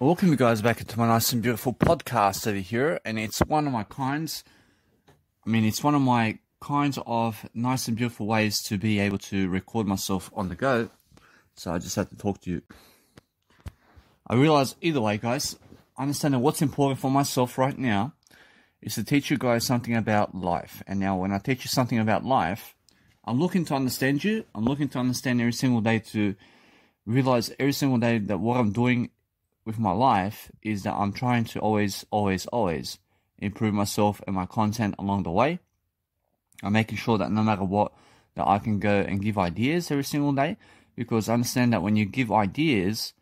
Welcome you guys back into my nice and beautiful podcast over here, and it's one of my kinds of nice and beautiful ways to be able to record myself on the go. So I just had to talk to you. I realize either way, guys, I understand that what's important for myself right now is to teach you guys something about life. And now when I teach you something about life, I'm looking to understand you. I'm looking to understand every single day, to realize every single day that what I'm doing with my life is that I'm trying to always improve myself and my content along the way. I'm making sure that no matter what, that I can go and give ideas every single day, because I understand that when you give ideas,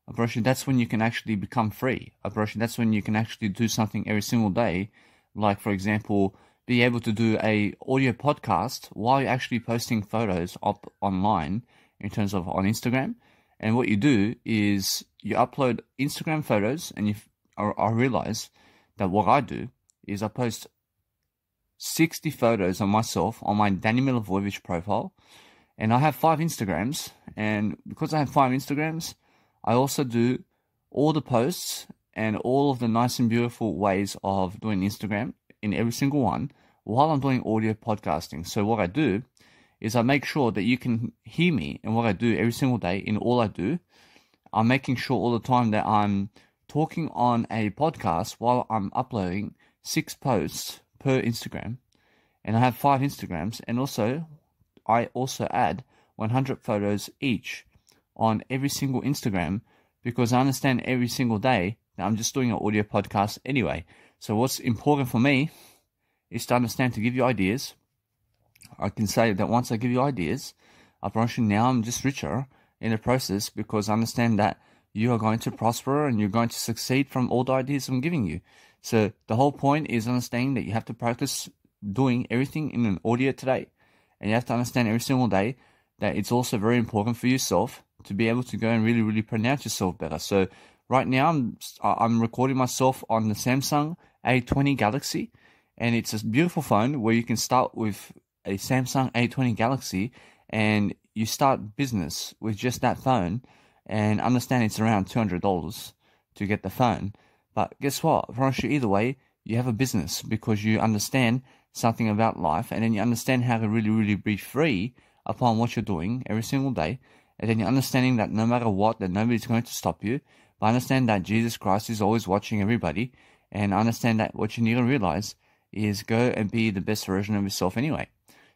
that's when you can actually become free. That's when you can actually do something every single day. Like, for example, be able to do a audio podcast while you're actually posting photos up online in terms of on Instagram. And what you do is you upload Instagram photos, and I realize that what I do is I post 60 photos of myself on my Danny Milivojevic profile, and I have 5 Instagrams, and because I have 5 Instagrams, I also do all the posts and all of the nice and beautiful ways of doing Instagram in every single one while I'm doing audio podcasting. So what I do is I make sure that you can hear me and what I do every single day in all I do. I'm making sure all the time that I'm talking on a podcast while I'm uploading 6 posts per Instagram. And I have 5 Instagrams, and I also add 100 photos each on every single Instagram, because I understand every single day that I'm just doing an audio podcast anyway. So what's important for me is to understand, to give you ideas. I can say that once I give you ideas, I promise you now I'm just richer in the process, because I understand that you are going to prosper and you're going to succeed from all the ideas I'm giving you. So the whole point is understanding that you have to practice doing everything in an audio today. And you have to understand every single day that it's also very important for yourself to be able to go and really pronounce yourself better. So right now I'm recording myself on the Samsung A20 Galaxy, and it's a beautiful phone where you can start with a Samsung A20 Galaxy and you start business with just that phone, and understand it's around $200 to get the phone. But guess what? I promise you, either way, you have a business, because you understand something about life, and then you understand how to really be free upon what you're doing every single day. And then you're understanding that no matter what, that nobody's going to stop you. But understand that Jesus Christ is always watching everybody. And understand that what you need to realize is go and be the best version of yourself anyway.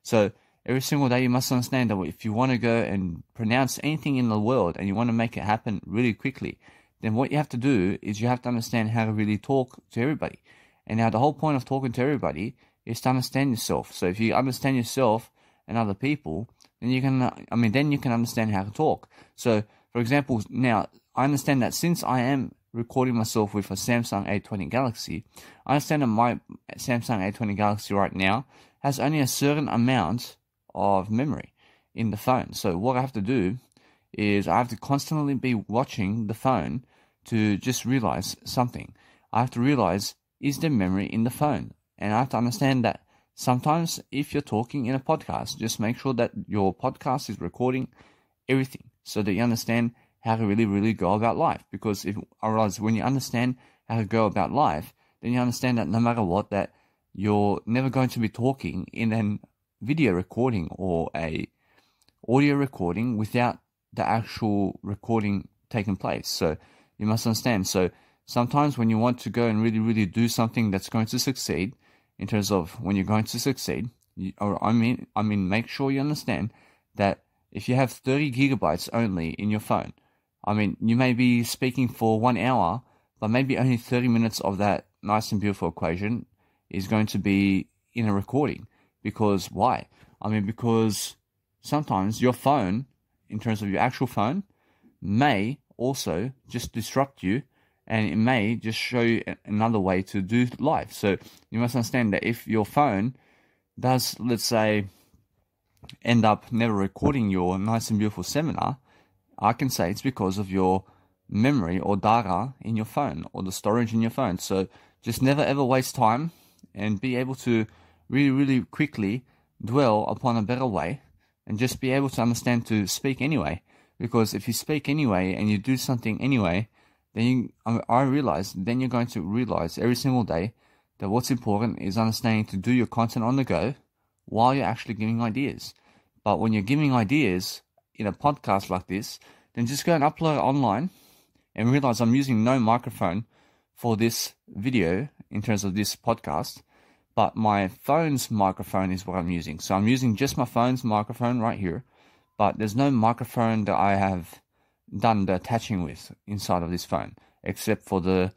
So every single day you must understand that if you want to go and pronounce anything in the world and you want to make it happen really quickly, then what you have to do is you have to understand how to really talk to everybody. And now the whole point of talking to everybody is to understand yourself. So if you understand yourself and other people, then you can understand how to talk. So for example, now I understand that since I am recording myself with a Samsung A20 Galaxy, I understand that my Samsung A20 Galaxy right now has only a certain amount of memory in the phone. So what I have to do is I have to constantly be watching the phone to just realize something. I have to realize, is there memory in the phone? And I have to understand that sometimes if you're talking in a podcast, just make sure that your podcast is recording everything so that you understand how to really go about life. Because I realize when you understand how to go about life, then you understand that no matter what, that you're never going to be talking in a video recording or a audio recording without the actual recording taking place. So you must understand. So sometimes when you want to go and really do something that's going to succeed, in terms of when you're going to succeed, make sure you understand that if you have 30 gigabytes only in your phone, you may be speaking for 1 hour, but maybe only 30 minutes of that nice and beautiful equation is going to be in a recording. Because why? Because sometimes your phone, in terms of your actual phone, may also just disrupt you, and it may just show you another way to do life. So you must understand that if your phone does, let's say, end up never recording your nice and beautiful seminar, I can say it's because of your memory or data in your phone or the storage in your phone. So just never ever waste time, and be able to really quickly dwell upon a better way, and just be able to understand to speak anyway. Because if you speak anyway and you do something anyway, then you're going to realize every single day that what's important is understanding to do your content on the go while you're actually giving ideas. But when you're giving ideas in a podcast like this, then just go and upload it online and realize I'm using no microphone for this video in terms of this podcast, but my phone's microphone is what I'm using. So I'm using just my phone's microphone right here, but there's no microphone that I have done the attaching with inside of this phone, except for the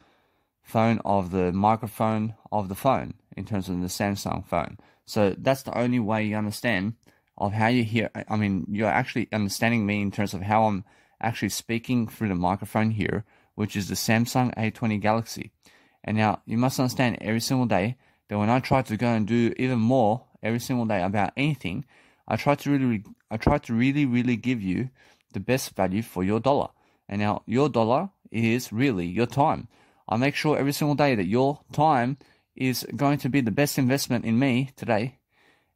phone of the microphone of the phone in terms of the Samsung phone. So that's the only way you understand of how you hear. I mean, you're actually understanding me in terms of how I'm actually speaking through the microphone here, which is the Samsung A20 Galaxy. And now you must understand every single day that when I try to go and do even more every single day about anything, I try to really give you the best value for your dollar. And now your dollar is really your time. I make sure every single day that your time is going to be the best investment in me today.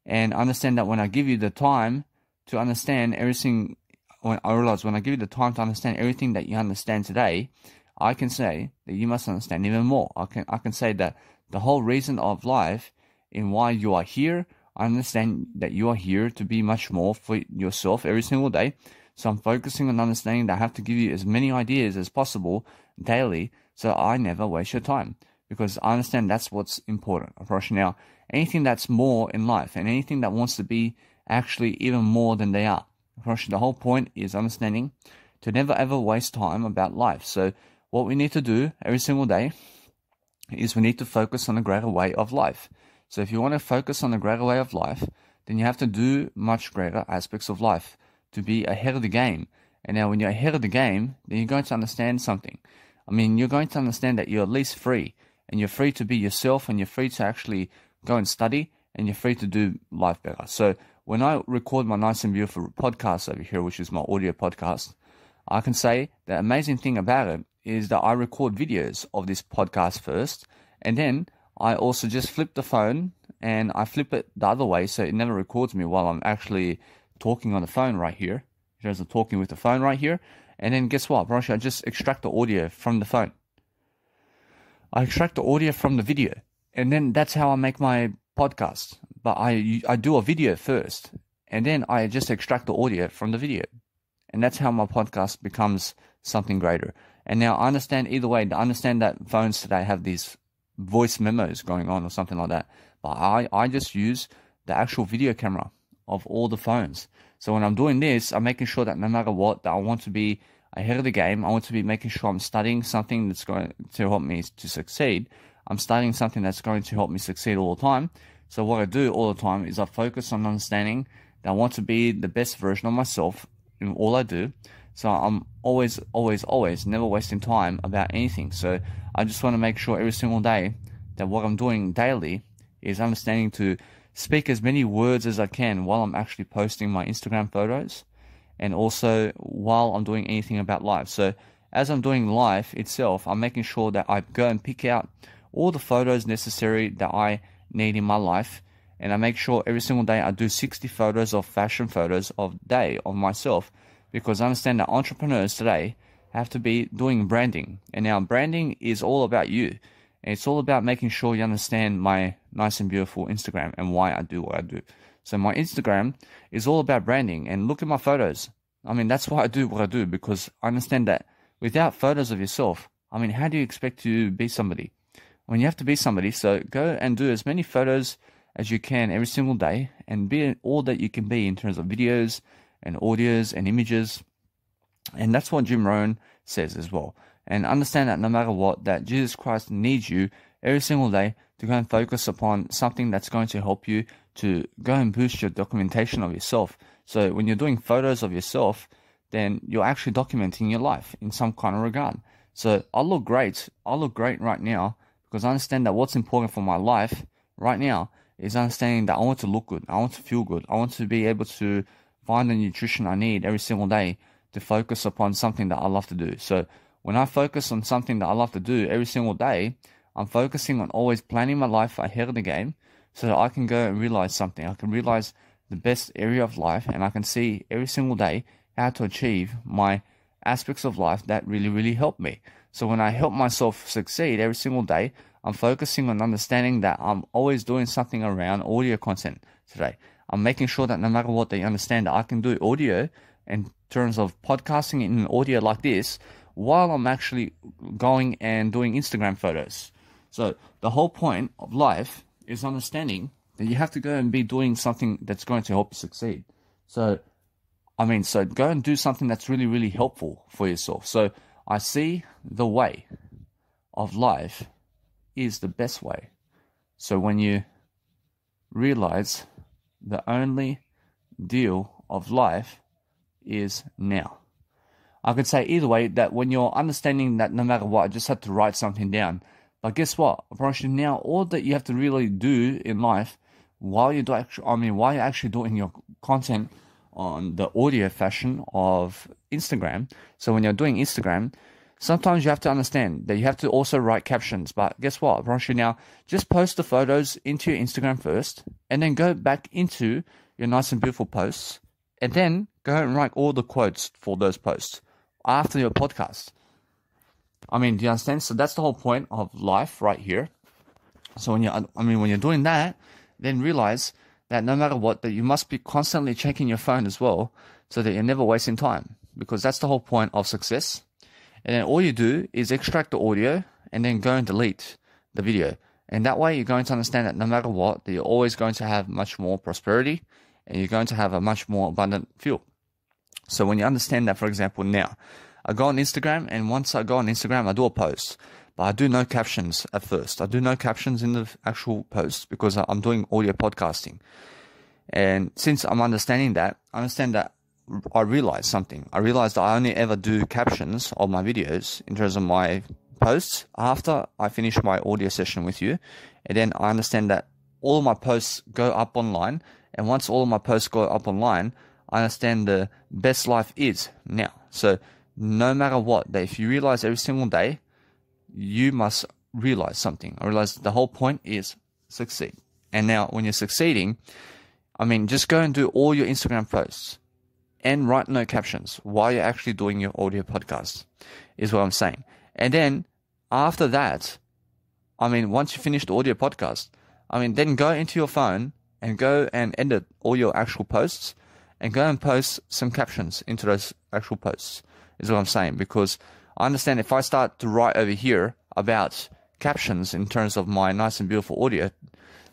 And understand that when I give you the time to understand everything, when I give you the time to understand everything that you understand today, I can say that you must understand even more. I can say that the whole reason of life and why you are here, I understand that you are here to be much more for yourself every single day. So I'm focusing on understanding that I have to give you as many ideas as possible daily so I never waste your time, because I understand that's what's important. Now, anything that's more in life and anything that wants to be actually even more than they are. The whole point is understanding to never ever waste time about life. So what we need to do every single day is we need to focus on a greater way of life. So if you want to focus on a greater way of life, then you have to do much greater aspects of life to be ahead of the game. And now when you're ahead of the game, then you're going to understand something. I mean, you're going to understand that you're at least free, and you're free to be yourself, and you're free to actually go and study, and you're free to do life better. So when I record my nice and beautiful podcast over here, which is my audio podcast, I can say the amazing thing about it is that I record videos of this podcast first, and then I also just flip the phone and I flip it the other way so it never records me while I'm actually talking on the phone right here. In terms of talking with the phone right here. And then guess what? I just extract the audio from the phone. I extract the audio from the video. And then that's how I make my podcast. But I do a video first. And then I just extract the audio from the video. And that's how my podcast becomes something greater. And now I understand either way. I understand that phones today have these voice memos going on or something like that. But I just use the actual video camera of all the phones. So when I'm doing this, I'm making sure that no matter what, that I want to be ahead of the game. I want to be making sure I'm studying something that's going to help me to succeed. I'm studying something that's going to help me succeed all the time. So what I do all the time is I focus on understanding that I want to be the best version of myself in all I do. So I'm always never wasting time about anything. So I just want to make sure every single day that what I'm doing daily is understanding to speak as many words as I can while I'm actually posting my Instagram photos, and also while I'm doing anything about life. So as I'm doing life itself, I'm making sure that I go and pick out all the photos necessary that I need in my life, and I make sure every single day I do 60 photos of fashion photos of day of myself, because I understand that entrepreneurs today have to be doing branding. And now branding is all about you. And it's all about making sure you understand my nice and beautiful Instagram and why I do what I do. So my Instagram is all about branding. And look at my photos. I mean, that's why I do what I do, because I understand that without photos of yourself, I mean, how do you expect to be somebody? I mean, you have to be somebody. So go and do as many photos as you can every single day and be all that you can be in terms of videos and audios and images. And that's what Jim Rohn says as well. And understand that no matter what, that Jesus Christ needs you every single day to go and focus upon something that's going to help you to go and boost your documentation of yourself. So when you're doing photos of yourself, then you're actually documenting your life in some kind of regard. So I look great right now, because I understand that what's important for my life right now is understanding that I want to look good, I want to feel good, I want to be able to find the nutrition I need every single day to focus upon something that I love to do. So when I focus on something that I love to do every single day, I'm focusing on always planning my life ahead of the game so that I can go and realize something. I can realize the best area of life, and I can see every single day how to achieve my aspects of life that really help me. So when I help myself succeed every single day, I'm focusing on understanding that I'm always doing something around audio content today. I'm making sure that no matter what, they understand that I can do audio in terms of podcasting in audio like this while I'm actually going and doing Instagram photos. So the whole point of life is understanding that you have to go and be doing something that's going to help you succeed. So go and do something that's really, really helpful for yourself. So I see the way of life is the best way. So when you realize the only deal of life is now. I could say either way, that when you're understanding that no matter what, I just have to write something down. But guess what? I promise you now, all that you have to really do in life while you're actually doing your content on the audio fashion of Instagram. So when you're doing Instagram, sometimes you have to understand that you have to also write captions. But guess what? I promise you now, just post the photos into your Instagram first, and then go back into your nice and beautiful posts, and then go and write all the quotes for those posts after your podcast. Do you understand? So that's the whole point of life right here. So when you're doing that, then realize that no matter what, that you must be constantly checking your phone as well, so that you're never wasting time, because that's the whole point of success. And then all you do is extract the audio and then go and delete the video. And that way you're going to understand that no matter what, that you're always going to have much more prosperity, and you're going to have a much more abundant feel. So when you understand that, for example, now, I go on Instagram, and once I go on Instagram, I do a post. But I do no captions at first. I do no captions in the actual post because I'm doing audio podcasting. And since I'm understanding that, I realized something. I realized that I only ever do captions of my videos in terms of my posts after I finish my audio session with you. And then I understand that all of my posts go up online. And once all of my posts go up online, I understand the best life is now. So no matter what, that if you realize every single day, you must realize something. I realize the whole point is succeed. And now when you're succeeding, just go and do all your Instagram posts and write no captions while you're actually doing your audio podcast, is what I'm saying. And then after that, once you finish the audio podcast, then go into your phone and go and edit all your actual posts and go and post some captions into those actual posts, is what I'm saying. Because I understand if I start to write over here about captions in terms of my nice and beautiful audio,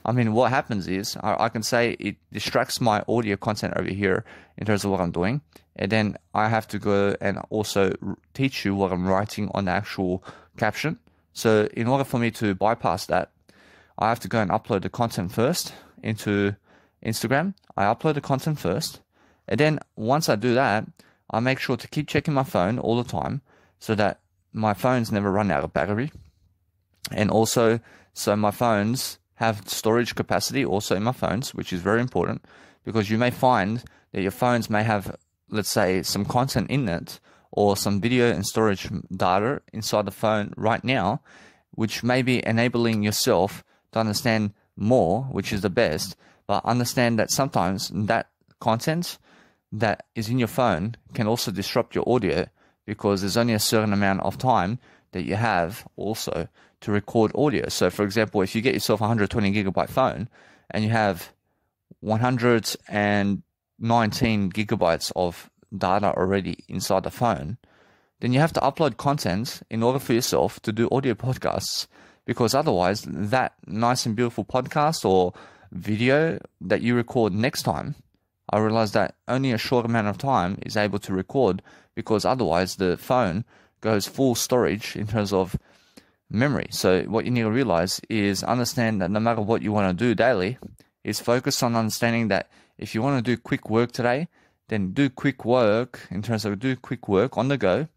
what happens is I can say it distracts my audio content over here in terms of what I'm doing. And then I have to go and also teach you what I'm writing on the actual caption. So in order for me to bypass that, I have to go and upload the content first into Instagram. I upload the content first. And then once I do that, I make sure to keep checking my phone all the time so that my phones never run out of battery. And also, so my phones have storage capacity also in my phones, which is very important, because you may find that your phones may have, let's say, some content in it or some video and storage data inside the phone right now, which may be enabling yourself to understand more, which is the best. But understand that sometimes that content that is in your phone can also disrupt your audio, because there's only a certain amount of time that you have also to record audio. So for example, if you get yourself a 120 gigabyte phone and you have 119 gigabytes of data already inside the phone, then you have to upload content in order for yourself to do audio podcasts, because otherwise that nice and beautiful podcast or video that you record next time, I realize that only a short amount of time is able to record, because otherwise the phone goes full storage in terms of memory. So what you need to realize is understand that no matter what you want to do daily, is focus on understanding that if you want to do quick work today, then do quick work in terms of do quick work on the go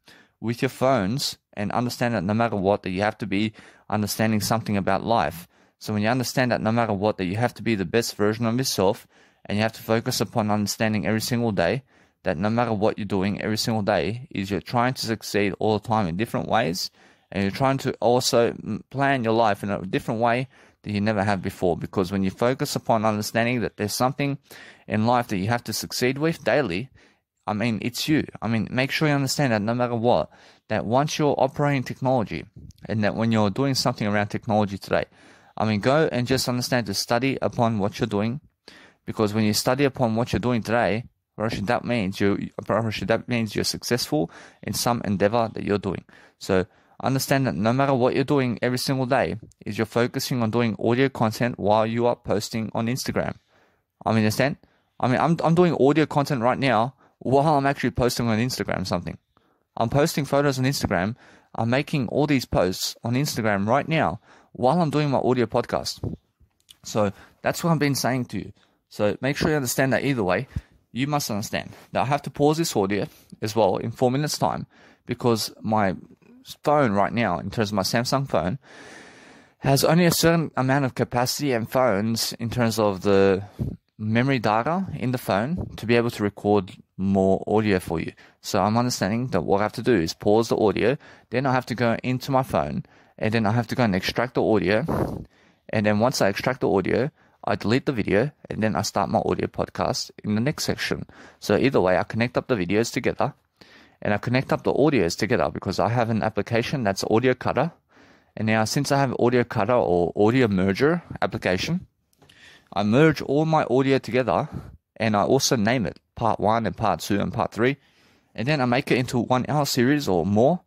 with your phones, and understand that no matter what, that you have to be understanding something about life. So when you understand that no matter what, that you have to be the best version of yourself, and you have to focus upon understanding every single day that no matter what you're doing every single day, is you're trying to succeed all the time in different ways, and you're trying to also plan your life in a different way that you never have before. Because when you focus upon understanding that there's something in life that you have to succeed with daily, I mean, it's you. I mean, make sure you understand that no matter what, that once you're operating technology, and that when you're doing something around technology today, I mean, go and just understand to study upon what you're doing, because when you study upon what you're doing today, Roshi, that means you're successful in some endeavor that you're doing. So understand that no matter what you're doing every single day, is you're focusing on doing audio content while you are posting on Instagram. I mean, understand? I mean, I'm doing audio content right now while I'm actually posting on Instagram something. I'm posting photos on Instagram. I'm making all these posts on Instagram right now while I'm doing my audio podcast. So that's what I've been saying to you. So make sure you understand that either way. You must understand that I have to pause this audio as well in 4 minutes time, because my phone right now, in terms of my Samsung phone, has only a certain amount of capacity and phones in terms of the memory data in the phone to be able to record more audio for you. So I'm understanding that what I have to do is pause the audio, then I have to go into my phone, and then I have to go and extract the audio, and then once I extract the audio, I delete the video, and then I start my audio podcast in the next section. So either way, I connect up the videos together, and I connect up the audios together, because I have an application that's Audio Cutter. And now, since I have Audio Cutter or Audio Merger application, I merge all my audio together, and I also name it Part 1 and Part 2 and Part 3. And then I make it into 1 hour series or more.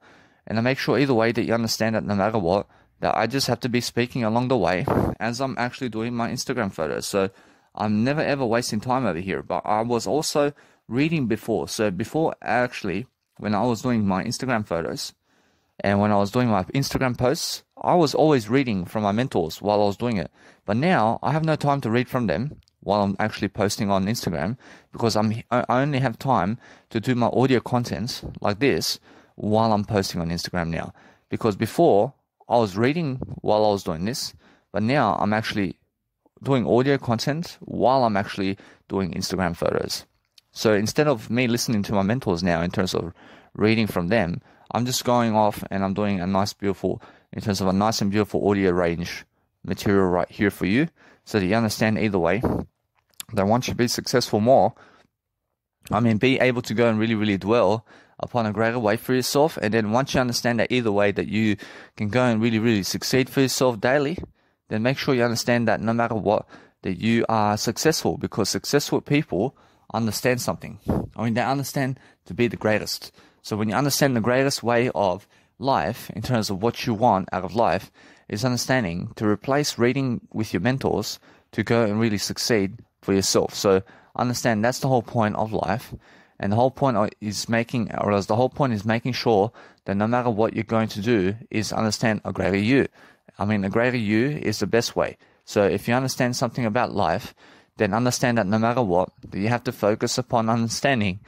And I make sure either way that you understand that no matter what, that I just have to be speaking along the way as I'm actually doing my Instagram photos. So I'm never ever wasting time over here. But I was also reading before. So before, actually, when I was doing my Instagram photos and when I was doing my Instagram posts, I was always reading from my mentors while I was doing it. But now I have no time to read from them while I'm actually posting on Instagram, because I only have time to do my audio contents like this while I'm posting on Instagram now. Because before, I was reading while I was doing this, but now I'm actually doing audio content while I'm actually doing Instagram photos. So instead of me listening to my mentors now in terms of reading from them, I'm just going off and I'm doing a nice and beautiful audio range material right here for you, so that you understand either way that once you be successful more, I mean, be able to go and really, really dwell upon a greater way for yourself. And then once you understand that either way that you can go and really, really succeed for yourself daily, then make sure you understand that no matter what, that you are successful, because successful people understand something. I mean, they understand to be the greatest. So when you understand the greatest way of life in terms of what you want out of life is understanding to replace reading with your mentors to go and really succeed for yourself. So understand that's the whole point of life. And the whole point is making sure that no matter what you're going to do is understand a greater you. I mean, a greater you is the best way. So if you understand something about life, then understand that no matter what, that you have to focus upon understanding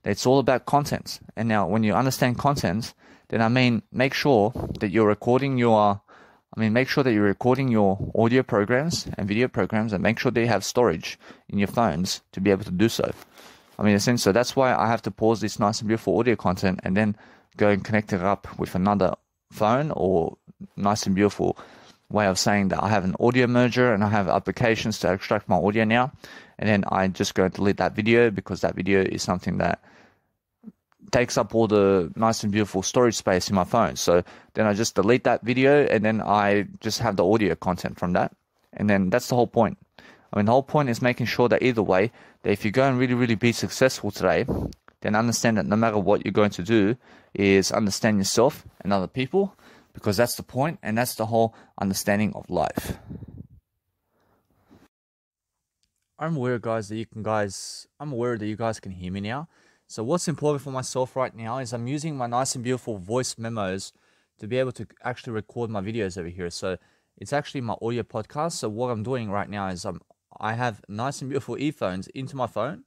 that it's all about content. And now when you understand content, then I mean, make sure that you're recording your audio programs and video programs, and make sure that you have storage in your phones to be able to do so. I mean, in a sense, so that's why I have to pause this nice and beautiful audio content and then go and connect it up with another phone, or nice and beautiful way of saying that I have an audio merger and I have applications to extract my audio now. And then I just go and delete that video, because that video is something that takes up all the nice and beautiful storage space in my phone. So then I just delete that video, and then I just have the audio content from that. And then that's the whole point. I mean, the whole point is making sure that either way, that if you go and really, really be successful today, then understand that no matter what you're going to do is understand yourself and other people, because that's the point, and that's the whole understanding of life. I'm aware that you guys can hear me now. So what's important for myself right now is I'm using my nice and beautiful voice memos to be able to actually record my videos over here. So it's actually my audio podcast. So what I'm doing right now is I have nice and beautiful earphones into my phone,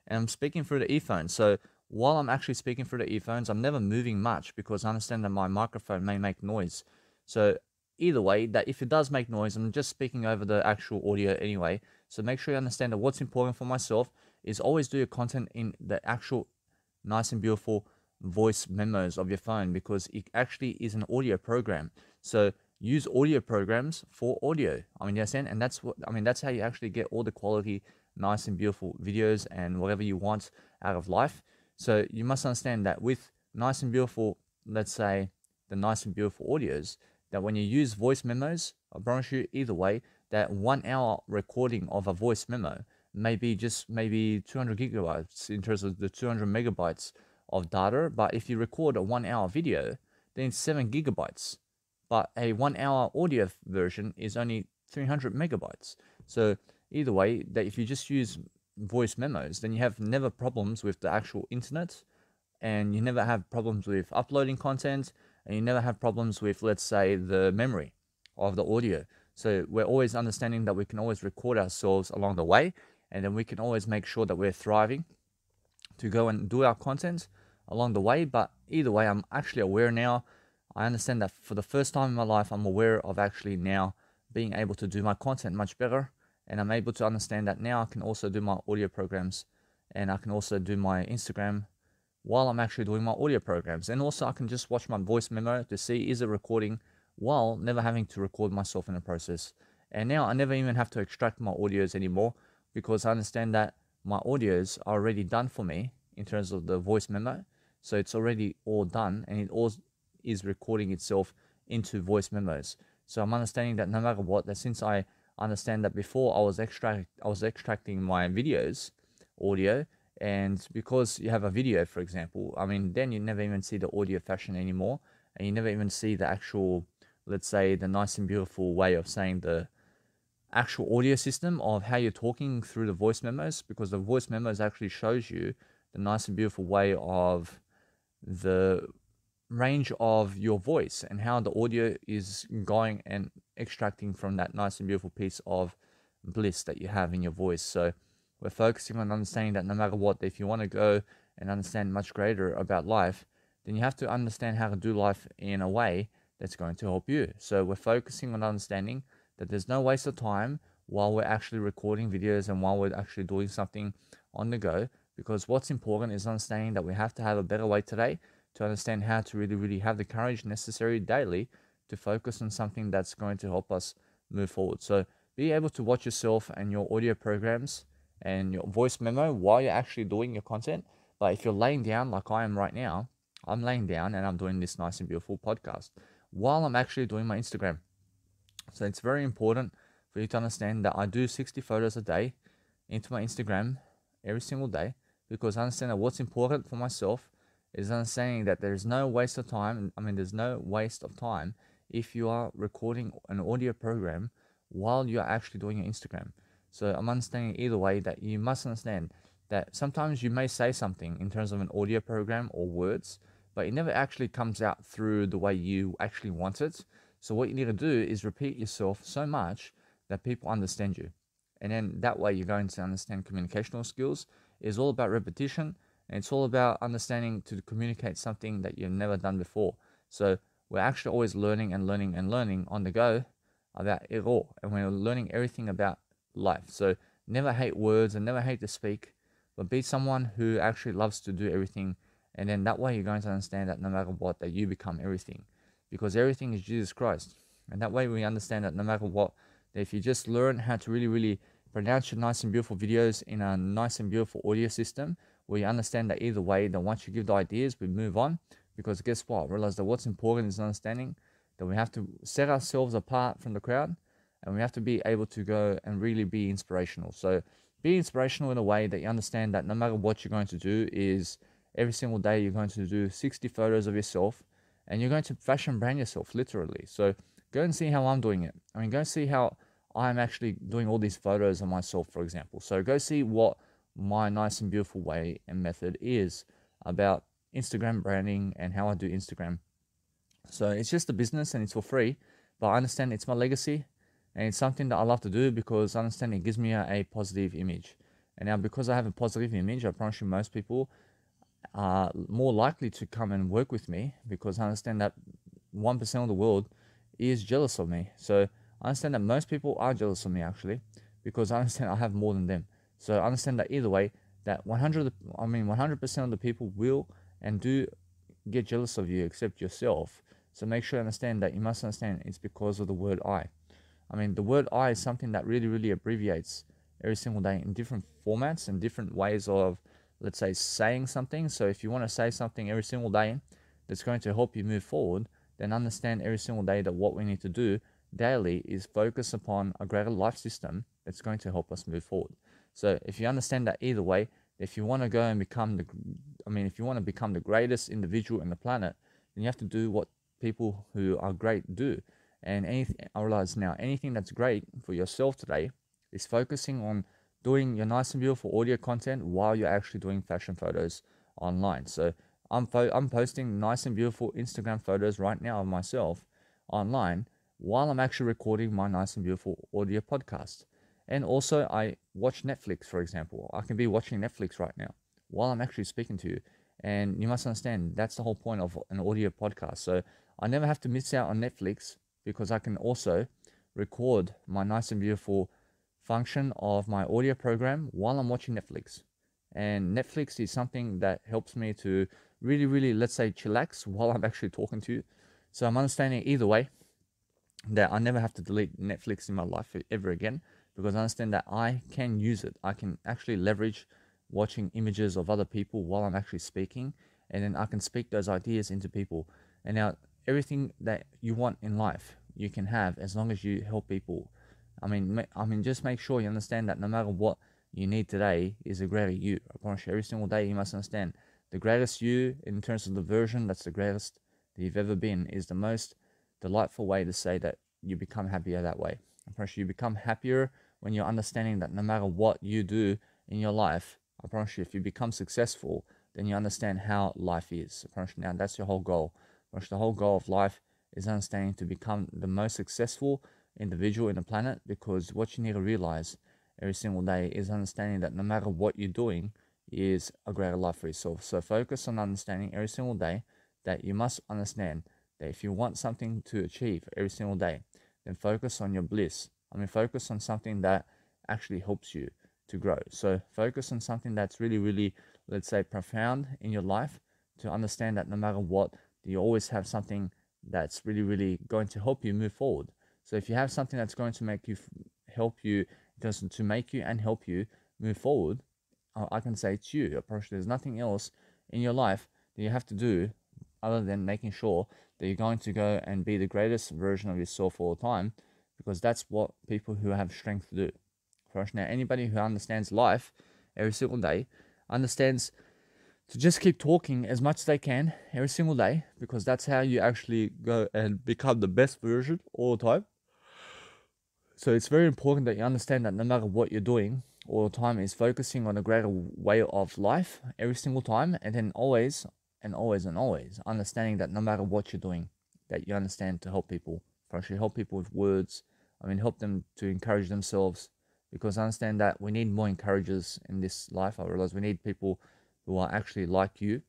and I'm speaking through the earphones. So while I'm actually speaking through the earphones, I'm never moving much, because I understand that my microphone may make noise. So either way, that if it does make noise, I'm just speaking over the actual audio anyway. So make sure you understand that what's important for myself is always do your content in the actual nice and beautiful voice memos of your phone, because it actually is an audio program. So use audio programs for audio. I mean, yes, and that's how you actually get all the quality, nice and beautiful videos and whatever you want out of life. So you must understand that with nice and beautiful, let's say the nice and beautiful audios, that when you use voice memos, I promise you either way, that 1 hour recording of a voice memo may be just maybe 200 gigabytes in terms of the 200 megabytes of data. But if you record a 1 hour video, then it's 7 gigabytes. But a 1 hour audio version is only 300 megabytes. So either way, that if you just use voice memos, then you have never problems with the actual internet, and you never have problems with uploading content, and you never have problems with, let's say, the memory of the audio. So we're always understanding that we can always record ourselves along the way, and then we can always make sure that we're thriving to go and do our content along the way. But either way, I'm actually aware now. I understand that for the first time in my life, I'm aware of actually now being able to do my content much better. And I'm able to understand that now I can also do my audio programs, and I can also do my Instagram while I'm actually doing my audio programs. And also I can just watch my voice memo to see is it recording while never having to record myself in the process. And now I never even have to extract my audios anymore, because I understand that my audios are already done for me in terms of the voice memo. So it's already all done, and it all is recording itself into voice memos. So I'm understanding that no matter what, that since I understand that before I was extracting my videos audio, and because you have a video, for example, I mean, then you never even see the audio fashion anymore, and you never even see the actual, let's say, the nice and beautiful way of saying the actual audio system of how you're talking through the voice memos, because the voice memos actually shows you the nice and beautiful way of the range of your voice and how the audio is going and extracting from that nice and beautiful piece of bliss that you have in your voice. So we're focusing on understanding that no matter what, if you want to go and understand much greater about life, then you have to understand how to do life in a way that's going to help you. So we're focusing on understanding that there's no waste of time while we're actually recording videos and while we're actually doing something on the go, because what's important is understanding that we have to have a better way today to understand how to really have the courage necessary daily to focus on something that's going to help us move forward. So be able to watch yourself and your audio programs and your voice memo while you're actually doing your content. But if you're laying down like I am right now, I'm laying down and I'm doing this nice and beautiful podcast while I'm actually doing my Instagram. So it's very important for you to understand that I do 60 photos a day into my Instagram every single day, because I understand that what's important for myself is understanding that there's no waste of time. I mean, there's no waste of time if you are recording an audio program while you're actually doing your Instagram. So I'm understanding either way that you must understand that sometimes you may say something in terms of an audio program or words, but it never actually comes out through the way you actually want it. So what you need to do is repeat yourself so much that people understand you. And then that way you're going to understand communicational skills. It's all about repetition, and it's all about understanding to communicate something that you've never done before. So we're actually always learning and learning and learning on the go about it all. And we're learning everything about life. So never hate words and never hate to speak, but be someone who actually loves to do everything. And then that way you're going to understand that no matter what, that you become everything, because everything is Jesus Christ. And that way we understand that no matter what, that if you just learn how to really pronounce your nice and beautiful videos in a nice and beautiful audio system, where you understand that either way, then once you give the ideas, we move on. Because guess what? Realize that what's important is understanding that we have to set ourselves apart from the crowd, and we have to be able to go and really be inspirational. So be inspirational in a way that you understand that no matter what you're going to do is every single day you're going to do 60 photos of yourself, and you're going to fashion brand yourself, literally. So go and see how I'm doing it. I mean, go see how I'm actually doing all these photos of myself, for example. So go see what my nice and beautiful way and method is about Instagram branding and how I do Instagram. So it's just a business and it's for free, but I understand it's my legacy and it's something that I love to do because I understand it gives me a positive image. And now because I have a positive image, I promise you most people are more likely to come and work with me, because I understand that 1% of the world is jealous of me. So I understand that most people are jealous of me actually, because I understand I have more than them. So I understand that either way, that 100% of the people will and do get jealous of you except yourself. So make sure you understand that you must understand it's because of the word I. I mean, the word I is something that really abbreviates every single day in different formats and different ways of let's say, saying something. So if you want to say something every single day that's going to help you move forward, then understand every single day that what we need to do daily is focus upon a greater life system that's going to help us move forward. So if you understand that either way, if you want to go and become if you want to become the greatest individual in the planet, then you have to do what people who are great do. And I realize now, anything that's great for yourself today is focusing on doing your nice and beautiful audio content while you're actually doing fashion photos online. So I'm posting nice and beautiful Instagram photos right now of myself online while I'm actually recording my nice and beautiful audio podcast. And also, I watch Netflix, for example. I can be watching Netflix right now while I'm actually speaking to you. And you must understand, that's the whole point of an audio podcast. So I never have to miss out on Netflix because I can also record my nice and beautiful function of my audio program while I'm watching Netflix. And Netflix is something that helps me to really, really, let's say, chillax while I'm actually talking to you. So I'm understanding either way that I never have to delete Netflix in my life ever again, because I understand that I can use it. I can actually leverage watching images of other people while I'm actually speaking, and then I can speak those ideas into people. And now everything that you want in life, you can have as long as you help people. Just make sure you understand that no matter what you need today is a greater you. I promise you, every single day you must understand the greatest you in terms of the version that's the greatest that you've ever been is the most delightful way to say that you become happier that way. I promise you become happier when you're understanding that no matter what you do in your life, I promise you, if you become successful, then you understand how life is. I promise you, now that's your whole goal. I promise you, the whole goal of life is understanding to become the most successful individual in the planet, because what you need to realize every single day is understanding that no matter what you're doing is a greater life for yourself. So focus on understanding every single day that you must understand that if you want something to achieve every single day, then focus on your bliss. Focus on something that actually helps you to grow. So focus on something that's really, really, let's say, profound in your life, to understand that no matter what, you always have something that's really, really going to help you move forward. So if you have something that's going to make you, help you, to make you and help you move forward, I can say it's you. Approach. There's nothing else in your life that you have to do other than making sure that you're going to go and be the greatest version of yourself all the time, because that's what people who have strength do. Now, anybody who understands life every single day understands to just keep talking as much as they can every single day, because that's how you actually go and become the best version all the time. So it's very important that you understand that no matter what you're doing all the time is focusing on a greater way of life every single time, and then always and always and always understanding that no matter what you're doing, that you understand to help people. Actually help people with words. Help them to encourage themselves, because I understand that we need more encouragers in this life. I realize we need people who are actually like you.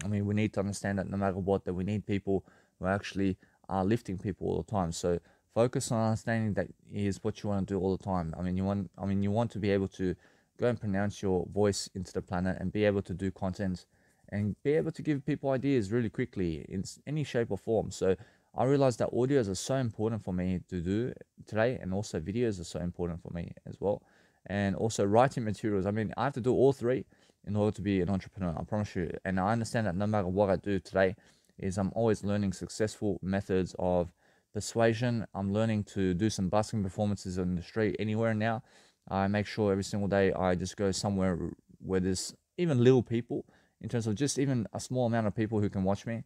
We need to understand that no matter what, that we need people who actually are lifting people all the time. So focus on understanding that is what you want to do all the time. You want to be able to go and pronounce your voice into the planet and be able to do content and be able to give people ideas really quickly in any shape or form. So I realized that audios are so important for me to do today, and also videos are so important for me as well. And also writing materials. I have to do all three in order to be an entrepreneur, I promise you. And I understand that no matter what I do today, is I'm always learning successful methods of persuasion. I'm learning to do some busking performances on the street anywhere now. I make sure every single day I just go somewhere where there's even little people, in terms of just even a small amount of people who can watch me.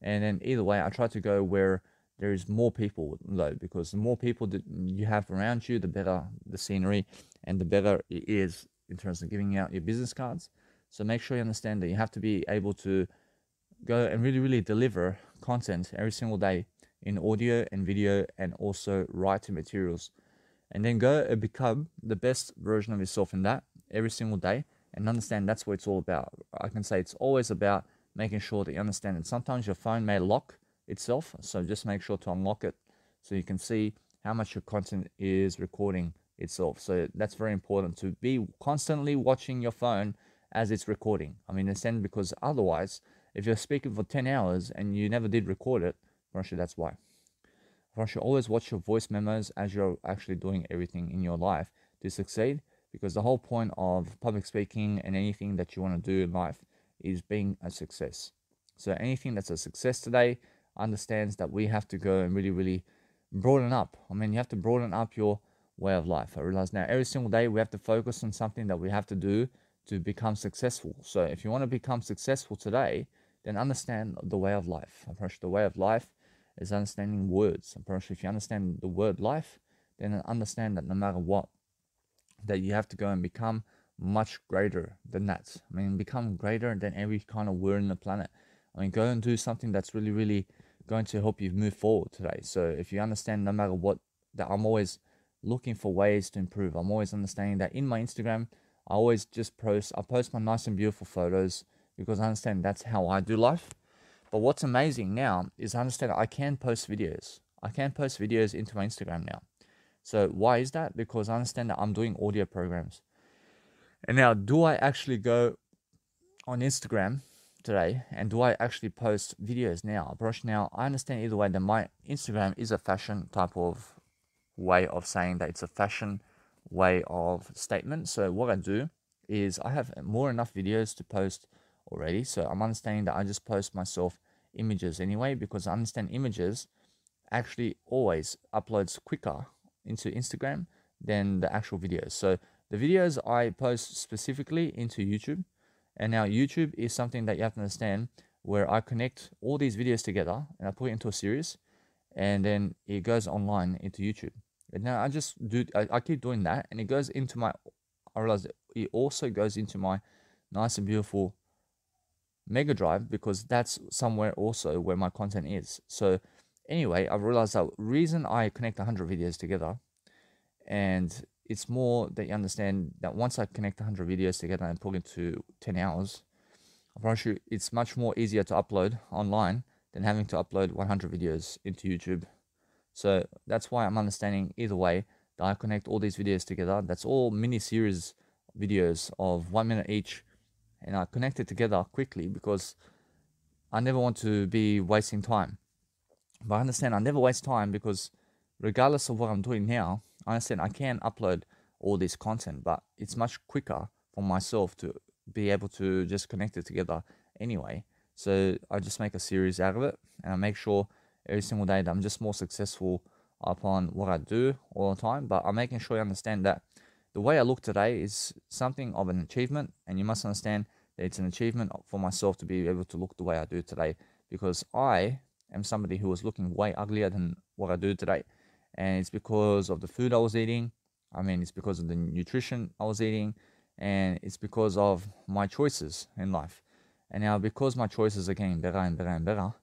And then either way, I try to go where there is more people, though, because the more people that you have around you, the better the scenery and the better it is in terms of giving out your business cards. So make sure you understand that you have to be able to go and really, really deliver content every single day in audio and video, and also writing materials. And then go and become the best version of yourself in that every single day, and understand that's what it's all about. I can say it's always about making sure that you understand that sometimes your phone may lock itself, so just make sure to unlock it so you can see how much your content is recording itself. So that's very important, to be constantly watching your phone as it's recording. Understand, because otherwise, if you're speaking for 10 hours and you never did record it, that's why. You always watch your voice memos as you're actually doing everything in your life to succeed, because the whole point of public speaking and anything that you want to do in life is being a success. So anything that's a success today understands that we have to go and really, really broaden up. I mean, you have to broaden up your way of life. I realize now every single day we have to focus on something that we have to do to become successful. So if you want to become successful today, then understand the way of life. Approach the way of life is understanding words. Approach, if you understand the word life, then understand that no matter what, that you have to go and become much greater than that. I mean, become greater than every kind of word on the planet. I mean, go and do something that's really, really going to help you move forward today. So if you understand no matter what, that I'm always looking for ways to improve. I'm always understanding that in my Instagram, I always just I post my nice and beautiful photos because I understand that's how I do life. But what's amazing now is I understand I can post videos. I can post videos into my Instagram now. So why is that? Because I understand that I'm doing audio programs. And now, do I actually go on Instagram today and do I actually post videos now? Now, I understand either way that my Instagram is a fashion type of way of saying that it's a fashion way of statement. So what I do is I have enough videos to post already. So I'm understanding that I just post myself images anyway, because I understand images actually always uploads quicker into Instagram than the actual videos. So the videos I post specifically into YouTube, and now YouTube is something that you have to understand, where I connect all these videos together and I put it into a series, and then it goes online into YouTube. And now I keep doing that, and it goes into I realize it also goes into my nice and beautiful Mega Drive, because that's somewhere also where my content is. So anyway, I've realized that reason I connect 100 videos together, and it's more that you understand that once I connect 100 videos together and put into 10 hours, I promise you it's much more easier to upload online than having to upload 100 videos into YouTube. So that's why I'm understanding either way that I connect all these videos together. That's all mini series videos of 1 minute each, and I connect it together quickly because I never want to be wasting time. But I understand I never waste time, because regardless of what I'm doing now, I understand I can upload all this content, but it's much quicker for myself to be able to just connect it together anyway. So I just make a series out of it, and I make sure every single day that I'm just more successful upon what I do all the time. But I'm making sure you understand that the way I look today is something of an achievement, and you must understand that it's an achievement for myself to be able to look the way I do today, because I am somebody who was looking way uglier than what I do today. And it's because of the food I was eating. I mean, it's because of the nutrition I was eating, and it's because of my choices in life. And now, because my choices are getting better and better and better,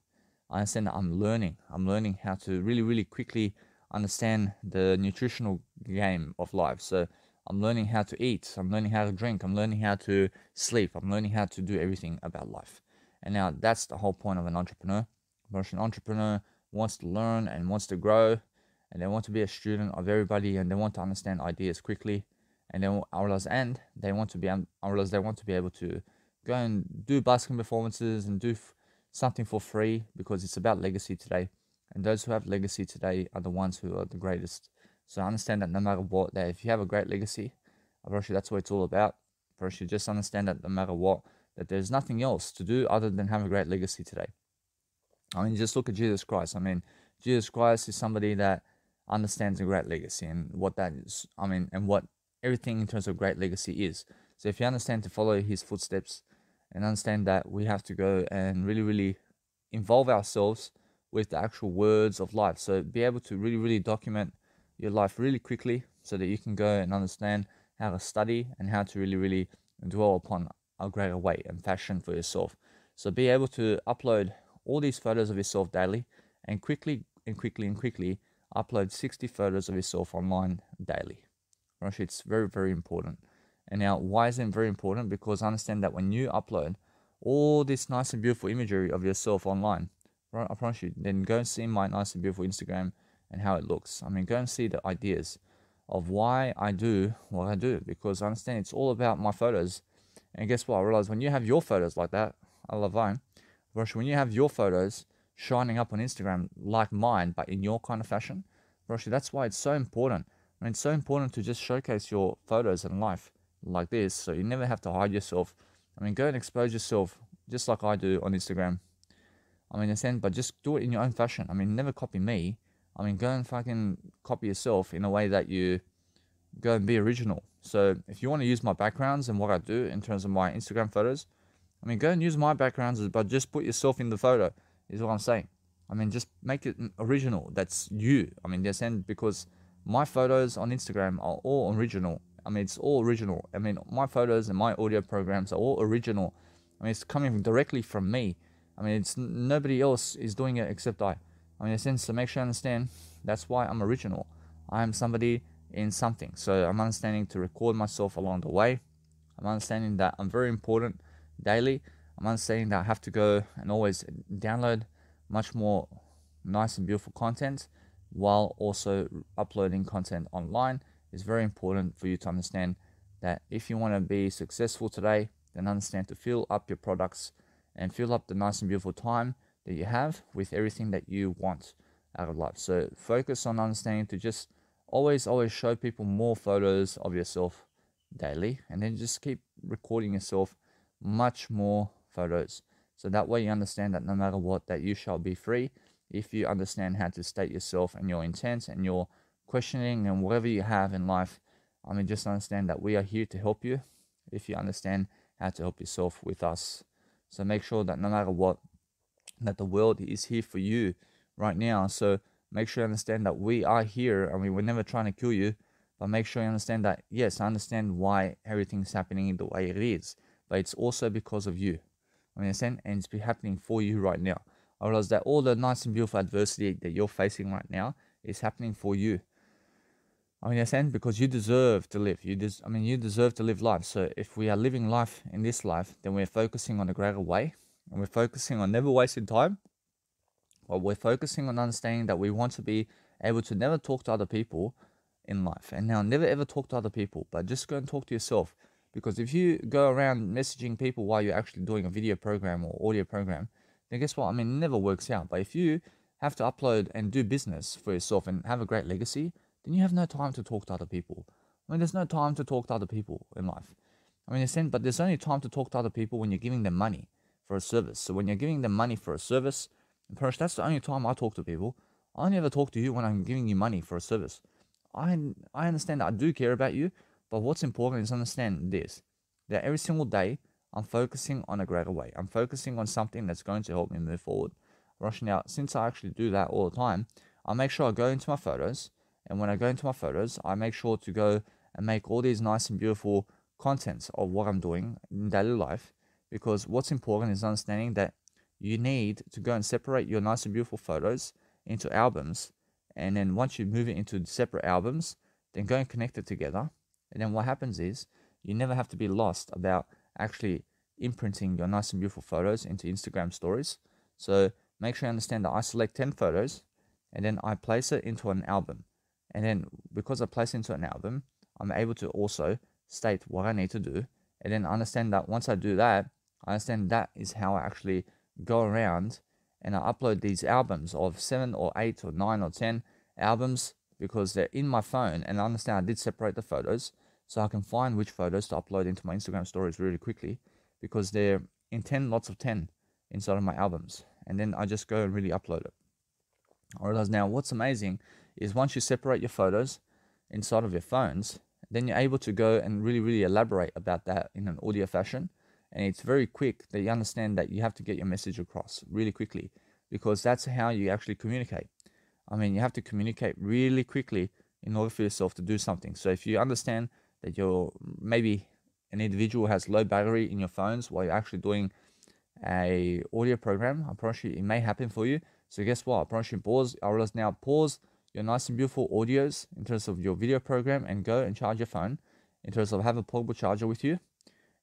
I understand that I'm learning. I'm learning how to really, really quickly understand the nutritional game of life. So I'm learning how to eat. I'm learning how to drink. I'm learning how to sleep. I'm learning how to do everything about life. And now that's the whole point of an entrepreneur. An entrepreneur wants to learn and wants to grow, and they want to be a student of everybody, and they want to understand ideas quickly, and then they want to be able to go and do basking performances and do something for free, because it's about legacy today, and those who have legacy today are the ones who are the greatest. So I understand that no matter what, that if you have a great legacy, that's what it's all about. You just understand that no matter what, that there's nothing else to do other than have a great legacy today. I mean, just look at Jesus Christ. I mean, Jesus Christ is somebody that understands a great legacy and what that is. I mean, and what everything in terms of great legacy is. So if you understand to follow his footsteps and understand that we have to go and really, really involve ourselves with the actual words of life. So be able to really, really document your life really quickly so that you can go and understand how to study and how to really, really dwell upon a greater way and fashion for yourself. So be able to upload all these photos of yourself daily, and quickly upload 60 photos of yourself online daily. Right? It's very, very important. And now, why is it very important? Because I understand that when you upload all this nice and beautiful imagery of yourself online, right, I promise you, then go and see my nice and beautiful Instagram and how it looks. I mean, go and see the ideas of why I do what I do, because I understand it's all about my photos. And guess what? I realize when you have your photos like that, I love Vine. When you have your photos shining up on Instagram like mine, but in your kind of fashion, that's why it's so important I mean, it's so important to just showcase your photos and life like this, so you never have to hide yourself. I mean, go and expose yourself just like I do on Instagram. I mean, in a sense, but just do it in your own fashion. I mean, never copy me. I mean, go and fucking copy yourself in a way that you go and be original. So if you want to use my backgrounds and what I do in terms of my Instagram photos, I mean, go and use my backgrounds, but just put yourself in the photo, is what I'm saying. I mean, just make it original. That's you. I mean, yes, and because my photos on Instagram are all original. I mean, it's all original. I mean, my photos and my audio programs are all original. I mean, it's coming directly from me. I mean, it's nobody else is doing it except I. I mean, in a sense, to make sure you understand, that's why I'm original. I am somebody in something. So I'm understanding to record myself along the way. I'm understanding that I'm very important daily. I'm understanding that I have to go and always download much more nice and beautiful content while also uploading content online. Is very important for you to understand that if you want to be successful today, then understand to fill up your products and fill up the nice and beautiful time that you have with everything that you want out of life. So focus on understanding to just always show people more photos of yourself daily, and then just keep recording yourself much more photos, so that way you understand that no matter what, that you shall be free if you understand how to state yourself and your intent and your questioning and whatever you have in life. I mean, just understand that we are here to help you if you understand how to help yourself with us. So make sure that no matter what, that the world is here for you right now. So make sure you understand that we are here. I mean, we're never trying to kill you, but make sure you understand that, yes, I understand why everything's happening the way it is, but it's also because of you. I mean, understand, and it's happening for you right now. I realize that all the nice and beautiful adversity that you're facing right now is happening for you. I mean, understand, because you deserve to live. You deserve to live life. So if we are living life in this life, then we're focusing on a greater way, and we're focusing on never wasting time. Well, we're focusing on understanding that we want to be able to never talk to other people in life. And now never ever talk to other people, but just go and talk to yourself. Because if you go around messaging people while you're actually doing a video program or audio program, then guess what? I mean, it never works out. But if you have to upload and do business for yourself and have a great legacy, then you have no time to talk to other people. I mean, there's no time to talk to other people in life. I mean, but there's only time to talk to other people when you're giving them money for a service. So when you're giving them money for a service, that's the only time I talk to people. I only ever talk to you when I'm giving you money for a service. I understand that I do care about you, but what's important is understand this, that every single day I'm focusing on a greater way. I'm focusing on something that's going to help me move forward. Rushing out, since I actually do that all the time, I make sure I go into my photos, and when I go into my photos, I make sure to go and make all these nice and beautiful contents of what I'm doing in daily life, because what's important is understanding that you need to go and separate your nice and beautiful photos into albums, and then once you move it into separate albums, then go and connect it together. And then what happens is you never have to be lost about actually imprinting your nice and beautiful photos into Instagram stories. So make sure you understand that I select 10 photos and then I place it into an album. And then because I place it into an album, I'm able to also state what I need to do. And then understand that once I do that, I understand that is how I actually go around and I upload these albums of 7 or 8 or 9 or 10 albums, because they're in my phone, and I understand I did separate the photos so I can find which photos to upload into my Instagram stories really quickly, because they're in 10 lots of 10 inside of my albums, and then I just go and really upload it. I realize now what's amazing is once you separate your photos inside of your phones, then you're able to go and really elaborate about that in an audio fashion. And it's very quick that you understand that you have to get your message across really quickly, because that's how you actually communicate. I mean, you have to communicate really quickly in order for yourself to do something. So if you understand that you're maybe an individual has low battery in your phones while you're actually doing a audio program, I promise you it may happen for you. So guess what? I promise you pause your nice and beautiful audios in terms of your video program and go and charge your phone in terms of have a portable charger with you,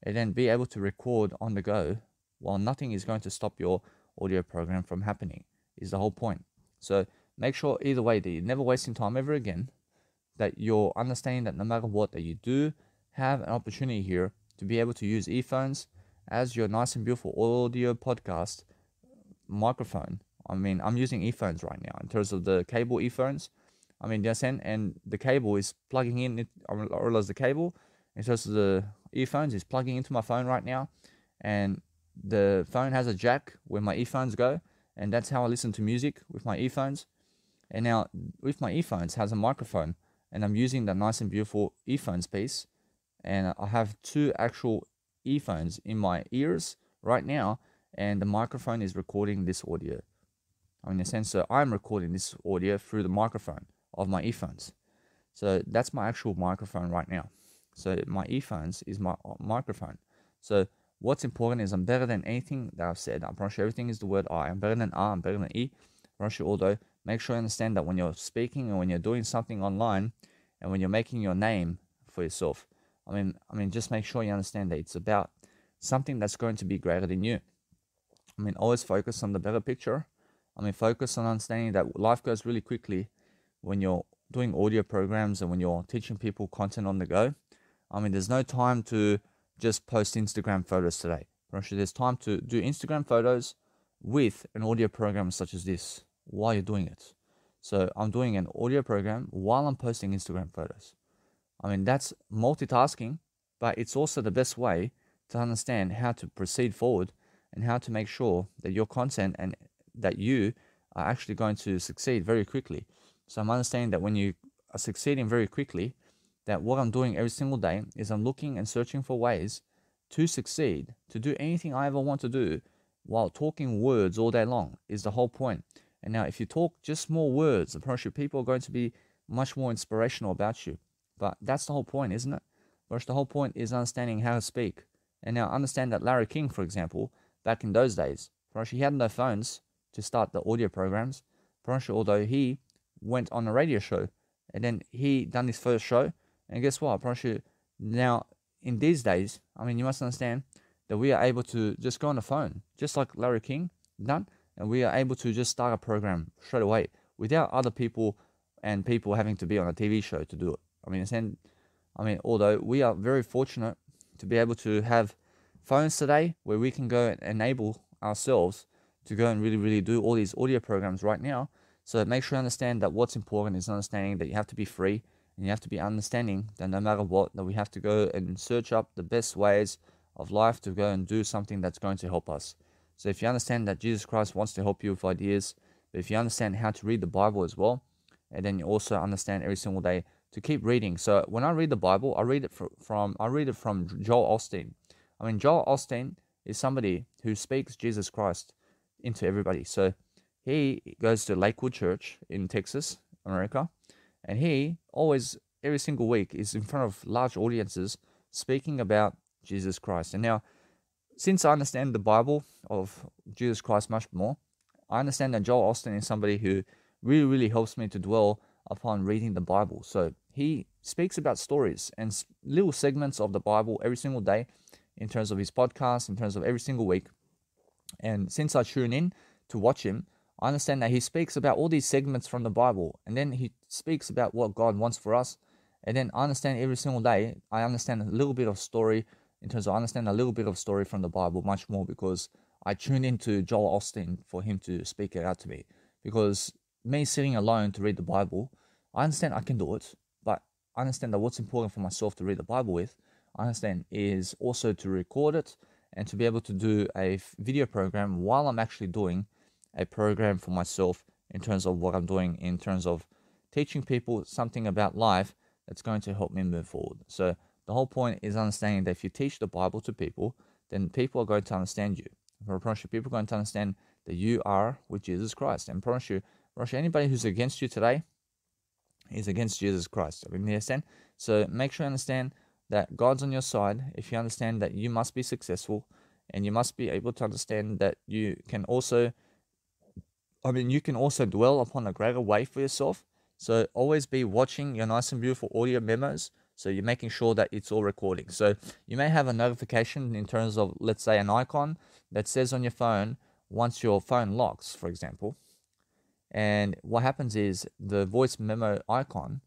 and then be able to record on the go while nothing is going to stop your audio program from happening, is the whole point. So make sure either way that you're never wasting time ever again, that you're understanding that no matter what, that you do have an opportunity here to be able to use earphones as your nice and beautiful audio podcast microphone. I mean, I'm using earphones right now in terms of the cable earphones. I mean, you understand? And the cable is plugging in. I realize the cable, in terms of the earphones, is plugging into my phone right now. And the phone has a jack where my earphones go. And that's how I listen to music, with my earphones. And now, with my earphones, has a microphone. And I'm using the Nice and Beautiful earphones piece. And I have two actual earphones in my ears right now. And the microphone is recording this audio. I mean, in a sense, so I'm recording this audio through the microphone of my earphones. So that's my actual microphone right now. So my earphones is my microphone. So what's important is I'm better than anything that I've said. I promise you everything is the word I. I'm better than R, I'm better than E. I promise you, although, make sure you understand that when you're speaking and when you're doing something online and when you're making your name for yourself, I mean, just make sure you understand that it's about something that's going to be greater than you. I mean, always focus on the better picture. I mean, focus on understanding that life goes really quickly when you're doing audio programs and when you're teaching people content on the go. I mean, there's no time to just post Instagram photos today. Actually, there's time to do Instagram photos with an audio program such as this while you're doing it. So I'm doing an audio program while I'm posting Instagram photos. I mean, that's multitasking, but it's also the best way to understand how to proceed forward and how to make sure that your content and that you are actually going to succeed very quickly. So I'm understanding that when you are succeeding very quickly, that what I'm doing every single day is I'm looking and searching for ways to succeed, to do anything I ever want to do while talking words all day long is the whole point. And now if you talk just more words, I promise you people are going to be much more inspirational about you. But that's the whole point, isn't it? Because the whole point is understanding how to speak. And now understand that Larry King, for example, back in those days, he had no phones to start the audio programs. Although he went on a radio show and then he done his first show, and guess what? Now in these days, I mean, you must understand that we are able to just go on the phone, just like Larry King done, and we are able to just start a program straight away without other people and people having to be on a TV show to do it. Although we are very fortunate to be able to have phones today where we can go and enable ourselves to go and really, really do all these audio programs right now. So make sure you understand that what's important is understanding that you have to be free, and you have to be understanding that no matter what, that we have to go and search up the best ways of life to go and do something that's going to help us. So if you understand that Jesus Christ wants to help you with ideas, but if you understand how to read the Bible as well, and then you also understand every single day to keep reading. So when I read the Bible, I read it from Joel Osteen. I mean, Joel Osteen is somebody who speaks Jesus Christ into everybody. So he goes to Lakewood Church in Texas, America, and he always, every single week, is in front of large audiences speaking about Jesus Christ. And now, since I understand the Bible of Jesus Christ much more, I understand that Joel Osteen is somebody who really, really helps me to dwell upon reading the Bible. So he speaks about stories and little segments of the Bible every single day in terms of his podcast, in terms of every single week. And since I tune in to watch him, I understand that he speaks about all these segments from the Bible, and then he speaks about what God wants for us. And then I understand every single day, I understand a little bit of story in terms of understand a little bit of story from the Bible much more, because I tune into Joel Osteen for him to speak it out to me. Because me sitting alone to read the Bible, I understand I can do it, but I understand that what's important for myself to read the Bible with, I understand, is also to record it and to be able to do a video program while I'm actually doing a program for myself in terms of what I'm doing, in terms of teaching people something about life that's going to help me move forward. So the whole point is understanding that if you teach the Bible to people, then people are going to understand you. I promise you, people are going to understand that you are with Jesus Christ. And I promise you, anybody who's against you today is against Jesus Christ. I mean, you understand? So make sure you understand that God's on your side. If you understand that you must be successful, and you must be able to understand that you can also dwell upon a greater way for yourself. So always be watching your nice and beautiful audio memos. So you're making sure that it's all recording. So you may have a notification in terms of, let's say, an icon that says on your phone, once your phone locks, for example. And what happens is the voice memo icon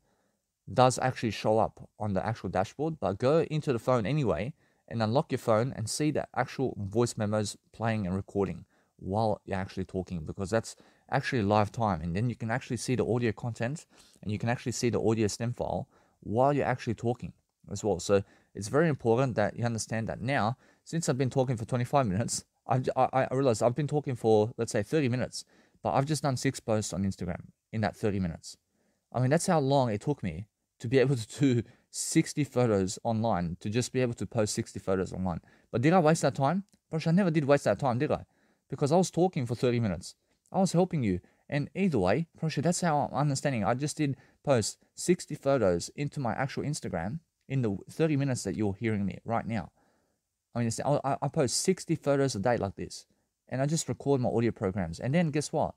does actually show up on the actual dashboard, but go into the phone anyway and unlock your phone and see the actual voice memos playing and recording while you're actually talking, because that's actually live time, and then you can actually see the audio content, and you can actually see the audio stem file while you're actually talking as well. So it's very important that you understand that. Now, since I've been talking for 25 minutes, I realized I've been talking for, let's say, 30 minutes, but I've just done 6 posts on Instagram in that 30 minutes. I mean, that's how long it took me to be able to do 60 photos online, to just be able to post 60 photos online. But did I waste that time? Gosh, I never did waste that time, did I? Because I was talking for 30 minutes. I was helping you. And either way, that's how I'm understanding. I just did post 60 photos into my actual Instagram in the 30 minutes that you're hearing me right now. I mean, I post 60 photos a day like this. And I just record my audio programs. And then guess what?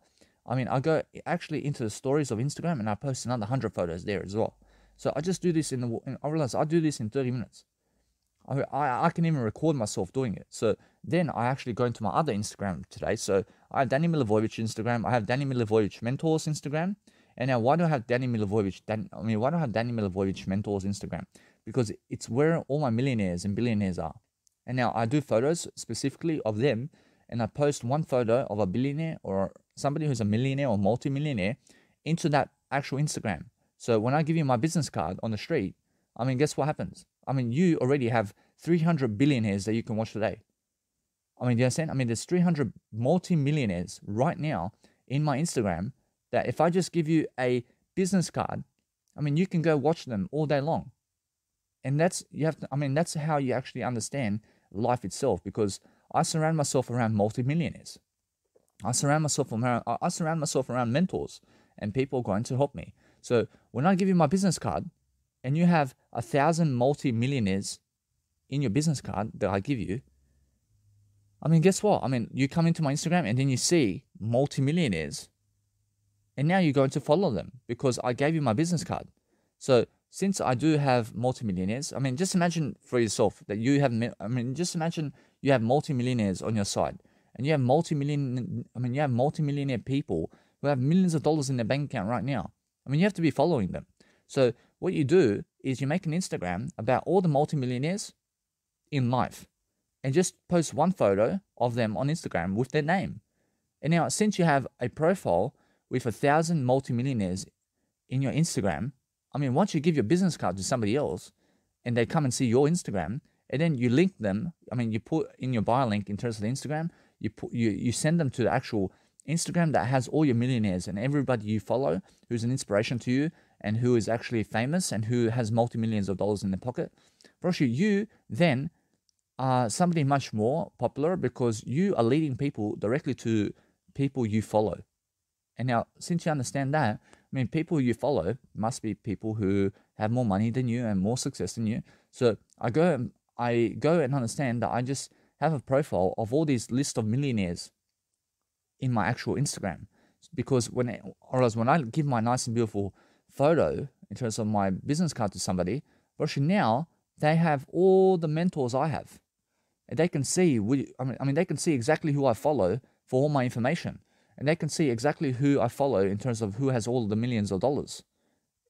I mean, I go actually into the stories of Instagram and I post another 100 photos there as well. So I just do this I realize I do this in 30 minutes. I can even record myself doing it. So then I actually go into my other Instagram today. So I have Danny Milivojevic Instagram. I have Danny Milivojevic Mentors Instagram. And now why do I have Danny Milivojevic Mentors Instagram? Because it's where all my millionaires and billionaires are. And now I do photos specifically of them, and I post one photo of a billionaire or somebody who's a millionaire or multi-millionaire into that actual Instagram. So when I give you my business card on the street, I mean, guess what happens? I mean, you already have 300 billionaires that you can watch today. I mean, do you understand? I mean, there's 300 multi-millionaires right now in my Instagram that if I just give you a business card, I mean, you can go watch them all day long. And that's how you actually understand life itself, because I surround myself around multi-millionaires. I surround myself around mentors and people going to help me. So when I give you my business card and you have 1,000 multi-millionaires in your business card that I give you, I mean, guess what? I mean, you come into my Instagram and then you see multi-millionaires, and now you're going to follow them because I gave you my business card. So since I do have multi-millionaires, I mean, just imagine for yourself that you have, just imagine you have multi-millionaires on your side, and you have multi-millionaire people who have millions of dollars in their bank account right now. I mean, you have to be following them. So what you do is you make an Instagram about all the multi-millionaires in life and just post one photo of them on Instagram with their name. And now, since you have a profile with 1,000 multi-millionaires in your Instagram, I mean, once you give your business card to somebody else and they come and see your Instagram, and then you link them, I mean, you put in your bio link in terms of the Instagram, you send them to the actual Instagram that has all your millionaires and everybody you follow who's an inspiration to you and who is actually famous and who has multi-millions of dollars in their pocket. Broshi, you then are somebody much more popular because you are leading people directly to people you follow. And now, since you understand that, I mean, people you follow must be people who have more money than you and more success than you. So I go and understand that I just have a profile of all these list of millionaires in my actual Instagram, because when I give my nice and beautiful photo in terms of my business card to somebody, actually now they have all the mentors I have, and they can see. They can see exactly who I follow for all my information, and they can see exactly who I follow in terms of who has all the millions of dollars.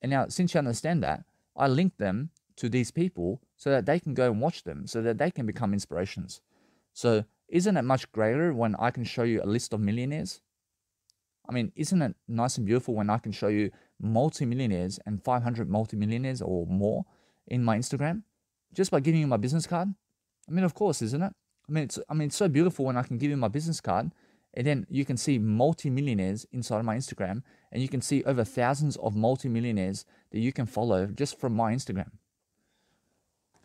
And now, since you understand that, I link them to these people so that they can go and watch them, so that they can become inspirations. So isn't it much greater when I can show you a list of millionaires? I mean, isn't it nice and beautiful when I can show you multi-millionaires and 500 multi-millionaires or more in my Instagram just by giving you my business card? I mean, of course, isn't it? It's so beautiful when I can give you my business card and then you can see multi-millionaires inside of my Instagram, and you can see over thousands of multi-millionaires that you can follow just from my Instagram.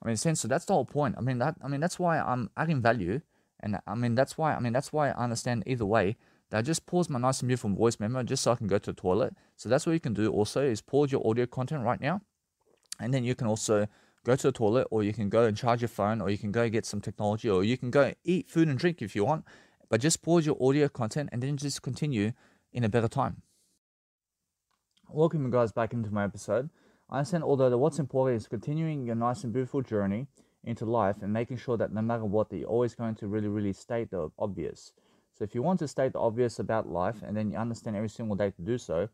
I mean, so that's the whole point. That's why I'm adding value. And that's why I understand either way that I just pause my nice and beautiful voice memo just so I can go to the toilet. So that's what you can do also, is pause your audio content right now. And then you can also go to the toilet, or you can go and charge your phone, or you can go get some technology, or you can go eat food and drink if you want. But just pause your audio content and then just continue in a better time. Welcome you guys back into my episode. I understand although what's important is continuing your nice and beautiful journey into life and making sure that no matter what, that you're always going to really, really state the obvious. So if you want to state the obvious about life and then you understand every single day to do so,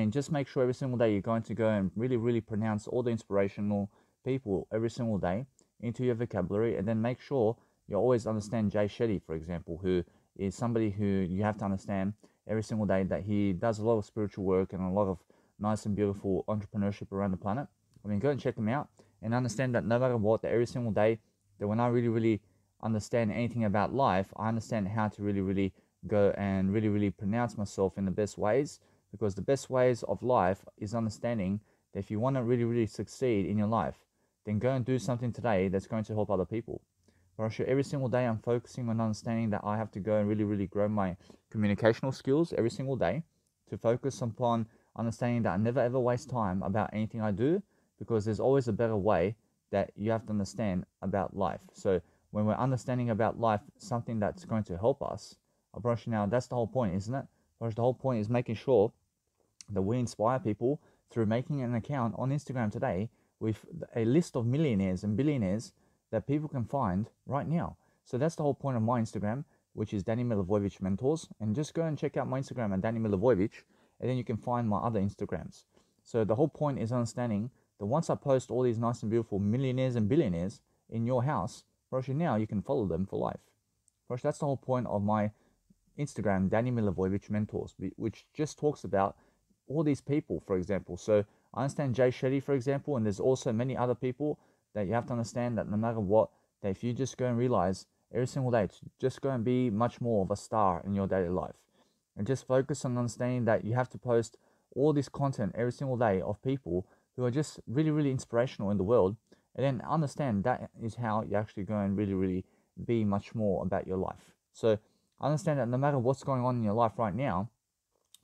just make sure every single day you're going to go and really, really pronounce all the inspirational people every single day into your vocabulary, and then make sure you always understand Jay Shetty, for example, who is somebody who you have to understand every single day that he does a lot of spiritual work and a lot of nice and beautiful entrepreneurship around the planet. I mean, go and check him out and understand that no matter what, that every single day, that when I really understand anything about life, I understand how to really go and really pronounce myself in the best ways, because the best ways of life is understanding that if you want to really succeed in your life, then go and do something today that's going to help other people. But every single day I'm focusing on understanding that I have to go and really grow my communicational skills every single day, to focus upon understanding that I never ever waste time about anything I do, because there's always a better way that you have to understand about life. So when we're understanding about life, something that's going to help us, now that's the whole point, isn't it? The whole point is making sure that we inspire people through making an account on Instagram today with a list of millionaires and billionaires that people can find right now. So that's the whole point of my Instagram, which is Danny Milivojevic Mentors. And just go and check out my Instagram at Danny Milivojevic, and then you can find my other Instagrams. So the whole point is understanding that once I post all these nice and beautiful millionaires and billionaires in your house, now you can follow them for life. That's the whole point of my Instagram, Danny Milivojevic Mentors, which just talks about all these people, for example. So I understand Jay Shetty, for example, and there's also many other people that you have to understand that no matter what, that if you just go and realize every single day, it's just go and be much more of a star in your daily life. And just focus on understanding that you have to post all this content every single day of people who are just really inspirational in the world. And then understand that is how you actually go and really be much more about your life. So understand that no matter what's going on in your life right now,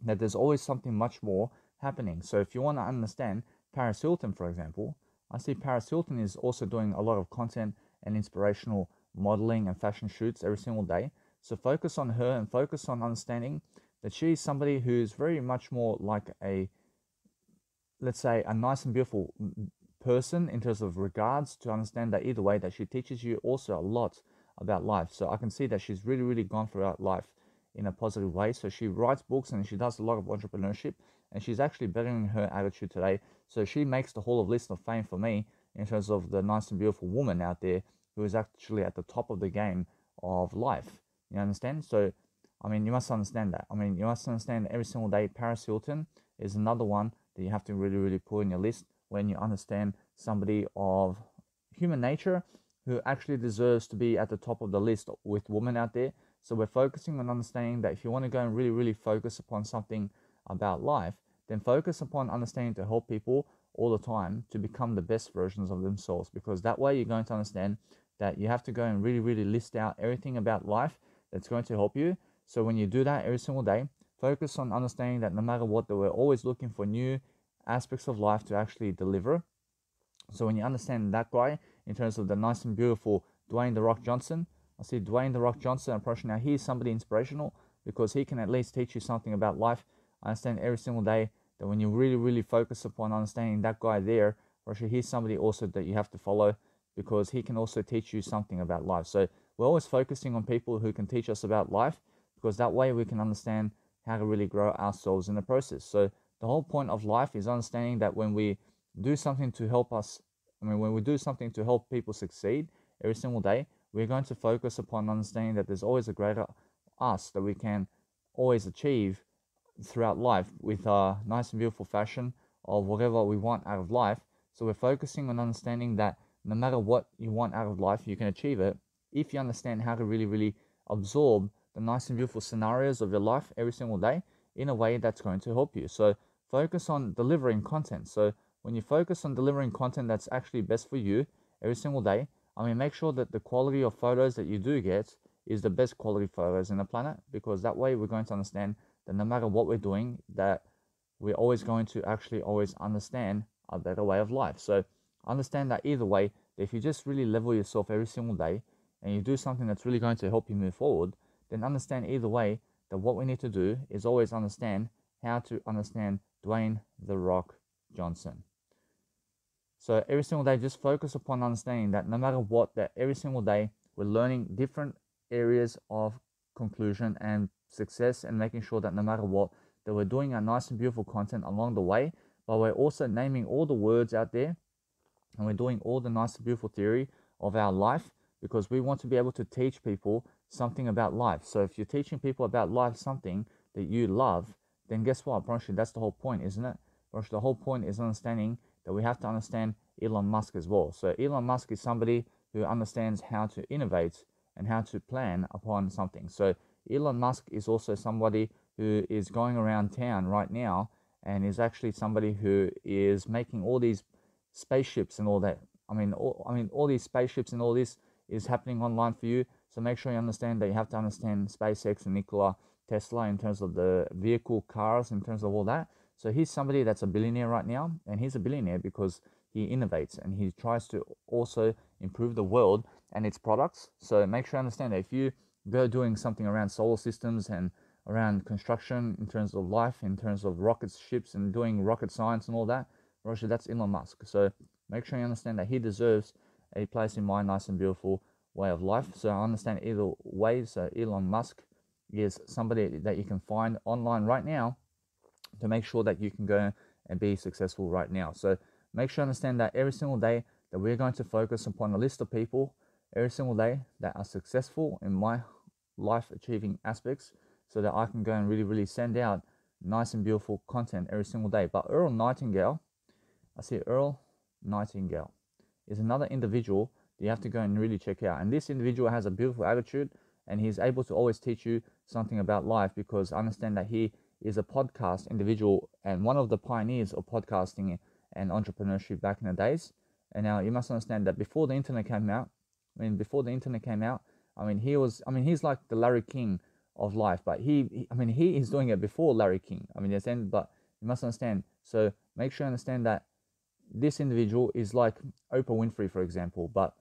that there's always something much more happening. So if you want to understand Paris Hilton, for example, I see Paris Hilton is also doing a lot of content and inspirational modeling and fashion shoots every single day. So focus on her and focus on understanding that she's somebody who's very much more like a, let's say, a nice and beautiful person in terms of regards, to understand that either way that she teaches you also a lot about life. So I can see that she's really gone throughout life in a positive way. So she writes books and she does a lot of entrepreneurship, and she's actually bettering her attitude today. So she makes the whole of list of fame for me in terms of the nice and beautiful woman out there who is actually at the top of the game of life. You understand? So, I mean, you must understand that. I mean, you must understand that every single day Paris Hilton is another one that you have to really put in your list when you understand somebody of human nature who actually deserves to be at the top of the list with women out there. So we're focusing on understanding that if you want to go and really focus upon something about life, then focus upon understanding to help people all the time to become the best versions of themselves, because that way you're going to understand that you have to go and really list out everything about life that's going to help you. So when you do that every single day, focus on understanding that no matter what, that we're always looking for new aspects of life to actually deliver. So when you understand that guy in terms of the nice and beautiful Dwayne The Rock Johnson, I see Dwayne The Rock Johnson approaching now. He's somebody inspirational because he can at least teach you something about life. I understand every single day that when you really focus upon understanding that guy there, he's somebody also that you have to follow, because he can also teach you something about life. So we're always focusing on people who can teach us about life, because that way we can understand how to really grow ourselves in the process. So the whole point of life is understanding that when we do something to help us, when we do something to help people succeed every single day, we're going to focus upon understanding that there's always a greater us that we can always achieve throughout life with a nice and beautiful fashion of whatever we want out of life. So we're focusing on understanding that no matter what you want out of life, you can achieve it if you understand how to really absorb the nice and beautiful scenarios of your life every single day in a way that's going to help you. So focus on delivering content. So when you focus on delivering content that's actually best for you every single day, make sure that the quality of photos that you do get is the best quality photos in the planet, because that way we're going to understand that no matter what we're doing, that we're always going to actually always understand a better way of life. So understand that either way, that if you just really level yourself every single day and you do something that's really going to help you move forward, then understand either way that what we need to do is always understand how to understand Dwayne The Rock Johnson. So every single day, just focus upon understanding that no matter what, that every single day we're learning different areas of conclusion and success, and making sure that no matter what, that we're doing our nice and beautiful content along the way, but we're also naming all the words out there, and we're doing all the nice and beautiful theory of our life, because we want to be able to teach people something about life. So if you're teaching people about life something, that you love, then guess what? Probably that's the whole point, isn't it? Probably the whole point is understanding that we have to understand Elon Musk as well. So Elon Musk is somebody who understands how to innovate and how to plan upon something. So Elon Musk is also somebody who is going around town right now and is actually somebody who is making all these spaceships and all that. All these spaceships and all this is happening online for you. So make sure you understand that you have to understand SpaceX and Nikola Tesla in terms of the vehicle, cars, in terms of all that. So he's somebody that's a billionaire right now, and he's a billionaire because he innovates and he tries to also improve the world and its products. So make sure you understand that if you go doing something around solar systems and around construction in terms of life, in terms of rockets, ships, and doing rocket science and all that, Roger, that's Elon Musk. So make sure you understand that he deserves a place in my nice and beautiful way of life. So I understand either way. So Elon Musk is somebody that you can find online right now to make sure that you can go and be successful right now. So make sure you understand that every single day that we're going to focus upon a list of people every single day that are successful in my life achieving aspects, so that I can go and really send out nice and beautiful content every single day. But Earl Nightingale, I see Earl Nightingale is another individual that you have to go and really check out. And this individual has a beautiful attitude, and he's able to always teach you something about life, because I understand that he is a podcast individual and one of the pioneers of podcasting and entrepreneurship back in the days. And now you must understand that before the internet came out, he's like the Larry King of life, but he is doing it before Larry King. But you must understand. So make sure you understand that this individual is like Oprah Winfrey, for example, but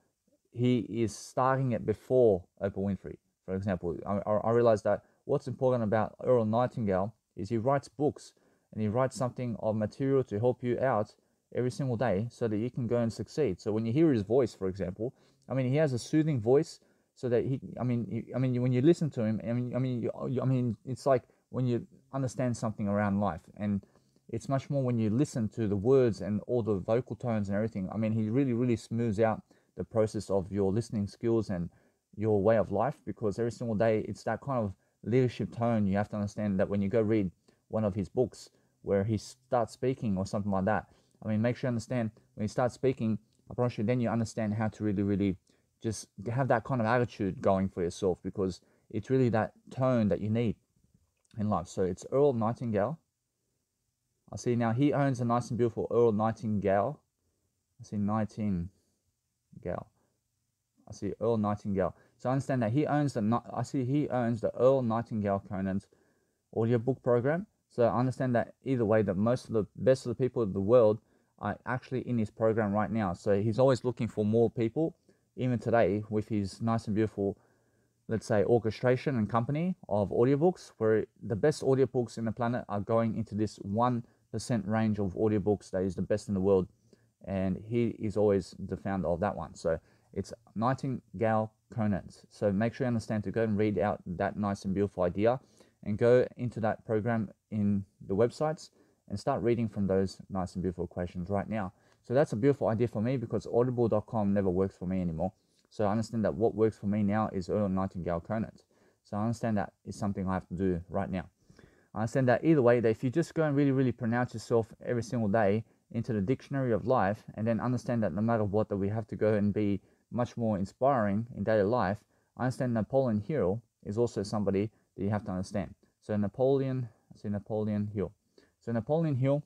he is starting it before Oprah Winfrey, for example. I realized that what's important about Earl Nightingale is he writes books, and he writes something of material to help you out every single day so that you can go and succeed. So when you hear his voice, for example, he has a soothing voice, so that when you listen to him, it's like when you understand something around life, and it's much more when you listen to the words and all the vocal tones and everything. He really smooths out the process of your listening skills and your way of life, because every single day it's that kind of leadership tone. You have to understand that when you go read one of his books where he starts speaking or something like that, make sure you understand when he starts speaking, I promise you, then you understand how to really just have that kind of attitude going for yourself, because it's really that tone that you need in life. So it's Earl Nightingale. I see now he owns a nice and beautiful Earl Nightingale. I see Earl Nightingale. So I understand that he owns the Earl Nightingale Conant audiobook program. So I understand that either way, that most of the best of the people of the world are actually in his program right now. So he's always looking for more people, even today with his nice and beautiful, let's say, orchestration and company of audiobooks, where the best audiobooks in the planet are going into this 1% range of audiobooks that is the best in the world. And he is always the founder of that one. So it's Nightingale Conant. So make sure you understand to go and read out that nice and beautiful idea, and go into that program in the websites and start reading from those nice and beautiful questions right now. So that's a beautiful idea for me, because audible.com never works for me anymore. So I understand that what works for me now is Earl Nightingale Conant. So I understand that is something I have to do right now. I understand that either way, that if you just go and really pronounce yourself every single day into the dictionary of life, and then understand that no matter what, that we have to go and be much more inspiring in daily life. I understand Napoleon Hill is also somebody that you have to understand. So Napoleon Hill. So Napoleon Hill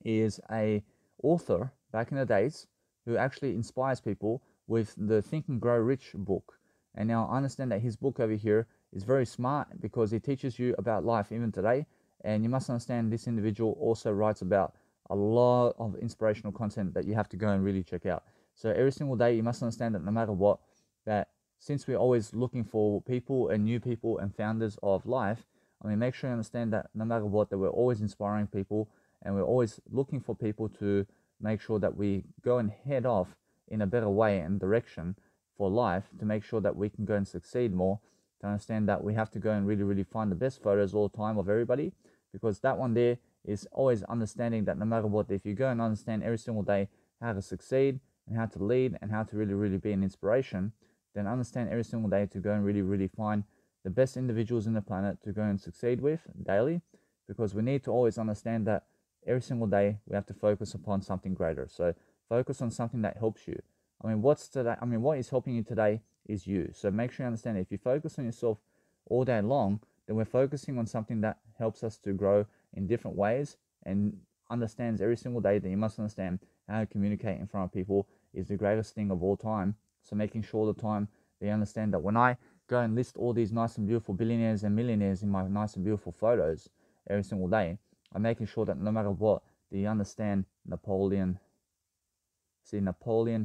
is a author back in the days who actually inspires people with the Think and Grow Rich book. And now I understand that his book over here is very smart, because he teaches you about life even today. And you must understand this individual also writes about a lot of inspirational content that you have to go and really check out. So every single day you must understand that no matter what, that since we're always looking for people and new people and founders of life, make sure you understand that no matter what, that we're always inspiring people, and we're always looking for people to make sure that we go and head off in a better way and direction for life, to make sure that we can go and succeed more. To understand that we have to go and really find the best photos all the time of everybody, because that one there is always understanding that no matter what, if you go and understand every single day how to succeed and how to lead and how to really be an inspiration, then understand every single day to go and really find the best individuals in the planet to go and succeed with daily, because we need to always understand that every single day we have to focus upon something greater. So focus on something that helps you. What is helping you today is you. So make sure you understand if you focus on yourself all day long, then we're focusing on something that helps us to grow in different ways, and understands every single day that you must understand how to communicate in front of people is the greatest thing of all time. So making sure all the time that you understand that when I go and list all these nice and beautiful billionaires and millionaires in my nice and beautiful photos every single day, I'm making sure that no matter what, that you understand Napoleon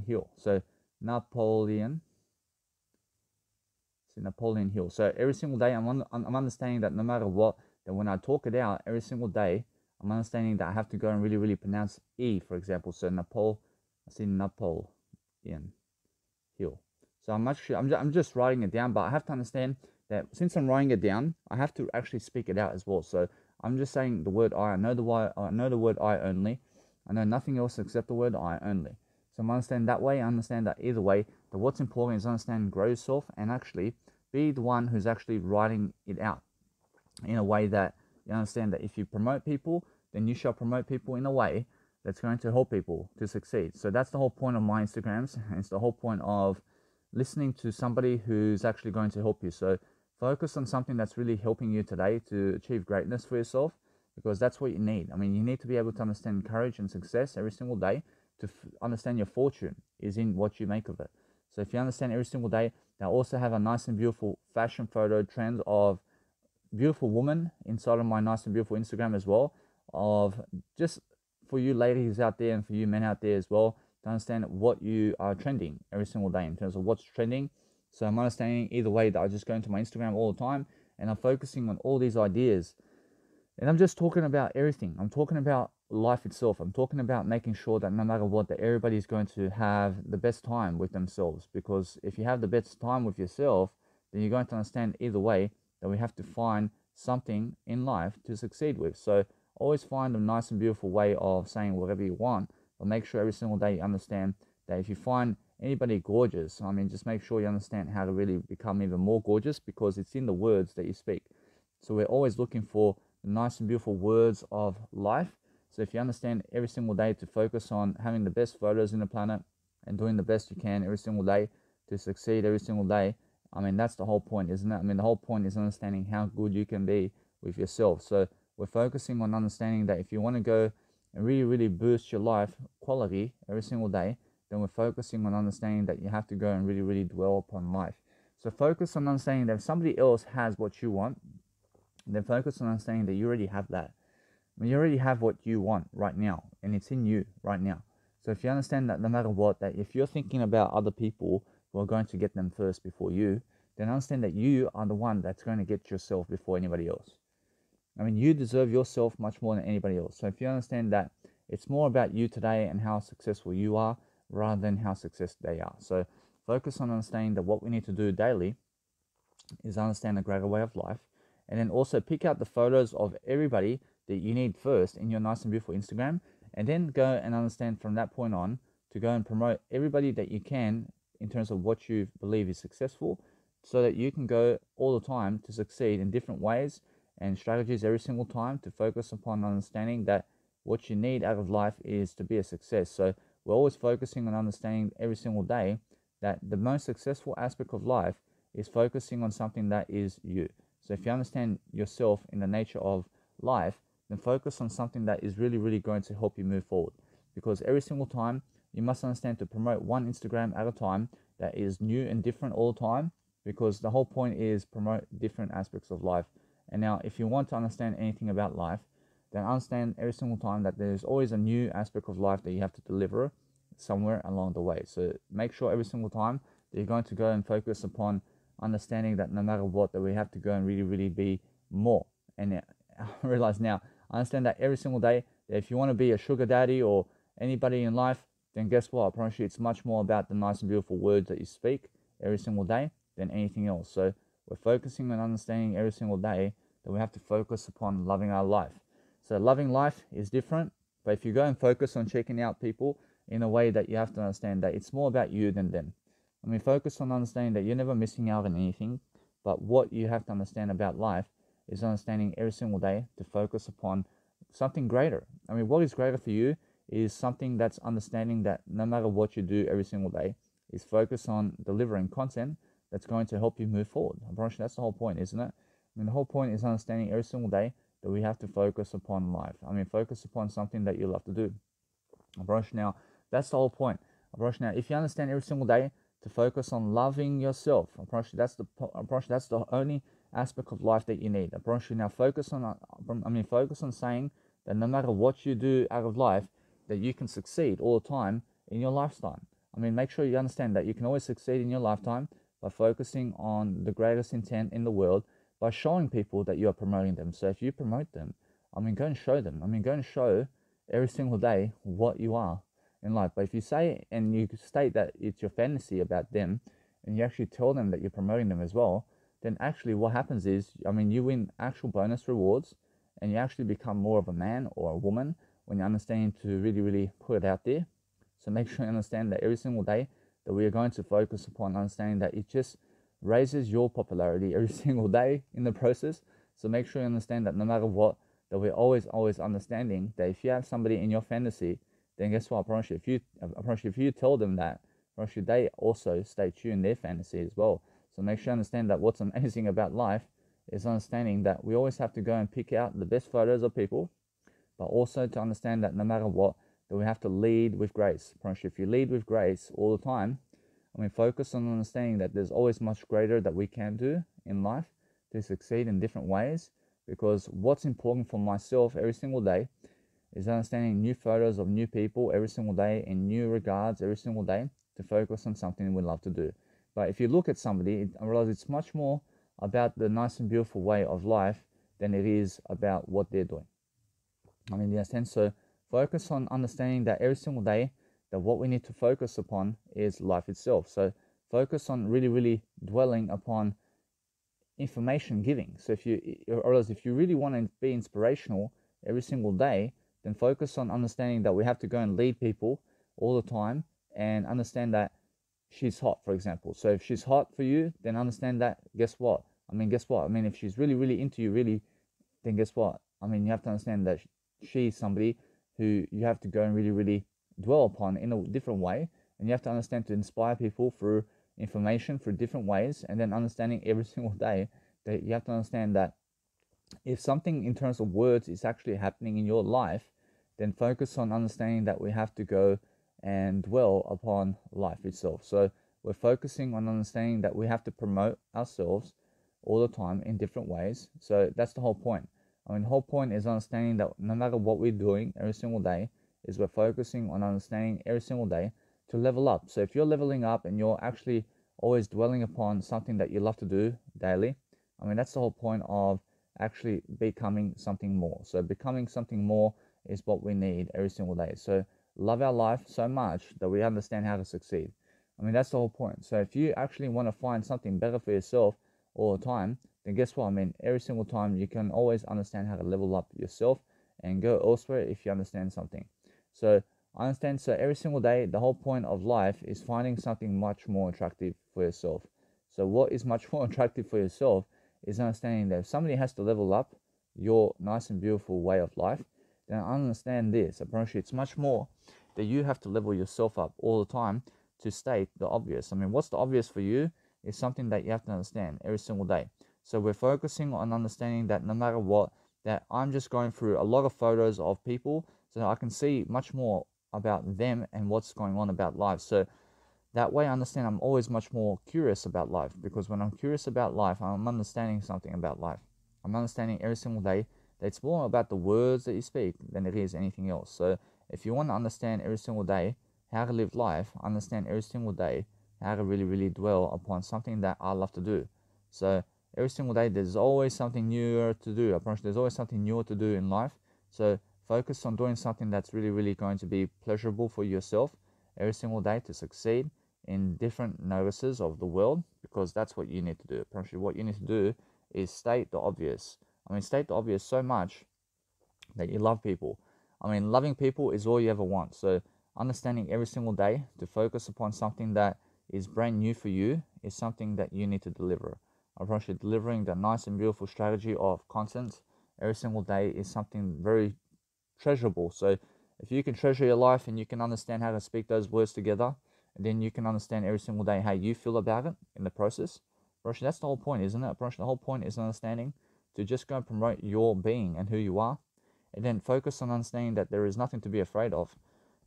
Hill. So Napoleon Hill. So every single day, I'm understanding that no matter what, that when I talk it out every single day, I'm understanding that I have to go and really, really pronounce E, for example. So Napoleon Hill. So I'm just writing it down, but I have to understand that since I'm writing it down, I have to actually speak it out as well. So I'm just saying the word I know the word I only. I know nothing else except the word I only. So I'm understanding that way. I understand that either way, that what's important is understand, grow yourself, and actually be the one who's actually writing it out in a way that you understand that if you promote people, then you shall promote people in a way that's going to help people to succeed. So that's the whole point of my Instagrams, and it's the whole point of listening to somebody who's actually going to help you. So focus on something that's really helping you today to achieve greatness for yourself, because that's what you need. You need to be able to understand courage and success every single day, to understand your fortune is in what you make of it. So if you understand every single day, I also have a nice and beautiful fashion photo trend of beautiful woman inside of my nice and beautiful Instagram as well, of just for you ladies out there and for you men out there as well, to understand what you are trending every single day in terms of what's trending. So I'm understanding either way that I just go into my Instagram all the time and I'm focusing on all these ideas, and I'm just talking about everything. I'm talking about life itself. I'm talking about making sure that no matter what, that everybody's going to have the best time with themselves, because if you have the best time with yourself, then you're going to understand either way that we have to find something in life to succeed with. So always find a nice and beautiful way of saying whatever you want, but make sure every single day you understand that if you find anybody gorgeous, just make sure you understand how to really become even more gorgeous, because it's in the words that you speak. So we're always looking for the nice and beautiful words of life. So if you understand every single day to focus on having the best photos in the planet and doing the best you can every single day to succeed every single day, that's the whole point, isn't it? The whole point is understanding how good you can be with yourself. So we're focusing on understanding that if you want to go and really, really boost your life quality every single day, then we're focusing on understanding that you have to go and really, really dwell upon life. So focus on understanding that if somebody else has what you want, then focus on understanding that you already have that. You already have what you want right now, and it's in you right now. So if you understand that no matter what, that if you're thinking about other people who are going to get them first before you, then understand that you are the one that's going to get yourself before anybody else. You deserve yourself much more than anybody else. So if you understand that it's more about you today and how successful you are rather than how successful they are. So focus on understanding that what we need to do daily is understand a greater way of life, and then also pick out the photos of everybody that you need first in your nice and beautiful Instagram, and then go and understand from that point on to go and promote everybody that you can in terms of what you believe is successful, so that you can go all the time to succeed in different ways and strategies every single time, to focus upon understanding that what you need out of life is to be a success. So we're always focusing on understanding every single day that the most successful aspect of life is focusing on something that is you. So if you understand yourself in the nature of life, then focus on something that is really, really going to help you move forward. Because every single time, you must understand to promote one Instagram at a time that is new and different all the time, because the whole point is promote different aspects of life. And now, if you want to understand anything about life, then understand every single time that there's always a new aspect of life that you have to deliver somewhere along the way. So make sure every single time that you're going to go and focus upon understanding that no matter what, that we have to go and really, really be more. And I realize now, I understand that every single day, that if you want to be a sugar daddy or anybody in life, then guess what? I promise you, it's much more about the nice and beautiful words that you speak every single day than anything else. So we're focusing on understanding every single day that we have to focus upon loving our life. So loving life is different, but if you go and focus on checking out people in a way that you have to understand that it's more about you than them. Focus on understanding that you're never missing out on anything, But what you have to understand about life is understanding every single day to focus upon something greater. I mean, what is greater for you is something that's understanding that no matter what you do every single day, is focus on delivering content that's going to help you move forward. I'm pretty sure that's the whole point, isn't it? I mean, the whole point is understanding every single day that we have to focus upon life. I mean, focus upon something that you love to do. I'm pretty sure now that's the whole point. I'm pretty sure now if you understand every single day to focus on loving yourself, I'm pretty sure that's the only aspect of life that you need. I'm pretty sure now focus on saying that no matter what you do out of life, that you can succeed all the time in your lifetime. I mean, make sure you understand that you can always succeed in your lifetime by focusing on the greatest intent in the world, by showing people that you are promoting them. So if you promote them, I mean, go and show them. I mean, go and show every single day what you are in life. But if you say and you state that it's your fantasy about them, and you actually tell them that you're promoting them as well, then actually what happens is, I mean, you win actual bonus rewards, and you actually become more of a man or a woman when you understand to really, really put it out there. So make sure you understand that every single day that we are going to focus upon understanding that it just raises your popularity every single day in the process. So make sure you understand that no matter what, that we're always understanding that if you have somebody in your fantasy, then guess what? I promise you, if you tell them that, I promise you, they also stay true in their fantasy as well. So make sure you understand that what's amazing about life is understanding that we always have to go and pick out the best photos of people, but also to understand that no matter what, that we have to lead with grace. I promise you, if you lead with grace all the time, I mean, focus on understanding that there's always much greater that we can do in life to succeed in different ways. Because what's important for myself every single day is understanding new photos of new people every single day in new regards every single day to focus on something we love to do. But if you look at somebody, I realize it's much more about the nice and beautiful way of life than it is about what they're doing. I mean, in a sense, so focus on understanding that every single day that what we need to focus upon is life itself. So focus on really, really dwelling upon information giving. So if you really want to be inspirational every single day, then focus on understanding that we have to go and lead people all the time, and understand that she's hot, for example. So if she's hot for you, then understand that, guess what? I mean, if she's really, really into you, really, then guess what? I mean, you have to understand that she's somebody who you have to go and really, really dwell upon in a different way. And you have to understand to inspire people through information, through different ways, and then understanding every single day that you have to understand that if something in terms of words is actually happening in your life, then focus on understanding that we have to go and dwell upon life itself. So we're focusing on understanding that we have to promote ourselves all the time in different ways. So that's the whole point. I mean, the whole point is understanding that no matter what we're doing every single day, is we're focusing on understanding every single day to level up. So if you're leveling up and you're actually always dwelling upon something that you love to do daily, I mean, that's the whole point of actually becoming something more. So becoming something more is what we need every single day. So love our life so much that we understand how to succeed. I mean, that's the whole point. So if you actually want to find something better for yourself all the time, then guess what? I mean, every single time you can always understand how to level up yourself and go elsewhere if you understand something. So I understand. So every single day, the whole point of life is finding something much more attractive for yourself. So what is much more attractive for yourself is understanding that if somebody has to level up your nice and beautiful way of life, then I understand this. I promise you, it's much more that you have to level yourself up all the time to state the obvious. I mean, what's the obvious for you is something that you have to understand every single day. So we're focusing on understanding that no matter what, that I'm just going through a lot of photos of people so I can see much more about them and what's going on about life. So that way I understand I'm always much more curious about life, because when I'm curious about life, I'm understanding something about life. I'm understanding every single day that it's more about the words that you speak than it is anything else. So if you want to understand every single day how to live life, understand every single day how to really, really dwell upon something that I love to do. So every single day there's always something newer to do. I promise you, there's always something newer to do in life. So focus on doing something that's really, really going to be pleasurable for yourself every single day to succeed in different notices of the world, because that's what you need to do. I promise you, what you need to do is state the obvious. I mean, state the obvious so much that you love people. I mean, loving people is all you ever want. So understanding every single day to focus upon something that is brand new for you is something that you need to deliver. I promise you, delivering that nice and beautiful strategy of content every single day is something very treasurable. So if you can treasure your life and you can understand how to speak those words together, and then you can understand every single day how you feel about it in the process. That's the whole point, isn't it? The whole point is understanding to just go and promote your being and who you are, and then focus on understanding that there is nothing to be afraid of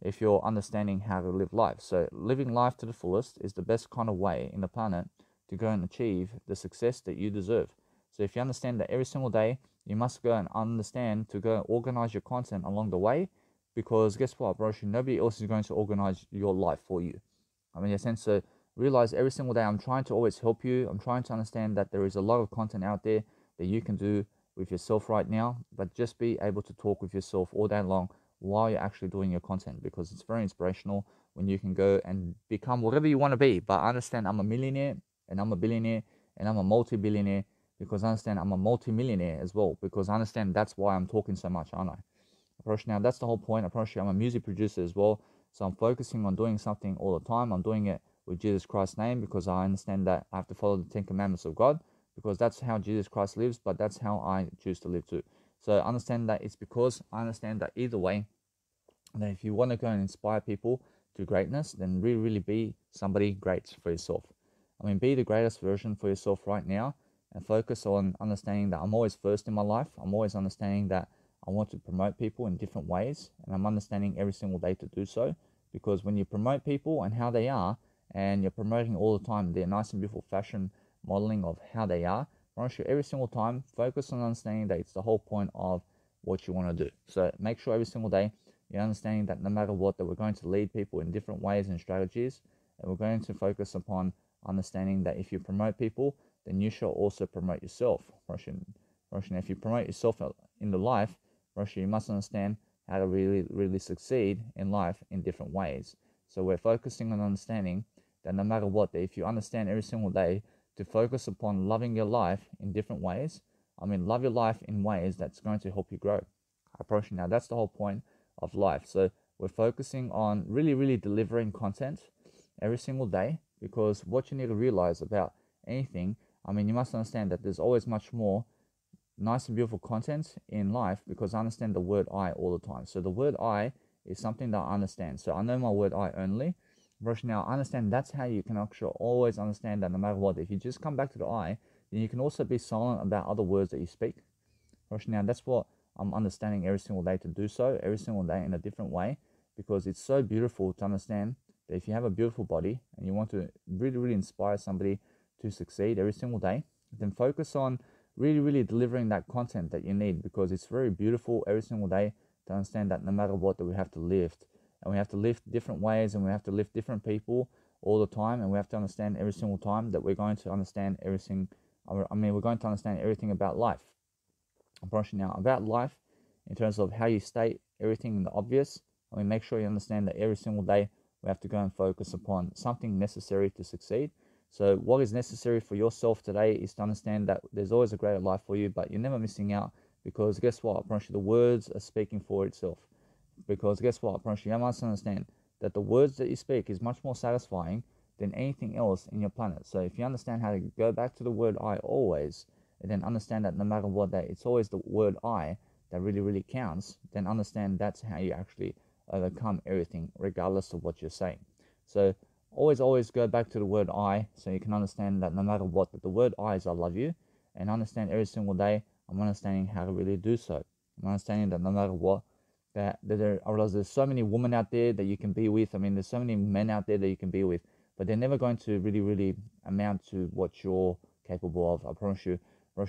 if you're understanding how to live life. So living life to the fullest is the best kind of way in the planet to go and achieve the success that you deserve. So if you understand that every single day you must go and understand to go and organize your content along the way, because guess what, bro? Nobody else is going to organize your life for you. I mean, in a sense, so realize every single day I'm trying to always help you. I'm trying to understand that there is a lot of content out there that you can do with yourself right now, but just be able to talk with yourself all day long while you're actually doing your content, because it's very inspirational when you can go and become whatever you want to be. But I understand I'm a millionaire and I'm a billionaire and I'm a multi-billionaire, because I understand I'm a multi-millionaire as well, because I understand that's why I'm talking so much, aren't I? Now, that's the whole point. I'm a music producer as well, so I'm focusing on doing something all the time. I'm doing it with Jesus Christ's name, because I understand that I have to follow the 10 commandments of God, because that's how Jesus Christ lives, but that's how I choose to live too. So understand that it's because I understand that either way, that if you want to go and inspire people to greatness, then really be somebody great for yourself. I mean, be the greatest version for yourself right now, and focus on understanding that I'm always first in my life. I'm always understanding that I want to promote people in different ways, and I'm understanding every single day to do so, because when you promote people and how they are, and you're promoting all the time their nice and beautiful fashion modeling of how they are, every single time focus on understanding that it's the whole point of what you want to do. So make sure every single day you're understanding that no matter what, that we're going to lead people in different ways and strategies, and we're going to focus upon understanding that if you promote people, then you shall also promote yourself. If you promote yourself in the life, you must understand how to really succeed in life in different ways. So we're focusing on understanding that no matter what, that if you understand every single day to focus upon loving your life in different ways, love your life in ways that's going to help you grow. Now, that's the whole point of life. So we're focusing on really delivering content every single day, because what you need to realize about anything, you must understand that there's always much more nice and beautiful content in life, because I understand the word I all the time. So the word I is something that I understand. So I know my word I only. Now, I understand that's how you can actually always understand that no matter what, if you just come back to the I, then you can also be silent about other words that you speak. Now, that's what I'm understanding every single day to do so, every single day in a different way, because it's so beautiful to understand that if you have a beautiful body and you want to really inspire somebody to succeed every single day, then focus on really delivering that content that you need, because it's very beautiful every single day to understand that no matter what, that we have to lift, and we have to lift different ways, and we have to lift different people all the time, and we have to understand every single time that we're going to understand everything. We're going to understand everything about life. Now, about life in terms of how you state everything in the obvious, make sure you understand that every single day we have to go and focus upon something necessary to succeed. So what is necessary for yourself today is to understand that there's always a greater life for you, but you're never missing out, because guess what? The words are speaking for itself. Because guess what? You must understand that the words that you speak is much more satisfying than anything else in your planet. So if you understand how to go back to the word I always, and then understand that no matter what, that it's always the word I that really counts, then understand that's how you actually overcome everything, regardless of what you're saying. So always go back to the word I, so you can understand that no matter what, that the word I is I love you, and understand every single day I'm understanding how to really do so. I'm understanding that no matter what, that there's so many women out there that you can be with. There's so many men out there that you can be with, but they're never going to really amount to what you're capable of. I promise you,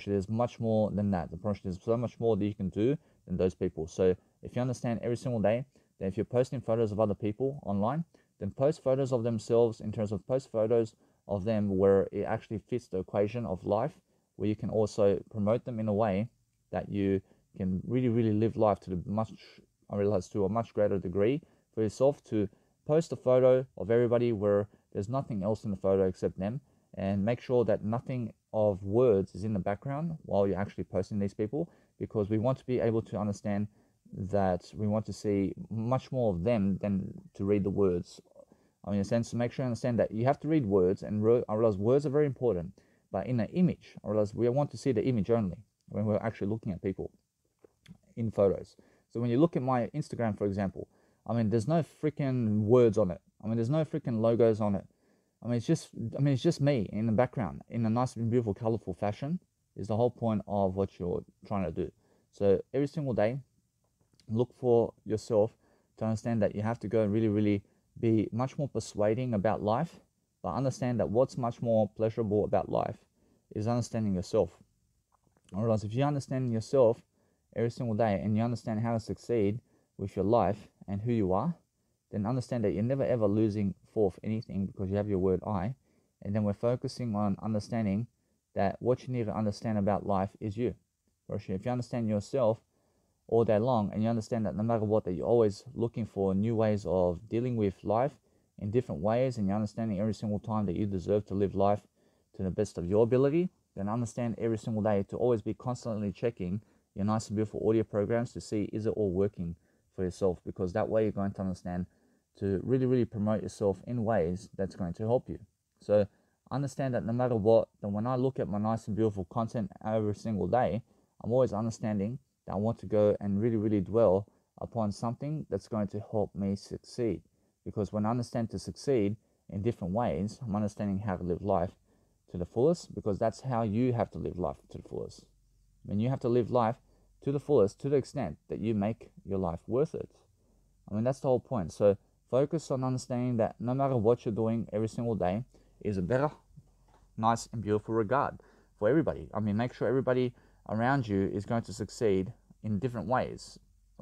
there's much more than that. There's so much more that you can do than those people. So if you understand every single day that if you're posting photos of other people online, then post photos of themselves in terms of post photos of them where it actually fits the equation of life, where you can also promote them in a way that you can really live life to a much greater degree for yourself, to post a photo of everybody where there's nothing else in the photo except them, and make sure that nothing of words is in the background while you're actually posting these people, because we want to be able to understand that we want to see much more of them than to read the words. In a sense, to make sure you understand that you have to read words, and I realize words are very important, but in an image, or else we want to see the image only when we're actually looking at people in photos. So when you look at my Instagram, for example, I mean, there's no freaking words on it. I mean, there's no freaking logos on it. I mean, it's just me in the background in a nice and beautiful, colorful fashion is the whole point of what you're trying to do. So every single day, look for yourself to understand that you have to go and really, really be much more persuading about life, but understand that what's much more pleasurable about life is understanding yourself. Otherwise, if you understand yourself every single day and you understand how to succeed with your life and who you are, then understand that you're never ever losing forth anything because you have your word I. And then we're focusing on understanding that what you need to understand about life is you. If you understand yourself all day long and you understand that no matter what, that you're always looking for new ways of dealing with life in different ways, and you're understanding every single time that you deserve to live life to the best of your ability, then understand every single day to always be constantly checking your nice and beautiful audio programs to see is it all working for yourself, because that way you're going to understand to really, really promote yourself in ways that's going to help you. So understand that no matter what, then when I look at my nice and beautiful content every single day, I'm always understanding that I want to go and really, really dwell upon something that's going to help me succeed. Because when I understand to succeed in different ways, I'm understanding how to live life to the fullest, because that's how you have to live life to the fullest. I mean, you have to live life to the fullest to the extent that you make your life worth it. I mean, that's the whole point. So focus on understanding that no matter what you're doing every single day is a better, nice and beautiful regard for everybody. I mean, make sure everybody around you is going to succeed in different ways.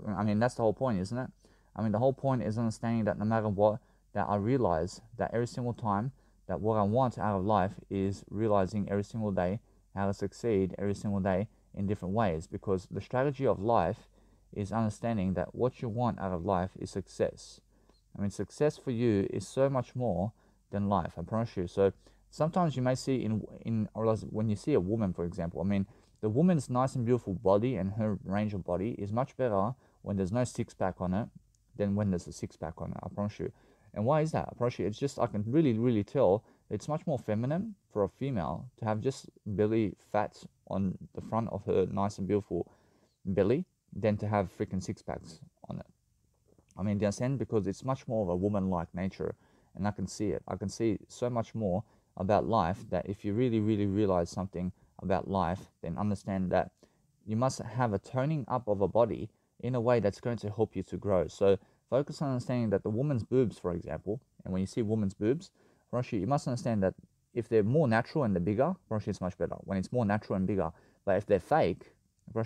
I mean, that's the whole point, isn't it? I mean, the whole point is understanding that no matter what, that I realize that every single time that what I want out of life is realizing every single day how to succeed every single day in different ways, because the strategy of life is understanding that what you want out of life is success. I mean, success for you is so much more than life, I promise you. So sometimes you may see or when you see a woman, for example, I mean, the woman's nice and beautiful body and her range of body is much better when there's no six-pack on it than when there's a six-pack on it, I promise you. And why is that? I promise you, it's just, I can really, really tell it's much more feminine for a female to have just belly fat on the front of her nice and beautiful belly than to have freaking six-packs on it. I mean, do you understand? Because it's much more of a woman-like nature, and I can see it. I can see so much more about life, that if you really, really realize something about life, then understand that you must have a toning up of a body in a way that's going to help you to grow. So focus on understanding that the woman's boobs, for example, and when you see women's boobs, you must understand that if they're more natural and they're bigger, it's much better. When it's more natural and bigger, but if they're fake,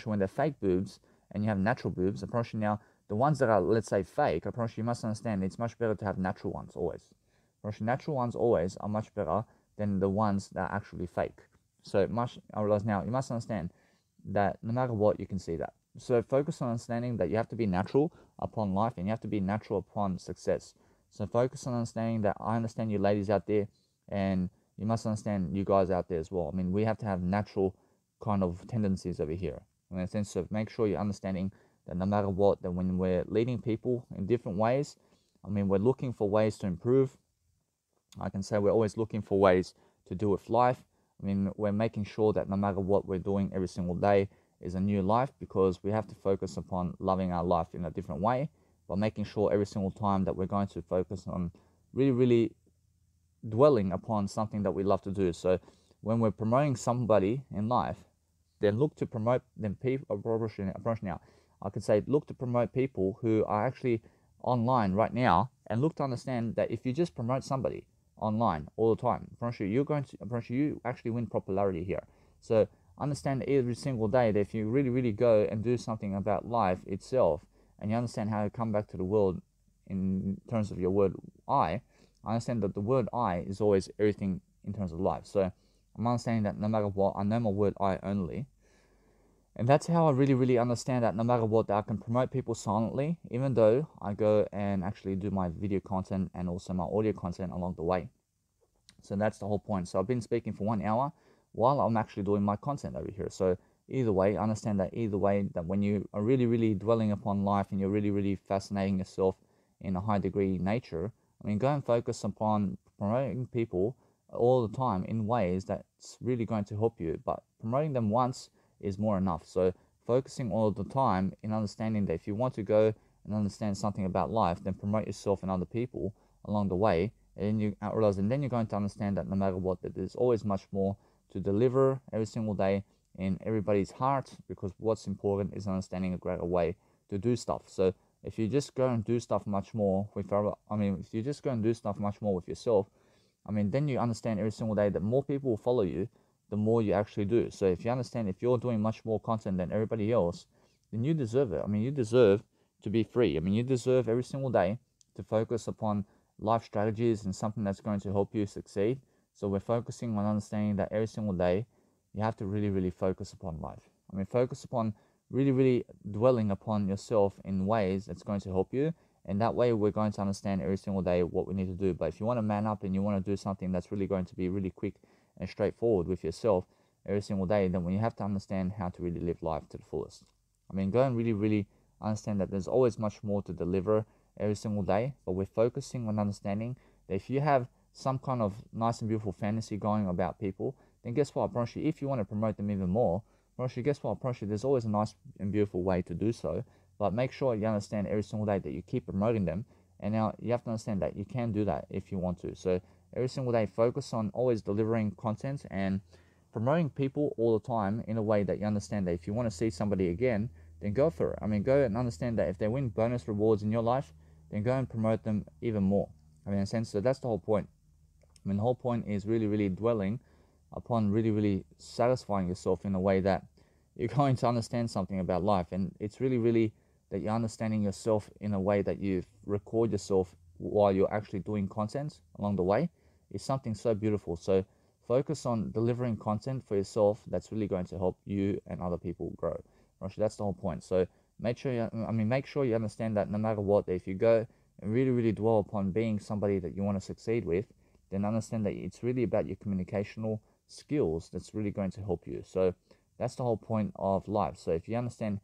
when they're fake boobs and you have natural boobs, now the ones that are, let's say, fake, you must understand it's much better to have natural ones always. Natural ones always are much better than the ones that are actually fake. So I realize now, you must understand that no matter what, you can see that. So focus on understanding that you have to be natural upon life and you have to be natural upon success. So focus on understanding that I understand you ladies out there, and you must understand you guys out there as well. I mean, we have to have natural kind of tendencies over here. In a sense of make sure you're understanding that no matter what, that when we're leading people in different ways, I mean, we're looking for ways to improve. I can say we're always looking for ways to do with life. I mean, we're making sure that no matter what we're doing every single day is a new life, because we have to focus upon loving our life in a different way, but making sure every single time that we're going to focus on really, really dwelling upon something that we love to do. So when we're promoting somebody in life, then look to promote them people. Approach now, I could say look to promote people who are actually online right now, and look to understand that if you just promote somebody online all the time, you actually win popularity here. So understand every single day that if you really, really go and do something about life itself, and you understand how to come back to the world in terms of your word I understand that the word I is always everything in terms of life. So I'm understanding that no matter what, I know my word I only. And that's how I really, really understand that no matter what, that I can promote people silently, even though I go and actually do my video content and also my audio content along the way. So that's the whole point. So I've been speaking for 1 hour while I'm actually doing my content over here. So either way, understand that either way, that when you are really, really dwelling upon life and you're really, really fascinating yourself in a high degree nature, I mean, go and focus upon promoting people all the time in ways that's really going to help you, but promoting them once is more enough. So focusing all the time in understanding that if you want to go and understand something about life, then promote yourself and other people along the way, and then you realize, and then you're going to understand that no matter what, that there's always much more to deliver every single day in everybody's heart, because what's important is understanding a greater way to do stuff. So if you just go and do stuff much more with if you just go and do stuff much more with yourself, then you understand every single day that more people will follow you the more you actually do. So if you understand, if you're doing much more content than everybody else, then you deserve it. You deserve to be free. You deserve every single day to focus upon life strategies and something that's going to help you succeed. So we're focusing on understanding that every single day you have to really, really focus upon life. Focus upon really, really dwelling upon yourself in ways that's going to help you. And that way we're going to understand every single day what we need to do. But if you want to man up and you want to do something that's really going to be really quick and straightforward with yourself every single day, then when you have to understand how to really live life to the fullest. Go and really, really understand that there's always much more to deliver every single day, but we're focusing on understanding that if you have some kind of nice and beautiful fantasy going about people, then guess what? I promise you, if you want to promote them even more, guess what? I promise you, there's always a nice and beautiful way to do so. But make sure you understand every single day that you keep promoting them. And now you have to understand that you can do that if you want to. So every single day, focus on always delivering content and promoting people all the time in a way that you understand that if you want to see somebody again, then go for it. Go and understand that if they win bonus rewards in your life, then go and promote them even more. In a sense, so that's the whole point. The whole point is really, really dwelling upon really, really satisfying yourself in a way that you're going to understand something about life. And it's really, really that you're understanding yourself in a way that you record yourself while you're actually doing content along the way is something so beautiful. So focus on delivering content for yourself that's really going to help you and other people grow. That's the whole point. So make sure you understand that no matter what, if you go and really, really dwell upon being somebody that you want to succeed with, then understand that it's really about your communicational skills that's really going to help you. So that's the whole point of life. So if you understand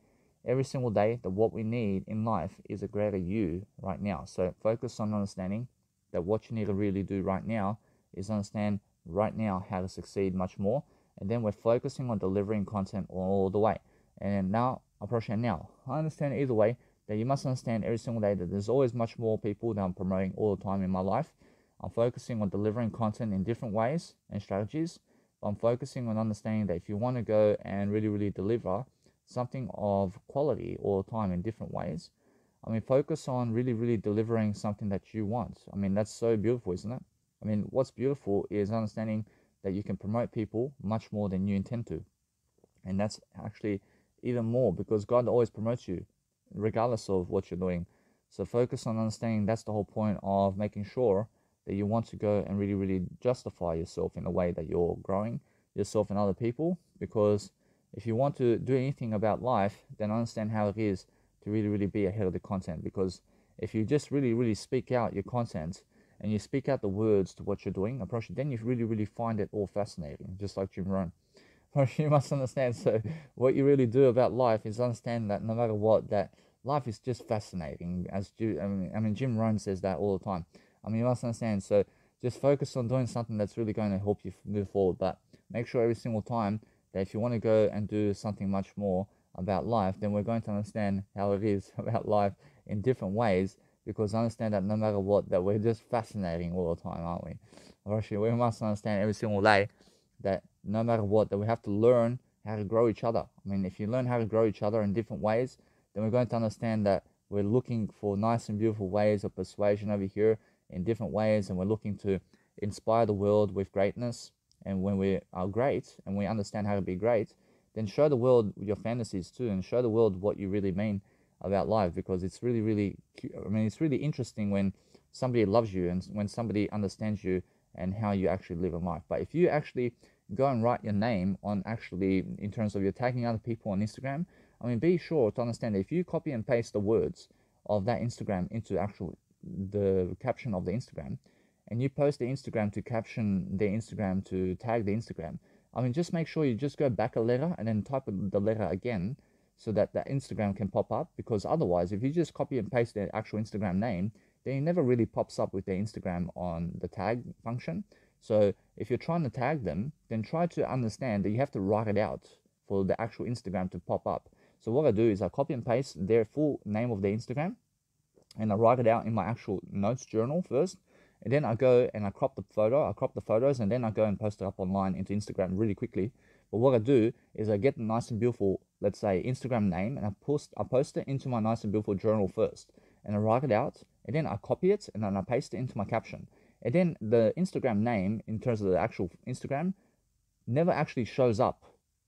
every single day that what we need in life is a greater you right now. So focus on understanding that what you need to really do right now is understand right now how to succeed much more. And then we're focusing on delivering content all the way. And now, I understand either way that you must understand every single day that there's always much more people that I'm promoting all the time in my life. I'm focusing on delivering content in different ways and strategies. I'm focusing on understanding that if you want to go and really, really deliver something of quality all the time in different ways, focus on really, really delivering something that you want. That's so beautiful, isn't it? What's beautiful is understanding that you can promote people much more than you intend to. And that's actually even more because God always promotes you regardless of what you're doing. So focus on understanding that's the whole point of making sure that you want to go and really, really justify yourself in a way that you're growing yourself and other people. Because if you want to do anything about life, then understand how it is to really, really be ahead of the content. Because if you just really, really speak out your content and you speak out the words to what you're doing, then you really, really find it all fascinating, just like Jim Rohn. You must understand. So what you really do about life is understand that no matter what, that life is just fascinating. Jim Rohn says that all the time. You must understand. So just focus on doing something that's really going to help you move forward. But make sure every single time that if you want to go and do something much more about life, then we're going to understand how it is about life in different ways. Because understand that no matter what, that we're just fascinating all the time, aren't we? Actually, we must understand every single day that no matter what, that we have to learn how to grow each other. If you learn how to grow each other in different ways, then we're going to understand that we're looking for nice and beautiful ways of persuasion over here in different ways, and we're looking to inspire the world with greatness. And when we are great and we understand how to be great, then show the world your fantasies too, and show the world what you really mean about life. Because it's really, really, it's really interesting when somebody loves you and when somebody understands you and how you actually live in life. But if you actually go and write your name on actually in terms of you're tagging other people on Instagram, be sure to understand that if you copy and paste the words of that Instagram into the caption of the Instagram, and you post the Instagram to caption the Instagram to tag the Instagram, just make sure you just go back a letter and then type the letter again so that the Instagram can pop up. Because otherwise, if you just copy and paste the actual Instagram name, then it never really pops up with the Instagram on the tag function. So if you're trying to tag them, then try to understand that you have to write it out for the actual Instagram to pop up. So what I do is I copy and paste their full name of their Instagram, and I write it out in my actual notes journal first, and then I go and I crop the photos, and then I go and post it up online into Instagram really quickly. But what I do is I get the nice and beautiful, let's say, Instagram name, and I post it into my nice and beautiful journal first, and I write it out, and then I copy it, and then I paste it into my caption. And then the Instagram name, in terms of the actual Instagram, never actually shows up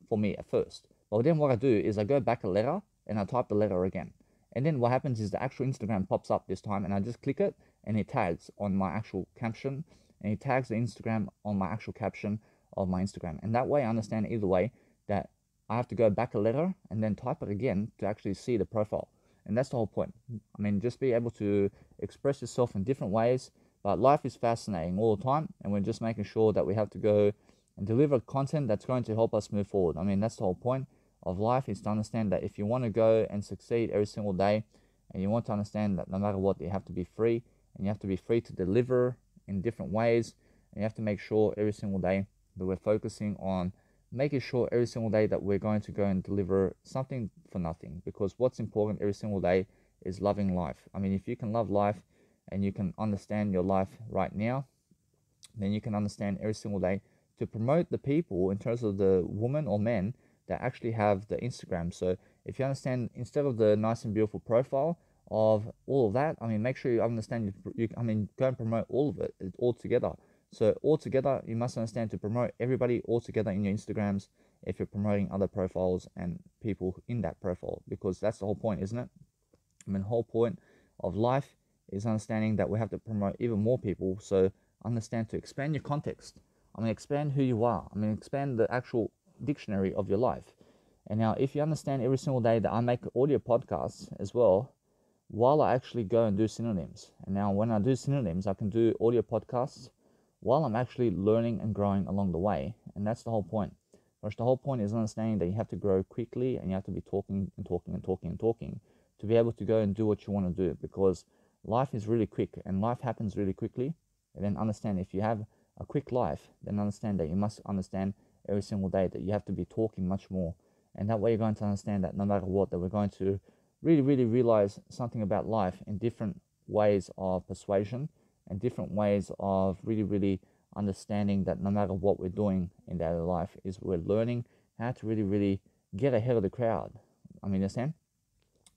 for me at first. But then what I do is I go back a letter and I type the letter again. And then what happens is the actual Instagram pops up this time, and I just click it, and it tags on my actual caption, and it tags the Instagram on my actual caption of my Instagram. And that way I understand either way that I have to go back a letter and then type it again to actually see the profile. And that's the whole point. I mean, just be able to express yourself in different ways. But life is fascinating all the time, and we're just making sure that we have to go and deliver content that's going to help us move forward. I mean, that's the whole point of life, is to understand that if you want to go and succeed every single day, and you want to understand that no matter what, you have to be free, and you have to be free to deliver in different ways, and you have to make sure every single day that we're focusing on making sure every single day that we're going to go and deliver something for nothing. Because what's important every single day is loving life. I mean, if you can love life and you can understand your life right now, then you can understand every single day to promote the people in terms of the women or men that actually have the Instagram. So if you understand, instead of the nice and beautiful profile of all of that, I mean, make sure you understand, go and promote all of it all together. So all together, you must understand to promote everybody all together in your Instagrams if you're promoting other profiles and people in that profile, because that's the whole point, isn't it? I mean, the whole point of life is understanding that we have to promote even more people. So understand to expand your context. I mean, expand who you are. I mean, expand the actual dictionary of your life. And now, if you understand every single day that I make audio podcasts as well, while I actually go and do synonyms. And now when I do synonyms, I can do audio podcasts while I'm actually learning and growing along the way. And that's the whole point. Which the whole point is understanding that you have to grow quickly, and you have to be talking and talking and talking and talking to be able to go and do what you want to do, because life is really quick and life happens really quickly. And then understand, if you have a quick life, then understand that you must understand every single day that you have to be talking much more. And that way you're going to understand that no matter what, that we're going to really, really realize something about life in different ways of persuasion and different ways of really, really understanding that no matter what we're doing in daily life, is we're learning how to really, really get ahead of the crowd. I mean, understand?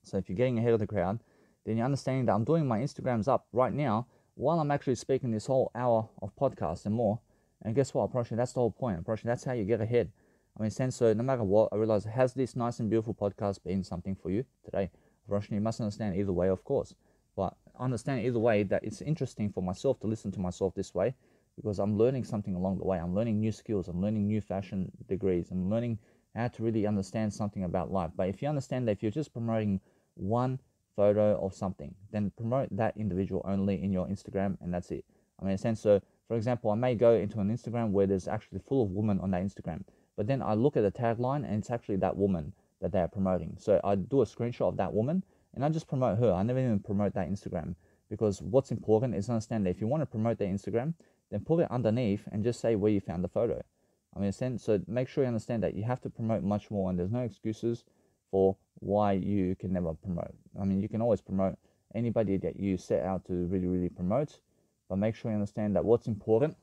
So if you're getting ahead of the crowd, then you're understanding that I'm doing my Instagrams up right now while I'm actually speaking this whole hour of podcast and more. And guess what, approaching, that's the whole point. Approaching, that's how you get ahead. I mean, sense, so no matter what, I realize, has this nice and beautiful podcast been something for you today? Approaching, you must understand either way, of course. But understand either way that it's interesting for myself to listen to myself this way, because I'm learning something along the way. I'm learning new skills. I'm learning new fashion degrees. I'm learning how to really understand something about life. But if you understand that if you're just promoting one photo of something, then promote that individual only in your Instagram, and that's it. I mean, in a sense, so for example, I may go into an Instagram where there's actually full of women on that Instagram, but then I look at the tagline and it's actually that woman that they are promoting. So I do a screenshot of that woman and I just promote her. I never even promote that Instagram, because what's important is understand that if you want to promote their Instagram, then put it underneath and just say where you found the photo. I mean, so make sure you understand that you have to promote much more, and there's no excuses for why you can never promote. I mean, you can always promote anybody that you set out to really, really promote, but make sure you understand that what's important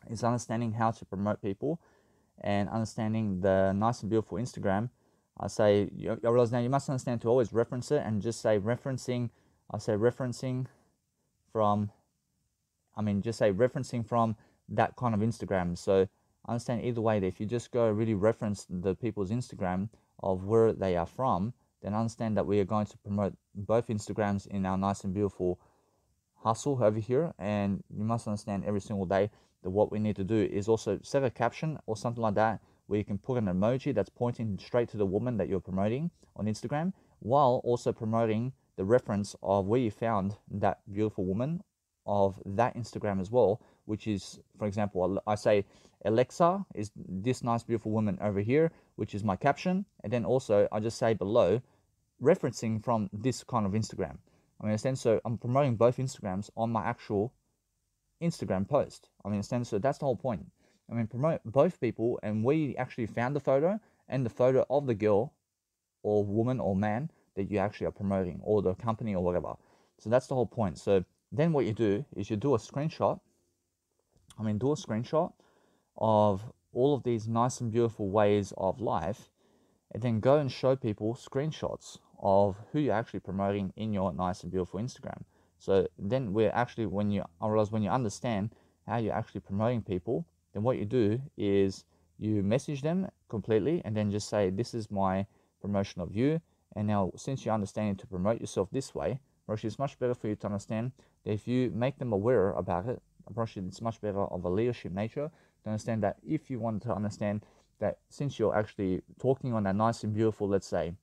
is understanding how to promote people and understanding the nice and beautiful Instagram. I realize now you must understand to always reference it and just say referencing. Just say referencing from that kind of Instagram. So understand either way that if you just go really reference the people's Instagram of where they are from, then understand that we are going to promote both Instagrams in our nice and beautiful hustle over here. And you must understand every single day that what we need to do is also set a caption or something like that where you can put an emoji that's pointing straight to the woman that you're promoting on Instagram, while also promoting the reference of where you found that beautiful woman of that Instagram as well, which is, for example, I say Alexa is this nice beautiful woman over here, which is my caption, and then also I just say below referencing from this kind of Instagram. I mean, so I'm promoting both Instagrams on my actual Instagram post. I mean, understand? So that's the whole point. I mean, promote both people, and we actually found the photo and the photo of the girl or woman or man that you actually are promoting, or the company or whatever. So that's the whole point. So then what you do is you do a screenshot. Do a screenshot of all of these nice and beautiful ways of life, and then go and show people screenshots of who you're actually promoting in your nice and beautiful Instagram. So then we're actually, when you understand how you're actually promoting people, then what you do is you message them completely and then just say, this is my promotion of you. And now, since you're understanding to promote yourself this way, Roshi, it's much better for you to understand that if you make them aware about it, Roshi, it's much better of a leadership nature to understand that if you want to understand that since you're actually talking on that nice and beautiful, let's say,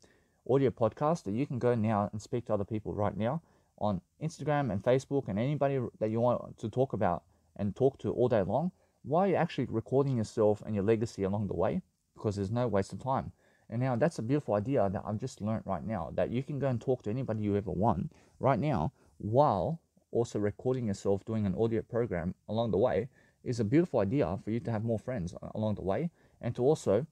audio podcast, that you can go now and speak to other people right now on Instagram and Facebook and anybody that you want to talk about and talk to all day long, while you're actually recording yourself and your legacy along the way, because there's no waste of time. And now that's a beautiful idea that I've just learned right now, that you can go and talk to anybody you ever want right now, while also recording yourself doing an audio program along the way is a beautiful idea for you to have more friends along the way, and to also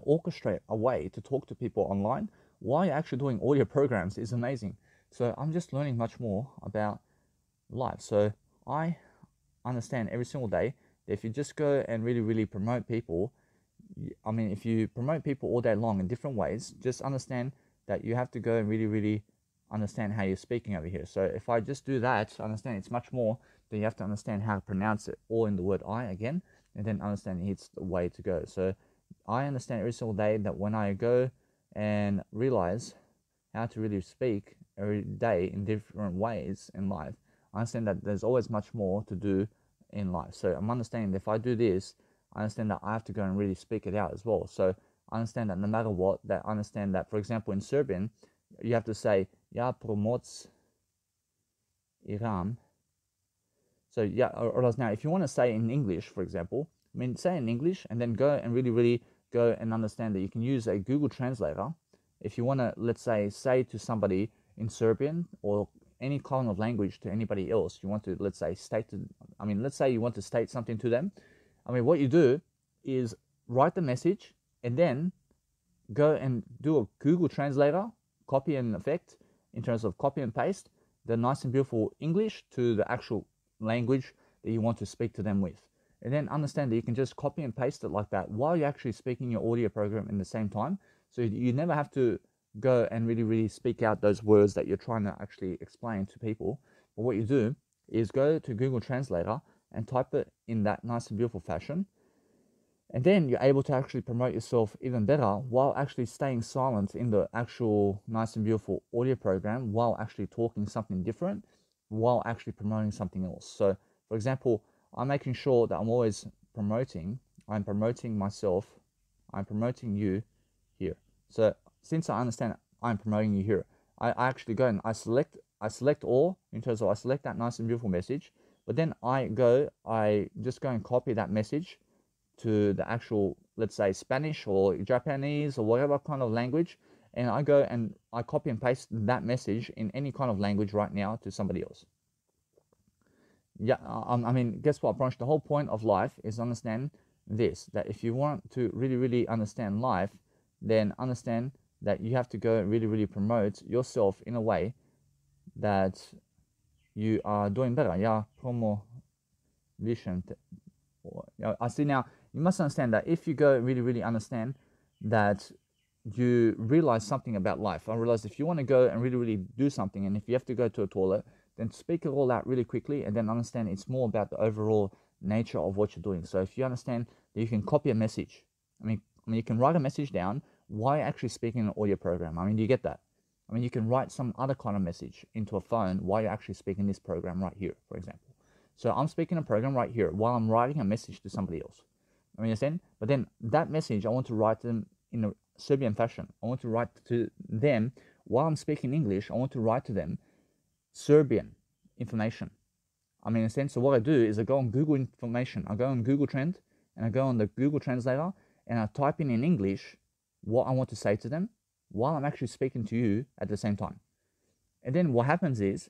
orchestrate a way to talk to people online while you're actually doing audio programs is amazing. So I'm just learning much more about life. So I understand every single day that if you just go and really, really promote people, if you promote people all day long in different ways, just understand that you have to go and really, really understand how you're speaking over here. So if I just do that, understand it's much more, then you have to understand how to pronounce it all in the word I again, and then understand it's the way to go. So I understand every single day that when I go and realize how to really speak every day in different ways in life, I understand that there's always much more to do in life. So I'm understanding that if I do this, I understand that I have to go and really speak it out as well. So I understand that no matter what, that I understand that, for example, in Serbian, you have to say, ja promoc iram. So yeah, or else now, if you want to say in English, for example, say in English and then go and really, really go and understand that you can use a Google Translator. If you want to, let's say to somebody in Serbian or any kind of language to anybody else, you want to, let's say you want to state something to them. What you do is write the message and then go and do a Google Translator, copy and effect in terms of copy and paste the nice and beautiful English to the actual language that you want to speak to them with. And then understand that you can just copy and paste it like that while you're actually speaking your audio program in the same time. So you never have to go and really, really speak out those words that you're trying to actually explain to people. But what you do is go to Google Translator and type it in that nice and beautiful fashion. And then you're able to actually promote yourself even better while actually staying silent in the actual nice and beautiful audio program, while actually talking something different, while actually promoting something else. So, for example, I'm making sure that I'm always promoting myself, I'm promoting you here. So since I understand I'm promoting you here, I actually go and I select all in terms of I select that nice and beautiful message, but then I just go and copy that message to the actual, let's say, Spanish or Japanese or whatever kind of language, and I go and I copy and paste that message in any kind of language right now to somebody else. Yeah, guess what, Branch? The whole point of life is understand this, that if you want to really, really understand life, then understand that you have to go and really, really promote yourself in a way that you are doing better. Yeah, promo vision. I see now. You must understand that if you go really, really understand that you realize something about life. I realize if you want to go and really, really do something, and if you have to go to a toilet, then speak it all out really quickly, and then understand it's more about the overall nature of what you're doing. So if you understand that you can copy a message, you can write a message down while you're actually speaking an audio program. Do you get that? You can write some other kind of message into a phone while you're actually speaking this program right here, for example. So I'm speaking a program right here while I'm writing a message to somebody else. Understand? But then that message, I want to write them in a Serbian fashion. I want to write to them while I'm speaking English. I want to write to them Serbian information. Understand? So what I do is I go on Google information. I go on Google Trend and I go on the Google Translator and I type in English what I want to say to them while I'm actually speaking to you at the same time. And then what happens is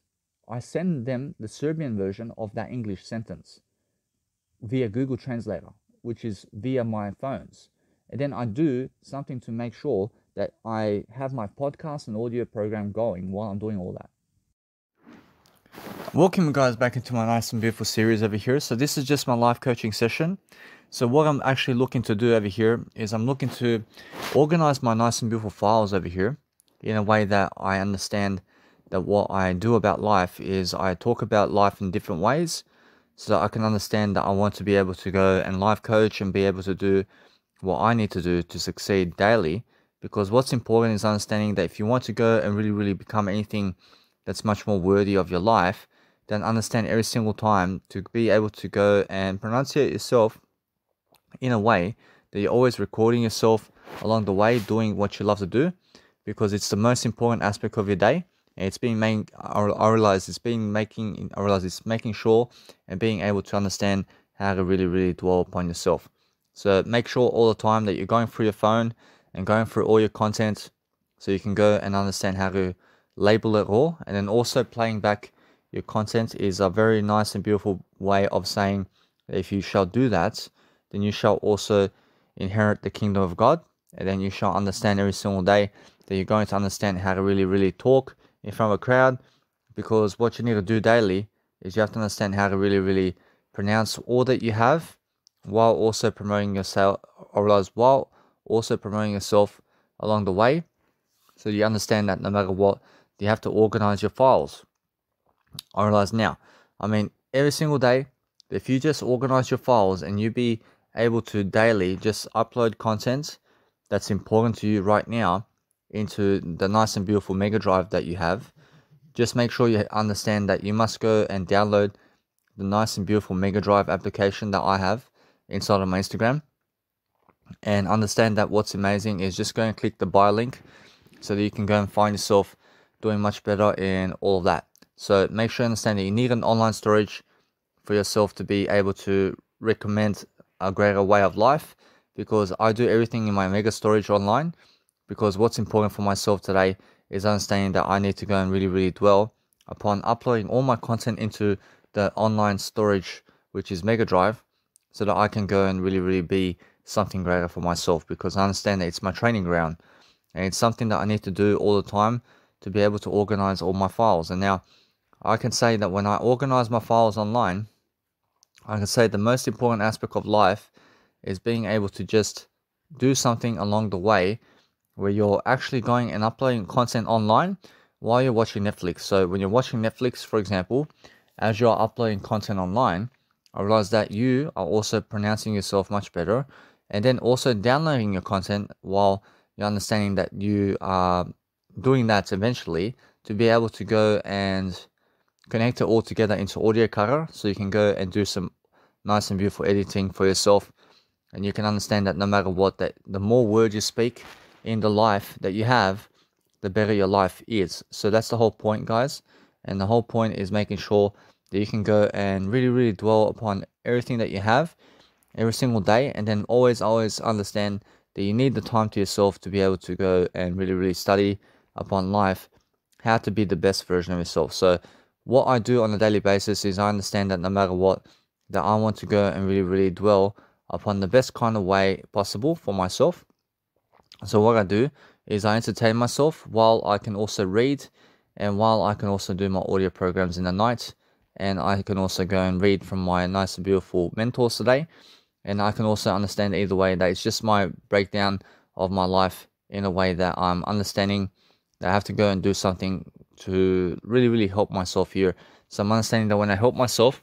I send them the Serbian version of that English sentence via Google Translator, which is via my phones. And then I do something to make sure that I have my podcast and audio program going while I'm doing all that. Welcome guys back into my nice and beautiful series over here. So this is just my life coaching session. So what I'm actually looking to do over here is I'm looking to organize my nice and beautiful files over here in a way that I understand that what I do about life is I talk about life in different ways so that I can understand that I want to be able to go and life coach and be able to do what I need to do to succeed daily. Because what's important is understanding that if you want to go and really become anything that's much more worthy of your life, then understand every single time to be able to go and pronunciate yourself in a way that you're always recording yourself along the way doing what you love to do, because it's the most important aspect of your day. And it's being making, I realize it's making sure and being able to understand how to really dwell upon yourself. So make sure all the time that you're going through your phone and going through all your content so you can go and understand how to label it all. And then also playing back your content is a very nice and beautiful way of saying that if you shall do that, then you shall also inherit the kingdom of God. And then you shall understand every single day that you're going to understand how to really talk in front of a crowd, because what you need to do daily is you have to understand how to really pronounce all that you have while also promoting yourself, while also promoting yourself along the way. So you understand that no matter what, you have to organize your files. I realize now, every single day, if you just organize your files and you be able to daily just upload content that's important to you right now into the nice and beautiful mega drive that you have, just make sure you understand that you must go and download the nice and beautiful mega drive application that I have inside of my Instagram, and understand that what's amazing is just go and click the buy link so that you can go and find yourself doing much better in all of that. So make sure you understand that you need an online storage for yourself to be able to recommend a greater way of life, because I do everything in my mega storage online. Because what's important for myself today is understanding that I need to go and really dwell upon uploading all my content into the online storage, which is Mega Drive, so that I can go and really be something greater for myself, because I understand that it's my training ground and it's something that I need to do all the time to be able to organize all my files. And now I can say that when I organize my files online, I can say the most important aspect of life is being able to just do something along the way where you're actually going and uploading content online while you're watching Netflix. So when you're watching Netflix, for example, as you're uploading content online, I realize that you are also pronouncing yourself much better, and then also downloading your content while you're understanding that you are doing that eventually to be able to go and connect it all together into Audio Cutter, so you can go and do some nice and beautiful editing for yourself. And you can understand that no matter what, that the more words you speak in the life that you have, the better your life is. So that's the whole point, guys. And the whole point is making sure that you can go and really dwell upon everything that you have every single day, and then always understand that you need the time to yourself to be able to go and really study upon life, how to be the best version of yourself. So what I do on a daily basis is I understand that no matter what, that I want to go and really dwell upon the best kind of way possible for myself. So what I do is I entertain myself while I can also read, and while I can also do my audio programs in the night, and I can also go and read from my nice and beautiful mentors today. And I can also understand either way that it's just my breakdown of my life in a way that I'm understanding that I have to go and do something to really help myself here. So I'm understanding that when I help myself,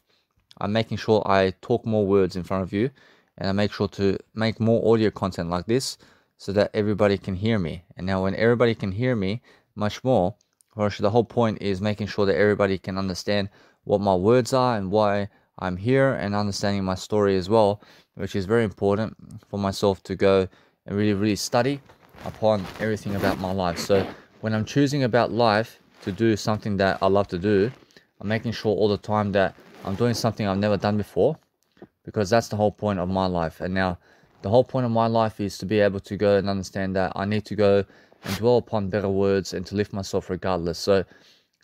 I'm making sure I talk more words in front of you, and I make sure to make more audio content like this so that everybody can hear me. And now when everybody can hear me much more, or actually the whole point is making sure that everybody can understand what my words are and why I'm here, and understanding my story as well, which is very important for myself to go and really study upon everything about my life. So when I'm choosing about life to do something that I love to do, I'm making sure all the time that I'm doing something I've never done before, because that's the whole point of my life. And now the whole point of my life is to be able to go and understand that I need to go and dwell upon better words and to lift myself regardless. So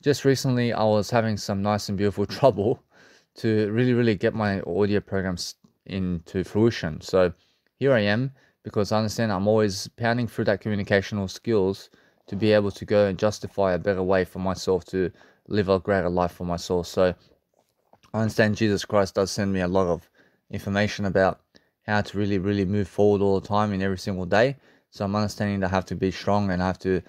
Just recently, I was having some nice and beautiful trouble to really get my audio programs into fruition. So here I am, because I understand I'm always pounding through that communicational skills to be able to go and justify a better way for myself to live a greater life for myself. So I understand Jesus Christ does send me a lot of information about how to really move forward all the time in every single day. So I'm understanding that I have to be strong, and I have to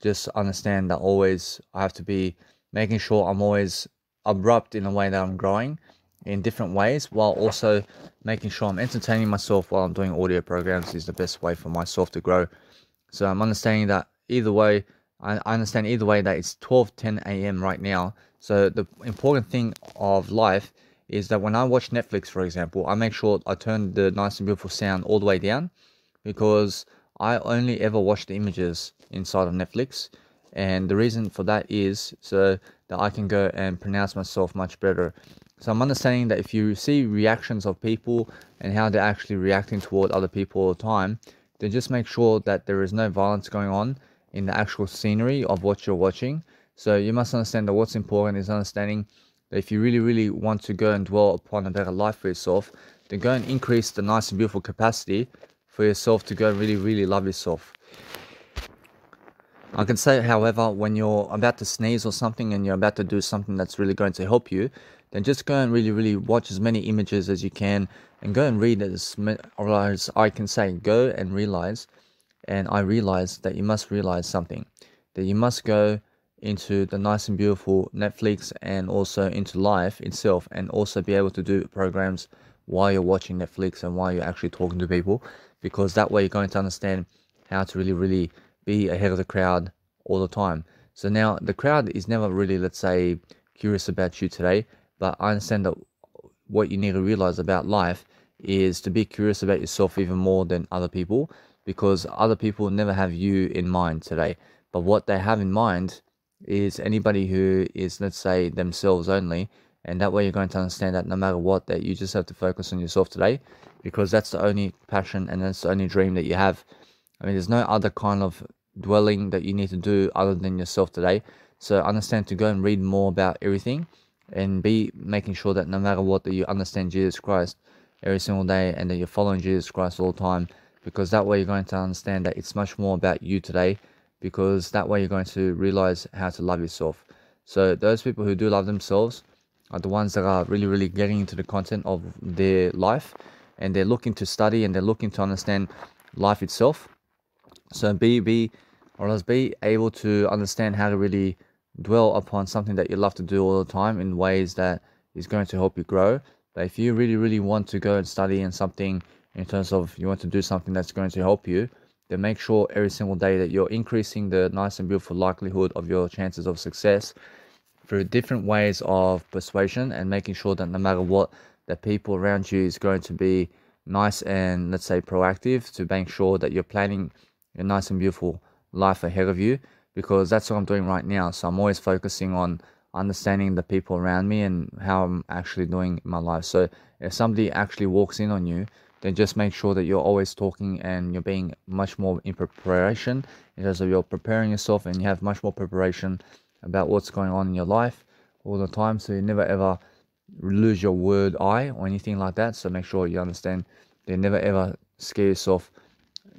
just understand that always I have to be making sure I'm always abrupt in the way that I'm growing in different ways, while also making sure I'm entertaining myself while I'm doing audio programs is the best way for myself to grow. So I'm understanding that either way, I understand either way that it's 12:10 a.m. right now. So the important thing of life is that when I watch Netflix, for example, I make sure I turn the nice and beautiful sound all the way down, because I only ever watch the images inside of Netflix. And the reason for that is so that I can go and pronounce myself much better. So I'm understanding that if you see reactions of people and how they're actually reacting toward other people all the time, then just make sure that there is no violence going on in the actual scenery of what you're watching. So you must understand that what's important is understanding that if you really want to go and dwell upon a better life for yourself, then go and increase the nice and beautiful capacity for yourself to go and really love yourself. I can say, however, when you're about to sneeze or something and you're about to do something that's really going to help you, then just go and really watch as many images as you can, and go and read or as I can say, go and realize. And I realized that you must realize something, that you must go into the nice and beautiful Netflix and also into life itself, and also be able to do programs while you're watching Netflix and while you're actually talking to people, because that way you're going to understand how to really be ahead of the crowd all the time. So now the crowd is never really, let's say, curious about you today, but I understand that what you need to realize about life is to be curious about yourself even more than other people, because other people never have you in mind today. But what they have in mind is anybody who is, let's say, themselves only. And that way you're going to understand that no matter what, that you just have to focus on yourself today, because that's the only passion and that's the only dream that you have. I mean, there's no other kind of dwelling that you need to do other than yourself today. So understand to go and read more about everything, and be making sure that no matter what, that you understand Jesus Christ every single day, and that you're following Jesus Christ all the time, because that way you're going to understand that it's much more about you today, because that way you're going to realize how to love yourself. So those people who do love themselves are the ones that are really getting into the content of their life, and they're looking to study and they're looking to understand life itself. So be able to understand how to really dwell upon something that you love to do all the time in ways that is going to help you grow. But if you really want to go and study in something, in terms of you want to do something that's going to help you, then make sure every single day that you're increasing the nice and beautiful likelihood of your chances of success through different ways of persuasion, and making sure that no matter what, the people around you is going to be nice and, let's say, proactive to make sure that you're planning a nice and beautiful life ahead of you, because that's what I'm doing right now. So I'm always focusing on understanding the people around me and how I'm actually doing in my life. So if somebody actually walks in on you, then just make sure that you're always talking and you're being much more in preparation, in terms of you're preparing yourself and you have much more preparation about what's going on in your life all the time, so you never ever lose your word eye or anything like that. So make sure you understand that you never ever scare yourself,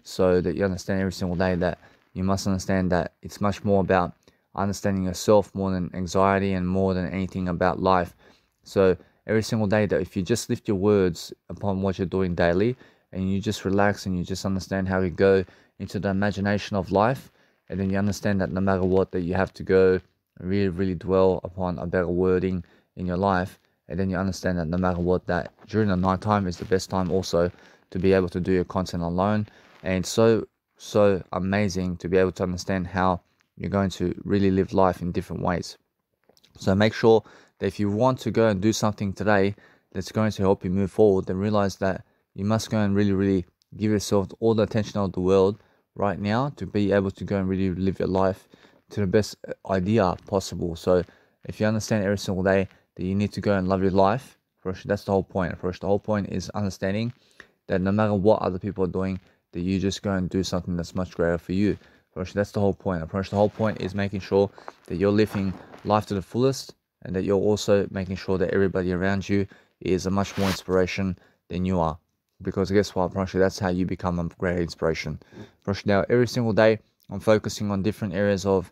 so that you understand every single day that you must understand that it's much more about understanding yourself more than anxiety and more than anything about life. So every single day, that if you just lift your words upon what you're doing daily, and you just relax and you just understand how to go into the imagination of life, and then you understand that no matter what, that you have to go really dwell upon a better wording in your life, and then you understand that no matter what, that during the night time is the best time also to be able to do your content alone. And so amazing to be able to understand how you're going to really live life in different ways. So make sure that if you want to go and do something today that's going to help you move forward, then realize that you must go and really give yourself all the attention of the world right now to be able to go and really live your life to the best idea possible. So if you understand every single day that you need to go and love your life, first, that's the whole point. First, the whole point is understanding that no matter what other people are doing, that you just go and do something that's much greater for you. That's the whole point. The whole point is making sure that you're living life to the fullest, and that you're also making sure that everybody around you is a much more inspiration than you are. Because guess what, that's how you become a great inspiration. Now, every single day, I'm focusing on different areas of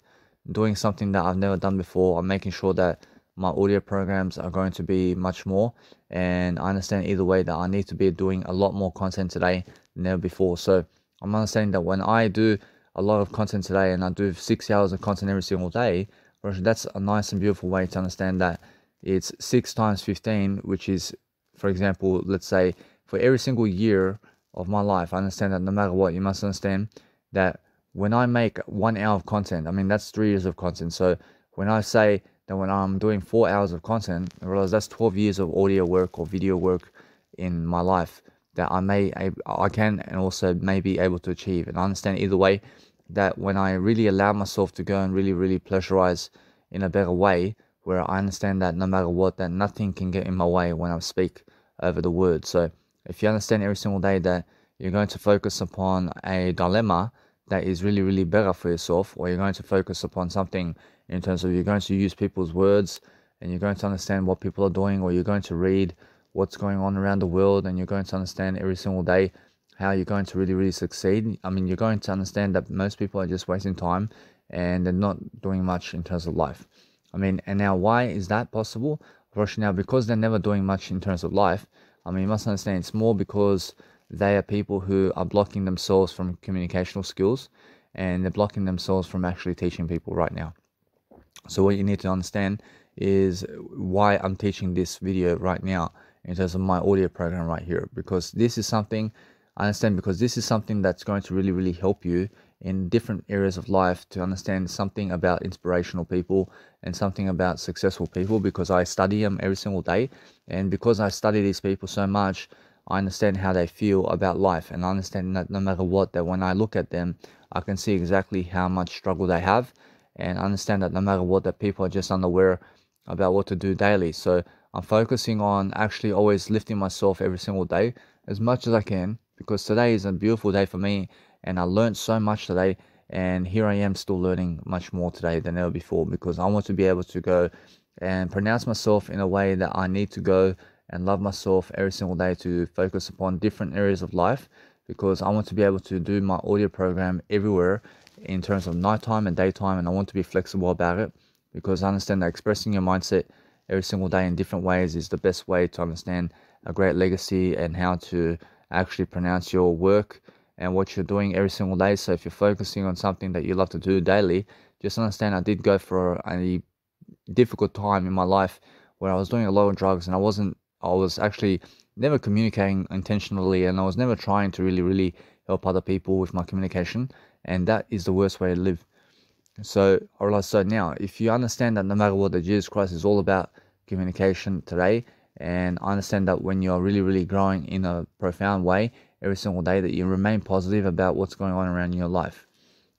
doing something that I've never done before. I'm making sure that my audio programs are going to be much more, and I understand either way that I need to be doing a lot more content today than ever before. So I'm understanding that when I do a lot of content today and I do 6 hours of content every single day, that's a nice and beautiful way to understand that it's 6 times 15, which is, for example, let's say for every single year of my life. I understand that no matter what, you must understand that when I make 1 hour of content, I mean, that's 3 years of content. So when I say that when I'm doing 4 hours of content, I realize that's 12 years of audio work or video work in my life that I can and also may be able to achieve. And I understand either way that when I really allow myself to go and really pleasurize in a better way, where I understand that no matter what, that nothing can get in my way when I speak over the words. So if you understand every single day that you're going to focus upon a dilemma that is really better for yourself, or you're going to focus upon something in terms of you're going to use people's words and you're going to understand what people are doing, or you're going to read what's going on around the world, and you're going to understand every single day how you're going to really succeed. I mean, you're going to understand that most people are just wasting time and they're not doing much in terms of life. I mean, and now why is that possible? First, now, because they're never doing much in terms of life, I mean, you must understand it's more because they are people who are blocking themselves from communicational skills, and they're blocking themselves from actually teaching people right now. So what you need to understand is why I'm teaching this video right now in terms of my audio program right here, because this is something I understand, because this is something that's going to really help you in different areas of life to understand something about inspirational people and something about successful people, because I study them every single day. And because I study these people so much, I understand how they feel about life, and I understand that no matter what, that when I look at them, I can see exactly how much struggle they have, and understand that no matter what, that people are just unaware about what to do daily. So I'm focusing on actually always lifting myself every single day as much as I can, because today is a beautiful day for me, and I learned so much today, and here I am still learning much more today than ever before, because I want to be able to go and pronounce myself in a way that I need to go and love myself every single day, to focus upon different areas of life, because I want to be able to do my audio program everywhere in terms of nighttime and daytime, and I want to be flexible about it, because I understand that expressing your mindset every single day in different ways is the best way to understand a great legacy and how to actually pronounce your work and what you're doing every single day. So if you're focusing on something that you love to do daily, just understand I did go for a difficult time in my life where I was doing a lot of drugs, and I was actually never communicating intentionally, and I was never trying to really help other people with my communication, and that is the worst way to live. So I realized, so now if you understand that no matter what, that Jesus Christ is all about communication today, and I understand that when you're really growing in a profound way every single day, that you remain positive about what's going on around in your life,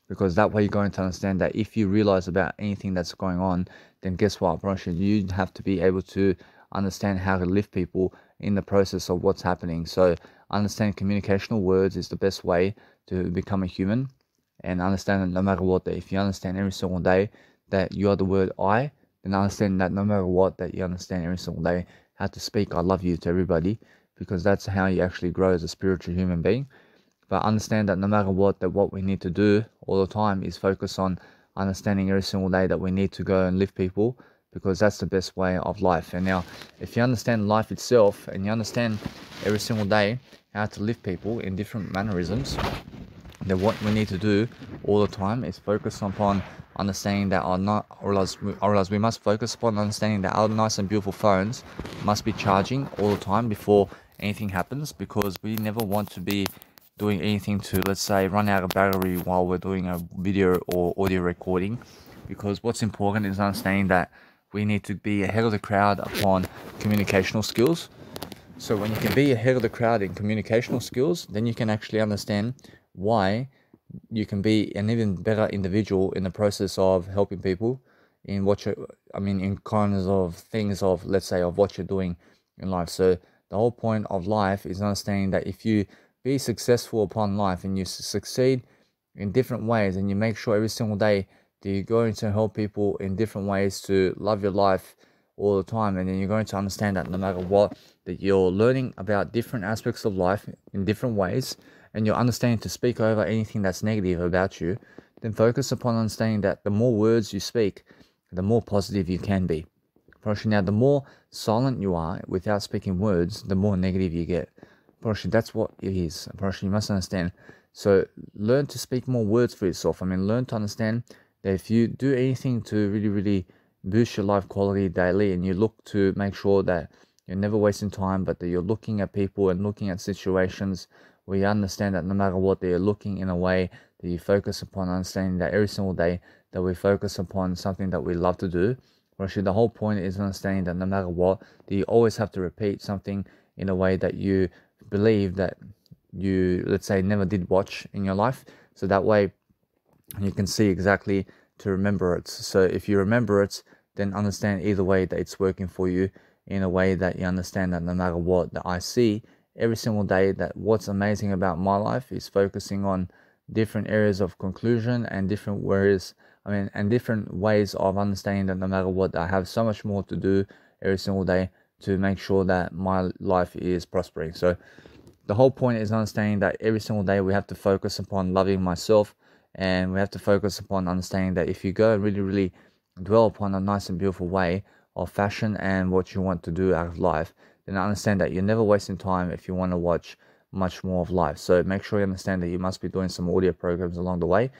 because that way you're going to understand that if you realize about anything that's going on, then guess what, you have to be able to understand how to lift people in the process of what's happening. So understand communicational words is the best way to become a human, and understand that no matter what, that if you understand every single day that you are the word I, then understand that no matter what, that you understand every single day how to speak I love you to everybody, because that's how you actually grow as a spiritual human being. But understand that no matter what, that what we need to do all the time is focus on understanding every single day that we need to go and lift people, because that's the best way of life. And now, if you understand life itself, and you understand every single day how to lift people in different mannerisms, then what we need to do all the time is focus upon understanding that we must focus upon understanding that our nice and beautiful phones must be charging all the time before anything happens, because we never want to be doing anything to, let's say, run out of battery while we're doing a video or audio recording. Because what's important is understanding that we need to be ahead of the crowd upon communicational skills. So when you can be ahead of the crowd in communicational skills, then you can actually understand why you can be an even better individual in the process of helping people in in kinds of things of, let's say, of what you're doing in life. So the whole point of life is understanding that if you be successful upon life and you succeed in different ways, and you make sure every single day that you're going to help people in different ways to love your life all the time, and then you're going to understand that no matter what, that you're learning about different aspects of life in different ways, and you're understanding to speak over anything that's negative about you, then focus upon understanding that the more words you speak, the more positive you can be. Now, the more silent you are without speaking words, the more negative you get. That's what it is. You must understand. So learn to speak more words for yourself. Learn to understand that if you do anything to really, really boost your life quality daily, and you look to make sure that you're never wasting time, but that you're looking at people and looking at situations where you understand that no matter what, that you're looking in a way that you focus upon understanding that every single day that we focus upon something that we love to do. Actually, the whole point is understanding that no matter what, that you always have to repeat something in a way that you believe that you, let's say, never did watch in your life. So that way you can see exactly to remember it. So if you remember it, then understand either way that it's working for you in a way that you understand that no matter what, that I see every single day that what's amazing about my life is focusing on different areas of conclusion and different ways, and different ways of understanding that no matter what, I have so much more to do every single day to make sure that my life is prospering. So the whole point is understanding that every single day we have to focus upon loving myself, and we have to focus upon understanding that if you go and really, really dwell upon a nice and beautiful way of fashion and what you want to do out of life, then understand that you're never wasting time if you want to watch much more of life. So make sure you understand that you must be doing some audio programs along the way,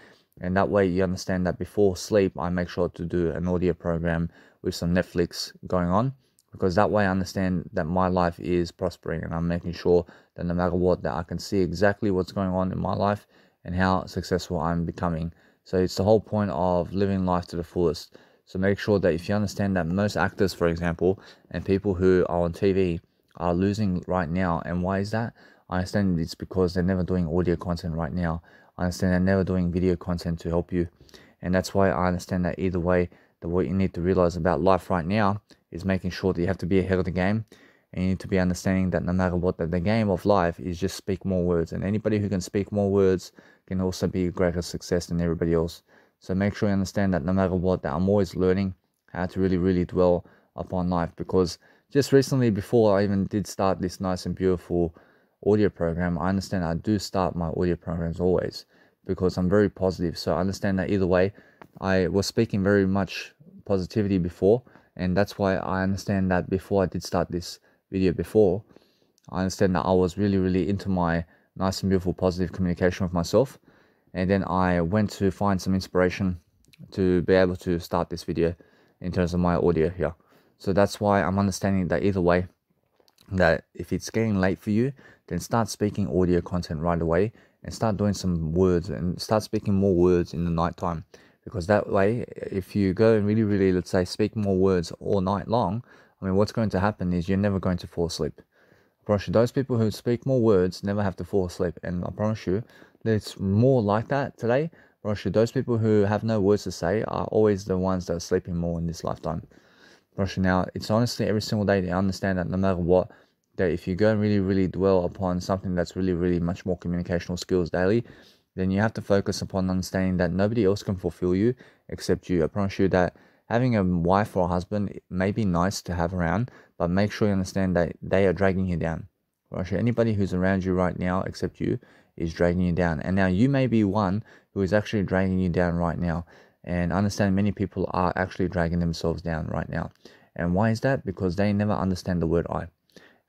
and that way you understand that before sleep I make sure to do an audio program with some Netflix going on, because that way I understand that my life is prospering, and I'm making sure that no matter what, that I can see exactly what's going on in my life and how successful I'm becoming. So it's the whole point of living life to the fullest. So make sure that if you understand that most actors, for example, and people who are on TV are losing right now, and why is that? I understand it's because they're never doing audio content right now. I understand they're never doing video content to help you. And that's why I understand that either way, that what you need to realize about life right now is making sure that you have to be ahead of the game. And you need to be understanding that no matter what, that the game of life is just speak more words. And anybody who can speak more words can also be a greater success than everybody else. So make sure you understand that no matter what, that I'm always learning how to really, really dwell upon life. Because just recently, before I even did start this nice and beautiful audio program, I understand I do start my audio programs always because I'm very positive. So I understand that either way, I was speaking very much positivity before, and that's why I understand that before I did start this video before, I understand that I was really, really into my nice and beautiful positive communication with myself. And then I went to find some inspiration to be able to start this video in terms of my audio here. So that's why I'm understanding that either way, that if it's getting late for you, then start speaking audio content right away and start doing some words and start speaking more words in the night time. Because that way, if you go and really, really, let's say, speak more words all night long, what's going to happen is you're never going to fall asleep. I promise you, those people who speak more words never have to fall asleep. And I promise you, that it's more like that today. I promise you, those people who have no words to say are always the ones that are sleeping more in this lifetime. Now, it's honestly every single day to understand that no matter what, that if you go and really, really dwell upon something that's really, really much more communicational skills daily, then you have to focus upon understanding that nobody else can fulfill you except you. I promise you that having a wife or a husband may be nice to have around, but make sure you understand that they are dragging you down. Anybody who's around you right now except you is dragging you down. And now you may be one who is actually dragging you down right now. And understand many people are actually dragging themselves down right now. And why is that? Because they never understand the word I.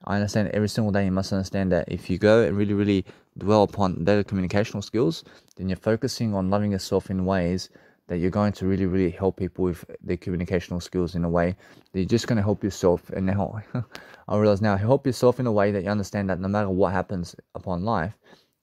I understand every single day you must understand that if you go and really, really dwell upon better communicational skills, then you're focusing on loving yourself in ways that you're going to really, really help people with their communicational skills in a way that you're just going to help yourself. And now I realize now, help yourself in a way that you understand that no matter what happens upon life,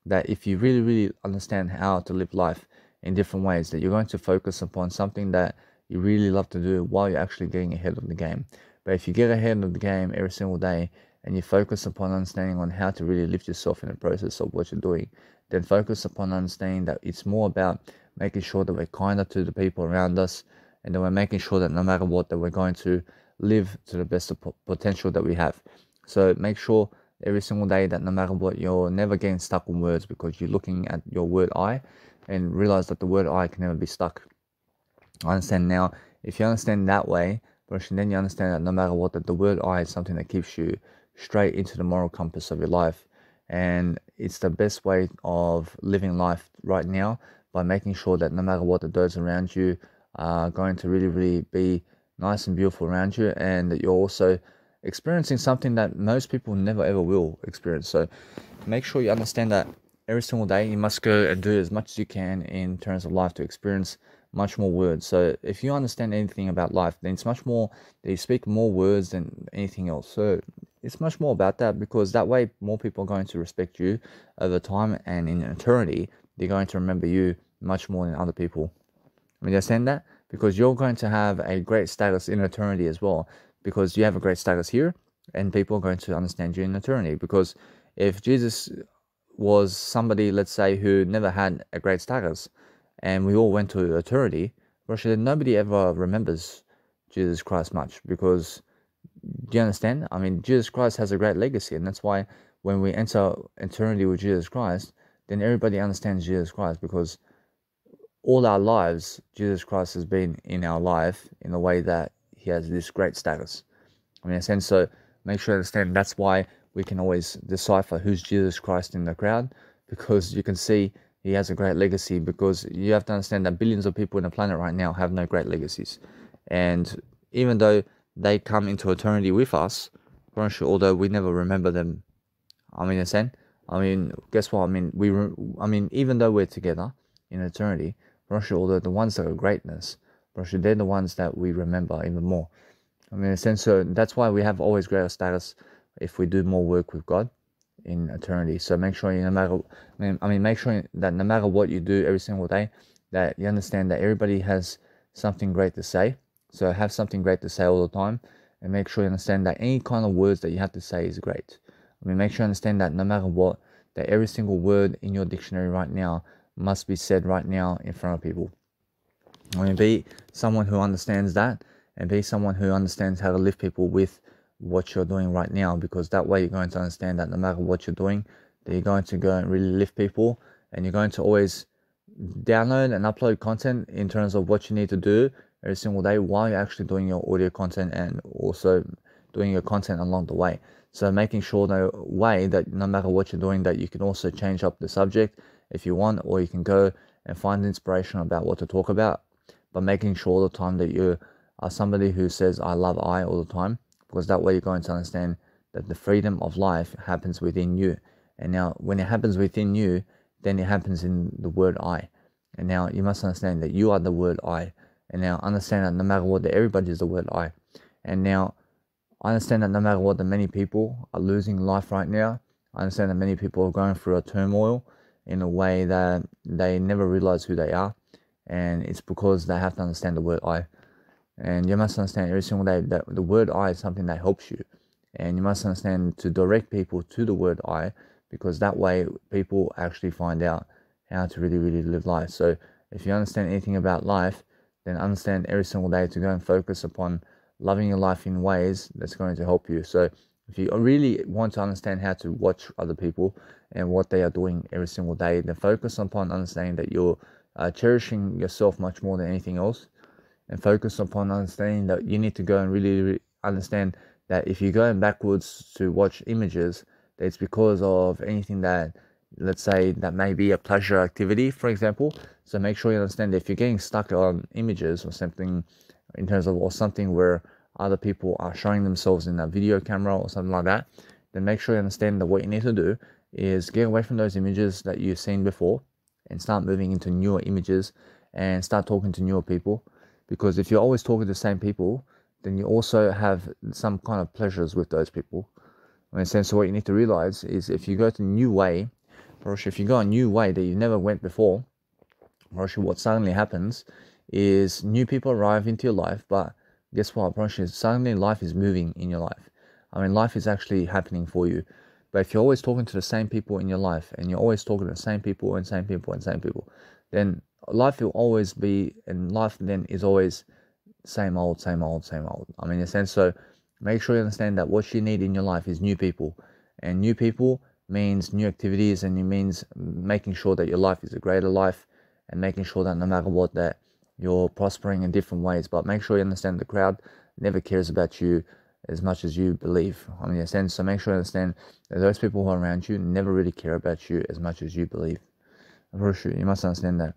that if you really, really understand how to live life in different ways, that you're going to focus upon something that you really love to do while you're actually getting ahead of the game. But if you get ahead of the game every single day and you focus upon understanding on how to really lift yourself in the process of what you're doing, then focus upon understanding that it's more about making sure that we're kinder to the people around us, and that we're making sure that no matter what, that we're going to live to the best of potential that we have. So make sure every single day that no matter what, you're never getting stuck on words because you're looking at your word I, and realize that the word I can never be stuck. I understand now. If you understand that way, then you understand that no matter what, that the word I is something that keeps you straight into the moral compass of your life. And it's the best way of living life right now, by making sure that no matter what, the those around you are going to really, really be nice and beautiful around you, and that you're also experiencing something that most people never ever will experience. So make sure you understand that every single day you must go and do as much as you can in terms of life to experience much more words. So if you understand anything about life, then it's much more that you speak more words than anything else. So it's much more about that, because that way more people are going to respect you over time, and in eternity they're going to remember you much more than other people. I mean, you understand that? Because you're going to have a great status in eternity as well, because you have a great status here, and people are going to understand you in eternity. Because if Jesus was somebody, let's say, who never had a great status, and we all went to eternity, Russia, nobody ever remembers Jesus Christ much, because, do you understand? I mean, Jesus Christ has a great legacy, and that's why when we enter eternity with Jesus Christ, then everybody understands Jesus Christ, because all our lives, Jesus Christ has been in our life in a way that he has this great status. I mean, in a sense, so make sure you understand that's why we can always decipher who's Jesus Christ in the crowd, because you can see he has a great legacy. Because you have to understand that billions of people on the planet right now have no great legacies. And even though they come into eternity with us, although we never remember them, I mean, in a sense, I mean, guess what? I mean, even though we're together in eternity, although the ones that are greatness, they're the ones that we remember even more. I mean, in a sense, so that's why we have always greater status if we do more work with God in eternity. So make sure make sure that no matter what you do every single day, that you understand that everybody has something great to say. So have something great to say all the time, and make sure you understand that any kind of words that you have to say is great. I mean, make sure you understand that no matter what, that every single word in your dictionary right now must be said right now in front of people. I mean, be someone who understands that, and be someone who understands how to lift people with what you're doing right now, because that way you're going to understand that no matter what you're doing, that you're going to go and really lift people, and you're going to always download and upload content in terms of what you need to do every single day while you're actually doing your audio content, and also doing your content along the way. So making sure the way that no matter what you're doing, that you can also change up the subject if you want, or you can go and find inspiration about what to talk about, but making sure all the time that you are somebody who says I love I all the time, because that way you're going to understand that the freedom of life happens within you. And now when it happens within you, then it happens in the word I. And now you must understand that you are the word I. And now understand that no matter what, that everybody is the word I. And now I understand that no matter what, that many people are losing life right now. I understand that many people are going through a turmoil in a way that they never realize who they are. And it's because they have to understand the word I. And you must understand every single day that the word I is something that helps you. And you must understand to direct people to the word I, because that way people actually find out how to really, really live life. So if you understand anything about life, then understand every single day to go and focus upon loving your life in ways that's going to help you. So if you really want to understand how to watch other people and what they are doing every single day, then focus upon understanding that you're cherishing yourself much more than anything else, and focus upon understanding that you need to go and really, really understand that if you're going backwards to watch images, that it's because of anything that, let's say, that may be a pleasure activity, for example. So make sure you understand that if you're getting stuck on images or something in terms of, or something where other people are showing themselves in a video camera or something like that, then make sure you understand that what you need to do is get away from those images that you've seen before and start moving into newer images and start talking to newer people. Because if you're always talking to the same people, then you also have some kind of pleasures with those people. In a sense, so what you need to realize is if you go to a new way, or if you go a new way that you never went before, or what suddenly happens is new people arrive into your life, but guess what? Suddenly life is moving in your life. I mean, life is actually happening for you. But if you're always talking to the same people in your life, and you're always talking to the same people and same people and same people, then life will always be, and life then is always same old, same old, same old. I mean, in a sense, so make sure you understand that what you need in your life is new people. And new people means new activities, and it means making sure that your life is a greater life, and making sure that no matter what, that you're prospering in different ways. But make sure you understand the crowd never cares about you as much as you believe. I mean, in a sense, so make sure you understand that those people who are around you never really care about you as much as you believe. You must understand that.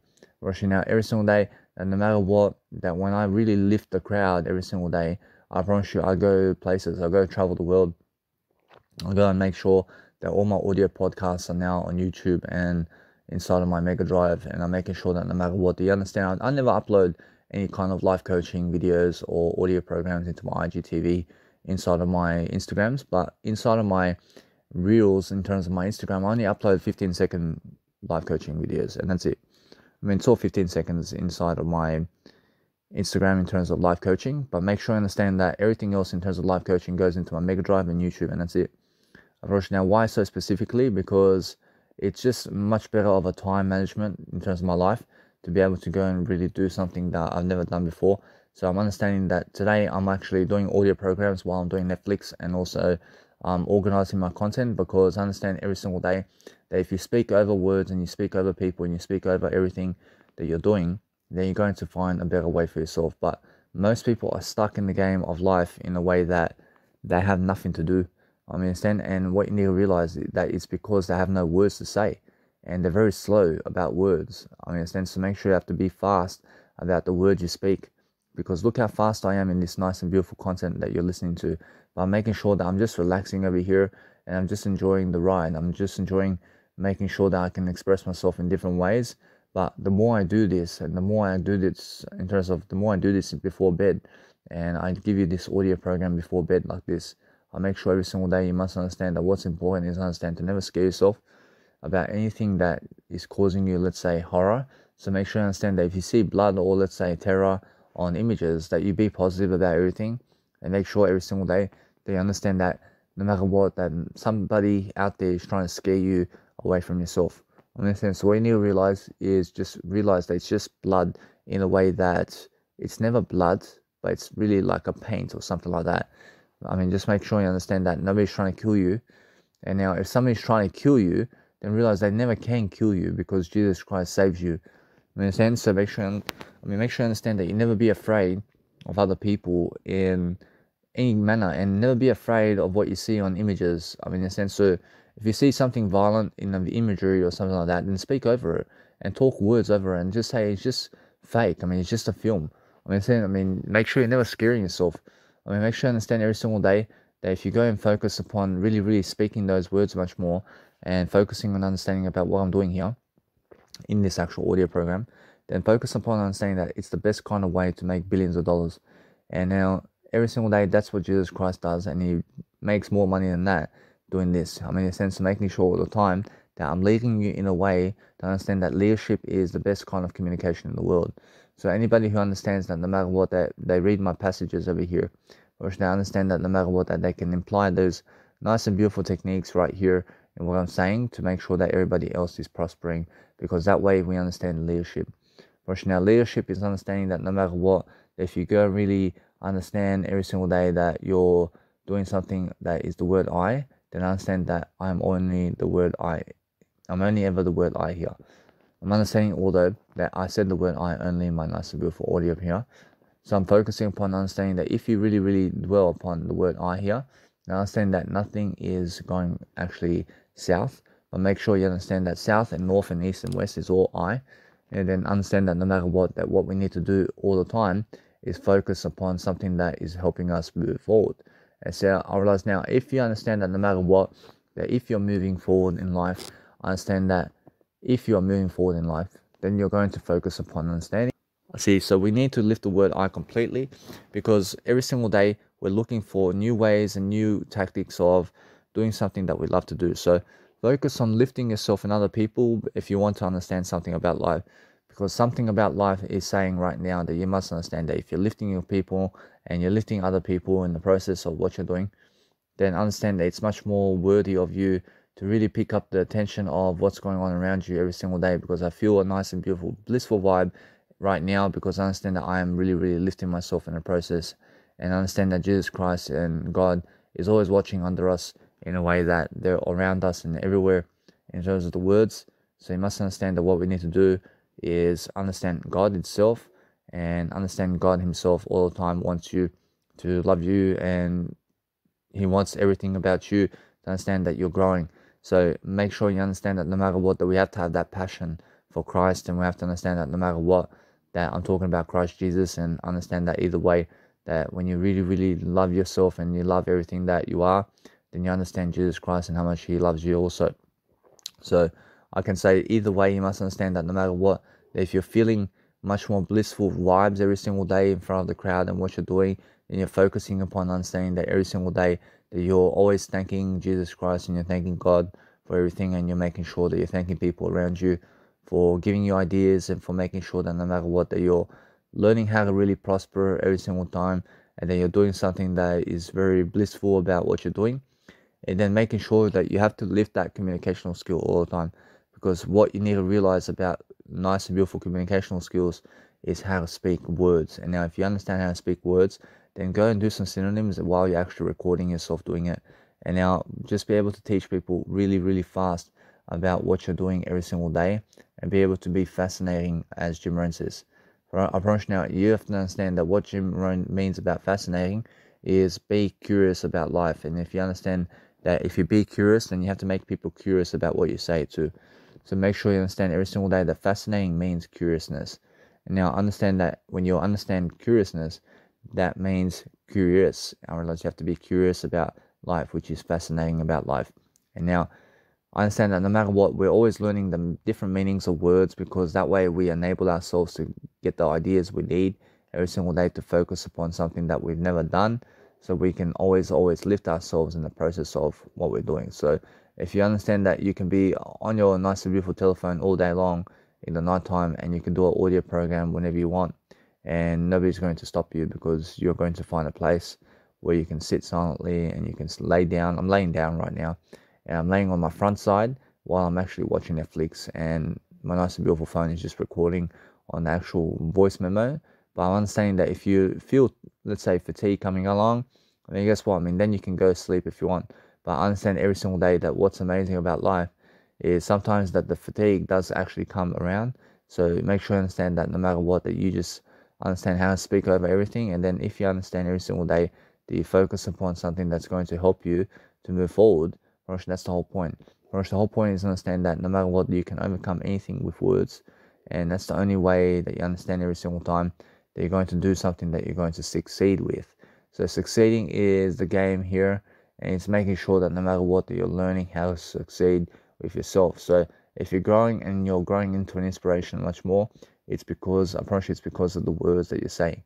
Now, every single day, and no matter what, that when I really lift the crowd every single day, I promise you, I go places, I go travel the world. I go and make sure that all my audio podcasts are now on YouTube and inside of my Mega Drive, and I'm making sure that no matter what, do you understand? I never upload any kind of life coaching videos or audio programs into my IGTV inside of my Instagrams, but inside of my reels in terms of my Instagram, I only upload 15-second life coaching videos, and that's it. I mean, it's all 15 seconds inside of my Instagram in terms of life coaching, but make sure you understand that everything else in terms of life coaching goes into my Mega Drive and YouTube, and that's it. Now, why so specifically? Because it's just much better of a time management in terms of my life to be able to go and really do something that I've never done before. So I'm understanding that today I'm actually doing audio programs while I'm doing Netflix, and also organizing my content, because I understand every single day that if you speak over words and you speak over people and you speak over everything that you're doing, then you're going to find a better way for yourself. But most people are stuck in the game of life in a way that they have nothing to do. I mean, understand, and what you need to realize is that it's because they have no words to say, and they're very slow about words. I mean, understand, so make sure you have to be fast about the words you speak, because look how fast I am in this nice and beautiful content that you're listening to. But I'm making sure that I'm just relaxing over here, and I'm just enjoying the ride. I'm just enjoying making sure that I can express myself in different ways. But the more I do this, and the more I do this in terms of the more I do this before bed, and I give you this audio program before bed like this, I make sure every single day you must understand that what's important is understand to never scare yourself about anything that is causing you, let's say, horror. So make sure you understand that if you see blood or, let's say, terror on images, that you be positive about everything, and make sure every single day that you understand that no matter what, that somebody out there is trying to scare you away from yourself. Understand? So what you need to realize is just realize that it's just blood in a way that it's never blood, but it's really like a paint or something like that. I mean, just make sure you understand that nobody's trying to kill you. And now, if somebody's trying to kill you, then realize they never can kill you, because Jesus Christ saves you. You understand? So make sure you understand that you never be afraid of other people in any manner, and never be afraid of what you see on images. I mean, in a sense, so if you see something violent in the imagery or something like that, then speak over it and talk words over it, and just say it's just fake. I mean, it's just a film. Make sure you're never scaring yourself. Make sure you understand every single day that if you go and focus upon really, really speaking those words much more, and focusing on understanding about what I'm doing here in this actual audio program, then focus upon understanding that it's the best kind of way to make billions of dollars. And now, every single day, that's what Jesus Christ does, and he makes more money than that doing this. In a sense of making sure all the time that I'm leading you in a way to understand that leadership is the best kind of communication in the world. So anybody who understands that no matter what, that they read my passages over here, or they understand that no matter what, that they can imply those nice and beautiful techniques right here in what I'm saying to make sure that everybody else is prospering, because that way we understand leadership. Now, leadership is understanding that no matter what, if you go really understand every single day that you're doing something that is the word I, then understand that I'm only the word I. I'm only ever the word I here. I'm understanding, although, that I said the word I only in my nice and beautiful audio here. So I'm focusing upon understanding that if you really, really dwell upon the word I here, now understand that nothing is going actually south, but make sure you understand that south and north and east and west is all I, and then understand that no matter what, that what we need to do all the time is focus upon something that is helping us move forward. And so I realize now, if you understand that no matter what, that if you're moving forward in life, understand that if you're moving forward in life, then you're going to focus upon understanding. See, so we need to lift the word I completely, because every single day we're looking for new ways and new tactics of doing something that we love to do. So focus on lifting yourself and other people if you want to understand something about life, because something about life is saying right now that you must understand that if you're lifting your people and you're lifting other people in the process of what you're doing, then understand that it's much more worthy of you to really pick up the attention of what's going on around you every single day, because I feel a nice and beautiful, blissful vibe right now, because I understand that I am really, really lifting myself in the process, and I understand that Jesus Christ and God is always watching under us in a way that they're around us and everywhere in terms of the words. So you must understand that what we need to do is understand God itself, and understand God himself all the time wants you to love you, and he wants everything about you to understand that you're growing. So make sure you understand that no matter what, that we have to have that passion for Christ, and we have to understand that no matter what, that I'm talking about Christ Jesus, and understand that either way, that when you really, really love yourself and you love everything that you are, then you understand Jesus Christ and how much he loves you also. So I can say either way, you must understand that no matter what, if you're feeling much more blissful vibes every single day in front of the crowd and what you're doing, and you're focusing upon understanding that every single day that you're always thanking Jesus Christ and you're thanking God for everything, and you're making sure that you're thanking people around you for giving you ideas, and for making sure that no matter what, that you're learning how to really prosper every single time, and then you're doing something that is very blissful about what you're doing, and then making sure that you have to lift that communicational skill all the time. Because what you need to realize about nice and beautiful communicational skills is how to speak words. And now if you understand how to speak words, then go and do some synonyms while you're actually recording yourself doing it. And now just be able to teach people really, really fast about what you're doing every single day, and be able to be fascinating, as Jim Rohn says. I promise. Now you have to understand that what Jim Rohn means about fascinating is be curious about life. And if you understand that if you be curious, then you have to make people curious about what you say too. So make sure you understand every single day that fascinating means curiousness. And now understand that when you understand curiousness, that means curious. I realize you have to be curious about life, which is fascinating about life. And now I understand that no matter what, we're always learning the different meanings of words, because that way we enable ourselves to get the ideas we need every single day to focus upon something that we've never done, so we can always lift ourselves in the process of what we're doing. So if you understand that you can be on your nice and beautiful telephone all day long in the nighttime, and you can do an audio program whenever you want, and nobody's going to stop you, because you're going to find a place where you can sit silently and you can lay down. I'm laying down right now, and I'm laying on my front side while I'm actually watching Netflix, and my nice and beautiful phone is just recording on the actual voice memo. But I'm understanding that if you feel, let's say, fatigue coming along, I mean, guess what? I mean, then you can go sleep if you want. But I understand every single day that what's amazing about life is sometimes that the fatigue does actually come around. So make sure you understand that no matter what, that you just understand how to speak over everything. And then if you understand every single day that you focus upon something that's going to help you to move forward, that's the whole point. The whole point is to understand that no matter what, you can overcome anything with words. And that's the only way that you understand every single time that you're going to do something that you're going to succeed with. So succeeding is the game here, and it's making sure that no matter what, that you're learning how to succeed with yourself. So if you're growing and you're growing into an inspiration much more, it's because, I promise you, it's because of the words that you're saying.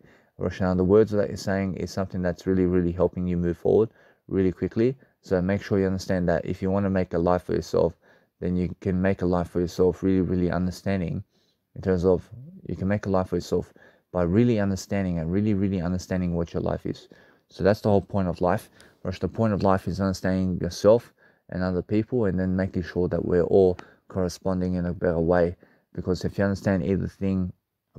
Now, the words that you're saying is something that's really, really helping you move forward really quickly. So make sure you understand that if you want to make a life for yourself, then you can make a life for yourself really, really understanding, in terms of you can make a life for yourself by really understanding and really, really understanding what your life is. So that's the whole point of life. The point of life is understanding yourself and other people, and then making sure that we're all corresponding in a better way. Because if you understand either thing,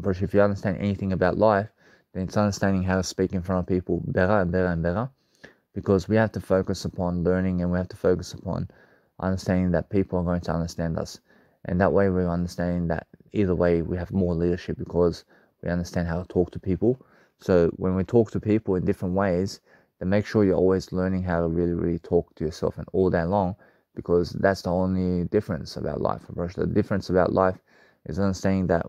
if you understand anything about life, then it's understanding how to speak in front of people better and better and better. Because we have to focus upon learning, and we have to focus upon understanding that people are going to understand us. And that way we're understanding that either way we have more leadership, because we understand how to talk to people. So when we talk to people in different ways, then make sure you're always learning how to really, really talk to yourself, and all day long, because that's the only difference about life. The difference about life is understanding that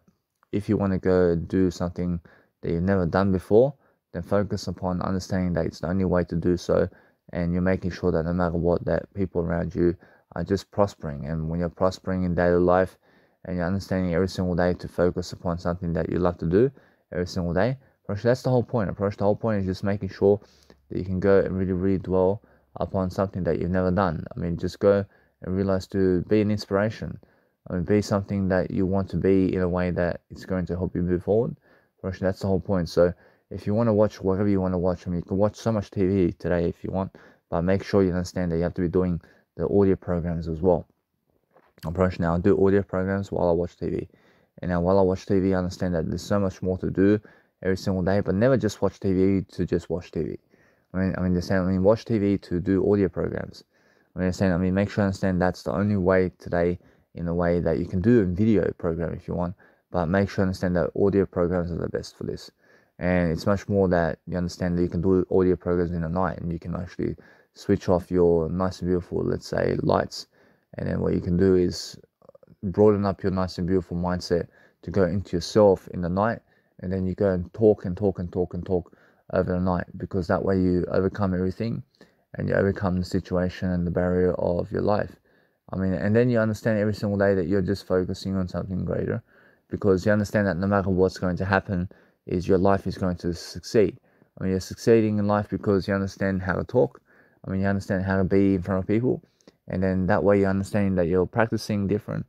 if you want to go do something that you've never done before, then focus upon understanding that it's the only way to do so, and you're making sure that no matter what, that people around you are just prospering. And when you're prospering in daily life, and you're understanding every single day to focus upon something that you love to do every single day, that's the whole point. The whole point is just making sure that you can go and really, really dwell upon something that you've never done. I mean, just go and realize to be an inspiration. I mean, be something that you want to be in a way that it's going to help you move forward. That's the whole point. So if you want to watch whatever you want to watch, I mean, you can watch so much TV today if you want, but make sure you understand that you have to be doing the audio programs as well. Now I do audio programs while I watch TV. And now while I watch TV, I understand that there's so much more to do every single day, but never just watch TV to just watch TV. Watch TV to do audio programs. Make sure you understand that's the only way today, in a way that you can do a video program if you want, but make sure you understand that audio programs are the best for this. And it's much more that you understand that you can do audio programs in the night, and you can actually switch off your nice and beautiful, let's say, lights. And then what you can do is broaden up your nice and beautiful mindset to go into yourself in the night, and then you go and talk and talk and talk and talk over the night, because that way you overcome everything and you overcome the situation and the barrier of your life. I mean, and then you understand every single day that you're just focusing on something greater, because you understand that no matter what's going to happen, is your life is going to succeed. I mean, you're succeeding in life because you understand how to talk. I mean, you understand how to be in front of people, and then that way you understand that you're practicing different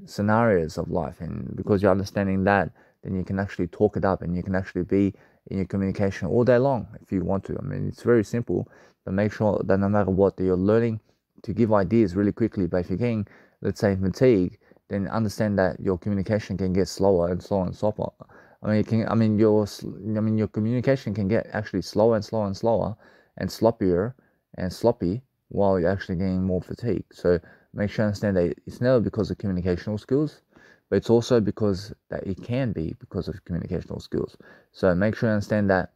scenarios of life, and because you're understanding that, then you can actually talk it up, and you can actually be in your communication all day long if you want to. I mean, it's very simple, but make sure that no matter what, that you're learning to give ideas really quickly. But if you're getting, let's say, fatigue, then understand that your communication can get slower and slower and slower. Your communication can get actually slower and slower and slower and sloppier and sloppy while you're actually getting more fatigue. So make sure you understand that it's never because of communicational skills, but it's also because that it can be because of communicational skills. So make sure you understand that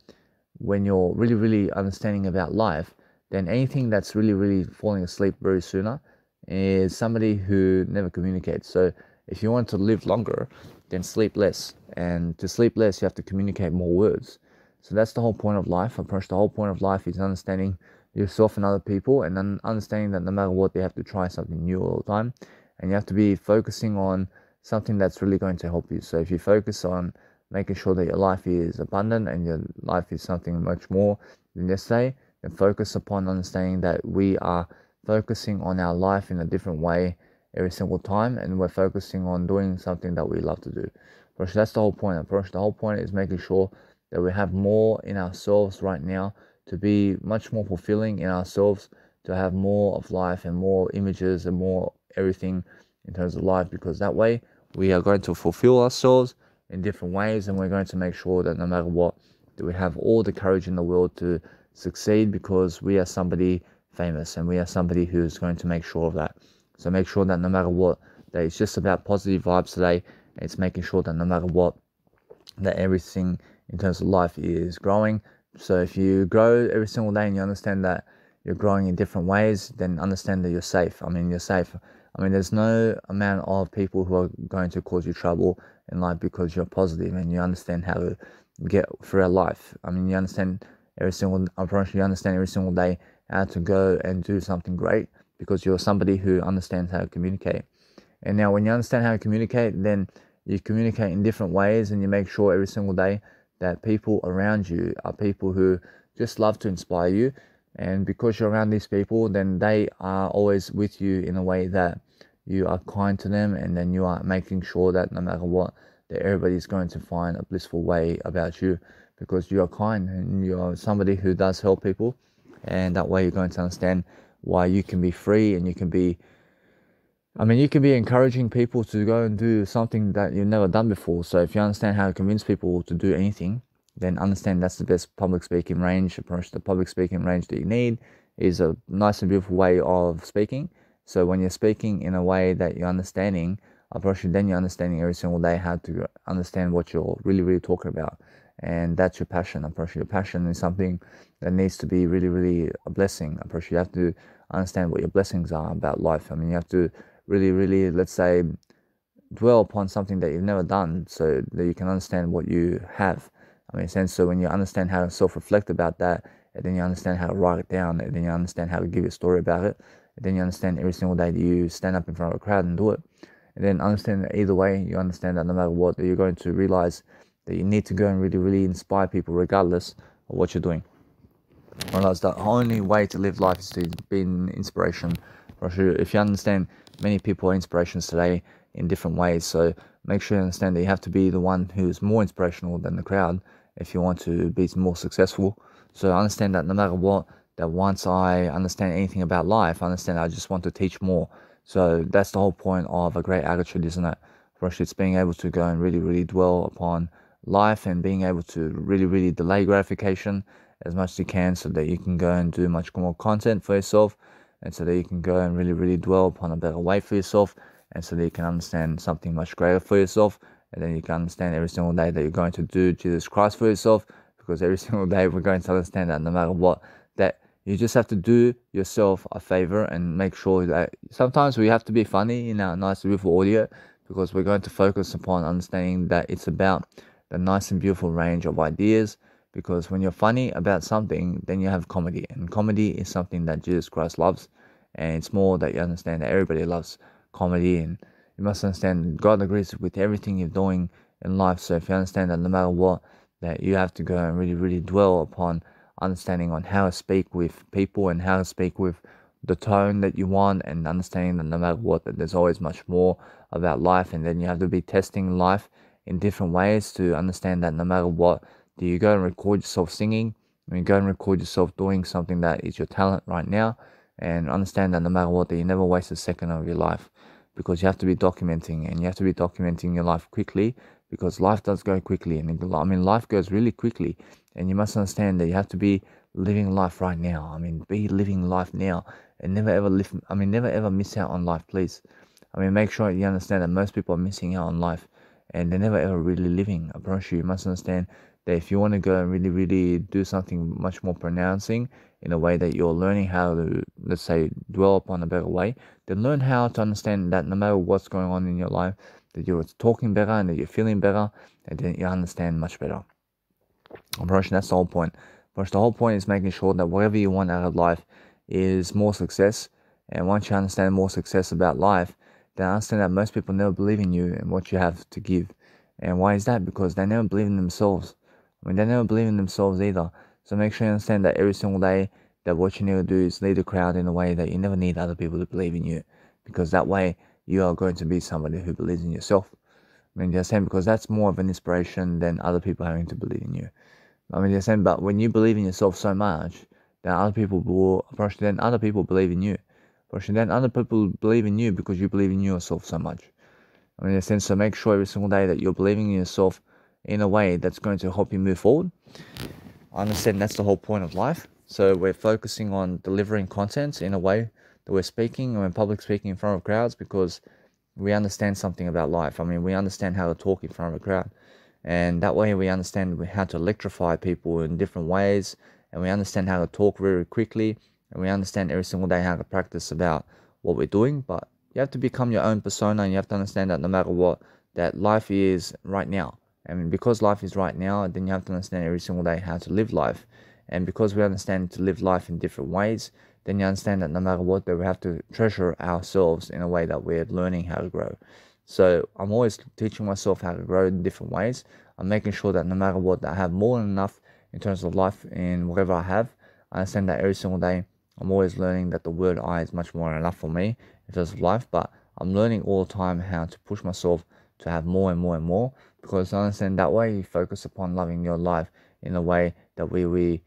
when you're really, really understanding about life, then anything that's really, really falling asleep very sooner is somebody who never communicates. So if you want to live longer, then sleep less. And to sleep less, you have to communicate more words. So that's the whole point of life. Approach the whole point of life is understanding yourself and other people, and then understanding that no matter what, they have to try something new all the time, and you have to be focusing on something that's really going to help you. So if you focus on making sure that your life is abundant and your life is something much more than yesterday, then focus upon understanding that we are focusing on our life in a different way every single time, and we're focusing on doing something that we love to do. That's the whole point. The whole point is making sure that we have more in ourselves right now, to be much more fulfilling in ourselves, to have more of life and more images and more everything in terms of life, because that way we are going to fulfill ourselves in different ways, and we're going to make sure that no matter what, that we have all the courage in the world to succeed, because we are somebody famous and we are somebody who's going to make sure of that. So make sure that no matter what, that it's just about positive vibes today. It's making sure that no matter what, that everything in terms of life is growing. So if you grow every single day and you understand that you're growing in different ways, then understand that you're safe. I mean, you're safe. I mean, there's no amount of people who are going to cause you trouble in life, because you're positive and you understand how to get through life. I mean, you understand every single day how to go and do something great, because you're somebody who understands how to communicate. And now when you understand how to communicate, then you communicate in different ways, and you make sure every single day that people around you are people who just love to inspire you. And because you're around these people, then they are always with you in a way that you are kind to them, and then you are making sure that no matter what, that everybody's going to find a blissful way about you, because you are kind and you are somebody who does help people. And that way you're going to understand why you can be free, and you can be encouraging people to go and do something that you've never done before. So if you understand how to convince people to do anything, then understand that's the best public speaking range approach. The public speaking range that you need is a nice and beautiful way of speaking. So when you're speaking in a way that you're understanding, then you're understanding every single day how to understand what you're really, really talking about. And that's your passion. Your passion is something that needs to be really, really a blessing. You have to understand what your blessings are about life. I mean, you have to really, really, let's say, dwell upon something that you've never done, so that you can understand what you have. I mean, so when you understand how to self-reflect about that, and then you understand how to write it down, and then you understand how to give a story about it, and then you understand every single day that you stand up in front of a crowd and do it, and then understand that either way, you understand that no matter what, that you're going to realize that you need to go and really, really inspire people regardless of what you're doing. Realize the only way to live life is to be an inspiration. If you understand, many people are inspirations today in different ways, so make sure you understand that you have to be the one who's more inspirational than the crowd if you want to be more successful. So understand that no matter what, that once I understand anything about life, I understand I just want to teach more. So that's the whole point of a great attitude, isn't it? It's being able to go and really, really dwell upon life, and being able to really, really delay gratification as much as you can, so that you can go and do much more content for yourself, and so that you can go and really, really dwell upon a better way for yourself, and so that you can understand something much greater for yourself, and then you can understand every single day that you're going to do Jesus Christ for yourself, because every single day we're going to understand that no matter what, that you just have to do yourself a favor and make sure that sometimes we have to be funny in our nice and beautiful audio, because we're going to focus upon understanding that it's about the nice and beautiful range of ideas. Because when you're funny about something, then you have comedy, and comedy is something that Jesus Christ loves. And it's more that you understand that everybody loves comedy, and you must understand God agrees with everything you're doing in life. So if you understand that no matter what, that you have to go and really, really dwell upon understanding on how to speak with people and how to speak with the tone that you want, and understanding that no matter what, that there's always much more about life. And then you have to be testing life in different ways to understand that no matter what, do you go and record yourself singing? I mean, go and record yourself doing something that is your talent right now, and understand that no matter what, that you never waste a second of your life, because you have to be documenting, and you have to be documenting your life quickly, because life does go quickly, and I mean, life goes really quickly, and you must understand that you have to be living life right now. I mean, be living life now, and never ever never ever miss out on life, please. I mean, make sure you understand that most people are missing out on life, and they're never ever really living. I promise you must understand that if you want to go and really, really do something much more pronouncing in a way that you're learning how to, let's say, dwell upon a better way, then learn how to understand that no matter what's going on in your life, that you're talking better and that you're feeling better, and then you understand much better. Brush, that's the whole point. Brush, the whole point is making sure that whatever you want out of life is more success. And once you understand more success about life, then understand that most people never believe in you and what you have to give. And why is that? Because they never believe in themselves. I mean, they never believe in themselves either. So make sure you understand that every single day, that what you need to do is lead the crowd in a way that you never need other people to believe in you. Because that way, you are going to be somebody who believes in yourself. I mean, they're saying, because that's more of an inspiration than other people having to believe in you. I mean, they're saying, but when you believe in yourself so much, then other people believe in you. Then other people believe in you because you believe in yourself so much. I mean, in a sense, so make sure every single day that you're believing in yourself in a way that's going to help you move forward. I understand that's the whole point of life. So we're focusing on delivering content in a way that we're speaking or in public speaking in front of crowds, because we understand something about life. I mean, we understand how to talk in front of a crowd. And that way we understand how to electrify people in different ways. And we understand how to talk very quickly. And we understand every single day how to practice about what we're doing. But you have to become your own persona, and you have to understand that no matter what, that life is right now. And because life is right now, then you have to understand every single day how to live life. And because we understand to live life in different ways, then you understand that no matter what, that we have to treasure ourselves in a way that we're learning how to grow. So I'm always teaching myself how to grow in different ways. I'm making sure that no matter what, that I have more than enough in terms of life in whatever I have. I understand that every single day I'm always learning that the word I is much more than enough for me in terms of life, but I'm learning all the time how to push myself to have more and more and more, because I understand that way you focus upon loving your life in a way that we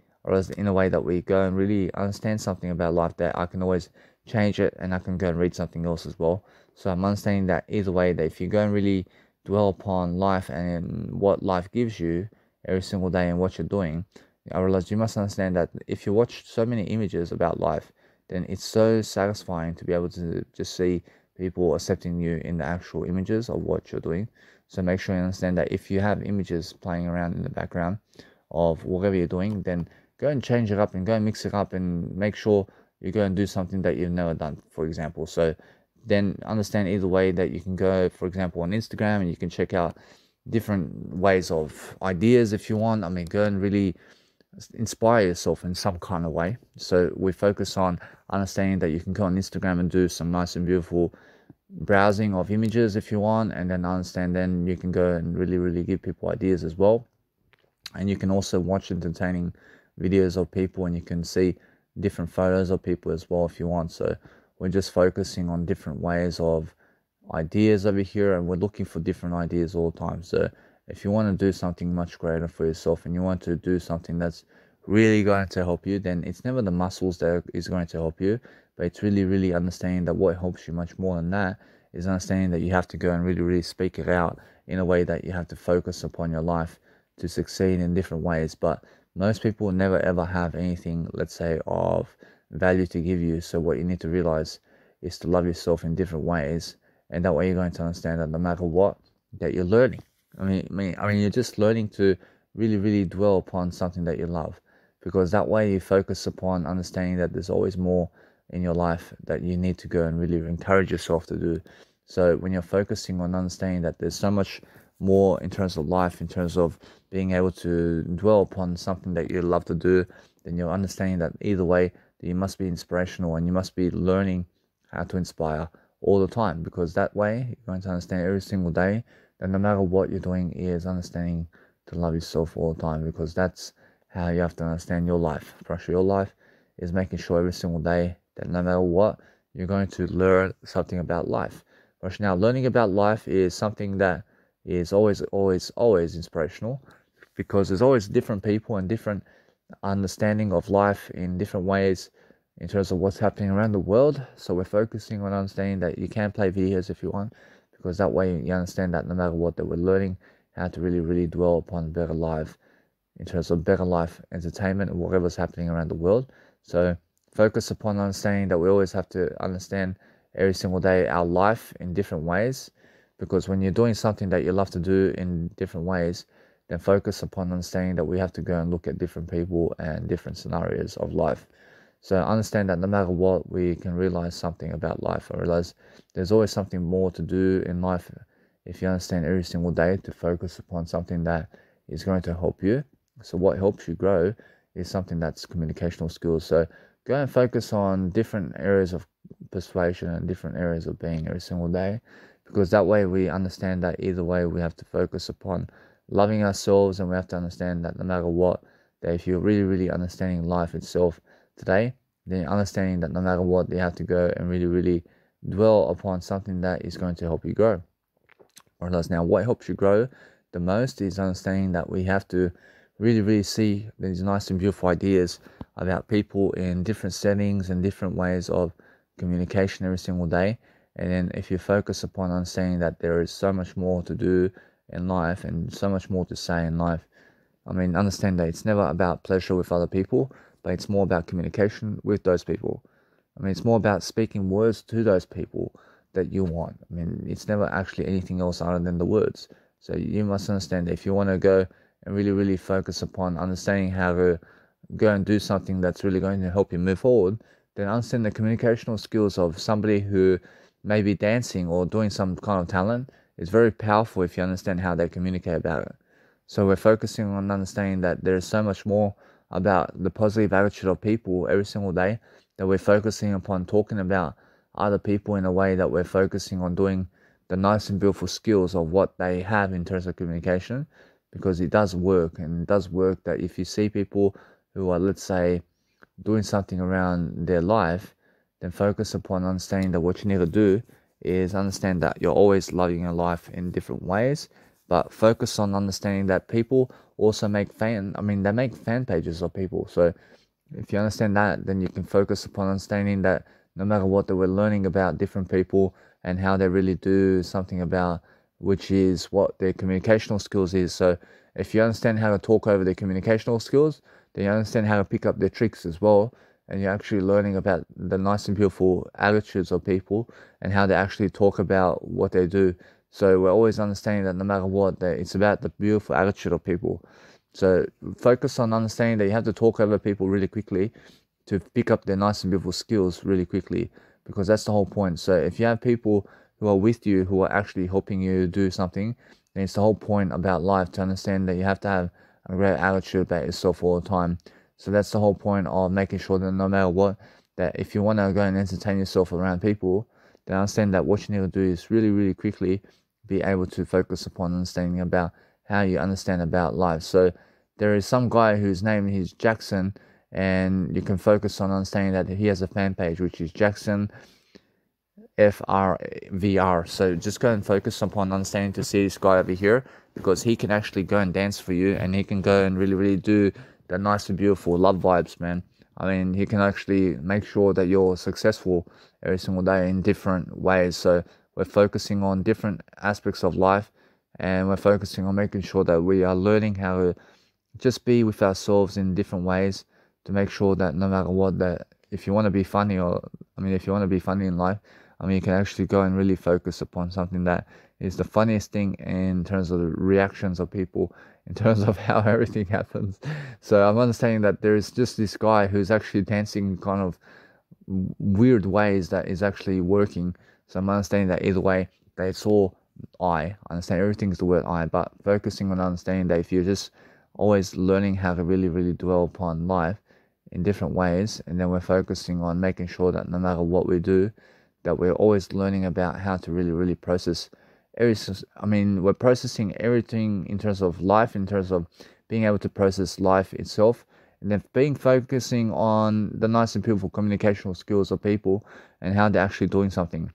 go and really understand something about life, that I can always change it and I can go and read something else as well. So I'm understanding that either way, that if you go and really dwell upon life and what life gives you every single day and what you're doing, I realize you must understand that if you watch so many images about life, then it's so satisfying to be able to just see people accepting you in the actual images of what you're doing. So make sure you understand that if you have images playing around in the background of whatever you're doing, then go and change it up and go and mix it up and make sure you go and do something that you've never done, for example. So then understand either way that you can go, for example, on Instagram, and you can check out different ways of ideas if you want. I mean, go and really inspire yourself in some kind of way. So we focus on understanding that you can go on Instagram and do some nice and beautiful browsing of images if you want, and then understand then you can go and really, really give people ideas as well. And you can also watch entertaining videos of people, and you can see different photos of people as well if you want. So we're just focusing on different ways of ideas over here, and we're looking for different ideas all the time. So if you want to do something much greater for yourself, and you want to do something that's really going to help you, then it's never the muscles that is going to help you, but it's really, really understanding that what helps you much more than that is understanding that you have to go and really, really speak it out in a way that you have to focus upon your life to succeed in different ways. But most people never ever have anything, let's say, of value to give you. So what you need to realize is to love yourself in different ways, and that way you're going to understand that no matter what, that you're learning. You're just learning to really, really dwell upon something that you love, because that way you focus upon understanding that there's always more in your life that you need to go and really encourage yourself to do. So when you're focusing on understanding that there's so much more in terms of life, in terms of being able to dwell upon something that you love to do, then you're understanding that either way, that you must be inspirational and you must be learning how to inspire all the time, because that way you're going to understand every single day that no matter what you're doing is understanding to love yourself all the time, because that's how you have to understand your life. Pressure your life is making sure every single day that no matter what, you're going to learn something about life. But now, learning about life is something that is always, always, always inspirational, because there's always different people and different understanding of life in different ways in terms of what's happening around the world. So we're focusing on understanding that you can play videos if you want, because that way you understand that no matter what, that we're learning how to really, really dwell upon better life in terms of better life entertainment and whatever's happening around the world. So focus upon understanding that we always have to understand every single day our life in different ways, because when you're doing something that you love to do in different ways, then focus upon understanding that we have to go and look at different people and different scenarios of life. So understand that no matter what, we can realize something about life. I realize there's always something more to do in life if you understand every single day to focus upon something that is going to help you. So what helps you grow is something that's communicational skills. So go and focus on different areas of persuasion and different areas of being every single day, because that way we understand that either way we have to focus upon loving ourselves, and we have to understand that no matter what, that if you're really, really understanding life itself today, then understanding that no matter what, you have to go and really, really dwell upon something that is going to help you grow. Whereas now, what helps you grow the most is understanding that we have to really, really see these nice and beautiful ideas about people in different settings and different ways of communication every single day. And then if you focus upon understanding that there is so much more to do in life and so much more to say in life, understand that it's never about pleasure with other people, but it's more about communication with those people. It's more about speaking words to those people that you want. It's never actually anything else other than the words. So you must understand that if you want to go and really, really focus upon understanding how to go and do something that's really going to help you move forward, then understand the communicational skills of somebody who may be dancing or doing some kind of talent is very powerful if you understand how they communicate about it. So we're focusing on understanding that there's so much more about the positive attitude of people every single day, that we're focusing upon talking about other people in a way that we're focusing on doing the nice and beautiful skills of what they have in terms of communication, because it does work. And it does work that if you see people who are, let's say, doing something around their life, then focus upon understanding that what you need to do is understand that you're always loving your life in different ways, but focus on understanding that people also make they make fan pages of people. So if you understand that, then you can focus upon understanding that no matter what, that we're learning about different people and how they really do something about, which is what their communicational skills is. So if you understand how to talk over their communicational skills, then you understand how to pick up their tricks as well, and you're actually learning about the nice and beautiful attitudes of people and how they actually talk about what they do. So we're always understanding that no matter what, that it's about the beautiful attitude of people. So focus on understanding that you have to talk over people really quickly to pick up their nice and beautiful skills really quickly, because that's the whole point. So if you have people who are with you, who are actually helping you do something, then it's the whole point about life to understand that you have to have a great attitude about yourself all the time. So that's the whole point of making sure that no matter what, that if you want to go and entertain yourself around people, then understand that what you need to do is really, really quickly be able to focus upon understanding about how you understand about life. So there is some guy whose name is Jackson, and you can focus on understanding that he has a fan page, which is Jackson FRVR. So just go and focus upon understanding to see this guy over here, because he can actually go and dance for you, and he can go and really, really do the nice and beautiful love vibes, man. He can actually make sure that you're successful every single day in different ways. So we're focusing on different aspects of life, and we're focusing on making sure that we are learning how to just be with ourselves in different ways, to make sure that no matter what, that if you want to be funny, if you want to be funny in life, I mean, you can actually go and really focus upon something that is the funniest thing in terms of the reactions of people, in terms of how everything happens. So I'm understanding that there is just this guy who's actually dancing kind of weird ways that is actually working. So I'm understanding that either way, that it's all I understand everything's the word I, but focusing on understanding that if you're just always learning how to really, really dwell upon life in different ways, and then we're focusing on making sure that no matter what we do, that we're always learning about how to really, really process I mean, we're processing everything in terms of life, in terms of being able to process life itself, and then being focusing on the nice and beautiful communicational skills of people and how they're actually doing something.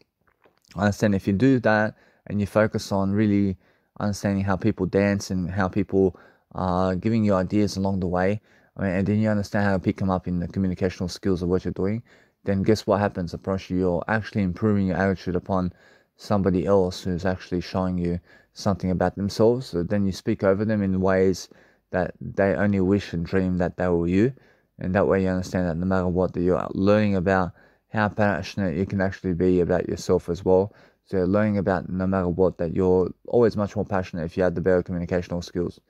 I understand if you do that and you focus on really understanding how people dance and how people are giving you ideas along the way, I mean, and then you understand how to pick them up in the communicational skills of what you're doing, then guess what happens? Approach you're actually improving your attitude upon somebody else who's actually showing you something about themselves. So then you speak over them in ways that they only wish and dream that they were you. And that way you understand that no matter what, that you're learning about how passionate you can actually be about yourself as well. So you're learning about no matter what, that you're always much more passionate if you have the better communicational skills.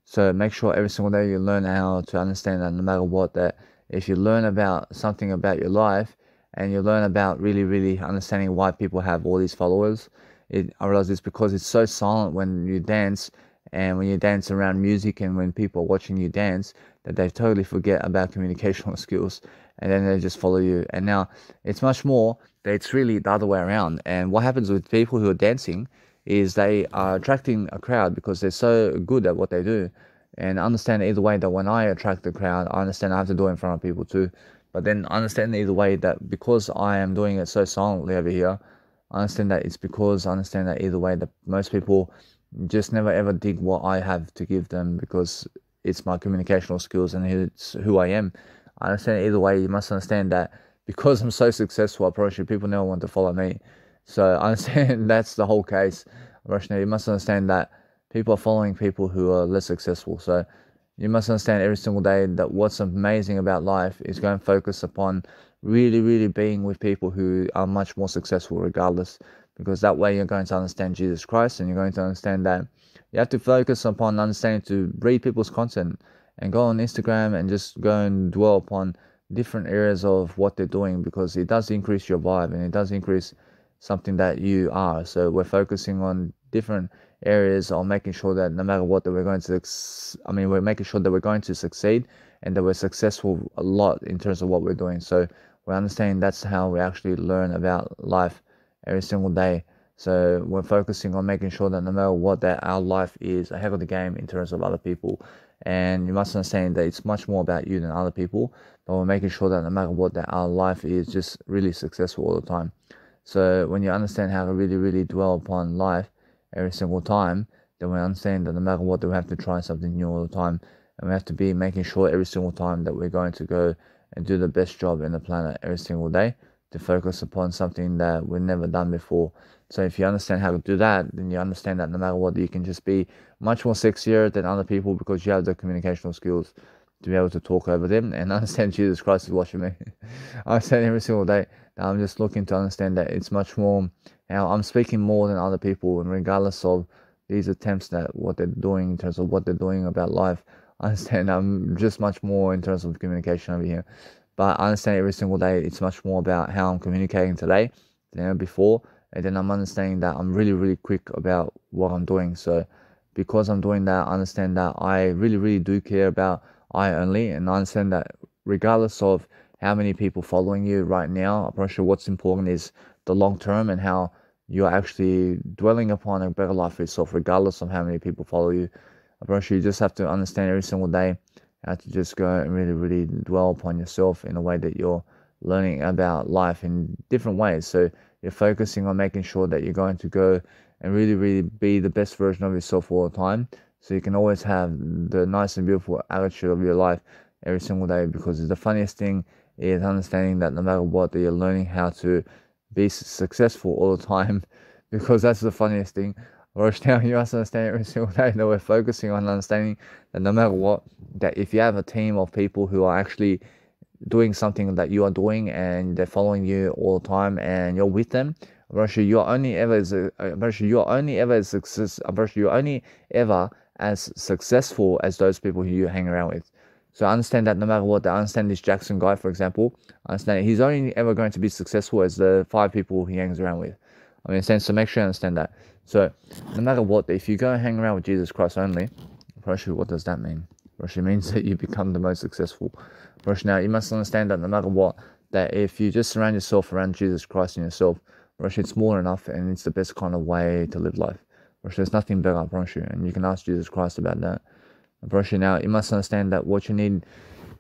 So make sure every single day you learn how to understand that no matter what, that if you learn about something about your life and you learn about really, really understanding why people have all these followers, I realize it's because it's so silent when you dance, and when you dance around music and when people are watching you dance, that they totally forget about communicational skills, and then they just follow you. And now it's much more that it's really the other way around. And what happens with people who are dancing is they are attracting a crowd because they're so good at what they do. And I understand either way that when I attract the crowd, I understand I have to do it in front of people too. But then I understand either way that because I am doing it so silently over here, I understand that it's because I understand that either way that most people just never ever dig what I have to give them because it's my communicational skills and it's who I am. I understand either way. You must understand that because I'm so successful, I promise you, people never want to follow me. So I understand that's the whole case. Roshni, you must understand that people are following people who are less successful. So you must understand every single day that what's amazing about life is going to focus upon really, really being with people who are much more successful regardless. Because that way you're going to understand Jesus Christ, and you're going to understand that you have to focus upon understanding to read people's content and go on Instagram and just go and dwell upon different areas of what they're doing, because it does increase your vibe and it does increase something that you are. So we're focusing on different areas of making sure that no matter what, that we're going to, we're making sure that we're going to succeed and that we're successful a lot in terms of what we're doing. So we're understanding that's how we actually learn about life every single day. So we're focusing on making sure that no matter what, that our life is ahead of the game in terms of other people. And you must understand that it's much more about you than other people, but we're making sure that no matter what, that our life is just really successful all the time. So when you understand how to really, really dwell upon life every single time, then we understand that no matter what, that we have to try something new all the time. And we have to be making sure every single time that we're going to go and do the best job in the planet every single day to focus upon something that we've never done before. So if you understand how to do that, then you understand that no matter what, you can just be much more sexier than other people because you have the communicational skills to be able to talk over them. And understand Jesus Christ is watching me. I understand every single day that I'm just looking to understand that it's much more how I'm speaking more than other people, and regardless of these attempts that what they're doing in terms of what they're doing about life, I understand I'm just much more in terms of communication over here. But I understand every single day it's much more about how I'm communicating today than ever before. And then I'm understanding that I'm really, really quick about what I'm doing. So because I'm doing that, I understand that I really, really do care about I only. And I understand that regardless of how many people following you right now, I'm pretty sure what's important is the long term and how you're actually dwelling upon a better life for yourself, regardless of how many people follow you. I'm pretty sure you just have to understand every single day how to just go and really, really dwell upon yourself in a way that you're learning about life in different ways. So you're focusing on making sure that you're going to go and really, really be the best version of yourself all the time. So you can always have the nice and beautiful attitude of your life every single day, because the funniest thing is understanding that no matter what, that you're learning how to be successful all the time, because that's the funniest thing. Rush down, you must understand every single day that we're focusing on understanding that no matter what, that if you have a team of people who are actually doing something that you are doing and they're following you all the time and you're with them, I'm pretty sure you're only ever as I'm pretty sure you're only ever as success I'm pretty sure you're only ever as successful as those people who you hang around with. So I understand that no matter what, I understand this Jackson guy, for example, I understand he's only ever going to be successful as the 5 people he hangs around with. I mean, so make sure you understand that. So no matter what, if you go and hang around with Jesus Christ only, Roshi, what does that mean? Roshi means that you become the most successful. Roshi, now you must understand that no matter what, that if you just surround yourself around Jesus Christ and yourself, Roshi, it's more enough and it's the best kind of way to live life. Roshi, there's nothing better, Roshi, and you can ask Jesus Christ about that. Roshi, now you must understand that what you need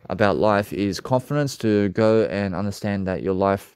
about life is confidence to go and understand that your life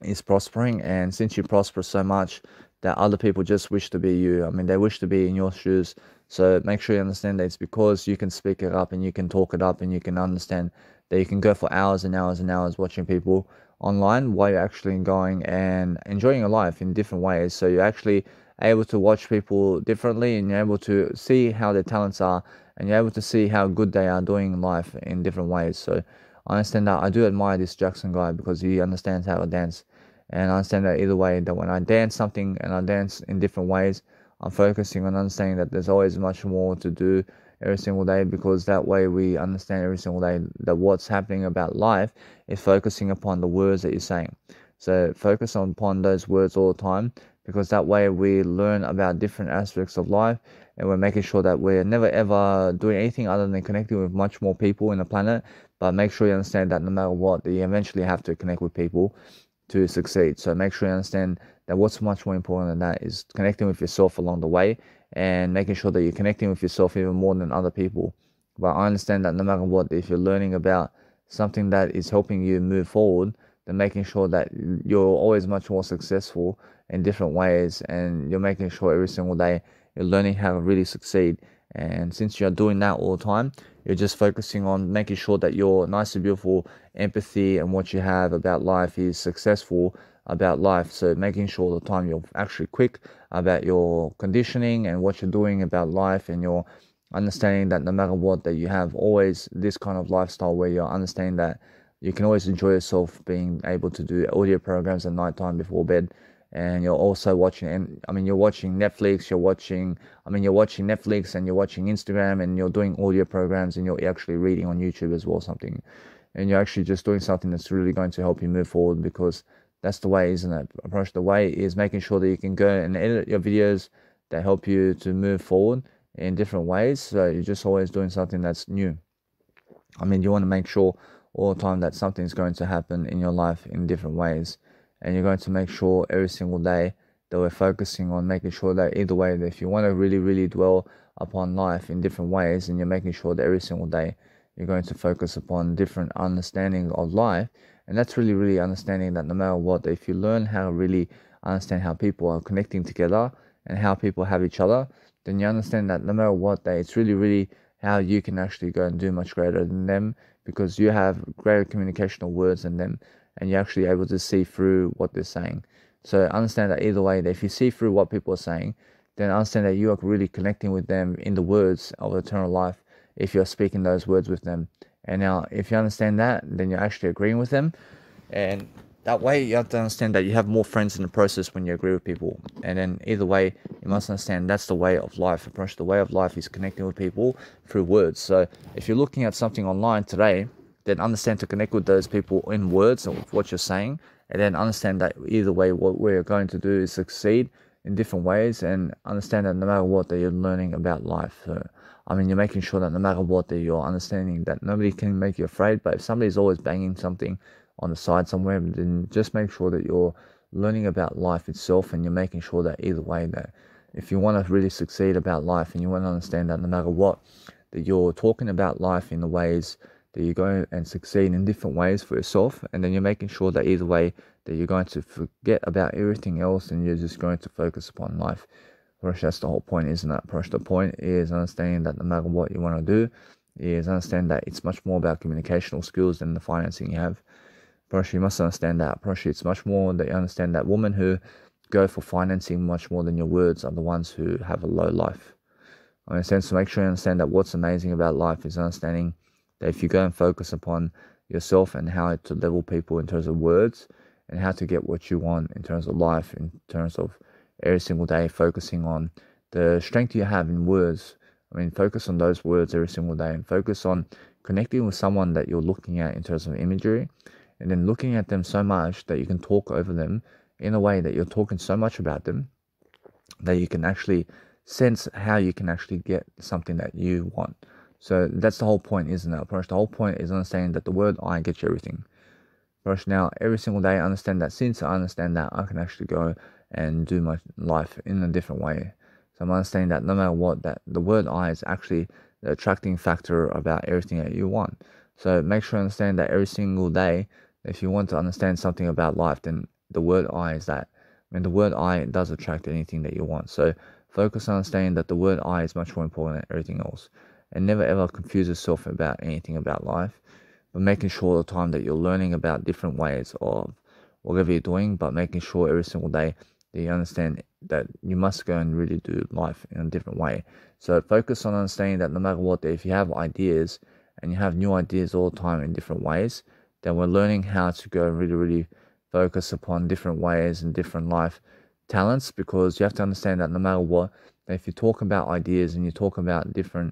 is prospering, and since you prosper so much that other people just wish to be you. I mean, they wish to be in your shoes. So make sure you understand that it's because you can speak it up and you can talk it up and you can understand that you can go for hours and hours and hours watching people online while you're actually going and enjoying your life in different ways. So you're actually able to watch people differently and you're able to see how their talents are and you're able to see how good they are doing life in different ways. So I understand that I do admire this Jackson guy because he understands how to dance. And I understand that either way, that when I dance something and I dance in different ways, I'm focusing on understanding that there's always much more to do every single day, because that way we understand every single day that what's happening about life is focusing upon the words that you're saying. So focus upon those words all the time, because that way we learn about different aspects of life and we're making sure that we're never ever doing anything other than connecting with much more people in the planet. But make sure you understand that no matter what, you eventually have to connect with people to succeed. So make sure you understand that what's much more important than that is connecting with yourself along the way and making sure that you're connecting with yourself even more than other people. But I understand that no matter what, if you're learning about something that is helping you move forward, then making sure that you're always much more successful in different ways and you're making sure every single day you're learning how to really succeed. And since you're doing that all the time, you're just focusing on making sure that your nice and beautiful empathy and what you have about life is successful about life. So making sure all the time you're actually quick about your conditioning and what you're doing about life, and you're understanding that no matter what, that you have always this kind of lifestyle where you're understanding that you can always enjoy yourself being able to do audio programs at nighttime before bed. And you're also watching, and I mean, you're watching Netflix, you're watching Netflix and you're watching Instagram and you're doing audio programs and you're actually reading on YouTube as well, something. And you're actually just doing something that's really going to help you move forward, because that's the way, isn't it? Approach the way is making sure that you can go and edit your videos that help you to move forward in different ways. So you're just always doing something that's new. I mean, you want to make sure all the time that something's going to happen in your life in different ways. And you're going to make sure every single day that we're focusing on making sure that either way, that if you want to really, really dwell upon life in different ways, and you're making sure that every single day you're going to focus upon different understanding of life. And that's really, really understanding that no matter what, if you learn how to really understand how people are connecting together and how people have each other, then you understand that no matter what, that it's really, really how you can actually go and do much greater than them, because you have greater communicational words than them and you're actually able to see through what they're saying. So understand that either way, that if you see through what people are saying, then understand that you are really connecting with them in the words of eternal life if you're speaking those words with them. And now, if you understand that, then you're actually agreeing with them. And that way, you have to understand that you have more friends in the process when you agree with people. And then either way, you must understand that's the way of life. Approach the way of life is connecting with people through words. So if you're looking at something online today, then understand to connect with those people in words or what you're saying. And then understand that either way, what we're going to do is succeed in different ways, and understand that no matter what, that you're learning about life. So, I mean, you're making sure that no matter what, that you're understanding that nobody can make you afraid. But if somebody's always banging something on the side somewhere, then just make sure that you're learning about life itself, and you're making sure that either way, that if you want to really succeed about life and you want to understand that no matter what, that you're talking about life in the ways that you're going and succeed in different ways for yourself, and then you're making sure that either way that you're going to forget about everything else and you're just going to focus upon life. That's the whole point, isn't it? The point is understanding that no matter what you want to do, is understand that it's much more about communicational skills than the financing you have. You must understand that. It's much more that you understand that women who go for financing much more than your words are the ones who have a low life. In a sense, to make sure you understand that what's amazing about life is understanding that if you go and focus upon yourself and how to level people in terms of words and how to get what you want in terms of life, in terms of every single day focusing on the strength you have in words. I mean, focus on those words every single day and focus on connecting with someone that you're looking at in terms of imagery, and then looking at them so much that you can talk over them in a way that you're talking so much about them that you can actually sense how you can actually get something that you want. So that's the whole point, isn't it? Approach. The whole point is understanding that the word I gets you everything. Approach. Now, every single day, I understand that since I understand that, I can actually go and do my life in a different way. So I'm understanding that no matter what, that the word I is actually the attracting factor about everything that you want. So make sure you understand that every single day, if you want to understand something about life, then the word I is that. I mean, the word I does attract anything that you want. So focus on understanding that the word I is much more important than everything else. And never ever confuse yourself about anything about life, but making sure all the time that you're learning about different ways of whatever you're doing, but making sure every single day that you understand that you must go and really do life in a different way. So focus on understanding that no matter what, if you have ideas and you have new ideas all the time in different ways, then we're learning how to go and really focus upon different ways and different life talents, because you have to understand that no matter what, if you talk about ideas and you talk about different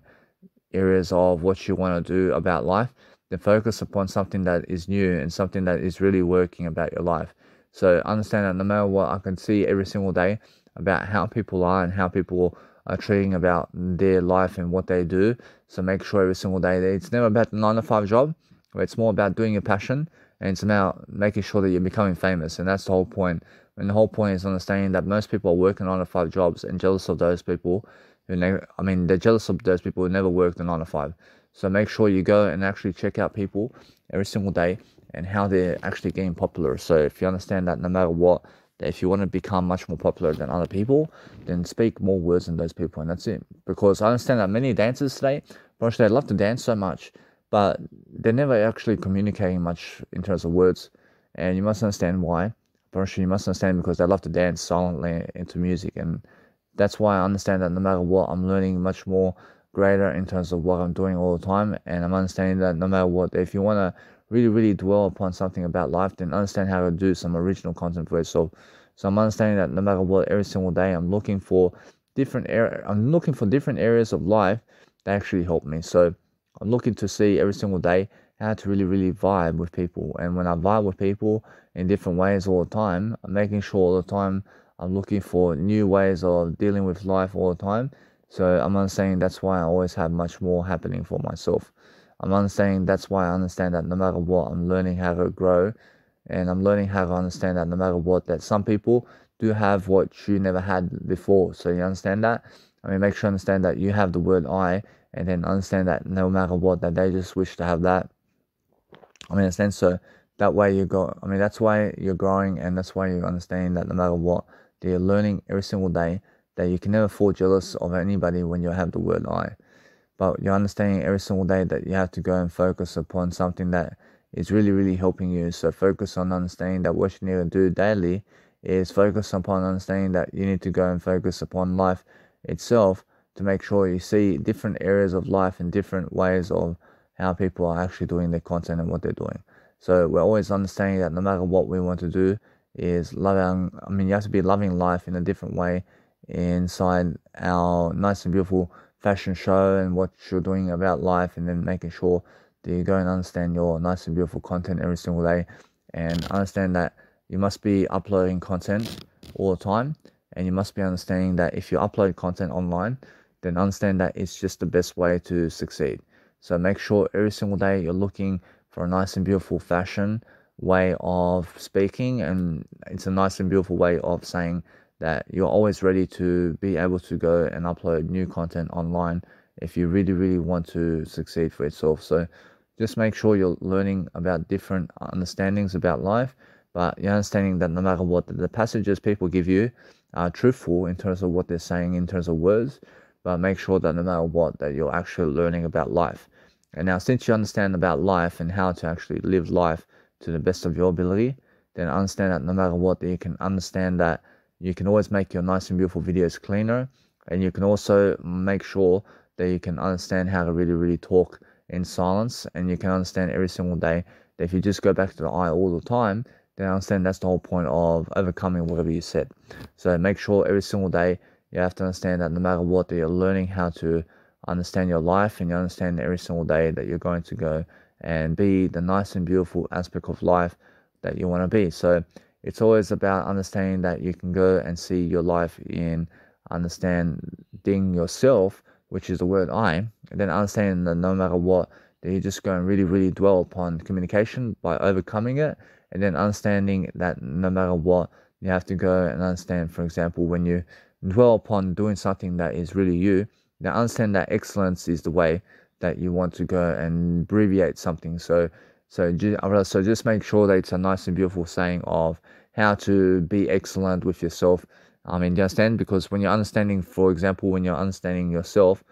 areas of what you want to do about life, then focus upon something that is new and something that is really working about your life. So understand that no matter what, I can see every single day about how people are and how people are treating about their life and what they do. So make sure every single day that it's never about the 9 to 5 job, but it's more about doing your passion, and it's about making sure that you're becoming famous. And that's the whole point. And the whole point is understanding that most people are working 9 to 5 jobs and jealous of those people who they're jealous of those people who never worked a 9 to 5. So make sure you go and actually check out people every single day and how they're actually getting popular. So if you understand that no matter what, that if you want to become much more popular than other people, then speak more words than those people, and that's it. Because I understand that many dancers today, they love to dance so much, but they're never actually communicating much in terms of words. And you must understand why. You must understand because they love to dance silently into music. And that's why I understand that no matter what, I'm learning much more greater in terms of what I'm doing all the time. And I'm understanding that no matter what, if you want to really dwell upon something about life, then understand how to do some original content for yourself. So I'm understanding that no matter what, every single day I'm looking for different areas of life that actually help me. So I'm looking to see every single day how to really vibe with people. And when I vibe with people in different ways all the time, I'm making sure all the time I'm looking for new ways of dealing with life all the time. So I'm understanding that's why I always have much more happening for myself. I'm understanding that's why I understand that no matter what, I'm learning how to grow, and I'm learning how to understand that no matter what, that some people do have what you never had before. So you understand that? I mean, make sure you understand that you have the word I, and then understand that no matter what, that they just wish to have that. I mean, understand? So that way that's why you're growing, and that's why you're understanding that no matter what, that you're learning every single day, that you can never fall jealous of anybody when you have the word I. But you're understanding every single day that you have to go and focus upon something that is really helping you. So focus on understanding that what you need to do daily is focus upon understanding that you need to go and focus upon life itself to make sure you see different areas of life and different ways of how people are actually doing their content and what they're doing. So we're always understanding that no matter what we want to do is you have to be loving life in a different way inside our nice and beautiful fashion show and what you're doing about life, and then making sure that you go and understand your nice and beautiful content every single day, and understand that you must be uploading content all the time, and you must be understanding that if you upload content online, then understand that it's just the best way to succeed. So make sure every single day you're looking for a nice and beautiful fashion way of speaking, and it's a nice and beautiful way of saying that you're always ready to be able to go and upload new content online if you really want to succeed for yourself. So just make sure you're learning about different understandings about life, but you're understanding that no matter what, the passages people give you are truthful in terms of what they're saying in terms of words, but make sure that no matter what, that you're actually learning about life. And now, since you understand about life and how to actually live life to the best of your ability, then understand that no matter what, that you can understand that you can always make your nice and beautiful videos cleaner, and you can also make sure that you can understand how to really talk in silence, and you can understand every single day If you just go back to the I all the time, then understand that's the whole point of overcoming whatever you said. So make sure every single day you have to understand that no matter what, that you're learning how to understand your life, and you understand every single day that you're going to go and be the nice and beautiful aspect of life that you want to be. So it's always about understanding that you can go and see your life in understanding yourself, which is the word I, and then understanding that no matter what, that you just go and really, really dwell upon communication by overcoming it, and then understanding that no matter what, you have to go and understand, for example, when you dwell upon doing something that is really you, now understand that excellence is the way that you want to go and abbreviate something. So just make sure that it's a nice and beautiful saying of how to be excellent with yourself. I mean, you understand? Because when you're understanding, for example, when you're understanding yourself,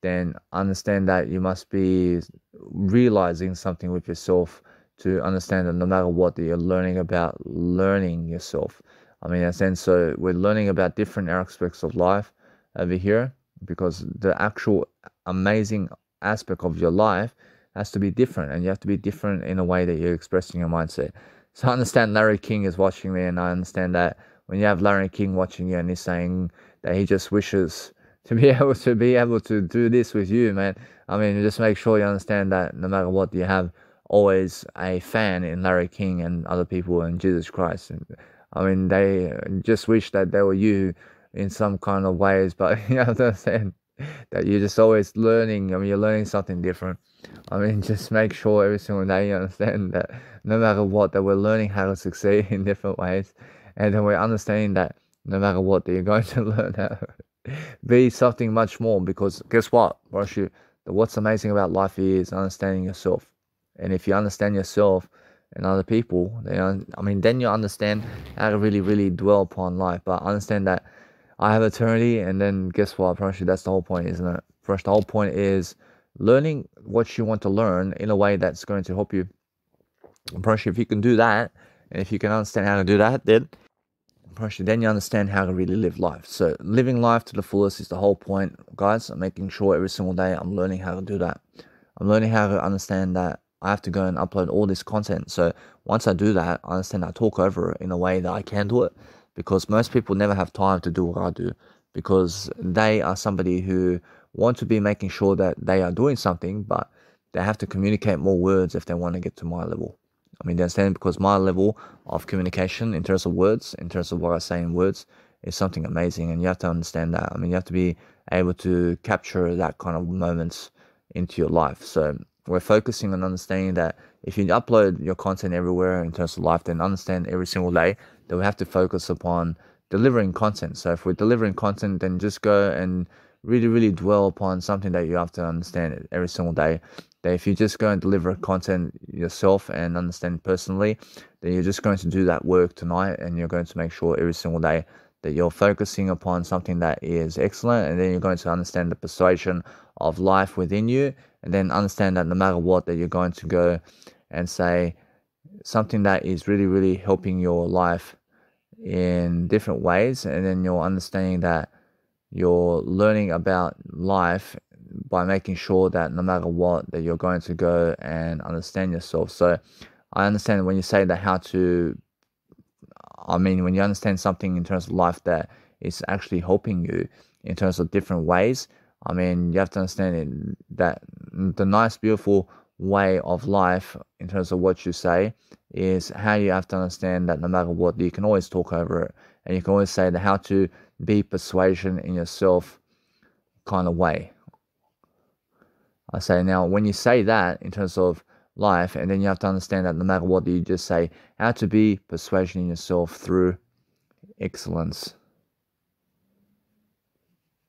then understand that you must be realizing something with yourself to understand that no matter what, that you're learning about learning yourself. I mean, in a sense, so we're learning about different aspects of life over here, because the actual amazing aspect of your life has to be different, and you have to be different in a way that you're expressing your mindset. So I understand Larry King is watching me, and I understand that when you have Larry King watching you and he's saying that he just wishes to be able to do this with you, man. I mean, just make sure you understand that no matter what, you have always a fan in Larry King and other people in Jesus Christ. And I mean, they just wish that they were you in some kind of ways, but you have to understand that you're just always learning. I mean, you're learning something different. I mean, just make sure every single day you understand that no matter what, that we're learning how to succeed in different ways, and then we're understanding that no matter what, that you're going to learn how to be something much more. Because guess what, Roshu, what's amazing about life is understanding yourself. And if you understand yourself and other people, then then you understand how to really, really dwell upon life. But understand that I have eternity, and then guess what, Roshu, that's the whole point, isn't it? First, the whole point is learning what you want to learn in a way that's going to help you. Roshu, if you can do that, and if you can understand how to do that, then you understand how to really live life. So living life to the fullest is the whole point, guys. I'm making sure every single day I'm learning how to do that. I'm learning how to understand that I have to go and upload all this content. So once I do that, I understand I talk over it in a way that I can do it, because most people never have time to do what I do, because they are somebody who want to be making sure that they are doing something, but they have to communicate more words if they want to get to my level. I mean, you understand? Because my level of communication in terms of words, in terms of what I say in words, is something amazing, and you have to understand that. I mean, you have to be able to capture that kind of moments into your life. So we're focusing on understanding that if you upload your content everywhere in terms of life, then understand every single day that we have to focus upon delivering content. So if we're delivering content, then just go and really, really dwell upon something that you have to understand every single day. That if you just go and deliver content yourself and understand personally, then you're just going to do that work tonight, and you're going to make sure every single day that you're focusing upon something that is excellent, and then you're going to understand the persuasion of life within you, and then understand that no matter what, that you're going to go and say something that is really, really helping your life in different ways, and then you're understanding that you're learning about life by making sure that no matter what, that you're going to go and understand yourself. So I understand when you say that when you understand something in terms of life that is actually helping you in terms of different ways, I mean, you have to understand that the nice, beautiful way of life in terms of what you say is how you have to understand that no matter what, you can always talk over it, and you can always say that how to be persuasion in yourself kind of way. I say now, when you say that in terms of life, and then you have to understand that no matter what, you just say how to be persuasion in yourself through excellence.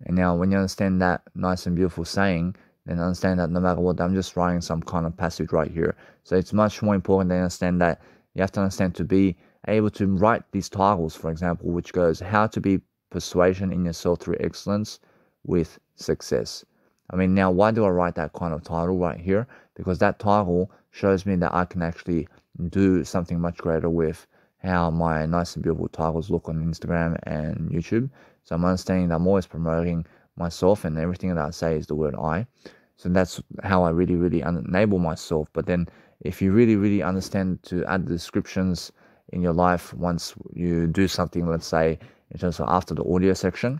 And now when you understand that nice and beautiful saying, then understand that no matter what, I'm just writing some kind of passage right here. So it's much more important to understand that you have to understand to be able to write these titles, for example, which goes how to be persuasion in yourself through excellence with success. I mean, now why do I write that kind of title right here? Because that title shows me that I can actually do something much greater with how my nice and beautiful titles look on Instagram and YouTube. So I'm understanding that I'm always promoting myself, and everything that I say is the word I. So that's how I really, really enable myself. But then if you really understand to add the descriptions in your life once you do something, let's say in terms of after the audio section,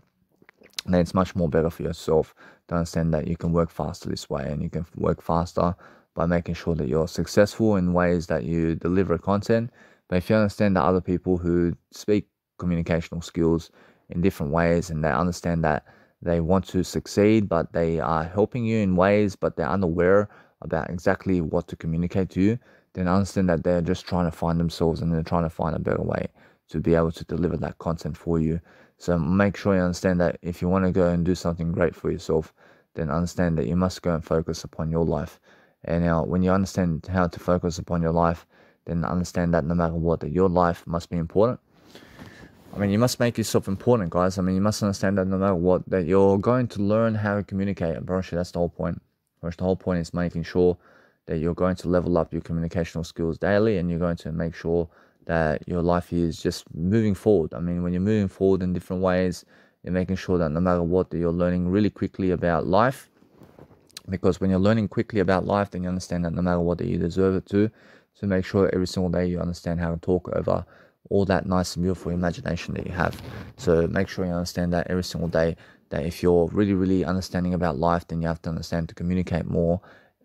then it's much more better for yourself to understand that you can work faster this way, and you can work faster by making sure that you're successful in ways that you deliver content. But if you understand that other people who speak communicational skills in different ways, and they understand that they want to succeed, but they are helping you in ways, but they're unaware about exactly what to communicate to you, then understand that they're just trying to find themselves, and they're trying to find a better way to be able to deliver that content for you. So make sure you understand that if you want to go and do something great for yourself, then understand that you must go and focus upon your life. And now when you understand how to focus upon your life, then understand that no matter what, that your life must be important. I mean, you must make yourself important, guys. I mean, you must understand that no matter what, that you're going to learn how to communicate. And Baruch, that's the whole point. Baruch, the whole point is making sure that you're going to level up your communicational skills daily, and you're going to make sure that your life is just moving forward. I mean, when you're moving forward in different ways, you're making sure that no matter what, that you're learning really quickly about life. Because when you're learning quickly about life, then you understand that no matter what, that you deserve it to. So make sure every single day you understand how to talk over all that nice and beautiful imagination that you have. So make sure you understand that every single day, that if you're really understanding about life, then you have to understand to communicate more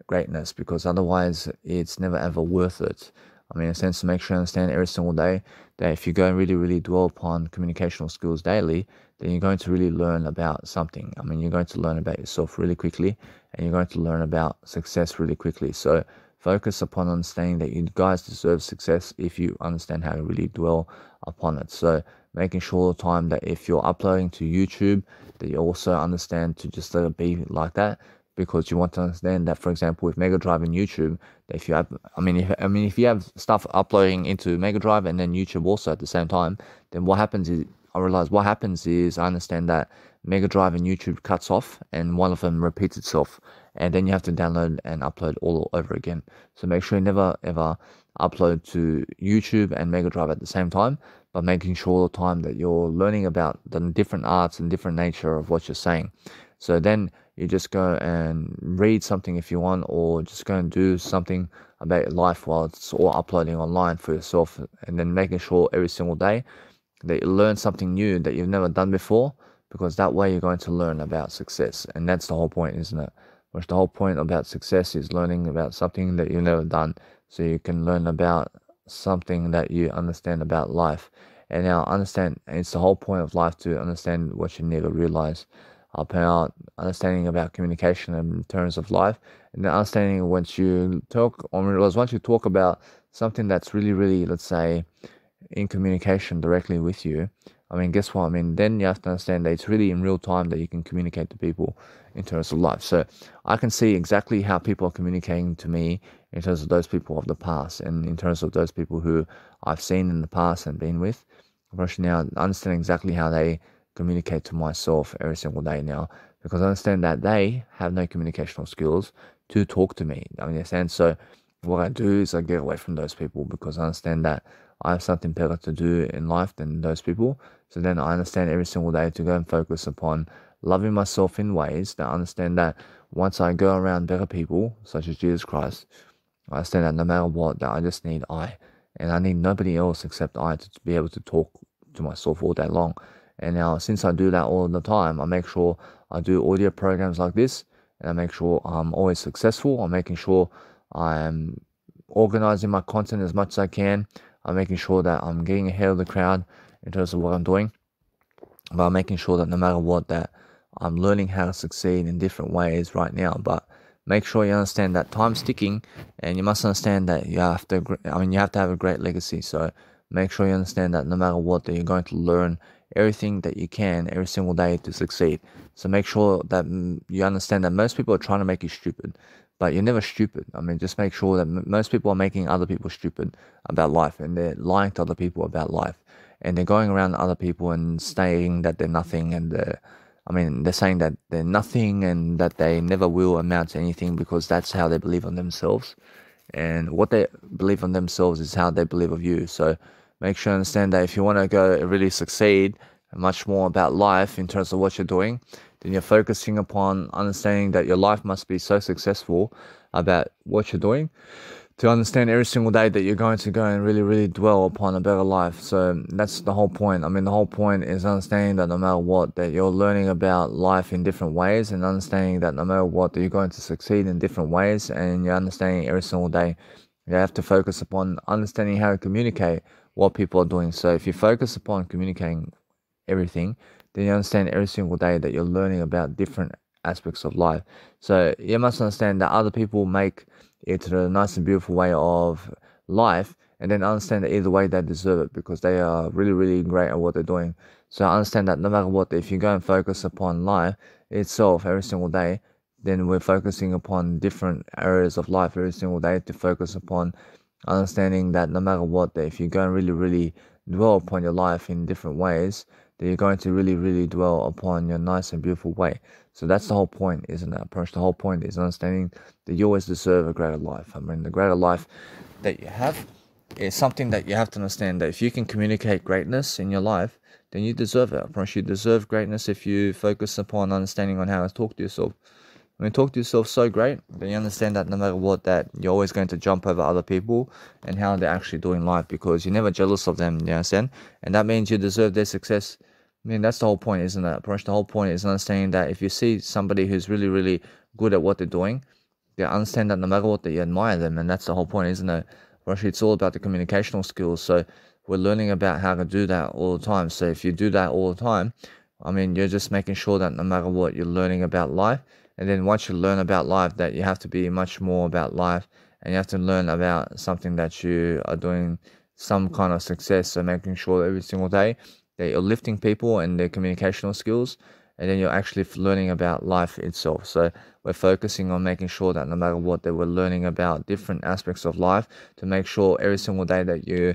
greatness, because otherwise it's never ever worth it. I mean, in a sense, to make sure you understand every single day that if you go and really dwell upon communicational skills daily, then you're going to really learn about something. I mean, you're going to learn about yourself really quickly, and you're going to learn about success really quickly. So focus upon understanding that you guys deserve success if you understand how to really dwell upon it. So making sure all the time that if you're uploading to YouTube, that you also understand to just let it be like that. Because you want to understand that, for example, with Mega Drive and YouTube, if you have, if you have stuff uploading into Mega Drive and then YouTube also at the same time, then what happens is, I understand that Mega Drive and YouTube cuts off, and one of them repeats itself, and then you have to download and upload all over again. So make sure you never ever upload to YouTube and Mega Drive at the same time, but making sure all the time that you're learning about the different arts and different nature of what you're saying. So then you just go and read something if you want, or just go and do something about your life while it's all uploading online for yourself, and then making sure every single day that you learn something new that you've never done before, because that way you're going to learn about success. And that's the whole point, isn't it? Which the whole point about success is learning about something that you've never done, so you can learn about something that you understand about life. And now understand, it's the whole point of life to understand what you never realize about understanding about communication in terms of life, and then understanding once you talk about something that's really, let's say, in communication directly with you. I mean, guess what? I mean, then you have to understand that it's really in real time that you can communicate to people in terms of life. So I can see exactly how people are communicating to me in terms of those people of the past, and in terms of those people who I've seen in the past and been with. Now, I understand exactly how they communicate to myself every single day now, because I understand that they have no communicational skills to talk to me. I understand. So what I do is I get away from those people, because I understand that I have something better to do in life than those people. So then I understand every single day to go and focus upon loving myself in ways that I understand that once I go around better people, such as Jesus Christ, I understand that no matter what, that I just need and I need nobody else except I to be able to talk to myself all day long. And now, since I do that all the time, I make sure I do audio programs like this, and I make sure I'm always successful. I'm making sure I'm organizing my content as much as I can. I'm making sure that I'm getting ahead of the crowd in terms of what I'm doing. But I'm making sure that no matter what, that I'm learning how to succeed in different ways right now. But make sure you understand that time's ticking, and you must understand that you have to have a great legacy. So make sure you understand that no matter what, that you're going to learn everything that you can every single day to succeed. So make sure that you understand that most people are trying to make you stupid, but you're never stupid. I mean, just make sure that most people are making other people stupid about life, and they're lying to other people about life, and they're going around other people and saying that they're nothing, and they're saying that they're nothing and that they never will amount to anything, because that's how they believe on themselves. And what they believe on themselves is how they believe of you. So make sure you understand that if you want to go really succeed much more about life in terms of what you're doing, then you're focusing upon understanding that your life must be so successful about what you're doing, to understand every single day that you're going to go and really, really dwell upon a better life. So that's the whole point. I mean, the whole point is understanding that no matter what, that you're learning about life in different ways, and understanding that no matter what, that you're going to succeed in different ways, and you're understanding every single day. You have to focus upon understanding how to communicate what people are doing. So if you focus upon communicating everything, then you understand every single day that you're learning about different aspects of life. So you must understand that other people make it the nice and beautiful way of life, and then understand that either way they deserve it because they are really, really great at what they're doing. So I understand that no matter what, if you go and focus upon life itself every single day, then we're focusing upon different areas of life every single day to focus upon understanding that no matter what, that if you go and really, really dwell upon your life in different ways, that you're going to really, really dwell upon your nice and beautiful way. So that's the whole point, isn't it? Approach. The whole point is understanding that you always deserve a greater life. I mean, the greater life that you have is something that you have to understand that if you can communicate greatness in your life, then you deserve it. I promise you deserve greatness if you focus upon understanding on how to talk to yourself. When you talk to yourself so great, then you understand that no matter what, that you're always going to jump over other people and how they're actually doing life because you're never jealous of them, you understand? And that means you deserve their success. I mean, that's the whole point, isn't it? Pretty much the whole point is understanding that if you see somebody who's really, really good at what they're doing, you understand that no matter what, that you admire them. And that's the whole point, isn't it? Actually, it's all about the communicational skills. So we're learning about how to do that all the time. So if you do that all the time, I mean, you're just making sure that no matter what, you're learning about life. And then once you learn about life, that you have to be much more about life, and you have to learn about something that you are doing some kind of success. So making sure every single day that you're lifting people and their communicational skills, and then you're actually learning about life itself. So we're focusing on making sure that no matter what, that we're learning about different aspects of life to make sure every single day that you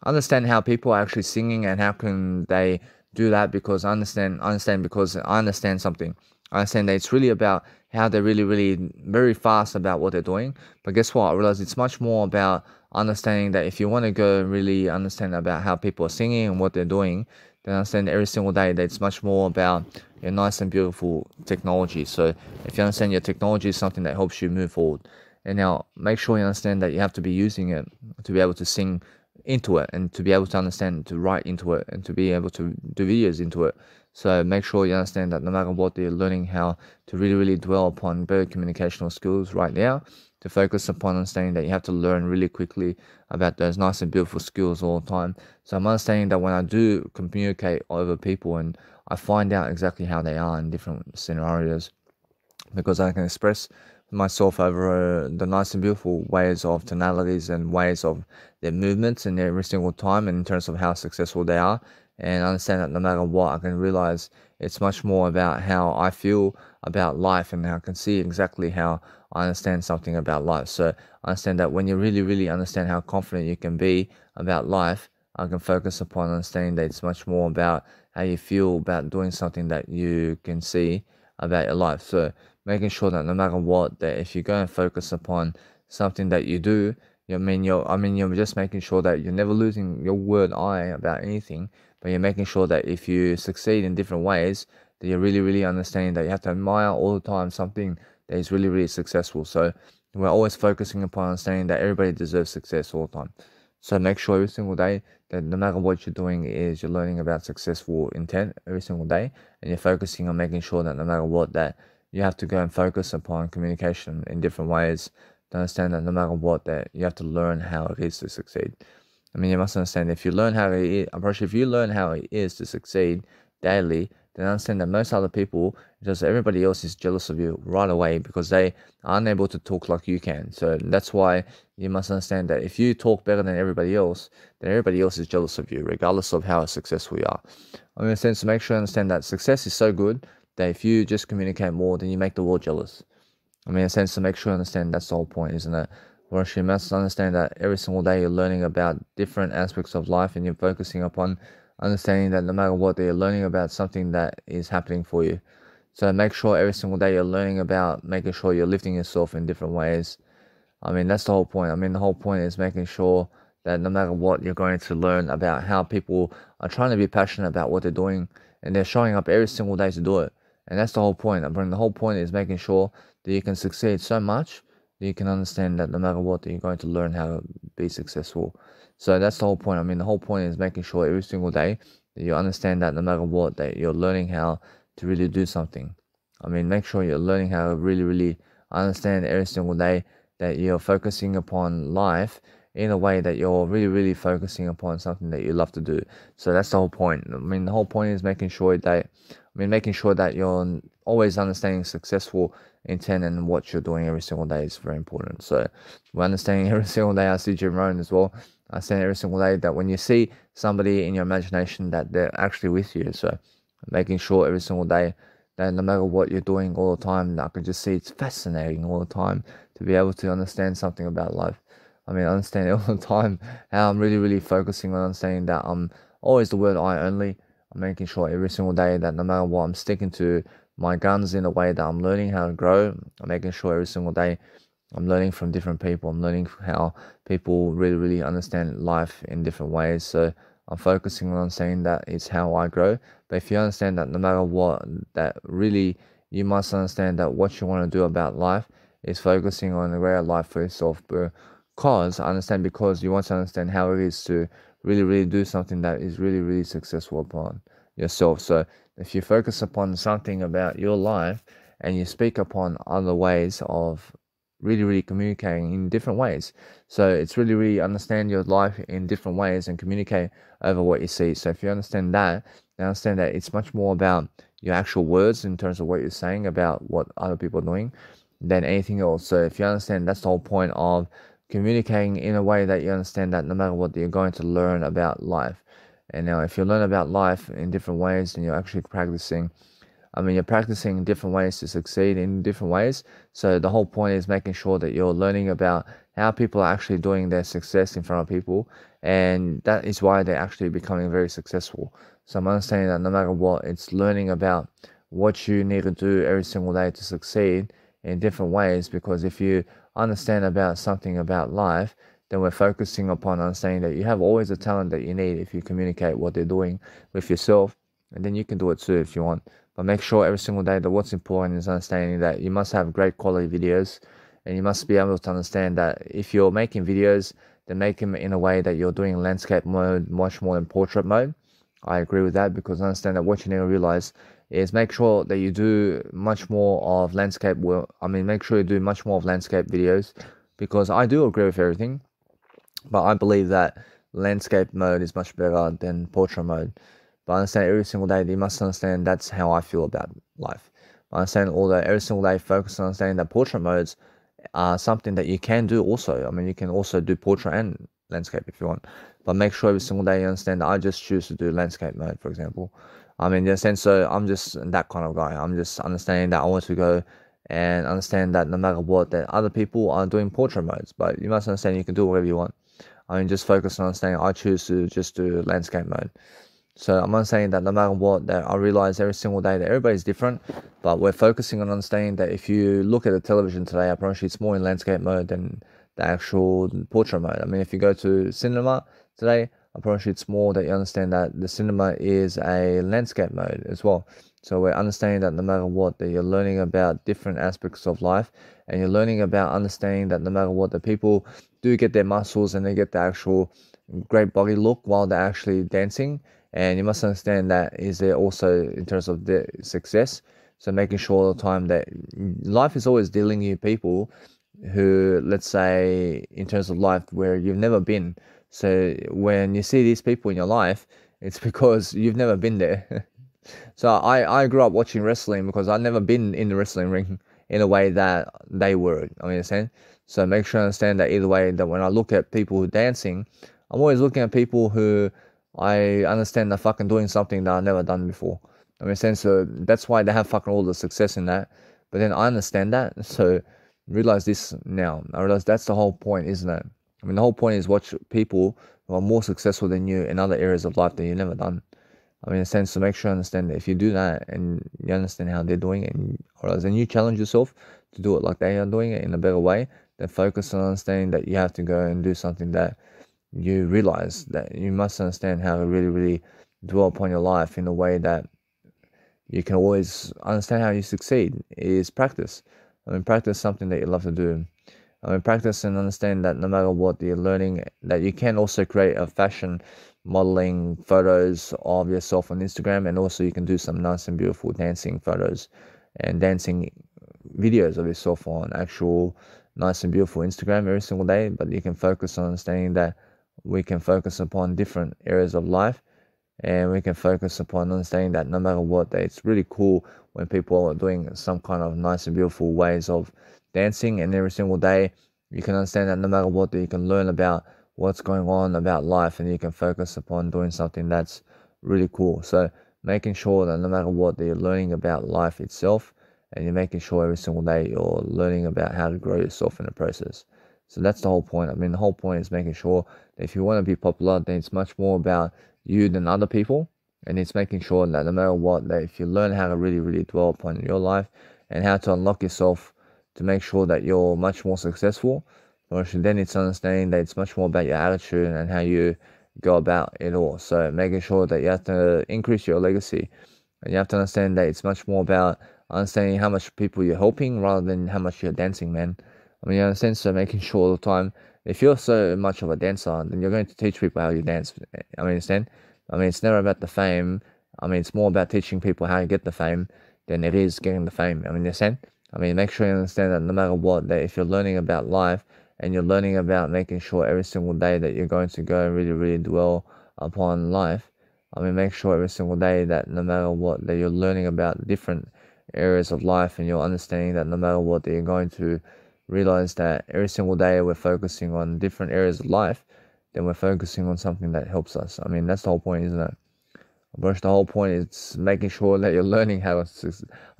understand how people are actually singing and how can they do that, because I understand because I understand something. I understand that it's really about how they're really, really very fast about what they're doing. But guess what? I realize it's much more about understanding that if you want to go and really understand about how people are singing and what they're doing, then understand every single day that it's much more about your nice and beautiful technology. So if you understand your technology is something that helps you move forward. And now make sure you understand that you have to be using it to be able to sing into it, and to be able to understand, to write into it, and to be able to do videos into it. So make sure you understand that no matter what, you're learning how to really, really dwell upon better communicational skills right now, to focus upon understanding that you have to learn really quickly about those nice and beautiful skills all the time. So I'm understanding that when I do communicate over people and I find out exactly how they are in different scenarios, because I can express myself over the nice and beautiful ways of tonalities and ways of their movements and every single time, and in terms of how successful they are. And I understand that no matter what, I can realize it's much more about how I feel about life, and I can see exactly how I understand something about life. So I understand that when you really, really understand how confident you can be about life, I can focus upon understanding that it's much more about how you feel about doing something that you can see about your life. So making sure that no matter what, that if you go and focus upon something that you do, you're just making sure that you're never losing your word eye about anything, but you're making sure that if you succeed in different ways, that you're really, really understanding that you have to admire all the time something that is really, really successful. So we're always focusing upon understanding that everybody deserves success all the time. So make sure every single day that no matter what you're doing is you're learning about successful intent every single day, and you're focusing on making sure that no matter what, that you have to go and focus upon communication in different ways to understand that no matter what, that you have to learn how it is to succeed. I mean, you must understand if you learn how it is, if you learn how it is to succeed daily, then understand that most other people, just everybody else is jealous of you right away because they are unable to talk like you can. So that's why you must understand that if you talk better than everybody else, then everybody else is jealous of you, regardless of how successful you are. I mean, in a sense, to make sure you understand that success is so good that if you just communicate more, then you make the world jealous. I mean, in a sense, to make sure you understand that's the whole point, isn't it? Well, you must understand that every single day you're learning about different aspects of life, and you're focusing upon understanding that no matter what, you're learning about something that is happening for you. So make sure every single day you're learning about making sure you're lifting yourself in different ways. I mean, that's the whole point. I mean, the whole point is making sure that no matter what, you're going to learn about how people are trying to be passionate about what they're doing, and they're showing up every single day to do it. And that's the whole point. I mean, the whole point is making sure that you can succeed so much you can understand that no matter what, you're going to learn how to be successful. So that's the whole point. I mean, the whole point is making sure every single day that you understand that no matter what, that you're learning how to really do something. I mean, make sure you're learning how to really, really understand every single day that you're focusing upon life in a way that you're really, really focusing upon something that you love to do. So that's the whole point. I mean, the whole point is making sure that you're always understanding successful intent and what you're doing every single day is very important. So we're understanding every single day. I see Jim Rohn as well. I understand every single day that when you see somebody in your imagination that they're actually with you. So making sure every single day that no matter what you're doing all the time, I can just see it's fascinating all the time to be able to understand something about life. I mean, I understand all the time how I'm really, really focusing on understanding that I'm always the word I only. I'm making sure every single day that no matter what, I'm sticking to my guns in a way that I'm learning how to grow. I'm making sure every single day I'm learning from different people. I'm learning how people really, really understand life in different ways. So I'm focusing on saying that it's how I grow. But if you understand that no matter what, that really you must understand that what you want to do about life is focusing on a greater life for yourself. Because you want to understand how it is to really, really do something that is really, really successful upon yourself. So if you focus upon something about your life and you speak upon other ways of really, really communicating in different ways. So it's really, really understand your life in different ways and communicate over what you see. So if you understand that, you understand that it's much more about your actual words in terms of what you're saying about what other people are doing than anything else. So if you understand, that's the whole point of communicating in a way that you understand that no matter what, you're going to learn about life. And now if you learn about life in different ways, then you're actually practicing. I mean, you're practicing different ways to succeed in different ways. So the whole point is making sure that you're learning about how people are actually doing their success in front of people. And that is why they're actually becoming very successful. So I'm understanding that no matter what, it's learning about what you need to do every single day to succeed in different ways. Because if you understand about something about life, then we're focusing upon understanding that you have always the talent that you need if you communicate what they're doing with yourself, and then you can do it too if you want. But make sure every single day that what's important is understanding that you must have great quality videos, and you must be able to understand that if you're making videos, then make them in a way that you're doing landscape mode much more than portrait mode. I agree with that, because I understand that what you need to realize is make sure that you do much more of landscape make sure you do much more of landscape videos, because I do agree with everything, but I believe that landscape mode is much better than portrait mode. But I understand every single day that you must understand that's how I feel about life. I understand all that every single day focus on understanding that portrait modes are something that you can do also. I mean, you can also do portrait and landscape if you want. But make sure every single day you understand that I just choose to do landscape mode, for example. I mean, in a sense, so I'm just that kind of guy. I'm just understanding that I want to go and understand that no matter what, that other people are doing portrait modes. But you must understand you can do whatever you want. I mean, just focus on understanding I choose to just do landscape mode. So I'm not saying that no matter what, that I realize every single day that everybody's different, but we're focusing on understanding that if you look at the television today, I promise you it's more in landscape mode than the actual portrait mode. I mean, if you go to cinema today, I promise you it's more that you understand that the cinema is a landscape mode as well. So we're understanding that no matter what, that you're learning about different aspects of life, and you're learning about understanding that no matter what, the people do get their muscles and they get the actual great body look while they're actually dancing. And you must understand that is there also in terms of the success. So making sure all the time that life is always dealing you people who, let's say, in terms of life where you've never been. So when you see these people in your life, it's because you've never been there. So I grew up watching wrestling because I've never been in the wrestling ring in a way that they were. I mean, understand? So make sure I understand that either way, that when I look at people who are dancing, I'm always looking at people who I understand they're fucking doing something that I've never done before. I mean, so that's why they have fucking all the success in that. But then I understand that, so realize this now. I realize that's the whole point, isn't it? I mean, the whole point is watch people who are more successful than you in other areas of life that you've never done. I mean, in a sense, to make sure you understand that if you do that and you understand how they're doing it, and you challenge yourself to do it like they are doing it in a better way, then focus on understanding that you have to go and do something that you realize that you must understand how to really, really dwell upon your life in a way that you can always understand how you succeed is practice. I mean, practice something that you love to do. I mean, practice and understand that no matter what you're learning, that you can also create a fashion modeling photos of yourself on Instagram, and also you can do some nice and beautiful dancing photos and dancing videos of yourself on actual nice and beautiful Instagram every single day. But you can focus on understanding that we can focus upon different areas of life, and we can focus upon understanding that no matter what, that it's really cool when people are doing some kind of nice and beautiful ways of dancing, and every single day you can understand that no matter what, that you can learn about what's going on about life, and you can focus upon doing something that's really cool. So making sure that no matter what, that you're learning about life itself, and you're making sure every single day you're learning about how to grow yourself in the process. So that's the whole point. I mean, the whole point is making sure that if you want to be popular, then it's much more about you than other people. And it's making sure that no matter what, that if you learn how to really, really dwell upon your life and how to unlock yourself to make sure that you're much more successful, then it's understanding that it's much more about your attitude and how you go about it all. So making sure that you have to increase your legacy, and you have to understand that it's much more about understanding how much people you're helping rather than how much you're dancing, man. I mean, you understand? So making sure all the time, if you're so much of a dancer, then you're going to teach people how you dance. I mean, understand? I mean, it's never about the fame. I mean, it's more about teaching people how to get the fame than it is getting the fame. I mean, you understand? I mean, make sure you understand that no matter what, that if you're learning about life and you're learning about making sure every single day that you're going to go and really, really dwell upon life, I mean, make sure every single day that no matter what, that you're learning about different areas of life, and you're understanding that no matter what, that you're going to realize that every single day we're focusing on different areas of life, then we're focusing on something that helps us. I mean, that's the whole point, isn't it? But the whole point is making sure that you're learning how to,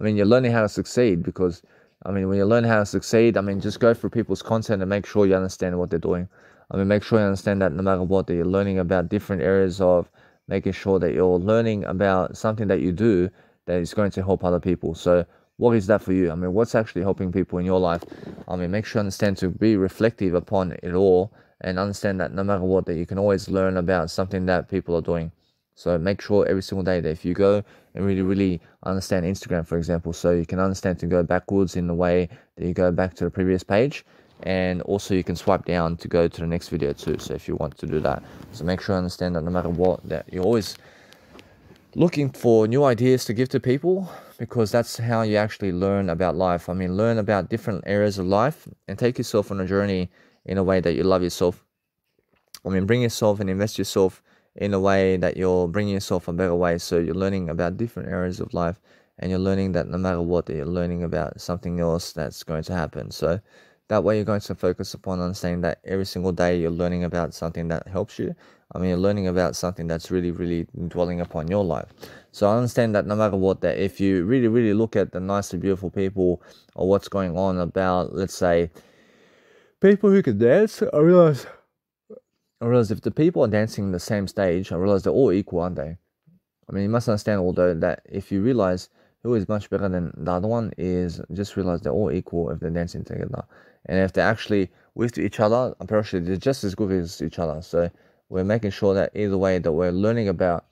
you're learning how to succeed, because, I mean, when you learn how to succeed, I mean, just go through people's content and make sure you understand what they're doing. I mean, make sure you understand that no matter what, that you're learning about different areas of making sure that you're learning about something that you do that is going to help other people. So what is that for you? I mean, what's actually helping people in your life? I mean, make sure you understand to be reflective upon it all, and understand that no matter what, that you can always learn about something that people are doing. So make sure every single day that if you go and really, really understand Instagram, for example, so you can understand to go backwards in the way that you go back to the previous page, and also you can swipe down to go to the next video too, so if you want to do that. So make sure you understand that no matter what, that you're always looking for new ideas to give to people, because that's how you actually learn about life. I mean, learn about different areas of life and take yourself on a journey in a way that you love yourself. I mean, bring yourself and invest yourself in a way that you're bringing yourself a better way. So you're learning about different areas of life, and you're learning that no matter what, that you're learning about something else that's going to happen. So that way you're going to focus upon understanding that every single day you're learning about something that helps you. I mean, you're learning about something that's really, really dwelling upon your life. So I understand that no matter what, that if you really, really look at the nice and beautiful people, or what's going on about, let's say, people who can dance, I realize if the people are dancing in the same stage, I realize they're all equal, aren't they? I mean, you must understand, although, that if you realize who is much better than the other one, is just realize they're all equal if they're dancing together. And if they're actually with each other, I'm pretty sure they're just as good as each other. So we're making sure that either way that we're learning about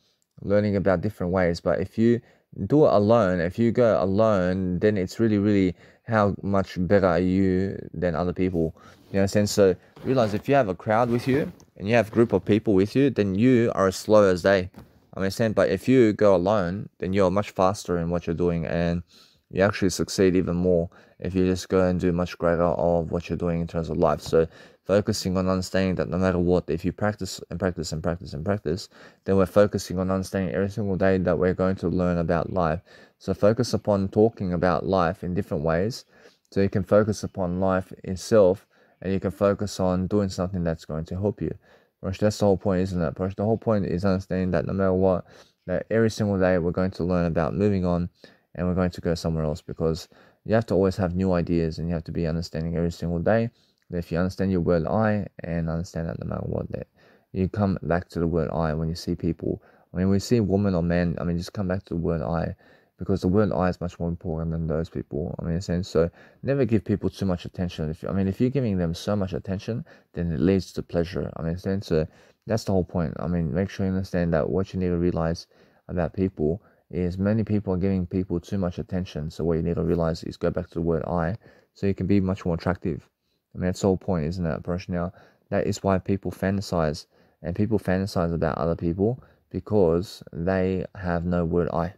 different ways. But if you do it alone, if you go alone, then it's really, really how much better are you than other people. You understand? So realize if you have a crowd with you and you have a group of people with you, then you are as slow as they. I understand. But if you go alone, then you're much faster in what you're doing, and you actually succeed even more if you just go and do much greater of what you're doing in terms of life. So focusing on understanding that no matter what, if you practice and practice and practice and practice, then we're focusing on understanding every single day that we're going to learn about life. So focus upon talking about life in different ways, so you can focus upon life itself, and you can focus on doing something that's going to help you. That's the whole point, isn't it? The whole point is understanding that no matter what, that every single day we're going to learn about moving on, and we're going to go somewhere else, because you have to always have new ideas, and you have to be understanding every single day that if you understand your word I, and understand that no matter what, that you come back to the word I when you see people. I mean, we see woman or man, I mean, just come back to the word I, because the word I is much more important than those people. I mean, in a sense, so never give people too much attention. If you're giving them so much attention, then it leads to pleasure. I mean, in a sense, so that's the whole point. I mean, make sure you understand that what you need to realize about people is many people are giving people too much attention. So what you need to realize is go back to the word I, so you can be much more attractive. I mean, that's the whole point, isn't it, approach? Now, that is why people fantasize, and people fantasize about other people because they have no word I.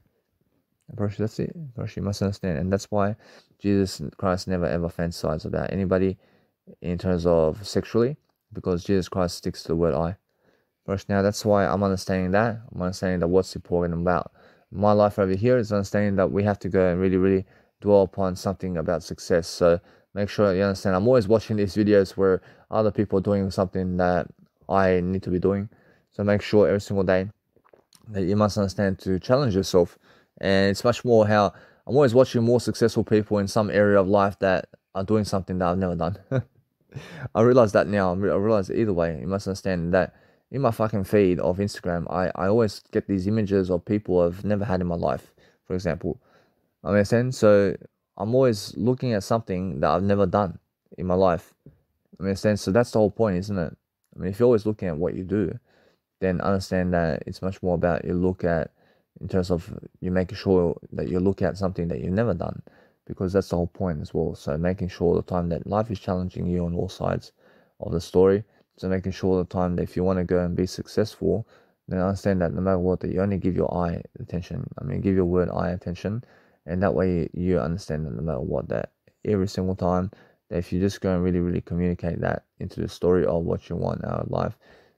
Approach, that's it. Approach, you must understand. And that's why Jesus Christ never ever fantasized about anybody in terms of sexually, because Jesus Christ sticks to the word I. Approach, now, that's why I'm understanding that. I'm understanding that what's important about my life over here is understanding that we have to go and really, really dwell upon something about success. So make sure you understand. I'm always watching these videos where other people are doing something that I need to be doing. So make sure every single day that you must understand to challenge yourself. And it's much more how I'm always watching more successful people in some area of life that are doing something that I've never done. I realize that now. I realize that either way, you must understand that in my fucking feed of Instagram, I always get these images of people I've never had in my life, for example. I understand? So I'm always looking at something that I've never done in my life. I understand? So that's the whole point, isn't it? I mean, if you're always looking at what you do, then understand that it's much more about you look at, in terms of you making sure that you look at something that you've never done, because that's the whole point as well. So making sure all the time that life is challenging you on all sides of the story. So making sure all the time that if you want to go and be successful, then understand that no matter what, that you only give your eye attention. I mean, give your word eye attention, and that way you understand that no matter what, that every single time, that if you just go and really, really communicate that into the story of what you want out of life,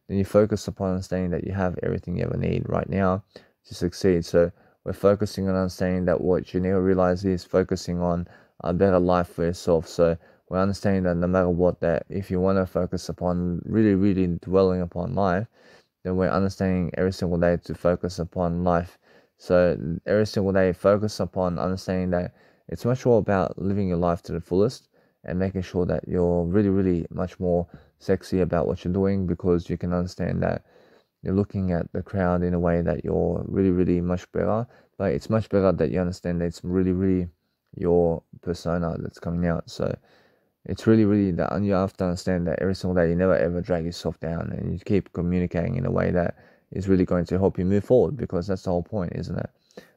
then you focus upon understanding that you have everything you ever need right now to succeed. So we're focusing on understanding that what you need to realize is focusing on a better life for yourself. So we're understanding that no matter what, that if you want to focus upon really, really dwelling upon life, then we're understanding every single day to focus upon life. So every single day, focus upon understanding that it's much more about living your life to the fullest and making sure that you're really, really much more sexy about what you're doing, because you can understand that you're looking at the crowd in a way that you're really, really much better. But it's much better that you understand that it's really, really your persona that's coming out. So it's really, really that, and you have to understand that every single day you never ever drag yourself down, and you keep communicating in a way that is really going to help you move forward, because that's the whole point, isn't it?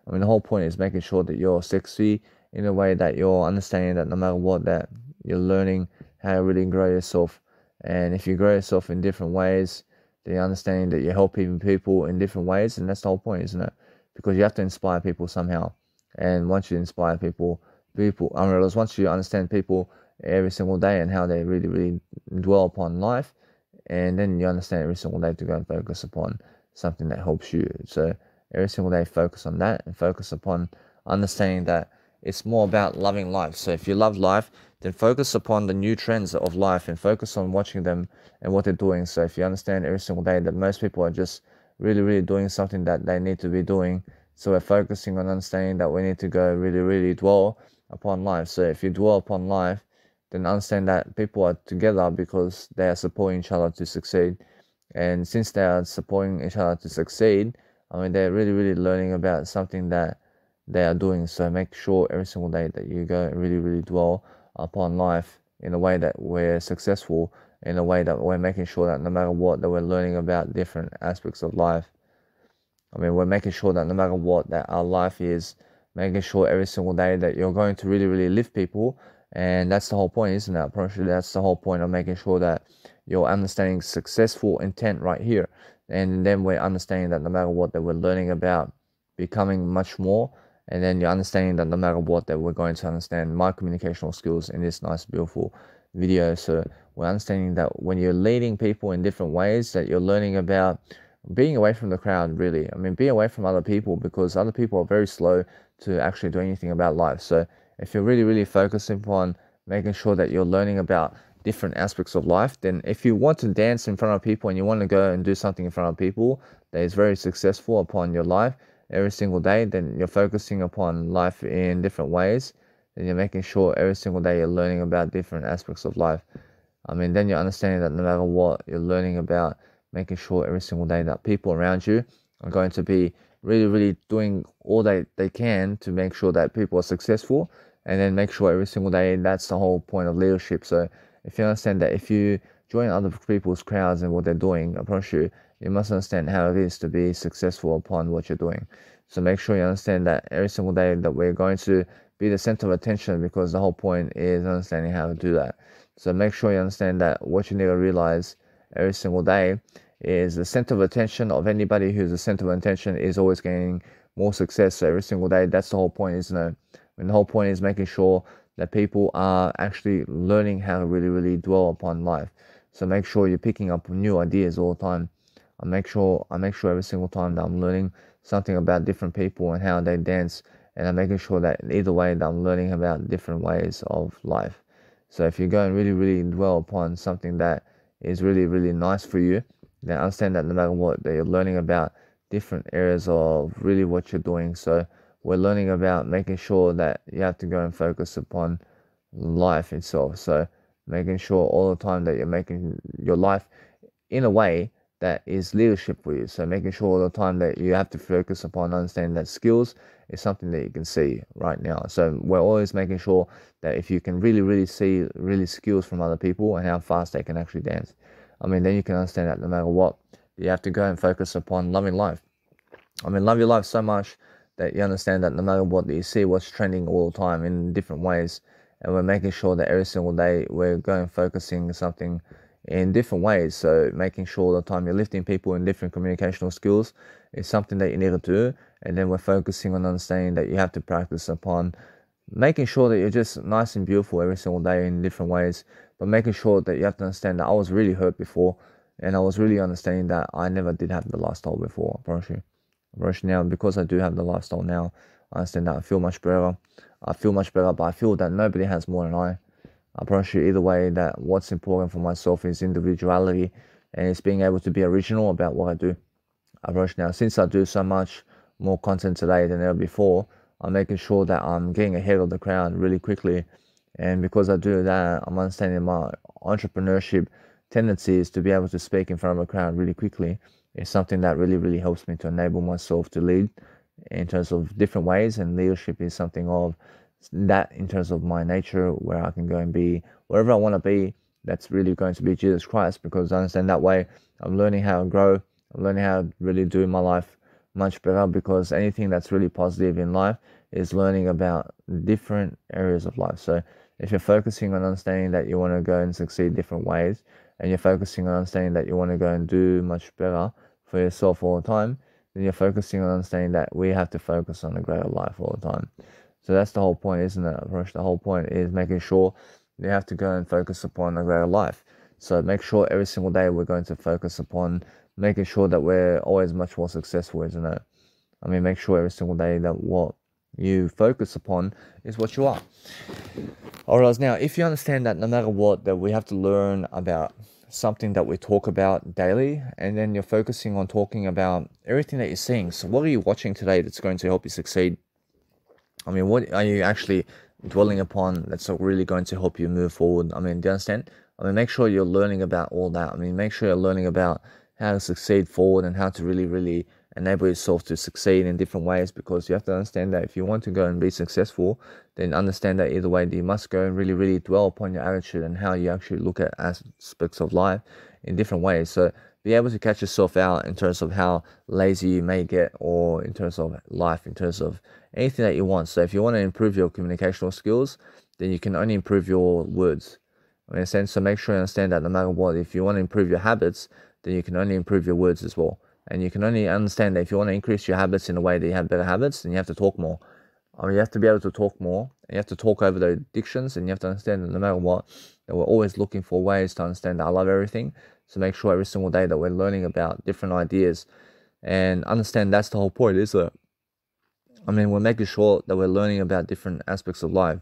I mean, the whole point is making sure that you're sexy in a way that you're understanding that no matter what, that you're learning how to really grow yourself. And if you grow yourself in different ways, the understanding that you're helping people in different ways, and that's the whole point, isn't it? Because you have to inspire people somehow. And once you inspire people, once you understand people every single day and how they really, really dwell upon life, and then you understand every single day to go and focus upon something that helps you. So every single day, focus on that and focus upon understanding that it's more about loving life. So if you love life, then focus upon the new trends of life and focus on watching them and what they're doing. So if you understand every single day that most people are just really, really doing something that they need to be doing, so we're focusing on understanding that we need to go really, really dwell upon life. So if you dwell upon life, then understand that people are together because they are supporting each other to succeed. And since they are supporting each other to succeed, I mean, they're really, really learning about something that they are doing. So make sure every single day that you go and really, really dwell upon life in a way that we're successful, in a way that we're making sure that no matter what, that we're learning about different aspects of life. I mean, we're making sure that no matter what, that our life is making sure every single day that you're going to really, really lift people. And that's the whole point, isn't it? Probably that's the whole point of making sure that you're understanding successful intent right here. And then we're understanding that no matter what, that we're learning about becoming much more. And then you're understanding that no matter what, that we're going to understand my communicational skills in this nice, beautiful video. So we're understanding that when you're leading people in different ways, that you're learning about being away from the crowd, really. I mean, be away from other people, because other people are very slow to actually do anything about life. So if you're really, really focusing upon making sure that you're learning about different aspects of life, then if you want to dance in front of people and you want to go and do something in front of people that is very successful upon your life every single day, then you're focusing upon life in different ways. Then you're making sure every single day you're learning about different aspects of life. I mean, then you're understanding that no matter what, you're learning about making sure every single day that people around you are going to be really, really doing all they can to make sure that people are successful, and then make sure every single day, that's the whole point of leadership. So if you understand that if you join other people's crowds and what they're doing, I promise you, you must understand how it is to be successful upon what you're doing. So make sure you understand that every single day that we're going to be the center of attention, because the whole point is understanding how to do that. So make sure you understand that what you need to realize every single day is the center of attention of anybody who's the center of attention is always gaining more success. So every single day, that's the whole point, isn't it? And the whole point is making sure that people are actually learning how to really, really dwell upon life. So make sure you're picking up new ideas all the time. I make sure every single time that I'm learning something about different people and how they dance, and I'm making sure that either way that I'm learning about different ways of life. So if you go and really, really dwell upon something that is really, really nice for you, then understand that no matter what, that you're learning about different areas of really what you're doing. So we're learning about making sure that you have to go and focus upon life itself. So making sure all the time that you're making your life in a way that is leadership for you. So making sure all the time that you have to focus upon understanding that skills is something that you can see right now. So we're always making sure that if you can really, really see really skills from other people and how fast they can actually dance, then you can understand that no matter what, you have to go and focus upon loving life. Love your life so much that you understand that no matter what, you see what's trending all the time in different ways, and we're making sure that every single day we're going focusing something in different ways. So making sure all the time you're lifting people in different communicational skills is something that you need to do, and then we're focusing on understanding that you have to practice upon making sure that you're just nice and beautiful every single day in different ways, but making sure that you have to understand that I was really hurt before, and I was really understanding that I never did have the lifestyle before. I promise you. Now, because I do have the lifestyle now, I understand that I feel much better. But I feel that nobody has more than I. I promise you, either way, that what's important for myself is individuality, and it's being able to be original about what I do. I promise you now, since I do so much more content today than ever before, I'm making sure that I'm getting ahead of the crowd really quickly. And because I do that, I'm understanding my entrepreneurship tendencies to be able to speak in front of a crowd really quickly. It's something that really, really helps me to enable myself to lead in terms of different ways. And leadership is something of that in terms of my nature, where I can go and be wherever I want to be. That's really going to be Jesus Christ, because I understand that way I'm learning how to grow. I'm learning how to really do my life much better, because anything that's really positive in life is learning about different areas of life. So if you're focusing on understanding that you want to go and succeed different ways, and you're focusing on understanding that you want to go and do much better for yourself all the time, then you're focusing on understanding that we have to focus on a greater life all the time. So that's the whole point, isn't it, Rush? The whole point is making sure you have to go and focus upon a greater life. So make sure every single day we're going to focus upon making sure that we're always much more successful, isn't it? Make sure every single day that what you focus upon is what you are. Alright, now, if you understand that no matter what, that we have to learn about something that we talk about daily, and then you're focusing on talking about everything that you're seeing. So what are you watching today that's going to help you succeed? What are you actually dwelling upon that's really going to help you move forward? Do you understand? Make sure you're learning about all that. Make sure you're learning about how to succeed forward and how to really, really enable yourself to succeed in different ways, because you have to understand that if you want to go and be successful, then understand that either way you must go and really, really dwell upon your attitude and how you actually look at aspects of life in different ways. So be able to catch yourself out in terms of how lazy you may get, or in terms of life, in terms of anything that you want. So if you want to improve your communicational skills, then you can only improve your words. So make sure you understand that no matter what, if you want to improve your habits, then you can only improve your words as well. And you can only understand that if you want to increase your habits in a way that you have better habits, then you have to talk more. You have to be able to talk more, and you have to talk over the addictions, and you have to understand that no matter what, that we're always looking for ways to understand that I love everything. So make sure every single day that we're learning about different ideas, and understand that's the whole point, is it? We're making sure that we're learning about different aspects of life.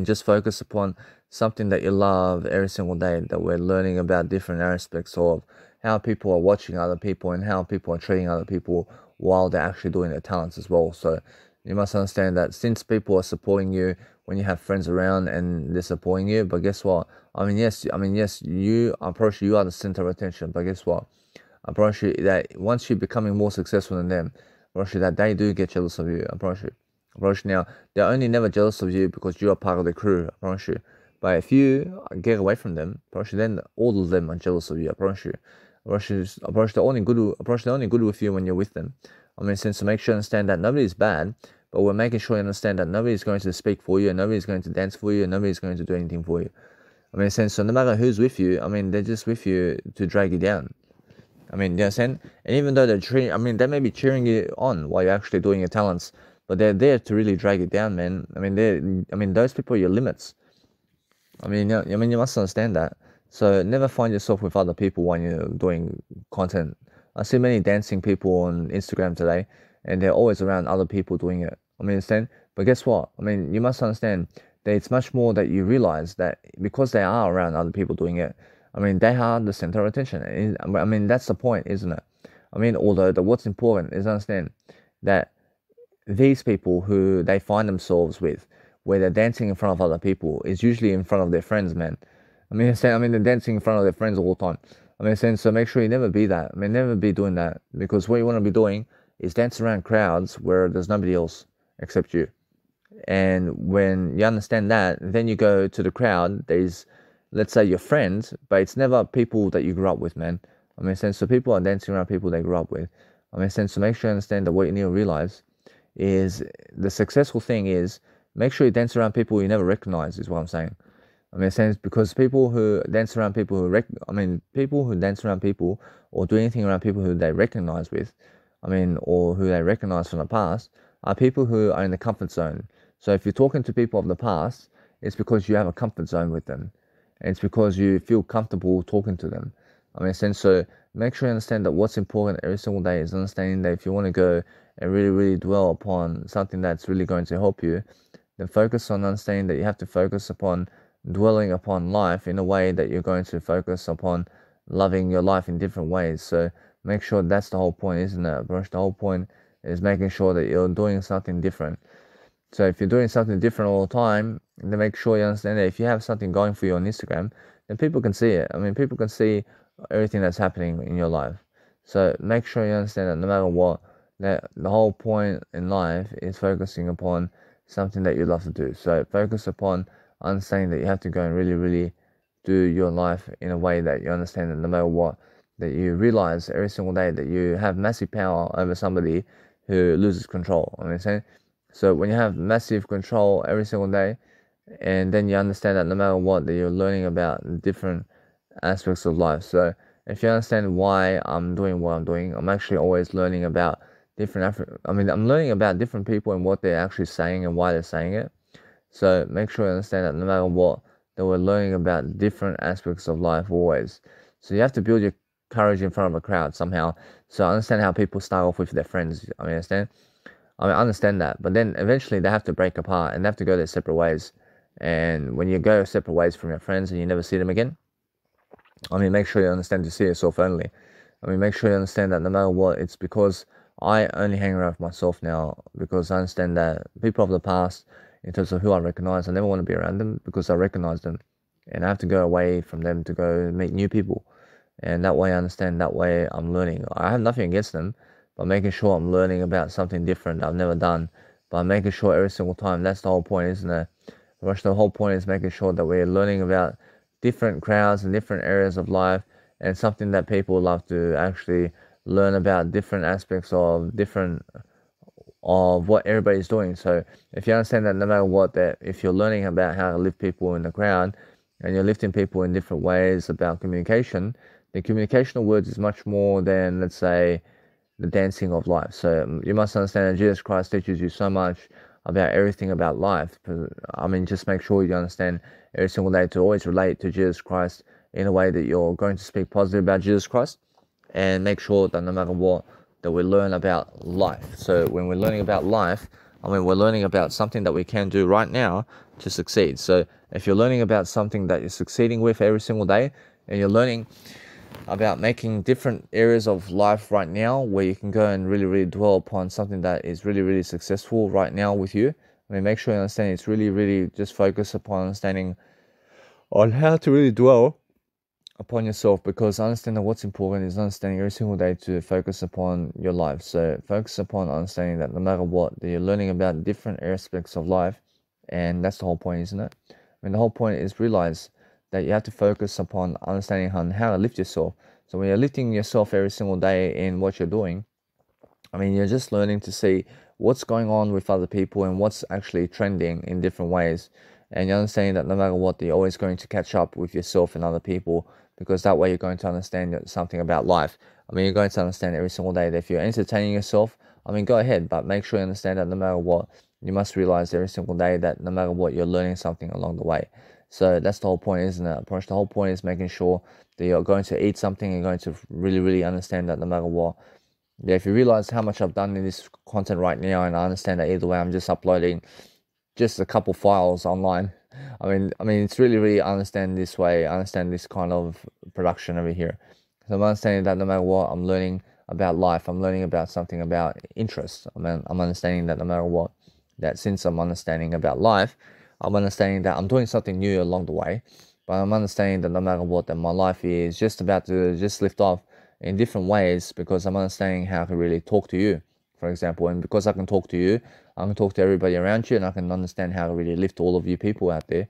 Just focus upon something that you love every single day, that we're learning about different aspects of how people are watching other people and how people are treating other people while they're actually doing their talents as well. So you must understand that since people are supporting you when you have friends around and they're supporting you, but guess what? Yes, you, I promise you are the center of attention, but guess what? I promise you that once you're becoming more successful than them, I promise you that they do get jealous of you. I promise you. Now, they're only never jealous of you because you are part of the crew, I promise you. But if you get away from them, I promise you, then all of them are jealous of you, I promise you. I promise they're only good with you when you're with them. Since to make sure you understand that nobody is bad, but we're making sure you understand that nobody is going to speak for you, and nobody is going to dance for you, and nobody is going to do anything for you. I mean, so no matter who's with you, I mean, they're just with you to drag you down. I mean, you understand? And even though they're cheering, I mean, they may be cheering you on while you're actually doing your talents, but they're there to really drag you down, man. I mean, those people are your limits. I mean, you must understand that. So never find yourself with other people when you're doing content. I see many dancing people on Instagram today, and they're always around other people doing it. I mean, understand? But guess what? I mean, you must understand that it's much more that you realize that because they are around other people doing it, I mean, they are the center of attention. I mean, that's the point, isn't it? I mean, although what's important is understand that these people who they find themselves with, where they're dancing in front of other people, is usually in front of their friends, man. They're dancing in front of their friends all the time. So make sure you never be that. I mean, never be doing that, because what you want to be doing is dance around crowds where there's nobody else except you. And when you understand that, then you go to the crowd. There's, let's say, your friends, but it's never people that you grew up with, man. So people are dancing around people they grew up with. So make sure you understand that what you need to realize is the successful thing is make sure you dance around people you never recognize, is what I'm saying. Because people who dance around people people who dance around people or do anything around people who they recognize with, or who they recognize from the past, are people who are in the comfort zone. So if you're talking to people of the past, it's because you have a comfort zone with them. And it's because you feel comfortable talking to them. So make sure you understand that what's important every single day is understanding that if you want to go and really, really dwell upon something that's really going to help you, then focus on understanding that you have to focus upon dwelling upon life in a way that you're going to focus upon loving your life in different ways. So make sure that's the whole point, isn't it, Brush? The whole point is making sure that you're doing something different. So if you're doing something different all the time, then make sure you understand that if you have something going for you on Instagram, then people can see it. People can see everything that's happening in your life. So make sure you understand that no matter what, that the whole point in life is focusing upon something that you love to do. So focus upon understanding that you have to go and really, really do your life in a way that you understand that no matter what, that you realize every single day that you have massive power over somebody who loses control. So when you have massive control every single day, and then you understand that no matter what, that you're learning about different aspects of life. So if you understand why I'm doing what I'm doing, I'm actually always learning about I'm learning about different people and what they're actually saying and why they're saying it. So make sure you understand that no matter what, that we're learning about different aspects of life always. So you have to build your courage in front of a crowd somehow. So I understand how people start off with their friends. I understand that, but then eventually they have to break apart and they have to go their separate ways. And when you go separate ways from your friends and you never see them again, make sure you understand to see yourself only. Make sure you understand that no matter what, it's because I only hang around with myself now, because I understand that people of the past, in terms of who I recognize, I never want to be around them because I recognize them, and I have to go away from them to go meet new people. And that way I understand, that way I'm learning. I have nothing against them, but making sure I'm learning about something different I've never done. But I'm making sure every single time, that's the whole point, isn't it? The whole point is making sure that we're learning about different crowds and different areas of life, and something that people love to actually learn about different aspects of what everybody's doing. So if you understand that no matter what, that if you're learning about how to lift people in the crowd, and you're lifting people in different ways about communication, the communication of words is much more than, let's say, the dancing of life. So you must understand that Jesus Christ teaches you so much about everything about life. Just make sure you understand every single day to always relate to Jesus Christ in a way that you're going to speak positive about Jesus Christ, and make sure that no matter what, that we learn about life. So when we're learning about life, we're learning about something that we can do right now to succeed. So if you're learning about something that you're succeeding with every single day, and you're learning about making different areas of life right now where you can go and really, really dwell upon something that is really, really successful right now with you, make sure you understand it's really, really just focus upon understanding on how to really dwell upon yourself, because understanding what's important is understanding every single day to focus upon your life. So focus upon understanding that no matter what, that you're learning about different aspects of life, and that's the whole point, isn't it? The whole point is realize that you have to focus upon understanding how to lift yourself. So when you're lifting yourself every single day in what you're doing, you're just learning to see what's going on with other people and what's actually trending in different ways. and you're understanding that no matter what, you're always going to catch up with yourself and other people, because that way you're going to understand something about life. I mean, you're going to understand every single day that if you're entertaining yourself, I mean, go ahead, but make sure you understand that no matter what, you must realize every single day that no matter what, you're learning something along the way. So that's the whole point, isn't it? The whole point is making sure that you're going to eat something and going to really, really understand that no matter what. Yeah, if you realize how much I've done in this content right now, and I understand that either way, I'm just uploading just a couple files online. I mean, it's really, really understand this way. I understand this kind of production over here. So I'm understanding that no matter what, I'm learning about life. I'm learning about something about interest. I mean, I'm understanding that no matter what, that since I'm understanding about life, I'm understanding that I'm doing something new along the way. But I'm understanding that no matter what, that my life is just about to just lift off in different ways, because I'm understanding how I can really talk to you, for example. And because I can talk to you, I can talk to everybody around you, and I can understand how to really lift all of you people out there,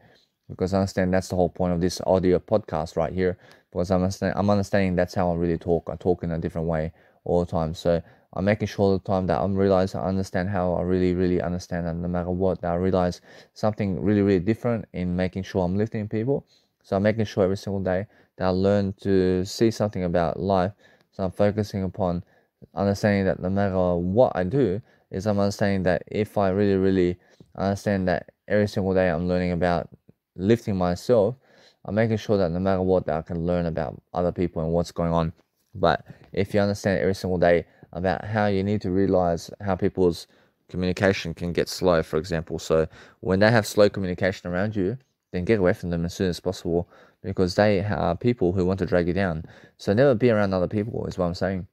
because I understand that's the whole point of this audio podcast right here, because I'm understanding that's how I really talk. I talk in a different way all the time. So I'm making sure all the time that I understand how I really, really understand, and no matter what, that I realize something really, really different in making sure I'm lifting people. So I'm making sure every single day that I learn to see something about life. So I'm focusing upon understanding that no matter what I do, is I'm understanding that if I really, really understand that every single day I'm learning about lifting myself, I'm making sure that no matter what, that I can learn about other people and what's going on. But if you understand every single day about how you need to realize how people's communication can get slow, for example. So when they have slow communication around you, then get away from them as soon as possible, because they are people who want to drag you down. So never be around other people is what I'm saying.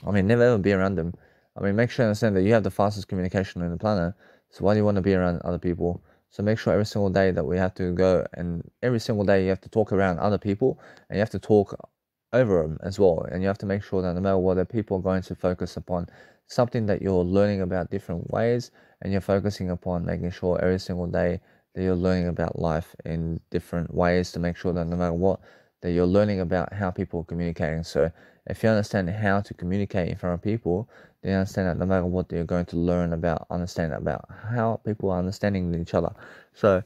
I mean, never ever be around them. I mean, make sure you understand that you have the fastest communication on the planet. So why do you want to be around other people? So make sure every single day that we have to go, and every single day you have to talk around other people, and you have to talk over them as well. And you have to make sure that no matter what, that people are going to focus upon something that you're learning about different ways, and you're focusing upon making sure every single day that you're learning about life in different ways, to make sure that no matter what, that you're learning about how people are communicating. So if you understand how to communicate in front of people, then you understand that no matter what, you're going to learn about, understand about how people are understanding each other. So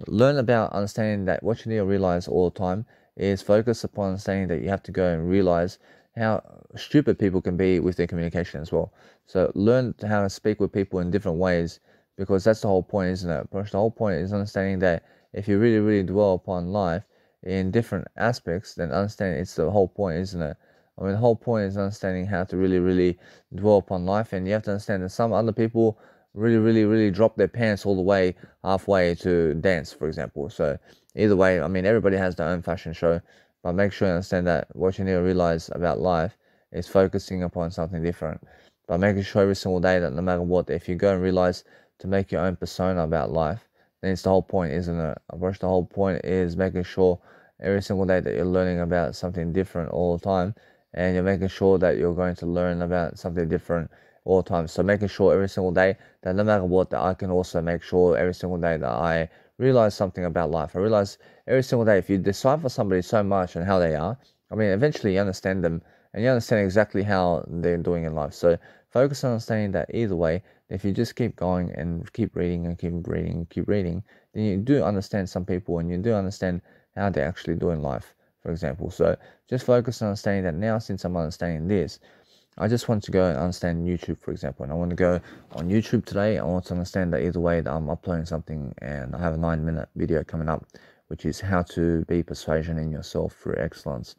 learn about understanding that what you need to realize all the time is focus upon understanding that you have to go and realize how stupid people can be with their communication as well. So learn how to speak with people in different ways, because that's the whole point, isn't it? The whole point is understanding that if you really, really dwell upon life in different aspects, then understand it's the whole point, isn't it? I mean, the whole point is understanding how to really, really dwell upon life, and you have to understand that some other people really, really, really drop their pants all the way halfway to dance, for example. So either way, I mean, everybody has their own fashion show, but make sure you understand that what you need to realize about life is focusing upon something different. But making sure every single day that no matter what, if you go and realize to make your own persona about life, then it's the whole point, isn't it? Of course, the whole point is making sure every single day that you're learning about something different all the time, and you're making sure that you're going to learn about something different all the time. So making sure every single day that no matter what, that I can also make sure every single day that I realize something about life. I realize every single day, if you decipher somebody so much and how they are, I mean, eventually you understand them, and you understand exactly how they're doing in life. So focus on understanding that either way, if you just keep going and keep reading and keep reading and keep reading, then you do understand some people, and you do understand how they actually do in life, for example. So just focus on understanding that now, since I'm understanding this, I just want to go and understand YouTube, for example. And I want to go on YouTube today. I want to understand that either way that I'm uploading something, and I have a 9-minute video coming up, which is how to be persuasion in yourself through excellence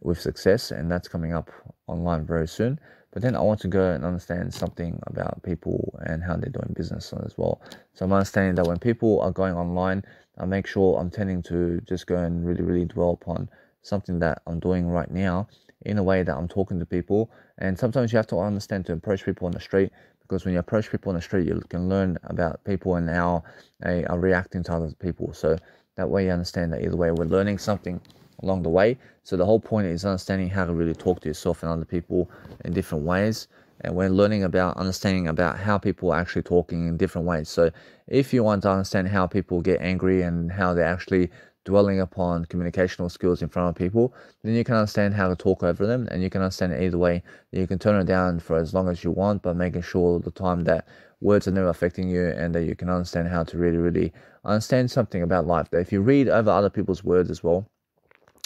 with success, and that's coming up online very soon. But then I want to go and understand something about people and how they're doing business as well. So I'm understanding that when people are going online, I make sure I'm tending to just go and really, really dwell upon something that I'm doing right now in a way that I'm talking to people. And sometimes you have to understand to approach people on the street, because when you approach people on the street, you can learn about people and how they are reacting to other people. So that way you understand that either way we're learning something along the way. So the whole point is understanding how to really talk to yourself and other people in different ways. And we're learning about understanding about how people are actually talking in different ways. So if you want to understand how people get angry and how they actually dwelling upon communicational skills in front of people, then you can understand how to talk over them, and you can understand either way. You can turn it down for as long as you want, but making sure all the time that words are never affecting you, and that you can understand how to really, really understand something about life. That if you read over other people's words as well,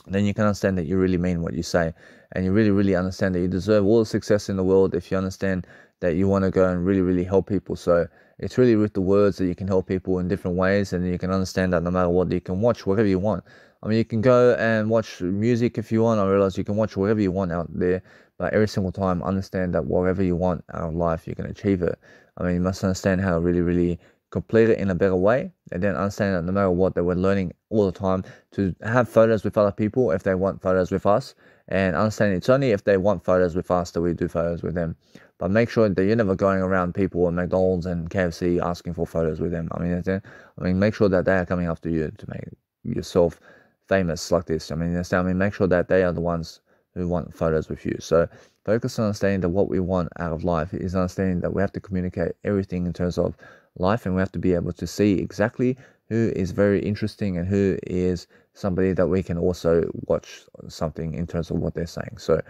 then you can understand that you really mean what you say, and you really, really understand that you deserve all the success in the world if you understand that you want to go and really, really help people. So it's really with the words that you can help people in different ways, and you can understand that no matter what, you can watch whatever you want. I mean, you can go and watch music if you want. I realize you can watch whatever you want out there, but every single time understand that whatever you want out of life, you can achieve it. I mean, you must understand how to really, really complete it in a better way, and then understand that no matter what, that we're learning all the time to have photos with other people if they want photos with us, and understand it's only if they want photos with us that we do photos with them. But make sure that you're never going around people at McDonald's and KFC asking for photos with them. I mean, make sure that they are coming after you to make yourself famous like this. I mean, make sure that they are the ones who want photos with you. So focus on understanding that what we want out of life is understanding that we have to communicate everything in terms of life, and we have to be able to see exactly who is very interesting and who is somebody that we can also watch something in terms of what they're saying. So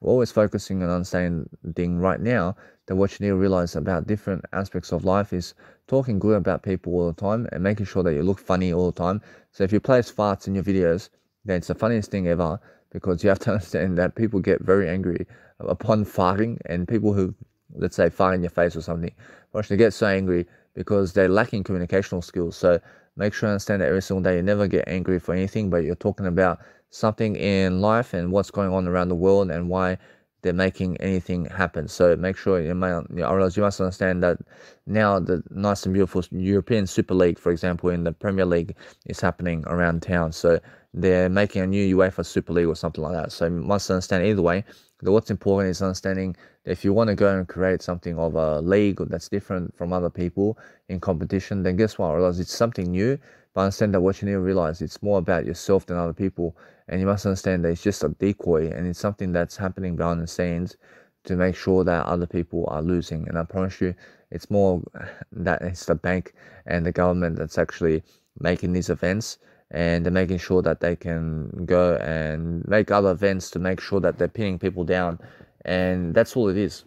we're always focusing on understanding right now that what you need to realize about different aspects of life is talking good about people all the time and making sure that you look funny all the time. So if you place farts in your videos, then it's the funniest thing ever, because you have to understand that people get very angry upon farting, and people who, let's say, fart in your face or something, actually get so angry because they're lacking communicational skills. So make sure you understand that every single day you never get angry for anything, but you're talking about something in life and what's going on around the world and why they're making anything happen. So make sure you must understand that now the nice and beautiful European Super League, for example, in the Premier League, is happening around town. So they're making a new UEFA Super League or something like that. So you must understand either way that what's important is understanding that if you want to go and create something of a league that's different from other people in competition, then guess what? Realize it's something new, but understand that what you need to realize, it's more about yourself than other people. And you must understand that it's just a decoy, and it's something that's happening behind the scenes to make sure that other people are losing. And I promise you, it's more that it's the bank and the government that's actually making these events, and they're making sure that they can go and make other events to make sure that they're pinning people down. And that's all it is.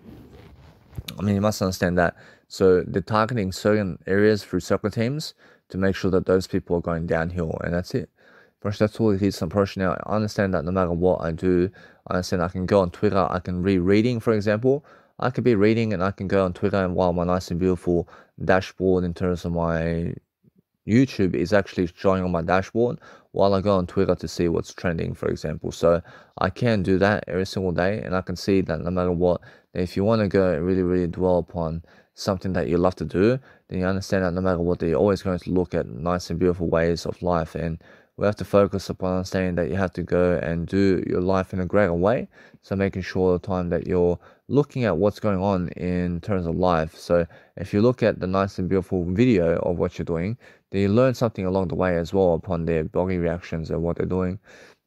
I mean, you must understand that. So they're targeting certain areas through soccer teams to make sure that those people are going downhill, and that's it. That's all it is. Now, I understand that no matter what I do, I understand I can go on Twitter, I can be reading, for example. I could be reading and I can go on Twitter, and while my nice and beautiful dashboard in terms of my YouTube is actually showing on my dashboard, while I go on Twitter to see what's trending, for example. So I can do that every single day, and I can see that no matter what, if you want to go and really, really dwell upon something that you love to do, then you understand that no matter what, you're always going to look at nice and beautiful ways of life. And we have to focus upon understanding that you have to go and do your life in a greater way. So making sure all the time that you're looking at what's going on in terms of life. So if you look at the nice and beautiful video of what you're doing, then you learn something along the way as well upon their body reactions and what they're doing.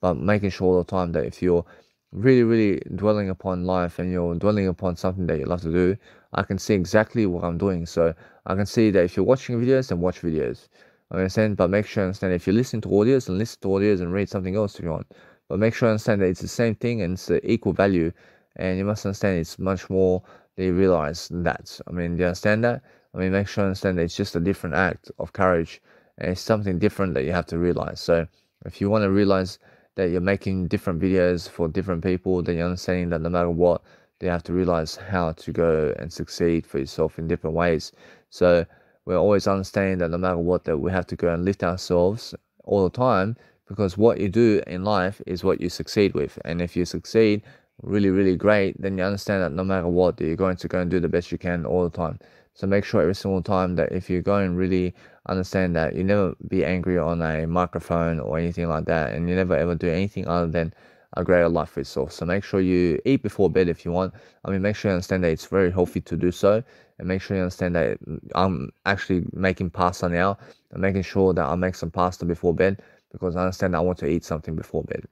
But making sure all the time that if you're really, really dwelling upon life and you're dwelling upon something that you love to do, I can see exactly what I'm doing. So I can see that if you're watching videos, then watch videos. I understand, but make sure you understand if you listen to audios, then listen to audios and read something else if you want. But make sure you understand that it's the same thing and it's equal value. And you must understand it's much more that you realize that. I mean, do you understand that? I mean, make sure you understand that it's just a different act of courage. And it's something different that you have to realize. So if you want to realize that you're making different videos for different people, then you're understanding that no matter what, you have to realize how to go and succeed for yourself in different ways. So we're always understanding that no matter what, that we have to go and lift ourselves all the time, because what you do in life is what you succeed with. And if you succeed really, really great, then you understand that no matter what, you're going to go and do the best you can all the time. So make sure every single time that if you go and really understand that you never be angry on a microphone or anything like that, and you never ever do anything other than a greater life for yourself. So make sure you eat before bed if you want. I mean, make sure you understand that it's very healthy to do so, and make sure you understand that I'm actually making pasta now and making sure that I make some pasta before bed, because I understand that I want to eat something before bed.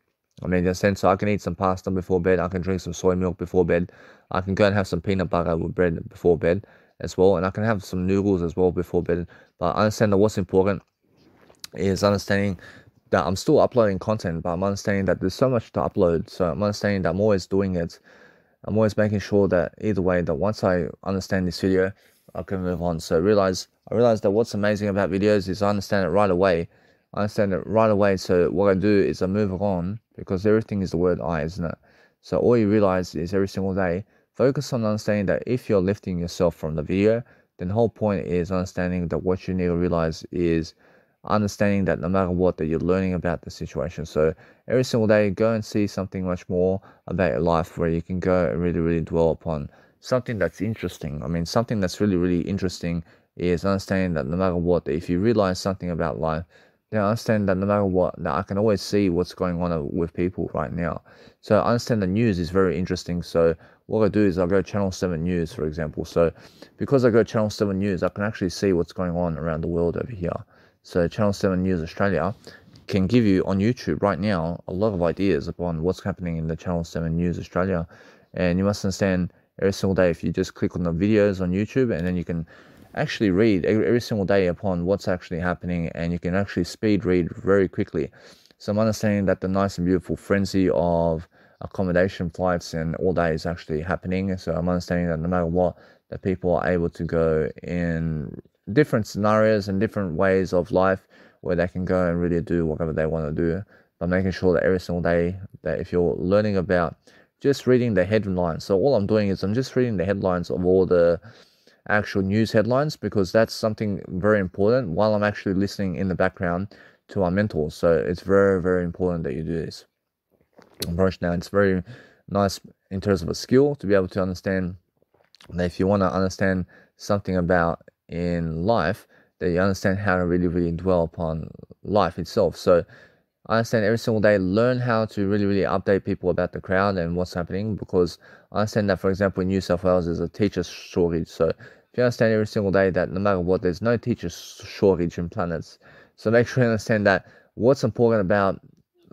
I mean, in a sense, so I can eat some pasta before bed, I can drink some soy milk before bed, I can go and have some peanut butter with bread before bed as well, and I can have some noodles as well before bed. But I understand that what's important is understanding that I'm still uploading content, but I'm understanding that there's so much to upload. So I'm understanding that I'm always doing it. I'm always making sure that either way, that once I understand this video, I can move on. So I realize that what's amazing about videos is I understand it right away. I understand it right away. So what I do is I move on, because everything is the word I, isn't it? So all you realize is every single day, focus on understanding that if you're lifting yourself from the video, then the whole point is understanding that what you need to realize is understanding that no matter what, that you're learning about the situation. So every single day, go and see something much more about your life, where you can go and really dwell upon something that's interesting. I mean, something that's really interesting is understanding that no matter what, if you realize something about life, then understand that no matter what, that I can always see what's going on with people right now. So I understand the news is very interesting. So what I do is I go Channel 7 News, for example. So because I go Channel 7 News, I can actually see what's going on around the world over here. So Channel 7 News Australia can give you on YouTube right now a lot of ideas upon what's happening in the Channel 7 News Australia. And you must understand, every single day, if you just click on the videos on YouTube, and then you can actually read every single day upon what's actually happening, and you can actually speed read very quickly. So I'm understanding that the nice and beautiful frenzy of accommodation flights and all that is actually happening. So I'm understanding that no matter what, that people are able to go in different scenarios and different ways of life where they can go and really do whatever they want to do, but making sure that every single day, that if you're learning about just reading the headlines. So all I'm doing is I'm just reading the headlines of all the actual news headlines, because that's something very important while I'm actually listening in the background to our mentors. So it's very important that you do this. Now, it's very nice in terms of a skill to be able to understand that if you want to understand something about in life, that you understand how to really dwell upon life itself. So I understand every single day, learn how to really update people about the crowd and what's happening, because I understand that, for example, in New South Wales, there's a teacher shortage. So if you understand every single day that no matter what, there's no teacher shortage in planets. So make sure you understand that what's important about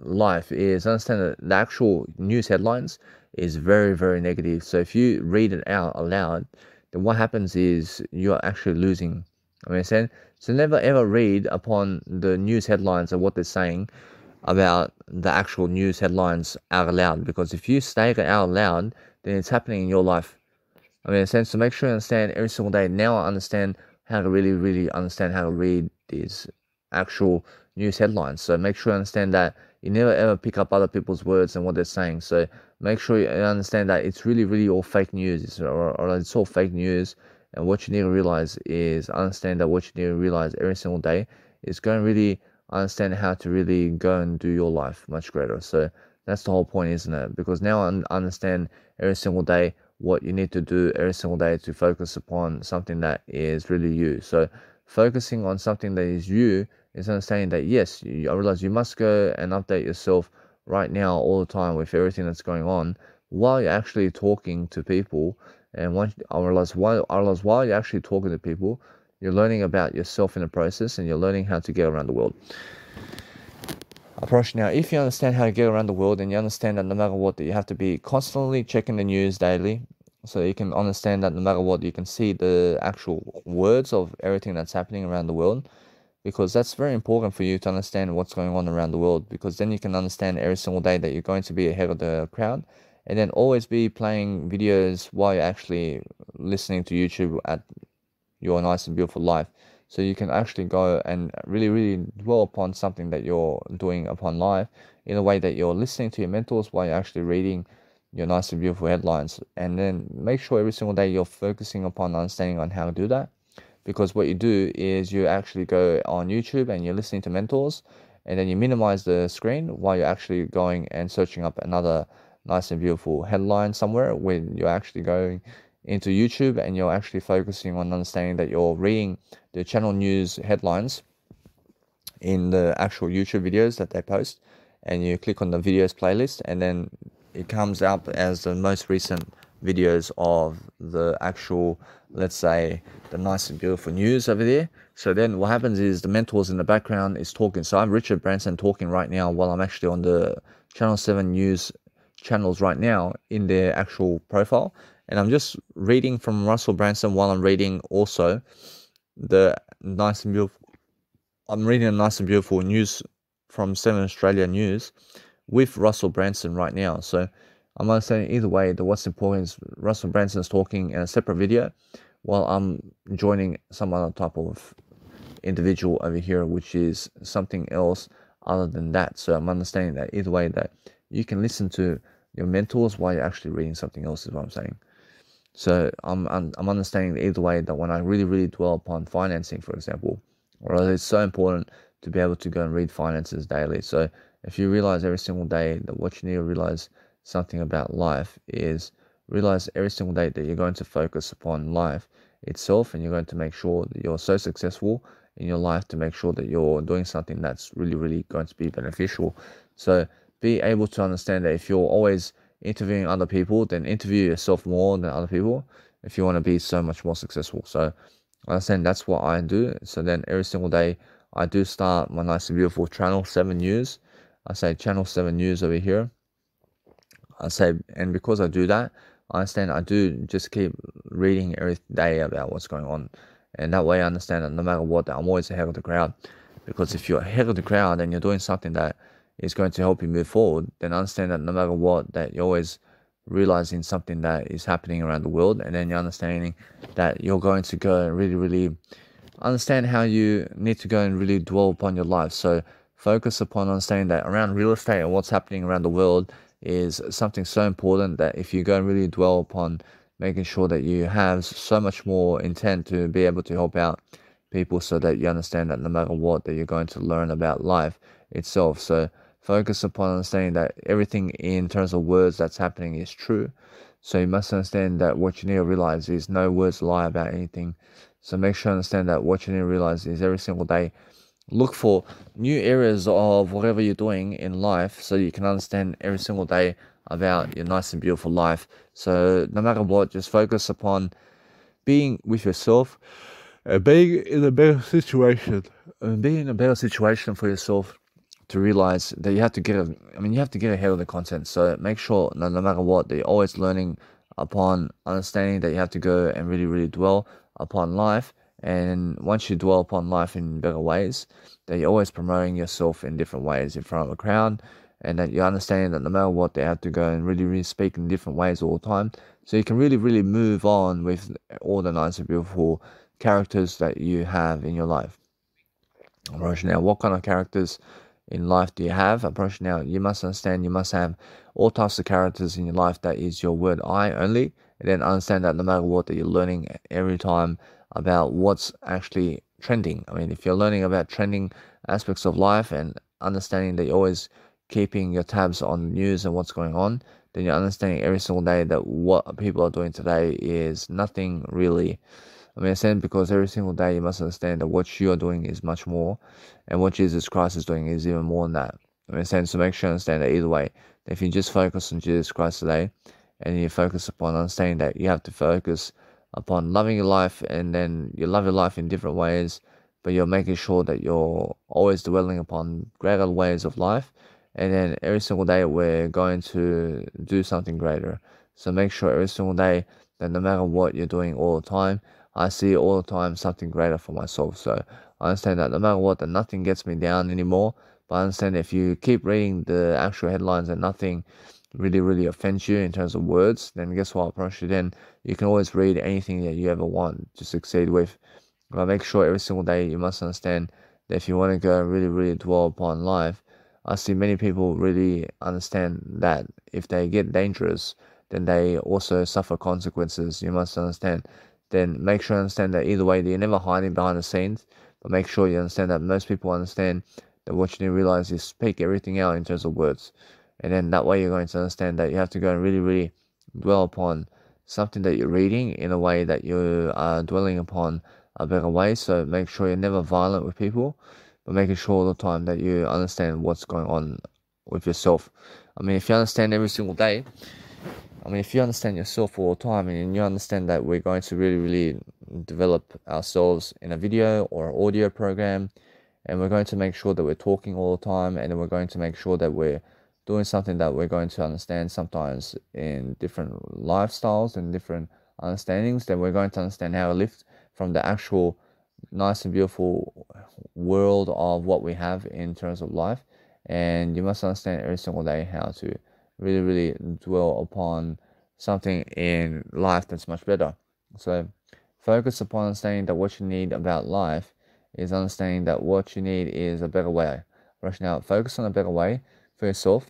life is understand that the actual news headlines is very negative. So if you read it out aloud, then what happens is you're actually losing. I mean, so never ever read upon the news headlines and what they're saying about the actual news headlines out loud, because if you state it out loud, then it's happening in your life. I mean, so make sure you understand every single day. Now I understand how to really understand how to read these actual news headlines. So make sure you understand that you never ever pick up other people's words and what they're saying. So make sure you understand that it's really all fake news, or it's all fake news. And what you need to realize is understand that what you need to realize every single day is going to really understand how to really go and do your life much greater. So that's the whole point, isn't it? Because now I understand every single day what you need to do every single day to focus upon something that is really you. So focusing on something that is you is understanding that, yes, I realize you must go and update yourself right now all the time with everything that's going on while you're actually talking to people. And once I realize while you're actually talking to people, you're learning about yourself in the process, and you're learning how to get around the world. Approach now, if you understand how to get around the world, and you understand that no matter what, that you have to be constantly checking the news daily, so you can understand that no matter what, you can see the actual words of everything that's happening around the world, because that's very important for you to understand what's going on around the world, because then you can understand every single day that you're going to be ahead of the crowd, and then always be playing videos while you're actually listening to YouTube at your nice and beautiful life. So you can actually go and really dwell upon something that you're doing upon life in a way that you're listening to your mentors while you're actually reading your nice and beautiful headlines. And then make sure every single day you're focusing upon understanding on how to do that. Because what you do is you actually go on YouTube and you're listening to mentors, and then you minimize the screen while you're actually going and searching up another nice and beautiful headline somewhere, when you're actually going into YouTube and you're actually focusing on understanding that you're reading the channel news headlines in the actual YouTube videos that they post, and you click on the videos playlist, and then it comes up as the most recent videos of the actual, let's say, the nice and beautiful news over there. So then what happens is the mentors in the background is talking. So I'm Richard Branson talking right now while I'm actually on the Channel 7 News channels right now in their actual profile. And I'm just reading from Russell Branson while I'm reading also the nice and beautiful, I'm reading a nice and beautiful news from 7 Australia News with Russell Brunson right now. So I'm understanding either way that what's important is Russell Branson's talking in a separate video while I'm joining some other type of individual over here, which is something else other than that. So I'm understanding that either way that you can listen to your mentors while you're actually reading something else is what I'm saying. So I'm understanding either way that when I really dwell upon financing, for example, or it's so important to be able to go and read finances daily. So if you realize every single day that what you need to realize something about life is realize every single day that you're going to focus upon life itself, and you're going to make sure that you're so successful in your life to make sure that you're doing something that's really going to be beneficial. So be able to understand that if you're always interviewing other people, then interview yourself more than other people if you want to be so much more successful. So I understand that's what I do. So then every single day I do start my nice and beautiful Channel 7 News. I say Channel 7 News over here. I say, and because I do that, I understand I do just keep reading every day about what's going on. And that way I understand that no matter what, I'm always ahead of the crowd. Because if you're ahead of the crowd and you're doing something that is going to help you move forward, then understand that no matter what, that you're always realizing something that is happening around the world, and then you're understanding that you're going to go and really understand how you need to go and really dwell upon your life. So focus upon understanding that around real estate and what's happening around the world is something so important that if you go and really dwell upon making sure that you have so much more intent to be able to help out people, so that you understand that no matter what, that you're going to learn about life itself. So focus upon understanding that everything in terms of words that's happening is true. So you must understand that what you need to realize is no words lie about anything. So make sure you understand that what you need to realize is every single day, look for new areas of whatever you're doing in life so you can understand every single day about your nice and beautiful life. So no matter what, just focus upon being with yourself and being in a better situation. And being in a better situation for yourself to realize that you have to get ahead of the content. So make sure no matter what, that you're always learning upon understanding that you have to go and really dwell upon life. And once you dwell upon life in better ways, that you're always promoting yourself in different ways in front of a crowd, and that you understand that no matter what, they have to go and really speak in different ways all the time. So you can really move on with all the nice and beautiful characters that you have in your life. Approach now, what kind of characters in life do you have? Approach now, you must understand you must have all types of characters in your life that is your word I only, and then understand that no matter what, that you're learning every time about what's actually trending. I mean, if you're learning about trending aspects of life and understanding that you're always keeping your tabs on news and what's going on, then you're understanding every single day that what people are doing today is nothing really. I mean, because every single day you must understand that what you are doing is much more, and what Jesus Christ is doing is even more than that. I mean, so make sure you understand that either way, if you just focus on Jesus Christ today, and you focus upon understanding that you have to focus upon loving your life, and then you love your life in different ways, but you're making sure that you're always dwelling upon greater ways of life, and then every single day we're going to do something greater. So make sure every single day that no matter what you're doing all the time, I see all the time something greater for myself. So I understand that no matter what, that nothing gets me down anymore. But I understand if you keep reading the actual headlines and nothing really offends you in terms of words, then guess what, approach you, then you can always read anything that you ever want to succeed with. But make sure every single day you must understand that if you want to go really dwell upon life, I see many people really understand that if they get dangerous, then they also suffer consequences. You must understand. Then make sure you understand that either way, that you're never hiding behind the scenes, but make sure you understand that most people understand that what you need to realize is speak everything out in terms of words. And then that way you're going to understand that you have to go and really dwell upon something that you're reading in a way that you are dwelling upon a better way. So make sure you're never violent with people, but making sure all the time that you understand what's going on with yourself. I mean, if you understand every single day, if you understand yourself all the time, and you understand that we're going to really develop ourselves in a video or audio program, and we're going to make sure that we're talking all the time, and then we're going to make sure that we're doing something that we're going to understand sometimes in different lifestyles and different understandings, then we're going to understand how to lift from the actual nice and beautiful world of what we have in terms of life, and you must understand every single day how to really dwell upon something in life that's much better. So focus upon understanding that what you need about life is understanding that what you need is a better way. Right now, focus on a better way for yourself,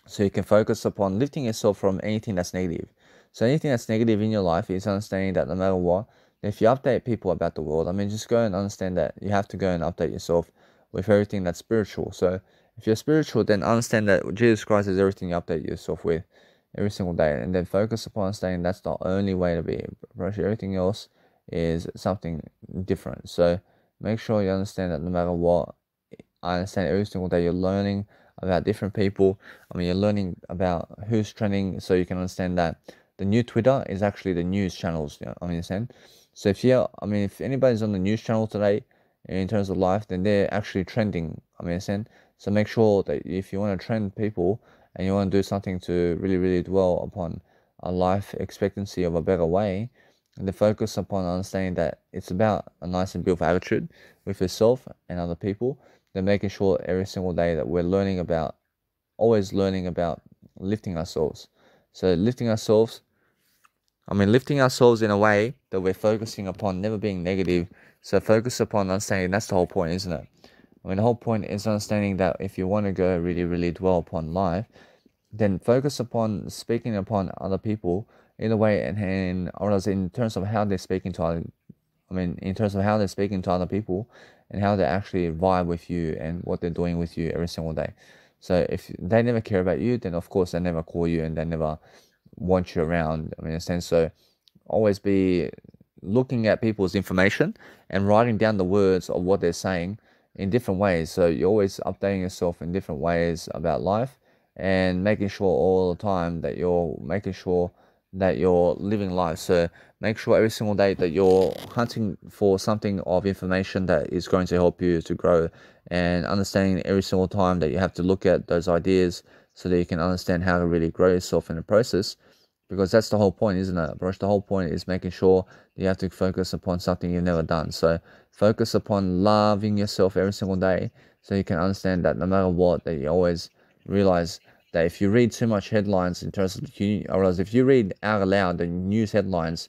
so you can focus upon lifting yourself from anything that's negative. So anything that's negative in your life is understanding that no matter what, if you update people about the world, I mean, just go and understand that you have to go and update yourself with everything that's spiritual. So if you're spiritual, then understand that Jesus Christ is everything you update yourself with every single day, and then focus upon understanding that's the only way to be. Everything else is something different. So make sure you understand that no matter what, I understand every single day you're learning about different people. I mean, you're learning about who's trending, so you can understand that the new Twitter is actually the news channels. You know, I understand. So if anybody's on the news channel today in terms of life, then they're actually trending. I understand. So make sure that if you want to trend people and you want to do something to really dwell upon a life expectancy of a better way, and the focus upon understanding that it's about a nice and beautiful attitude with yourself and other people, then making sure every single day that we're always learning about lifting ourselves. So lifting ourselves in a way that we're focusing upon never being negative. So focus upon understanding that's the whole point, isn't it? I mean, the whole point is understanding that if you want to go really dwell upon life, then focus upon speaking upon other people in a way and or else in terms of how they're speaking to other people and how they actually vibe with you and what they're doing with you every single day. So if they never care about you, then of course they never call you and they never want you around. I mean, in a sense, so always be looking at people's information and writing down the words of what they're saying in different ways. So you're always updating yourself in different ways about life and making sure all the time that you're living life. So make sure every single day that you're hunting for something of information that is going to help you to grow, and understanding every single time that you have to look at those ideas so that you can understand how to really grow yourself in the process. Because that's the whole point, isn't it, Brush? The whole point is making sure you have to focus upon something you've never done. So focus upon loving yourself every single day so you can understand that no matter what, that you always realize that if you read too much headlines in terms of if you read out aloud the news headlines,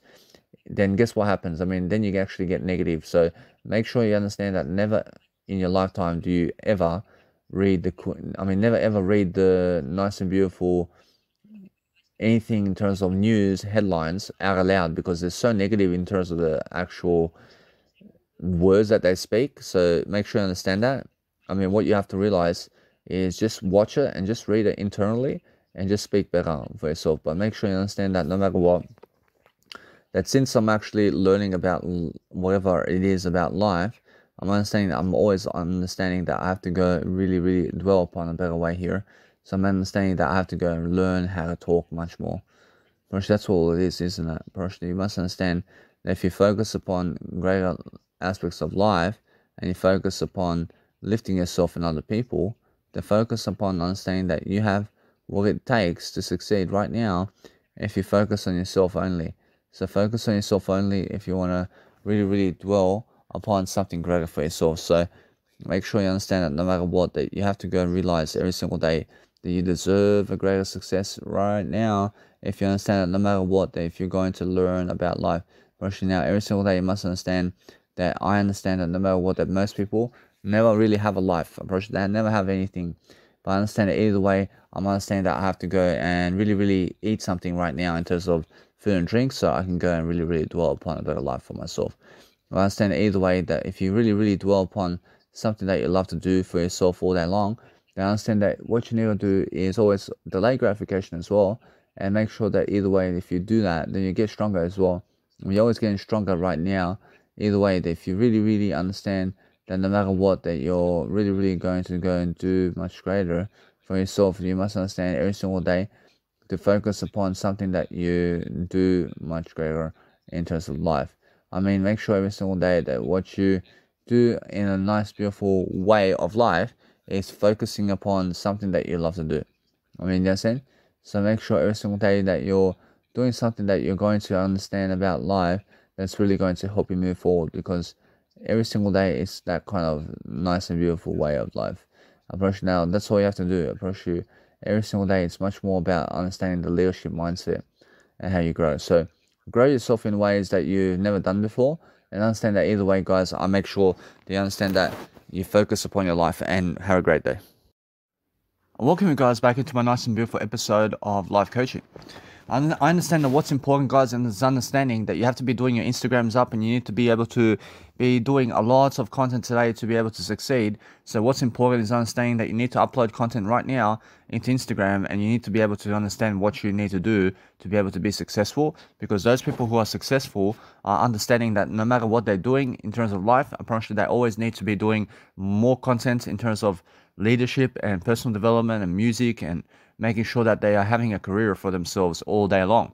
then guess what happens? I mean, then you actually get negative. So make sure you understand that never in your lifetime do you ever never ever read the nice and beautiful anything in terms of news headlines out aloud, because they're so negative in terms of the actual words that they speak. So make sure you understand that. I mean, what you have to realize is just watch it and just read it internally and just speak better for yourself. But make sure you understand that no matter what, that since I'm actually learning about whatever it is about life, I'm always understanding that I have to go really dwell upon a better way here. So I'm understanding that I have to go and learn how to talk much more. Because that's all it is, isn't it? Because you must understand that if you focus upon greater aspects of life and you focus upon lifting yourself and other people, then focus upon understanding that you have what it takes to succeed right now if you focus on yourself only. So focus on yourself only if you want to really dwell upon something greater for yourself. So make sure you understand that no matter what, that you have to go and realize every single day that you deserve a greater success right now. If you understand that no matter what, that if you're going to learn about life, especially now, every single day you must understand that I understand that no matter what, that most people never really have a life. They never have anything. But I understand that either way, I'm understanding that I have to go and really eat something right now in terms of food and drink, so I can go and really dwell upon a better life for myself. I understand that either way, that if you really dwell upon something that you love to do for yourself all day long, then understand that what you need to do is always delay gratification as well, and make sure that either way, if you do that, then you get stronger as well. You're always getting stronger right now. Either way, that if you really understand that no matter what, that you're really going to go and do much greater for yourself, you must understand every single day to focus upon something that you do much greater in terms of life. I mean, make sure every single day that what you do in a nice, beautiful way of life is focusing upon something that you love to do. I mean, you understand? So make sure every single day that you're doing something that you're going to understand about life that's really going to help you move forward, because every single day is that kind of nice and beautiful way of life. I promise you now, that's all you have to do. I promise you, every single day, it's much more about understanding the leadership mindset and how you grow. So grow yourself in ways that you've never done before, and understand that either way, guys, I make sure that you understand that you focus upon your life, and have a great day. Welcome you guys back into my nice and beautiful episode of Life Coaching. I understand that what's important, guys, and is understanding that you have to be doing your Instagrams up, and you need to be able to be doing a lot of content today to be able to succeed. So what's important is understanding that you need to upload content right now into Instagram, and you need to be able to understand what you need to do to be able to be successful, because those people who are successful are understanding that no matter what they're doing in terms of life, I promise you they always need to be doing more content in terms of leadership and personal development and music, and making sure that they are having a career for themselves all day long.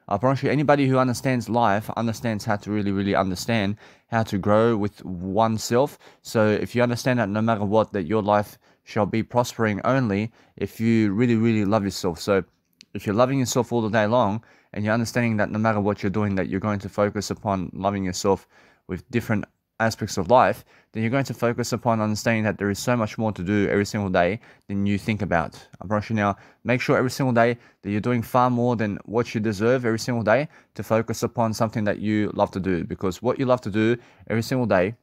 I promise you, anybody who understands life understands how to really understand how to grow with oneself. So if you understand that no matter what, that your life shall be prospering only if you really love yourself. So if you're loving yourself all the day long, and you're understanding that no matter what you're doing, that you're going to focus upon loving yourself with different aspects of life, then you're going to focus upon understanding that there is so much more to do every single day than you think about. I promise you now, make sure every single day that you're doing far more than what you deserve every single day, to focus upon something that you love to do, because what you love to do every single day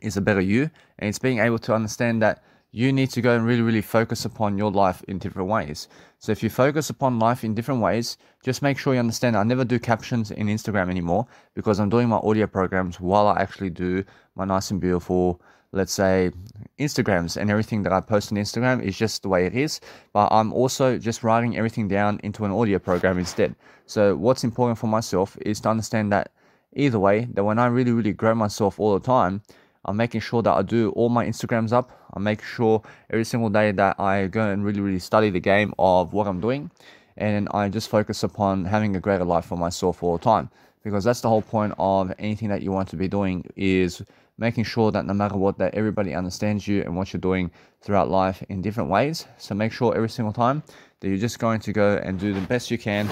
is a better you, and it's being able to understand that you need to go and really focus upon your life in different ways. So if you focus upon life in different ways, just make sure you understand I never do captions in Instagram anymore, because I'm doing my audio programs while I actually do my nice and beautiful, let's say, Instagrams, and everything that I post on Instagram is just the way it is. But I'm also just writing everything down into an audio program instead. So what's important for myself is to understand that either way, that when I really grow myself all the time, I'm making sure that I do all my Instagrams up. I'm making sure every single day that I go and really study the game of what I'm doing. And I just focus upon having a greater life for myself all the time. Because that's the whole point of anything that you want to be doing, is making sure that no matter what, that everybody understands you and what you're doing throughout life in different ways. So make sure every single time that you're just going to go and do the best you can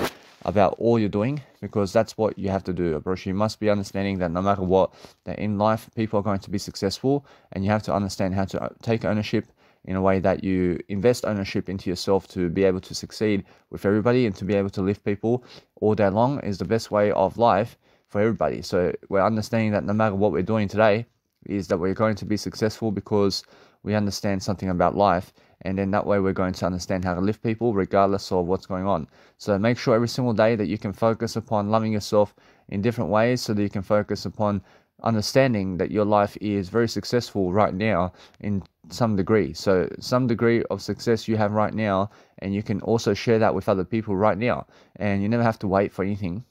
about all you're doing, because that's what you have to do. But you must be understanding that no matter what, that in life people are going to be successful, and you have to understand how to take ownership in a way that you invest ownership into yourself to be able to succeed with everybody, and to be able to lift people all day long is the best way of life for everybody. So we're understanding that no matter what we're doing today, is that we're going to be successful because we understand something about life, and then that way we're going to understand how to lift people regardless of what's going on. So make sure every single day that you can focus upon loving yourself in different ways, so that you can focus upon understanding that your life is very successful right now in some degree. So some degree of success you have right now, and you can also share that with other people right now, and you never have to wait for anything.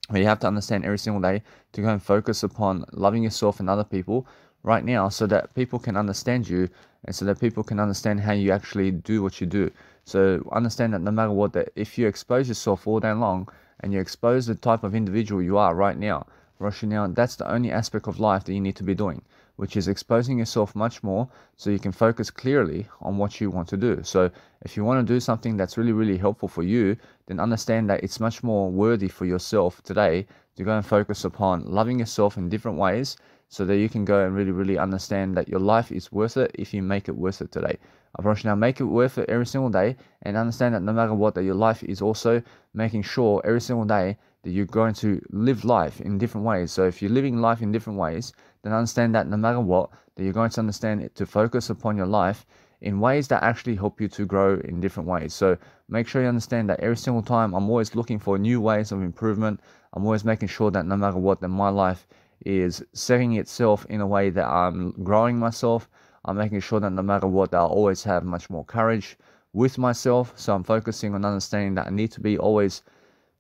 But you have to understand every single day to go and focus upon loving yourself and other people right now, so that people can understand you, and so that people can understand how you actually do what you do. So understand that no matter what, that if you expose yourself all day long, and you expose the type of individual you are right now, that's the only aspect of life that you need to be doing, which is exposing yourself much more, so you can focus clearly on what you want to do. So if you want to do something that's really helpful for you, then understand that it's much more worthy for yourself today to go and focus upon loving yourself in different ways, so that you can go and really understand that your life is worth it if you make it worth it today. I promise you now, make it worth it every single day, and understand that no matter what, that your life is also making sure every single day that you're going to live life in different ways. So if you're living life in different ways, then understand that no matter what, that you're going to understand it to focus upon your life in ways that actually help you to grow in different ways. So make sure you understand that every single time I'm always looking for new ways of improvement. I'm always making sure that no matter what, that my life is setting itself in a way that I'm growing myself. I'm making sure that no matter what, that I'll always have much more courage with myself. So I'm focusing on understanding that I need to be always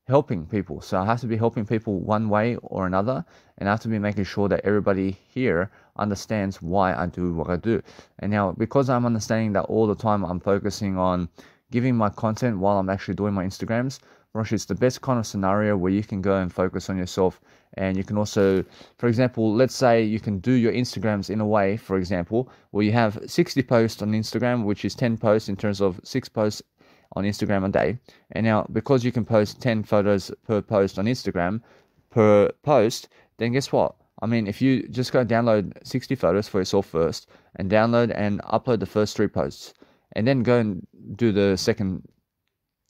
helping people. So I have to be helping people one way or another, and I have to be making sure that everybody here understands why I do what I do. And now, because I'm understanding that all the time, I'm focusing on giving my content while I'm actually doing my Instagrams. It's the best kind of scenario where you can go and focus on yourself. And you can also, for example, let's say you can do your Instagrams in a way, for example, where you have 60 posts on Instagram, which is 10 posts in terms of 6 posts on Instagram a day. And now, because you can post 10 photos per post on Instagram per post, then guess what? I mean, if you just go download 60 photos for yourself first, and download and upload the first 3 posts, and then go and do the second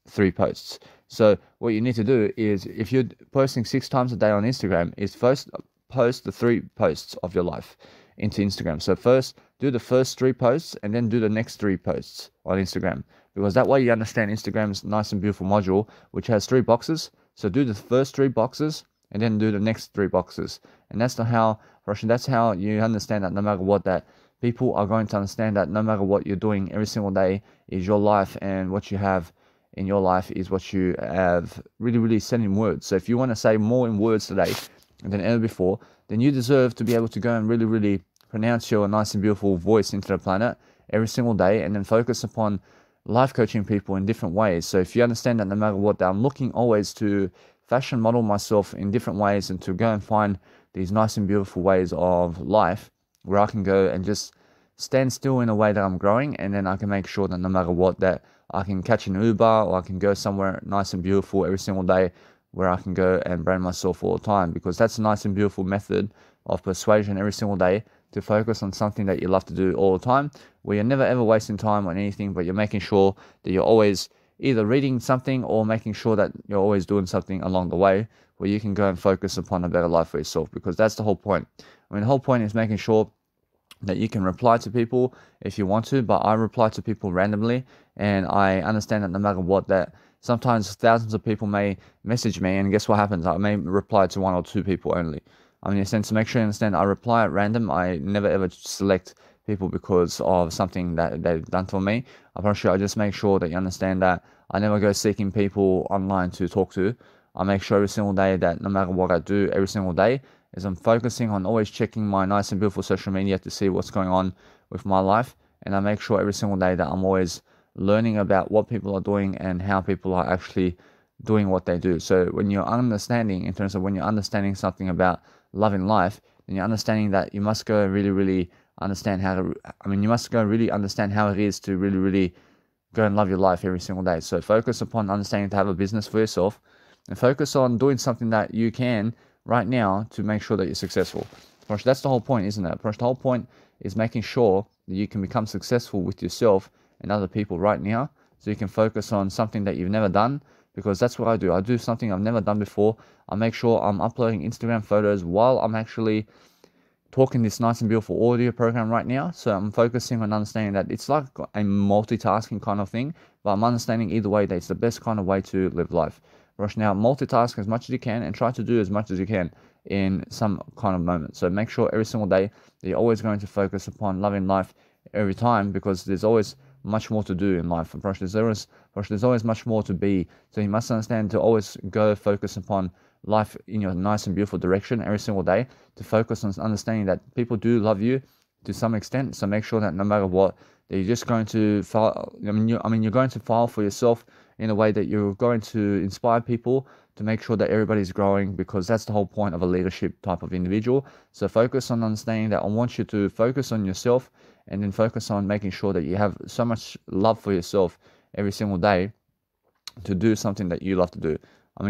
3 posts. So what you need to do is, if you're posting 6 times a day on Instagram, is first post the 3 posts of your life into Instagram. So first do the first 3 posts, and then do the next 3 posts on Instagram, because that way you understand Instagram's nice and beautiful module, which has 3 boxes. So do the first 3 boxes, and then do the next 3 boxes. And that's how you understand that no matter what, that people are going to understand that no matter what you're doing every single day is your life, and what you have in your life is what you have really, really said in words. So if you want to say more in words today than ever before, then you deserve to be able to go and really, really pronounce your nice and beautiful voice into the planet every single day, and then focus upon life coaching people in different ways. So if you understand that no matter what, that I'm looking always to fashion model myself in different ways, and to go and find these nice and beautiful ways of life where I can go and just stand still in a way that I'm growing, and then I can make sure that no matter what, that I can catch an Uber, or I can go somewhere nice and beautiful every single day where I can go and brand myself all the time, because that's a nice and beautiful method of persuasion every single day, to focus on something that you love to do all the time, where you're never ever wasting time on anything, but you're making sure that you're always either reading something or making sure that you're always doing something along the way, where you can go and focus upon a better life for yourself, because that's the whole point. I mean, the whole point is making sure that you can reply to people if you want to, but I reply to people randomly, and I understand that no matter what, that sometimes thousands of people may message me, and guess what happens? I may reply to 1 or 2 people only. I mean, in a sense, to make sure you understand, I reply at random. I never ever select people because of something that they've done for me. I promise you, I just make sure that you understand that I never go seeking people online to talk to. I make sure every single day that no matter what I do every single day, is I'm focusing on always checking my nice and beautiful social media to see what's going on with my life. And I make sure every single day that I'm always learning about what people are doing and how people are actually doing what they do. So when you're understanding, in terms of when you're understanding something about loving life, then you're understanding that you must go really, really understand how to, you must go really understand how it is to really, really go and love your life every single day. So focus upon understanding to have a business for yourself, and focus on doing something that you can right now to make sure that you're successful. That's the whole point, isn't it? The whole point is making sure that you can become successful with yourself and other people right now, so you can focus on something that you've never done, because that's what I do. I do something I've never done before. I make sure I'm uploading Instagram photos while I'm actually talking this nice and beautiful audio program right now. So I'm focusing on understanding that it's like a multitasking kind of thing, but I'm understanding either way that it's the best kind of way to live life. Now, multitask as much as you can, and try to do as much as you can in some kind of moment. So make sure every single day that you're always going to focus upon loving life every time, because there's always much more to do in life. There's always much more to be. So you must understand to always go focus upon life in your nice and beautiful direction every single day, to focus on understanding that people do love you to some extent. So make sure that no matter what, that you're just going to file. You're going to file for yourself in a way that you're going to inspire people to make sure that everybody's growing, because that's the whole point of a leadership type of individual. So focus on understanding that I want you to focus on yourself, and then focus on making sure that you have so much love for yourself every single day to do something that you love to do.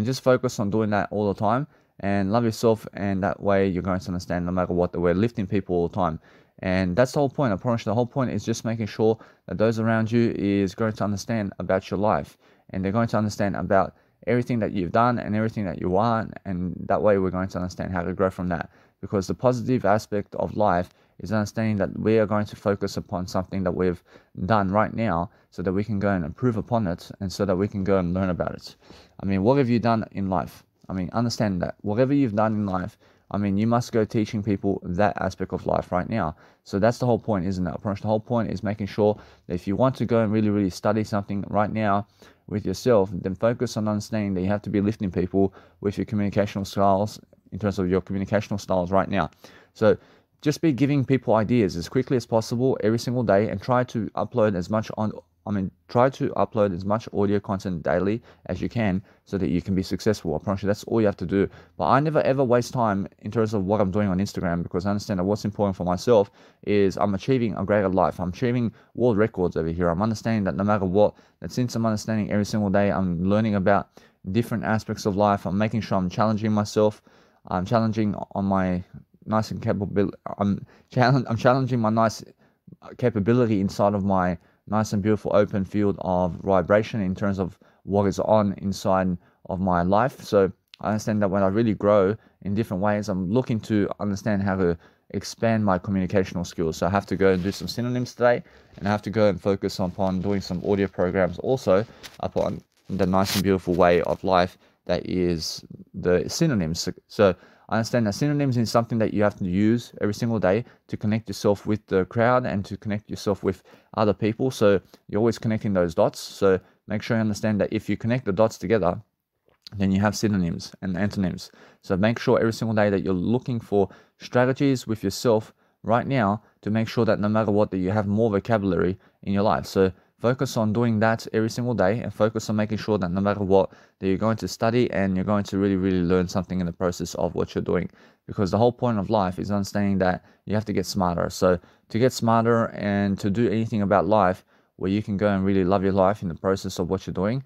Just focus on doing that all the time, and love yourself, and that way you're going to understand no matter what, that we're lifting people all the time. And that's the whole point. I promise you, the whole point is just making sure that those around you is going to understand about your life, and they're going to understand about everything that you've done and everything that you want, and that way we're going to understand how to grow from that. Because the positive aspect of life is understanding that we are going to focus upon something that we've done right now, so that we can go and improve upon it, and so that we can go and learn about it. What have you done in life? Understand that whatever you've done in life, you must go teaching people that aspect of life right now. So that's the whole point, isn't it? The whole point is making sure that if you want to go and really, really study something right now with yourself, then focus on understanding that you have to be lifting people with your communicational styles, in terms of your communicational styles right now. So just be giving people ideas as quickly as possible every single day, and try to upload as much audio content daily as you can, so that you can be successful. I promise you, that's all you have to do. But I never ever waste time in terms of what I'm doing on Instagram, because I understand that what's important for myself is I'm achieving a greater life. I'm achieving world records over here. I'm understanding that no matter what, that since I'm understanding every single day, I'm learning about different aspects of life. I'm making sure I'm challenging myself. I'm challenging on my nice and capable. I'm challenging my nice capability inside of my nice and beautiful open field of vibration in terms of what is on inside of my life. So I understand that when I really grow in different ways, I'm looking to understand how to expand my communicational skills. So I have to go and do some synonyms today, and I have to go and focus upon doing some audio programs also upon the nice and beautiful way of life that is the synonyms. So I understand that synonyms is something that you have to use every single day to connect yourself with the crowd and to connect yourself with other people. So you're always connecting those dots. So make sure you understand that if you connect the dots together, then you have synonyms and antonyms. So make sure every single day that you're looking for strategies with yourself right now to make sure that no matter what, that you have more vocabulary in your life. So focus on doing that every single day, and focus on making sure that no matter what, that you're going to study and you're going to really, really learn something in the process of what you're doing. Because the whole point of life is understanding that you have to get smarter. So to get smarter and to do anything about life where you can go and really love your life in the process of what you're doing,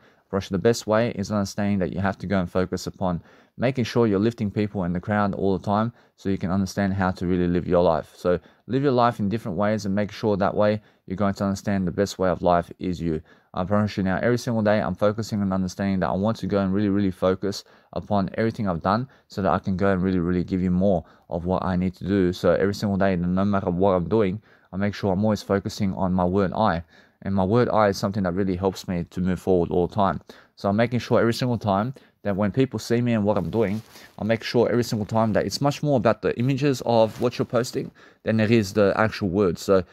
the best way is understanding that you have to go and focus upon making sure you're lifting people in the crowd all the time so you can understand how to really live your life. So live your life in different ways and make sure that way you're going to understand the best way of life is you. I promise you now, every single day I'm focusing on understanding that I want to go and really, really focus upon everything I've done so that I can go and really, really give you more of what I need to do. So every single day, no matter what I'm doing, I make sure I'm always focusing on my word I. And my word I is something that really helps me to move forward all the time. So I'm making sure every single time that when people see me and what I'm doing, I'll make sure every single time that it's much more about the images of what you're posting than it is the actual words. So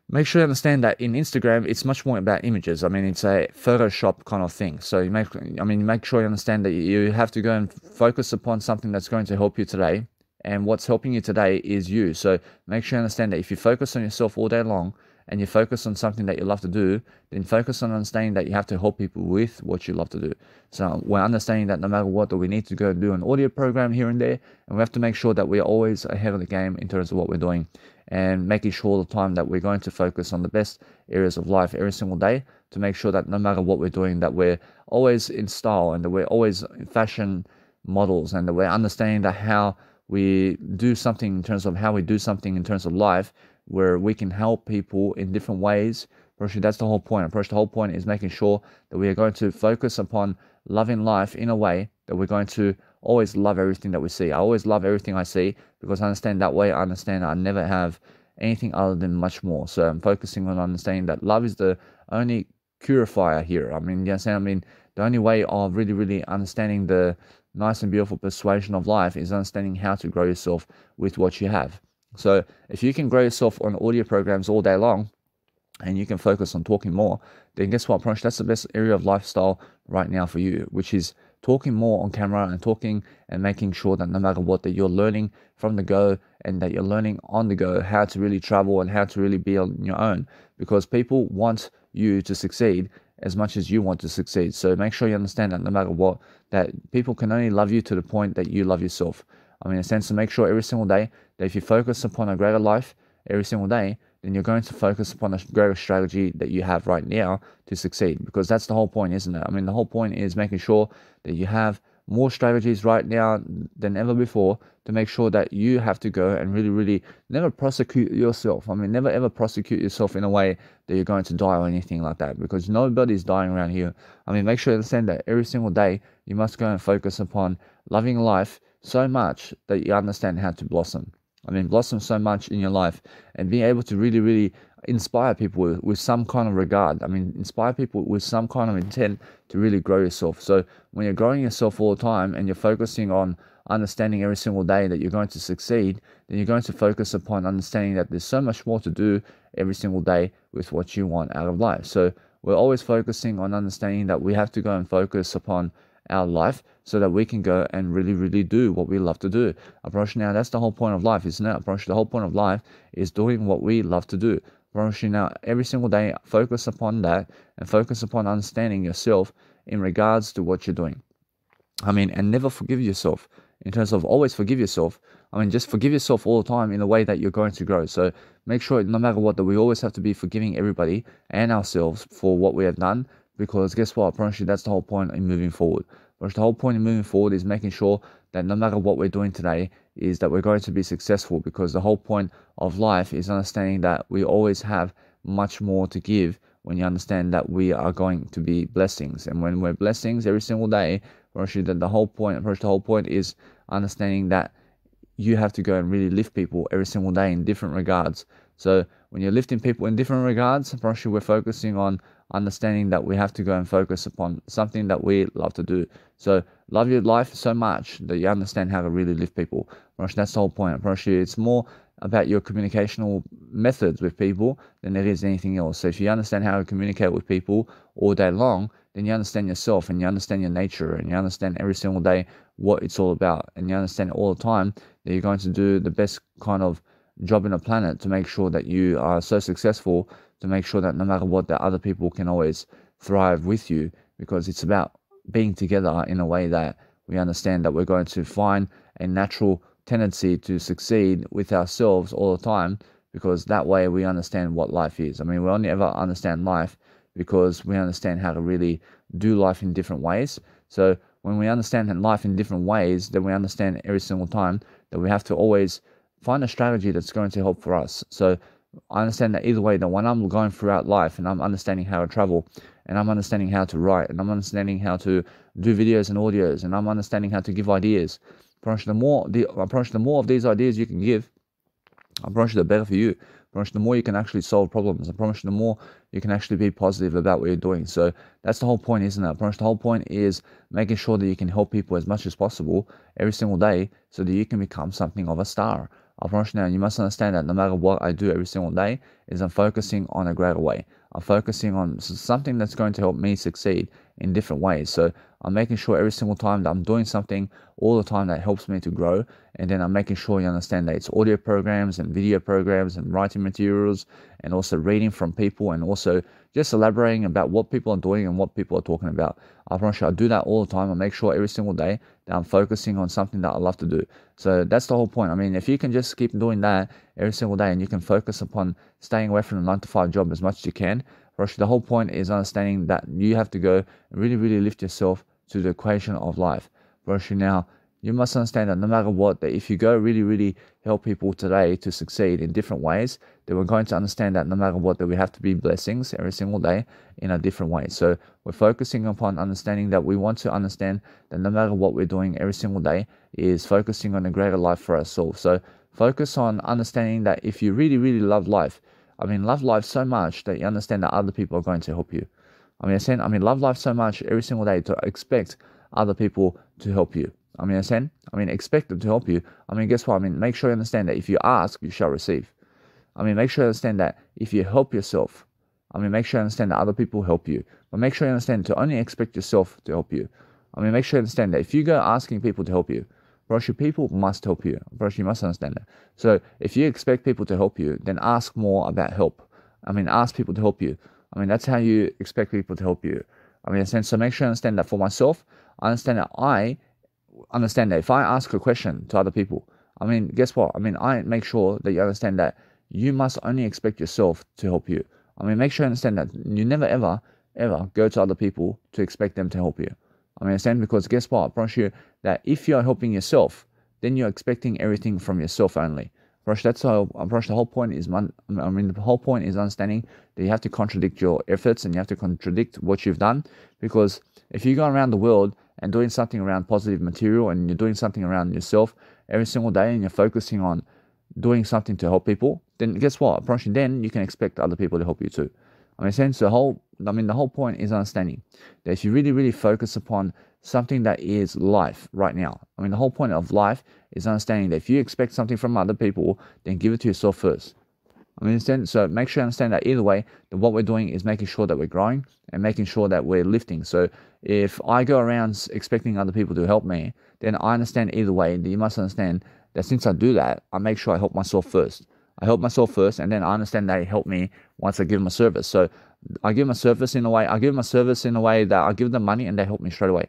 make sure you understand that in Instagram, it's much more about images. I mean, it's a Photoshop kind of thing. So make sure you understand that you have to go and focus upon something that's going to help you today. And what's helping you today is you. So make sure you understand that if you focus on yourself all day long, and you focus on something that you love to do, then focus on understanding that you have to help people with what you love to do. So we're understanding that no matter what, that we need to go and do an audio program here and there, and we have to make sure that we're always ahead of the game in terms of what we're doing, and making sure all the time that we're going to focus on the best areas of life every single day to make sure that no matter what we're doing, that we're always in style and that we're always in fashion models, and that we're understanding that how we do something in terms of how we do something in terms of life, where we can help people in different ways. Actually, that's the whole point. The whole point is making sure that we are going to focus upon loving life in a way that we're going to always love everything that we see. I always love everything I see because I understand that way. I understand I never have anything other than much more. So I'm focusing on understanding that love is the only purifier here. I mean, you understand? I mean, the only way of really, really understanding the nice and beautiful persuasion of life is understanding how to grow yourself with what you have. So if you can grow yourself on audio programs all day long and you can focus on talking more, then guess what, Pransh? That's the best area of lifestyle right now for you, which is talking more on camera and talking and making sure that no matter what, that you're learning from the go and that you're learning on the go how to really travel and how to really be on your own, because people want you to succeed as much as you want to succeed. So make sure you understand that no matter what, that people can only love you to the point that you love yourself. I mean, in a sense, to make sure every single day that if you focus upon a greater life every single day, then you're going to focus upon a greater strategy that you have right now to succeed. Because that's the whole point, isn't it? I mean, the whole point is making sure that you have more strategies right now than ever before to make sure that you have to go and really, really never prosecute yourself. I mean, never ever prosecute yourself in a way that you're going to die or anything like that, because nobody's dying around here. I mean, make sure you understand that every single day you must go and focus upon loving life so much that you understand how to blossom. I mean, blossom so much in your life and being able to really, really inspire people with some kind of regard. I mean, inspire people with some kind of intent to really grow yourself. So when you're growing yourself all the time and you're focusing on understanding every single day that you're going to succeed, then you're going to focus upon understanding that there's so much more to do every single day with what you want out of life. So we're always focusing on understanding that we have to go and focus upon our life so that we can go and really, really do what we love to do. Approach now, that's the whole point of life, isn't it? Approach, the whole point of life is doing what we love to do. Approach now, every single day, focus upon that and focus upon understanding yourself in regards to what you're doing. I mean, and never forgive yourself in terms of always forgive yourself. I mean, just forgive yourself all the time in a way that you're going to grow. So make sure no matter what, that we always have to be forgiving everybody and ourselves for what we have done, because guess what? I promise you that's the whole point in moving forward. But the whole point in moving forward is making sure that no matter what we're doing today is that we're going to be successful, because the whole point of life is understanding that we always have much more to give when you understand that we are going to be blessings. And when we're blessings every single day, the whole point is understanding that you have to go and really lift people every single day in different regards. So when you're lifting people in different regards, we're focusing on understanding that we have to go and focus upon something that we love to do. So love your life so much that you understand how to really lift people. That's the whole point. It's more about your communicational methods with people than it is anything else. So if you understand how to communicate with people all day long, then you understand yourself and you understand your nature and you understand every single day what it's all about, and you understand all the time that you're going to do the best kind of job in the planet to make sure that you are so successful, to make sure that no matter what, that other people can always thrive with you, because it's about being together in a way that we understand that we're going to find a natural tendency to succeed with ourselves all the time, because that way we understand what life is. We only ever understand life because we understand how to really do life in different ways. So when we understand life in different ways, then we understand every single time that we have to always find a strategy that's going to help for us. So I understand that either way, that when I'm going throughout life and I'm understanding how to travel, and I'm understanding how to write, and I'm understanding how to do videos and audios, and I'm understanding how to give ideas, the more of these ideas you can give, I promise you the better for you. I promise you the more you can actually solve problems. I promise you the more you can actually be positive about what you're doing. So that's the whole point, isn't it? I promise the whole point is making sure that you can help people as much as possible every single day so that you can become something of a star. I promise you now, you must understand that no matter what I do every single day is I'm focusing on a greater way. I'm focusing on something that's going to help me succeed in different ways. So I'm making sure every single time that I'm doing something all the time that helps me to grow. And then I'm making sure you understand that it's audio programs and video programs and writing materials, and also reading from people, and also just elaborating about what people are doing and what people are talking about. I promise you, I do that all the time. I make sure every single day that I'm focusing on something that I love to do. So that's the whole point. If you can just keep doing that every single day, and you can focus upon staying away from the 9-to-5 job as much as you can, the whole point is understanding that you have to go and really, really lift yourself to the equation of life. Now, you must understand that no matter what, that if you go really, really help people today to succeed in different ways, then we're going to understand that no matter what, that we have to be blessings every single day in a different way. So we're focusing upon understanding that we want to understand that no matter what we're doing every single day is focusing on a greater life for ourselves. So focus on understanding that if you really, really love life, love life so much that you understand that other people are going to help you. Love life so much every single day to expect other people to help you. Expect them to help you. Guess what? Make sure you understand that if you ask, you shall receive. Make sure you understand that if you help yourself, make sure you understand that other people help you. But make sure you understand to only expect yourself to help you. Make sure you understand that if you go asking people to help you, people must help you. You must understand that. So if you expect people to help you, then ask more about help. Ask people to help you. That's how you expect people to help you. So make sure you understand that for myself, I understand that if I ask a question to other people, guess what? I make sure that you understand that you must only expect yourself to help you. Make sure you understand that you never, ever, ever go to other people to expect them to help you. Because guess what? I promise you that if you're helping yourself, then you're expecting everything from yourself only. The whole point is, the whole point is understanding that you have to contradict your efforts and you have to contradict what you've done. Because if you go around the world and doing something around positive material, and you're doing something around yourself every single day, and you're focusing on doing something to help people, then guess what? I promise you, then you can expect other people to help you too. The whole point is understanding that if you really, really focus upon something that is life right now, the whole point of life is understanding that if you expect something from other people, then give it to yourself first. So make sure you understand that either way, that what we're doing is making sure that we're growing and making sure that we're lifting. So if I go around expecting other people to help me, then I understand either way that you must understand that since I do that, I make sure I help myself first. I help myself first, and then I understand that it helped me once I give them a service. So I give them a service in a way that I give them money and they help me straight away.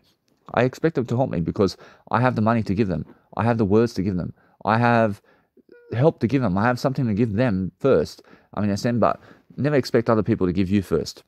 I expect them to help me because I have the money to give them. I have the words to give them. I have help to give them. I have something to give them first. But never expect other people to give you first.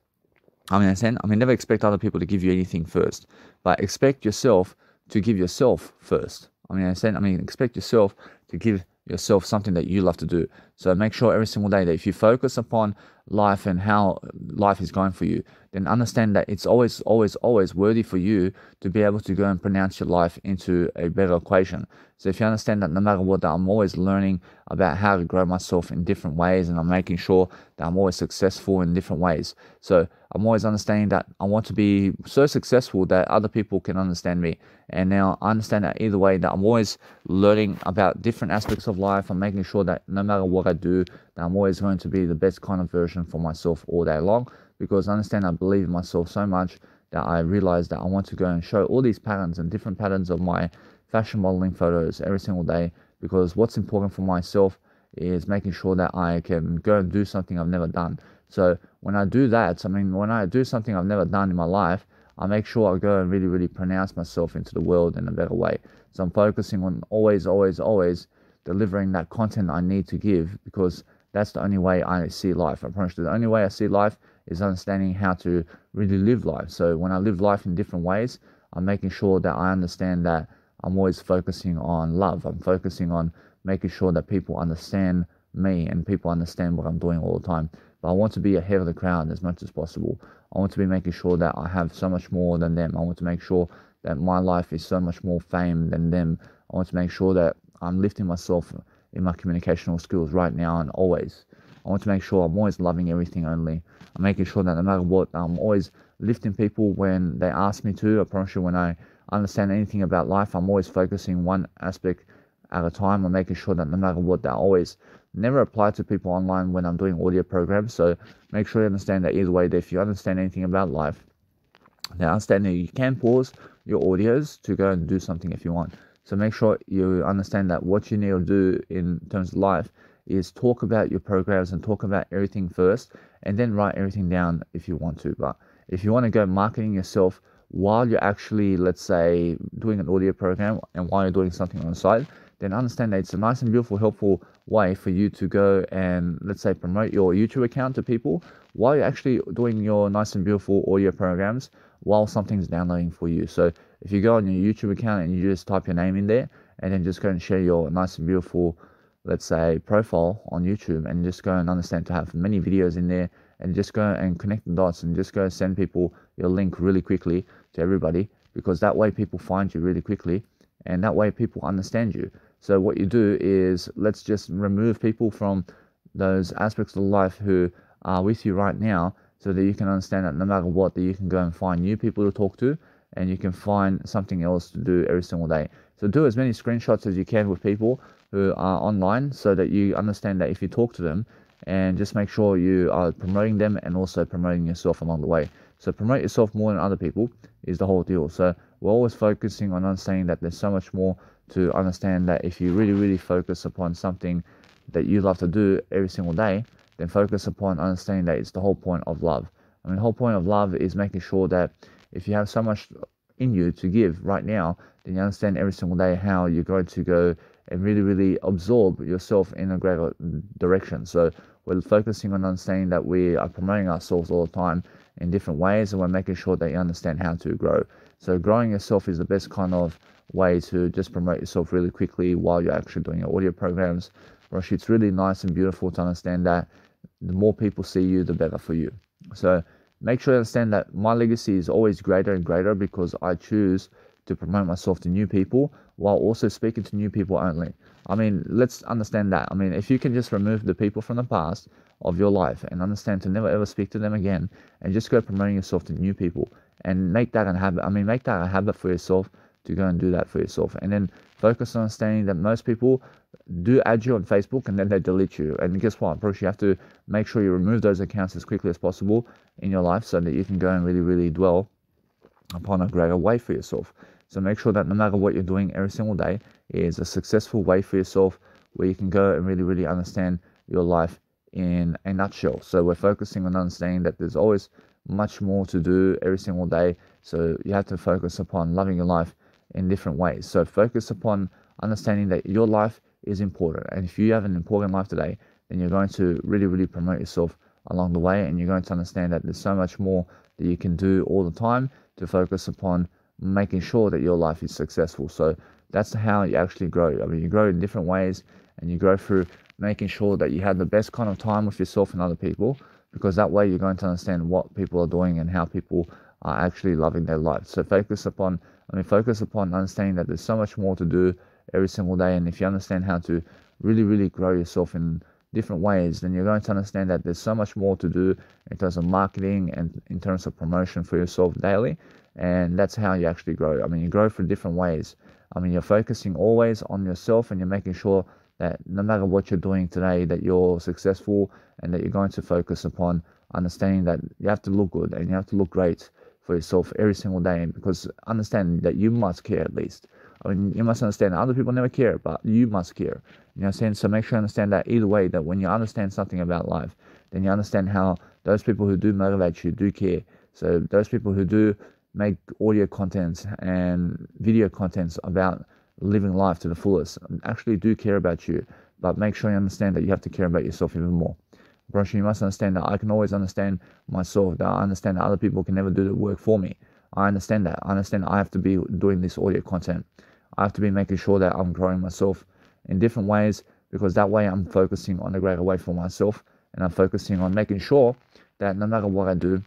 Never expect other people to give you anything first. But expect yourself to give yourself first. Expect yourself to give yourself something that you love to do. So make sure every single day that if you focus upon life and how life is going for you, then understand that it's always, always, always worthy for you to be able to go and pronounce your life into a better equation. So if you understand that no matter what, that I'm always learning about how to grow myself in different ways, and I'm making sure that I'm always successful in different ways. So I'm always understanding that I want to be so successful that other people can understand me. And now I understand that either way, that I'm always learning about different aspects of life. I'm making sure that no matter what I do, that I'm always going to be the best kind of version for myself all day long, because I understand I believe in myself so much that I realize that I want to go and show all these patterns and different patterns of my fashion modeling photos every single day, because what's important for myself is making sure that I can go and do something I've never done. So when I do that, when I do something I've never done in my life, I make sure I go and really, really pronounce myself into the world in a better way. So I'm focusing on always, always, always delivering that content I need to give, because that's the only way I see life. I promise you, the only way I see life is understanding how to really live life. So when I live life in different ways, I'm making sure that I understand that I'm always focusing on love. I'm focusing on making sure that people understand me and people understand what I'm doing all the time. But I want to be ahead of the crowd as much as possible. I want to be making sure that I have so much more than them. I want to make sure that my life is so much more fame than them. I want to make sure that I'm lifting myself in my communicational skills right now and always. I want to make sure I'm always loving everything only. I'm making sure that no matter what, I'm always lifting people when they ask me to. I promise you, when I understand anything about life, I'm always focusing one aspect at a time. I'm making sure that no matter what, that I always never apply to people online when I'm doing audio programs. So make sure you understand that either way, that if you understand anything about life, now understand that you can pause your audios to go and do something if you want. So make sure you understand that what you need to do in terms of life is talk about your programs and talk about everything first, and then write everything down if you want to. But if you want to go marketing yourself while you're actually, let's say, doing an audio program and while you're doing something on the side, then understand that it's a nice and beautiful, helpful way for you to go and, let's say, promote your YouTube account to people while you're actually doing your nice and beautiful audio programs while something's downloading for you. So if you go on your YouTube account and you just type your name in there and then just go and share your nice and beautiful, let's say, profile on YouTube, and just go and understand to have many videos in there, and just go and connect the dots and just go send people your link really quickly to everybody, because that way people find you really quickly and that way people understand you. So what you do is, let's just remove people from those aspects of life who are with you right now, so that you can understand that no matter what, that you can go and find new people to talk to, and you can find something else to do every single day. So do as many screenshots as you can with people who are online, so that you understand that if you talk to them, and just make sure you are promoting them and also promoting yourself along the way. So promote yourself more than other people is the whole deal. So we're always focusing on understanding that there's so much more to understand, that if you really, really focus upon something that you love to do every single day, then focus upon understanding that it's the whole point of love. The whole point of love is making sure that if you have so much in you to give right now, then you understand every single day how you're going to go and really, really absorb yourself in a greater direction. So we're focusing on understanding that we are promoting ourselves all the time in different ways, and we're making sure that you understand how to grow. So growing yourself is the best kind of way to just promote yourself really quickly while you're actually doing your audio programs. Roshi, it's really nice and beautiful to understand that the more people see you, the better for you. So make sure you understand that my legacy is always greater and greater, because I choose to promote myself to new people while also speaking to new people only. Let's understand that. If you can just remove the people from the past of your life and understand to never ever speak to them again, and just go promoting yourself to new people, and make that a habit. Make that a habit for yourself to go and do that for yourself. And then focus on understanding that most people do add you on Facebook and then they delete you. And guess what? First, you have to make sure you remove those accounts as quickly as possible in your life, so that you can go and really, really dwell upon a greater way for yourself. So make sure that no matter what you're doing every single day is a successful way for yourself, where you can go and really, really understand your life in a nutshell. So we're focusing on understanding that there's always much more to do every single day. So you have to focus upon loving your life in different ways. So focus upon understanding that your life is important. And if you have an important life today, then you're going to really, really promote yourself along the way. And you're going to understand that there's so much more that you can do all the time to focus upon making sure that your life is successful. So that's how you actually grow. I mean, you grow in different ways, and you grow through making sure that you have the best kind of time with yourself and other people, because that way you're going to understand what people are doing and how people are actually loving their life. So focus upon understanding that there's so much more to do every single day. And if you understand how to really grow yourself in different ways, then you're going to understand that there's so much more to do in terms of marketing and in terms of promotion for yourself daily. And that's how you actually grow. I mean, you grow through different ways. I mean, you're focusing always on yourself, and you're making sure that no matter what you're doing today, that you're successful, and that you're going to focus upon understanding that you have to look good and you have to look great for yourself every single day. And because understand that you must care at least. I mean, you must understand other people never care, but you must care. You know what I'm saying? So make sure you understand that either way, that when you understand something about life, then you understand how those people who do motivate you do care. So those people who do make audio contents and video contents about living life to the fullest actually do care about you. But make sure you understand that you have to care about yourself even more. Bro, you must understand that I can always understand myself, that I understand that other people can never do the work for me. I understand that. I understand I have to be doing this audio content. I have to be making sure that I'm growing myself in different ways, because that way I'm focusing on a greater way for myself, and I'm focusing on making sure that no matter what I do,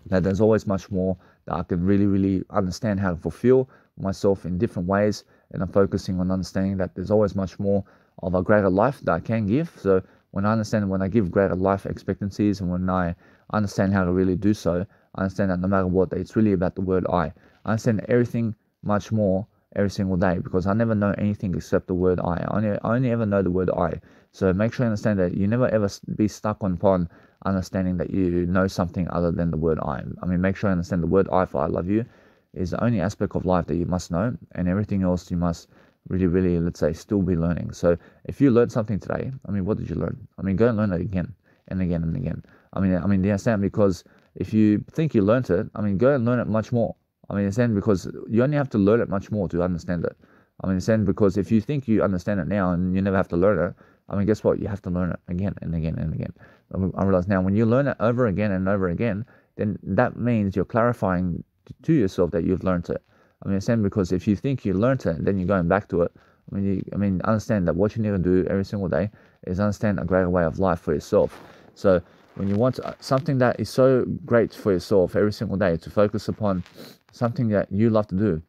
that there's always much more that I can really understand how to fulfill myself in different ways. And I'm focusing on understanding that there's always much more of a greater life that I can give. So when I give greater life expectancies, and when I understand how to really do so, I understand that no matter what, it's really about the word I understand everything much more every single day, because I never know anything except the word I only ever know the word I. So make sure you understand that you never ever be stuck upon understanding that you know something other than the word I. I mean, make sure you understand the word I for I love you is the only aspect of life that you must know, and everything else you must really, let's say, still be learning. So if you learned something today, I mean, what did you learn? I mean, go and learn it again and again and again. I mean, do you understand? Because if you think you learned it, I mean, go and learn it much more. I mean, understand, because you only have to learn it much more to understand it. I mean, understand, because if you think you understand it now and you never have to learn it, I mean, guess what? You have to learn it again and again and again. I realize now, when you learn it over again and over again, then that means you're clarifying to yourself that you've learned it. I mean, understand, because if you think you learned it, then you're going back to it. I mean, understand that what you need to do every single day is understand a greater way of life for yourself. So when you want something that is so great for yourself every single day, to focus upon something that you love to do,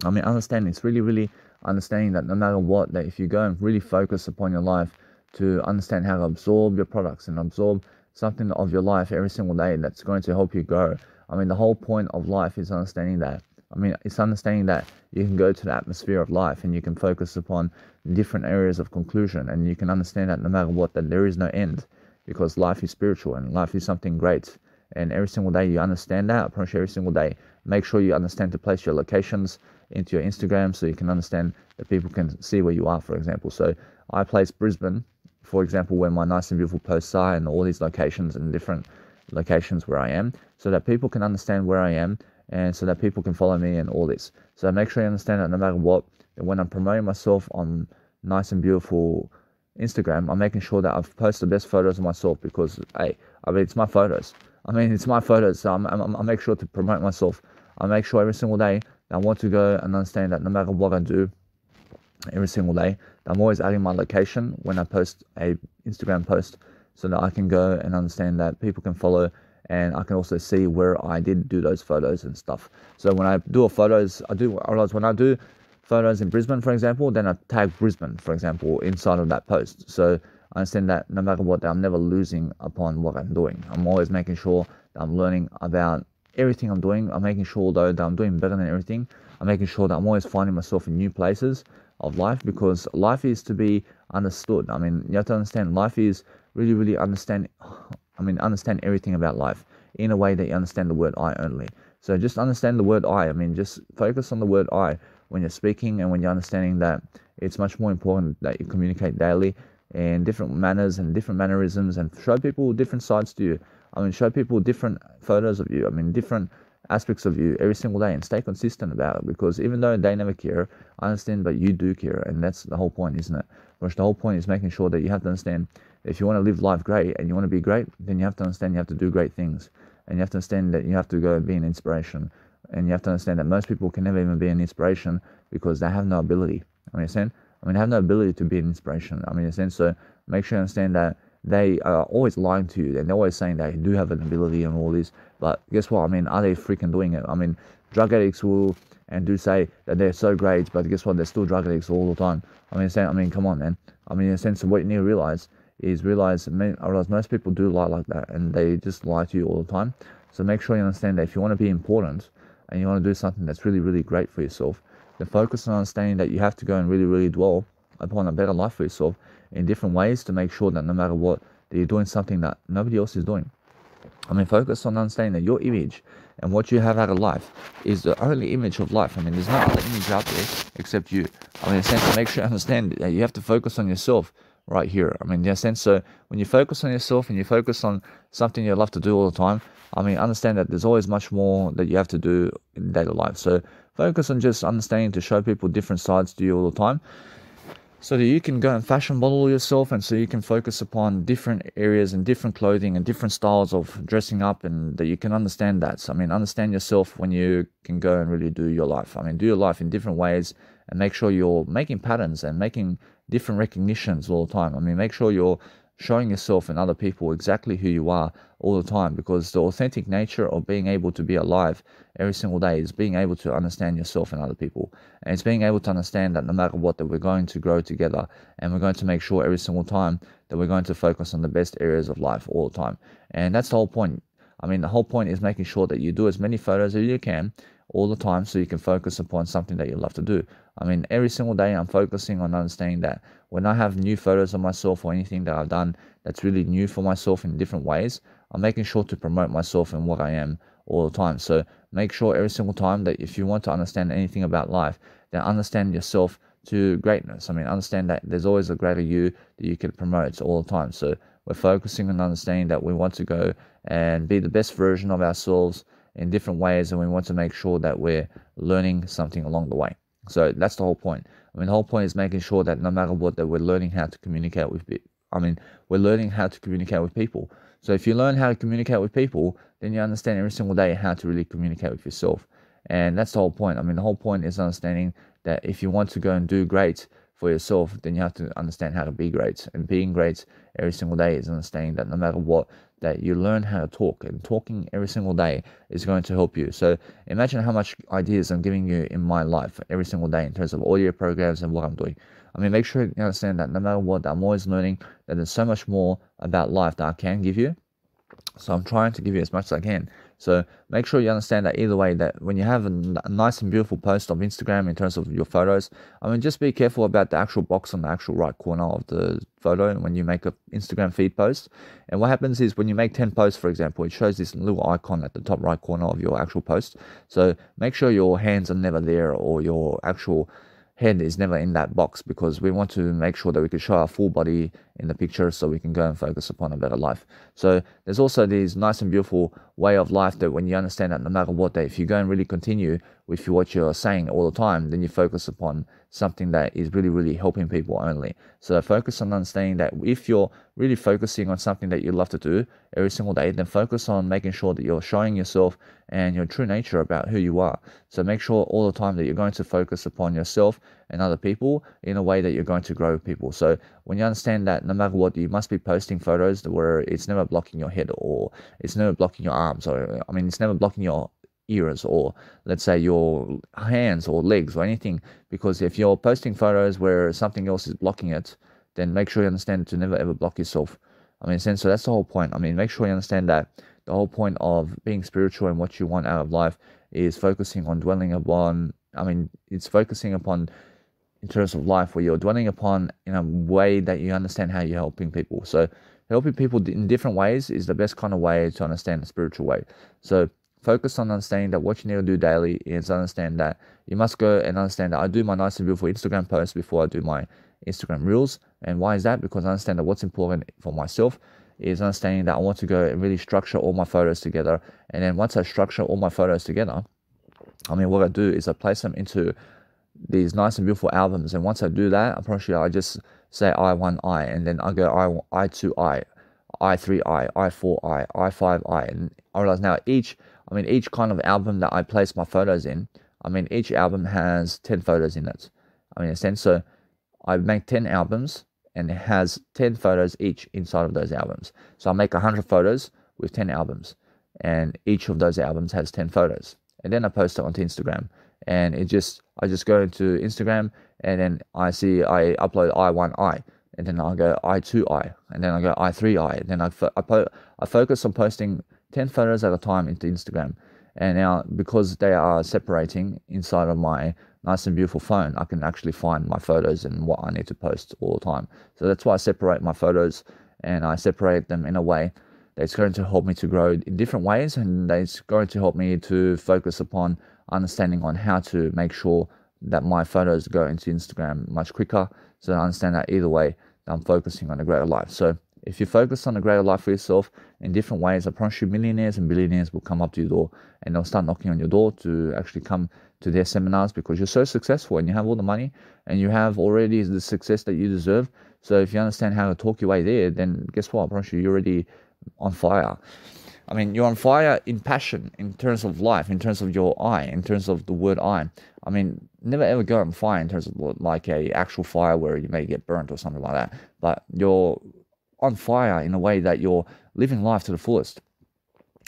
I mean, understand, it's really understanding that no matter what, that if you go and really focus upon your life to understand how to absorb your products and absorb something of your life every single day that's going to help you grow. I mean, the whole point of life is understanding that. I mean, it's understanding that you can go to the atmosphere of life and you can focus upon different areas of conclusion, and you can understand that no matter what, that there is no end, because life is spiritual and life is something great. And every single day you understand that. I promise you, every single day, make sure you understand to place your locations into your Instagram, so you can understand that people can see where you are, for example. So I place Brisbane, for example, where my nice and beautiful posts are, and all these locations and different locations where I am, so that people can understand where I am, and so that people can follow me and all this. So make sure you understand that no matter what, when I'm promoting myself on nice and beautiful Instagram, I'm making sure that I've posted the best photos of myself, because, hey, I mean, it's my photos. So I make sure to promote myself. I make sure every single day that I want to go and understand that no matter what I do every single day, I'm always adding my location when I post a Instagram post, so that I can go and understand that people can follow, and I can also see where I did do those photos and stuff. So when I do I realize when I do photos in Brisbane, for example, then I tag Brisbane, for example, inside of that post. So I understand that no matter what, that I'm never losing upon what I'm doing. I'm always making sure that I'm learning about everything I'm doing. I'm making sure, though, that I'm doing better than everything. I'm making sure that I'm always finding myself in new places of life, because life is to be understood. I mean, you have to understand, life is really understand everything about life in a way that you understand the word I only. So just understand the word I mean, just focus on the word I when you're speaking, and when you're understanding that it's much more important that you communicate daily in different manners and different mannerisms, and show people different sides to you. I mean, show people different photos of you. I mean, different aspects of you every single day, and stay consistent about it, because even though they never care, I understand, but you do care, and that's the whole point, isn't it? Which the whole point is making sure that you have to understand, if you want to live life great and you want to be great, then you have to understand you have to do great things, and you have to understand that you have to go and be an inspiration, and you have to understand that most people can never even be an inspiration because they have no ability. They have no ability to be an inspiration. So make sure you understand that they are always lying to you, and they're always saying they do have an ability and all this. But guess what? Are they freaking doing it? Drug addicts will and do say that they're so great, but guess what? They're still drug addicts all the time. Come on, man. In a sense, what you need to realize is I realize most people do lie like that, and they just lie to you all the time. So make sure you understand that if you want to be important and you want to do something that's really, really great for yourself, then focus on understanding that you have to go and really, really dwell upon a better life for yourself in different ways to make sure that no matter what, that you're doing something that nobody else is doing. Focus on understanding that your image and what you have out of life is the only image of life. There's no other image out there except you. In a sense, make sure you understand that you have to focus on yourself right here. In a sense, so when you focus on yourself and you focus on something you love to do all the time, understand that there's always much more that you have to do in daily life. So focus on just understanding to show people different sides to you all the time, so that you can go and fashion model yourself, and so you can focus upon different areas and different clothing and different styles of dressing up, and that you can understand that. So, understand yourself when you can go and really do your life. Do your life in different ways, and make sure you're making patterns and making different recognitions all the time. Make sure you're showing yourself and other people exactly who you are all the time, because the authentic nature of being able to be alive every single day is being able to understand yourself and other people, and it's being able to understand that no matter what, that we're going to grow together, and we're going to make sure every single time that we're going to focus on the best areas of life all the time. And that's the whole point. The whole point is making sure that you do as many photos as you can all the time, so you can focus upon something that you love to do. Every single day I'm focusing on understanding that when I have new photos of myself or anything that I've done that's really new for myself in different ways, I'm making sure to promote myself and what I am all the time. So make sure every single time that if you want to understand anything about life, then understand yourself to greatness. Understand that there's always a greater you that you can promote all the time. So we're focusing on understanding that we want to go and be the best version of ourselves in different ways, and we want to make sure that we're learning something along the way. So that's the whole point. The whole point is making sure that no matter what, that we're learning how to communicate with we're learning how to communicate with people. So if you learn how to communicate with people, then you understand every single day how to really communicate with yourself. And that's the whole point. The whole point is understanding that if you want to go and do great for yourself, then you have to understand how to be great. And being great every single day is understanding that no matter what, that you learn how to talk, and talking every single day is going to help you. So imagine how much ideas I'm giving you in my life every single day in terms of audio programs and what I'm doing. Make sure you understand that no matter what, I'm always learning, that there's so much more about life that I can give you. So I'm trying to give you as much as I can. So make sure you understand that either way, that when you have a nice and beautiful post of Instagram in terms of your photos, just be careful about the actual box on the actual right corner of the photo when you make an Instagram feed post. And what happens is when you make 10 posts, for example, it shows this little icon at the top right corner of your actual post. So make sure your hands are never there, or your actual head is never in that box, because we want to make sure that we can show our full body in the picture, so we can go and focus upon a better life. So there's also this nice and beautiful way of life that when you understand that no matter what, that if you go and really continue with what you're saying all the time, then you focus upon something that is really, really helping people only. So focus on understanding that if you're really focusing on something that you love to do every single day, then focus on making sure that you're showing yourself and your true nature about who you are. So make sure all the time that you're going to focus upon yourself and other people in a way that you're going to grow people. So when you understand that no matter what, you must be posting photos where it's never blocking your head, or it's never blocking your arms, or it's never blocking your ears, or let's say your hands or legs or anything. Because if you're posting photos where something else is blocking it, then make sure you understand to never ever block yourself. So that's the whole point. Make sure you understand that the whole point of being spiritual and what you want out of life is focusing on dwelling upon, it's focusing upon in terms of life where you're dwelling upon in a way that you understand how you're helping people. So helping people in different ways is the best kind of way to understand the spiritual way. So focus on understanding that what you need to do daily is understand that you must go and understand that I do my nice and beautiful Instagram posts before I do my Instagram reels. And why is that? Because I understand that what's important for myself is understanding that I want to go and really structure all my photos together. And then once I structure all my photos together, what I do is I place them into these nice and beautiful albums. And once I do that, I promise you, I just say I1I, and then I go I2I, I3I, I4I, I5I, and I realize now each kind of album that I place my photos in, I mean, each album has 10 photos in it. I mean, so I make 10 albums and it has 10 photos each inside of those albums. So I make 100 photos with 10 albums, and each of those albums has 10 photos. And then I post it onto Instagram, and I just go into Instagram, and then I upload I1I, and then I go I2I, and then I go I3I, and then I focus on posting 10 photos at a time into Instagram. And now, because they are separating inside of my nice and beautiful phone, I can actually find my photos and what I need to post all the time. So that's why I separate my photos, and I separate them in a way that's going to help me to grow in different ways, and it's going to help me to focus upon understanding on how to make sure that my photos go into Instagram much quicker, so I understand that either way I'm focusing on a greater life. So if you focus on a greater life for yourself in different ways, I promise you millionaires and billionaires will come up to your door, and they'll start knocking on your door to actually come to their seminars, because you're so successful and you have all the money and you have already the success that you deserve. So if you understand how to talk your way there, then guess what? I promise you're already on fire. I mean, you're on fire in passion, in terms of life, in terms of your eye, in terms of the word I. I mean, never ever go on fire in terms of like a actual fire where you may get burnt or something like that. But you're on fire in a way that you're living life to the fullest.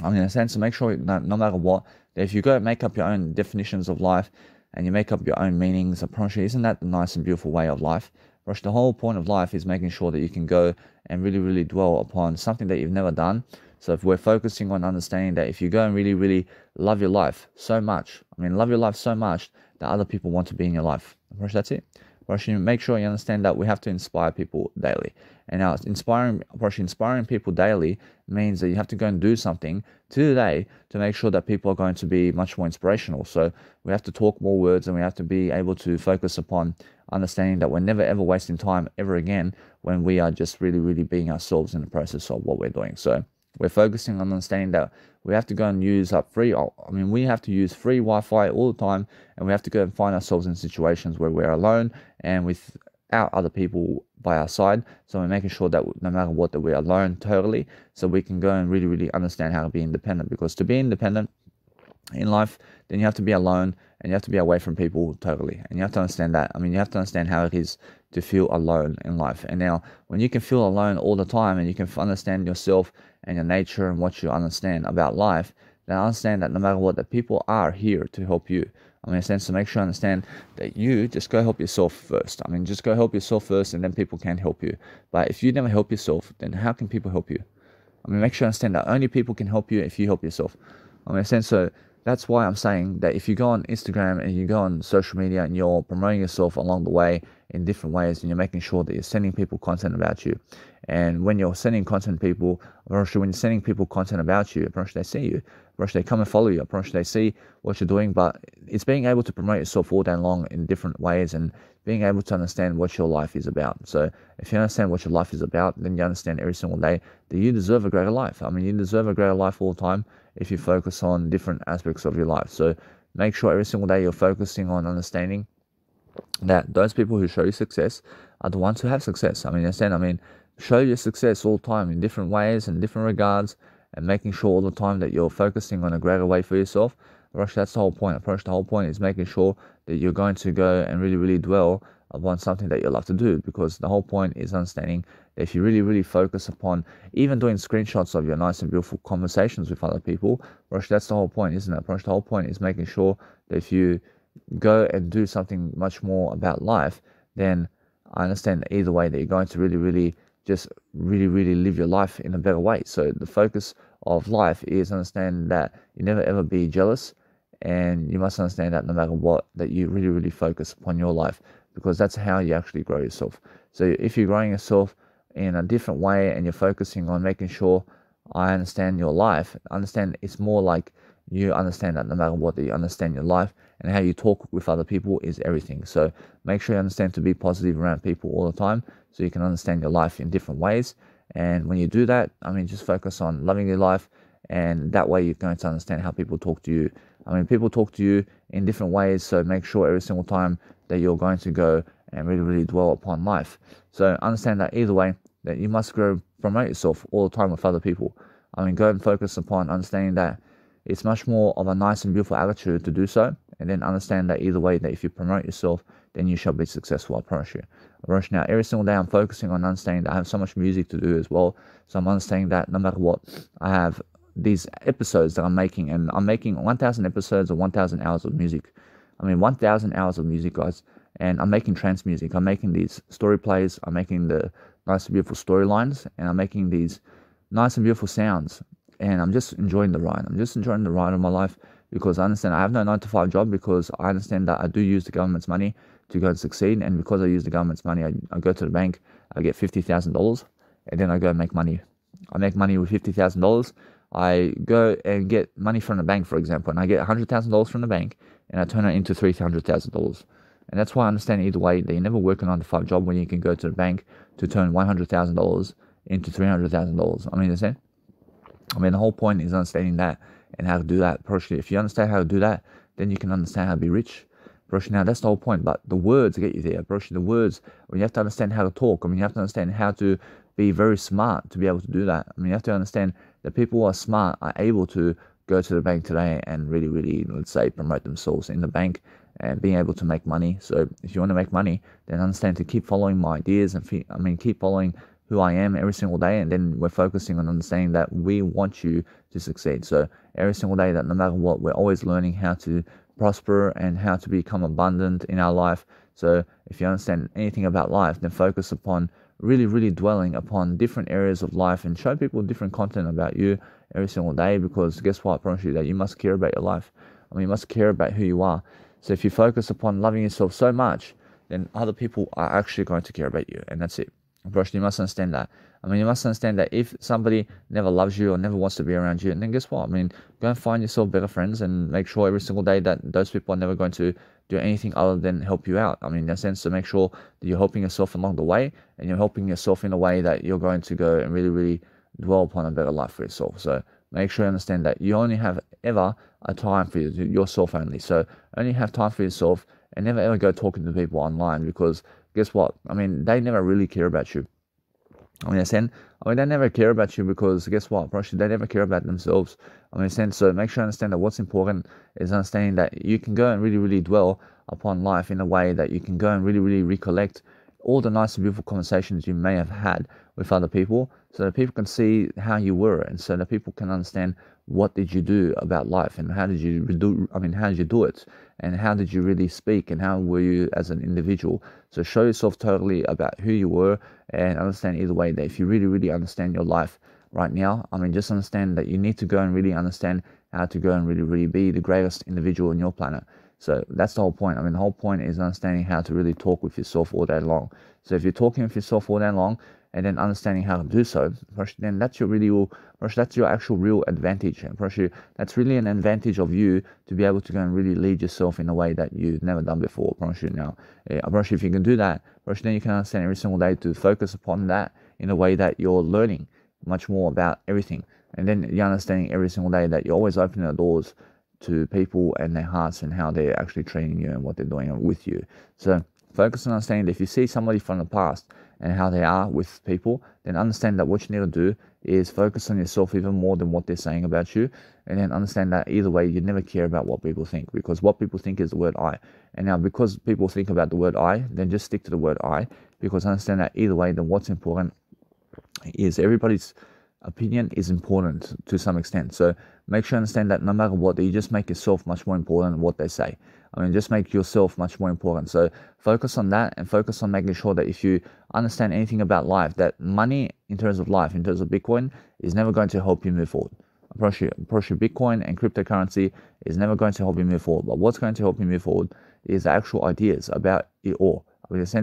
I mean, in a sense, to make sure that no matter what, that if you go make up your own definitions of life and you make up your own meanings, I promise you, isn't that the nice and beautiful way of life? The whole point of life is making sure that you can go and really, really dwell upon something that you've never done. So if we're focusing on understanding that if you go and really, really love your life so much, love your life so much that other people want to be in your life. That's it. Make sure you understand that we have to inspire people daily. And now inspiring people daily means that you have to go and do something today to make sure that people are going to be much more inspirational. So we have to talk more words, and we have to be able to focus upon understanding that we're never ever wasting time ever again when we are just really, really being ourselves in the process of what we're doing. So we're focusing on understanding that we have to go and use we have to use free Wi-Fi all the time, and we have to go and find ourselves in situations where we're alone and without other people by our side. So we're making sure that no matter what, that we're alone totally, so we can go and really, really understand how to be independent. Because to be independent in life, then you have to be alone and you have to be away from people totally. And you have to understand that. You have to understand how it is to feel alone in life. And now, when you can feel alone all the time and you can understand yourself and your nature and what you understand about life, then understand that no matter what, that people are here to help you. In a sense, to make sure you understand that you just go help yourself first. Just go help yourself first, and then people can help you. But if you never help yourself, then how can people help you? Make sure you understand that only people can help you if you help yourself. In a sense, so that's why I'm saying that if you go on Instagram and you go on social media and you're promoting yourself along the way in different ways, and you're making sure that you're sending people content about you. And when you're sending content people, when you're sending people content about you, they see you, they come and follow you, they see what you're doing. But it's being able to promote yourself all day long in different ways, and being able to understand what your life is about. So if you understand what your life is about, then you understand every single day that you deserve a greater life. You deserve a greater life all the time if you focus on different aspects of your life. So make sure every single day you're focusing on understanding that those people who show you success are the ones who have success. Show your success all the time in different ways and different regards, and making sure all the time that you're focusing on a greater way for yourself. That's the whole point. The whole point is making sure that you're going to go and really, really dwell upon something that you love to do, because the whole point is understanding that if you really, really focus upon even doing screenshots of your nice and beautiful conversations with other people, that's the whole point, isn't it? The whole point is making sure that if you go and do something much more about life, then I understand that either way that you're going to really, really just really, really live your life in a better way. So the focus of life is understand that you never ever be jealous, and you must understand that no matter what, that you really, really focus upon your life, because that's how you actually grow yourself. So if you're growing yourself in a different way and you're focusing on making sure I understand your life, understand it's more like you understand that no matter what, that you understand your life, and how you talk with other people is everything. So make sure you understand to be positive around people all the time, so you can understand your life in different ways. And when you do that, just focus on loving your life, and that way you're going to understand how people talk to you. People talk to you in different ways, so make sure every single time that you're going to go and really, really dwell upon life. So understand that either way, that you must promote yourself all the time with other people. Go and focus upon understanding that it's much more of a nice and beautiful attitude to do so, and then understand that either way, that if you promote yourself, then you shall be successful. I promise you. I promise you. Now, every single day I'm focusing on understanding that I have so much music to do as well. So I'm understanding that no matter what, I have these episodes that I'm making, and I'm making 1,000 episodes or 1,000 hours of music. 1,000 hours of music, guys. And I'm making trance music. I'm making these story plays. I'm making the nice and beautiful storylines, and I'm making these nice and beautiful sounds. And I'm just enjoying the ride. I'm just enjoying the ride of my life, because I understand I have no 9-to-5 job, because I understand that I do use the government's money to go and succeed. And because I use the government's money, I go to the bank, I get $50,000, and then I go and make money. I make money with $50,000. I go and get money from the bank, for example, and I get $100,000 from the bank, and I turn it into $300,000. And that's why I understand either way that you never work a 9-to-5 job when you can go to the bank to turn $100,000 into $300,000. Understand? The whole point is understanding that and how to do that. Personally, if you understand how to do that, then you can understand how to be rich. Personally, now that's the whole point. But the words get you there. Personally, the words, you have to understand how to talk. You have to understand how to be very smart to be able to do that. You have to understand that people who are smart are able to go to the bank today and really, really, let's say, promote themselves in the bank and being able to make money. So if you want to make money, then understand to keep following my ideas and keep following who I am every single day. And then we're focusing on understanding that we want you to succeed. So every single day, that no matter what, we're always learning how to prosper and how to become abundant in our life. So if you understand anything about life, then focus upon really, really dwelling upon different areas of life and show people different content about you every single day, because guess what? I promise you that you must care about your life. You must care about who you are. So if you focus upon loving yourself so much, then other people are actually going to care about you, and that's it. First, you must understand that. You must understand that if somebody never loves you or never wants to be around you, then guess what? Go and find yourself better friends and make sure every single day that those people are never going to do anything other than help you out. In a sense, to make sure that you're helping yourself along the way, and you're helping yourself in a way that you're going to go and really, really dwell upon a better life for yourself. So make sure you understand that you only have ever a time for yourself only. So only have time for yourself, and never ever go talking to people online, because guess what? They never really care about you. They never care about you, because guess what? Probably they never care about themselves. So make sure you understand that what's important is understanding that you can go and really, really dwell upon life in a way that you can go and really, really recollect all the nice and beautiful conversations you may have had with other people, so that people can see how you were, and so that people can understand what did you do about life, and how did you do it, and how did you really speak, and how were you as an individual. So show yourself totally about who you were, and understand either way that if you really, really understand your life right now, just understand that you need to go and really understand how to go and really, really be the greatest individual on your planet. So that's the whole point. The whole point is understanding how to really talk with yourself all day long. So if you're talking with yourself all day long, and then understanding how to do so, then that's your actual real advantage. And that's really an advantage of you to be able to go and really lead yourself in a way that you've never done before. Now, if you can do that, then you can understand every single day to focus upon that in a way that you're learning much more about everything. And then you're understanding every single day that you're always opening the doors to people and their hearts, and how they're actually treating you and what they're doing with you. So focus on understanding that if you see somebody from the past and how they are with people, then understand that what you need to do is focus on yourself even more than what they're saying about you. And then understand that either way, you never care about what people think, because what people think is the word I. And now, because people think about the word I, then just stick to the word I, because understand that either way, then what's important is everybody's opinion is important to some extent. So make sure you understand that no matter what, you just make yourself much more important than what they say. Just make yourself much more important. So focus on that, and focus on making sure that if you understand anything about life, that money in terms of life, in terms of Bitcoin, is never going to help you move forward. I promise you, Bitcoin and cryptocurrency is never going to help you move forward. But what's going to help you move forward is the actual ideas about it all.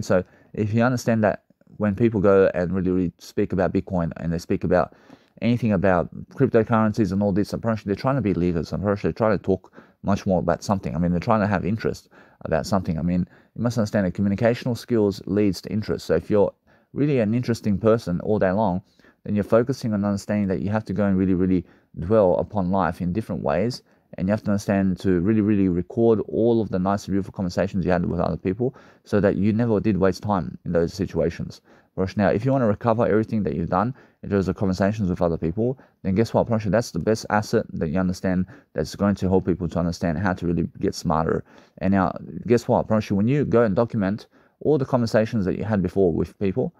So if you understand that when people go and really, really speak about Bitcoin, and they speak about anything about cryptocurrencies and all this, I'm pretty sure they're trying to be leaders. I'm pretty sure they're trying to talk much more about something. They're trying to have interest about something. You must understand that communicational skills leads to interest. So if you're really an interesting person all day long, then you're focusing on understanding that you have to go and really, really dwell upon life in different ways, and you have to understand to really, really record all of the nice and beautiful conversations you had with other people so that you never did waste time in those situations. Now, if you want to recover everything that you've done in terms of conversations with other people, then guess what, that's the best asset that you understand that's going to help people to understand how to really get smarter. And now, guess what, when you go and document all the conversations that you had before with people,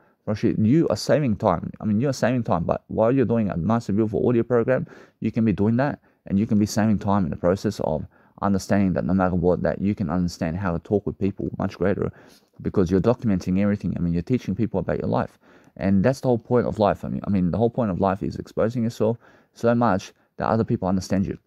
you are saving time. You're saving time, but while you're doing a nice and beautiful audio program, you can be doing that, and you can be saving time in the process of understanding that no matter what, that you can understand how to talk with people much greater because you're documenting everything. You're teaching people about your life, and that's the whole point of life. The whole point of life is exposing yourself so much that other people understand you.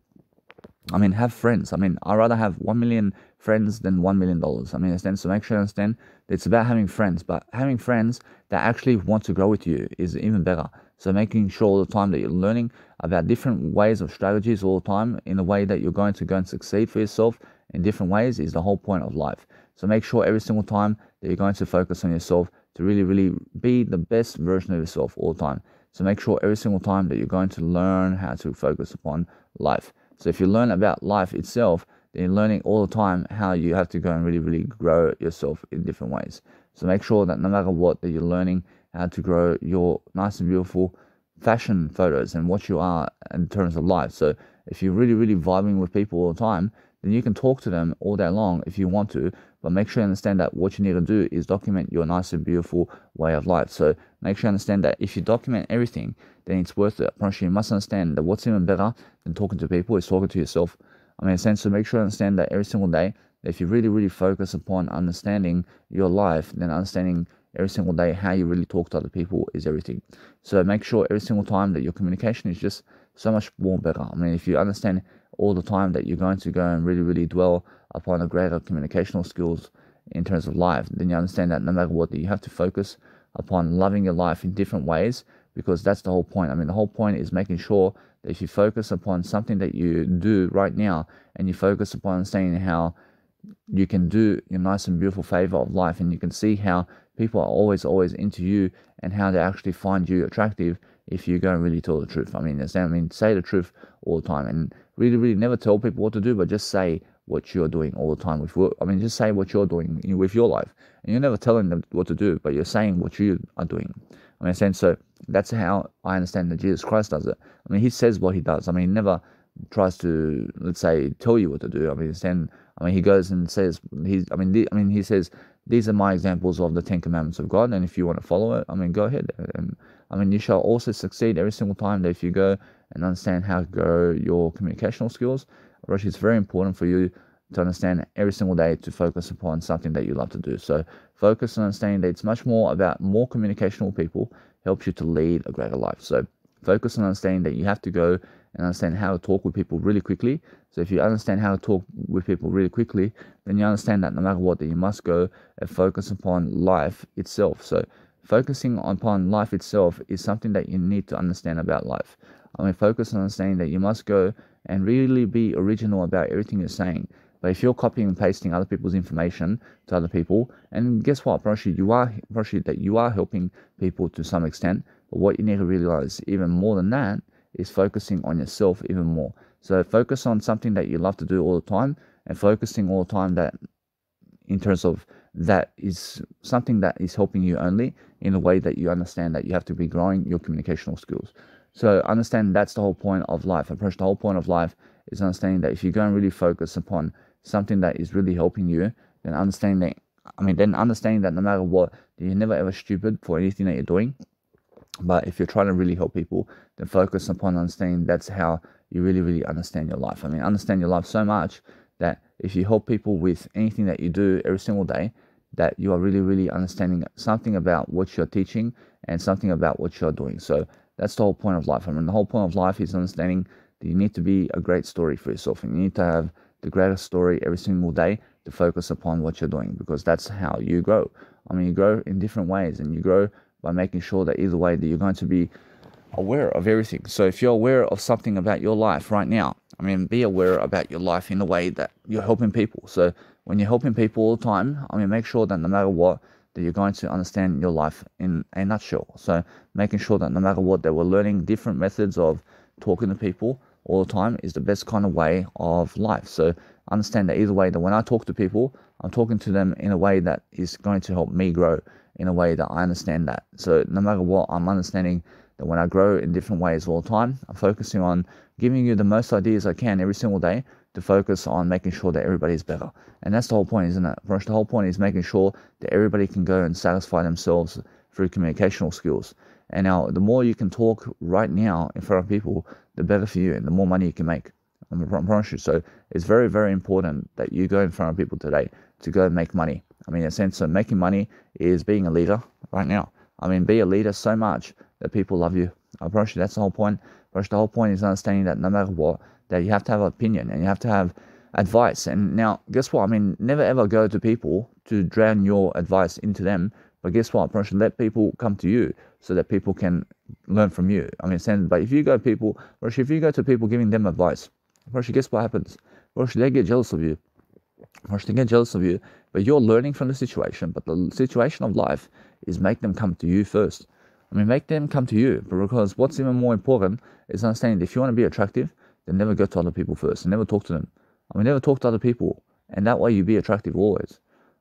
Have friends. I'd rather have 1 million friends than $1 million. Understand? So make sure you understand that it's about having friends, but having friends that actually want to grow with you is even better. So making sure all the time that you're learning about different ways of strategies all the time in a way that you're going to go and succeed for yourself in different ways is the whole point of life. So make sure every single time that you're going to focus on yourself to really, really be the best version of yourself all the time. So make sure every single time that you're going to learn how to focus upon life. So if you learn about life itself, then you're learning all the time how you have to go and really, really grow yourself in different ways. So make sure that no matter what, that you're learning how to grow your nice and beautiful fashion photos and what you are in terms of life. So if you're really, really vibing with people all the time, then you can talk to them all day long if you want to, but make sure you understand that what you need to do is document your nice and beautiful way of life. So make sure you understand that if you document everything, then it's worth it. You must understand that what's even better than talking to people is talking to yourself. So make sure you understand that every single day, that if you really, really focus upon understanding your life, then understanding every single day how you really talk to other people is everything. So make sure every single time that your communication is just so much more better. If you understand all the time that you're going to go and really, really dwell upon a greater communicational skills in terms of life, then you understand that no matter what, that you have to focus upon loving your life in different ways, because that's the whole point. The whole point is making sure that if you focus upon something that you do right now, and you focus upon saying how you can do your nice and beautiful favor of life, and you can see how people are always into you and how they actually find you attractive if you go and really tell the truth. Say the truth all the time, and really, really never tell people what to do, but just say what you're doing all the time with work. Just say what you're doing with your life, and you're never telling them what to do, but you're saying what you are doing. So that's how I understand that Jesus Christ does it. He says what he does. He never tries to, let's say, tell you what to do. He goes and says, he says, these are my examples of the 10 commandments of God, and if you want to follow it, go ahead. And you shall also succeed every single time that if you go and understand how to grow your communicational skills. It's very important for you to understand every single day to focus upon something that you love to do. So focus on understanding that it's much more about more communication with people helps you to lead a greater life. So focus on understanding that you have to go and understand how to talk with people really quickly. So if you understand how to talk with people really quickly, then you understand that no matter what, that you must go and focus upon life itself. So focusing upon life itself is something that you need to understand about life. Focus on understanding that you must go and really be original about everything you're saying. But if you're copying and pasting other people's information to other people, and guess what, you are helping people to some extent. But what you need to realize even more than that is focusing on yourself even more. So focus on something that you love to do all the time, and focusing all the time that in terms of that is something that is helping you only in a way that you understand that you have to be growing your communicational skills. So understand that's the whole point of life. The whole point of life is understanding that if you go and really focus upon something that is really helping you, then understanding that no matter what, you're never ever stupid for anything that you're doing. But if you're trying to really help people, then focus upon understanding that's how you really, really understand your life. Understand your life so much that if you help people with anything that you do every single day, that you are really, really understanding something about what you're teaching and something about what you're doing. So that's the whole point of life. The whole point of life is understanding that you need to be a great story for yourself, and you need to have the greatest story every single day to focus upon what you're doing, because that's how you grow. You grow in different ways, and you grow by making sure that either way that you're going to be aware of everything. So if you're aware of something about your life right now, be aware about your life in a way that you're helping people. So when you're helping people all the time, make sure that no matter what, that you're going to understand your life in a nutshell. So making sure that no matter what, that we're learning different methods of talking to people, all the time is the best kind of way of life. So understand that either way, that when I talk to people, I'm talking to them in a way that is going to help me grow, in a way that I understand that. So no matter what, I'm understanding that when I grow in different ways all the time, I'm focusing on giving you the most ideas I can every single day to focus on making sure that everybody's better. And that's the whole point, isn't it? First, the whole point is making sure that everybody can go and satisfy themselves through communicational skills. And now, the more you can talk right now in front of people, the better for you and the more money you can make. I promise you. So it's very, very important that you go in front of people today to go and make money. I mean, in a sense, so making money is being a leader right now. I mean, be a leader so much that people love you. I promise you, that's the whole point. But the whole point is understanding that no matter what, that you have to have an opinion and you have to have advice. And now, guess what? I mean, never ever go to people to drown your advice into them. But guess what? I promise you, let people come to you so that people can learn from you. I mean, but if you go to people giving them advice, first, guess what happens? First, they get jealous of you. First, they get jealous of you, but you're learning from the situation. But the situation of life is make them come to you first. I mean, make them come to you, because what's even more important is understanding that if you want to be attractive, then never go to other people first and never talk to them. I mean, never talk to other people, and that way you be attractive always.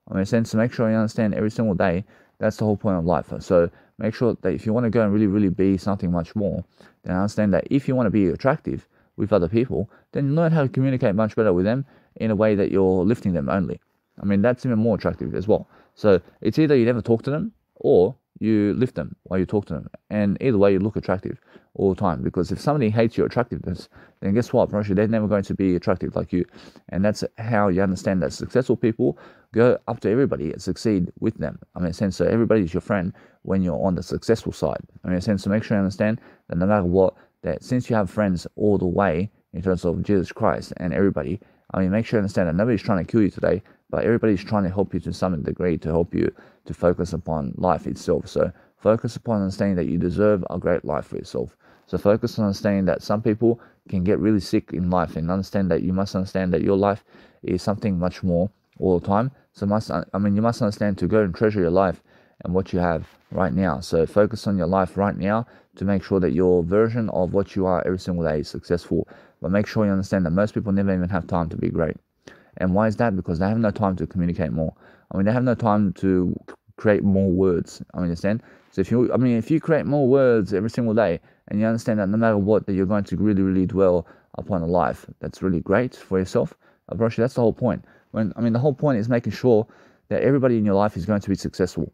I mean, sense to make sure you understand every single day. That's the whole point of life. So make sure that if you want to go and really, really be something much more, then understand that if you want to be attractive with other people, then learn how to communicate much better with them in a way that you're lifting them only. I mean, that's even more attractive as well. So it's either you never talk to them or you lift them while you talk to them. And either way, you look attractive all the time. Because if somebody hates your attractiveness, then guess what? They're never going to be attractive like you. And that's how you understand that successful people go up to everybody and succeed with them. I mean, in a sense, so everybody's your friend when you're on the successful side. I mean, in a sense, so make sure you understand that no matter what, that since you have friends all the way in terms of Jesus Christ and everybody, I mean, make sure you understand that nobody's trying to kill you today, but everybody's trying to help you to some degree, to help you to focus upon life itself. So focus upon understanding that you deserve a great life for yourself. So focus on understanding that some people can get really sick in life, and understand that you must understand that your life is something much more all the time. So you must understand to go and treasure your life and what you have right now. So focus on your life right now to make sure that your version of what you are every single day is successful. But make sure you understand that most people never even have time to be great. And why is that? Because they have no time to communicate more. I mean, they have no time to create more words. I understand. So if you create more words every single day, and you understand that no matter what, that you're going to really, really dwell upon a life that's really great for yourself, I promise you, that's the whole point. The whole point is making sure that everybody in your life is going to be successful.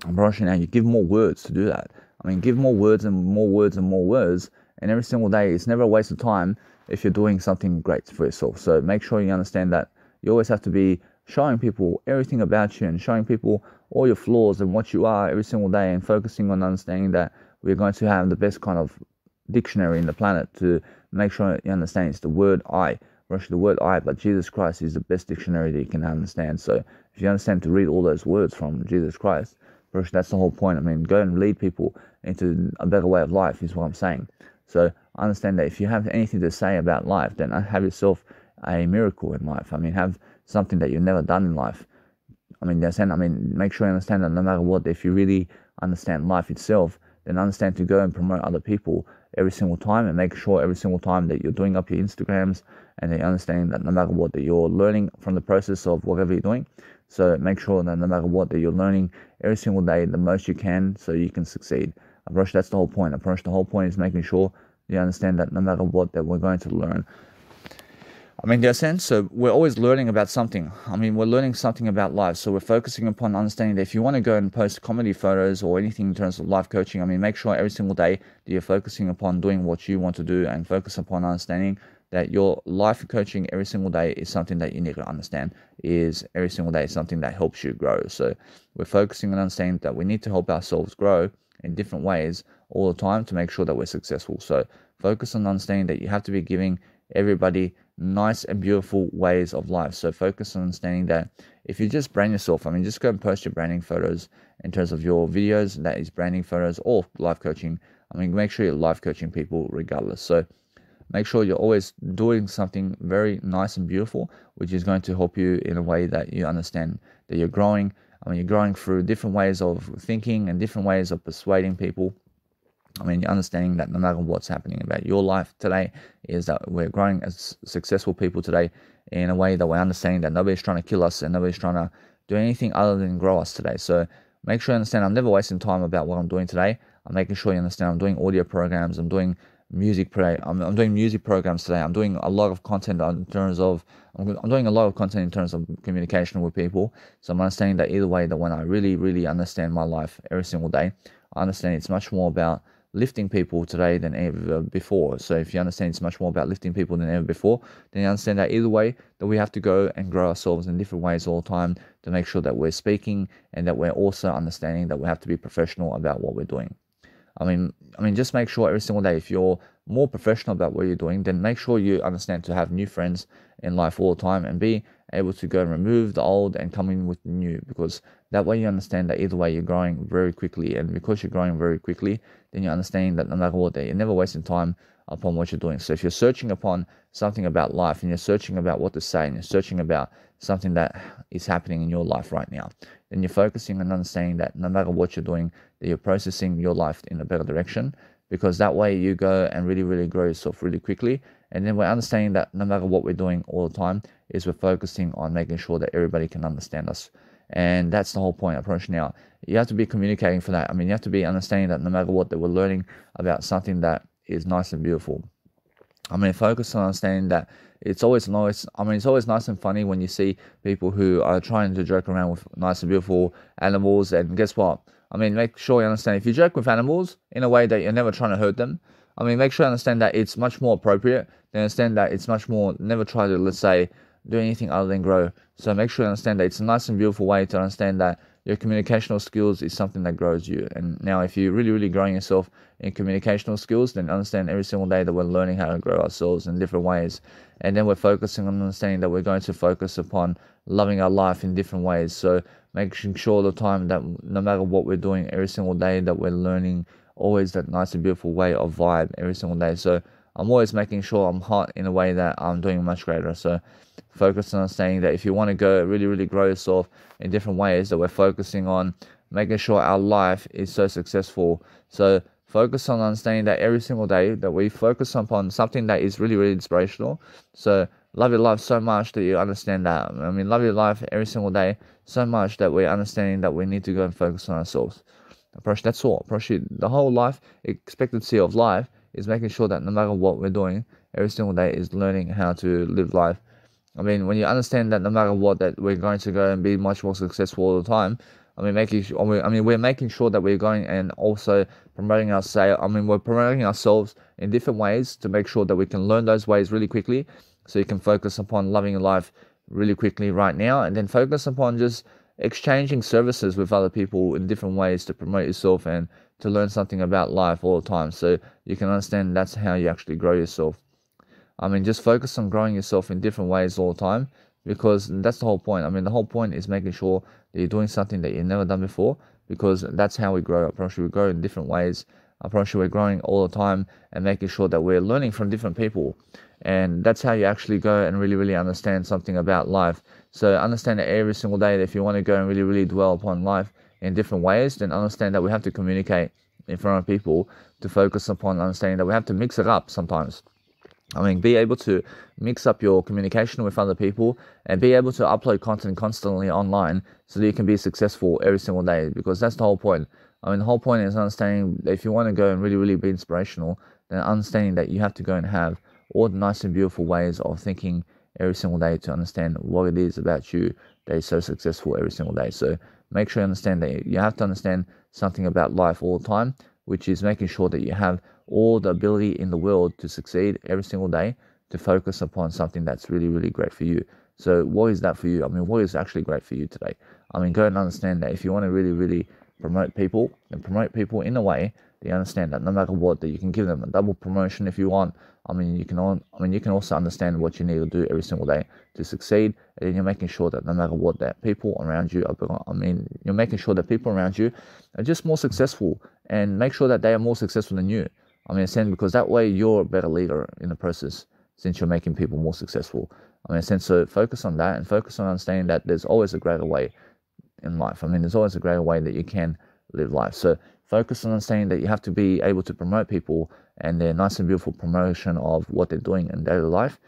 I promise you, now you give more words to do that. I mean, give more words and more words and more words, and every single day, it's never a waste of time if you're doing something great for yourself. So make sure you understand that you always have to be showing people everything about you and showing people all your flaws and what you are every single day, and focusing on understanding that we're going to have the best kind of dictionary in the planet to make sure you understand. It's the word I, the word I, but Jesus Christ is the best dictionary that you can understand. So if you understand to read all those words from Jesus Christ, that's the whole point. I mean, go and lead people into a better way of life is what I'm saying. So understand that if you have anything to say about life, then have yourself a miracle in life. I mean, have something that you've never done in life. Make sure you understand that no matter what, if you really understand life itself, then understand to go and promote other people every single time, and make sure every single time that you're doing up your Instagrams, and that you understand that no matter what, that you're learning from the process of whatever you're doing. So make sure that no matter what, that you're learning every single day the most you can, so you can succeed. That's the whole point. The whole point is making sure you understand that no matter what, that we're going to learn. In a sense, so we're always learning about something. We're learning something about life. So we're focusing upon understanding that if you want to go and post comedy photos or anything in terms of life coaching, make sure every single day that you're focusing upon doing what you want to do, and focus upon understanding that your life coaching every single day is something that you need to understand, is every single day something that helps you grow. So we're focusing on understanding that we need to help ourselves grow in different ways all the time to make sure that we're successful. So focus on understanding that you have to be giving everybody nice and beautiful ways of life. So focus on understanding that if you just brand yourself, just go and post your branding photos in terms of your videos, that is branding photos or life coaching. Make sure you're life coaching people regardless. So make sure you're always doing something very nice and beautiful, which is going to help you in a way that you understand that you're growing. You're growing through different ways of thinking and different ways of persuading people. Understanding that no matter what's happening about your life today is that we're growing as successful people today in a way that we're understanding that nobody's trying to kill us and nobody's trying to do anything other than grow us today. So make sure you understand I'm never wasting time about what I'm doing today. I'm making sure you understand I'm doing audio programs, I'm doing music I'm doing music programs today. I'm doing a lot of content in terms of communication with people. So I'm understanding that either way, that when I really understand my life every single day, I understand it's much more about lifting people today than ever before. So if you understand it's much more about lifting people than ever before, then you understand that either way that we have to go and grow ourselves in different ways all the time to make sure that we're speaking and that we're also understanding that we have to be professional about what we're doing. I mean, just make sure every single day, if you're more professional about what you're doing, then make sure you understand to have new friends in life all the time and be able to go and remove the old and come in with the new, because that way you understand that either way you're growing very quickly, and because you're growing very quickly, then you're understanding that no matter what, that you're never wasting time upon what you're doing. So if you're searching upon something about life and you're searching about what to say and you're searching about something that is happening in your life right now, then you're focusing on understanding that no matter what you're doing, that you're processing your life in a better direction, because that way you go and really grow yourself really quickly. And then we're understanding that no matter what we're doing all the time is we're focusing on making sure that everybody can understand us. And that's the whole point approach. Now, you have to be communicating for that. I mean, you have to be understanding that no matter what, that we're learning about something that is nice and beautiful. I mean, focus on understanding that it's always nice. I mean, it's always nice and funny when you see people who are trying to joke around with nice and beautiful animals. And guess what? I mean, make sure you understand if you joke with animals in a way that you're never trying to hurt them. I mean, make sure you understand that it's much more appropriate. Then understand that it's much more, never try to, let's say, do anything other than grow. So make sure you understand that it's a nice and beautiful way to understand that your communicational skills is something that grows you. And now if you're really growing yourself in communicational skills, then understand every single day that we're learning how to grow ourselves in different ways. And then we're focusing on understanding that we're going to focus upon loving our life in different ways. So making sure all the time that no matter what we're doing every single day, that we're learning always that nice and beautiful way of vibe every single day. So I'm always making sure I'm hot in a way that I'm doing much greater. So focus on saying that if you want to go really grow yourself in different ways, that we're focusing on making sure our life is so successful. So focus on understanding that every single day that we focus upon something that is really inspirational. So love your life so much that you understand that. I mean, love your life every single day so much that we're understanding that we need to go and focus on ourselves. Approach, that's all. Approach the whole life expectancy of life is making sure that no matter what we're doing every single day is learning how to live life. I mean, when you understand that no matter what, that we're going to go and be much more successful all the time. I mean, we're making sure that we're going and also promoting ourselves. I mean, we're promoting ourselves in different ways to make sure that we can learn those ways really quickly, so you can focus upon loving your life really quickly right now, and then focus upon just exchanging services with other people in different ways to promote yourself and to learn something about life all the time, so you can understand that's how you actually grow yourself. I mean, just focus on growing yourself in different ways all the time, because that's the whole point. I mean, the whole point is making sure that you're doing something that you've never done before, because that's how we grow. I promise you, we grow in different ways. I promise you, we're growing all the time and making sure that we're learning from different people. And that's how you actually go and really understand something about life. So understand that every single day that if you want to go and really dwell upon life in different ways, then understand that we have to communicate in front of people to focus upon understanding that we have to mix it up sometimes. I mean, be able to mix up your communication with other people and be able to upload content constantly online so that you can be successful every single day, because that's the whole point. I mean, the whole point is understanding that if you want to go and really be inspirational, then understanding that you have to go and have all the nice and beautiful ways of thinking every single day to understand what it is about you that is so successful every single day. So make sure you understand that you have to understand something about life all the time, which is making sure that you have all the ability in the world to succeed every single day, to focus upon something that's really great for you. So what is that for you? I mean, what is actually great for you today? I mean, go and understand that if you want to really promote people, and promote people in a way that you understand that no matter what, that you can give them a double promotion if you want. I mean, you can also understand what you need to do every single day to succeed, and then you're making sure that no matter what, that people around you you're making sure that people around you are just more successful, and make sure that they are more successful than you. I mean, because that way you're a better leader in the process, since you're making people more successful. I mean, so focus on that and focus on understanding that there's always a greater way in life. I mean, there's always a greater way that you can live life. So focus on understanding that you have to be able to promote people and their nice and beautiful promotion of what they're doing in daily life,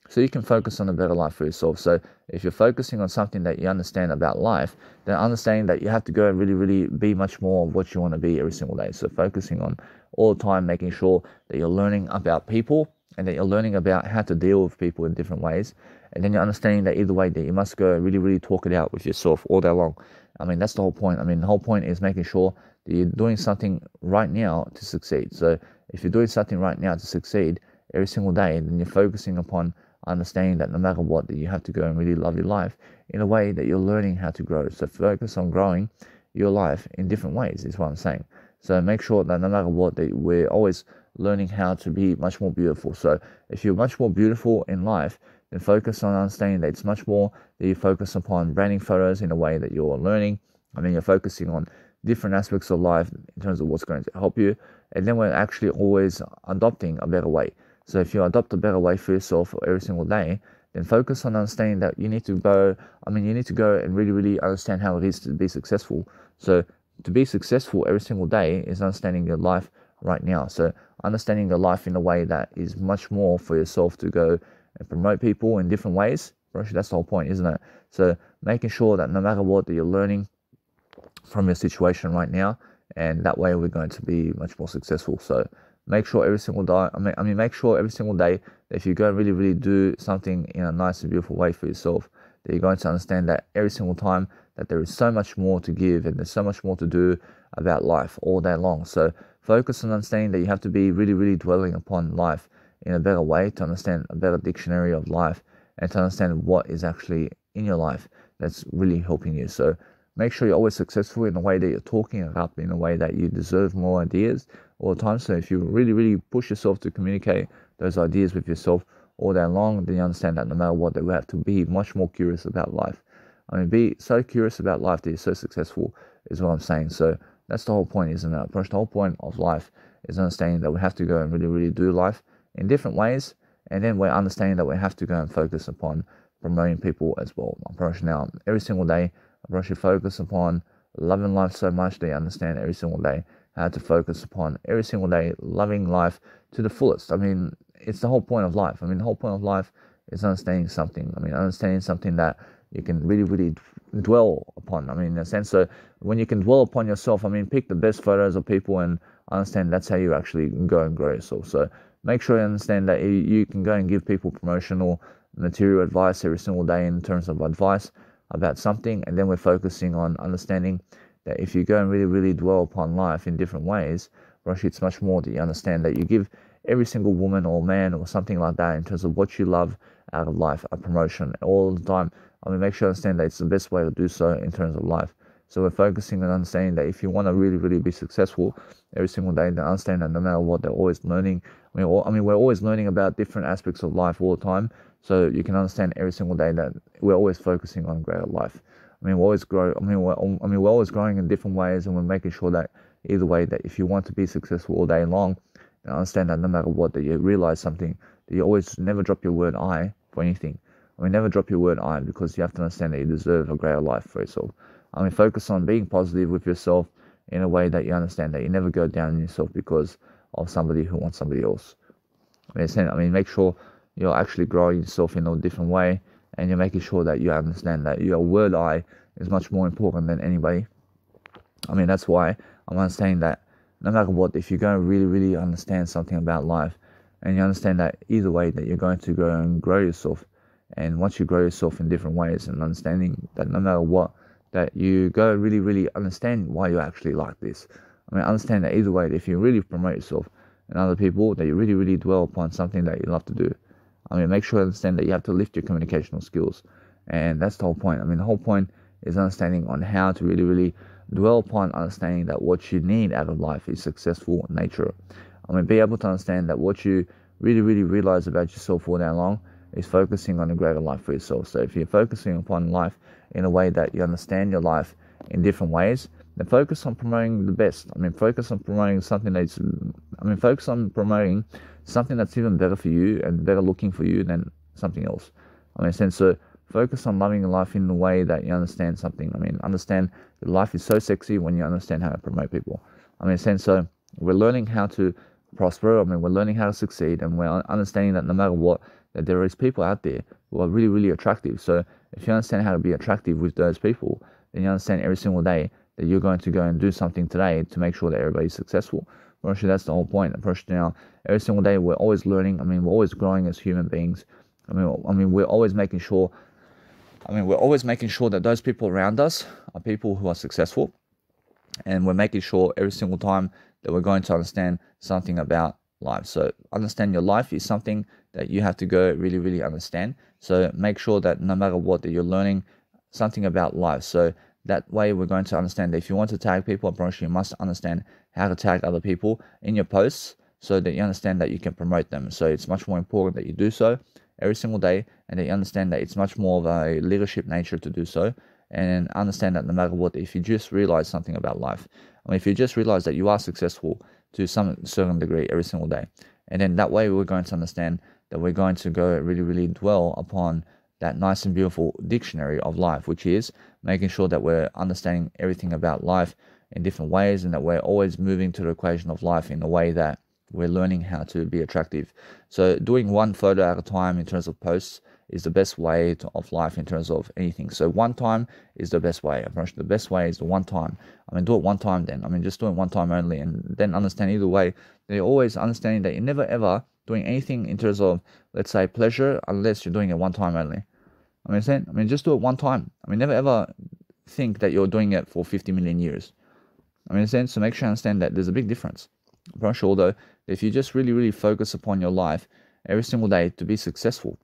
so you can focus on a better life for yourself. So if you're focusing on something that you understand about life, then understanding that you have to go and really, really be much more of what you want to be every single day. So focusing on all the time, making sure that you're learning about people and that you're learning about how to deal with people in different ways. And then you're understanding that either way that you must go and really, really talk it out with yourself all day long. I mean, that's the whole point. I mean, the whole point is making sure that you're doing something right now to succeed. So if you're doing something right now to succeed every single day, then you're focusing upon understanding that no matter what, that you have to go and really love your life in a way that you're learning how to grow. So focus on growing your life in different ways is what I'm saying. So make sure that no matter what, that we're always learning how to be much more beautiful. So if you're much more beautiful in life, then focus on understanding that it's much more that you focus upon branding photos in a way that you're learning. I mean, you're focusing on different aspects of life in terms of what's going to help you. And then we're actually always adopting a better way. So if you adopt a better way for yourself every single day, then focus on understanding that you need to go and really, really understand how it is to be successful. So to be successful every single day is understanding your life right now. So understanding your life in a way that is much more for yourself to go and promote people in different ways. That's the whole point, isn't it? So making sure that no matter what, that you're learning from your situation right now, and that way we're going to be much more successful. So make sure every single day, make sure every single day that if you go and really, really do something in a nice and beautiful way for yourself, that you're going to understand that every single time that there is so much more to give and there's so much more to do about life all day long. So focus on understanding that you have to be really, really dwelling upon life in a better way to understand a better dictionary of life and to understand what is actually in your life that's really helping you. So make sure you're always successful in the way that you're talking it up, in a way that you deserve more ideas all the time. So if you really, really push yourself to communicate those ideas with yourself all day long, then you understand that no matter what, that we have to be much more curious about life. I mean, be so curious about life that you're so successful is what I'm saying. So that's the whole point, isn't it? The whole point of life is understanding that we have to go and really, really do life in different ways. And then we're understanding that we have to go and focus upon promoting people as well. I'm pretty sure now, every single day, I should focus upon loving life so much that you understand every single day how to focus upon every single day loving life to the fullest. I mean, it's the whole point of life. I mean, the whole point of life is understanding something. I mean, understanding something that you can really, really dwell upon. I mean, in a sense, so when you can dwell upon yourself, I mean, pick the best photos of people and understand that's how you actually go and grow yourself. So make sure you understand that you can go and give people promotional material advice every single day in terms of advice about something, and then we're focusing on understanding that if you go and really, really dwell upon life in different ways, Roshi, it's much more that you understand that you give every single woman or man or something like that in terms of what you love out of life, a promotion all the time. I mean, make sure you understand that it's the best way to do so in terms of life. So we're focusing on understanding that if you want to really, really be successful every single day, then understand that no matter what, they're always learning. We're always learning about different aspects of life all the time. So you can understand every single day that we're always focusing on greater life. I mean, we're always we're always growing in different ways, and we're making sure that either way, that if you want to be successful all day long, then understand that no matter what, that you realize something, that you always never drop your word I for anything. I mean, never drop your word I, because you have to understand that you deserve a greater life for yourself. I mean, focus on being positive with yourself in a way that you understand that you never go down on yourself because of somebody who wants somebody else. I mean, make sure you're actually growing yourself in a different way, and you're making sure that you understand that your word I is much more important than anybody. I mean, that's why I'm understanding that no matter what, if you're going to really, really understand something about life, and you understand that either way that you're going to go and grow yourself, and once you grow yourself in different ways, and understanding that no matter what, that you go really, really understand why you're actually like this. I mean, understand that either way, if you really promote yourself and other people, that you really, really dwell upon something that you love to do. I mean, make sure you understand that you have to lift your communicational skills. And that's the whole point. I mean, the whole point is understanding on how to really, really dwell upon understanding that what you need out of life is successful nature. I mean, be able to understand that what you really, really realize about yourself all day long is focusing on a greater life for yourself. So if you're focusing upon life in a way that you understand your life in different ways, then focus on promoting the best. I mean, focus on promoting something that's even better for you and better looking for you than something else. I mean, so focus on loving life in the way that you understand something. I mean, understand that life is so sexy when you understand how to promote people. I mean, so we're learning how to prosper. I mean, we're learning how to succeed, and we're understanding that no matter what, that there is people out there who are really, really attractive. So if you understand how to be attractive with those people, then you understand every single day that you're going to go and do something today to make sure that everybody's successful. Actually, that's the whole point. Now, every single day we're always learning. I mean, we're always growing as human beings. I mean, we're always making sure. We're always making sure that those people around us are people who are successful, and we're making sure every single time that we're going to understand something about life. So understand your life is something that you have to go really, really understand. So make sure that no matter what, that you're learning something about life. So that way we're going to understand that if you want to tag people, I promise you must understand how to tag other people in your posts so that you understand that you can promote them. So it's much more important that you do so every single day, and that you understand that it's much more of a leadership nature to do so, and understand that no matter what, if you just realize something about life, if you just realize that you are successful to some certain degree every single day, and then that way we're going to understand that we're going to go really, really dwell upon that nice and beautiful dictionary of life, which is making sure that we're understanding everything about life in different ways, and that we're always moving to the equation of life in a way that we're learning how to be attractive. So doing one photo at a time in terms of posts is the best way of life in terms of anything. So one time is the best way. The best way is the one time. Do it one time then. Just do it one time only, and then understand either way. They're always understanding that you're never ever doing anything in terms of, let's say, pleasure unless you're doing it one time only. Just do it one time. Never ever think that you're doing it for 50 million years. So make sure you understand that there's a big difference. I'm sure though, if you just really, really focus upon your life every single day to be successful,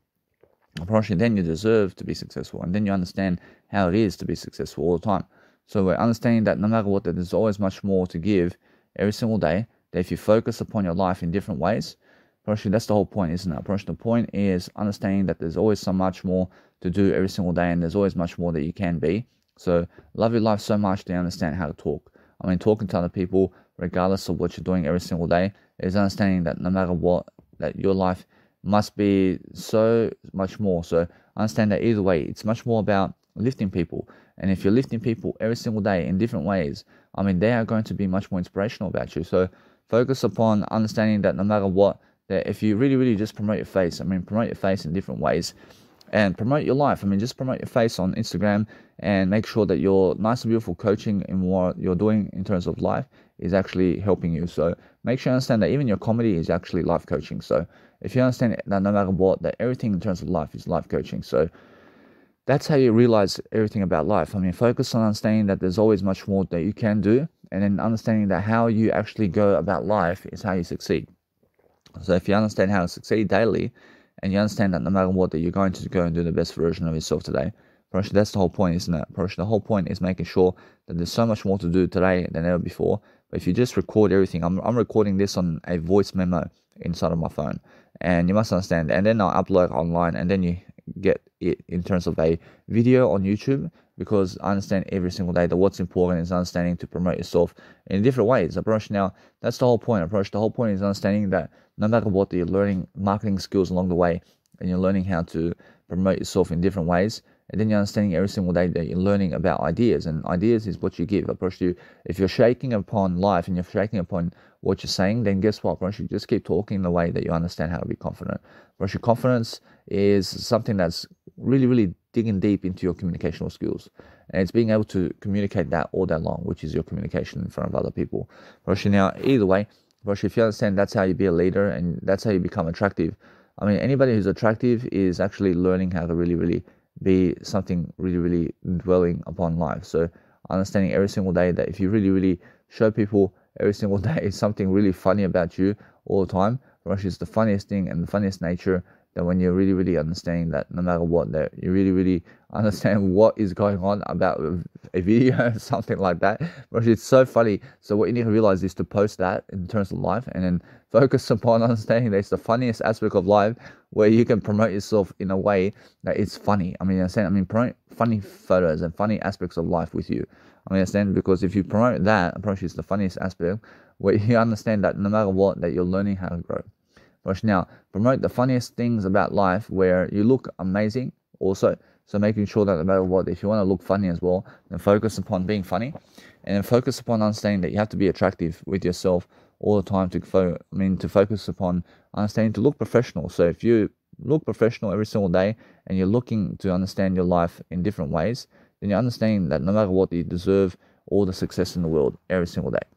then you deserve to be successful, and then you understand how it is to be successful all the time. So we're understanding that no matter what, that there's always much more to give every single day, that if you focus upon your life in different ways, that's the whole point, isn't it? The point is understanding that there's always so much more to do every single day, and there's always much more that you can be. So love your life so much that you understand how to talk. Talking to other people, regardless of what you're doing every single day, is understanding that no matter what, that your life must be so much more. So understand that either way, it's much more about lifting people. And if you're lifting people every single day in different ways, they are going to be much more inspirational about you. So focus upon understanding that no matter what, that if you really, really just promote your face, promote your face in different ways, and promote your life. Just promote your face on Instagram, and make sure that your nice and beautiful coaching in what you're doing in terms of life is actually helping you. So make sure you understand that even your comedy is actually life coaching. So if you understand that no matter what, that everything in terms of life is life coaching. So that's how you realize everything about life. Focus on understanding that there's always much more that you can do, and then understanding that how you actually go about life is how you succeed. So if you understand how to succeed daily, and you understand that no matter what, that you're going to go and do the best version of yourself today, that's the whole point, isn't it? The whole point is making sure that there's so much more to do today than ever before. But if you just record everything, I'm recording this on a voice memo inside of my phone, and you must understand, and then I'll upload online, and then you get it in terms of a video on YouTube, because I understand every single day that what's important is understanding to promote yourself in different ways. Now, that's the whole point. The whole point is understanding that no matter what, you're learning marketing skills along the way, and you're learning how to promote yourself in different ways. And then you're understanding every single day that you're learning about ideas, and ideas is what you give. If you're shaking upon life and you're shaking upon what you're saying, then guess what? You just keep talking in the way that you understand how to be confident. Your confidence is something that's really, really digging deep into your communicational skills, and it's being able to communicate that all day long, which is your communication in front of other people. Now, either way, if you understand that's how you be a leader, and that's how you become attractive. Anybody who's attractive is actually learning how to really, really be something really, really dwelling upon life. So understanding every single day that if you really, really show people every single day something really funny about you all the time, it's the funniest thing and the funniest nature, that when you're really, really understanding that no matter what, that you really, really understand what is going on about a video, something like that. It's so funny. So what you need to realize is to post that in terms of life, and then focus upon understanding that it's the funniest aspect of life, where you can promote yourself in a way that it's funny. Promote funny photos and funny aspects of life with you. Because if you promote that, it's the funniest aspect, where you understand that no matter what, that you're learning how to grow. Now, promote the funniest things about life, where you look amazing also. So making sure that no matter what, if you want to look funny as well, then focus upon being funny, and then focus upon understanding that you have to be attractive with yourself all the time to focus upon understanding to look professional. So if you look professional every single day and you're looking to understand your life in different ways, then you're understanding that no matter what, you deserve all the success in the world every single day.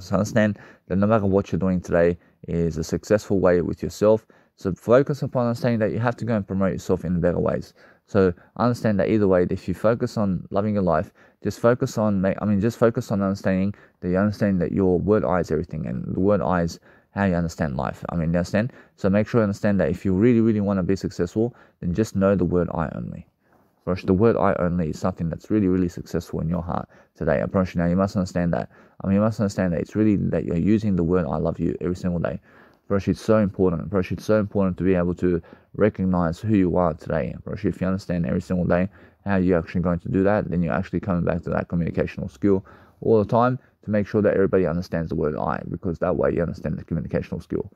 So understand that no matter what you're doing today is a successful way with yourself. So focus upon understanding that you have to go and promote yourself in better ways. So understand that either way, if you focus on loving your life, just focus on understanding that you understand that your word eye is everything, and the word eye is how you understand life. You understand? So make sure you understand that if you really, really want to be successful, then just know the word I only. The word I only is something that's really, really successful in your heart today. I promise you now, you must understand that. You must understand that it's really that you're using the word I love you every single day. It's so important. It's so important to be able to recognize who you are today. If you understand every single day how you're actually going to do that, then you're actually coming back to that communicational skill all the time to make sure that everybody understands the word I, because that way you understand the communicational skill.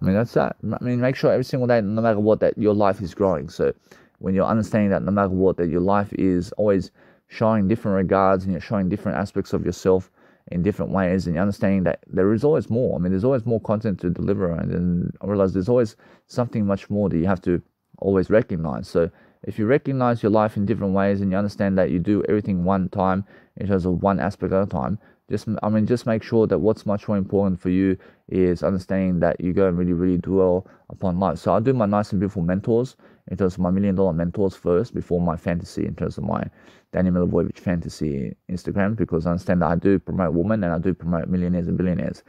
That's that. Make sure every single day, no matter what, that your life is growing. So when you're understanding that no matter what, that your life is always showing different regards and you're showing different aspects of yourself in different ways, and you're understanding that there is always more. There's always more content to deliver, and then I realize there's always something much more that you have to always recognize. So if you recognize your life in different ways and you understand that you do everything one time in terms of one aspect at a time, just make sure that what's much more important for you is understanding that you go and really, really dwell upon life. So I do my nice and beautiful mentors in terms of my $1 million mentors first before my fantasy, in terms of my Daniel Milivojevic fantasy Instagram, because I understand that I do promote women and I do promote millionaires and billionaires.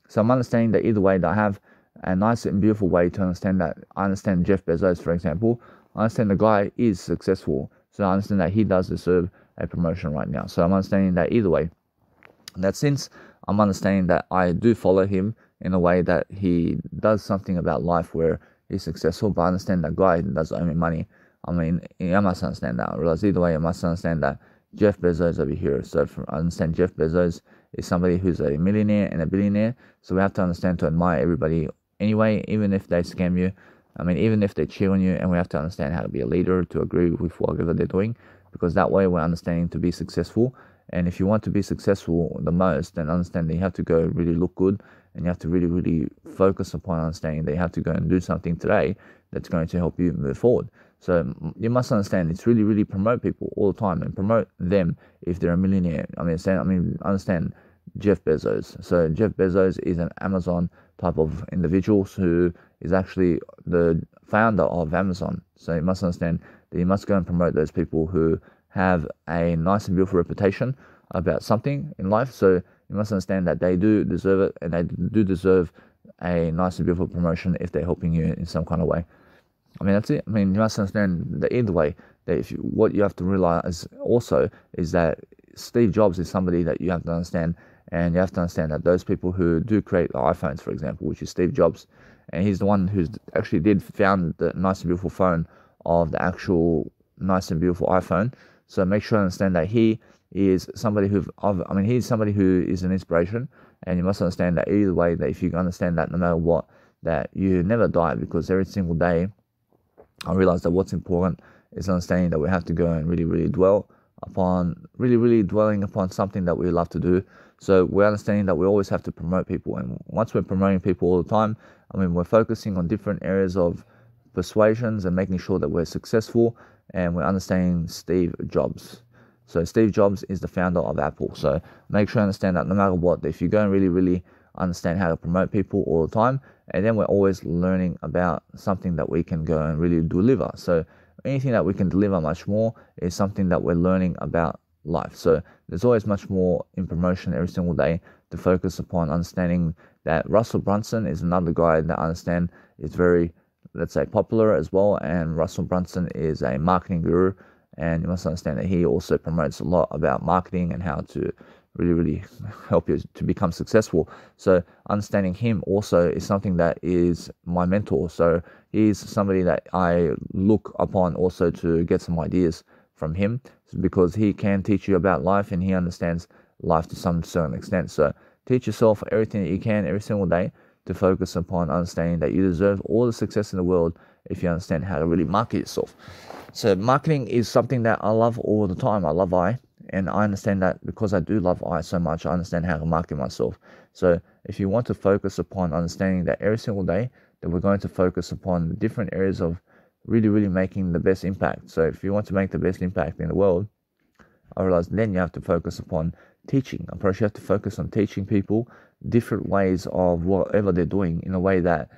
So I'm understanding that either way, that I have a nice and beautiful way to understand that. I understand Jeff Bezos, for example. I understand the guy is successful, so I understand that he does deserve a promotion right now. So I'm understanding that either way, that since I'm understanding that I do follow him in a way that he does something about life where he's successful, but I understand that guy does owe me money. I must understand that. I realize either way, I must understand that Jeff Bezos over here. So I understand Jeff Bezos is somebody who's a millionaire and a billionaire. So we have to understand to admire everybody anyway, even if they scam you. Even if they cheat on you, and we have to understand how to be a leader, to agree with whatever they're doing, because that way we're understanding to be successful. And if you want to be successful the most, then understand that you have to go really look good, and you have to really, really focus upon understanding that you have to go and do something today that's going to help you move forward. So you must understand, it's really, really promote people all the time and promote them if they're a millionaire. Understand Jeff Bezos. So Jeff Bezos is an Amazon type of individual who is actually the founder of Amazon. So you must understand that you must go and promote those people who have a nice and beautiful reputation about something in life. So you must understand that they do deserve it, and they do deserve a nice and beautiful promotion if they're helping you in some kind of way. That's it. You must understand that either way, that what you have to realize also is that Steve Jobs is somebody that you have to understand, and you have to understand that those people who do create the iPhones, for example, which is Steve Jobs, and he's the one who actually did found the nice and beautiful phone of the actual nice and beautiful iPhone. So make sure you understand that he is somebody he's somebody who is an inspiration, and you must understand that either way, that if you understand that no matter what, that you never die, because every single day I realize that what's important is understanding that we have to go and really, really dwelling upon something that we love to do. So we're understanding that we always have to promote people, and once we're promoting people all the time, we're focusing on different areas of persuasions and making sure that we're successful, and we're understanding Steve Jobs. So Steve Jobs is the founder of Apple. So make sure you understand that no matter what, if you go and really, really understand how to promote people all the time, and then we're always learning about something that we can go and really deliver. So anything that we can deliver much more is something that we're learning about life. So there's always much more in promotion every single day to focus upon understanding that Russell Brunson is another guy that I understand is very, let's say, popular as well. And Russell Brunson is a marketing guru, and you must understand that he also promotes a lot about marketing and how to really, really help you to become successful. So understanding him also is something that is my mentor. So he's somebody that I look upon also to get some ideas from him, because he can teach you about life, and he understands life to some certain extent. So teach yourself everything that you can every single day to focus upon understanding that you deserve all the success in the world if you understand how to really market yourself. So marketing is something that I love all the time. I love I, and I understand that because I do love I so much, I understand how to market myself. So if you want to focus upon understanding that every single day, that we're going to focus upon different areas of really making the best impact. So if you want to make the best impact in the world, I realize then you have to focus upon teaching. I probably have to focus on teaching people different ways of whatever they're doing in a way that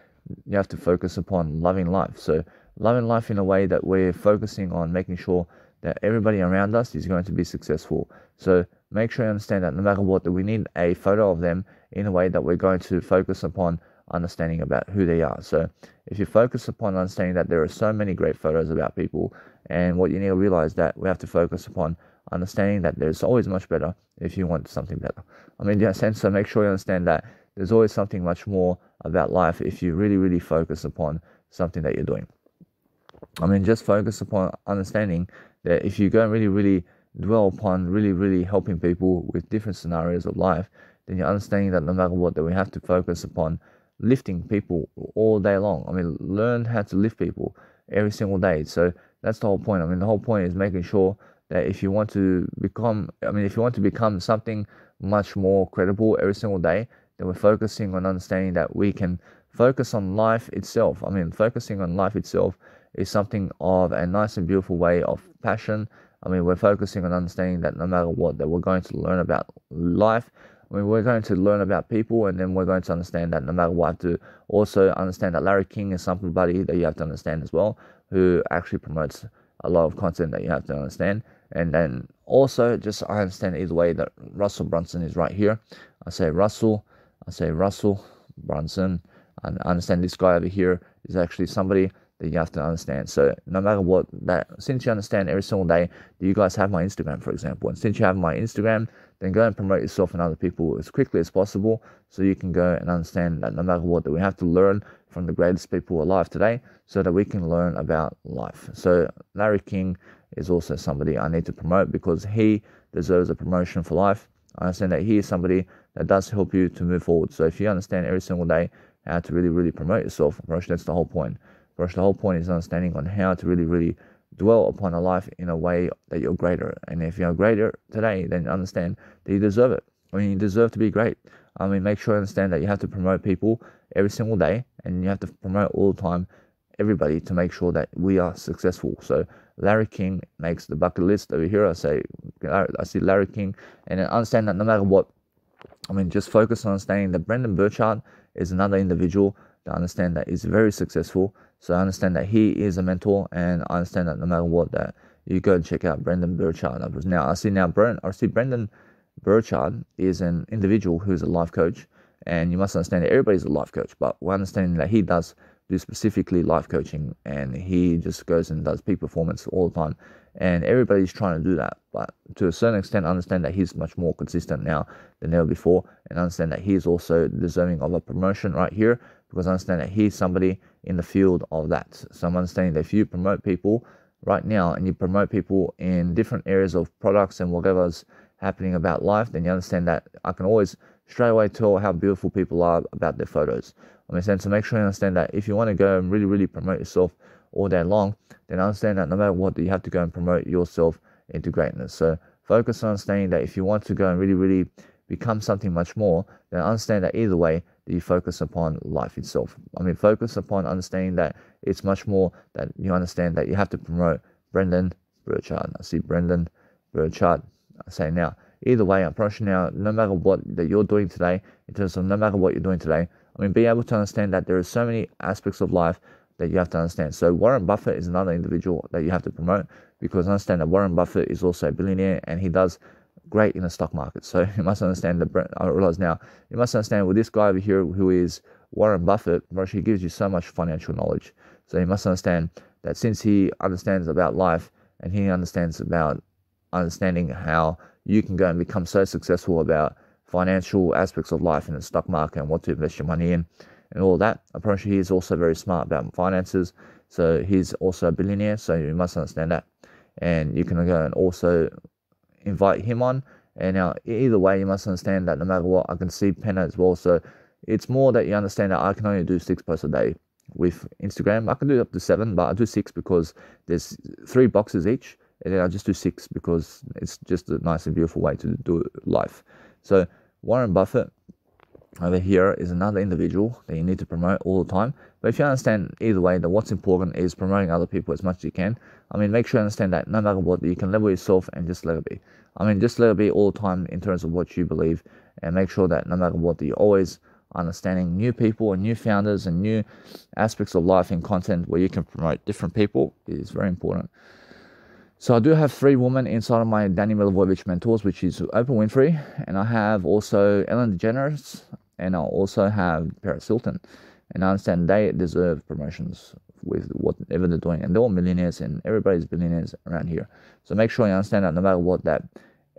you have to focus upon loving life. So loving life in a way that we're focusing on making sure that everybody around us is going to be successful. So make sure you understand that no matter what, that we need a photo of them in a way that we're going to focus upon understanding about who they are. So if you focus upon understanding that there are so many great photos about people, and what you need to realize that we have to focus upon understanding that there's always much better if you want something better. I mean, in a sense, so make sure you understand that there's always something much more about life if you really focus upon something that you're doing. I mean, just focus upon understanding that if you go and really dwell upon really helping people with different scenarios of life, then you're understanding that no matter what, that we have to focus upon lifting people all day long. I mean, learn how to lift people every single day. So that's the whole point. I mean, the whole point is making sure that if you want to become something much more credible every single day, then we're focusing on understanding that we can focus on life itself. I mean, focusing on life itself is something of a nice and beautiful way of passion. I mean, we're focusing on understanding that no matter what, that we're going to learn about life. I mean, we're going to learn about people, and then we're going to understand that no matter what, to also understand that Larry King is somebody that you have to understand as well, who actually promotes a lot of content that you have to understand. And then also, just I understand either way that Russell Brunson is right here. I say Russell Brunson, and I understand this guy over here is actually somebody that you have to understand. So no matter what, that since you understand every single day that you guys have my Instagram, for example, and since you have my Instagram, then go and promote yourself and other people as quickly as possible, so you can go and understand that no matter what, that we have to learn from the greatest people alive today, so that we can learn about life. So Larry King is also somebody I need to promote because he deserves a promotion for life. I understand that he is somebody that does help you to move forward. So if you understand every single day how to really promote yourself, that's the whole point. The whole point is understanding on how to really dwell upon a life in a way that you're greater. And if you're greater today, then understand that you deserve it. I mean, you deserve to be great. I mean, make sure you understand that you have to promote people every single day, and you have to promote all the time everybody to make sure that we are successful. So Larry King makes the bucket list over here. I see Larry King, and then understand that no matter what, I mean, just focus on understanding that Brendon Burchard is another individual that I understand that is very successful. So I understand that he is a mentor, and I understand that no matter what, that you go and check out Brendon Burchard. I see Brendon Burchard is an individual who's a life coach, and you must understand that everybody's a life coach, but we're understanding that he does do specifically life coaching, and he just goes and does peak performance all the time, and everybody's trying to do that. But to a certain extent, I understand that he's much more consistent now than ever before, and I understand that he's also deserving of a promotion right here, because I understand that he's somebody in the field of that. So I'm understanding that if you promote people right now, and you promote people in different areas of products and whatever's happening about life, then you understand that I can always straight away tell how beautiful people are about their photos. I mean, so make sure you understand that if you want to go and really promote yourself all day long, then understand that no matter what, you have to go and promote yourself into greatness. So focus on understanding that if you want to go and really become something much more, then understand that either way, that you focus upon life itself. I mean, focus upon understanding that it's much more that you understand that you have to promote Brendon Burchard. I see Brendon Burchard. I say now, either way, I'm approaching now, no matter what that you're doing today, in terms of no matter what you're doing today, I mean, be able to understand that there are so many aspects of life that you have to understand. So Warren Buffett is another individual that you have to promote, because understand that Warren Buffett is also a billionaire, and he does great in the stock market. So you must understand that. I realize now, you must understand with this guy over here who is Warren Buffett, he gives you so much financial knowledge. So you must understand that since he understands about life, and he understands about understanding how you can go and become so successful about financial aspects of life in the stock market and what to invest your money in and all that. I'm pretty sure he's also very smart about finances. So he's also a billionaire. So you must understand that. And you can go and also invite him on. And now either way, you must understand that no matter what, I can see Penna as well. So it's more that you understand that I can only do 6 posts a day. With Instagram, I can do up to 7, but I do 6 because there's 3 boxes each, and then I just do 6 because it's just a nice and beautiful way to do life. So Warren Buffett over here is another individual that you need to promote all the time. But if you understand either way that what's important is promoting other people as much as you can, I mean, make sure you understand that no matter what, you can level yourself and just let it be. I mean, just let it be all the time in terms of what you believe, and make sure that no matter what, that you're always understanding new people and new founders and new aspects of life and content where you can promote different people is very important. So I do have 3 women inside of my Danny Milivojevic mentors, which is Oprah Winfrey, and I have also Ellen DeGeneres, and I also have Paris Hilton. And I understand they deserve promotions with whatever they're doing, and they're all millionaires, and everybody's billionaires around here. So make sure you understand that no matter what, that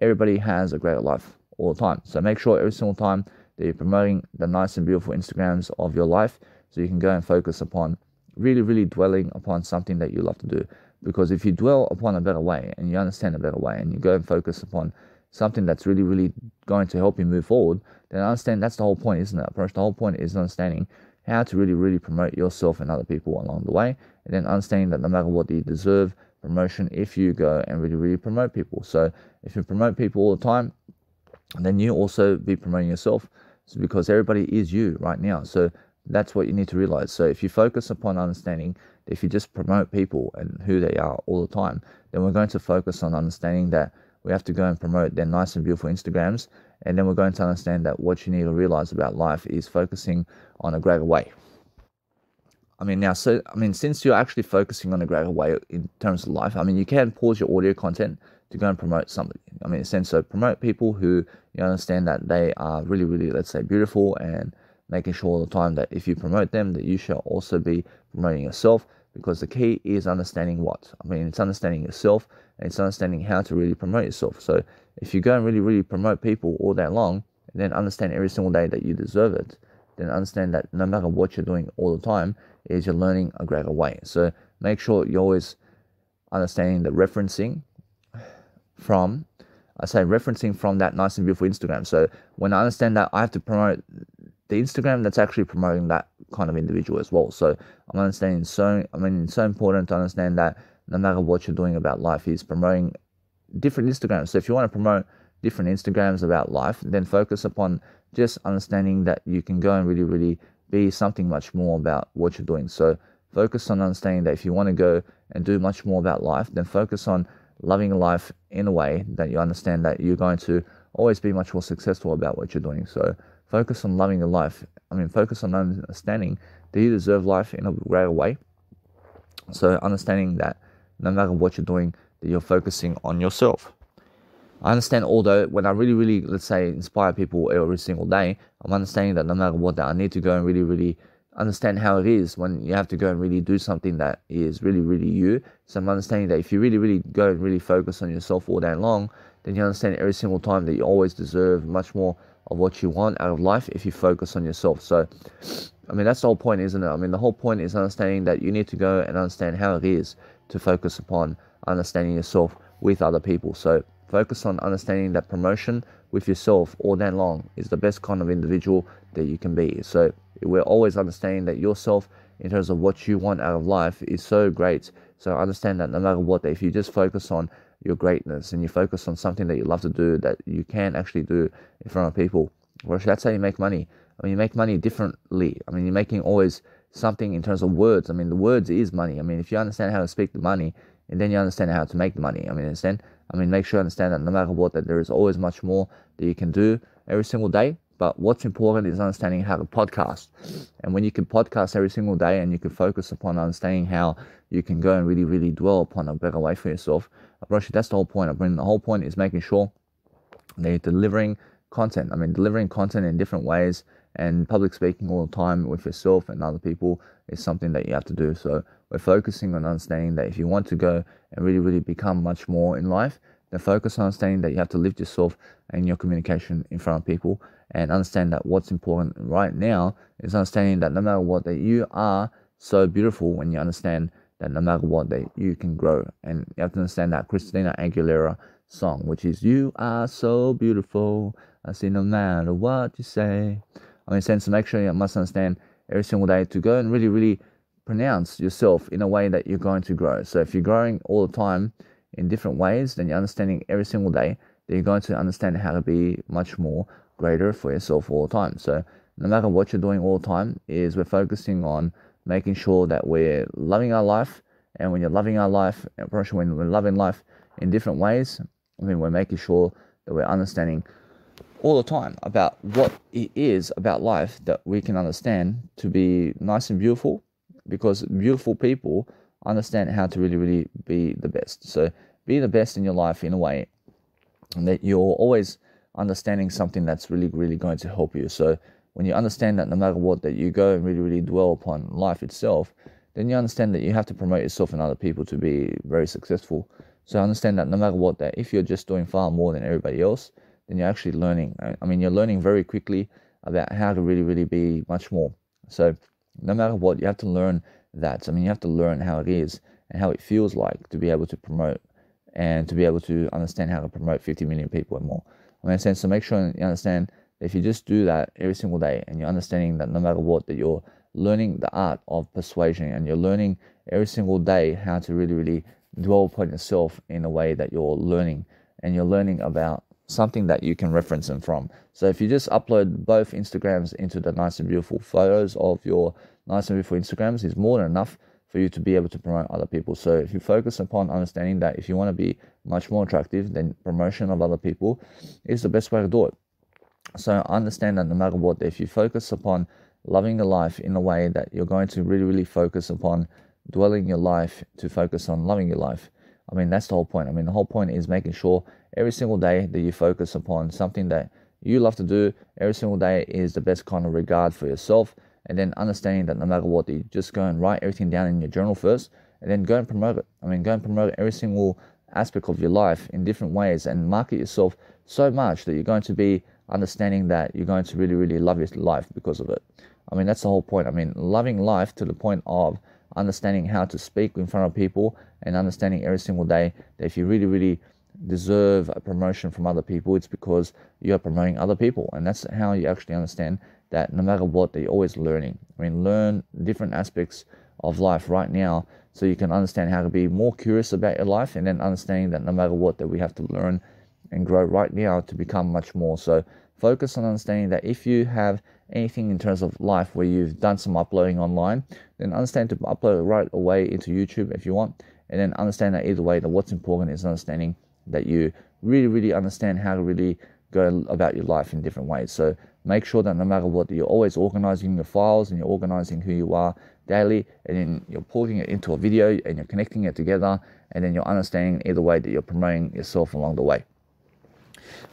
everybody has a greater life all the time. So make sure every single time that you're promoting the nice and beautiful Instagrams of your life, so you can go and focus upon really dwelling upon something that you love to do. Because if you dwell upon a better way and you understand a better way and you go and focus upon something that's really going to help you move forward, then I understand that's the whole point, isn't it? Approach, the whole point is understanding how to really promote yourself and other people along the way, and then understanding that no matter what, you deserve promotion if you go and really promote people. So if you promote people all the time, then you also be promoting yourself. So because everybody is you right now. So that's what you need to realize. So if you focus upon understanding that if you just promote people and who they are all the time, then we're going to focus on understanding that we have to go and promote their nice and beautiful Instagrams. And then we're going to understand that what you need to realize about life is focusing on a greater way. Since you're actually focusing on a greater way in terms of life, you can pause your audio content to go and promote somebody. So promote people who you understand that they are really, let's say, beautiful, and making sure all the time that if you promote them, that you shall also be promoting yourself, because the key is understanding what? It's understanding yourself, and it's understanding how to really promote yourself. So if you go and really promote people all day long, and then understand every single day that you deserve it, then understand that no matter what you're doing all the time, is you're learning a greater way. So make sure you're always understanding the referencing from that nice and beautiful Instagram. So when I understand that I have to promote the Instagram that's actually promoting that kind of individual as well. So I'm understanding it's so important to understand that no matter what you're doing about life is promoting different Instagrams. So if you want to promote different Instagrams about life, then focus upon just understanding that you can go and really be something much more about what you're doing. So focus on understanding that if you want to go and do much more about life, then focus on loving life in a way that you understand that you're going to always be much more successful about what you're doing. So focus on loving your life. Focus on understanding that you deserve life in a greater way. So understanding that no matter what you're doing, that you're focusing on yourself. I understand, although when I really, let's say, inspire people every single day, I'm understanding that no matter what, that I need to go and really understand how it is when you have to go and really do something that is really you. So I'm understanding that if you really go and really focus on yourself all day long, then you understand every single time that you always deserve much more of what you want out of life if you focus on yourself. So that's the whole point, isn't it? The whole point is understanding that you need to go and understand how it is to focus upon understanding yourself with other people. So focus on understanding that promotion with yourself all day long is the best kind of individual that you can be. So we're always understanding that yourself in terms of what you want out of life is so great. So understand that no matter what, if you just focus on your greatness and you focus on something that you love to do, that you can actually do in front of people, well, that's how you make money. You make money differently. You're making always something in terms of words. The words is money. If you understand how to speak the money, and then you understand how to make the money. Make sure you understand that no matter what, that there is always much more that you can do every single day. But what's important is understanding how to podcast. And when you can podcast every single day and you can focus upon understanding how you can go and really dwell upon a better way for yourself, that's the whole point. The whole point is making sure that you're delivering content. Delivering content in different ways, and public speaking all the time with yourself and other people is something that you have to do. So we're focusing on understanding that if you want to go and really become much more in life, then focus on understanding that you have to lift yourself and your communication in front of people, and understand that what's important right now is understanding that no matter what, that you are so beautiful when you understand that no matter what, that you can grow. And you have to understand that Christina Aguilera song, which is "You Are So Beautiful, I see no matter what you say." I mean, so make sure you must understand every single day to go and really, really pronounce yourself in a way that you're going to grow. So if you're growing all the time in different ways, then you're understanding every single day that you're going to understand how to be much more greater for yourself all the time. So no matter what you're doing all the time, is we're focusing on making sure that we're loving our life. And when you're loving our life, when we're loving life in different ways, I mean, we're making sure that we're understanding all the time about what it is about life that we can understand to be nice and beautiful, because beautiful people understand how to really, really be the best. So be the best in your life in a way that you're always understanding something that's really, really going to help you. So when you understand that no matter what, that you go and really, really dwell upon life itself, then you understand that you have to promote yourself and other people to be very successful. So understand that no matter what, that if you're just doing far more than everybody else, then you're actually learning. I mean, you're learning very quickly about how to really, really be much more. So no matter what, you have to learn that. I mean, you have to learn how it is and how it feels like to be able to promote and to be able to understand how to promote 50 million people and more. I mean, so make sure you understand that if you just do that every single day and you're understanding that no matter what, that you're learning the art of persuasion and you're learning every single day how to really, really dwell upon yourself in a way that you're learning, and you're learning about something that you can reference them from. So if you just upload both Instagrams into the nice and beautiful photos of your nice and beautiful Instagrams, is more than enough for you to be able to promote other people. So if you focus upon understanding that if you want to be much more attractive, then promotion of other people is the best way to do it. So understand that no matter what, if you focus upon loving your life in a way that you're going to really, really focus upon dwelling your life to focus on loving your life. I mean, that's the whole point. I mean, the whole point is making sure every single day that you focus upon something that you love to do. Every single day is the best kind of regard for yourself. And then understanding that no matter what, you just go and write everything down in your journal first, and then go and promote it. I mean, go and promote every single aspect of your life in different ways and market yourself so much that you're going to be understanding that you're going to really, really love your life because of it. I mean, that's the whole point. I mean, loving life to the point of understanding how to speak in front of people and understanding every single day that if you really, really deserve a promotion from other people, it's because you're promoting other people. And that's how you actually understand that no matter what, that you're always learning. I mean, learn different aspects of life right now so you can understand how to be more curious about your life, and then understanding that no matter what, that we have to learn and grow right now to become much more. So focus on understanding that if you have anything in terms of life where you've done some uploading online, then understand to upload it right away into YouTube if you want, and then understand that either way, that what's important is understanding that you really, really understand how to really go about your life in different ways. So make sure that no matter what, you're always organizing your files and you're organizing who you are daily, and then you're putting it into a video and you're connecting it together, and then you're understanding either way that you're promoting yourself along the way.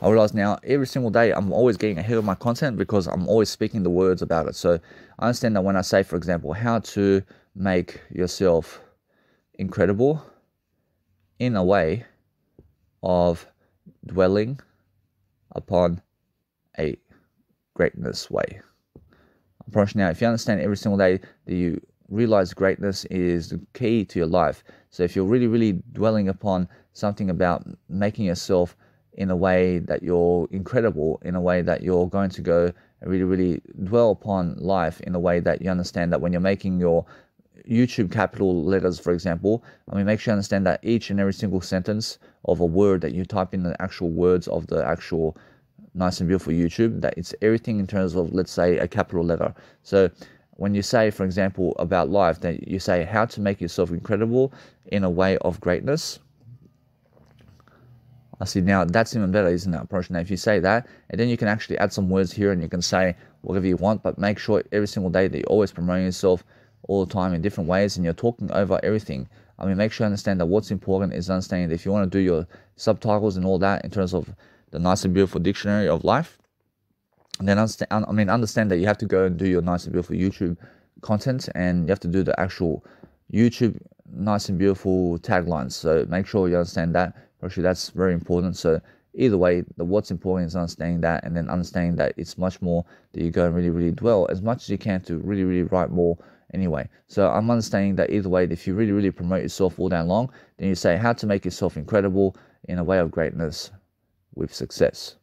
I realize now every single day I'm always getting ahead of my content because I'm always speaking the words about it. So I understand that when I say, for example, how to make yourself incredible in a way of dwelling upon a greatness way. I promise you now, if you understand every single day that you realize greatness is the key to your life. So if you're really, really dwelling upon something about making yourself in a way that you're incredible, in a way that you're going to go and really, really dwell upon life in a way that you understand that when you're making your YouTube capital letters, for example, I mean, make sure you understand that each and every single sentence of a word that you type in the actual words of the actual nice and beautiful YouTube, that it's everything in terms of, let's say, a capital letter. So when you say, for example, about life, that you say how to make yourself incredible in a way of greatness. I see, now that's even better, isn't it? Approach. Now, if you say that, and then you can actually add some words here, and you can say whatever you want, but make sure every single day that you're always promoting yourself all the time in different ways, and you're talking over everything. I mean, make sure you understand that what's important is understanding that if you want to do your subtitles and all that in terms of the nice and beautiful dictionary of life, then understand that you have to go and do your nice and beautiful YouTube content, and you have to do the actual YouTube nice and beautiful taglines. So make sure you understand that. Actually, that's very important. So either way, what's important is understanding that, and then understanding that it's much more that you go and really, really dwell as much as you can to really, really write more anyway. So I'm understanding that either way, if you really, really promote yourself all day long, then you say how to make yourself incredible in a way of greatness with success.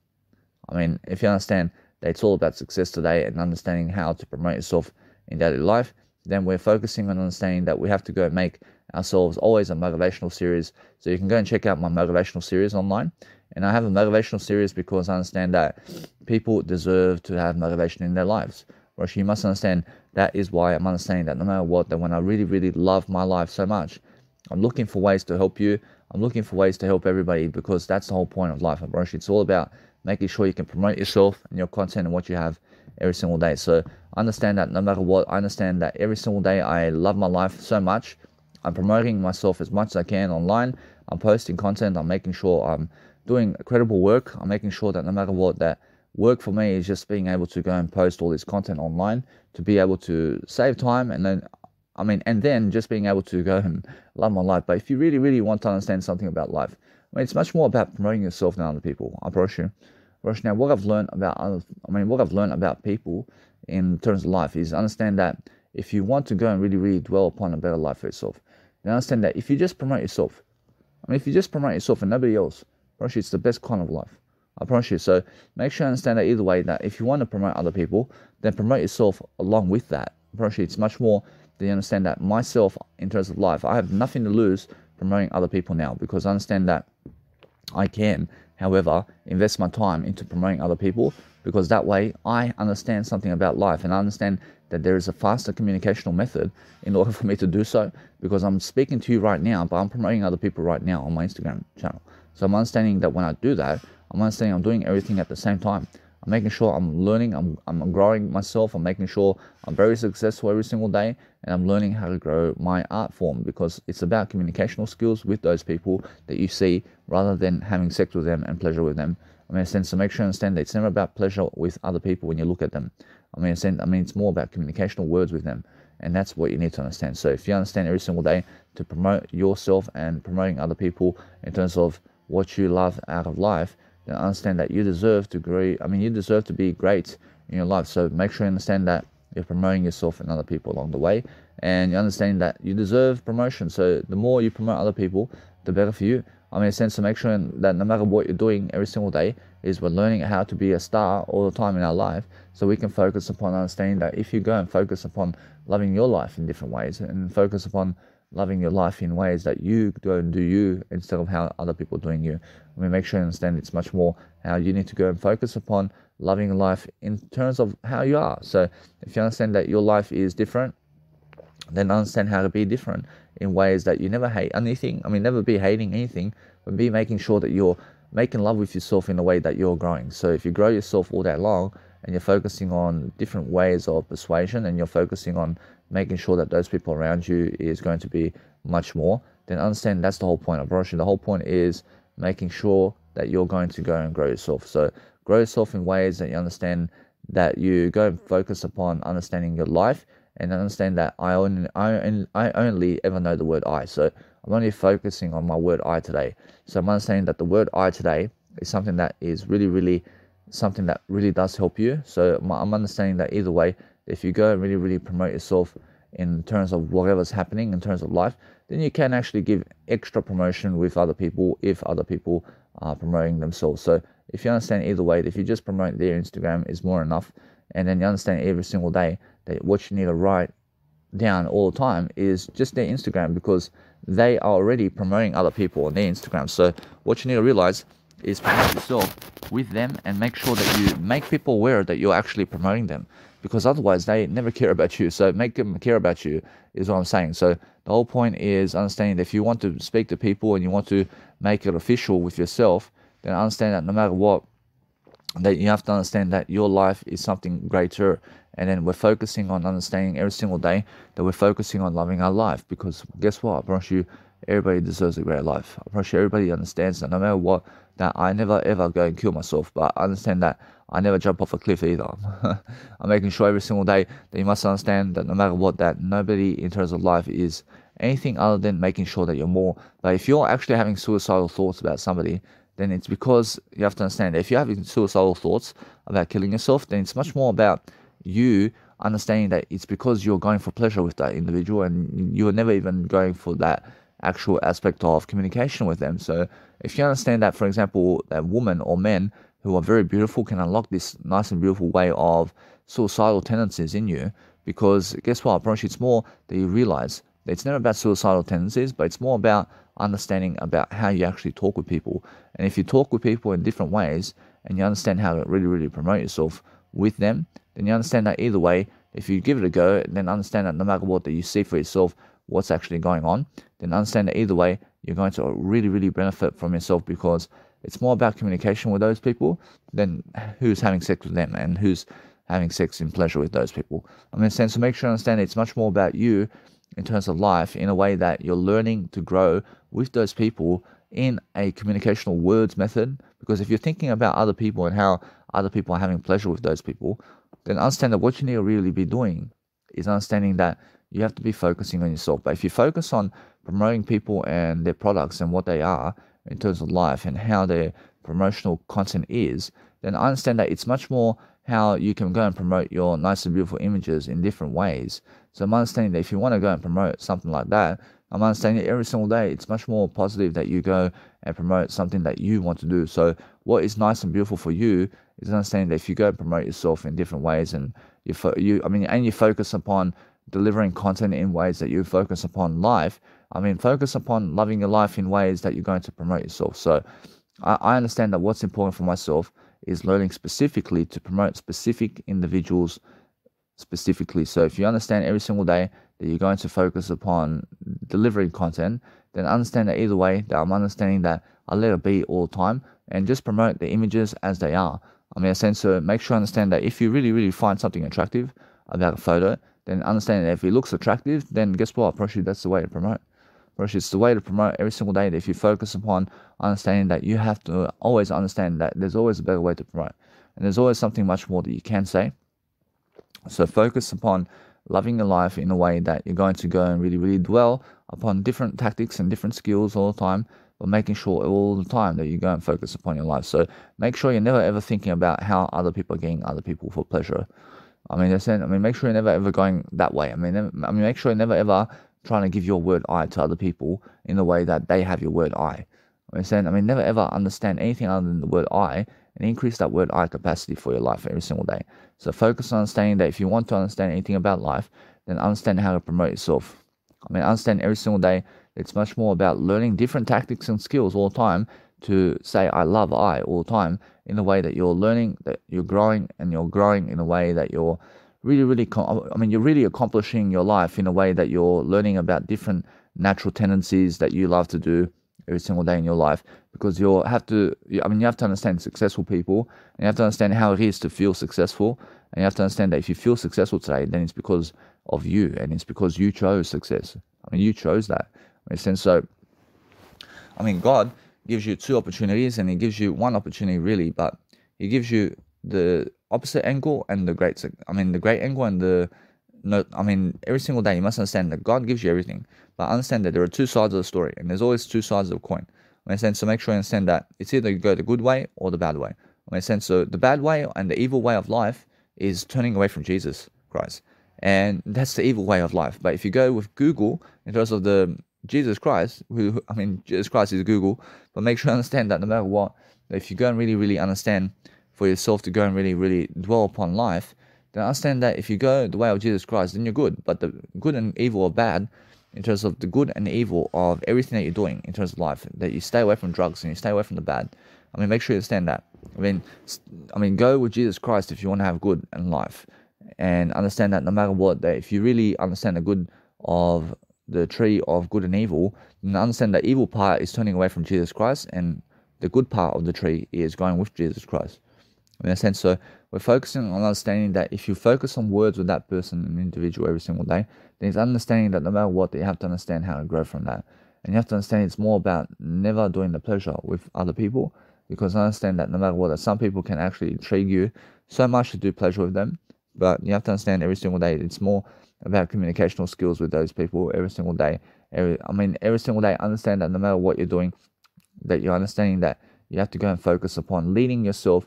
I mean, if you understand that it's all about success today and understanding how to promote yourself in daily life, then we're focusing on understanding that we have to go and make ourselves always a motivational series. So you can go and check out my motivational series online. And I have a motivational series because I understand that people deserve to have motivation in their lives. Roshi, you must understand that is why I'm understanding that no matter what, that when I really, really love my life so much, I'm looking for ways to help you. I'm looking for ways to help everybody, because that's the whole point of life, Roshi. It's all about making sure you can promote yourself and your content and what you have every single day. So I understand that no matter what, I understand that every single day I love my life so much. I'm promoting myself as much as I can online. I'm posting content. I'm making sure I'm doing credible work. I'm making sure that no matter what, that work for me is just being able to go and post all this content online to be able to save time, and then just being able to go and love my life. But if you really, really want to understand something about life, it's much more about promoting yourself than other people. I promise you. Now, what I've learned about people in terms of life is understand that if you want to go and really, really dwell upon a better life for yourself, then understand that if you just promote yourself, and nobody else, I promise you, it's the best kind of life. I promise you. So make sure you understand that either way, that if you want to promote other people, then promote yourself along with that. I promise you, it's much more that you understand that myself, in terms of life, I have nothing to lose promoting other people now, because I understand that I can, however, invest my time into promoting other people, because that way I understand something about life, and I understand that there is a faster communicational method in order for me to do so, because I'm speaking to you right now, but I'm promoting other people right now on my Instagram channel. So I'm understanding that when I do that, I'm understanding I'm doing everything at the same time. I'm making sure I'm learning, I'm growing myself, I'm making sure I'm very successful every single day, and I'm learning how to grow my art form, because it's about communicational skills with those people that you see, rather than having sex with them and pleasure with them. So make sure you understand that it's never about pleasure with other people when you look at them. It's more about communicational words with them, and that's what you need to understand. So if you understand every single day to promote yourself and promoting other people in terms of what you love out of life, then understand that you deserve to grow. You deserve to be great in your life. So make sure you understand that you're promoting yourself and other people along the way, and you understand that you deserve promotion. So the more you promote other people, the better for you. So make sure that no matter what you're doing every single day, is we're learning how to be a star all the time in our life, so we can focus upon understanding that if you go and focus upon loving your life in different ways, and focus upon loving your life in ways that you go and do you instead of how other people are doing you. Make sure you understand it's much more how you need to go and focus upon loving life in terms of how you are. So if you understand that your life is different, then understand how to be different in ways that you never hate anything. Never be hating anything, but be making sure that you're making love with yourself in a way that you're growing. So if you grow yourself all day long, and you're focusing on different ways of persuasion, and you're focusing on making sure that those people around you is going to be much more, then understand that's the whole point of Roshi. The whole point is making sure that you're going to go and grow yourself. So grow yourself in ways that you understand that you go and focus upon understanding your life, and understand that I only ever know the word I. So I'm only focusing on my word I today. So I'm understanding that the word I today is something that is really, really something that really does help you. So I'm understanding that either way, if you go and really, really promote yourself in terms of whatever's happening in terms of life, then you can actually give extra promotion with other people if other people are promoting themselves. So if you understand either way, if you just promote their Instagram is more enough, and then you understand every single day that what you need to write down all the time is just their Instagram, because they are already promoting other people on their Instagram. So what you need to realize is promote yourself with them, and make sure that you make people aware that you're actually promoting them, because otherwise they never care about you. So make them care about you is what I'm saying. So the whole point is understanding that if you want to speak to people and you want to make it official with yourself, then understand that no matter what, that you have to understand that your life is something greater. And then we're focusing on understanding every single day that we're focusing on loving our life, because guess what? I promise you, everybody deserves a great life. I promise you, everybody understands that no matter what, that I never ever go and kill myself, but I understand that I never jump off a cliff either. I'm making sure every single day that you must understand that no matter what, that nobody in terms of life is anything other than making sure that you're more. But if you're actually having suicidal thoughts about somebody, then it's because you have to understand that if you're having suicidal thoughts about killing yourself, then it's much more about you understanding that it's because you're going for pleasure with that individual, and you're never even going for that actual aspect of communication with them. So if you understand that, for example, that woman or men who are very beautiful can unlock this nice and beautiful way of suicidal tendencies in you. Because guess what? I promise you, it's more that you realize that it's never about suicidal tendencies, but it's more about understanding about how you actually talk with people. And if you talk with people in different ways and you understand how to really, really promote yourself with them, then you understand that either way, if you give it a go, then understand that no matter what that you see for yourself, what's actually going on, then understand that either way, you're going to really, really benefit from yourself, because it's more about communication with those people than who's having sex with them and who's having sex in pleasure with those people. I mean, so make sure you understand it's much more about you in terms of life, in a way that you're learning to grow with those people in a communicational words method. Because if you're thinking about other people and how other people are having pleasure with those people, then understand that what you need to really be doing is understanding that you have to be focusing on yourself. But if you focus on promoting people and their products and what they are in terms of life and how their promotional content is, then I understand that it's much more how you can go and promote your nice and beautiful images in different ways. So I'm understanding that if you want to go and promote something like that, I'm understanding that every single day it's much more positive that you go and promote something that you want to do. So what is nice and beautiful for you is understanding that if you go and promote yourself in different ways, and you focus upon delivering content in ways that you focus upon life, focus upon loving your life in ways that you're going to promote yourself. So I understand that what's important for myself is learning specifically to promote specific individuals specifically. So if you understand every single day that you're going to focus upon delivering content, then understand that either way, that I'm understanding that I let it be all the time and just promote the images as they are. So make sure you understand that if you really, really find something attractive about a photo, then understand that if it looks attractive, then guess what? Probably that's the way to promote. It's the way to promote every single day. That if you focus upon understanding that you have to always understand that there's always a better way to promote, and there's always something much more that you can say. So focus upon loving your life in a way that you're going to go and really, really dwell upon different tactics and different skills all the time, but making sure all the time that you go and focus upon your life. So make sure you're never ever thinking about how other people are getting other people for pleasure. Make sure you're never ever going that way. Make sure you're never ever trying to give your word I to other people in the way that they have your word I. Never ever understand anything other than the word I, and increase that word I capacity for your life every single day. So focus on understanding that if you want to understand anything about life, then understand how to promote yourself. Understand every single day it's much more about learning different tactics and skills all the time to say I love I all the time, in a way that you're learning, that you're growing, and you're growing in a way that you're really, you're really accomplishing your life in a way that you're learning about different natural tendencies that you love to do every single day in your life. Because you have to understand successful people, and you have to understand how it is to feel successful, and you have to understand that if you feel successful today, then it's because of you, and it's because you chose success. You chose that. God gives you two opportunities, and He gives you one opportunity really, but He gives you the opposite angle and the great angle and every single day you must understand that God gives you everything, but understand that there are two sides of the story, and there's always two sides of the coin. So make sure you understand that it's either you go the good way or the bad way. So the bad way and the evil way of life is turning away from Jesus Christ, and that's the evil way of life. But if you go with Google in terms of the Jesus Christ, Jesus Christ is Google, but make sure you understand that no matter what, if you go and really, really understand for yourself to go and really, really dwell upon life, then understand that if you go the way of Jesus Christ, then you're good. But the good and evil are bad in terms of the good and evil of everything that you're doing in terms of life, that you stay away from drugs and you stay away from the bad. Make sure you understand that. Go with Jesus Christ if you want to have good in life, and understand that no matter what, that if you really understand the good of the tree of good and evil, then understand the evil part is turning away from Jesus Christ, and the good part of the tree is going with Jesus Christ. So we're focusing on understanding that if you focus on words with that person, an individual, every single day, then it's understanding that no matter what, you have to understand how to grow from that. And you have to understand it's more about never doing the pleasure with other people, because I understand that no matter what, that some people can actually intrigue you so much to do pleasure with them, but you have to understand every single day it's more about communicational skills with those people every single day. Every single day, understand that no matter what you're doing, that you're understanding that you have to go and focus upon leading yourself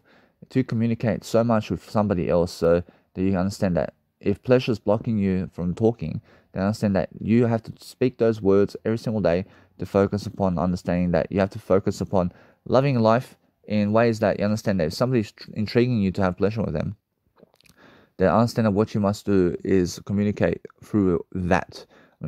to communicate so much with somebody else, so that you understand that if pleasure is blocking you from talking, then understand that you have to speak those words every single day to focus upon understanding that you have to focus upon loving life in ways that you understand that if somebody's intriguing you to have pleasure with them, then understand that what you must do is communicate through that.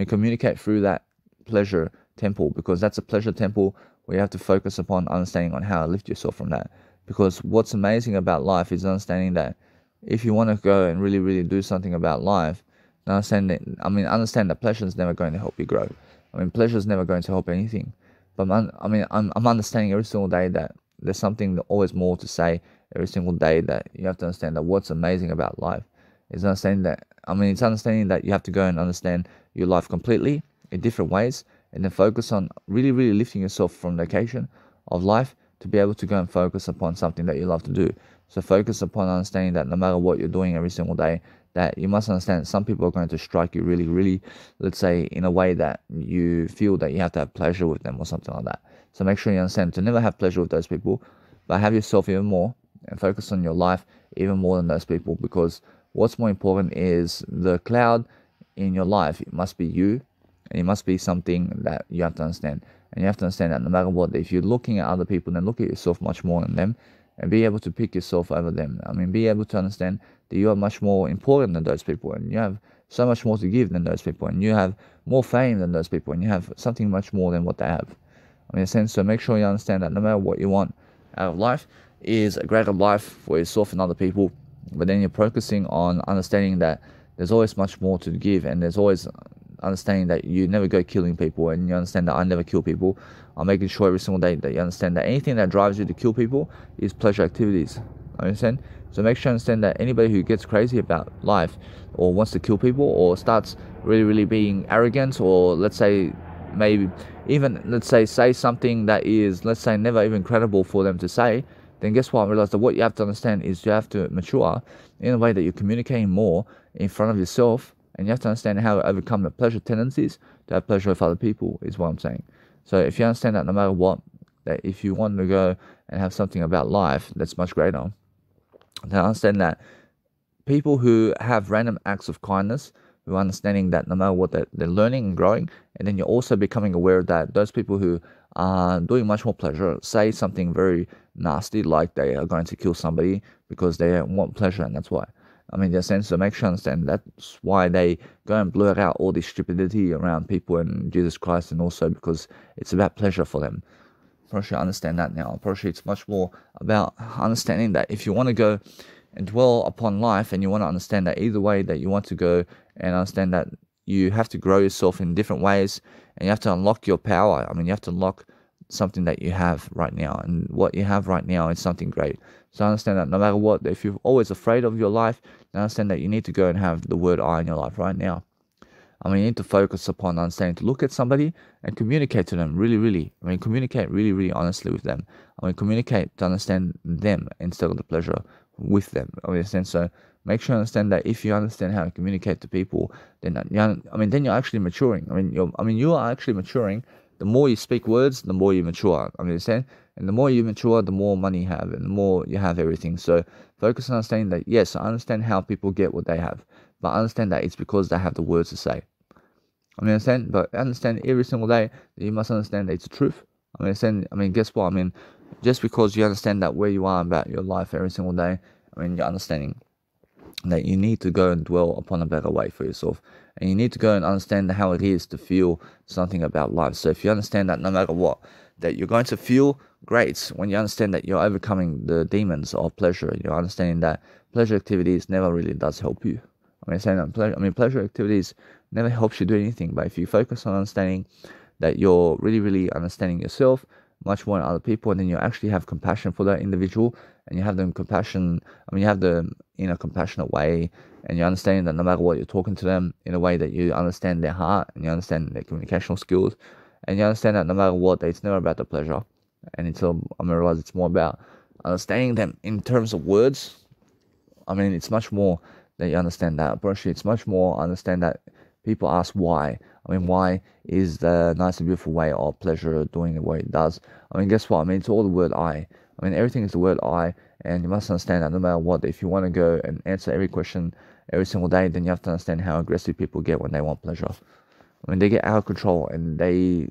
Communicate through that pleasure temple, because that's a pleasure temple where you have to focus upon understanding on how to lift yourself from that. Because what's amazing about life is understanding that if you want to go and really, really do something about life, understand that pleasure is never going to help you grow. Pleasure is never going to help anything. But I'm understanding every single day that there's something always more to say every single day, that you have to understand that what's amazing about life is understanding that, it's understanding that you have to go and understand your life completely in different ways, and then focus on really, really lifting yourself from the occasion of life to be able to go and focus upon something that you love to do. So focus upon understanding that no matter what you're doing every single day, that you must understand some people are going to strike you really, really, let's say, in a way that you feel that you have to have pleasure with them or something like that. So make sure you understand to never have pleasure with those people, but have yourself even more and focus on your life even more than those people, because what's more important is the cloud in your life. It must be you, and it must be something that you have to understand. And you have to understand that no matter what, if you're looking at other people, then look at yourself much more than them, and be able to pick yourself over them. Be able to understand that you are much more important than those people, and you have so much more to give than those people, and you have more fame than those people, and you have something much more than what they have. In a sense, so make sure you understand that no matter what you want out of life is a greater life for yourself and other people, but then you're focusing on understanding that there's always much more to give, and there's always understanding that you never go killing people, and you understand that I never kill people. I'm making sure every single day that you understand that anything that drives you to kill people is pleasure activities. Understand? So make sure you understand that anybody who gets crazy about life or wants to kill people or starts really, really being arrogant, or let's say maybe even say something that is, let's say, never even credible for them to say, then guess what? I realize that what you have to understand is you have to mature in a way that you're communicating more in front of yourself, and you have to understand how to overcome the pleasure tendencies to have pleasure with other people, is what I'm saying. So if you understand that no matter what, that if you want to go and have something about life that's much greater, then understand that people who have random acts of kindness, who are understanding that no matter what, they're learning and growing, and then you're also becoming aware that those people who are doing much more pleasure say something very nasty, like they are going to kill somebody because they want pleasure, and that's why. The sense to make sure you understand that's why they go and blurt out all this stupidity around people and Jesus Christ, and also because it's about pleasure for them. Probably understand that now. Probably it's much more about understanding that if you want to go and dwell upon life, and you want to understand that either way that you want to go, and understand that you have to grow yourself in different ways, and you have to unlock your power. You have to unlock something that you have right now, and what you have right now is something great. So understand that no matter what, if you're always afraid of your life, understand that you need to go and have the word I in your life right now. You need to focus upon understanding to look at somebody and communicate to them really, really. Communicate really, really honestly with them. Communicate to understand them instead of the pleasure with them. So make sure you understand that if you understand how to communicate to people, then then you're actually maturing. You are actually maturing. The more you speak words, the more you mature. Understand? And the more you mature, the more money you have, and the more you have everything. So focus on understanding that, yes, I understand how people get what they have, but I understand that it's because they have the words to say. Understand? But understand every single day that you must understand that it's the truth. Guess what? Just because you understand that where you are about your life every single day, you're understanding that you need to go and dwell upon a better way for yourself, and you need to go and understand how it is to feel something about life. So if you understand that no matter what, that you're going to feel great when you understand that you're overcoming the demons of pleasure, you're understanding that pleasure activities never really does help you. Pleasure activities never helps you do anything, but if you focus on understanding that you're really, really understanding yourself much more than other people, and then you actually have compassion for that individual, and you have them compassion, you have them in a compassionate way, and you're understanding that no matter what, you're talking to them in a way that you understand their heart, and you understand their communicational skills, and you understand that no matter what, it's never about the pleasure, and until I realize it's more about understanding them in terms of words. It's much more that you understand that. Actually, it's much more understand that people ask why. Why is the nice and beautiful way of pleasure doing the way it does? Guess what? It's all the word I. Everything is the word I, and you must understand that no matter what, if you want to go and answer every question every single day, then you have to understand how aggressive people get when they want pleasure. They get out of control, and they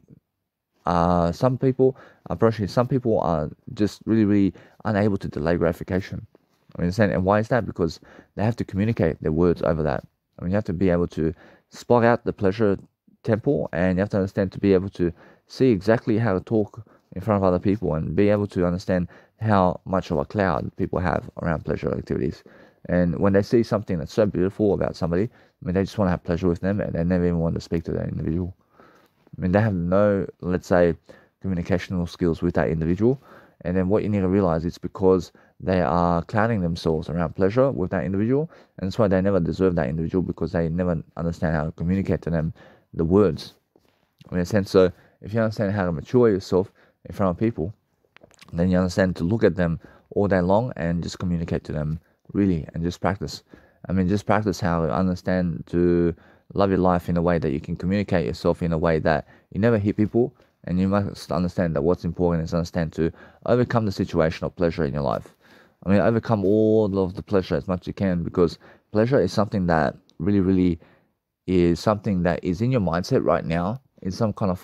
some people, unfortunately, some people are just really, really unable to delay gratification. I mean, and why is that? Because they have to communicate their words over that. I mean, you have to be able to spot out the pleasure temple, and you have to understand to be able to see exactly how to talk in front of other people, and be able to understand how much of a cloud people have around pleasure activities. And when they see something that's so beautiful about somebody, I mean, they just want to have pleasure with them, and they never even want to speak to that individual. I mean, they have no, let's say, communicational skills with that individual. And then what you need to realize is because they are clouding themselves around pleasure with that individual, and that's why they never deserve that individual, because they never understand how to communicate to them the words. In a sense, so if you understand how to mature yourself in front of people, then you understand to look at them all day long and just communicate to them really, and just practice. I mean, just practice how to understand to love your life in a way that you can communicate yourself in a way that you never hit people. And you must understand that what's important is understand to overcome the situation of pleasure in your life. I mean, overcome all of the pleasure as much as you can, because pleasure is something that really, really is something that is in your mindset right now in some kind of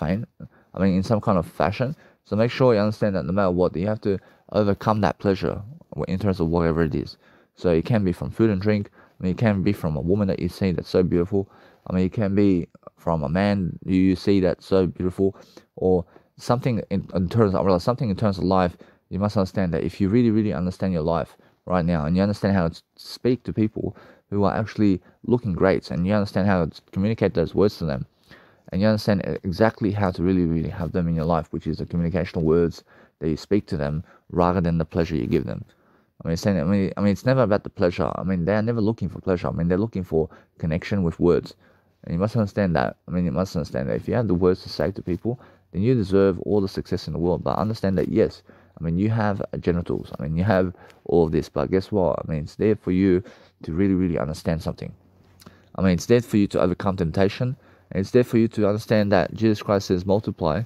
in some kind of fashion. So make sure you understand that no matter what, you have to overcome that pleasure in terms of whatever it is. So it can be from food and drink. I mean, it can be from a woman that you see that's so beautiful. I mean, it can be from a man you see that's so beautiful, or something in terms of life. You must understand that if you really, really understand your life right now, and you understand how to speak to people who are actually looking great, and you understand how to communicate those words to them, and you understand exactly how to really, really have them in your life, which is the communicational words that you speak to them rather than the pleasure you give them. I mean, it's never about the pleasure. I mean, they are never looking for pleasure. I mean, they're looking for connection with words. And you must understand that. I mean, you must understand that if you have the words to say to people, then you deserve all the success in the world. But understand that, yes, I mean, you have genitals. I mean, you have all of this. But guess what? I mean, it's there for you to really, really understand something. I mean, it's there for you to overcome temptation. And it's there for you to understand that Jesus Christ says multiply.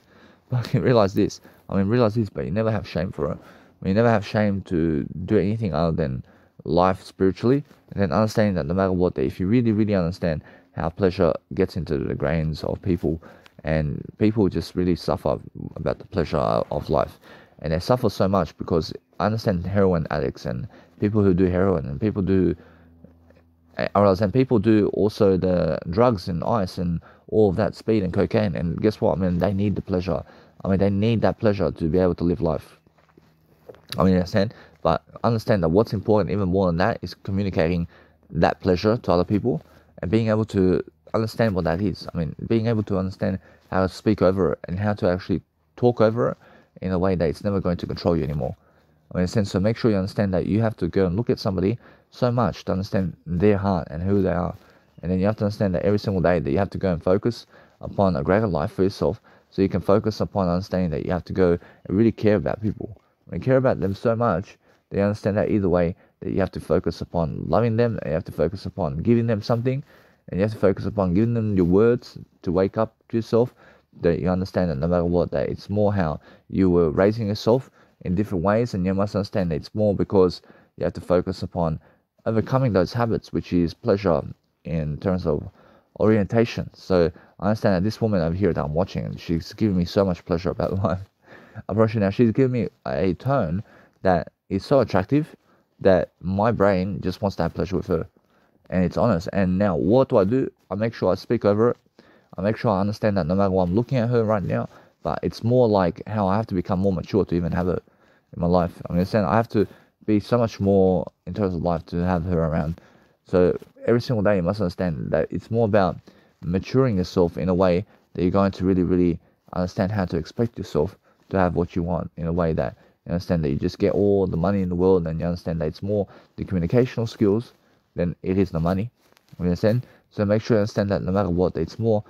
But realize this. Realize this, but you never have shame for it. I mean, you never have shame to do anything other than life spiritually. And then understanding that no matter what, if you really, really understand how pleasure gets into the grains of people, and people just really suffer about the pleasure of life. And they suffer so much because I understand heroin addicts and people who do heroin, and people do also the drugs and ice and all of that, speed and cocaine. And guess what? I mean, they need the pleasure. I mean, they need that pleasure to be able to live life. I mean, understand? But understand that what's important even more than that is communicating that pleasure to other people, and being able to understand what that is. I mean, being able to understand how to speak over it, and how to actually talk over it in a way that it's never going to control you anymore. I mean, in a sense, so make sure you understand that you have to go and look at somebody so much to understand their heart and who they are. And then you have to understand that every single day that you have to go and focus upon a greater life for yourself, so you can focus upon understanding that you have to go and really care about people. I mean, care about them so much that you understand that either way, that you have to focus upon loving them, and you have to focus upon giving them something, and you have to focus upon giving them your words to wake up to yourself, that you understand that no matter what, that it's more how you were raising yourself in different ways. And you must understand that it's more because you have to focus upon overcoming those habits, which is pleasure in terms of orientation. So I understand that this woman over here that I'm watching, and she's giving me so much pleasure about life. Now she's giving me a tone that is so attractive that my brain just wants to have pleasure with her, and it's honest. And now what do? I make sure I speak over it. I make sure I understand that no matter what, I'm looking at her right now, but it's more like how I have to become more mature to even have her in my life. I mean, I have to be so much more in terms of life to have her around. So every single day you must understand that it's more about maturing yourself in a way that you're going to really, really understand how to expect yourself to have what you want, in a way that you understand that you just get all the money in the world, and you understand that it's more the communicational skills than it is the money. You understand? So make sure you understand that no matter what, it's more,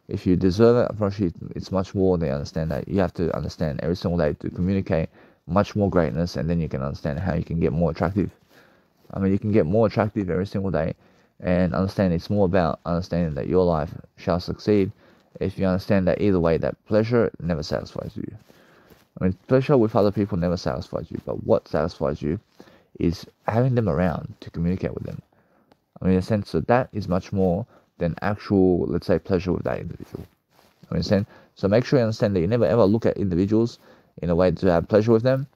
if you deserve it, apparently it's much more than you understand that. You have to understand every single day to communicate much more greatness, and then you can understand how you can get more attractive. I mean, you can get more attractive every single day, and understand it's more about understanding that your life shall succeed if you understand that either way, that pleasure never satisfies you. I mean, pleasure with other people never satisfies you, but what satisfies you is having them around to communicate with them. I mean, in a sense, that is much more than actual, let's say, pleasure with that individual. Understand? So make sure you understand that you never ever look at individuals in a way to have pleasure with them.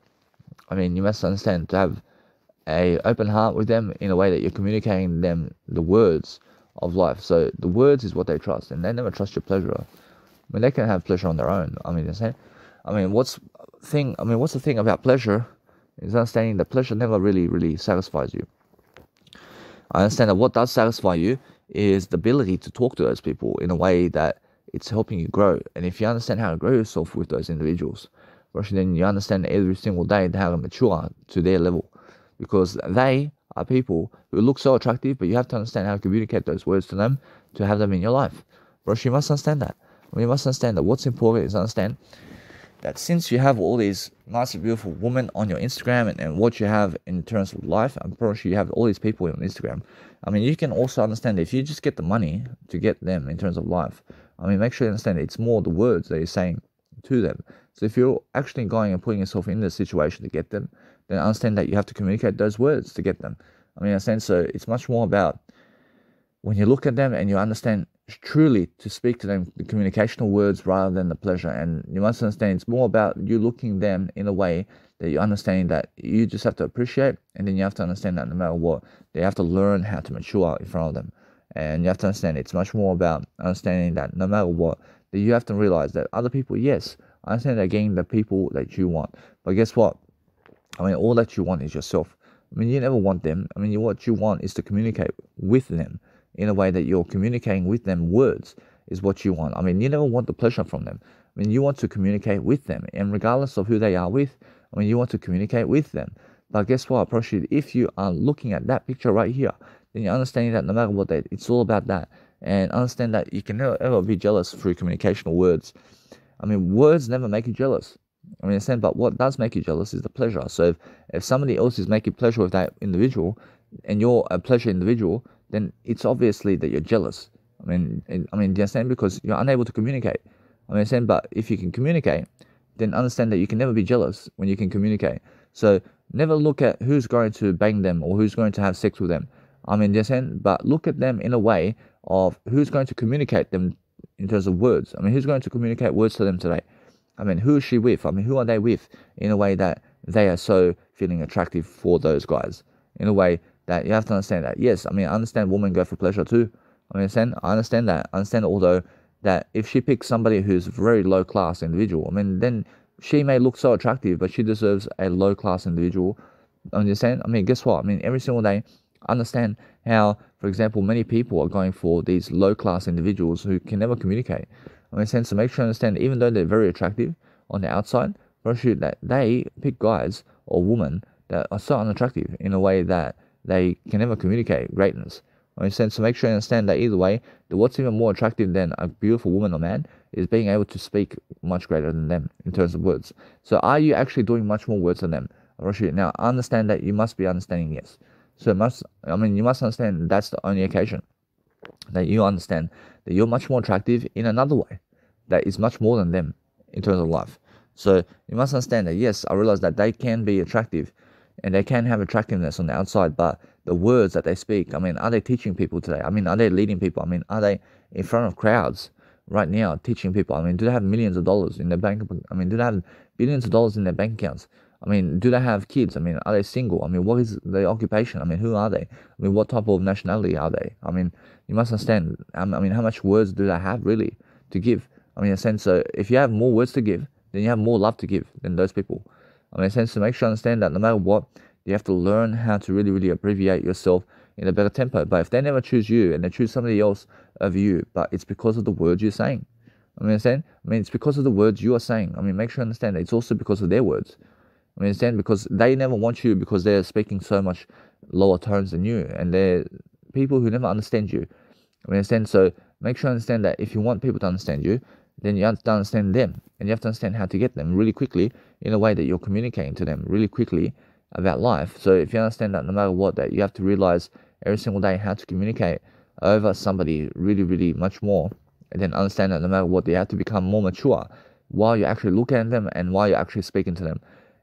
You must understand to have a open heart with them in a way that you're communicating them the words of life. So the words is what they trust, and they never trust your pleasure. They can have pleasure on their own. Understand? What's the thing about pleasure is understanding that pleasure never really satisfies you. I understand that what does satisfy you is the ability to talk to those people in a way that it's helping you grow. And if you understand how to grow yourself with those individuals, then you understand every single day how to mature to their level. Because they are people who look so attractive, but you have to understand how to communicate those words to them to have them in your life. You must understand that. You must understand that what's important is understand that since you have all these nice and beautiful women on your Instagram and what you have in terms of life, I'm pretty sure you have all these people on Instagram. You can also understand that if you just get the money to get them in terms of life, make sure you understand that it's more the words that you're saying to them. So if you're actually going and putting yourself in the situation to get them, then understand that you have to communicate those words to get them. Understand? So it's much more about when you look at them and you understand truly to speak to them the communicational words rather than the pleasure. And you must understand it's more about you looking them in a way that you understand that you just have to appreciate, and then you have to understand that no matter what, they have to learn how to mature in front of them. And you have to understand it's much more about understanding that no matter what, that you have to realize that other people, yes, I understand they're getting the people that you want, but guess what? All that you want is yourself. You never want them. What you want is to communicate with them in a way that you're communicating with them words is what you want. You never want the pleasure from them. You want to communicate with them, and regardless of who they are with, you want to communicate with them. But guess what? If you are looking at that picture right here, then you're understanding that no matter what, it's all about that. And understand that you can never ever be jealous through communicational words. Words never make you jealous. Understand? But what does make you jealous is the pleasure. So if somebody else is making pleasure with that individual, and you're a pleasure individual, then it's obviously that you're jealous. Do you understand? Because you're unable to communicate. Understand? But if you can communicate, then understand that you can never be jealous when you can communicate. So never look at who's going to bang them or who's going to have sex with them. Do you understand? But look at them in a way of who's going to communicate them in terms of words. Who's going to communicate words to them today? Who is she with? Who are they with in a way that they are so feeling attractive for those guys? In a way that you have to understand that, yes, I understand women go for pleasure too. I understand that. I understand, although that if she picks somebody who's a very low class individual, then she may look so attractive, but she deserves a low class individual. Understand? Guess what? Every single day, understand how, for example, many people are going for these low class individuals who can never communicate. So make sure you understand, even though they're very attractive on the outside, that they pick guys or women that are so unattractive in a way that they can never communicate greatness. So make sure you understand that either way, what's even more attractive than a beautiful woman or man is being able to speak much greater than them in terms of words. So are you actually doing much more words than them? Now, understand that you must be understanding, yes. So you must understand that's the only occasion that you understand that you're much more attractive in another way that is much more than them in terms of life. So you must understand that, yes, I realize that they can be attractive and they can have attractiveness on the outside, but the words that they speak, are they teaching people today? Are they leading people? Are they in front of crowds right now teaching people? Do they have millions of dollars in their bank? Do they have billions of dollars in their bank accounts? Do they have kids? Are they single? What is their occupation? Who are they? What type of nationality are they? You must understand, how much words do they have really to give? In a sense, so if you have more words to give, then you have more love to give than those people. In a sense, to make sure you understand that no matter what, you have to learn how to really abbreviate yourself in a better tempo. But if they never choose you and they choose somebody else over you, but it's because of the words you're saying. It's because of the words you are saying. Make sure you understand that it's also because of their words. Understand? Because they never want you because they're speaking so much lower tones than you, and they're people who never understand you. Understand? So make sure you understand that if you want people to understand you, then you have to understand them, and you have to understand how to get them really quickly in a way that you're communicating to them really quickly about life. So if you understand that no matter what, that you have to realize every single day how to communicate over somebody really much more, and then understand that no matter what, they have to become more mature while you actually look at them and while you're actually speaking to them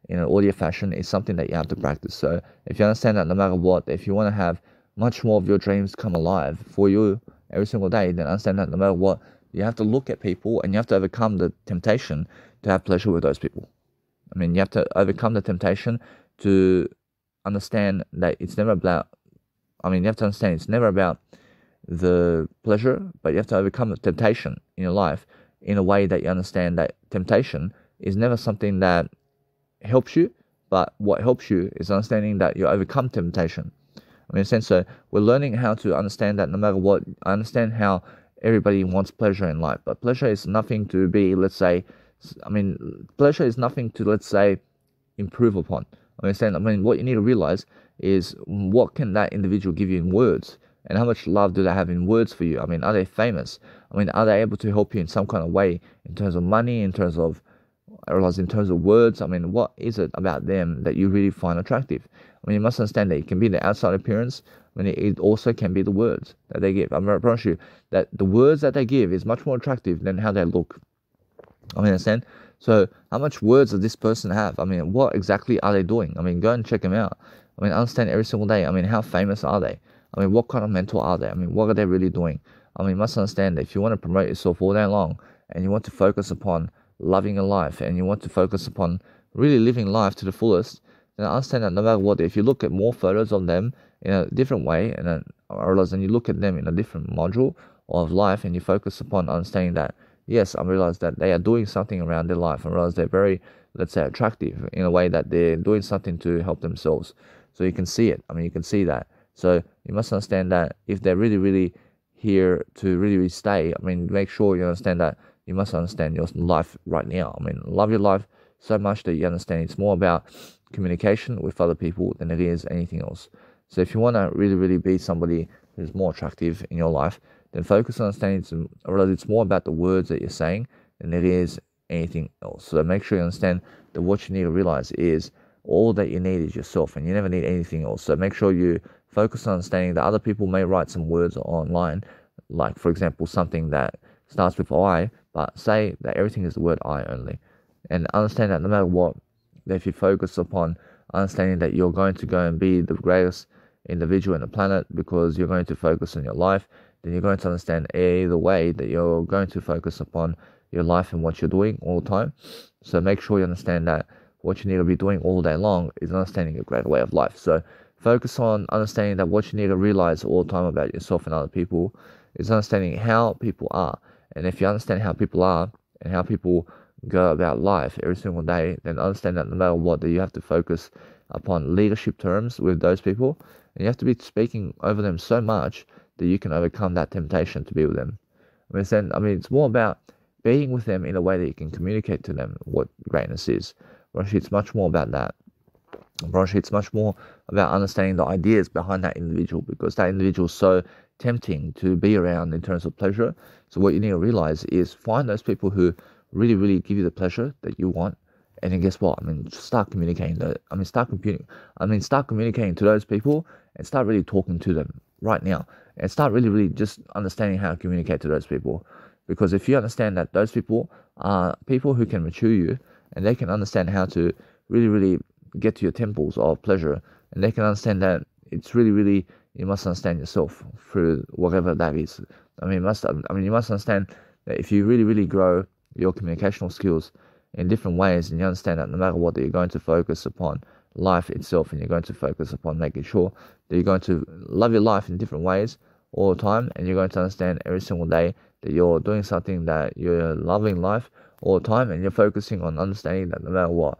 in an audio fashion is something that you have to practice. So if you understand that no matter what, if you want to have much more of your dreams come alive for you every single day, then understand that no matter what, you have to look at people and you have to overcome the temptation to have pleasure with those people. I mean, you have to overcome the temptation to understand that it's never about, I mean, you have to understand it's never about the pleasure, but you have to overcome the temptation in your life in a way that you understand that temptation is never something that helps you, but what helps you is understanding that you overcome temptation. I mean, in a sense, so we're learning how to understand that no matter what, I understand how everybody wants pleasure in life, but pleasure is nothing to be, let's say, pleasure is nothing to, let's say, improve upon. I mean, what you need to realize is what can that individual give you in words, and how much love do they have in words for you? I mean, are they famous? I mean, are they able to help you in some kind of way in terms of money, in terms of words? I mean, what is it about them that you really find attractive? I mean, you must understand that it can be the outside appearance. I mean, it also can be the words that they give. I promise you that the words that they give is much more attractive than how they look. I mean, understand? So, how much words does this person have? I mean, what exactly are they doing? I mean, go and check them out. I mean, understand every single day. I mean, how famous are they? I mean, what kind of mentor are they? I mean, what are they really doing? I mean, you must understand that if you want to promote yourself all day long and you want to focus upon loving your life and you want to focus upon really living life to the fullest, then understand that no matter what, if you look at more photos of them in a different way, and you look at them in a different module of life, and you focus upon understanding that, yes, I realize that they are doing something around their life. I realize they're very, let's say, attractive in a way that they're doing something to help themselves. So you can see it. I mean, you can see that. So you must understand that if they're really, really here to really, really stay, I mean, make sure you understand that you must understand your life right now. I mean, love your life so much that you understand it's more about communication with other people than it is anything else. So if you want to really, really be somebody who's more attractive in your life, then focus on understanding it's more about the words that you're saying than it is anything else. So make sure you understand that what you need to realize is all that you need is yourself, and you never need anything else. So make sure you focus on understanding that other people may write some words online, like, for example, something that starts with I, but say that everything is the word I only. And understand that no matter what, that if you focus upon understanding that you're going to go and be the greatest individual on the planet because you're going to focus on your life, then you're going to understand either way that you're going to focus upon your life and what you're doing all the time. So make sure you understand that what you need to be doing all day long is understanding a greater way of life. So focus on understanding that what you need to realize all the time about yourself and other people is understanding how people are. And if you understand how people are and how people go about life every single day, then understand that no matter what, that you have to focus upon leadership terms with those people, and you have to be speaking over them so much that you can overcome that temptation to be with them. I mean, it's more about being with them in a way that you can communicate to them what greatness is. Actually, it's much more about that. Actually, it's much more about understanding the ideas behind that individual, because that individual is so tempting to be around in terms of pleasure. So what you need to realize is find those people who really, really give you the pleasure that you want, and then guess what? I mean, start communicating. Start communicating to those people, and start really talking to them right now, and start really, really just understanding how to communicate to those people. Because if you understand that those people are people who can mature you, and they can understand how to really, really get to your temples of pleasure, and they can understand that it's really, really, you must understand yourself through whatever that is. You must understand that if you really, really grow your communicational skills in different ways, and you understand that no matter what, that you're going to focus upon life itself, and you're going to focus upon making sure that you're going to love your life in different ways all the time, and you're going to understand every single day that you're doing something that you're loving life all the time, and you're focusing on understanding that no matter what,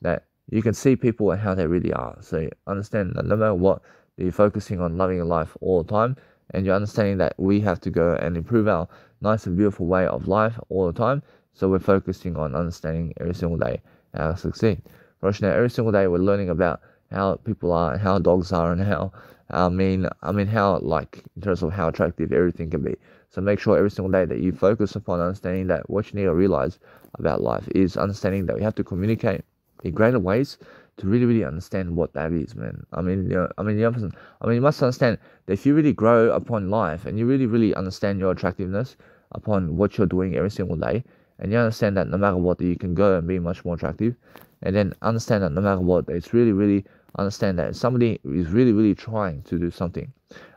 that you can see people and how they really are. So you understand that no matter what, that you're focusing on loving your life all the time, and you're understanding that we have to go and improve our nice and beautiful way of life all the time. So we're focusing on understanding every single day how to succeed. Right now, every single day we're learning about how people are, how dogs are, and how how like in terms of how attractive everything can be. So make sure every single day that you focus upon understanding that what you need to realize about life is understanding that we have to communicate in greater ways to really, really understand what that is, man. You must understand that if you really grow upon life and you really, really understand your attractiveness upon what you're doing every single day, and you understand that no matter what, that you can go and be much more attractive, and then understand that no matter what, it's really, really understand that somebody is really, really trying to do something.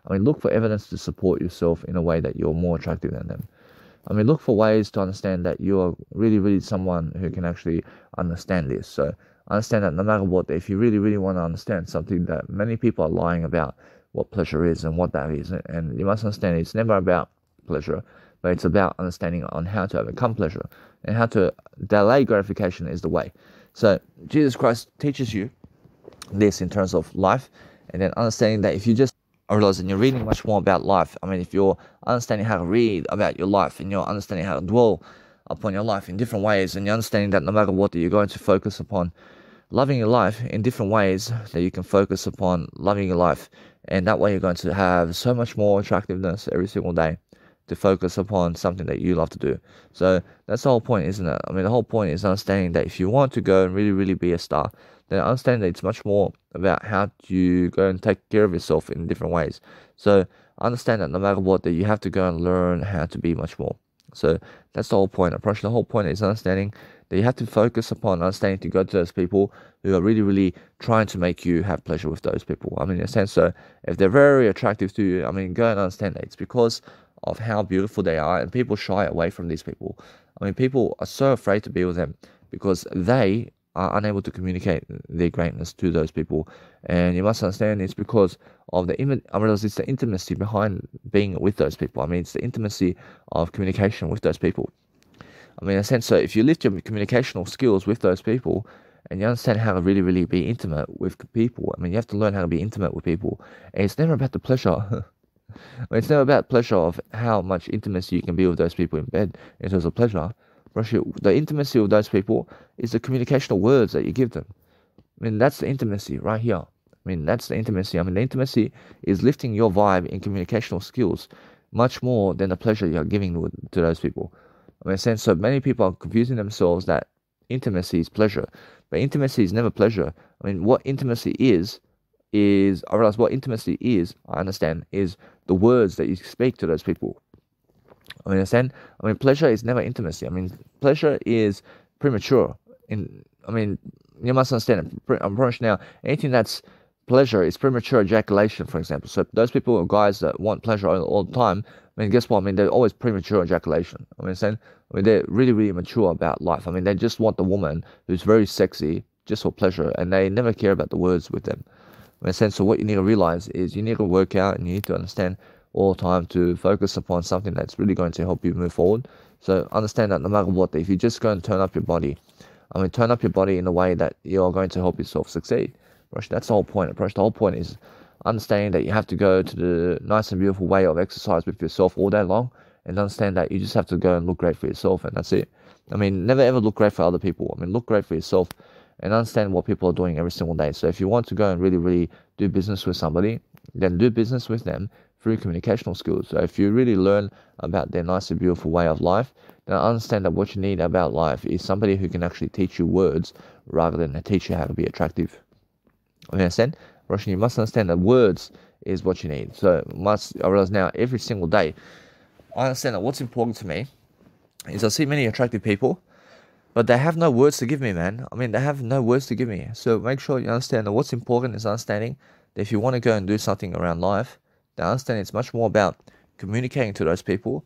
Look for evidence to support yourself in a way that you're more attractive than them. I mean, look for ways to understand that you are really, really someone who can actually understand this. So understand that no matter what, if you really, really want to understand something that many people are lying about what pleasure is and what that is, and you must understand it's never about pleasure, but it's about understanding on how to overcome pleasure and how to delay gratification is the way. So Jesus Christ teaches you this in terms of life, and then understanding that if you just realize and you're reading much more about life, I mean, if you're understanding how to read about your life and you're understanding how to dwell upon your life in different ways, and you're understanding that no matter what, that you're going to focus upon loving your life in different ways, that you can focus upon loving your life, and that way you're going to have so much more attractiveness every single day to focus upon something that you love to do. So that's the whole point, isn't it? I mean, the whole point is understanding that if you want to go and really, really be a star, then understand that it's much more about how you go and take care of yourself in different ways. So understand that no matter what, that you have to go and learn how to be much more. So that's the whole point. Approach the whole point is understanding that you have to focus upon understanding to go to those people who are really, really trying to make you have pleasure with those people. I mean, in a sense, so if they're very attractive to you, I mean, go and understand that it's because of how beautiful they are, and people shy away from these people. I mean, people are so afraid to be with them because they are unable to communicate their greatness to those people. And you must understand it's because of the it's the intimacy behind being with those people. I mean, it's the intimacy of communication with those people. I mean, in a sense, so if you lift your communicational skills with those people and you understand how to really, really be intimate with people, I mean, you have to learn how to be intimate with people. And it's never about the pleasure. It's never about pleasure of how much intimacy you can be with those people in bed in terms of pleasure. The intimacy of those people is the communicational words that you give them. I mean, that's the intimacy right here. I mean, that's the intimacy. I mean, the intimacy is lifting your vibe in communicational skills much more than the pleasure you're giving to those people. I mean, in a sense, so many people are confusing themselves that intimacy is pleasure, but intimacy is never pleasure. I mean, what intimacy is I realize what intimacy is, I understand, is the words that you speak to those people. I mean, understand? I mean, pleasure is never intimacy. I mean, pleasure is premature. I mean, you must understand, I'm pretty sure now, anything that's pleasure is premature ejaculation, for example. So those people are guys that want pleasure all the time. I mean, guess what? I mean, they're always premature ejaculation. I mean, they're really, really mature about life. I mean, they just want the woman who's very sexy just for pleasure, and they never care about the words with them. In a sense, so what you need to realize is you need to work out and you need to understand all the time to focus upon something that's really going to help you move forward. So understand that no matter what, if you just go and turn up your body, I mean, turn up your body in a way that you're going to help yourself succeed. That's the whole point. The whole point is understanding that you have to go to the nice and beautiful way of exercise with yourself all day long, and understand that you just have to go and look great for yourself, and that's it. I mean, never ever look great for other people. I mean, look great for yourself and understand what people are doing every single day. So if you want to go and really, really do business with somebody, then do business with them through communicational skills. So if you really learn about their nice and beautiful way of life, then understand that what you need about life is somebody who can actually teach you words rather than teach you how to be attractive. Understand? Roshan, you must understand that words is what you need. So I realize now every single day, I understand that what's important to me is I see many attractive people, but they have no words to give me, man. I mean, they have no words to give me. So make sure you understand that what's important is understanding that if you want to go and do something around life, then understand it's much more about communicating to those people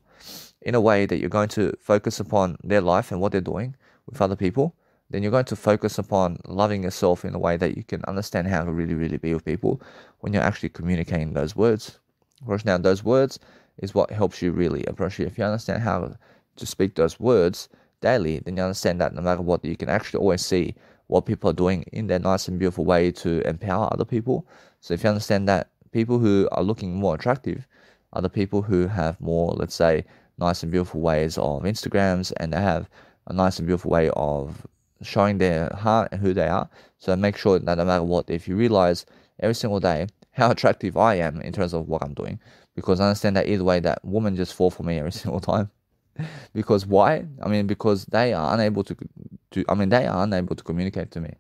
in a way that you're going to focus upon their life and what they're doing with other people. Then you're going to focus upon loving yourself in a way that you can understand how to really, really be with people when you're actually communicating those words. Because now those words is what helps you really appreciate. If you understand how to speak those words daily, then you understand that no matter what, you can actually always see what people are doing in their nice and beautiful way to empower other people. So if you understand that people who are looking more attractive are the people who have more, let's say, nice and beautiful ways of Instagrams, and they have a nice and beautiful way of showing their heart and who they are. So make sure that no matter what, if you realize every single day how attractive I am in terms of what I'm doing, because I understand that either way that women just fall for me every single time. Because why? I mean, because they are unable to communicate to me.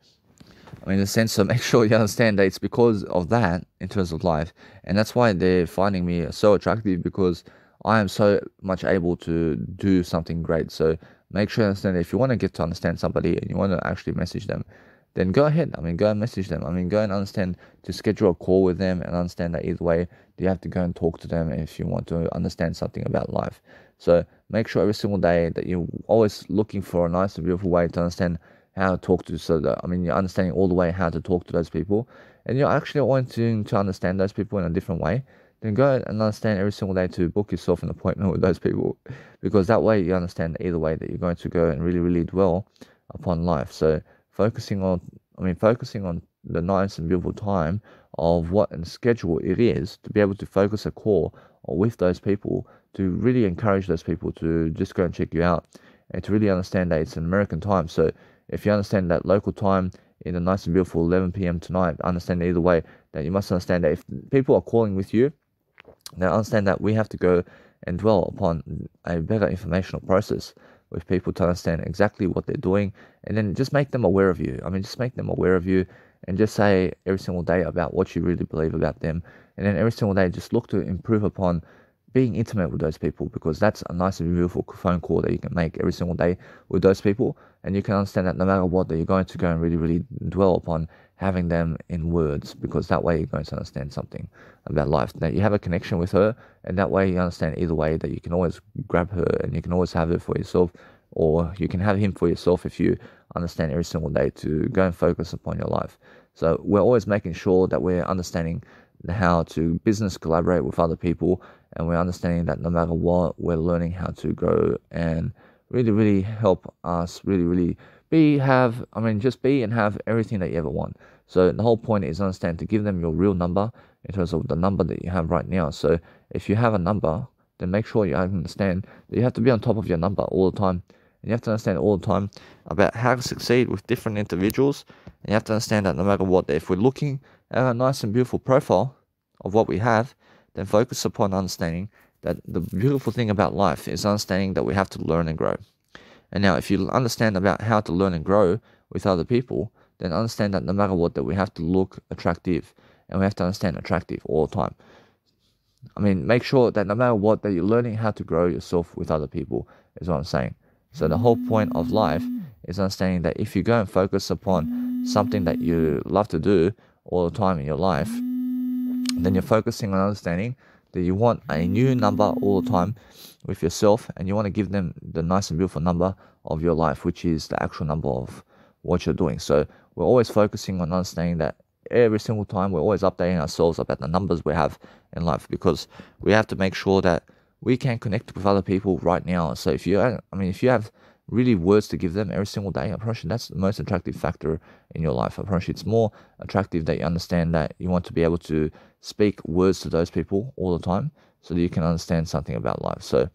I mean, in a sense, so make sure you understand that it's because of that in terms of life. And that's why they're finding me so attractive, because I am so much able to do something great. So make sure you understand that if you want to get to understand somebody and you want to actually message them, then go ahead. I mean, go and message them. I mean, go and understand to schedule a call with them, and understand that either way, you have to go and talk to them if you want to understand something about life. So make sure every single day that you're always looking for a nice and beautiful way to understand how to talk to, so that, I mean, you're understanding all the way how to talk to those people, and you're actually wanting to understand those people in a different way, then go and understand every single day to book yourself an appointment with those people, because that way you understand either way that you're going to go and really, really dwell upon life. So focusing on the nice and beautiful time of what and schedule it is to be able to focus a call or with those people, to really encourage those people to just go and check you out, and to really understand that it's an American time. So if you understand that local time in a nice and beautiful 11 p.m. tonight, understand either way that you must understand that if people are calling with you, now understand that we have to go and dwell upon a better informational process with people to understand exactly what they're doing, and then just make them aware of you. I mean, just make them aware of you, and just say every single day about what you really believe about them, and then every single day just look to improve upon being intimate with those people, because that's a nice and beautiful phone call that you can make every single day with those people, and you can understand that no matter what, that you're going to go and really, really dwell upon having them in words, because that way you're going to understand something about life, that you have a connection with her, and that way you understand either way that you can always grab her and you can always have her for yourself, or you can have him for yourself if you understand every single day to go and focus upon your life. So we're always making sure that we're understanding how to business collaborate with other people, and we're understanding that no matter what, we're learning how to grow and really, really help us really, really just be and have everything that you ever want. So the whole point is understand to give them your real number in terms of the number that you have right now. So if you have a number, then make sure you understand that you have to be on top of your number all the time. And you have to understand all the time about how to succeed with different individuals. And you have to understand that no matter what, if we're looking at a nice and beautiful profile of what we have, then focus upon understanding that the beautiful thing about life is understanding that we have to learn and grow. And now if you understand about how to learn and grow with other people, then understand that no matter what, that we have to look attractive, and we have to understand attractive all the time. I mean, make sure that no matter what, that you're learning how to grow yourself with other people, is what I'm saying. So the whole point of life is understanding that if you go and focus upon something that you love to do all the time in your life, then you're focusing on understanding that you want a new number all the time with yourself, and you want to give them the nice and beautiful number of your life, which is the actual number of what you're doing. So we're always focusing on understanding that every single time we're always updating ourselves about the numbers we have in life, because we have to make sure that we can connect with other people right now. So if you have really words to give them every single day, I promise you that's the most attractive factor in your life. I promise you it's more attractive that you understand that you want to be able to speak words to those people all the time, so that you can understand something about life. So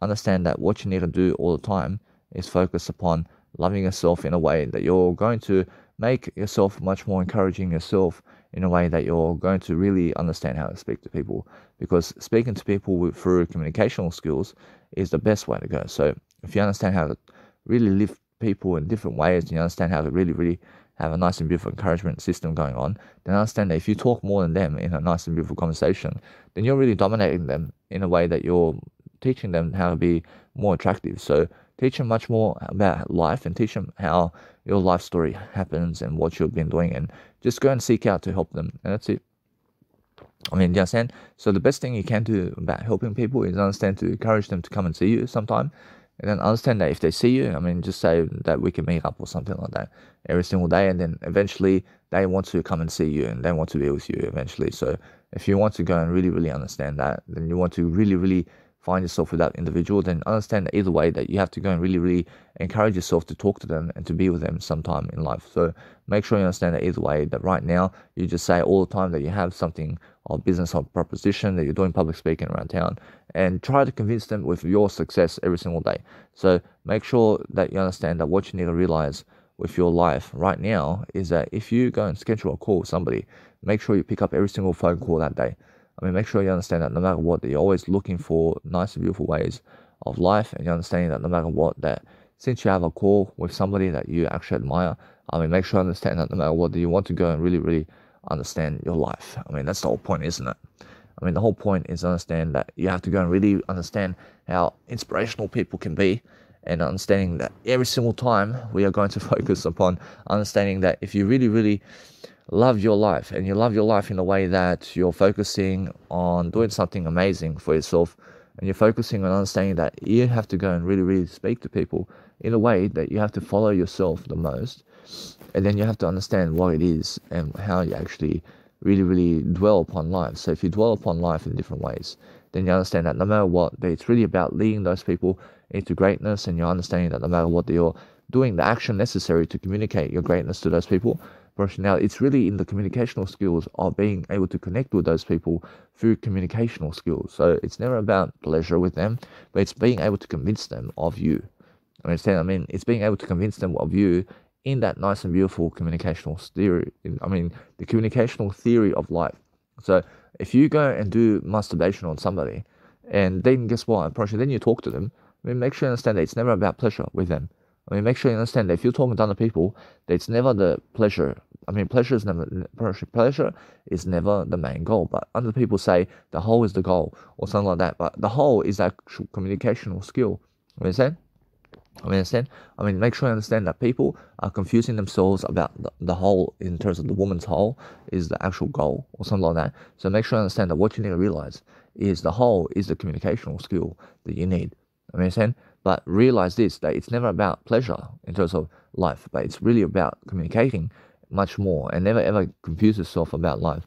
understand that what you need to do all the time is focus upon loving yourself in a way that you're going to make yourself much more encouraging yourself, in a way that you're going to really understand how to speak to people, because speaking to people through communicational skills is the best way to go. So if you understand how to really lift people in different ways, and you understand how to really, really have a nice and beautiful encouragement system going on, then understand that if you talk more than them in a nice and beautiful conversation, then you're really dominating them in a way that you're teaching them how to be more attractive. So teach them much more about life, and teach them how your life story happens and what you've been doing, and just go and seek out to help them. And that's it. I mean, you understand? So the best thing you can do about helping people is understand to encourage them to come and see you sometime. And then understand that if they see you, I mean, just say that we can meet up or something like that every single day. And then eventually they want to come and see you, and they want to be with you eventually. So if you want to go and really, really understand that, then you want to really, really find yourself with that individual, then understand that either way that you have to go and really, really encourage yourself to talk to them and to be with them sometime in life. So make sure you understand that either way, that right now you just say all the time that you have something of business or proposition, that you're doing public speaking around town, and try to convince them with your success every single day. So make sure that you understand that what you need to realize with your life right now is that if you go and schedule a call with somebody, make sure you pick up every single phone call that day. I mean, make sure you understand that no matter what, that you're always looking for nice and beautiful ways of life, and you're understanding that no matter what, that since you have a call with somebody that you actually admire, I mean, make sure you understand that no matter what, that you want to go and really, really understand your life. I mean, that's the whole point, isn't it? I mean, the whole point is understand that you have to go and really understand how inspirational people can be, and understanding that every single time we are going to focus upon understanding that if you really, really love your life, and you love your life in a way that you're focusing on doing something amazing for yourself, and you're focusing on understanding that you have to go and really, really speak to people in a way that you have to follow yourself the most, and then you have to understand what it is and how you actually really, really dwell upon life. So if you dwell upon life in different ways, then you understand that no matter what, that it's really about leading those people into greatness, and you're understanding that no matter what, you're doing the action necessary to communicate your greatness to those people. Now, it's really in the communicational skills of being able to connect with those people through communicational skills. So it's never about pleasure with them, but it's being able to convince them of you. I mean, it's being able to convince them of you in that nice and beautiful communicational theory. The communicational theory of life. So if you go and do masturbation on somebody, and then guess what? Then you talk to them. Make sure you understand that it's never about pleasure with them. Make sure you understand that if you're talking to other people, that it's never the pleasure. Pleasure is never the main goal. But other people say the whole is the goal or something like that. But the whole is actual communicational skill. Understand? Make sure you understand that people are confusing themselves about the whole in terms of the woman's whole is the actual goal or something like that. So make sure you understand that what you need to realize is the whole is the communicational skill that you need. Understand? But realize this, that it's never about pleasure in terms of life, but it's really about communicating much more, and never ever confuse yourself about life.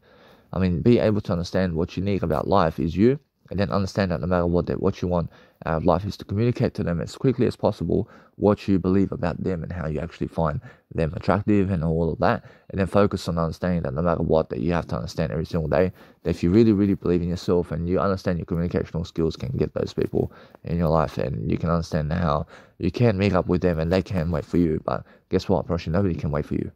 Be able to understand what's unique about life is you, and then understand that no matter what you want out of life is to communicate to them as quickly as possible what you believe about them and how you actually find them attractive and all of that, and then focus on understanding that no matter what, that you have to understand every single day that if you really, really believe in yourself and you understand your communicational skills can get those people in your life, and you can understand how you can meet up with them and they can wait for you. But guess what? Nobody can wait for you.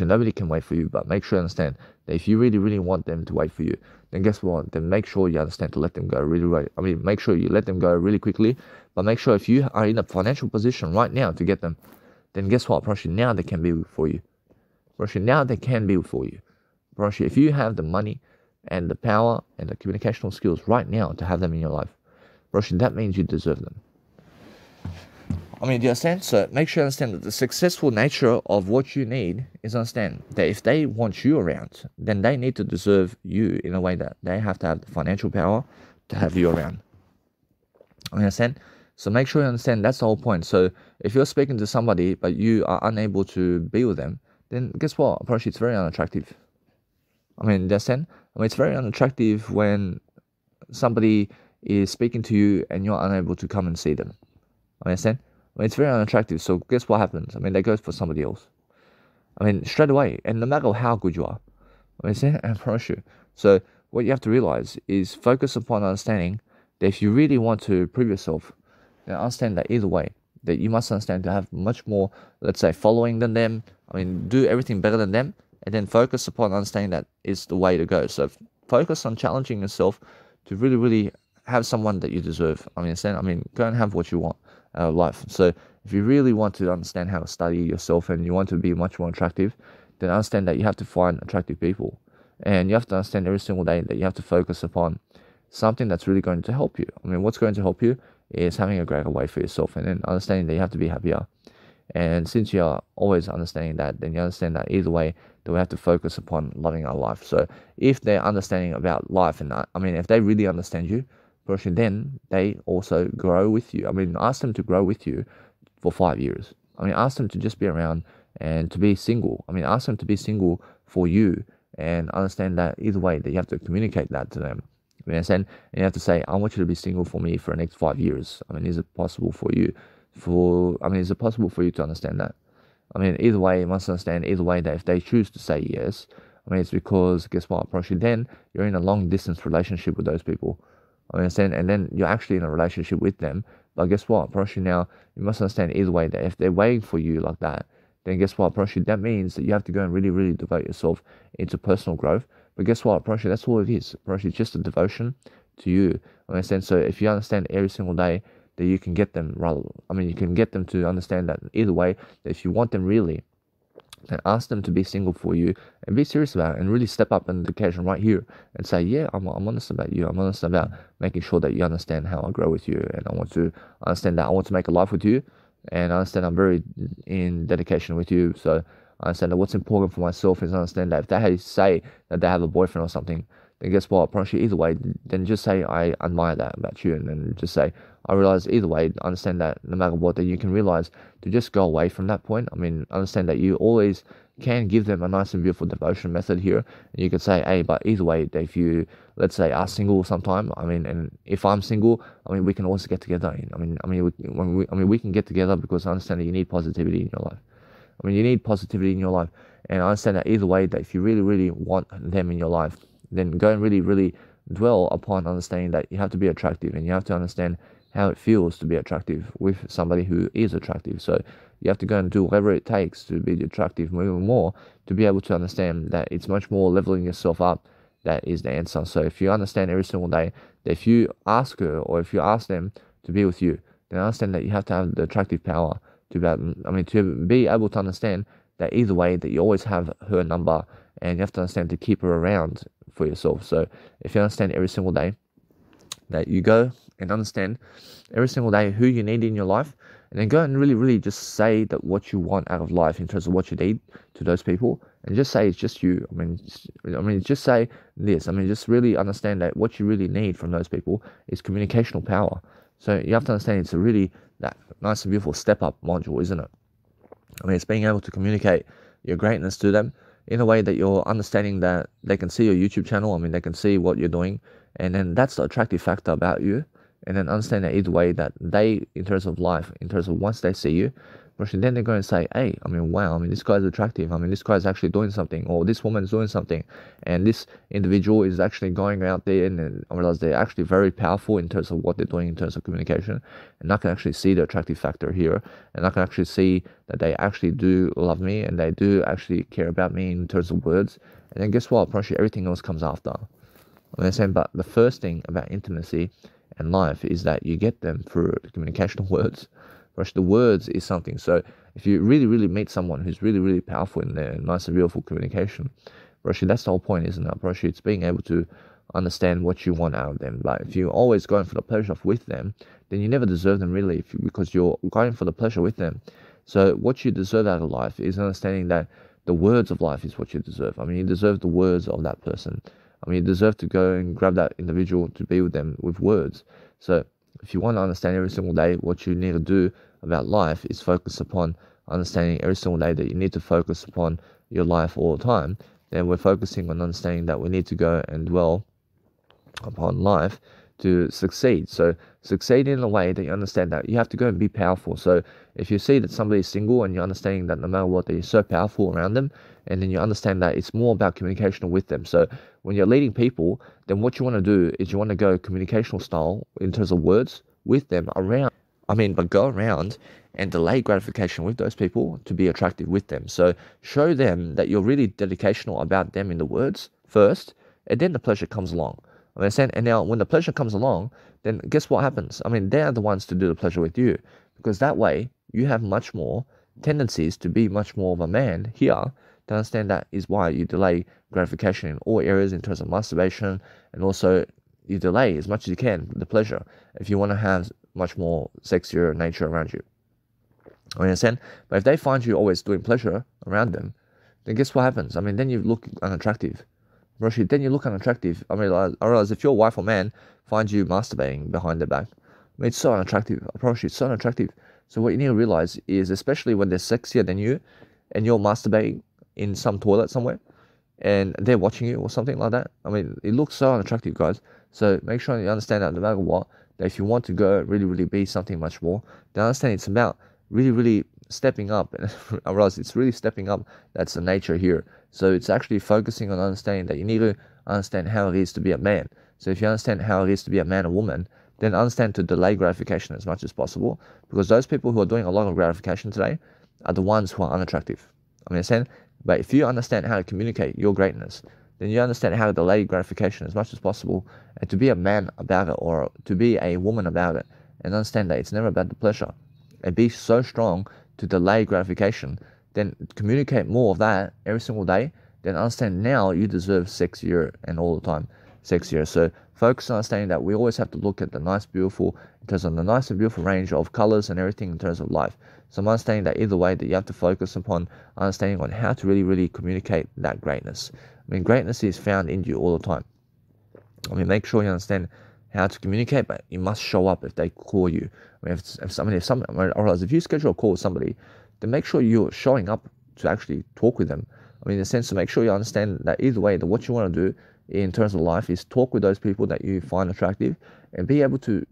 Nobody can wait for you, but make sure you understand that if you really, really want them to wait for you, then guess what? Then make sure you understand to let them go make sure you let them go really quickly, but make sure if you are in a financial position right now to get them, then guess what? Now they can be for you. Now they can be for you. If you have the money and the power and the communicational skills right now to have them in your life, that means you deserve them. Do you understand? So make sure you understand that the successful nature of what you need is understand that if they want you around, then they need to deserve you in a way that they have to have the financial power to have you around. Understand? So make sure you understand that's the whole point. So if you're speaking to somebody but you are unable to be with them, then guess what? It's very unattractive. Understand? It's very unattractive when somebody is speaking to you and you're unable to come and see them. Understand? It's very unattractive. So guess what happens? They go for somebody else. Straight away. And no matter how good you are. I promise you. So what you have to realize is focus upon understanding that if you really want to prove yourself, then understand that either way, that you must understand to have much more, let's say, following than them. Do everything better than them. And then focus upon understanding that is the way to go. So focus on challenging yourself to really, really have someone that you deserve. Go and have what you want out of life. So if you really want to understand how to study yourself and you want to be much more attractive, then understand that you have to find attractive people. And you have to understand every single day that you have to focus upon something that's really going to help you. What's going to help you is having a greater way for yourself, and then understanding that you have to be happier. And since you're always understanding that, then you understand that either way, that we have to focus upon loving our life. So if they're understanding about life, and if they really understand you, then they also grow with you. Ask them to grow with you for 5 years. Ask them to just be around and to be single. Ask them to be single for you, and understand that either way that you have to communicate that to them. And you have to say, I want you to be single for me for the next 5 years. Is it possible for you? Is it possible for you to understand that? Either way, you must understand either way that if they choose to say yes, it's because, guess what? Then you're in a long distance relationship with those people. And then you're actually in a relationship with them. But guess what? Now, you must understand either way that if they're waiting for you like that, then guess what? That means that you have to go and really, really devote yourself into personal growth. But guess what? That's all it is. It's just a devotion to you. So if you understand every single day that you can get them you can get them to understand that either way, that if you want them really, then ask them to be single for you and be serious about it, and really step up on the occasion right here and say, yeah, I'm honest about you. I'm honest about making sure that you understand how I grow with you, and I want to understand that I want to make a life with you, and I understand I'm very in dedication with you. So I understand that what's important for myself is understand that if they say that they have a boyfriend or something, then guess what? I promise you, either way, then just say, I admire that about you. And then just say, I realize either way, understand that no matter what, that you can realize to just go away from that point. I mean, understand that you always can give them a nice and beautiful devotion method here. And you could say, hey, but either way, if you, let's say, are single sometime, I mean, and if I'm single, I mean, we can also get together. We can get together because I understand that you need positivity in your life. I mean, you need positivity in your life. And I understand that either way, that if you really, really want them in your life, then go and really, really dwell upon understanding that you have to be attractive, and you have to understand how it feels to be attractive with somebody who is attractive. So you have to go and do whatever it takes to be attractive even more, to be able to understand that it's much more leveling yourself up. That is the answer. So if you understand every single day that if you ask her or if you ask them to be with you, then understand that you have to have the attractive power to be able to understand that either way, that you always have her number, and you have to understand to keep her around for yourself. So if you understand every single day that you go and understand every single day who you need in your life, and then go and really, really just say that what you want out of life in terms of what you need to those people, and just say it's just you. Just say this. Just really understand that what you really need from those people is communicational power. So you have to understand it's a really that nice and beautiful step up module, isn't it? It's being able to communicate your greatness to them in a way that you're understanding that they can see your YouTube channel. They can see what you're doing, and then that's the attractive factor about you. And then understand that either way, that they, in terms of life, in terms of once they see you, then they're going to say, hey, wow, this guy's attractive. This guy's actually doing something, or this woman's doing something, and this individual is actually going out there, and I realize they're actually very powerful in terms of what they're doing in terms of communication. And I can actually see the attractive factor here, and I can actually see that they actually do love me, and they do actually care about me in terms of words. And then guess what? I promise you, everything else comes after. But the first thing about intimacy and life is that you get them through the communicational words. The words is something. So if you really, really meet someone who's really, really powerful in their nice and beautiful communication, that's the whole point, isn't it? It's being able to understand what you want out of them. But if you're always going for the pleasure with them, then you never deserve them really, because you're going for the pleasure with them. So what you deserve out of life is understanding that the words of life is what you deserve. You deserve the words of that person. You deserve to go and grab that individual to be with them with words. So if you want to understand every single day, what you need to do about life is focus upon understanding every single day that you need to focus upon your life all the time. Then we're focusing on understanding that we need to go and dwell upon life to succeed. So succeed in a way that you understand that you have to go and be powerful. So if you see that somebody is single and you're understanding that no matter what, they're so powerful around them, and then you understand that it's more about communication with them. So when you're leading people, then what you want to do is you want to go communicational style in terms of words with them around. But go around and delay gratification with those people to be attractive with them. So show them that you're really dedicational about them in the words first, and then the pleasure comes along. And now when the pleasure comes along, then guess what happens? They're the ones to do the pleasure with you, because that way you have much more tendencies to be much more of a man here. To understand that is why you delay gratification in all areas in terms of masturbation, and also you delay as much as you can the pleasure if you want to have much more sexier nature around you. Understand? But if they find you always doing pleasure around them, then guess what happens? Then you look unattractive. Then you look unattractive. I realize if your wife or man finds you masturbating behind their back, it's so unattractive. I promise you, it's so unattractive. So what you need to realize is, especially when they're sexier than you, and you're masturbating in some toilet somewhere, and they're watching you or something like that, it looks so unattractive, guys. So make sure you understand that no matter what, that if you want to go really, really be something much more, then understand it's about really, really stepping up. And I realize it's really stepping up. That's the nature here. So it's actually focusing on understanding that you need to understand how it is to be a man. So if you understand how it is to be a man or woman, then understand to delay gratification as much as possible, because those people who are doing a lot of gratification today are the ones who are unattractive. Understand? But if you understand how to communicate your greatness, then you understand how to delay gratification as much as possible, and to be a man about it, or to be a woman about it, and understand that it's never about the pleasure, and be so strong to delay gratification, then communicate more of that every single day, then understand now you deserve sexier and all the time sexier. So focus on understanding that we always have to look at the nice, beautiful, in terms of the nice and beautiful range of colors and everything in terms of life. So I'm understanding that either way, that you have to focus upon understanding on how to really, really communicate that greatness. Greatness is found in you all the time. I mean, make sure you understand how to communicate, but you must show up if they call you. I mean, if you schedule a call with somebody, then make sure you're showing up to actually talk with them. I mean, in a sense, to make sure you understand that either way, that what you want to do in terms of life is talk with those people that you find attractive, and be able to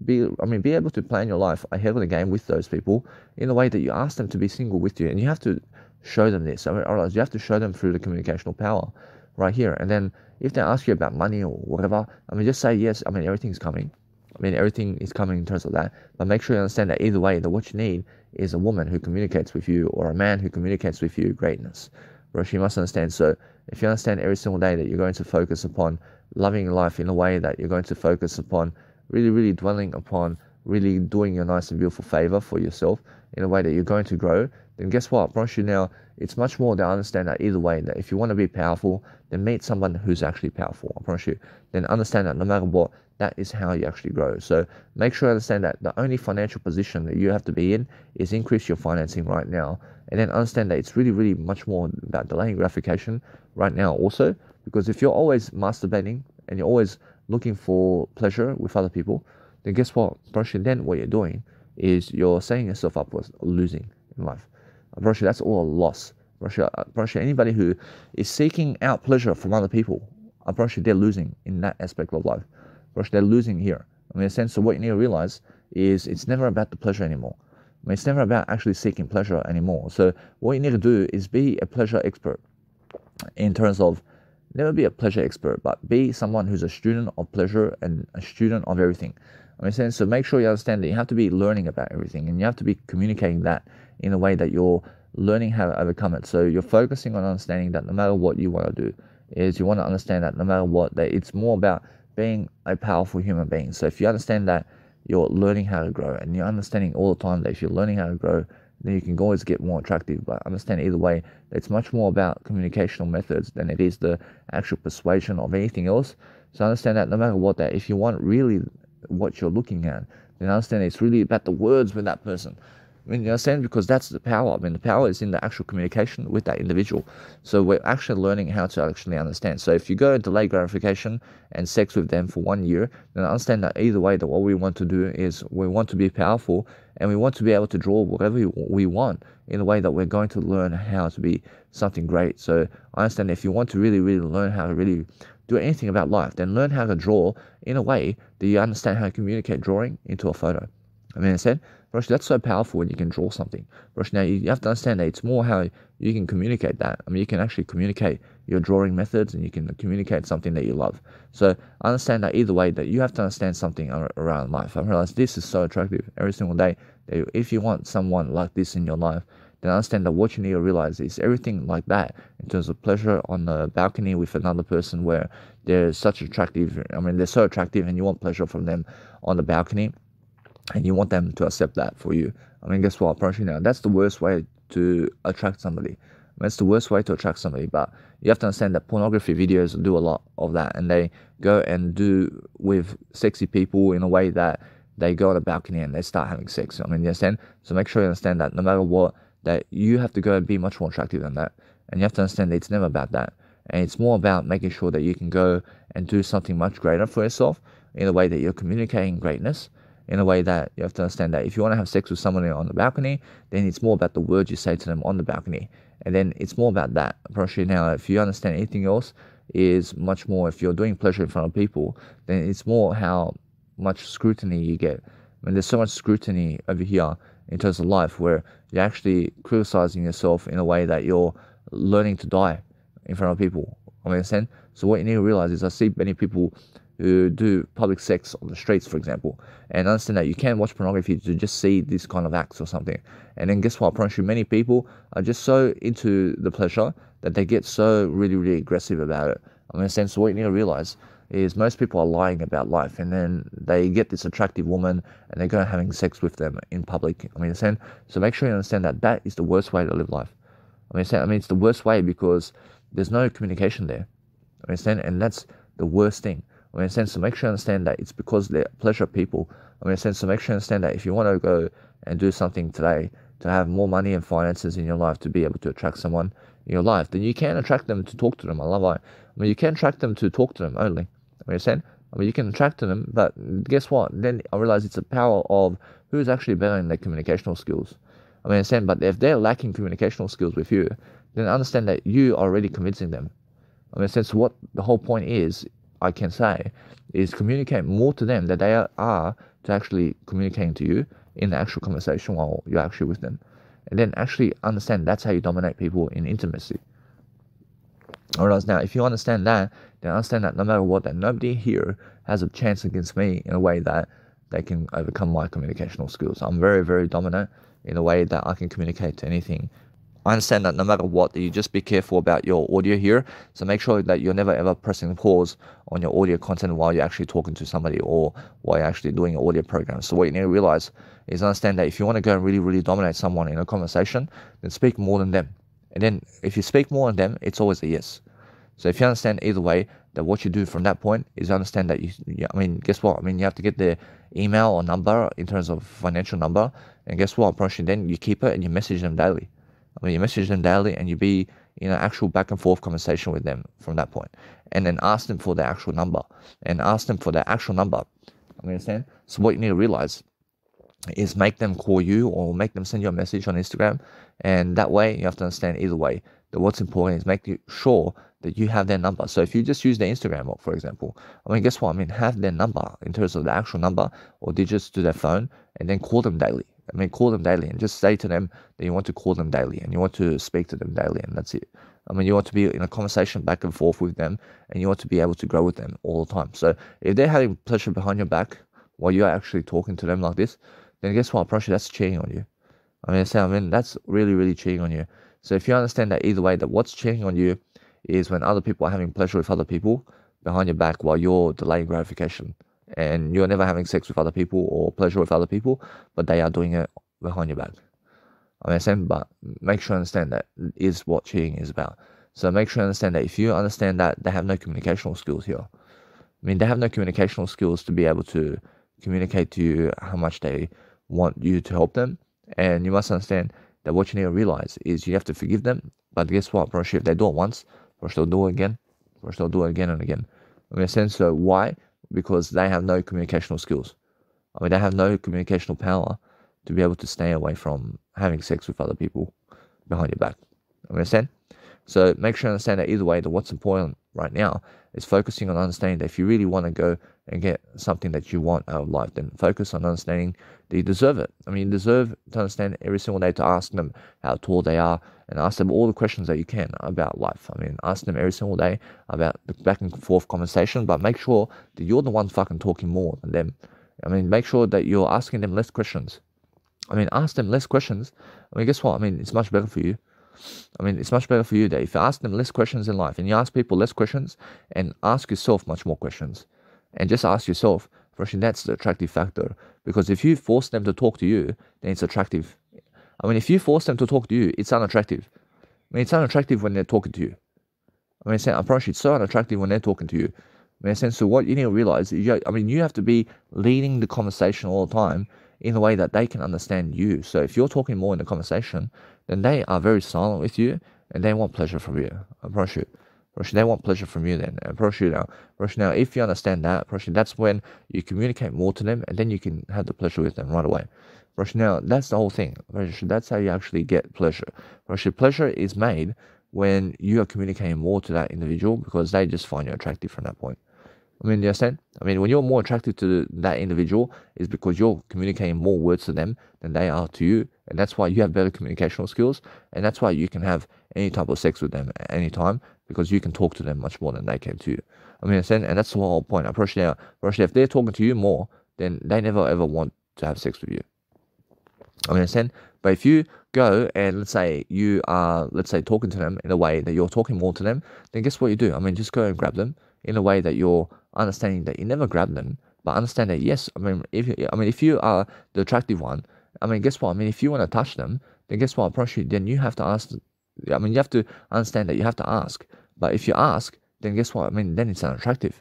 plan your life ahead of the game with those people in a way that you ask them to be single with you, and you have to show them this. I mean, you have to show them through the communicational power right here. And then if they ask you about money or whatever, I mean, just say yes. I mean, everything's coming. I mean, everything is coming in terms of that. But make sure you understand that either way, that what you need is a woman who communicates with you, or a man who communicates with you greatness. But you must understand. So if you understand every single day that you're going to focus upon loving life in a way that you're going to focus upon really, really dwelling upon really doing your nice and beautiful favor for yourself in a way that you're going to grow, then guess what? I promise you now, it's much more to understand that either way, that if you want to be powerful, then meet someone who's actually powerful. I promise you. Then understand that no matter what, that is how you actually grow. So make sure you understand that the only financial position that you have to be in is increase your financing right now. And then understand that it's really, really much more about delaying gratification right now also. Because if you're always masturbating and you're always looking for pleasure with other people, then guess what? Then what you're doing is you're setting yourself up for losing in life. That's all a loss. Anybody who is seeking out pleasure from other people, they're losing in that aspect of life. They're losing here. I mean, in a sense, so what you need to realize is it's never about the pleasure anymore. I mean, it's never about actually seeking pleasure anymore. So what you need to do is be a pleasure expert in terms of, never be a pleasure expert, but be someone who's a student of pleasure and a student of everything. I mean, so make sure you understand that you have to be learning about everything, and you have to be communicating that in a way that you're learning how to overcome it. So you're focusing on understanding that no matter what you want to do, is you want to understand that no matter what, that it's more about being a powerful human being. So if you understand that you're learning how to grow, and you're understanding all the time that if you're learning how to grow, then you can always get more attractive. But understand either way, it's much more about communicational methods than it is the actual persuasion of anything else. So understand that no matter what, that if you want really what you're looking at, then understand it's really about the words with that person. I mean, you understand, because that's the power. I mean, the power is in the actual communication with that individual. So we're actually learning how to actually understand. So if you go delay gratification and sex with them for 1 year, then understand that either way, that what we want to do is we want to be powerful, and we want to be able to draw whatever we want in a way that we're going to learn how to be something great. So I understand if you want to really, really learn how to really do anything about life, then learn how to draw in a way that you understand how to communicate drawing into a photo. I mean, I said, that's so powerful when you can draw something. Now you have to understand that it's more how you can communicate that. I mean, you can actually communicate your drawing methods, and you can communicate something that you love. So I understand that either way, that you have to understand something around life. I realize this is so attractive every single day. That if you want someone like this in your life, then understand that what you need to realize is everything like that in terms of pleasure on the balcony with another person where they're so attractive, and you want pleasure from them on the balcony, and you want them to accept that for you. I mean, guess what? That's the worst way to attract somebody. I mean, it's the worst way to attract somebody, but you have to understand that pornography videos do a lot of that, and they go and do with sexy people in a way that they go on a balcony and they start having sex. I mean, you understand? So make sure you understand that no matter what, that you have to go and be much more attractive than that. And you have to understand that it's never about that. And it's more about making sure that you can go and do something much greater for yourself in a way that you're communicating greatness, in a way that you have to understand that if you want to have sex with someone on the balcony, then it's more about the words you say to them on the balcony. And then it's more about that. Now, if you understand anything else, is much more, if you're doing pleasure in front of people, then it's more how much scrutiny you get. I mean, there's so much scrutiny over here in terms of life where you're actually criticizing yourself in a way that you're learning to die in front of people. I mean, understand? So what you need to realize is, I see many people who do public sex on the streets, for example, and understand that you can't watch pornography to just see this kind of acts or something. And then guess what? I promise you, many people are just so into the pleasure that they get so really, really aggressive about it. I mean, so what you need to realize is most people are lying about life, and then they get this attractive woman and they go having sex with them in public. I mean, so make sure you understand that that is the worst way to live life. I mean, it's the worst way because there's no communication there. I mean, and that's the worst thing. I mean, so make sure you understand that it's because they're pleasure people. I mean, so make sure you understand that if you want to go and do something today to have more money and finances in your life to be able to attract someone in your life, then you can attract them to talk to them. I mean, you can attract them to talk to them only. I mean, I mean, you can attract to them, but guess what? Then I realize it's the power of who's actually better in their communicational skills. I mean, understand, but if they're lacking communicational skills with you, then understand that you are already convincing them. I mean, since what the whole point is, I can say, is communicate more to them that they are to actually communicating to you in the actual conversation while you're actually with them. And then actually understand that's how you dominate people in intimacy. Whereas now, if you understand that, then understand that no matter what, that nobody here has a chance against me in a way that they can overcome my communicational skills. I'm very, very dominant in a way that I can communicate to anything. I understand that no matter what, you just be careful about your audio here. So make sure that you're never ever pressing pause on your audio content while you're actually talking to somebody or while you're actually doing an audio program. So what you need to realize is understand that if you want to go and really, really dominate someone in a conversation, then speak more than them. And then if you speak more than them, it's always a yes. So if you understand either way, that what you do from that point is understand that I mean, guess what? I mean, you have to get their email or number in terms of financial number. And guess what? Then you keep it and you message them daily. I mean, you message them daily and you be in an actual back and forth conversation with them from that point. And then ask them for their actual number. And ask them for their actual number. I understand? So what you need to realize is make them call you or make them send you a message on Instagram. And that way, you have to understand either way that what's important is making sure that you have their number. So if you just use their Instagram, for example, I mean, guess what? I mean, have their number in terms of the actual number or digits to their phone and then call them daily. I mean, call them daily and just say to them that you want to call them daily and you want to speak to them daily, and that's it. I mean, you want to be in a conversation back and forth with them and you want to be able to grow with them all the time. So if they're having pleasure behind your back while you're actually talking to them like this, then guess what? I promise you, that's cheating on you. I mean, that's really, really cheating on you. So if you understand that either way, that what's cheating on you is when other people are having pleasure with other people behind your back while you're delaying gratification. And you're never having sex with other people or pleasure with other people, but they are doing it behind your back. I understand, but make sure you understand that is what cheating is about. So make sure you understand that if you understand that they have no communicational skills here. I mean, they have no communicational skills to be able to communicate to you how much they want you to help them. And you must understand that what you need to realize is you have to forgive them. But guess what? Probably if they do it once, probably they'll do it again. Probably they'll do it again and again. I mean, so why? Because they have no communicational skills. I mean, they have no communicational power to be able to stay away from having sex with other people behind your back. Understand? So make sure you understand that either way, that what's important right now is focusing on understanding that if you really want to go and get something that you want out of life, then focus on understanding that you deserve it. I mean, you deserve to understand every single day to ask them how tall they are and ask them all the questions that you can about life. I mean, ask them every single day about the back and forth conversation, but make sure that you're the one fucking talking more than them. I mean, make sure that you're asking them less questions. I mean, ask them less questions. I mean, guess what? I mean, it's much better for you. I mean, it's much better for you that if you ask them less questions in life and you ask people less questions and ask yourself much more questions and just ask yourself, first, that's the attractive factor. Because if you force them to talk to you, then it's attractive. I mean, if you force them to talk to you, it's unattractive. I mean, it's unattractive when they're talking to you. I mean, I promise you, it's so unattractive when they're talking to you. I mean, so what you need to realize is, you have to be leading the conversation all the time in a way that they can understand you. So if you're talking more in the conversation, then they are very silent with you and they want pleasure from you. I promise you. They want pleasure from you then. I promise you now, if you understand that, that's when you communicate more to them and then you can have the pleasure with them right away. Now, that's the whole thing. That's how you actually get pleasure. Pleasure is made when you are communicating more to that individual because they just find you attractive from that point. I mean, you understand? I mean, when you're more attracted to that individual, is because you're communicating more words to them than they are to you. And that's why you have better communicational skills. And that's why you can have any type of sex with them at any time because you can talk to them much more than they can to you. I mean, understand? And that's the whole point. If they're talking to you more, then they never ever want to have sex with you. I mean, understand? But if you go and let's say you are, talking to them in a way that you're talking more to them, then guess what you do? I mean, just go and grab them in a way that you're understanding that you never grab them, but understand that yes, if you are the attractive one, I mean, guess what? I mean, if you want to touch them, then guess what? I promise you, then you have to ask. I mean, you have to understand that you have to ask. But if you ask, then guess what? I mean, then it's unattractive.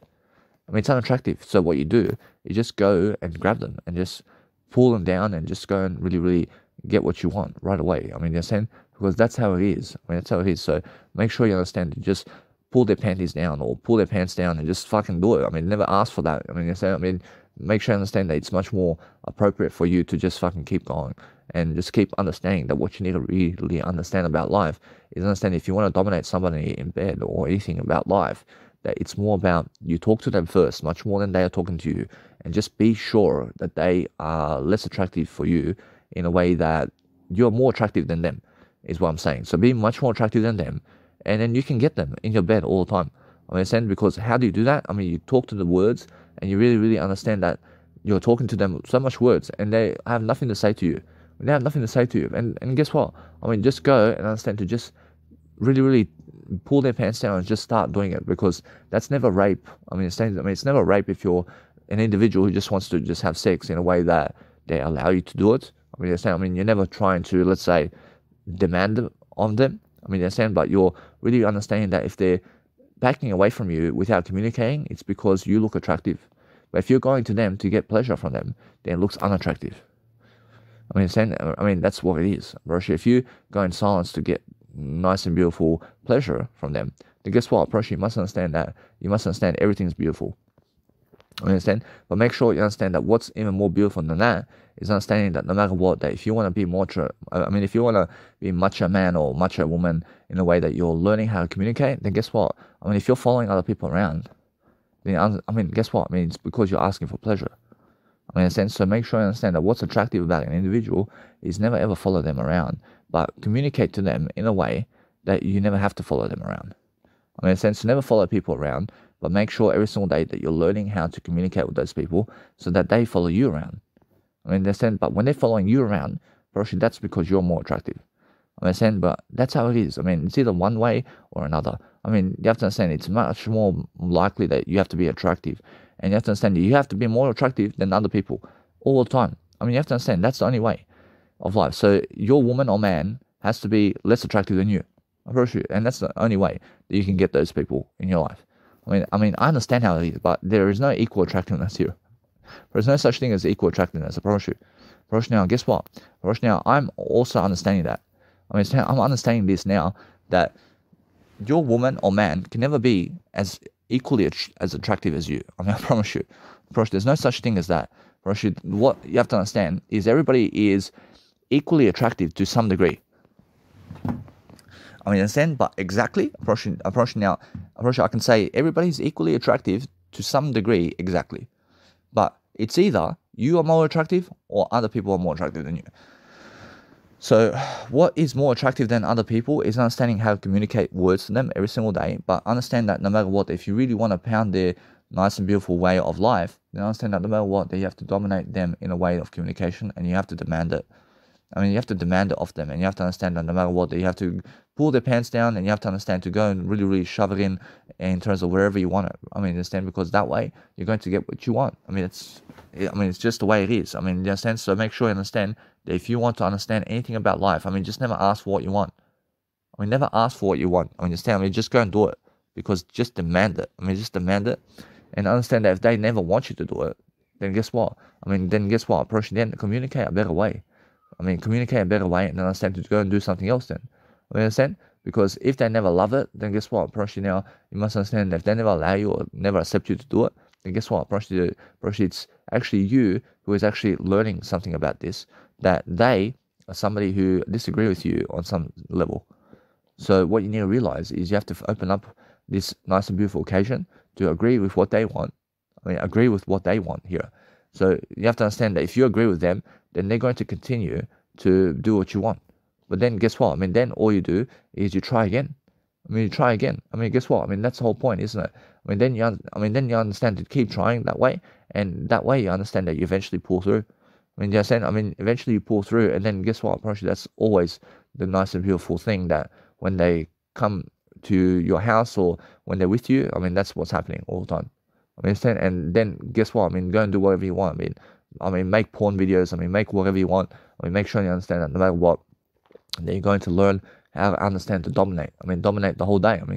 I mean, it's unattractive. So what you do, you just go and grab them and just pull them down and just go and really, really get what you want right away. I mean, you're saying because that's how it is. I mean, that's how it is. So make sure you understand. You just pull their panties down or pull their pants down and just fucking do it. I mean, never ask for that. I mean, make sure you understand that it's much more appropriate for you to just fucking keep going and just keep understanding that what you need to really understand about life is understand if you want to dominate somebody in bed or anything about life, that it's more about you talk to them first, much more than they are talking to you, and just be sure that they are less attractive for you in a way that you're more attractive than them, is what I'm saying. So be much more attractive than them, and then you can get them in your bed all the time. I understand, because how do you do that? I mean, you talk to the words, and you really understand that you're talking to them so much words, and they have nothing to say to you. They have nothing to say to you, and guess what? I mean, just go and understand to just really pull their pants down and just start doing it, because that's never rape. I mean, it's never rape if you're an individual who just wants to just have sex in a way that they allow you to do it. I mean, you're never trying to, let's say, demand it on them. I mean, but you're really understanding that if they're backing away from you without communicating, it's because you look attractive. But if you're going to them to get pleasure from them, then it looks unattractive. I mean, that's what it is. If you go in silence to get nice and beautiful pleasure from them, then guess what? You must understand that. You must understand everything's beautiful. Understand? But make sure you understand that what's even more beautiful than that is understanding that no matter what, that if you want to be if you want to be macho man or macho woman in a way that you're learning how to communicate, then guess what? I mean, if you're following other people around, then guess what? I mean, it's because you're asking for pleasure. So make sure you understand that what's attractive about an individual is never ever follow them around, but communicate to them in a way that you never have to follow them around. So never follow people around, but make sure every single day that you're learning how to communicate with those people so that they follow you around. But when they're following you around, that's because you're more attractive. But that's how it is. It's either one way or another. You have to understand it's much more likely that you have to be attractive. And you have to understand that you have to be more attractive than other people all the time. You have to understand that's the only way of life. So your woman or man has to be less attractive than you. And that's the only way that you can get those people in your life. I understand how it is, but there is no equal attractiveness here. There's no such thing as equal attractiveness, I promise you. Now, guess what? Now, I'm also understanding that. I'm understanding this now, that your woman or man can never be as equally as attractive as you. I promise you. There's no such thing as that. What you have to understand is everybody is equally attractive to some degree. But exactly, I can say everybody's equally attractive to some degree, exactly. But it's either you are more attractive or other people are more attractive than you. So what is more attractive than other people is understanding how to communicate words to them every single day, but understand that no matter what, if you really want to pound their nice and beautiful way of life, then understand that no matter what, that you have to dominate them in a way of communication, and you have to demand it. You have to demand it of them, and you have to understand that no matter what, that you have to pull their pants down, and you have to understand to go and really shove it in terms of wherever you want it. Because that way you're going to get what you want. It's just the way it is. You understand? So make sure you understand that if you want to understand anything about life, just never ask for what you want. Never ask for what you want. Understand? Just go and do it, because just demand it. Just demand it, and understand that if they never want you to do it, then guess what? Then communicate a better way. Communicate a better way, and understand to go and do something else then. Understand? Because if they never love it, then guess what? Now, you must understand that if they never allow you or never accept you to do it, then guess what? It's actually you who is actually learning something about this, that they are somebody who disagree with you on some level. So what you need to realize is you have to open up this nice and beautiful occasion to agree with what they want. Agree with what they want here. So you have to understand that if you agree with them, then they're going to continue to do what you want. But then guess what? Then all you do is you try again. You try again. Guess what? That's the whole point, isn't it? Then you understand to keep trying that way, and that way you understand that you eventually pull through. You understand? Eventually you pull through, and then guess what? That's always the nice and beautiful thing, that when they come to your house or when they're with you, that's what's happening all the time. Understand? And then guess what? Go and do whatever you want. Make porn videos. Make whatever you want. Make sure you understand that no matter what, then you're going to learn how to understand to dominate. Dominate the whole day. Have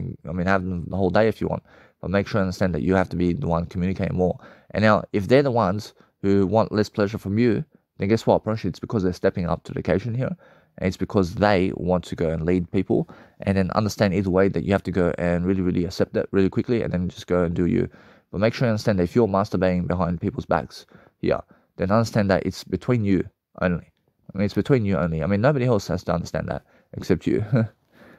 them the whole day if you want. But make sure you understand that you have to be the one communicating more. And now, if they're the ones who want less pleasure from you, then guess what? It's because they're stepping up to the occasion here. And it's because they want to go and lead people, and then understand either way that you have to go and really, really accept it really quickly, and then just go and do you. But make sure you understand that if you're masturbating behind people's backs here, then understand that it's between you only. I mean, it's between you only. I mean, nobody else has to understand that except you.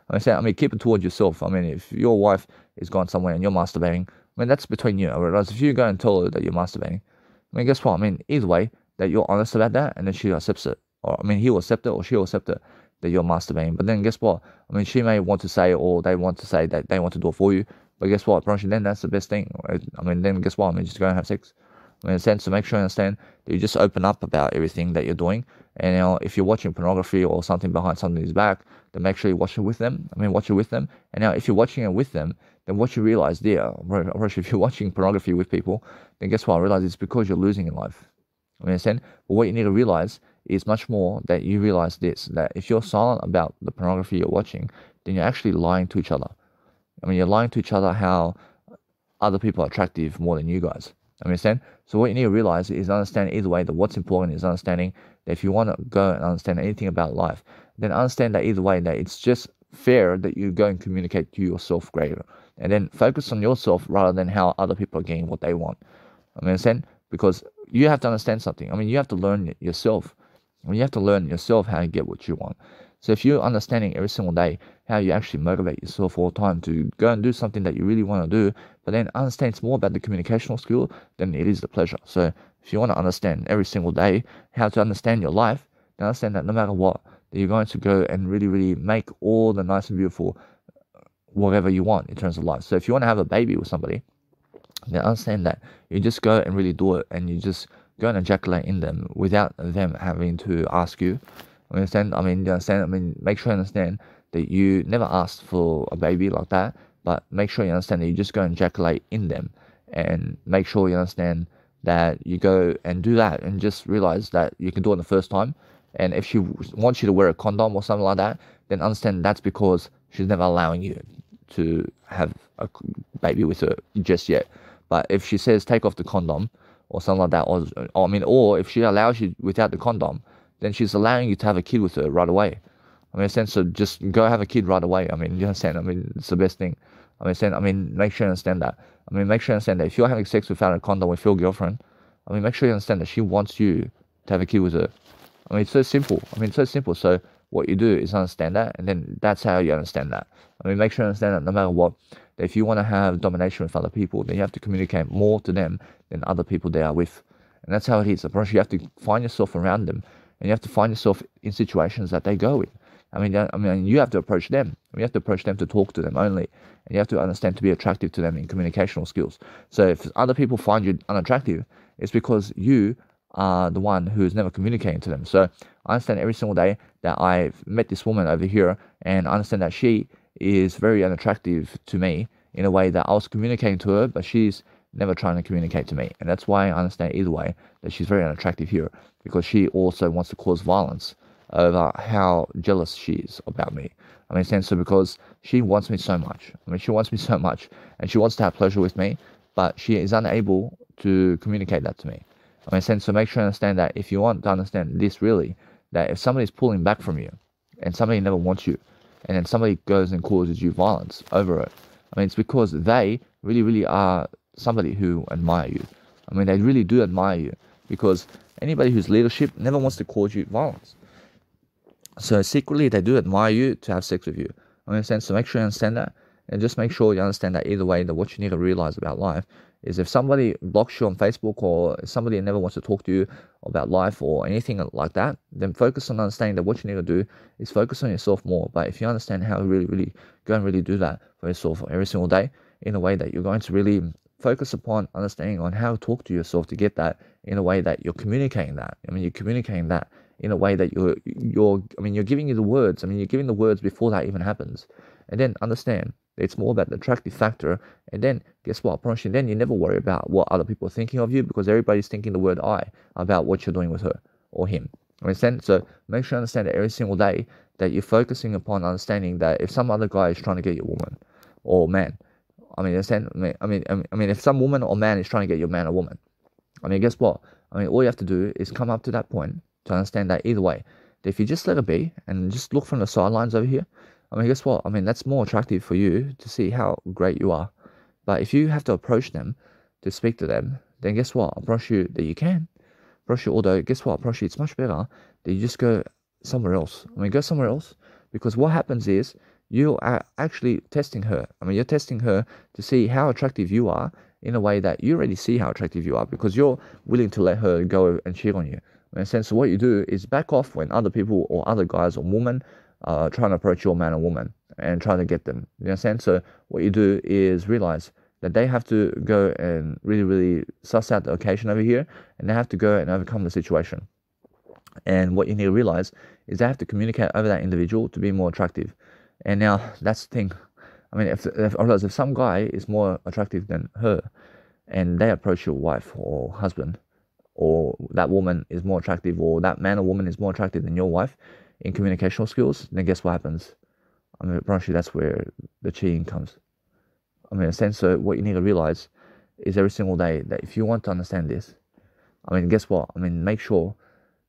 I mean, keep it towards yourself. I mean, if your wife is gone somewhere and you're masturbating, I mean, that's between you. Whereas if you go and tell her that you're masturbating, I mean, guess what? I mean, either way, that you're honest about that, and then she accepts it. Or, I mean, he'll accept it or she'll accept it that you're masturbating. But then guess what? I mean, she may want to say, or they want to say that they want to do it for you. But guess what? Then that's the best thing. I mean, then guess what? I mean, just go and have sex. I mean, in a sense, to make sure you understand that you just open up about everything that you're doing. And if you're watching pornography or something behind somebody's back, then make sure you watch it with them. I mean, watch it with them. And now, if you're watching it with them, then what you realize there, if you're watching pornography with people, then guess what? I realize it's because you're losing in life. I mean, understand? But what you need to realize is much more that you realize this, that if you're silent about the pornography you're watching, then you're actually lying to each other. I mean, you're lying to each other how other people are attractive more than you guys. I understand? So what you need to realize is understand either way that what's important is understanding that if you want to go and understand anything about life, then understand that either way that it's just fair that you go and communicate to yourself greater. And then focus on yourself rather than how other people are getting what they want. I understand? Because you have to understand something. I mean, you have to learn yourself. I mean, you have to learn yourself how to get what you want. So if you're understanding every single day how you actually motivate yourself all the time to go and do something that you really want to do, but then understand it's more about the communicational skill than it is the pleasure. So if you want to understand every single day how to understand your life, then understand that no matter what, that you're going to go and really, really make all the nice and beautiful whatever you want in terms of life. So if you want to have a baby with somebody, then understand that you just go and really do it, and you just go and ejaculate in them without them having to ask you. Understand? I mean, you understand? I mean, make sure you understand that you never asked for a baby like that, but make sure you understand that you just go and ejaculate in them, and make sure you understand that you go and do that, and just realize that you can do it the first time. And if she wants you to wear a condom or something like that, then understand that's because she's never allowing you to have a baby with her just yet. But if she says take off the condom or something like that, or if she allows you without the condom, then she's allowing you to have a kid with her right away. I mean, so just go have a kid right away. I mean, you understand? I mean, it's the best thing. I mean, make sure you understand that. I mean, make sure you understand that if you're having sex without a condom with your girlfriend, I mean, make sure you understand that she wants you to have a kid with her. I mean, it's so simple. So what you do is understand that, and then that's how you understand that. I mean, make sure you understand that no matter what, that if you want to have domination with other people, then you have to communicate more to them than other people they are with. And that's how it is. You have to find yourself around them, and you have to find yourself in situations that they go in. I mean, you have to approach them. You have to approach them to talk to them only. And you have to understand to be attractive to them in communicational skills. So if other people find you unattractive, it's because you are the one who is never communicating to them. So I understand every single day that I've met this woman over here, and I understand that she is very unattractive to me in a way that I was communicating to her, but she's never trying to communicate to me. And that's why I understand either way that she's very unattractive here, because she also wants to cause violence over how jealous she is about me. I mean, so because she wants me so much. I mean, she wants me so much, and she wants to have pleasure with me, but she is unable to communicate that to me. I mean, so make sure you understand that if you want to understand this really, that if somebody's pulling back from you, and somebody never wants you, and then somebody goes and causes you violence over it, I mean, it's because they really, really are somebody who admire you. I mean, they really do admire you, because anybody who's leadership never wants to cause you violence. So secretly, they do admire you to have sex with you. Understand? So make sure you understand that, and just make sure you understand that either way, that what you need to realize about life is if somebody blocks you on Facebook, or if somebody never wants to talk to you about life or anything like that, then focus on understanding that what you need to do is focus on yourself more. But if you understand how to really, really go and really do that for yourself every single day, in a way that you're going to really focus upon understanding on how to talk to yourself to get that in a way that you're communicating that. I mean, you're communicating that in a way that you're giving you the words. I mean, you're giving the words before that even happens. And then understand that it's more about the attractive factor. And then guess what? Then you never worry about what other people are thinking of you, because everybody's thinking the word I about what you're doing with her or him. Understand? So make sure you understand that every single day that you're focusing upon understanding that if some other guy is trying to get your woman or man, I mean, understand? I mean, if some woman or man is trying to get your man or woman, I mean, guess what? I mean, all you have to do is come up to that point to understand that either way, that if you just let it be and just look from the sidelines over here, I mean, guess what? I mean, that's more attractive for you to see how great you are. But if you have to approach them to speak to them, then guess what? I promise you that you can. Promise you, although, guess what? I promise you, it's much better that you just go somewhere else. I mean, go somewhere else, because what happens is you are actually testing her. I mean, you're testing her to see how attractive you are in a way that you already see how attractive you are, because you're willing to let her go and cheat on you. In a sense, so what you do is back off when other people or other guys or women are trying to approach your man or woman and trying to get them. You understand? So what you do is realize that they have to go and really, really suss out the occasion over here, and they have to go and overcome the situation. And what you need to realize is they have to communicate over that individual to be more attractive. And now that's the thing. I mean, if some guy is more attractive than her, and they approach your wife or husband, or that woman is more attractive, or that man or woman is more attractive than your wife in communicational skills, then guess what happens? I mean, I promise you that's where the cheating comes. I mean, in a sense, so what you need to realize is every single day that if you want to understand this, I mean, guess what? I mean, make sure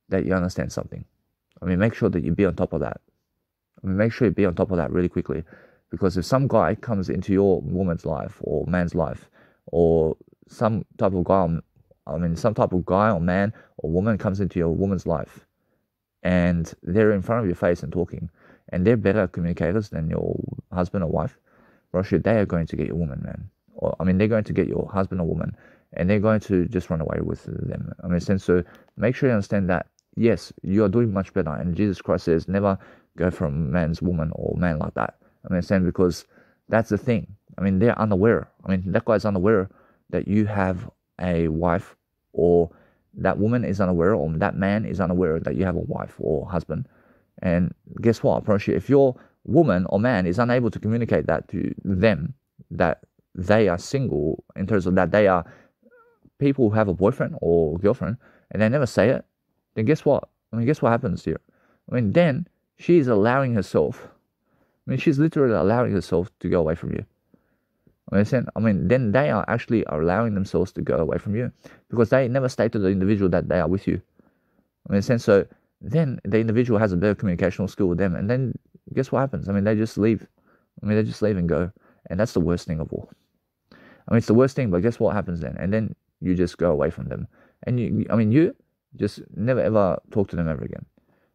that you understand something. I mean, make sure that you be on top of that. I mean, make sure you be on top of that really quickly. Because if some guy comes into your woman's life or man's life, or some type of guy, some type of guy or man or woman comes into your woman's life, and they're in front of your face and talking, and they're better communicators than your husband or wife, Russia, they are going to get your woman, man. Or, I mean, they're going to get your husband or woman, and they're going to just run away with them. I mean, so make sure you understand that, yes, you are doing much better, and Jesus Christ says, never go from man's woman or man like that. I mean, because that's the thing. I mean, they're unaware. I mean, that guy's unaware that you have a wife, or that woman is unaware, or that man is unaware that you have a wife or husband. And guess what? I promise you, if your woman or man is unable to communicate that to them, that they are single, in terms of that they are people who have a boyfriend or girlfriend, and they never say it, then guess what? I mean, guess what happens here? I mean, then she's allowing herself, she's literally allowing herself to go away from you. Then they are actually allowing themselves to go away from you, because they never state to the individual that they are with you. So then the individual has a better communicational skill with them, and then guess what happens? I mean, they just leave. They just leave and go, and that's the worst thing of all. It's the worst thing, but guess what happens then? And then you just go away from them, and you just never ever talk to them ever again.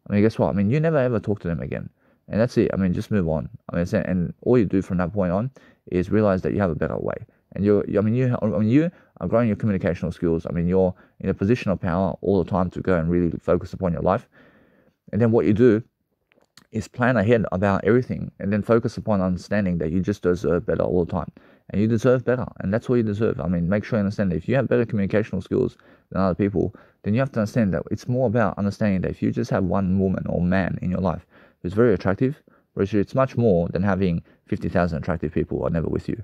Guess what? You never ever talk to them again. And that's it. Just move on. And all you do from that point on is realize that you have a better way. And you are growing your communicational skills. You're in a position of power all the time to go and really focus upon your life. And then what you do is plan ahead about everything, and then focus upon understanding that you just deserve better all the time. And you deserve better, and that's what you deserve. Make sure you understand that if you have better communicational skills than other people, then you have to understand that it's more about understanding that if you just have one woman or man in your life who's very attractive, it's much more than having 50,000 attractive people who are never with you.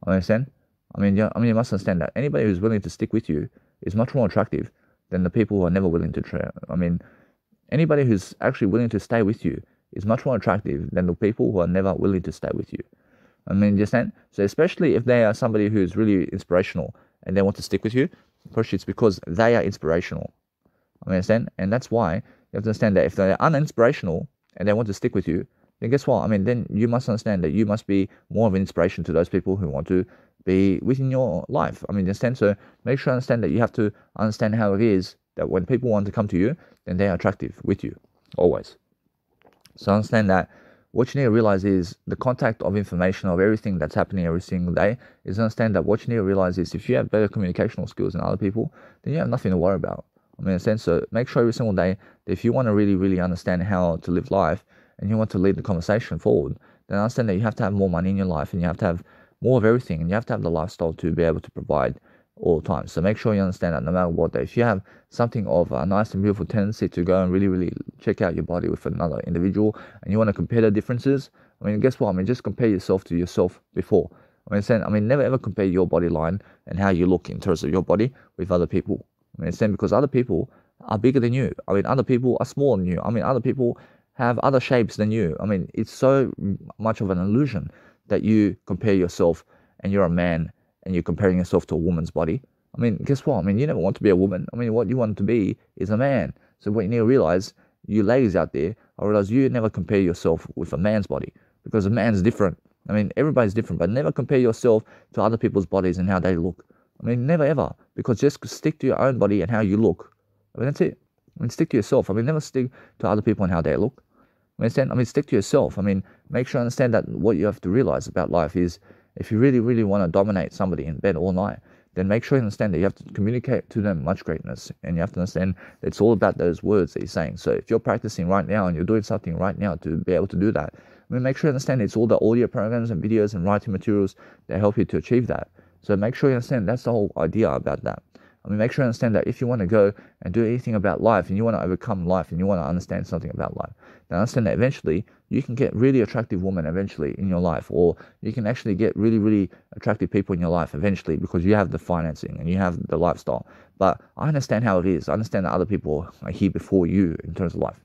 Understand? You must understand that anybody who's willing to stick with you is much more attractive than the people who are never willing to try. Anybody who's actually willing to stay with you is much more attractive than the people who are never willing to stay with you. You understand? So especially if they are somebody who's really inspirational and they want to stick with you, it's because they are inspirational. Understand? And that's why you have to understand that if they're uninspirational and they want to stick with you, then guess what? Then you must understand that you must be more of an inspiration to those people who want to be within your life. Understand? So make sure you understand that you have to understand how it is that when people want to come to you, then they are attractive with you, always. So understand that what you need to realize is the contact of information of everything that's happening every single day is understand that what you need to realize is if you have better communicational skills than other people, then you have nothing to worry about. So make sure every single day that if you want to really, really understand how to live life and you want to lead the conversation forward, then understand that you have to have more money in your life, and you have to have more of everything, and you have to have the lifestyle to be able to provide all the time. So make sure you understand that no matter what, that if you have something of a nice and beautiful tendency to go and really, really check out your body with another individual, and you want to compare the differences, guess what? Just compare yourself to yourself before. Never ever compare your body line and how you look in terms of your body with other people. Because other people are bigger than you. Other people are smaller than you. Other people have other shapes than you. It's so much of an illusion that you compare yourself and you're a man and you're comparing yourself to a woman's body. Guess what? You never want to be a woman. What you want to be is a man. So what you need to realize you ladies out there, I realize you never compare yourself with a man's body, because a man's different. I mean, everybody's different, but never compare yourself to other people's bodies and how they look. I mean, never ever, because just stick to your own body and how you look. I mean, that's it. I mean, stick to yourself. I mean, never stick to other people and how they look. I mean, stick to yourself. I mean, make sure you understand that what you have to realize about life is, if you really, really want to dominate somebody in bed all night, then make sure you understand that you have to communicate to them much greatness, and you have to understand that it's all about those words that you're saying. So if you're practicing right now and you're doing something right now to be able to do that, I mean, make sure you understand it's all the audio programs and videos and writing materials that help you to achieve that. So make sure you understand that's the whole idea about that. I mean, make sure you understand that if you want to go and do anything about life, and you want to overcome life, and you want to understand something about life, then understand that eventually you can get really attractive women eventually in your life, or you can actually get really, really attractive people in your life eventually, because you have the financing and you have the lifestyle. But I understand how it is. I understand that other people are here before you in terms of life.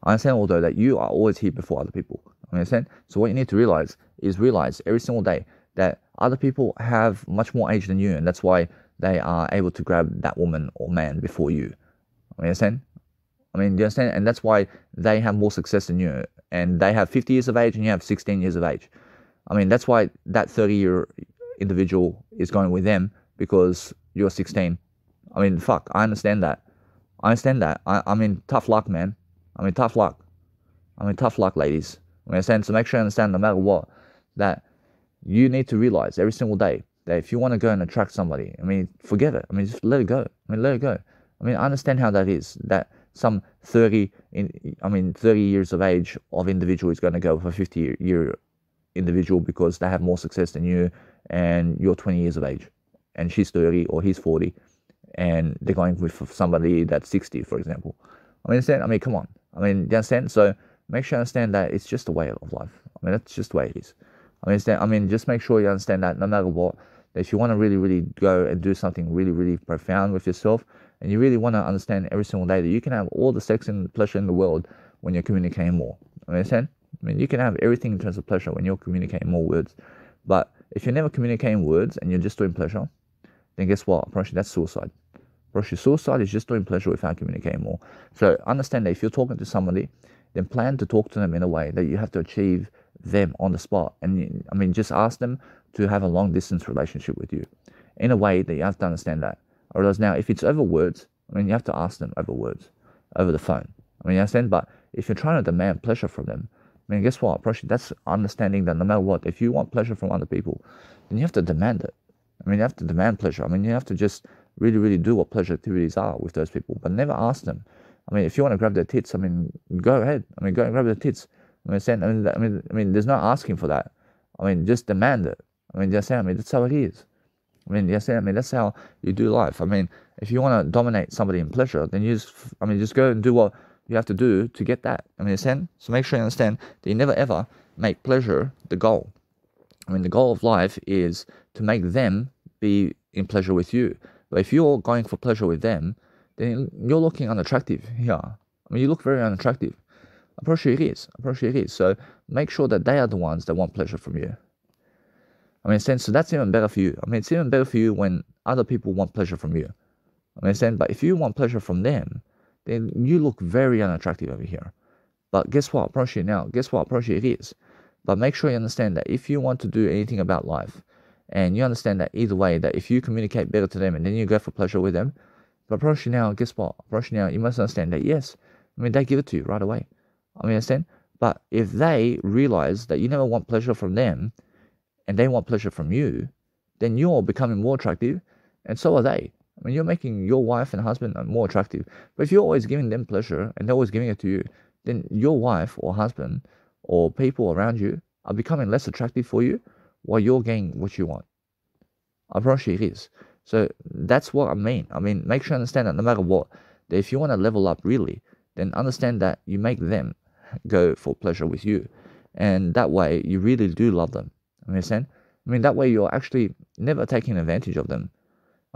I understand, although, that you are always here before other people. Understand? So what you need to realize every single day that other people have much more age than you, and that's why they are able to grab that woman or man before you. Understand? I mean, do you understand? And that's why they have more success than you, and they have 50 years of age and you have 16 years of age. I mean, that's why that 30-year individual is going with them, because you're 16. I mean, fuck, I understand that. I mean, tough luck, man. I mean, tough luck, ladies. Understand? So make sure you understand, no matter what, that you need to realize every single day that if you want to go and attract somebody, I mean, forget it. I mean, just let it go. I mean, I understand how that is, that some 30 years of age of individual is going to go for a 50-year individual because they have more success than you, and you're 20 years of age, and she's 30 or he's 40, and they're going with somebody that's 60, for example. I mean, understand? I mean, come on. I mean, you understand? So make sure you understand that it's just the way of life. I mean, that's just the way it is. I mean, just make sure you understand that no matter what, that if you want to really, really go and do something really, really profound with yourself, and you really want to understand every single day that you can have all the sex and pleasure in the world when you're communicating more. Understand? I mean, you can have everything in terms of pleasure when you're communicating more words. But if you're never communicating words and you're just doing pleasure, then guess what? Apparently, that's suicide. Apparently, suicide is just doing pleasure without communicating more. So understand that if you're talking to somebody, then plan to talk to them in a way that you have to achieve them on the spot. And I mean, just ask them to have a long distance relationship with you in a way that you have to understand that. I realize now, if it's over words, I mean, you have to ask them over words, over the phone. I mean, you understand? But if you're trying to demand pleasure from them, I mean, guess what? That's understanding that no matter what, if you want pleasure from other people, then you have to demand it. I mean, you have to demand pleasure. I mean, you have to just really, really do what pleasure activities are with those people, but never ask them. I mean, if you want to grab their tits, I mean, go ahead. I mean, go and grab their tits. I mean, there's no asking for that. I mean, just demand it. I mean, just say, I mean, that's how it is. I mean, yes, I mean, that's how you do life. I mean, if you want to dominate somebody in pleasure, then just go and do what you have to do to get that. I mean, understand? So make sure you understand that you never ever make pleasure the goal. I mean, the goal of life is to make them be in pleasure with you. But if you're going for pleasure with them, then you're looking unattractive here. I mean, you look very unattractive. I'm pretty sure it is. So make sure that they are the ones that want pleasure from you. I mean, so that's even better for you. I mean, it's even better for you when other people want pleasure from you. I understand? But if you want pleasure from them, then you look very unattractive over here. But guess what? It is. But make sure you understand that if you want to do anything about life, and you understand that either way, that if you communicate better to them and then you go for pleasure with them, but now, guess what? Now, you must understand that, yes, I mean, they give it to you right away. I mean, understand? But if they realize that you never want pleasure from them, and they want pleasure from you, then you're becoming more attractive, and so are they. I mean, you're making your wife and husband more attractive. But if you're always giving them pleasure, and they're always giving it to you, then your wife or husband or people around you are becoming less attractive for you, while you're getting what you want. I promise you it is. So that's what I mean. I mean, make sure you understand that no matter what, that if you want to level up really, then understand that you make them go for pleasure with you. And that way, you really do love them. Understand? I mean, that way you're actually never taking advantage of them.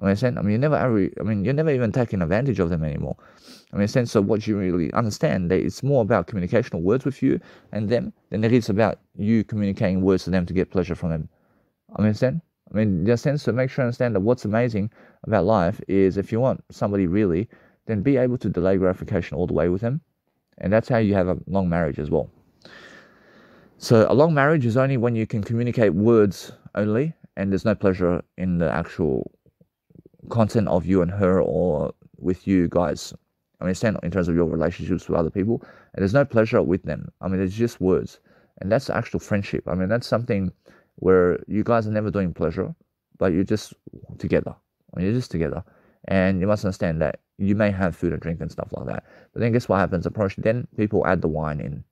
Understand? I mean, you're never even taking advantage of them anymore. Understand? So what you really understand, that it's more about communicational words with you and them than it is about you communicating words to them to get pleasure from them. Understand? I mean, in a sense, so make sure you understand that what's amazing about life is if you want somebody really then be able to delay gratification all the way with them. And that's how you have a long marriage as well. So a long marriage is only when you can communicate words only, and there's no pleasure in the actual content of you and her, or with you guys. I mean, in terms of your relationships with other people, and there's no pleasure with them. I mean, it's just words, and that's actual friendship. I mean, that's something where you guys are never doing pleasure, but you're just together. I mean, you're just together, and you must understand that you may have food and drink and stuff like that. But then guess what happens? Approaching, then people add the wine in,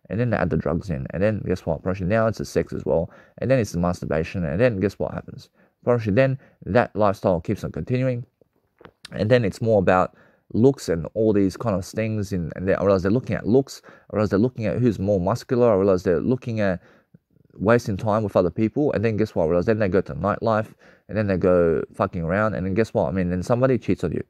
and then they add the drugs in, and then guess what? Approaching, now it's the sex as well, and then it's the masturbation, and then guess what happens? Approaching, then that lifestyle keeps on continuing, and then it's more about looks and all these kind of things, and I realize they're looking at looks, I realize they're looking at who's more muscular, I realize they're looking at wasting time with other people, and then guess what? I realize then they go to nightlife, and then they go fucking around, and then guess what? I mean, then somebody cheats on you.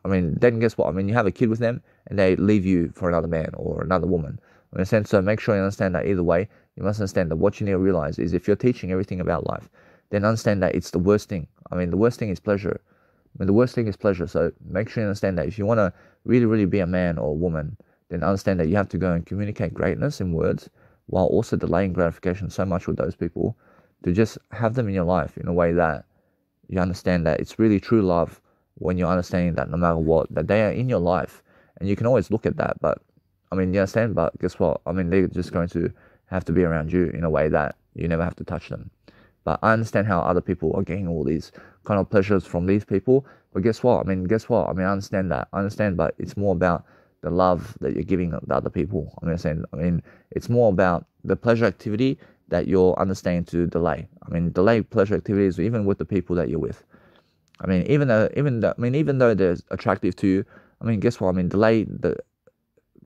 I mean, then guess what? I mean, you have a kid with them, and they leave you for another man or another woman. In a sense, so make sure you understand that either way, you must understand that what you need to realize is if you're teaching everything about life, then understand that it's the worst thing. I mean, the worst thing is pleasure. I mean, the worst thing is pleasure. So make sure you understand that if you want to really, really be a man or a woman, then understand that you have to go and communicate greatness in words while also delaying gratification so much with those people, to just have them in your life in a way that you understand that it's really true love, when you're understanding that no matter what, that they are in your life, and you can always look at that, but I mean, you understand, but guess what? I mean, they're just going to have to be around you in a way that you never have to touch them. But I understand how other people are getting all these kind of pleasures from these people, but guess what? I mean, I understand that. I understand, but it's more about the love that you're giving the other people. It's more about the pleasure activity that you're understanding to delay. I mean, delay pleasure activities even with the people that you're with. I mean, even though they're attractive to you, I mean, guess what? I mean, delay the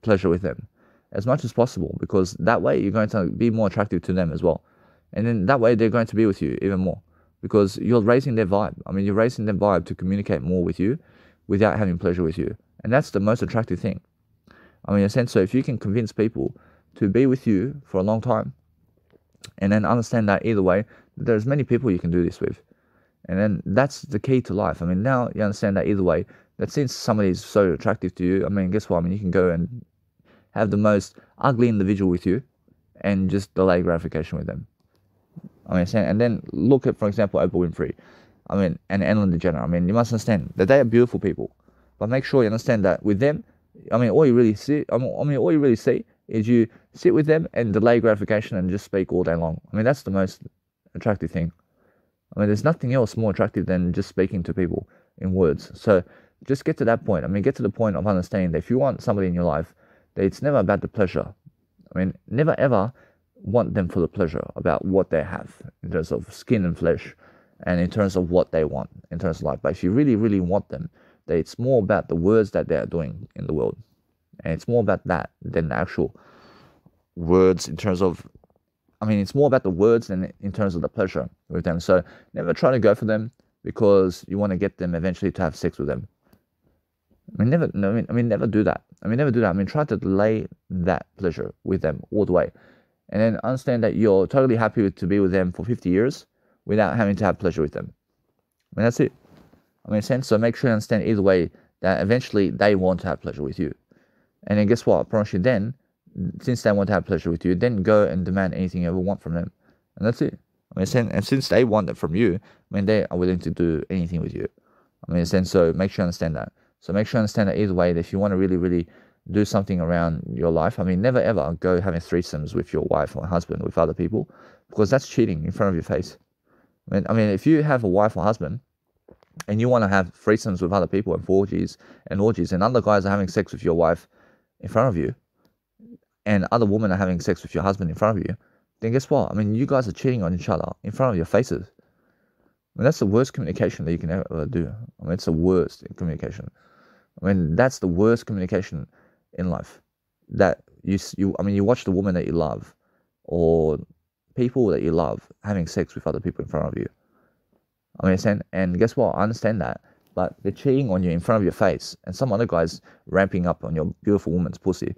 pleasure with them as much as possible, because that way you're going to be more attractive to them as well. And then that way they're going to be with you even more, because you're raising their vibe. I mean, you're raising their vibe to communicate more with you without having pleasure with you. And that's the most attractive thing. I mean, in a sense, so if you can convince people to be with you for a long time, and then understand that either way, there's many people you can do this with. And then that's the key to life. I mean, now you understand that either way, that since somebody is so attractive to you, I mean, guess what? I mean, you can go and have the most ugly individual with you and just delay gratification with them. I mean, and then look at, for example, Oprah Winfrey, I mean, and Ellen DeGeneres. I mean, you must understand that they are beautiful people, but make sure you understand that with them, I mean, all you really see is you sit with them and delay gratification and just speak all day long. I mean, that's the most attractive thing. I mean, there's nothing else more attractive than just speaking to people in words. So just get to that point. I mean, get to the point of understanding that if you want somebody in your life, that it's never about the pleasure. I mean, never ever want them for the pleasure about what they have in terms of skin and flesh, and in terms of what they want in terms of life. But if you really, really want them, that it's more about the words that they are doing in the world. And it's more about that than the actual words in terms of, I mean, it's more about the words than in terms of the pleasure with them. So never try to go for them because you want to get them eventually to have sex with them. Never do that. Never do that. I mean, try to delay that pleasure with them all the way. And then understand that you're totally happy to be with them for 50 years without having to have pleasure with them. I mean, that's it. I mean, so make sure you understand either way that eventually they want to have pleasure with you. And then guess what? I promise you then, since they want to have pleasure with you, then go and demand anything you ever want from them. And that's it. I mean, and since they want it from you, I mean, they are willing to do anything with you. I mean, so make sure you understand that. So make sure you understand that either way, that if you want to really, really do something around your life, I mean, never ever go having threesomes with your wife or husband with other people, because that's cheating in front of your face. I mean, if you have a wife or husband and you want to have threesomes with other people and orgies, and other guys are having sex with your wife in front of you, and other women are having sex with your husband in front of you, then guess what? I mean, you guys are cheating on each other in front of your faces. I mean, that's the worst communication that you can ever do. I mean, it's the worst communication. I mean, that's the worst communication in life. That you watch the woman that you love, or people that you love, having sex with other people in front of you. I mean, and guess what? I understand that, but they're cheating on you in front of your face, and some other guy's ramping up on your beautiful woman's pussy.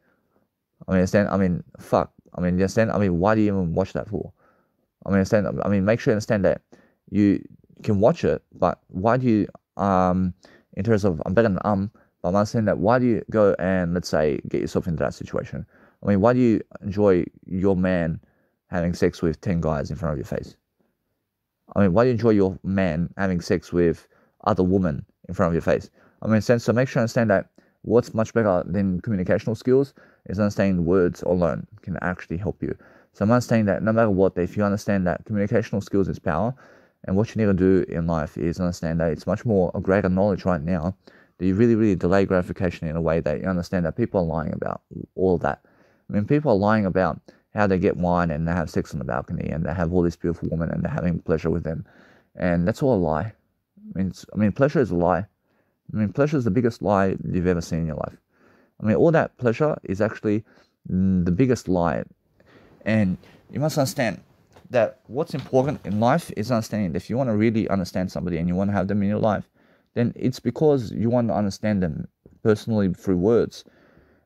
I mean, fuck. I mean, you understand? I mean, why do you even watch that for? I mean, make sure you understand that you can watch it, but why do you, in terms of, I'm better than But I'm saying that why do you go and, let's say, get yourself into that situation? I mean, why do you enjoy your man having sex with 10 guys in front of your face? I mean, why do you enjoy your man having sex with other women in front of your face? I mean, so make sure you understand that what's much better than communicational skills is understanding words alone can actually help you. So I'm understanding that no matter what, if you understand that communicational skills is power, and what you need to do in life is understand that it's much more a greater knowledge right now that you really, really delay gratification in a way that you understand that people are lying about all that. I mean, people are lying about how they get wine and they have sex on the balcony and they have all these beautiful women and they're having pleasure with them. And that's all a lie. I mean, pleasure is a lie. I mean, pleasure is the biggest lie you've ever seen in your life. I mean, all that pleasure is actually the biggest lie. And you must understand that what's important in life is understanding that if you want to really understand somebody and you want to have them in your life, then it's because you want to understand them personally through words.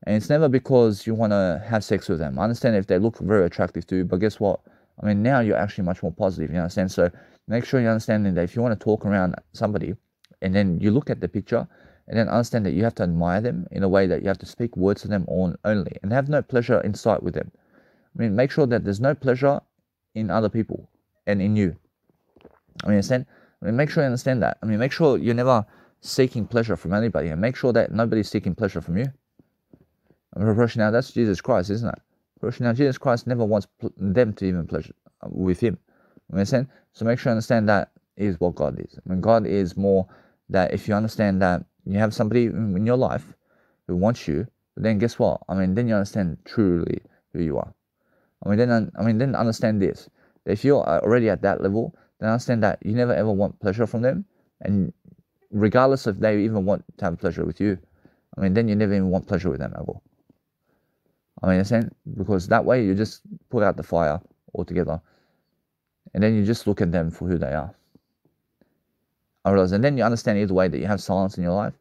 And it's never because you want to have sex with them. I understand if they look very attractive to you, but guess what? I mean, now you're actually much more positive, you understand? So make sure you understand that if you want to talk around somebody and then you look at the picture and then understand that you have to admire them in a way that you have to speak words to them only and have no pleasure in sight with them. I mean, make sure that there's no pleasure in other people and in you. I mean, understand? I mean, make sure you understand that. I mean, make sure you're never seeking pleasure from anybody and make sure that nobody's seeking pleasure from you. I mean, now that's Jesus Christ, isn't it? Now Jesus Christ never wants them to even pleasure with him. I mean, understand? So make sure you understand that is what God is. I mean, God is more that if you understand that you have somebody in your life who wants you, then guess what? I mean, then you understand truly who you are. Then understand this. That if you're already at that level, then understand that you never ever want pleasure from them, and regardless if they even want to have pleasure with you, I mean, then you never even want pleasure with them at all. I mean, understand? Because that way you just put out the fire altogether, and then you just look at them for who they are. I realize, and then you understand either way that you have silence in your life,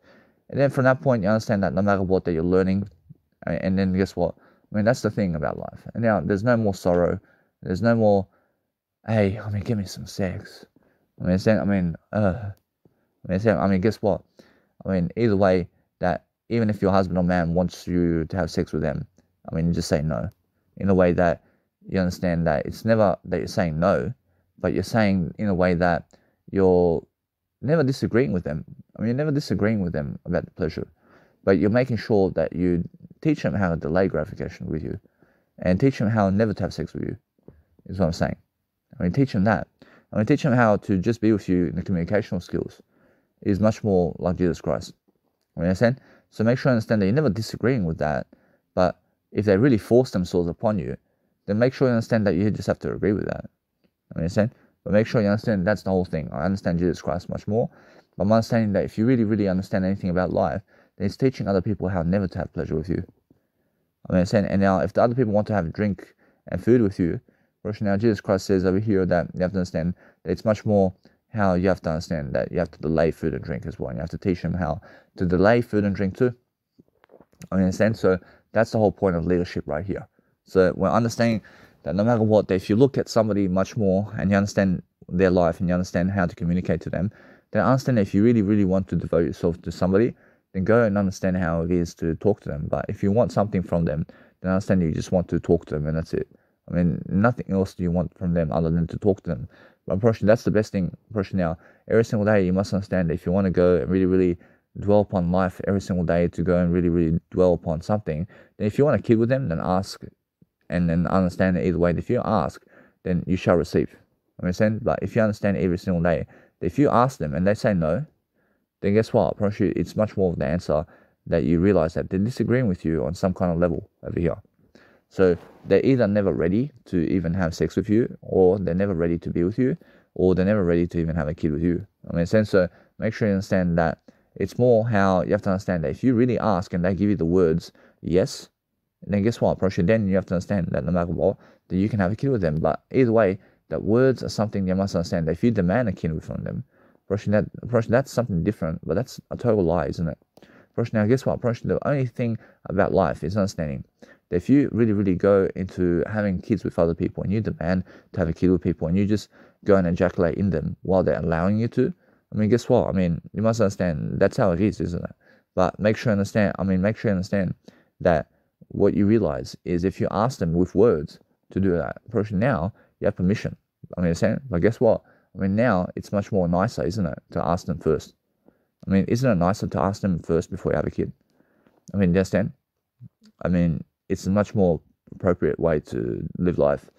and then from that point you understand that no matter what that you're learning, and then guess what? I mean, that's the thing about life. And now there's no more sorrow. There's no more, hey, I mean, give me some sex. I mean, guess what? I mean, either way, that even if your husband or man wants you to have sex with them, I mean, you just say no. In a way that you understand that it's never that you're saying no, but you're saying in a way that you're never disagreeing with them. I mean, you're never disagreeing with them about the pleasure, but you're making sure that you teach them how to delay gratification with you and teach them how never to have sex with you, is what I'm saying. I mean, teach them that. I mean, teach them how to just be with you in the communicational skills is much more like Jesus Christ. I mean, understand? So make sure you understand that you're never disagreeing with that, but if they really force themselves upon you, then make sure you understand that you just have to agree with that. I mean, understand? But make sure you understand that's the whole thing. I understand Jesus Christ much more, but I'm understanding that if you really, really understand anything about life, then it's teaching other people how never to have pleasure with you. I mean, understand? And now if the other people want to have drink and food with you, now Jesus Christ says over here that you have to understand that it's much more how you have to understand that you have to delay food and drink as well. And you have to teach them how to delay food and drink too. I mean, understand? So that's the whole point of leadership right here. So we're understanding that no matter what, if you look at somebody much more and you understand their life and you understand how to communicate to them, then understand that if you really, really want to devote yourself to somebody, then go and understand how it is to talk to them. But if you want something from them, then understand you just want to talk to them and that's it. I mean, nothing else do you want from them other than to talk to them. But personally, that's the best thing. Personally, now, every single day, you must understand that if you want to go and really, really dwell upon life every single day, to go and really, really dwell upon something, then if you want a kid with them, then ask and then understand it either way. If you ask, then you shall receive. I understand? But if you understand every single day, if you ask them and they say no, then guess what? I promise you, it's much more of the answer that you realize that they're disagreeing with you on some kind of level over here. So they're either never ready to even have sex with you, or they're never ready to be with you, or they're never ready to even have a kid with you. I mean, so make sure you understand that it's more how you have to understand that if you really ask and they give you the words yes, then guess what? Then you have to understand that no matter what, that you can have a kid with them. But either way, that words are something you must understand. That if you demand a kid from them, that's something different, but that's a total lie, isn't it? Now, guess what? The only thing about life is understanding that if you really, really go into having kids with other people and you demand to have a kid with people and you just go and ejaculate in them while they're allowing you to, I mean, guess what? I mean, you must understand that's how it is, isn't it? But make sure you understand. Make sure you understand that what you realize is if you ask them with words to do that approach now, you have permission. Understand? But guess what? Now it's much more nicer, isn't it, to ask them first? Isn't it nicer to ask them first before you have a kid? You understand? It's a much more appropriate way to live life.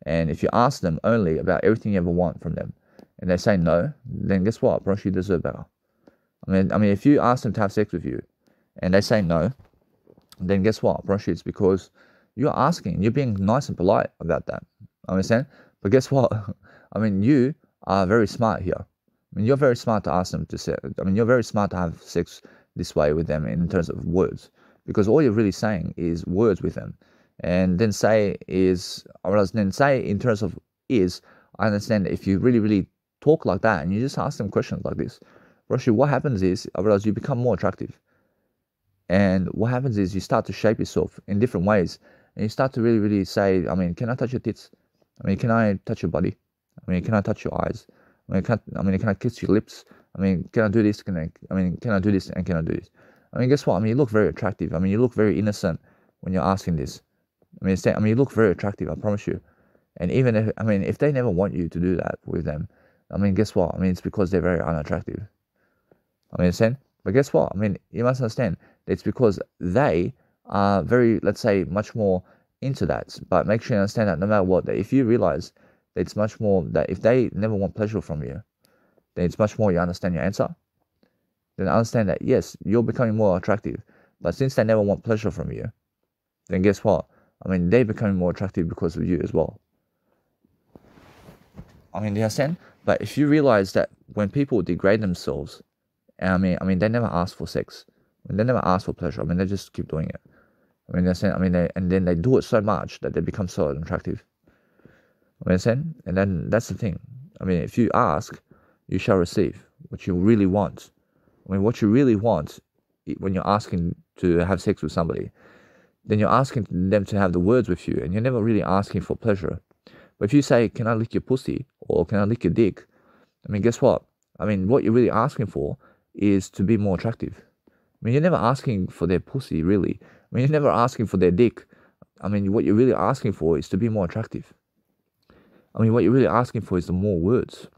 And if you ask them only about everything you ever want from them, and they say no, then guess what? Bro, you deserve better. If you ask them to have sex with you, and they say no, then guess what? Bro, it's because you're asking, you're being nice and polite about that. Understand? But guess what? You are very smart here. You're very smart to ask them to say. You're very smart to have sex this way with them in terms of words, because all you're really saying is words with them, and then say in terms of is. I understand that if you really talk like that and you just ask them questions like this, Roshi, what happens is you become more attractive, and what happens is you start to shape yourself in different ways, and you start to really say, can I touch your tits? Can I touch your body? Can I touch your eyes? Can I kiss your lips? Can I do this? Can I do this? And can I do this? Guess what? You look very attractive. You look very innocent when you're asking this. You look very attractive, I promise you. And even if they never want you to do that with them, guess what? It's because they're very unattractive. Understand? But guess what? You must understand that it's because they are very, let's say, much more into that. But make sure you understand that no matter what, that if you realize that it's much more that if they never want pleasure from you, then it's much more you understand your answer. Then understand that yes, you're becoming more attractive. But since they never want pleasure from you, then guess what? They're becoming more attractive because of you as well. Do you understand? But if you realize that when people degrade themselves, they never ask for sex. They never ask for pleasure. They just keep doing it. You understand? And then they do it so much that they become so unattractive. You understand? And then that's the thing. If you ask, you shall receive what you really want. What you really want when you're asking to have sex with somebody, then you're asking them to have the words with you, and you're never really asking for pleasure. But if you say, can I lick your pussy? Or can I lick your dick? Guess what? What you're really asking for is to be more attractive. You're never asking for their pussy, really. You're never asking for their dick. What you're really asking for is to be more attractive. What you're really asking for is the more words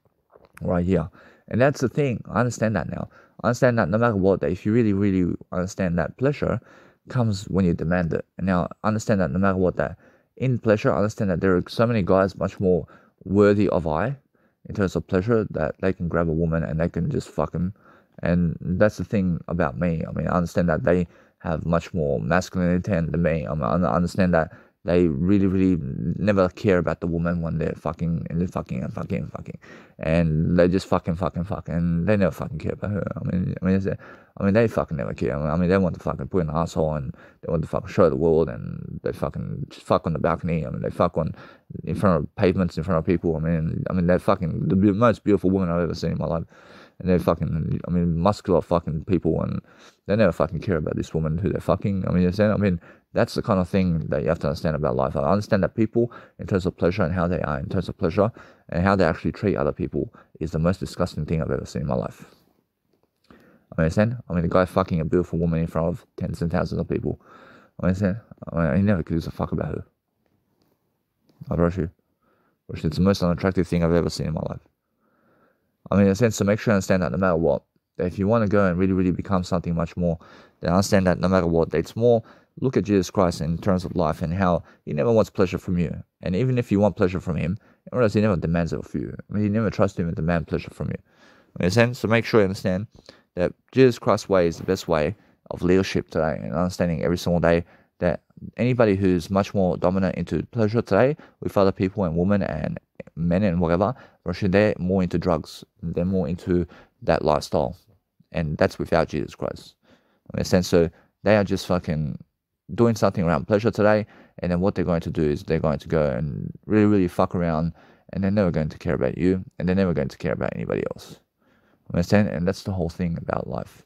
right here. And that's the thing. I understand that now. I understand that no matter what, that if you really understand that pleasure comes when you demand it. And now I understand that no matter what, that in pleasure, I understand that there are so many guys much more worthy of I in terms of pleasure that they can grab a woman and they can just fuck him. And that's the thing about me. I understand that they have much more masculinity than me. I understand that they really never care about the woman when they're fucking and they're fucking, and they just fucking, and they never fucking care about her. They fucking never care. They want to fucking put an asshole, and they want to fucking show the world, and they fucking just fuck on the balcony. They fuck in front of pavements, in front of people. They're fucking the most beautiful woman I've ever seen in my life. And they're fucking, muscular fucking people, and they never fucking care about this woman who they're fucking. That's the kind of thing that you have to understand about life. I understand that people, in terms of pleasure and how they are in terms of pleasure, and how they actually treat other people, is the most disgusting thing I've ever seen in my life. Understand? The guy fucking a beautiful woman in front of tens and thousands of people. Understand? He never gives a fuck about her. I promise you. It's the most unattractive thing I've ever seen in my life. In a sense, to make sure you understand that no matter what, that if you want to go and really become something much more, then understand that no matter what, it's more, look at Jesus Christ in terms of life and how he never wants pleasure from you. And even if you want pleasure from him, he never demands it of you. He never trusts him to demand pleasure from you. In a sense, so make sure you understand that Jesus Christ's way is the best way of leadership today, and understanding every single day that anybody who's much more dominant into pleasure today with other people and women and men and whatever, they're more into drugs. They're more into that lifestyle. And that's without Jesus Christ. In a sense, so they are just fucking doing something around pleasure today, and then what they're going to do is they're going to go and really fuck around, and they're never going to care about you, and they're never going to care about anybody else. Understand? And that's the whole thing about life.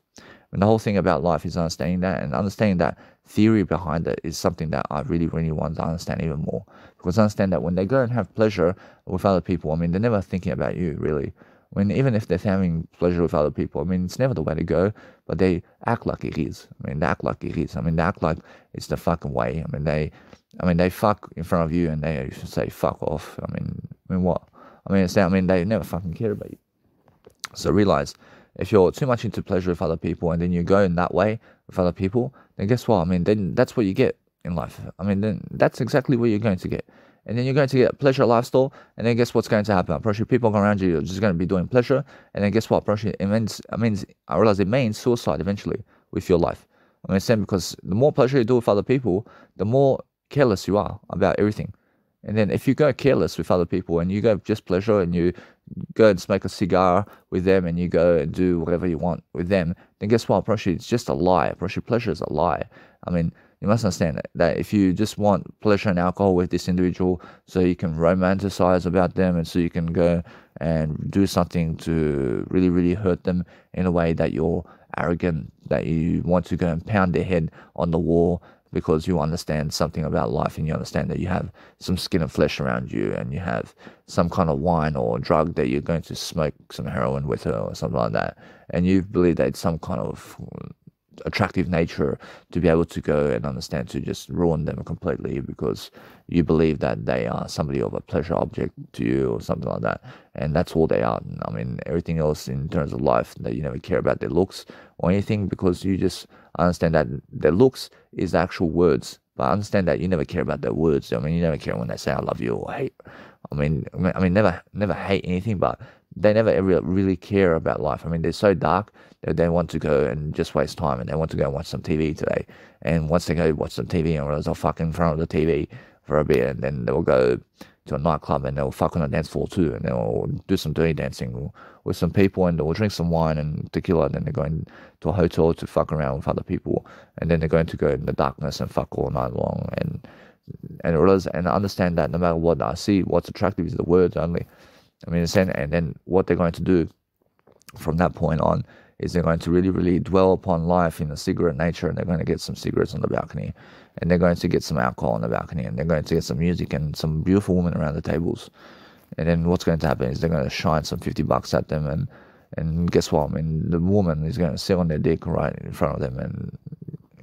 And the whole thing about life is understanding that, and understanding that theory behind it is something that I really want to understand even more. Because I understand that when they go and have pleasure with other people, they're never thinking about you, really. I mean, even if they're having pleasure with other people, I mean, it's never the way to go, but they act like it is. I mean, they act like it is. I mean, they act like it's the fucking way. I mean, they fuck in front of you and they say fuck off. I mean, what? I mean, they never fucking care about you. So realize, if you're too much into pleasure with other people and then you go in that way with other people, then guess what? I mean, then that's what you get in life. I mean, then that's exactly what you're going to get. And then you're going to get a pleasure lifestyle, and then guess what's going to happen? Probably people around you are just going to be doing pleasure, and then guess what? Probably I realize it means suicide eventually with your life. I mean, same because the more pleasure you do with other people, the more careless you are about everything. And then if you go careless with other people and you go just pleasure and you go and smoke a cigar with them and you go and do whatever you want with them, then guess what? Probably it's just a lie. Probably pleasure is a lie. I mean, you must understand that if you just want pleasure and alcohol with this individual so you can romanticize about them and so you can go and do something to really, really hurt them in a way that you're arrogant, that you want to go and pound their head on the wall because you understand something about life and you understand that you have some skin and flesh around you and you have some kind of wine or drug that you're going to smoke some heroin with her or something like that, and you believe that it's some kind of attractive nature to be able to go and understand to just ruin them completely because you believe that they are somebody of a pleasure object to you or something like that, and that's all they are. I mean, everything else in terms of life, that you never care about their looks or anything because you just understand that their looks is the actual words, but understand that you never care about their words. I mean, you never care when they say I love you or hate. I mean, never hate anything, but they never ever really care about life. I mean, they're so dark that they want to go and just waste time, and they want to go and watch some TV today. And once they go watch some TV and realize they'll fuck in front of the TV for a bit, and then they'll go to a nightclub and they'll fuck on a dance floor too, and they'll do some dirty dancing with some people, and they'll drink some wine and tequila, and then they're going to a hotel to fuck around with other people, and then they're going to go in the darkness and fuck all night long, and realize and understand that no matter what I see, what's attractive is the words only. I mean, and then what they're going to do from that point on is they're going to really, really dwell upon life in a cigarette nature, and they're going to get some cigarettes on the balcony, and they're going to get some alcohol on the balcony, and they're going to get some music and some beautiful women around the tables. And then what's going to happen is they're going to shine some $50 at them, and guess what? I mean, the woman is going to sit on their dick right in front of them, and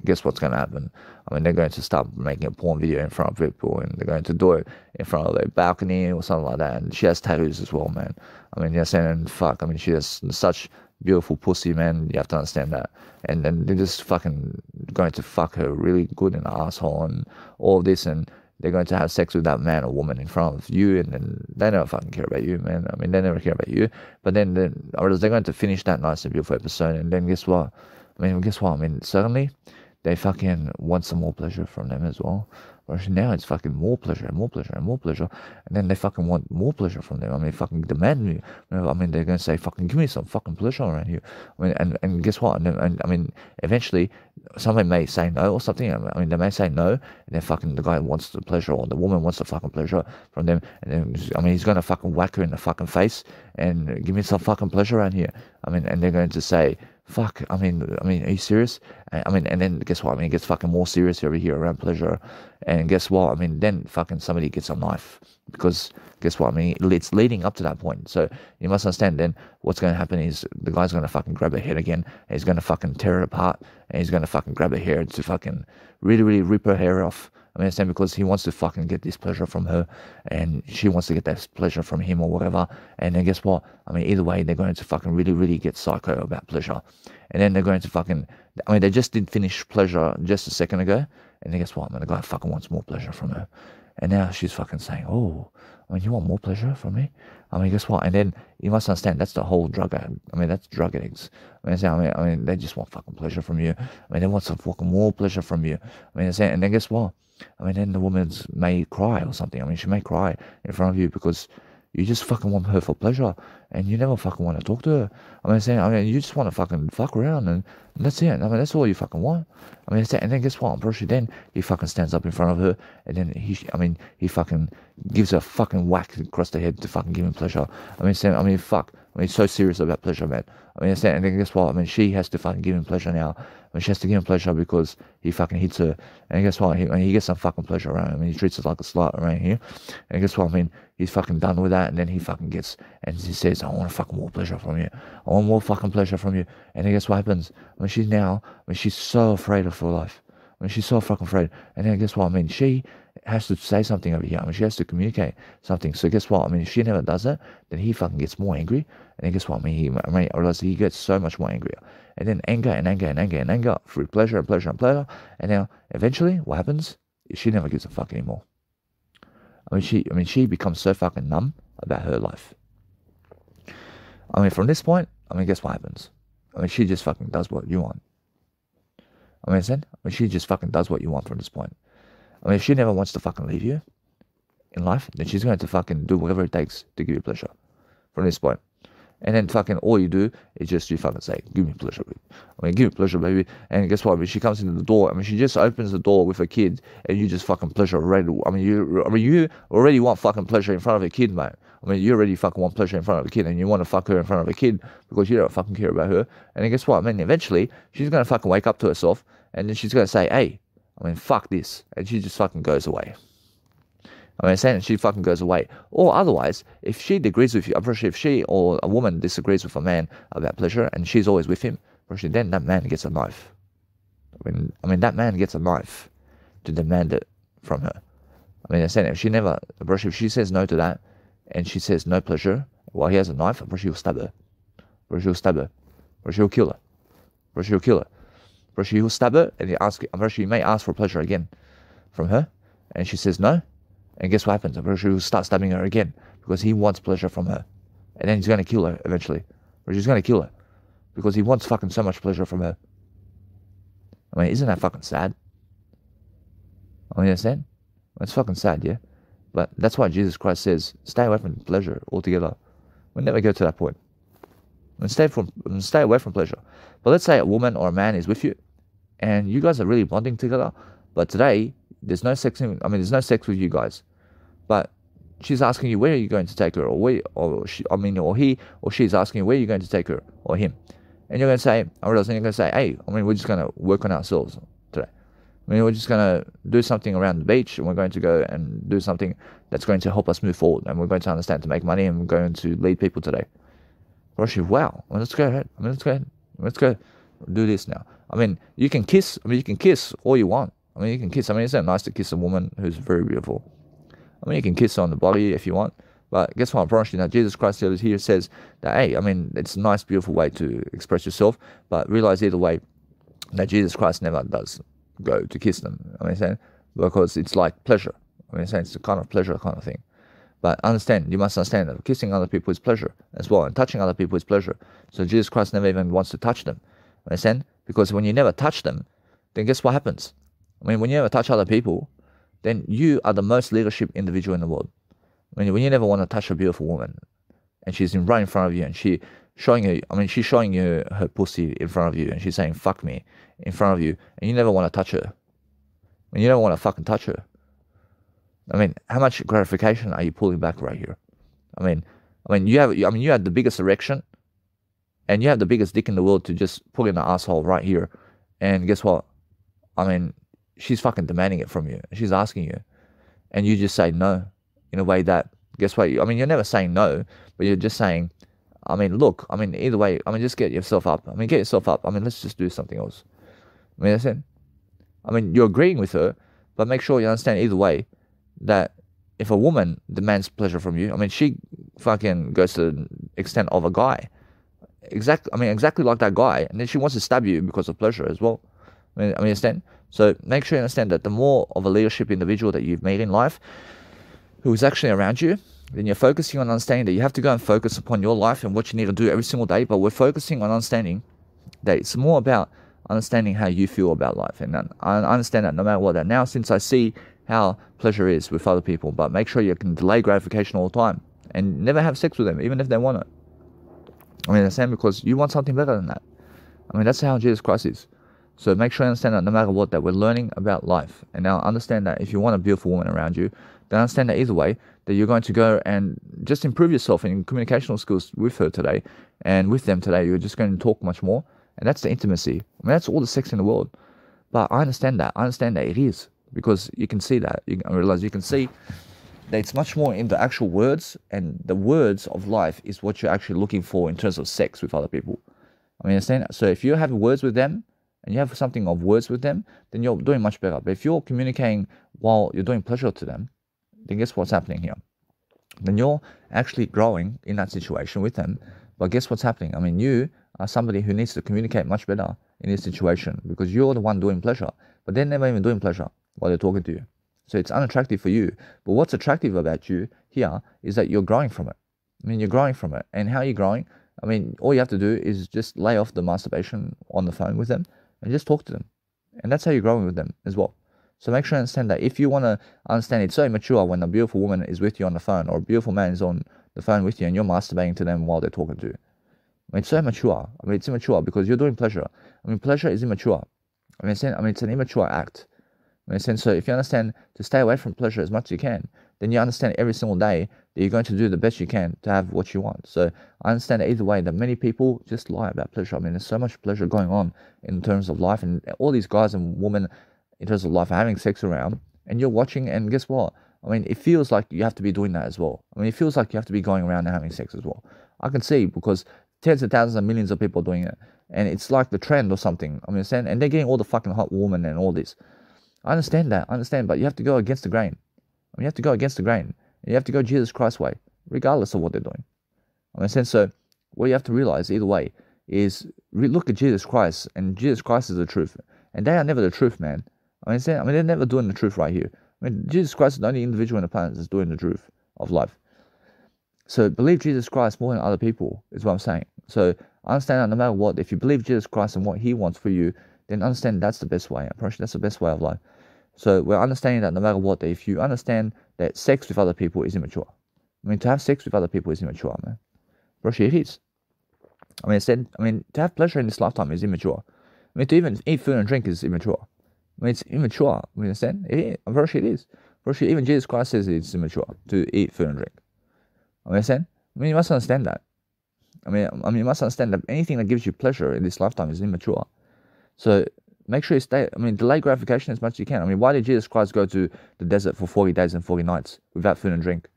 guess what's going to happen? I mean, they're going to start making a porn video in front of people, and they're going to do it in front of their balcony or something like that. And she has tattoos as well, man. I mean, you're saying, fuck, I mean, she has such beautiful pussy, man. You have to understand that. And then they're just fucking going to fuck her really good in the asshole and all of this, and they're going to have sex with that man or woman in front of you, and then they never fucking care about you, man. I mean, they never care about you. But then or they're going to finish that nice and beautiful episode, and then guess what? I mean, suddenly they fucking want some more pleasure from them as well. Whereas now it's fucking more pleasure and more pleasure and more pleasure. And then they fucking want more pleasure from them. I mean, fucking demand me. I mean, they're going to say, fucking give me some fucking pleasure around here. I mean, and guess what? And I mean, eventually somebody may say no or something. I mean, they may say no, and then fucking the guy wants the pleasure or the woman wants the fucking pleasure from them. And then, I mean, he's going to fucking whack her in the fucking face and give me some fucking pleasure around here. I mean, and they're going to say, fuck, I mean, are you serious? I mean, and then guess what? I mean, it gets fucking more serious over here around pleasure. And guess what? I mean, then fucking somebody gets a knife. Because guess what? I mean, it's leading up to that point. So you must understand then what's going to happen is the guy's going to fucking grab her head again. And he's going to fucking tear it apart. And he's going to fucking grab her hair to fucking really, really rip her hair off. I mean, understand, because he wants to fucking get this pleasure from her, and she wants to get that pleasure from him or whatever. And then guess what? I mean, either way, they're going to fucking really, really get psycho about pleasure. And then they're going to fucking, I mean, they just did finish pleasure just a second ago. And then guess what? I mean, the guy fucking wants more pleasure from her. And now she's fucking saying, oh, I mean, you want more pleasure from me? I mean, guess what? And then you must understand, that's the whole drug addict. I mean, that's drug addicts. I mean, they just want fucking pleasure from you. I mean, they want some fucking more pleasure from you. I mean, and then guess what? I mean, then the woman may cry or something. I mean, she may cry in front of you because you just fucking want her for pleasure, and you never fucking want to talk to her. I mean, you just want to fucking fuck around, and that's it. I mean, that's all you fucking want. I mean, and then guess what? I'm pretty sure then he fucking stands up in front of her, and then he fucking gives her a fucking whack across the head to fucking give him pleasure. I mean, fuck. I mean, he's so serious about pleasure, man. I mean, understand? And then guess what? I mean, she has to fucking give him pleasure now. I mean, she has to give him pleasure because he fucking hits her. And guess what? He gets some fucking pleasure around him. I mean, he treats her like a slut around here. And guess what? I mean, he's fucking done with that. And then he fucking gets, and he says, I want fucking more pleasure from you. I want more fucking pleasure from you. And then guess what happens? I mean, she's so afraid of her life. I mean, she's so fucking afraid. And then guess what? I mean, she has to say something over here. I mean, she has to communicate something. So guess what? I mean, if she never does it, then he fucking gets more angry. And then guess what? I mean, I realize he gets so much more angrier. And then anger and anger and anger and anger through pleasure and pleasure and pleasure. And now, eventually, what happens is she never gives a fuck anymore. I mean, she becomes so fucking numb about her life. I mean, from this point, I mean, guess what happens? I mean, she just fucking does what you want. I mean, she just fucking does what you want from this point. I mean, if she never wants to fucking leave you in life, then she's going to fucking do whatever it takes to give you pleasure from this point. And then fucking all you do is just you fucking say, give me pleasure, baby. I mean, give me pleasure, baby. And guess what? I mean, she comes into the door. I mean, she just opens the door with her kid, and you just fucking pleasure already. I mean, you already want fucking pleasure in front of a kid, mate. I mean, you already fucking want pleasure in front of a kid, and you want to fuck her in front of a kid because you don't fucking care about her. And then guess what? I mean, eventually she's gonna fucking wake up to herself, and then she's gonna say, hey, I mean, fuck this, and she just fucking goes away. I mean, saying she fucking goes away. Or otherwise, if she disagrees with you, I'm pretty sure if she or a woman disagrees with a man about pleasure and she's always with him, then that man gets a knife. I mean, that man gets a knife to demand it from her. I mean, I'm saying if she never, if she says no to that and she says no pleasure while he has a knife, she'll stab her. She'll stab her. She'll kill her. She'll kill her. He'll stab her and he may ask for pleasure again from her, and she says no. And guess what happens? I'm pretty sure he'll start stabbing her again because he wants pleasure from her. And then he's going to kill her eventually. Or he's going to kill her because he wants fucking so much pleasure from her. I mean, isn't that fucking sad? I mean, understand? It's fucking sad, yeah? But that's why Jesus Christ says, stay away from pleasure altogether. We'll never go to that point. And stay away from pleasure. But let's say a woman or a man is with you and you guys are really bonding together, but today there's no sex there's no sex with you guys. But she's asking you where are you going to take her, or he or she's asking you where are you going to take her or him. And you're going to say, hey, I mean, we're just going to work on ourselves today. I mean, we're just going to do something around the beach, and we're going to go and do something that's going to help us move forward, and we're going to understand to make money, and we're going to lead people today. Wow, well, let's go ahead. Let's go do this now. I mean, you can kiss all you want. I mean, you can kiss. I mean, isn't it nice to kiss a woman who's very beautiful? I mean, you can kiss her on the body if you want. But guess what? Now, Jesus Christ here says that, hey, I mean, it's a nice, beautiful way to express yourself. But realize either way that Jesus Christ never does go to kiss them. I mean, saying because it's like pleasure. I mean, saying it's a kind of pleasure kind of thing. But you must understand that kissing other people is pleasure as well, and touching other people is pleasure. So Jesus Christ never even wants to touch them. Understand? Because when you never touch them, then guess what happens? I mean, when you never touch other people, then you are the most leadership individual in the world. I mean, when you never want to touch a beautiful woman, and she's right in front of you, and she's showing you her pussy in front of you, and she's saying, fuck me, in front of you, and you never want to touch her. I mean, you never want to fucking touch her. I mean, how much gratification are you pulling back right here? I mean, you have the biggest erection, and you have the biggest dick in the world to just pull in the asshole right here, and guess what? I mean, she's fucking demanding it from you. She's asking you, and you just say no in a way that, guess what? I mean, you're never saying no, but you're just saying, I mean, look, I mean, either way, I mean, just get yourself up. I mean, get yourself up. I mean, let's just do something else. I mean, that's it. I mean, you're agreeing with her, but make sure you understand either way that if a woman demands pleasure from you, I mean, she fucking goes to the extent of a guy. Exactly like that guy, and then she wants to stab you because of pleasure as well. I mean, understand? So make sure you understand that the more of a leadership individual that you've made in life, who is actually around you, then you're focusing on understanding that you have to go and focus upon your life and what you need to do every single day. But we're focusing on understanding that it's more about understanding how you feel about life. And I understand that no matter what. That now, since I see how pleasure is with other people, but make sure you can delay gratification all the time and never have sex with them, even if they want it. I mean, understand, because you want something better than that. I mean, that's how Jesus Christ is. So make sure you understand that no matter what, that we're learning about life. And now understand that if you want a beautiful woman around you, then understand that either way, that you're going to go and just improve yourself in communicational skills with her today, and with them today. You're just going to talk much more, and that's the intimacy. I mean, that's all the sex in the world. But I understand that. I understand that it is, because you can see that. I realize you can see that it's much more in the actual words, and the words of life is what you're actually looking for in terms of sex with other people. I mean, understand that? So if you have words with them, and you have something of words with them, then you're doing much better. But if you're communicating while you're doing pleasure to them, then guess what's happening here? Then you're actually growing in that situation with them. But guess what's happening? I mean, you are somebody who needs to communicate much better in this situation, because you're the one doing pleasure, but they're never even doing pleasure while they're talking to you. So it's unattractive for you. But what's attractive about you here is that you're growing from it. I mean, you're growing from it. And how are you growing? I mean, all you have to do is just lay off the masturbation on the phone with them and just talk to them. And that's how you're growing with them as well. So make sure you understand that. If you want to understand, it's so immature when a beautiful woman is with you on the phone, or a beautiful man is on the phone with you and you're masturbating to them while they're talking to you. I mean, it's so immature. I mean, it's immature because you're doing pleasure. I mean, pleasure is immature. I mean, it's an immature act. I mean, so if you understand to stay away from pleasure as much as you can, then you understand every single day that you're going to do the best you can to have what you want. So I understand that either way that many people just lie about pleasure. I mean, there's so much pleasure going on in terms of life, and all these guys and women in terms of life are having sex around, and you're watching, and guess what? I mean, it feels like you have to be doing that as well. I mean, it feels like you have to be going around and having sex as well. I can see, because tens of thousands and millions of people doing it, and it's like the trend or something. I mean, and they're getting all the fucking hot women and all this. I understand that, but you have to go against the grain. I mean, you have to go against the grain. You have to go Jesus Christ's way, regardless of what they're doing. I mean, so what you have to realize either way is look at Jesus Christ, and Jesus Christ is the truth, and they are never the truth, man. I mean, they're never doing the truth right here. I mean, Jesus Christ is the only individual on the planet that's doing the truth of life. So believe Jesus Christ more than other people is what I'm saying. So understand that no matter what, if you believe Jesus Christ and what He wants for you, then understand that's the best way. I promise you, that's the best way of life. So we're understanding that no matter what, that if you understand that sex with other people is immature. I mean, to have sex with other people is immature, man. Bro, it is. I mean, to have pleasure in this lifetime is immature. I mean, to even eat food and drink is immature. I mean, it's immature. You understand? I'm very sure it is. Very sure even Jesus Christ says it's immature to eat food and drink. I mean, you must understand that. I mean, you must understand that anything that gives you pleasure in this lifetime is immature. So make sure you delay gratification as much as you can. I mean, why did Jesus Christ go to the desert for 40 days and 40 nights without food and drink?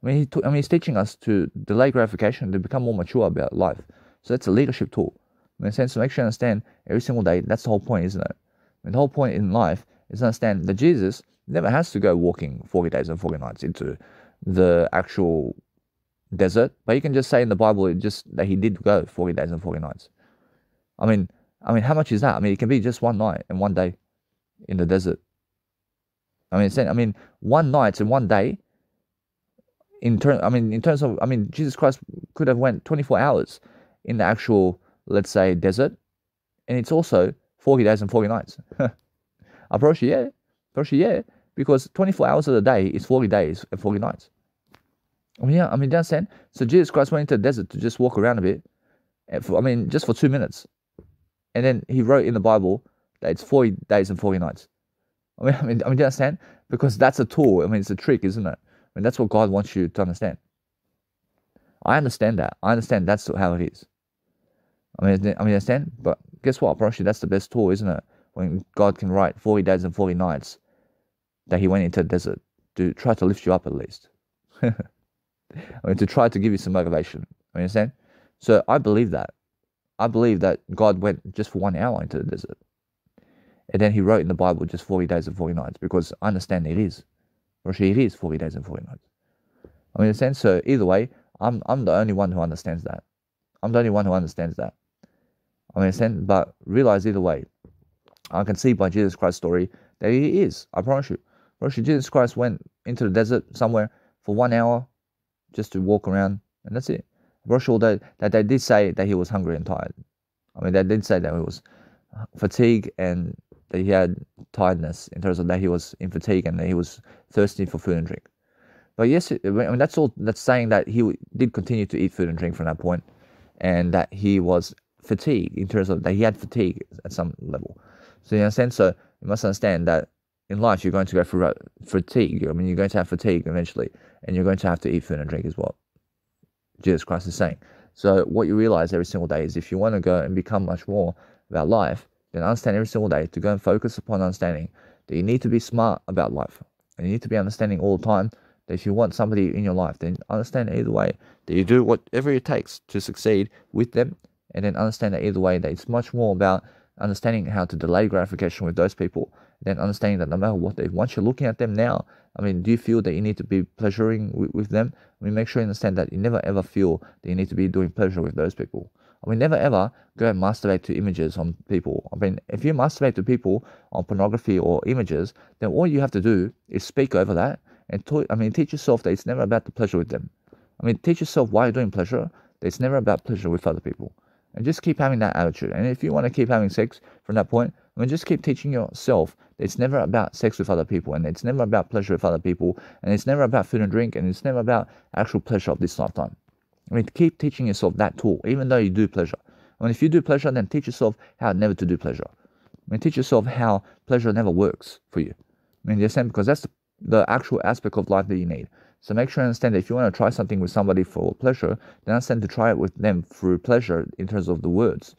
I mean, he's teaching us to delay gratification, to become more mature about life. So that's a leadership tool. I mean, so make sure you understand every single day, that's the whole point, isn't it? I mean, the whole point in life is to understand that Jesus never has to go walking 40 days and 40 nights into the actual desert, but you can just say in the Bible that He did go 40 days and 40 nights. I mean, how much is that? I mean, it can be just one night and one day in the desert. I mean, one night and one day. In terms of, Jesus Christ could have went 24 hours in the actual, let's say, desert, and it's also 40 days and 40 nights. I promise you, yeah, because 24 hours of the day is 40 days and 40 nights. Do you understand? So Jesus Christ went into the desert to just walk around a bit, just for 2 minutes. And then He wrote in the Bible that it's 40 days and 40 nights. Do you understand? Because that's a tool. It's a trick, isn't it? That's what God wants you to understand. I understand that. I understand that's how it is. Understand? But guess what? Probably that's the best tool, isn't it? When God can write 40 days and 40 nights that He went into the desert to try to lift you up at least. To try to give you some motivation. Understand? So I believe that. I believe that God went just for 1 hour into the desert. And then He wrote in the Bible just 40 days and 40 nights, because I understand it is. It is 40 days and 40 nights. Understand? So either way, I'm the only one who understands that. I'm the only one who understands that. Understand? But realize either way, I can see by Jesus Christ's story that He is. I promise you. Jesus Christ went into the desert somewhere for 1 hour just to walk around, and that's it. That they did say that He was hungry and tired. They did say that He was fatigued and that He had tiredness in terms of that He was in fatigue and that He was thirsty for food and drink. But yes, that's all. That's saying that He did continue to eat food and drink from that point, and that He was fatigued in terms of that He had fatigue at some level. So you understand? So you must understand that in life, you're going to go through fatigue. I mean, you're going to have fatigue eventually, and you're going to have to eat food and drink as well. Jesus Christ is saying. So what you realize every single day is if you want to go and become much more about life, then understand every single day to go and focus upon understanding that you need to be smart about life. And you need to be understanding all the time that if you want somebody in your life, then understand either way that you do whatever it takes to succeed with them. And then understand that either way that it's much more about understanding how to delay gratification with those people. Then understanding that no matter what they, once you're looking at them now, I mean, do you feel that you need to be pleasuring with them? I mean, make sure you understand that you never ever feel that you need to be doing pleasure with those people. I mean, never ever go and masturbate to images on people. I mean, if you masturbate to people on pornography or images, then all you have to do is speak over that and teach yourself that it's never about the pleasure with them. I mean, teach yourself why you're doing pleasure, that it's never about pleasure with other people. And just keep having that attitude. And if you want to keep having sex from that point, I mean, just keep teaching yourself that it's never about sex with other people, and it's never about pleasure with other people, and it's never about food and drink, and it's never about actual pleasure of this lifetime. I mean, keep teaching yourself that tool, even though you do pleasure. I mean, if you do pleasure, then teach yourself how never to do pleasure. I mean, teach yourself how pleasure never works for you. I mean, you understand? Because that's the actual aspect of life that you need. So make sure you understand that if you want to try something with somebody for pleasure, then understand to try it with them through pleasure in terms of the words.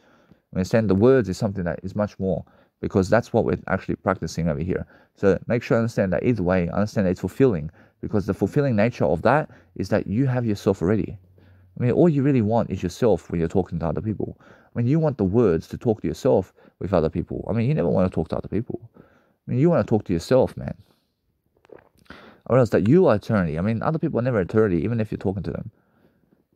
I understand the words is something that is much more, because that's what we're actually practicing over here. So make sure you understand that either way, understand that it's fulfilling, because the fulfilling nature of that is that you have yourself already. I mean, all you really want is yourself when you're talking to other people. When you want the words to talk to yourself with other people, I mean, you never want to talk to other people. I mean, you want to talk to yourself, man. Or else that you are eternity. I mean, other people are never eternity, even if you're talking to them.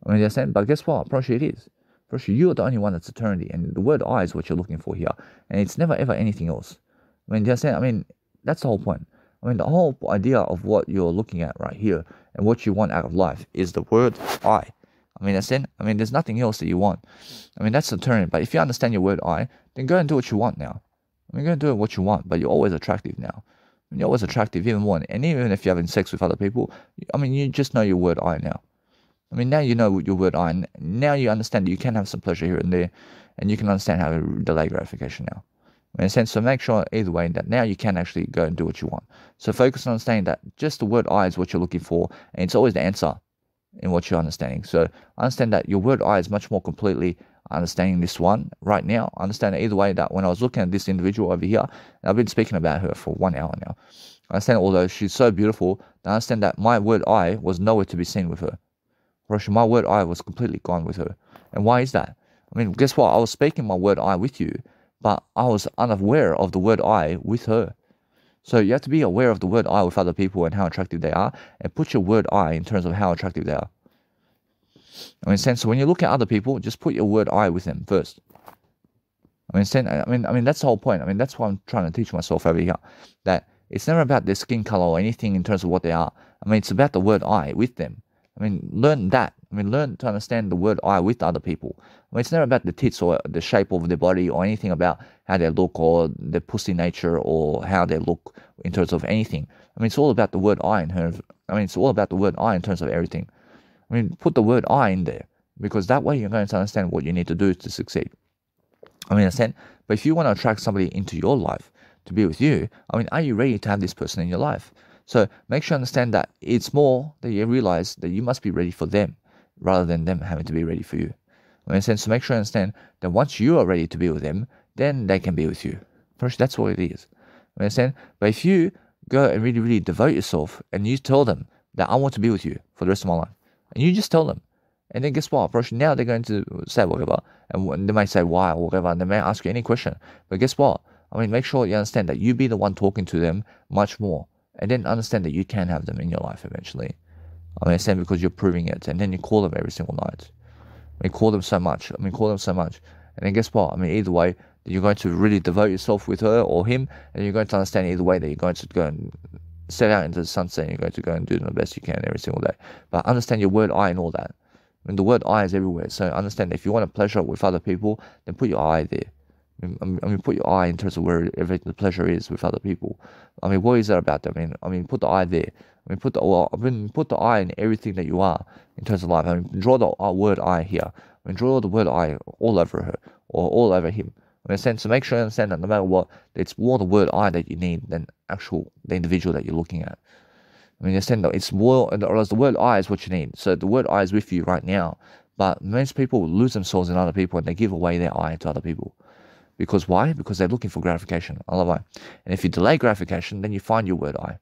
I mean, they're saying, but guess what? Probably it is. Probably you're the only one that's eternity, and the word I is what you're looking for here, and it's never ever anything else. I mean, they're saying, I mean, that's the whole point. I mean, the whole idea of what you're looking at right here and what you want out of life is the word I. I mean, that's it. I mean, there's nothing else that you want. I mean, that's eternity. But if you understand your word I, then go and do what you want now. I mean, go and do what you want, but you're always attractive now. You're always attractive, even more. And even if you're having sex with other people, I mean, you just know your word I now. I mean, now you know your word I. And now you understand that you can have some pleasure here and there, and you can understand how to delay gratification now. In a sense, so make sure either way that now you can actually go and do what you want. So focus on understanding that just the word I is what you're looking for, and it's always the answer in what you're understanding. So understand that your word I is much more completely understanding this one right now. Understand either way that when I was looking at this individual over here, and I've been speaking about her for 1 hour now, I understand although she's so beautiful, I understand that my word I was nowhere to be seen with her. My word I was completely gone with her. And why is that? I mean, guess what? I was speaking my word I with you, but I was unaware of the word I with her. So you have to be aware of the word I with other people and how attractive they are, and put your word I in terms of how attractive they are. I mean, so when you look at other people, just put your word I with them first. I mean, that's the whole point. I mean, that's what I'm trying to teach myself over here. That it's never about their skin color or anything in terms of what they are. I mean, it's about the word I with them. I mean, learn that. I mean, learn to understand the word I with other people. I mean, it's never about the tits or the shape of their body or anything about how they look or their pussy nature or how they look in terms of anything. I mean, it's all about the word I in terms. I mean, it's all about the word I in terms of everything. I mean, put the word I in there, because that way you're going to understand what you need to do to succeed. I mean, understand? But if you want to attract somebody into your life to be with you, I mean, are you ready to have this person in your life? So make sure you understand that it's more that you realize that you must be ready for them rather than them having to be ready for you. I mean, so make sure you understand that once you are ready to be with them, then they can be with you. First, that's what it is. I understand? But if you go and really, really devote yourself and you tell them that I want to be with you for the rest of my life, and you just tell them, and then guess what? Now they're going to say whatever, and they might say why or whatever, and they may ask you any question. But guess what? I mean, make sure you understand that you be the one talking to them much more, and then understand that you can have them in your life eventually. I mean, understand, because you're proving it, and then you call them every single night. I mean, call them so much. And then guess what? I mean, either way, you're going to really devote yourself with her or him, and you're going to understand either way that you're going to go and set out into the sunset, and you're going to go and do the best you can every single day. But understand your word I and all that. I mean, the word I is everywhere. So understand that if you want to pleasure with other people, then put your I there. I mean, put your I in terms of wherever the pleasure is with other people. I mean, what is that about? I mean, put the I there. I mean, put the I in everything that you are in terms of life. I mean, draw the word I here. I mean, draw the word I all over her or all over him. I mean, so make sure you understand that no matter what, it's more the word I that you need than the individual that you're looking at. I mean, understand that it's more, or else the word I is what you need. So the word I is with you right now. But most people lose themselves in other people and they give away their I to other people. Because why? Because they're looking for gratification. I love I. And if you delay gratification, then you find your word I.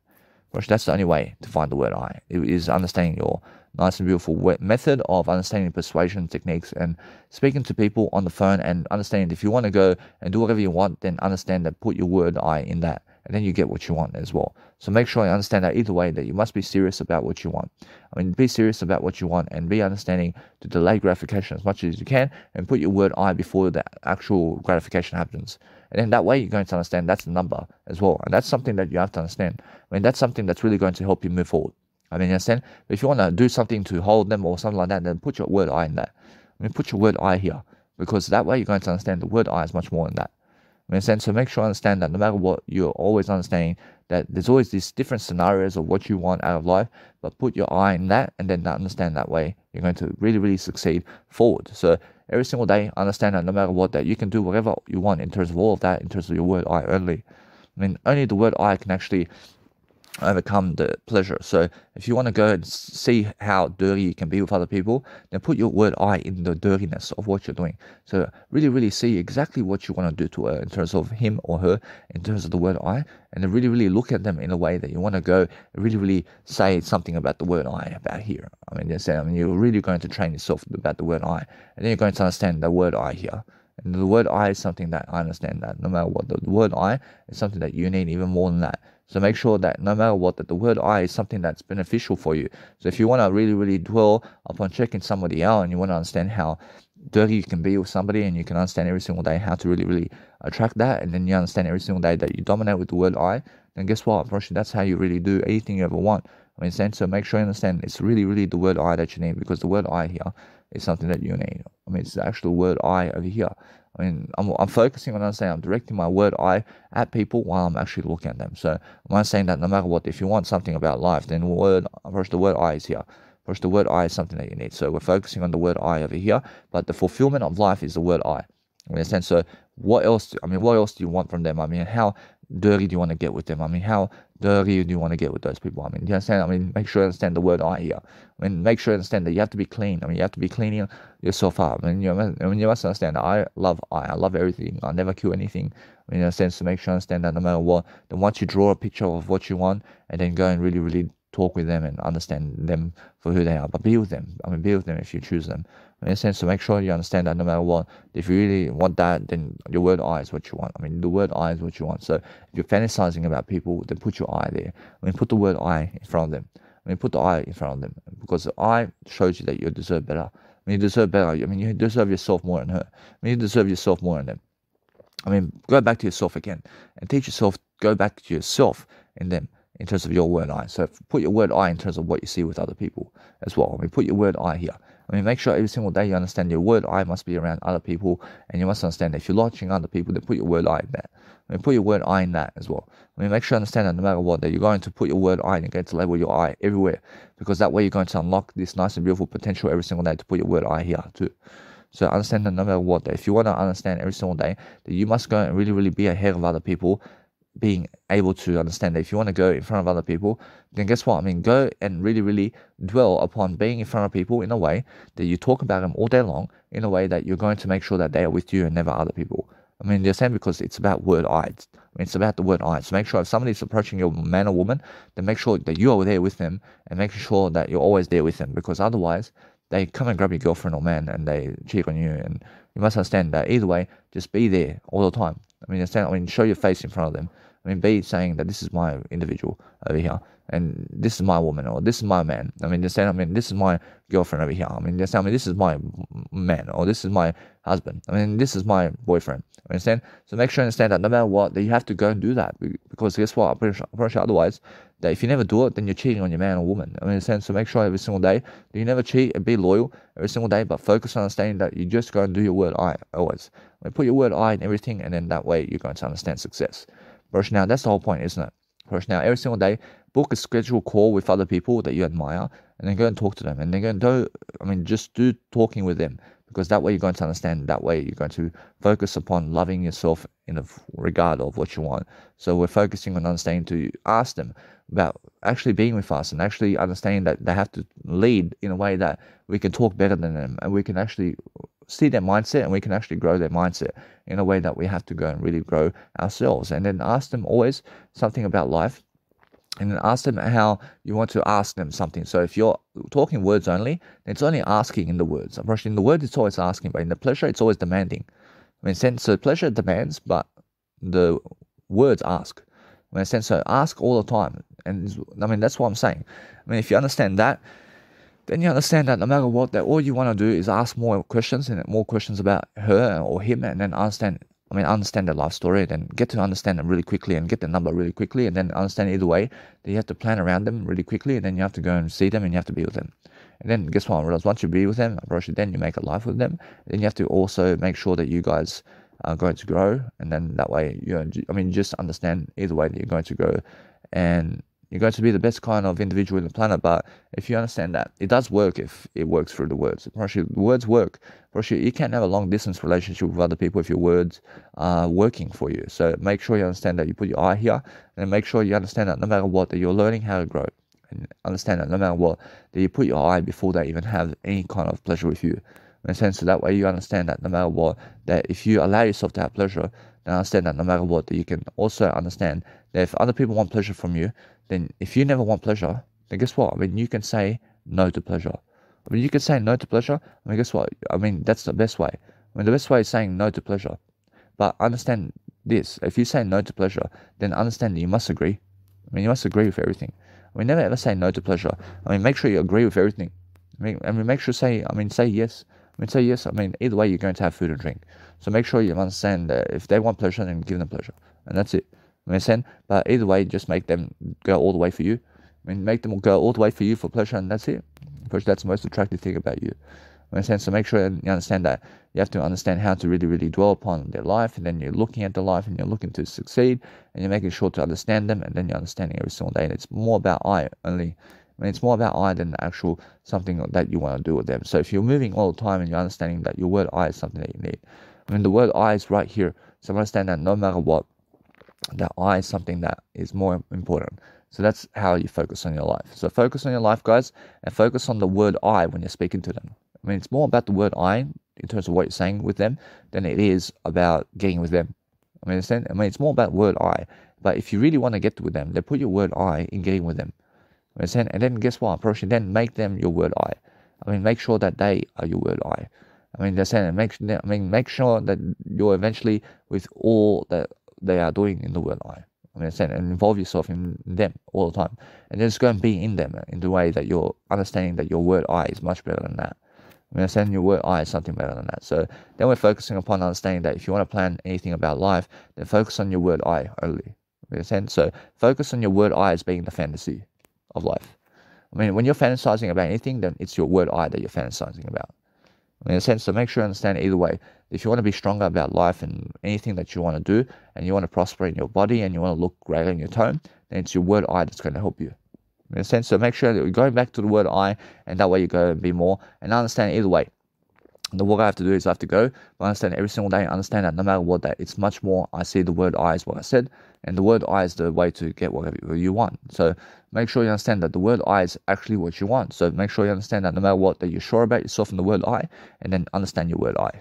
That's the only way to find the word I. It is understanding your nice and beautiful method of understanding persuasion techniques and speaking to people on the phone and understanding if you want to go and do whatever you want, then understand that put your word I in that. And then you get what you want as well. So make sure you understand that either way, that you must be serious about what you want. I mean, be serious about what you want and be understanding to delay gratification as much as you can and put your word I before the actual gratification happens. And then that way you're going to understand that's the number as well. And that's something that you have to understand. I mean, that's something that's really going to help you move forward. I mean, you understand? But if you want to do something to hold them or something like that, then put your word I in that. I mean, put your word I here. Because that way you're going to understand the word I is much more than that. So make sure you understand that no matter what, you're always understanding that there's always these different scenarios of what you want out of life, but put your eye in that and then understand that way. You're going to really, really succeed forward. So every single day, understand that no matter what, that you can do whatever you want in terms of all of that, in terms of your word I only. I mean, only the word I can actually overcome the pleasure. So if you want to go and see how dirty you can be with other people, then put your word I in the dirtiness of what you're doing. So really, really see exactly what you want to do to her in terms of him or her, in terms of the word I, and then really, really look at them in a way that you want to go and really, really say something about the word I about here. I mean, you're really going to train yourself about the word I, and then you're going to understand the word I here. And the word I is something that I understand that no matter what, the word I is something that you need even more than that. So make sure that no matter what, that the word I is something that's beneficial for you. So if you want to really, really dwell upon checking somebody out and you want to understand how dirty you can be with somebody and you can understand every single day how to really, really attract that, and then you understand every single day that you dominate with the word I, then guess what? Unfortunately, that's how you really do anything you ever want. I mean, so make sure you understand it's really, really the word I that you need, because the word I here is something that you need. I mean, it's the actual word I over here. I mean, I'm focusing on understanding, I'm directing my word I at people while I'm actually looking at them. So I'm not saying that no matter what, if you want something about life, then the word I is here. First, the word I is something that you need. So we're focusing on the word I over here, but the fulfillment of life is the word I. Understand? So what else do you want from them? I mean, how dirty do you want to get with them? I mean, how dirty do you want to get with those people? I mean, do you understand? I mean, make sure you understand the word I here. I mean, make sure you understand that you have to be clean. I mean, you have to be cleaning yourself up. I mean, you must understand that I love everything. I never kill anything. I mean, in a sense, to make sure you understand that no matter what, then once you draw a picture of what you want, and then go and really, really talk with them and understand them for who they are, but be with them. I mean, be with them if you choose them. In a sense, to make sure you understand that no matter what, if you really want that, then your word I is what you want. I mean, the word I is what you want. So if you're fantasizing about people, then put your I there. I mean, put the word I in front of them. I mean, put the I in front of them, because the I shows you that you deserve better. I mean, you deserve better. I mean, you deserve yourself more than her. I mean, you deserve yourself more than them. I mean, go back to yourself again and teach yourself, go back to yourself in them, in terms of your word I. So put your word I in terms of what you see with other people as well. I mean, put your word I here. I mean, make sure every single day you understand your word I must be around other people, and you must understand that if you're launching other people, then put your word I in that. I mean, put your word I in that as well. I mean, make sure you understand that no matter what, that you're going to put your word I and you're going to label your I everywhere, because that way you're going to unlock this nice and beautiful potential every single day to put your word I here too. So understand that no matter what, that if you want to understand every single day, that you must go and really, really be ahead of other people, being able to understand that if you want to go in front of other people, then guess what? I mean, go and really, really dwell upon being in front of people in a way that you talk about them all day long, in a way that you're going to make sure that they are with you and never other people. I mean, they're saying, because it's about word I. I mean, it's about the word I. So make sure if somebody's approaching your man or woman, then make sure that you are there with them, and make sure that you're always there with them, because otherwise they come and grab your girlfriend or man and they cheat on you. And you must understand that either way, just be there all the time. I mean, show your face in front of them. I mean, be saying that this is my individual over here, and this is my woman, or this is my man. I mean, this is my girlfriend over here. I mean, this is my man, or this is my husband. I mean, this is my boyfriend. Understand? So make sure you understand that no matter what, that you have to go and do that, because guess what? I'm pretty sure otherwise, that if you never do it, then you're cheating on your man or woman. I mean, so make sure every single day that you never cheat, and be loyal every single day, but focus on understanding that you just go and do your word I always. I mean, put your word I in everything, and then that way you're going to understand success. First, now that's the whole point, isn't it? First, now every single day, book a scheduled call with other people that you admire, and then go and talk to them, and then just do talking with them, because that way you're going to understand, that way you're going to focus upon loving yourself in the regard of what you want. So we're focusing on understanding to ask them about actually being with us and actually understanding that they have to lead in a way that we can talk better than them, and we can actually see their mindset, and we can actually grow their mindset in a way that we have to go and really grow ourselves. And then ask them always something about life, and then ask them how you want to ask them something. So if you're talking words only, then it's only asking in the words. Unfortunately, in the word, it's always asking, but in the pleasure, it's always demanding. I mean, so pleasure demands, but the words ask. I mean, so ask all the time. And I mean, that's what I'm saying. I mean, if you understand that, then you understand that no matter what, that all you want to do is ask more questions and more questions about her or him, and then understand their life story, then get to understand them really quickly and get the number really quickly, and then understand either way that you have to plan around them really quickly, and then you have to go and see them and you have to be with them. And then guess what? I realize once you be with them, then you make a life with them. Then you have to also make sure that you guys are going to grow, and then that way just understand either way that you're going to grow, and you're going to be the best kind of individual in the planet. But if you understand that it does work, if it works through the words, the words work. You can't have a long distance relationship with other people if your words are working for you. So make sure you understand that you put your eye here, and make sure you understand that no matter what, that you're learning how to grow, and understand that no matter what, that you put your eye before they even have any kind of pleasure with you. In a sense, so that way you understand that no matter what, that if you allow yourself to have pleasure, then understand that no matter what, that you can also understand that if other people want pleasure from you, then if you never want pleasure, then guess what? I mean, you can say no to pleasure. I mean, you can say no to pleasure. I mean, guess what? I mean, that's the best way. I mean, the best way is saying no to pleasure. But understand this. If you say no to pleasure, then understand that you must agree. I mean, you must agree with everything. I mean, never ever say no to pleasure. I mean, make sure you agree with everything. Make sure say yes. Say yes. I mean, either way, you're going to have food and drink. So make sure you understand that if they want pleasure, then give them pleasure. And that's it. But either way, just make them go all the way for you. I mean, make them go all the way for you for pleasure, and that's it. Because that's the most attractive thing about you. So make sure you understand that you have to understand how to really, really dwell upon their life, and then you're looking at their life, and you're looking to succeed, and you're making sure to understand them, and then you're understanding every single day. And it's more about I only. I mean, it's more about I than the actual something that you want to do with them. So if you're moving all the time and you're understanding that your word I is something that you need. I mean, the word I is right here. So understand that no matter what, that I is something that is more important. So that's how you focus on your life. So focus on your life, guys, and focus on the word I when you're speaking to them. I mean, it's more about the word I in terms of what you're saying with them than it is about getting with them. I mean, it's more about word I. But if you really want to get with them, then put your word I in getting with them. And then guess what? Then make them your word I. I mean, make sure that they are your word I. I mean, they're saying make sure that you're eventually with all that they are doing in the word I. I mean, and involve yourself in them all the time, and just go and be in them in the way that you're understanding that your word I is much better than that. I mean, your word I is something better than that. So then we're focusing upon understanding that if you want to plan anything about life, then focus on your word I only. I mean, so focus on your word I as being the fantasy of life. I mean, when you're fantasizing about anything, then it's your word I that you're fantasizing about. I mean, in a sense, so make sure you understand either way. If you want to be stronger about life and anything that you want to do, and you want to prosper in your body, and you want to look great in your tone, then it's your word I that's going to help you. In a sense, so make sure that you're going back to the word I, and that way you go and be more, and understand either way. The work I have to do is I have to go, but understand every single day, understand that no matter what, that it's much more, I see the word I is what I said, and the word I is the way to get whatever you want. So make sure you understand that the word I is actually what you want. So make sure you understand that no matter what, that you're sure about yourself in the word I, and then understand your word I.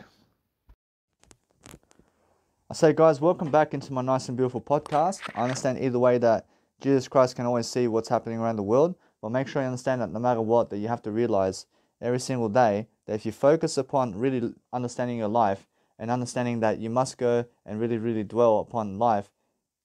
I say, guys, welcome back into my nice and beautiful podcast. I understand either way that Jesus Christ can always see what's happening around the world, but make sure you understand that no matter what, that you have to realize every single day that if you focus upon really understanding your life and understanding that you must go and really, really dwell upon life,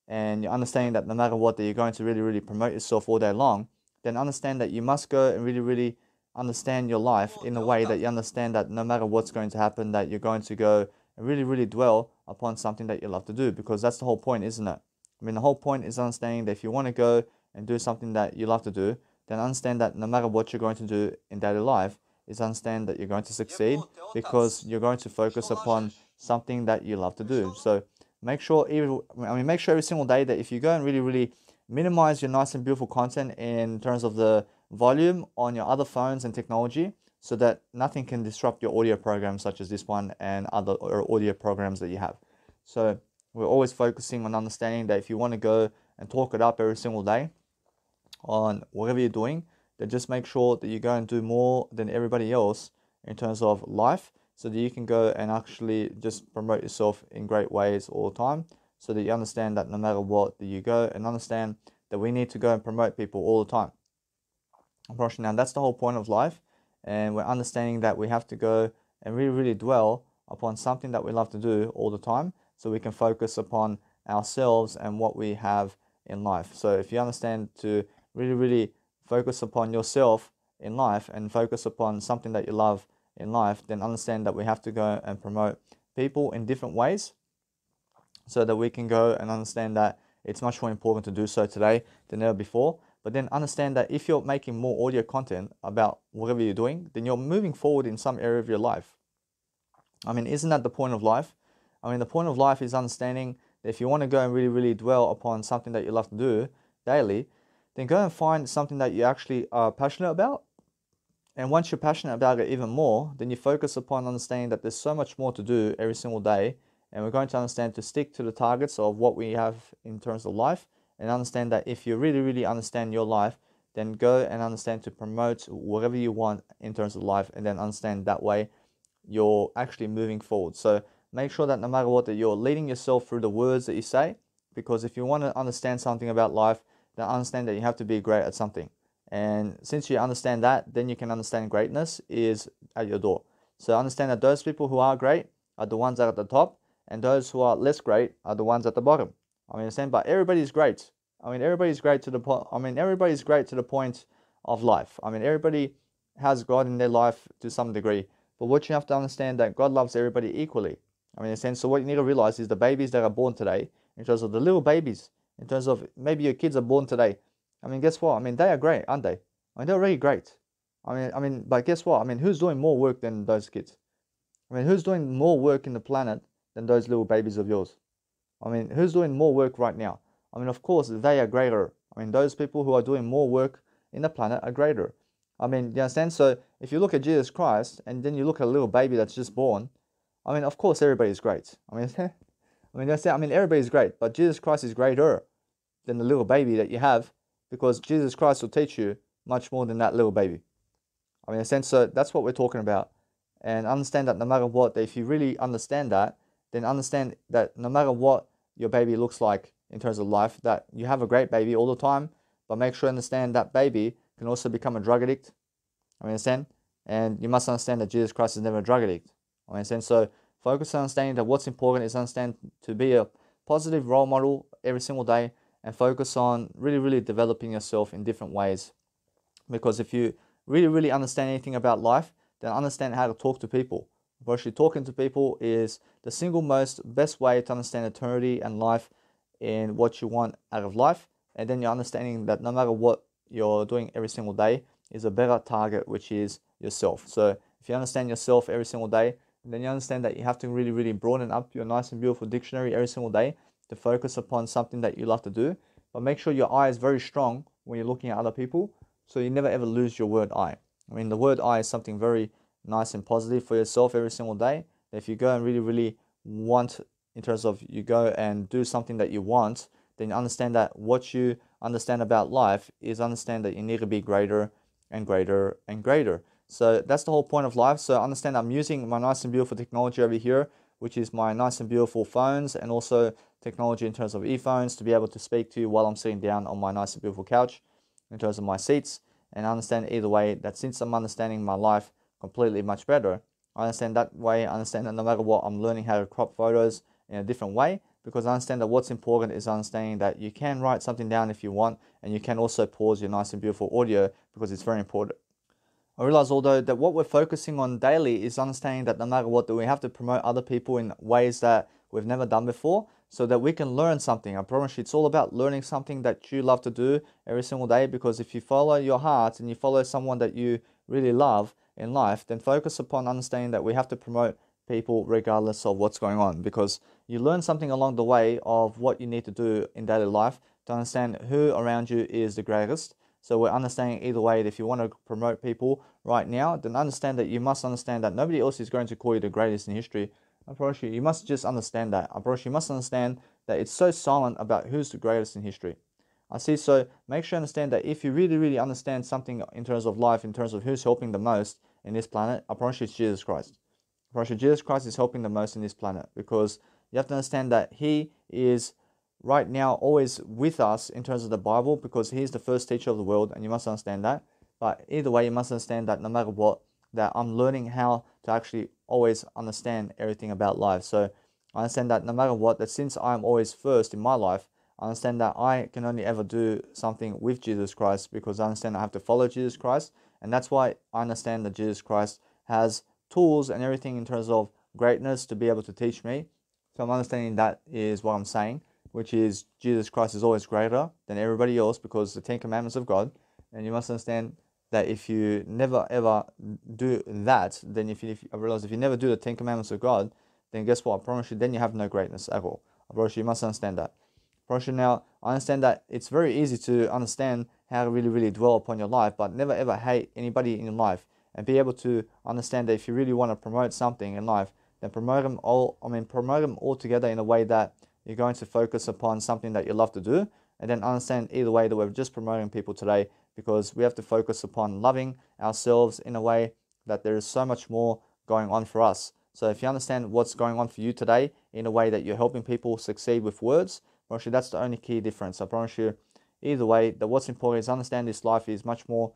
and you're understanding that no matter what, that you're going to really, really promote yourself all day long, then understand that you must go and really, really understand your life in a way that you understand that no matter what's going to happen, that you're going to go and really, really dwell upon something that you love to do, because that's the whole point, isn't it? I mean, the whole point is understanding that if you want to go and do something that you love to do, then understand that no matter what you're going to do in daily life, is understand that you're going to succeed because you're going to focus upon something that you love to do. So make sure every single day that if you go and really, really minimize your nice and beautiful content in terms of the volume on your other phones and technology, so that nothing can disrupt your audio programs such as this one and other audio programs that you have. So we're always focusing on understanding that if you want to go and talk it up every single day on whatever you're doing, then just make sure that you go and do more than everybody else in terms of life, so that you can go and actually just promote yourself in great ways all the time, so that you understand that no matter what, that you go and understand that we need to go and promote people all the time. Now that's the whole point of life, and we're understanding that we have to go and really dwell upon something that we love to do all the time, so we can focus upon ourselves and what we have in life. So if you understand to really focus upon yourself in life and focus upon something that you love in life, then understand that we have to go and promote people in different ways, so that we can go and understand that it's much more important to do so today than ever before. But then understand that if you're making more audio content about whatever you're doing, then you're moving forward in some area of your life. I mean, isn't that the point of life? I mean, the point of life is understanding that if you want to go and really dwell upon something that you love to do daily, then go and find something that you actually are passionate about. And once you're passionate about it even more, then you focus upon understanding that there's so much more to do every single day. And we're going to understand to stick to the targets of what we have in terms of life, and understand that if you really understand your life, then go and understand to promote whatever you want in terms of life, and then understand that way you're actually moving forward. So make sure that no matter what, that you're leading yourself through the words that you say, because if you want to understand something about life, then understand that you have to be great at something. And since you understand that, then you can understand greatness is at your door. So understand that those people who are great are the ones that are at the top, and those who are less great are the ones at the bottom. I mean, understand, but everybody's great. I mean, everybody's great to the point. I mean, everybody's great to the point of life. I mean, everybody has God in their life to some degree. But what you have to understand that God loves everybody equally. I mean, in a sense, so what you need to realize is the babies that are born today, in terms of the little babies, in terms of maybe your kids are born today. I mean, guess what? I mean, they are great, aren't they? I mean, they're really great. But guess what? I mean, who's doing more work than those kids? I mean, who's doing more work in the planet than those little babies of yours? I mean, who's doing more work right now? I mean, of course, they are greater. I mean, those people who are doing more work in the planet are greater. I mean, you understand? So if you look at Jesus Christ and then you look at a little baby that's just born, I mean, of course, everybody's great. I mean, everybody's great, but Jesus Christ is greater than the little baby that you have, because Jesus Christ will teach you much more than that little baby. I mean, in a sense, so that's what we're talking about. And understand that no matter what, if you really understand that, then understand that no matter what your baby looks like in terms of life, that you have a great baby all the time, but make sure you understand that baby can also become a drug addict. I mean, understand? And you must understand that Jesus Christ is never a drug addict. I mean, understand? So focus on understanding that what's important is understand to be a positive role model every single day, and focus on really developing yourself in different ways. Because if you really understand anything about life, then understand how to talk to people. Actually, talking to people is the single most best way to understand eternity and life and what you want out of life. And then you're understanding that no matter what you're doing every single day is a better target, which is yourself. So if you understand yourself every single day, then you understand that you have to really broaden up your nice and beautiful dictionary every single day to focus upon something that you love to do. But make sure your eye is very strong when you're looking at other people, so you never ever lose your word I. I mean, the word I is something very nice and positive for yourself every single day. If you go and really want, in terms of you go and do something that you want, then you understand that what you understand about life is understand that you need to be greater and greater and greater. So that's the whole point of life. So understand I'm using my nice and beautiful technology over here, which is my nice and beautiful phones, and also technology in terms of earphones to be able to speak to you while I'm sitting down on my nice and beautiful couch in terms of my seats. And I understand either way that since I'm understanding my life completely much better, I understand that way. I understand that no matter what, I'm learning how to crop photos in a different way, because I understand that what's important is understanding that you can write something down if you want, and you can also pause your nice and beautiful audio, because it's very important. I realize, although, that what we're focusing on daily is understanding that no matter what, that we have to promote other people in ways that we've never done before, so that we can learn something. I promise you, it's all about learning something that you love to do every single day, because if you follow your heart and you follow someone that you really love in life, then focus upon understanding that we have to promote people regardless of what's going on, because you learn something along the way of what you need to do in daily life to understand who around you is the greatest, So we're understanding either way that if you want to promote people right now, then understand that you must understand that nobody else is going to call you the greatest in history. I promise you, you must just understand that. I promise you must understand that it's so silent about who's the greatest in history. I see. So make sure you understand that if you really, really understand something in terms of life, in terms of who's helping the most in this planet, I promise you it's Jesus Christ. I promise you Jesus Christ is helping the most in this planet, because you have to understand that He is right now always with us in terms of the Bible, because He is the first teacher of the world, and you must understand that. But either way, you must understand that no matter what, that I'm learning how to actually always understand everything about life. So I understand that no matter what, that since I'm always first in my life, I understand that I can only ever do something with Jesus Christ, because I understand I have to follow Jesus Christ. And that's why I understand that Jesus Christ has tools and everything in terms of greatness to be able to teach me. So I'm understanding that is what I'm saying, which is Jesus Christ is always greater than everybody else, because the 10 Commandments of God. And you must understand that if you never ever do that, then if I realize if you never do the 10 Commandments of God, then guess what? I promise you, then you have no greatness at all. I promise you, you must understand that. Now, I understand that it's very easy to understand how to really, really dwell upon your life, but never ever hate anybody in your life, and be able to understand that if you really want to promote something in life, then promote them all together in a way that you're going to focus upon something that you love to do, and then understand either way that we're just promoting people today, because we have to focus upon loving ourselves in a way that there is so much more going on for us. So if you understand what's going on for you today in a way that you're helping people succeed with words, I promise you that's the only key difference. I promise you, either way, that what's important is understand this life is much more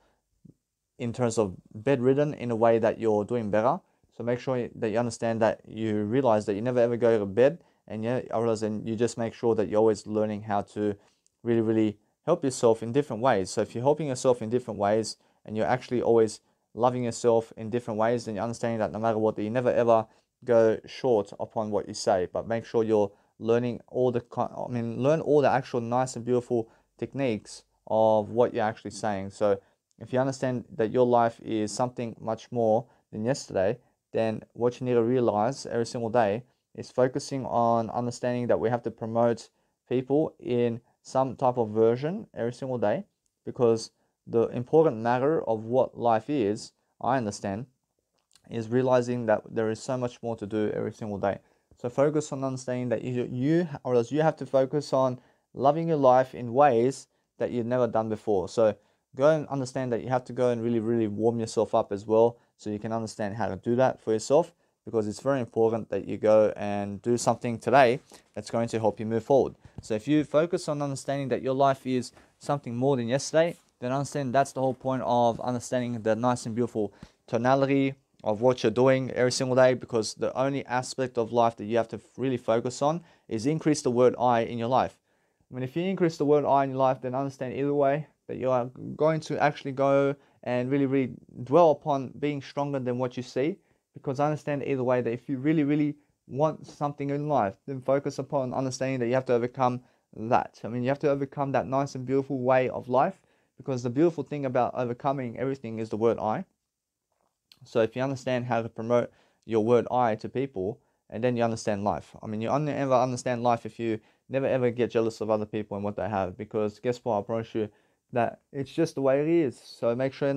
in terms of bedridden in a way that you're doing better. So make sure that you understand that you realize that you never ever go to bed, and you just make sure that you're always learning how to really, really help yourself in different ways. So if you're helping yourself in different ways, and you're actually always loving yourself in different ways, then you're understanding that no matter what, that you never ever go short upon what you say. But make sure you're learning learn all the actual nice and beautiful techniques of what you're actually saying. So if you understand that your life is something much more than yesterday, then what you need to realize every single day is focusing on understanding that we have to promote people in some type of version every single day, because the important matter of what life is, I understand, is realizing that there is so much more to do every single day. So focus on understanding that you have to focus on loving your life in ways that you've never done before. So go and understand that you have to go and really, really warm yourself up as well, so you can understand how to do that for yourself, because it's very important that you go and do something today that's going to help you move forward. So if you focus on understanding that your life is something more than yesterday, then understand that's the whole point of understanding the nice and beautiful tonality of what you're doing every single day, because the only aspect of life that you have to really focus on is increase the word I in your life. I mean, if you increase the word I in your life, then understand either way that you are going to actually go and really, really dwell upon being stronger than what you see, because I understand either way that if you really, really want something in life, then focus upon understanding that you have to overcome that. I mean, you have to overcome that nice and beautiful way of life, because the beautiful thing about overcoming everything is the word I. So if you understand how to promote your word I to people, and then you understand life. I mean, you only ever understand life if you never ever get jealous of other people and what they have, because guess what? I promise you that it's just the way it is. So make sure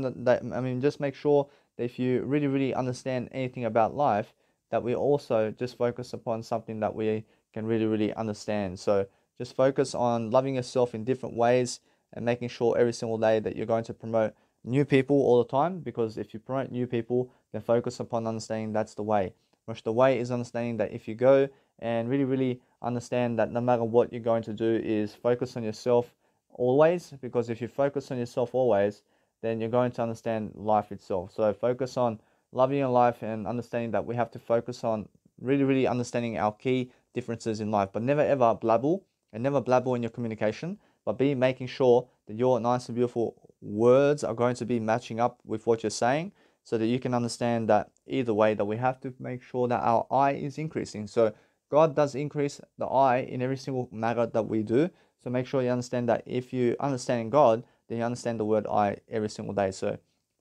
just make sure that if you really, really understand anything about life, that we also just focus upon something that we can really, really understand. So just focus on loving yourself in different ways, and making sure every single day that you're going to promote new people all the time, because if you promote new people, then focus upon understanding that's the way. Which the way is understanding that if you go and really, really understand that no matter what you're going to do is focus on yourself always, because if you focus on yourself always, then you're going to understand life itself. So focus on loving your life and understanding that we have to focus on really, really understanding our key differences in life, but never ever blabble, and never blabble in your communication, but be making sure that your nice and beautiful words are going to be matching up with what you're saying, so that you can understand that either way that we have to make sure that our I is increasing. So God does increase the I in every single matter that we do. So make sure you understand that if you understand God, then you understand the word I every single day. So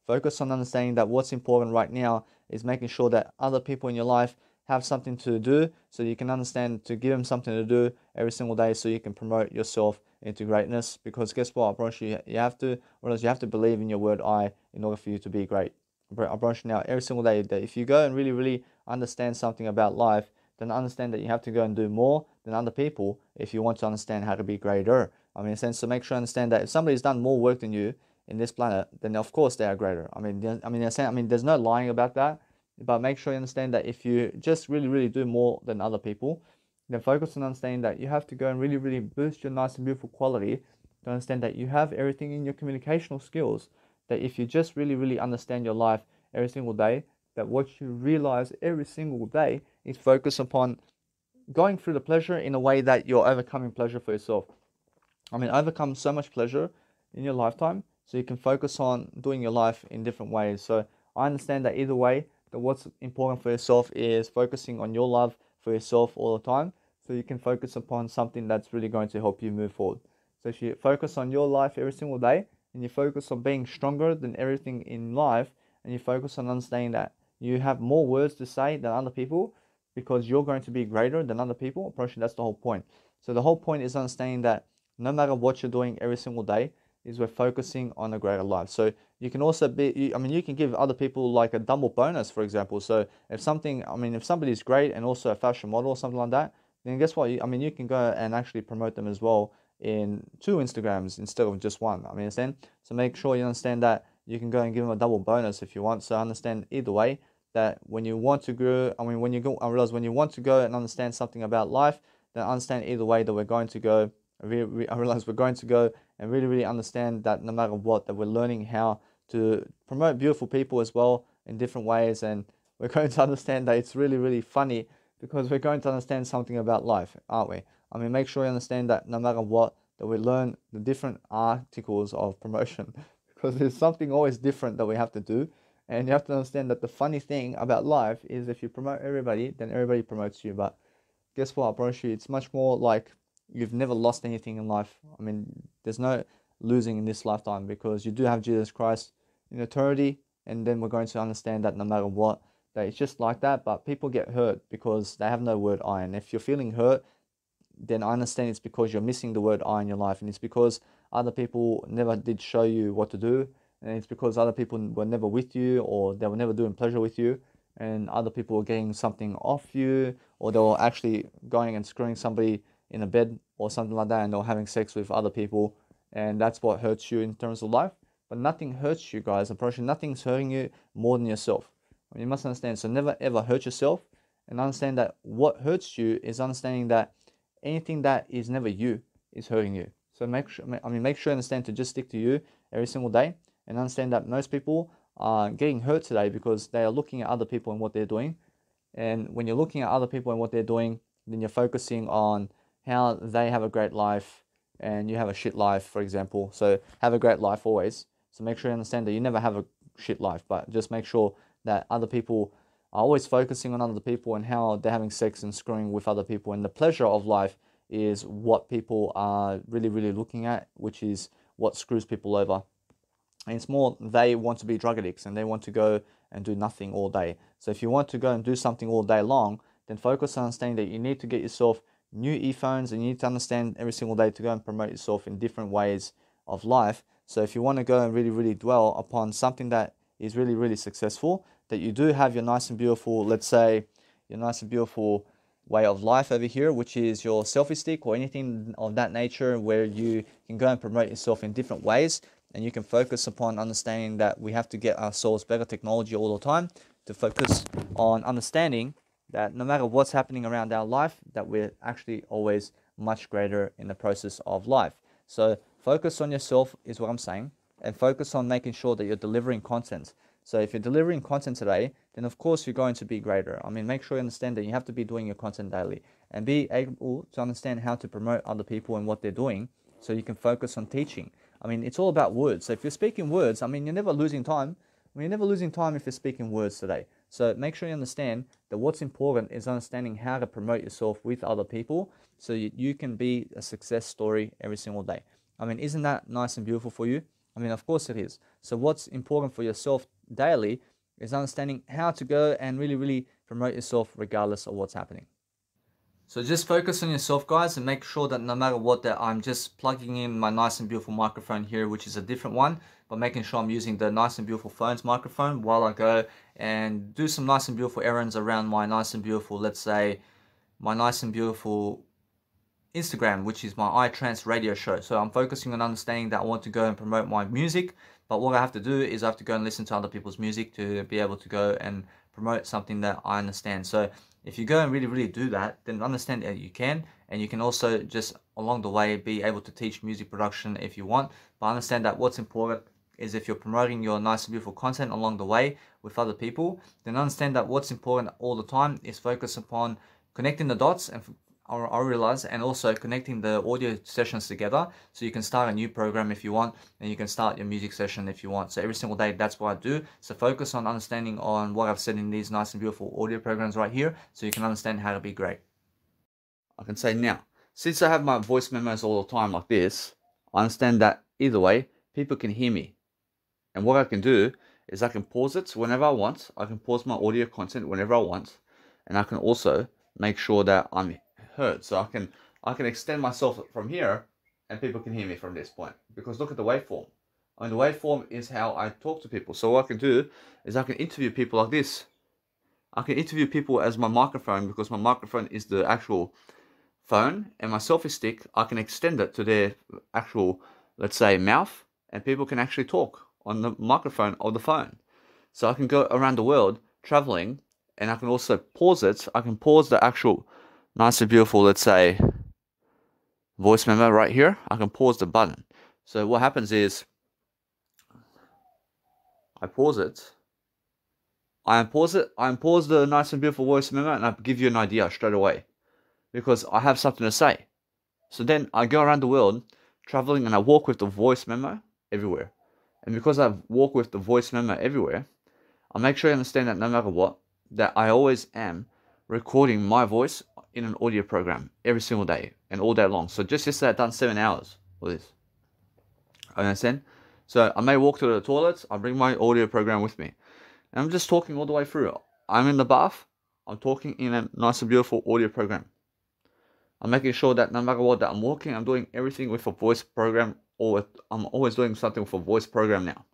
focus on understanding that what's important right now is making sure that other people in your life have something to do, so you can understand to give them something to do every single day, so you can promote yourself into greatness. Because guess what? I promise you, you have to, or else you have to believe in your word I in order for you to be great. I promise you now, every single day, that if you go and really, really understand something about life, then understand that you have to go and do more than other people if you want to understand how to be greater. I mean, in a sense, to make sure you understand that if somebody's done more work than you in this planet, then of course they are greater. I mean, there's no lying about that. But make sure you understand that if you just really, really do more than other people, then focus on understanding that you have to go and really, really boost your nice and beautiful quality to understand that you have everything in your communicational skills. That if you just really, really understand your life every single day, that what you realize every single day is focus upon going through the pleasure in a way that you're overcoming pleasure for yourself. I mean, overcome so much pleasure in your lifetime so you can focus on doing your life in different ways. So I understand that either way, that what's important for yourself is focusing on your love for yourself all the time so you can focus upon something that's really going to help you move forward. So if you focus on your life every single day and you focus on being stronger than everything in life and you focus on understanding that you have more words to say than other people because you're going to be greater than other people, approaching that's the whole point. So the whole point is understanding that no matter what you're doing every single day, is we're focusing on a greater life. So you can also be, I mean, you can give other people like a double bonus, for example. So if somebody's great and also a fashion model or something like that, then guess what? You can go and actually promote them as well in 2 Instagrams instead of just one. Understand? So make sure you understand that you can go and give them a double bonus if you want. So understand either way that when you want to grow, I realize when you want to go and understand something about life, then understand either way that we're going to go. I realize we're going to go and really, really understand that no matter what, that we're learning how to promote beautiful people as well in different ways. And we're going to understand that it's really, really funny because we're going to understand something about life, aren't we? Make sure you understand that no matter what, that we learn the different articles of promotion because there's something always different that we have to do. And you have to understand that the funny thing about life is if you promote everybody, then everybody promotes you. But guess what? I promise you, it's much more like you've never lost anything in life. There's no losing in this lifetime because you do have Jesus Christ in eternity, and then we're going to understand that no matter what, that it's just like that. But people get hurt because they have no word I. And if you're feeling hurt, then I understand it's because you're missing the word I in your life, and it's because other people never did show you what to do, and it's because other people were never with you, or they were never doing pleasure with you, and other people were getting something off you, or they were actually going and screwing somebody in a bed or something like that, and they're having sex with other people, and that's what hurts you in terms of life. But nothing hurts you guys. I'm pretty sure nothing's hurting you more than yourself. You must understand. So never ever hurt yourself, and understand that what hurts you is understanding that anything that is never you is hurting you. So make sure you understand to just stick to you every single day, and understand that most people are getting hurt today because they are looking at other people and what they're doing. And when you're looking at other people and what they're doing, then you're focusing on how they have a great life and you have a shit life, for example. So have a great life always. So make sure you understand that you never have a shit life, but just make sure that other people are always focusing on other people and how they're having sex and screwing with other people. And the pleasure of life is what people are really, really looking at, which is what screws people over. And it's more they want to be drug addicts and they want to go and do nothing all day. So if you want to go and do something all day long, then focus on understanding that you need to get yourself new earphones, and you need to understand every single day to go and promote yourself in different ways of life. So if you want to go and really, really dwell upon something that is really, really successful, that you do have your nice and beautiful, let's say, your nice and beautiful way of life over here, which is your selfie stick or anything of that nature, where you can go and promote yourself in different ways, and you can focus upon understanding that we have to get ourselves better technology all the time to focus on understanding that no matter what's happening around our life, that we're actually always much greater in the process of life. So focus on yourself is what I'm saying, and focus on making sure that you're delivering content. So if you're delivering content today, then of course you're going to be greater. Make sure you understand that you have to be doing your content daily and be able to understand how to promote other people and what they're doing so you can focus on teaching. It's all about words. So if you're speaking words, you're never losing time. You're never losing time if you're speaking words today. So make sure you understand that what's important is understanding how to promote yourself with other people so you can be a success story every single day. Isn't that nice and beautiful for you? Of course it is. So what's important for yourself daily is understanding how to go and really, really promote yourself regardless of what's happening. So just focus on yourself, guys, and make sure that no matter what, that I'm just plugging in my nice and beautiful microphone here, which is a different one, but making sure I'm using the nice and beautiful phone's microphone while I go and do some nice and beautiful errands around my nice and beautiful, let's say, my nice and beautiful Instagram, which is my iTrance radio show. So I'm focusing on understanding that I want to go and promote my music, but what I have to do is I have to go and listen to other people's music to be able to go and promote something that I understand. So if you go and really do that, then understand that you can, and you can also just along the way be able to teach music production if you want, but understand that what's important is if you're promoting your nice and beautiful content along the way with other people, then understand that what's important all the time is focus upon connecting the dots, and I realize, and also connecting the audio sessions together so you can start a new program if you want, and you can start your music session if you want. So every single day, that's what I do. So focus on understanding on what I've said in these nice and beautiful audio programs right here so you can understand how to be great. I can say now, since I have my voice memos all the time like this, I understand that either way, people can hear me. And what I can do is I can pause it whenever I want. I can pause my audio content whenever I want. And I can also make sure that I'm heard. So I can extend myself from here and people can hear me from this point. Because look at the waveform. And the waveform is how I talk to people. So what I can do is I can interview people like this. I can interview people as my microphone, because my microphone is the actual phone, and my selfie stick, I can extend it to their actual, let's say, mouth, and people can actually talk on the microphone of the phone. So I can go around the world traveling, and I can also pause it. I can pause the actual nice and beautiful, let's say, voice memo right here. I can pause the button. So what happens is I pause it. I unpause the nice and beautiful voice memo, and I give you an idea straight away because I have something to say. So then I go around the world traveling, and I walk with the voice memo everywhere. And because I walk with the voice memo everywhere, I make sure you understand that no matter what, that I always am recording my voice in an audio program every single day and all day long. So just yesterday I've done 7 hours for this. Understand? So I may walk to the toilet, I bring my audio program with me. And I'm just talking all the way through. I'm in the bath, I'm talking in a nice and beautiful audio program. I'm making sure that no matter what that I'm walking, I'm doing everything with a voice program, or I'm always doing something with a voice program now.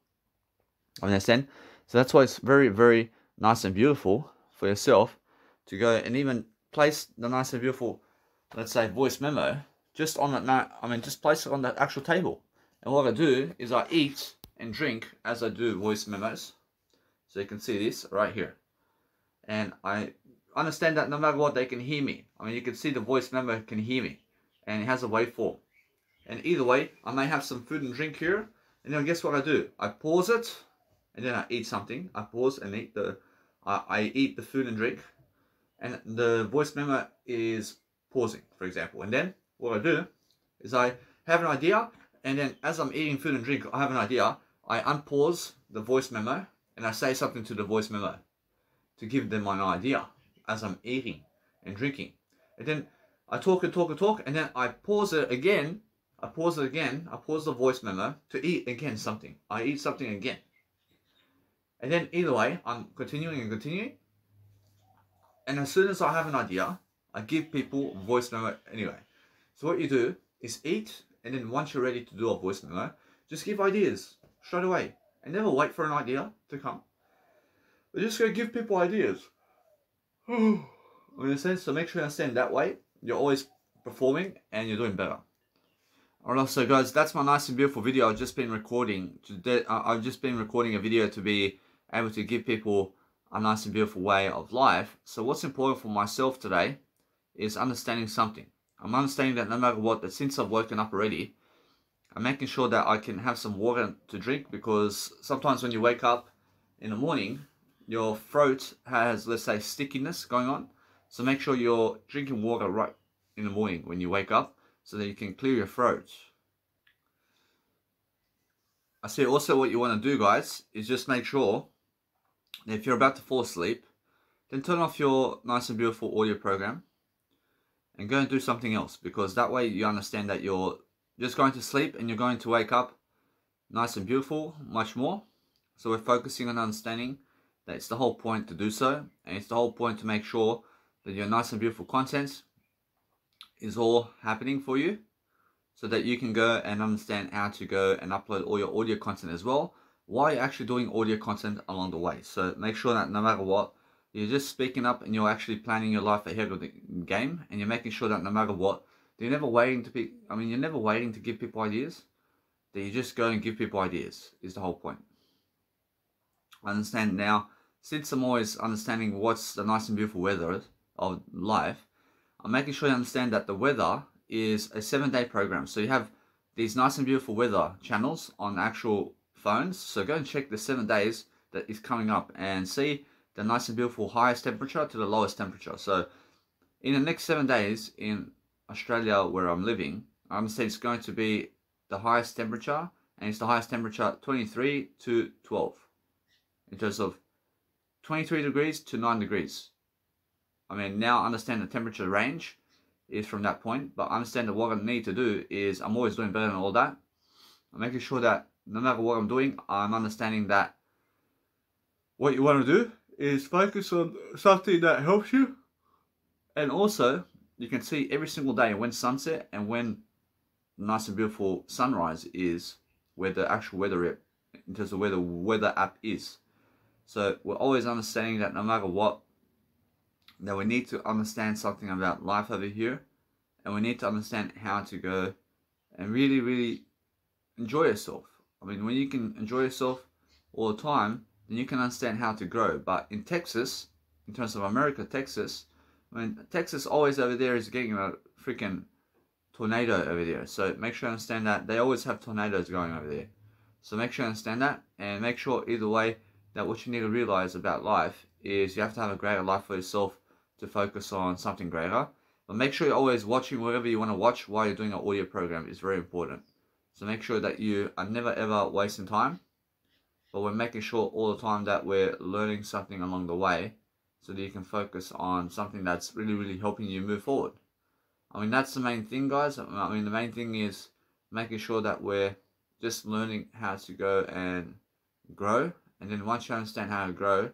Understand? So that's why it's very nice and beautiful for yourself to go and even place the nice and beautiful, let's say, voice memo just on that. Just place it on that actual table. And what I do is I eat and drink as I do voice memos. So you can see this right here. And I understand that no matter what, they can hear me. You can see the voice memo can hear me. And it has a waveform. And either way, I may have some food and drink here. And then guess what I do? I pause it. And then I eat something. I pause and eat I eat the food and drink. And the voice memo is pausing, for example. And then what I do is I have an idea. And then as I'm eating food and drink, I have an idea. I unpause the voice memo. And I say something to the voice memo to give them an idea as I'm eating and drinking. And then I talk, and then I pause it again. I pause the voice memo to eat again something. I eat something again. And then either way, I'm continuing. And as soon as I have an idea, I give people a voice memo anyway. So what you do is eat, and then once you're ready to do a voice memo, just give ideas straight away. And never wait for an idea to come. But just go give people ideas. So make sure you understand that way. You're always performing and you're doing better. Alright, so guys, that's my nice and beautiful video I've just been recording. I've just been recording a video to be able to give people a nice and beautiful way of life. So what's important for myself today is understanding something. I'm understanding that no matter what, that since I've woken up already, I'm making sure that I can have some water to drink, because sometimes when you wake up in the morning, your throat has, let's say, stickiness going on. So make sure you're drinking water right in the morning when you wake up so that you can clear your throat. I say also what you want to do, guys, is just make sure that if you're about to fall asleep, then turn off your nice and beautiful audio program and go and do something else, because that way you understand that you're just going to sleep and you're going to wake up nice and beautiful much more. So we're focusing on understanding that it's the whole point to do so, and it's the whole point to make sure that your nice and beautiful content is all happening for you, so that you can go and understand how to go and upload all your audio content as well, while you're actually doing audio content along the way. So make sure that no matter what, you're just speaking up and you're actually planning your life ahead of the game, and you're making sure that no matter what, you're never waiting to be, you're never waiting to give people ideas, that you just go and give people ideas is the whole point. I understand now, since I'm always understanding what's the nice and beautiful weather of life, I'm making sure you understand that the weather is a 7-day program. So you have these nice and beautiful weather channels on actual phones. So go and check the 7 days that is coming up and see the nice and beautiful highest temperature to the lowest temperature. So in the next 7 days in Australia, where I'm living, I understand it's going to be the highest temperature, and it's the highest temperature 23 to 12 in terms of 23 degrees to 9 degrees. Now I understand the temperature range is from that point, but I understand that what I need to do is I'm always doing better than all that. I'm making sure that no matter what I'm doing, I'm understanding that what you want to do is focus on something that helps you. And also, you can see every single day when sunset and when nice and beautiful sunrise is, where the actual weather, in terms of where the weather app is. So we're always understanding that no matter what, that we need to understand something about life over here, and we need to understand how to go and really, really enjoy yourself. When you can enjoy yourself all the time, then you can understand how to grow. But in Texas, in terms of America, Texas, Texas always over there is getting a freaking tornado over there. So make sure you understand that they always have tornadoes going over there. So make sure you understand that, and make sure either way that what you need to realize about life is you have to have a greater life for yourself to focus on something greater. But make sure you're always watching whatever you want to watch while you're doing an audio program. Is very important. So make sure that you are never ever wasting time, but we're making sure all the time that we're learning something along the way, so that you can focus on something that's really, really helping you move forward. That's the main thing, guys. The main thing is making sure that we're just learning how to go and grow. And then once you understand how to grow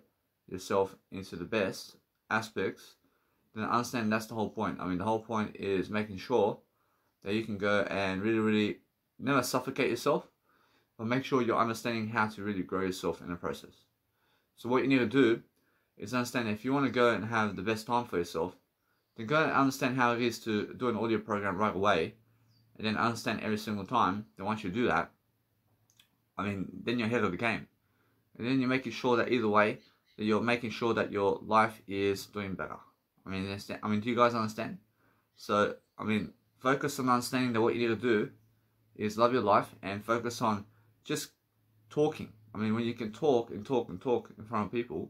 yourself into the best aspects, then understand that's the whole point. The whole point is making sure that you can go and really, really never suffocate yourself, but make sure you're understanding how to really grow yourself in the process. So what you need to do is understand, if you want to go and have the best time for yourself, then go and understand how it is to do an audio program right away, and then understand every single time. Then once you do that, then you're ahead of the game. And then you're making sure that either way, that you're making sure that your life is doing better. Do you guys understand? So, focus on understanding that what you need to do is love your life and focus on just talking. When you can talk and talk and talk in front of people,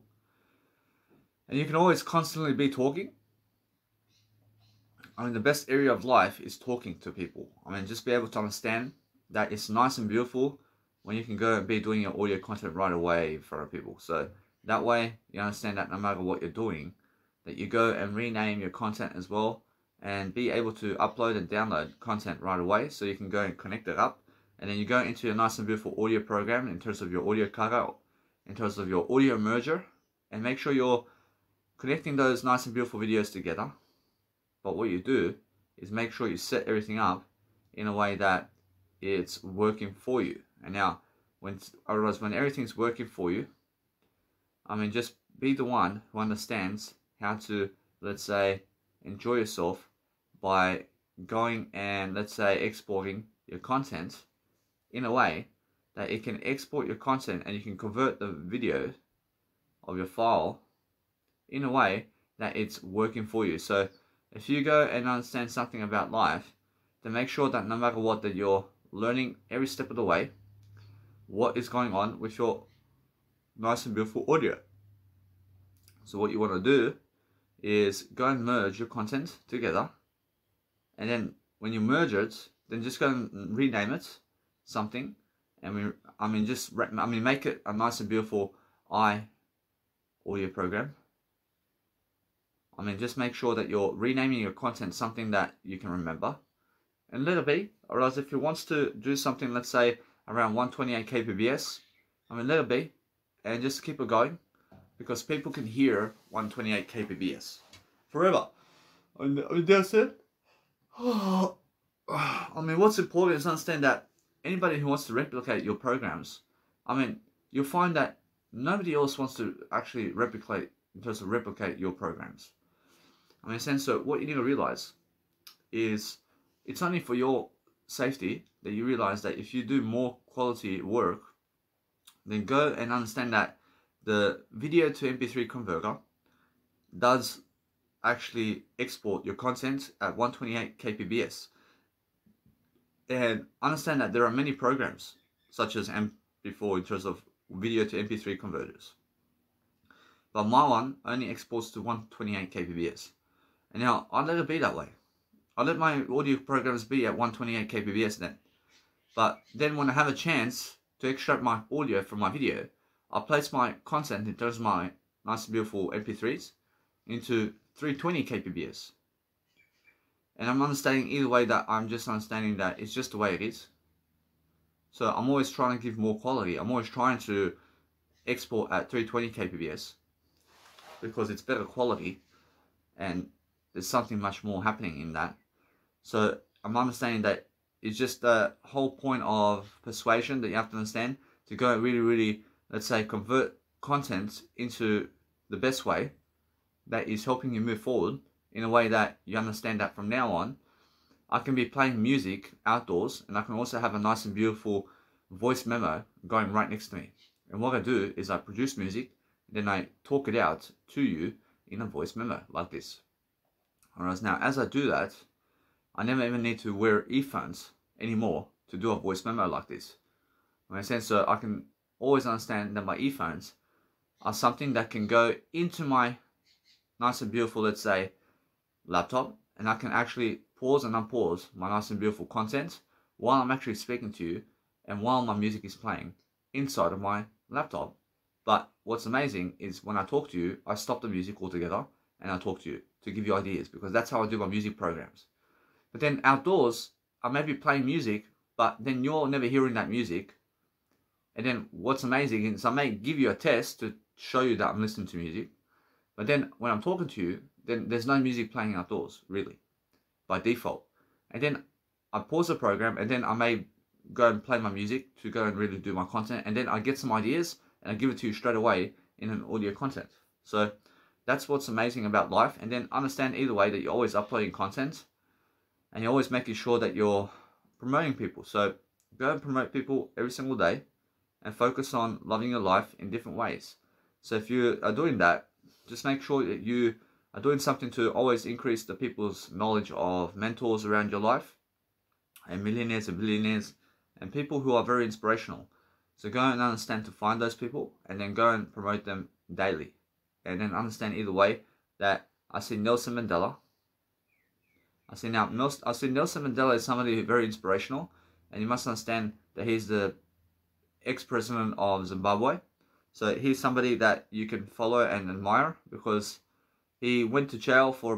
and you can always constantly be talking. The best area of life is talking to people. Just be able to understand that it's nice and beautiful when you can go and be doing your audio content right away in front of people. So that way you understand that no matter what you're doing, that you go and rename your content as well, and be able to upload and download content right away, so you can go and connect it up, and then you go into a nice and beautiful audio program in terms of your audio cutout, in terms of your audio merger, and make sure you're connecting those nice and beautiful videos together. But what you do is make sure you set everything up in a way that it's working for you. And now, when everything's working for you, just be the one who understands how to, let's say, enjoy yourself by going and, let's say, exporting your content in a way that it can export your content, and you can convert the video of your file in a way that it's working for you. So if you go and understand something about life, then make sure that no matter what, that you're learning every step of the way what is going on with your nice and beautiful audio. So what you want to do is go and merge your content together, and then when you merge it, then just go and rename it something, and make it a nice and beautiful audio program. Just make sure that you're renaming your content something that you can remember, and let it be. Or else if you wants to do something, let's say around 128 kbps, let it be, and just keep it going, because people can hear 128 kbps forever. That's it. I mean, what's important is to understand that anybody who wants to replicate your programs, I mean, you'll find that nobody else wants to actually replicate your programs. I mean, so what you need to realize is it's only for your safety that you realize that if you do more quality work, then go and understand that the video to MP3 converter does actually export your content at 128 kbps. And understand that there are many programs such as MP4 in terms of video to MP3 converters. But my one only exports to 128 kbps. And now I let it be that way. I let my audio programs be at 128 kbps then. But then when I have a chance to extract my audio from my video, I place my content in terms of my nice and beautiful MP3s into 320 kbps. And I'm understanding either way that I'm just understanding that it's just the way it is. So I'm always trying to give more quality. I'm always trying to export at 320 kbps because it's better quality and there's something much more happening in that. So I'm understanding that it's just the whole point of persuasion that you have to understand to go and really, let's say, convert content into the best way that is helping you move forward in a way that you understand that from now on, I can be playing music outdoors and I can also have a nice and beautiful voice memo going right next to me. And what I do is I produce music, then I talk it out to you in a voice memo like this. Whereas now, as I do that, I never even need to wear earphones anymore to do a voice memo like this. In a sense, so I can always understand that my earphones are something that can go into my nice and beautiful, let's say, laptop, and I can actually pause and unpause my nice and beautiful content while I'm actually speaking to you and while my music is playing inside of my laptop. But what's amazing is when I talk to you, I stop the music altogether and I talk to you to give you ideas, because that's how I do my music programs. But then outdoors, I may be playing music, but then you're never hearing that music. And then what's amazing is I may give you a test to show you that I'm listening to music, but then when I'm talking to you, then there's no music playing outdoors, really, by default. And then I pause the program, and then I may go and play my music to go and really do my content, and then I get some ideas, and I give it to you straight away in an audio content. So that's what's amazing about life. And then understand either way that you're always uploading content, and you're always making sure that you're promoting people. So go and promote people every single day, and focus on loving your life in different ways. So if you are doing that, just make sure that you are doing something to always increase the people's knowledge of mentors around your life, and millionaires and billionaires, and people who are very inspirational. So go and understand to find those people, and then go and promote them daily. And then understand either way that I see Nelson Mandela. I see Nelson Mandela is somebody who's very inspirational, and you must understand that he's the ex-president of Zimbabwe. So he's somebody that you can follow and admire, because he went to jail for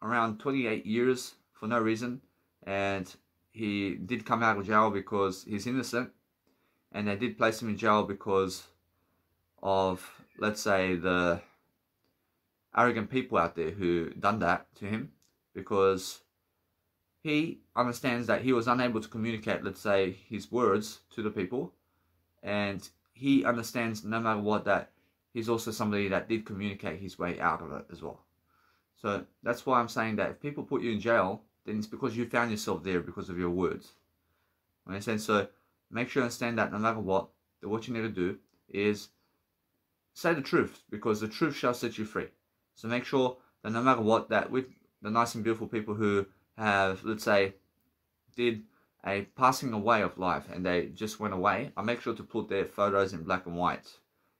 around 28 years for no reason, and he did come out of jail because he's innocent, and they did place him in jail because of, let's say, the arrogant people out there who done that to him, because he understands that he was unable to communicate, let's say, his words to the people, and he understands no matter what that he's also somebody that did communicate his way out of it as well. So that's why I'm saying that if people put you in jail, then it's because you found yourself there because of your words. Understand? So make sure you understand that no matter what you need to do is say the truth, because the truth shall set you free. So make sure that no matter what, that with the nice and beautiful people who have, let's say, did a passing away of life and they just went away, I make sure to put their photos in black and white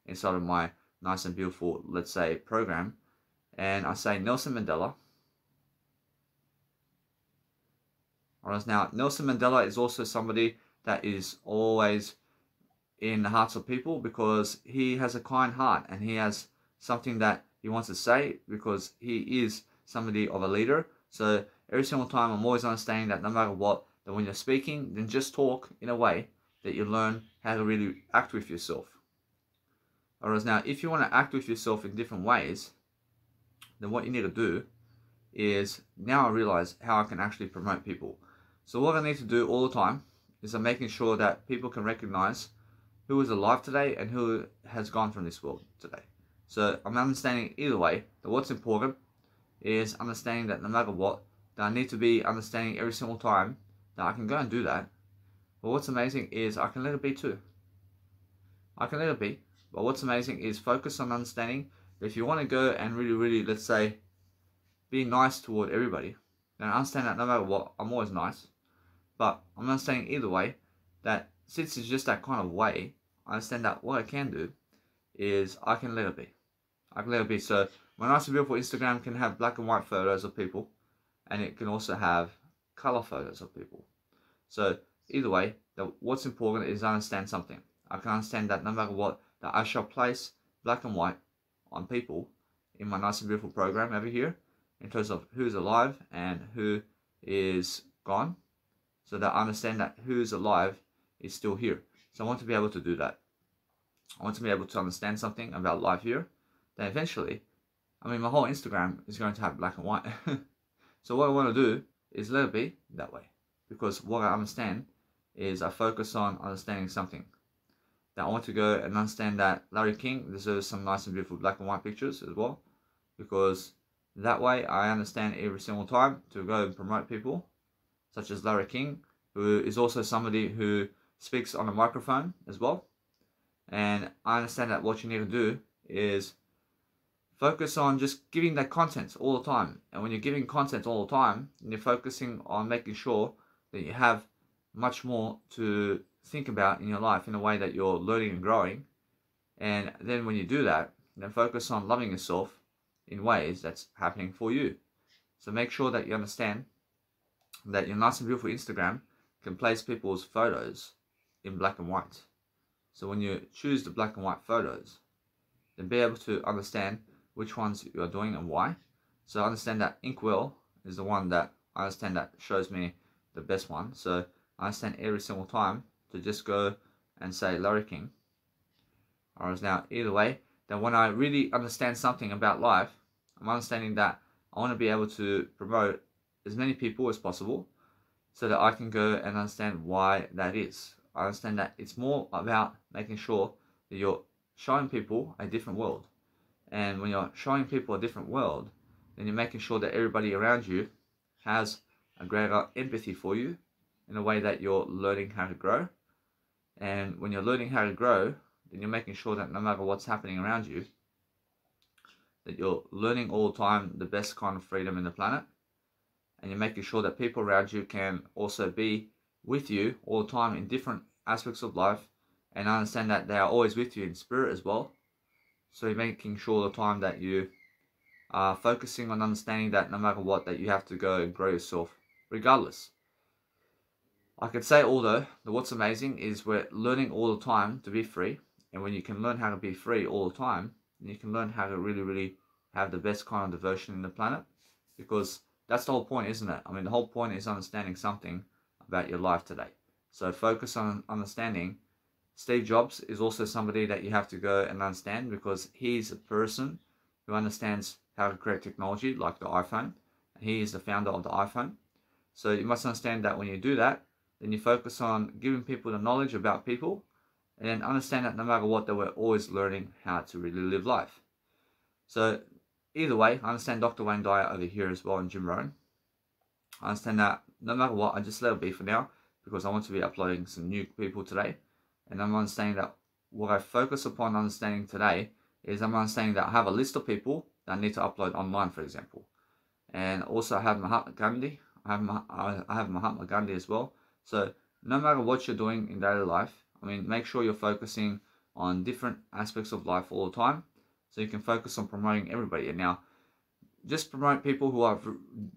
inside of my nice and beautiful, let's say, program. And I say Nelson Mandela. Whereas now, Nelson Mandela is also somebody that is always in the hearts of people, because he has a kind heart and he has something that he wants to say, because he is somebody of a leader. So every single time I'm always understanding that no matter what, that when you're speaking, then just talk in a way that you learn how to really act with yourself. Whereas now, if you want to act with yourself in different ways, then what you need to do is now I realize how I can actually promote people. So what I need to do all the time is I'm making sure that people can recognize who is alive today and who has gone from this world today. So I'm understanding either way that what's important is understanding that no matter what, that I need to be understanding every single time that I can go and do that. But what's amazing is I can let it be too. I can let it be. But what's amazing is focus on understanding that if you want to go and really, let's say, be nice toward everybody, then understand that no matter what, I'm always nice. But I'm understanding either way that since it's just that kind of way, I understand that what I can do is I can let it be. I can let it be. So my Nice and Beautiful Instagram can have black and white photos of people, and it can also have color photos of people. So either way, what's important is I understand something. I can understand that no matter what, that I shall place black and white on people in my Nice and Beautiful program over here in terms of who's alive and who is gone, so that I understand that who's alive is still here. So I want to be able to do that. I want to be able to understand something about life here. Then eventually, I mean, my whole Instagram is going to have black and white. So what I want to do is let it be that way. Because what I understand is I focus on understanding something. That I want to go and understand that Larry King deserves some nice and beautiful black and white pictures as well. Because that way I understand every single time to go and promote people, such as Larry King, who is also somebody who speaks on a microphone as well. And I understand that what you need to do is focus on just giving that content all the time. And when you're giving content all the time, and you're focusing on making sure that you have much more to think about in your life in a way that you're learning and growing. And then when you do that, then focus on loving yourself in ways that's happening for you. So make sure that you understand that your Nice and Beautiful Instagram can place people's photos in black and white. So when you choose the black and white photos, then be able to understand which ones you are doing and why. So I understand that Inkwell is the one that I understand that shows me the best one. So I understand every single time to just go and say Larry King. Whereas now, either way, then when I really understand something about life, I'm understanding that I want to be able to promote as many people as possible so that I can go and understand why that is. I understand that it's more about making sure that you're showing people a different world. And when you're showing people a different world, then you're making sure that everybody around you has a greater empathy for you in a way that you're learning how to grow. And when you're learning how to grow, then you're making sure that no matter what's happening around you, that you're learning all the time the best kind of freedom in the planet. And you're making sure that people around you can also be with you all the time in different aspects of life, and understand that they are always with you in spirit as well. So you're making sure all the time that you are focusing on understanding that no matter what, that you have to go and grow yourself regardless. I could say, although, that what's amazing is we're learning all the time to be free. And when you can learn how to be free all the time, then you can learn how to really have the best kind of devotion in the planet. Because that's the whole point, isn't it? I mean, the whole point is understanding something about your life today. So focus on understanding. Steve Jobs is also somebody that you have to go and understand, because he's a person who understands how to create technology like the iPhone. He is the founder of the iPhone. So you must understand that when you do that, then you focus on giving people the knowledge about people, and then understand that no matter what, that we're always learning how to really live life. So either way, I understand Dr. Wayne Dyer over here as well, and Jim Rohn. I understand that no matter what, I just let it be for now, because I want to be uploading some new people today. And I'm understanding that what I focus upon understanding today is I'm understanding that I have a list of people that I need to upload online, for example. And also I have Mahatma Gandhi. I have Mahatma Gandhi as well. So no matter what you're doing in daily life, I mean, make sure you're focusing on different aspects of life all the time, so you can focus on promoting everybody. And now, just promote people who are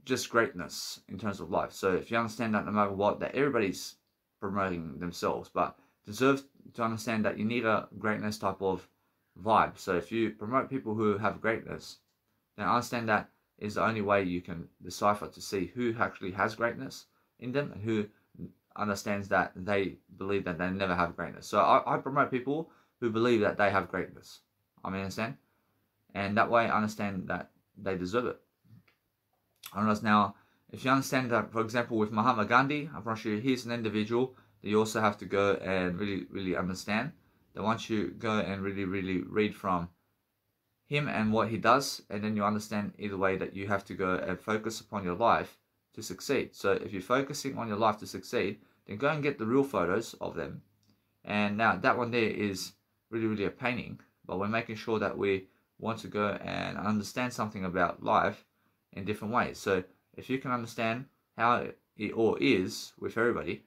just greatness in terms of life. So if you understand that no matter what, that everybody's promoting themselves, but deserve to understand that you need a greatness type of vibe. So if you promote people who have greatness, then understand that is the only way you can decipher to see who actually has greatness in them and who understands that they believe that they never have greatness. So I promote people who believe that they have greatness. I mean, understand? And that way I understand that they deserve it. Whereas now, if you understand that, for example, with Mahatma Gandhi, I promise you, he's an individual that you also have to go and really understand. That once you go and really read from him and what he does, and then you understand either way that you have to go and focus upon your life to succeed. So if you're focusing on your life to succeed, then go and get the real photos of them. And now that one there is really a painting, but we're making sure that we want to go and understand something about life in different ways. So if you can understand how it all is with everybody,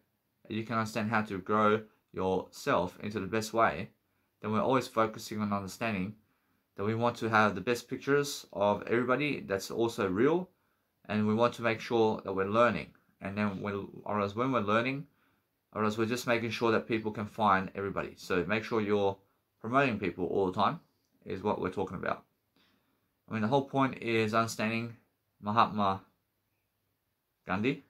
and you can understand how to grow yourself into the best way, then we're always focusing on understanding that we want to have the best pictures of everybody that's also real, and we want to make sure that we're learning. And then when we're learning, or else we're just making sure that people can find everybody. So make sure you're promoting people all the time is what we're talking about. I mean, the whole point is understanding Mahatma Gandhi,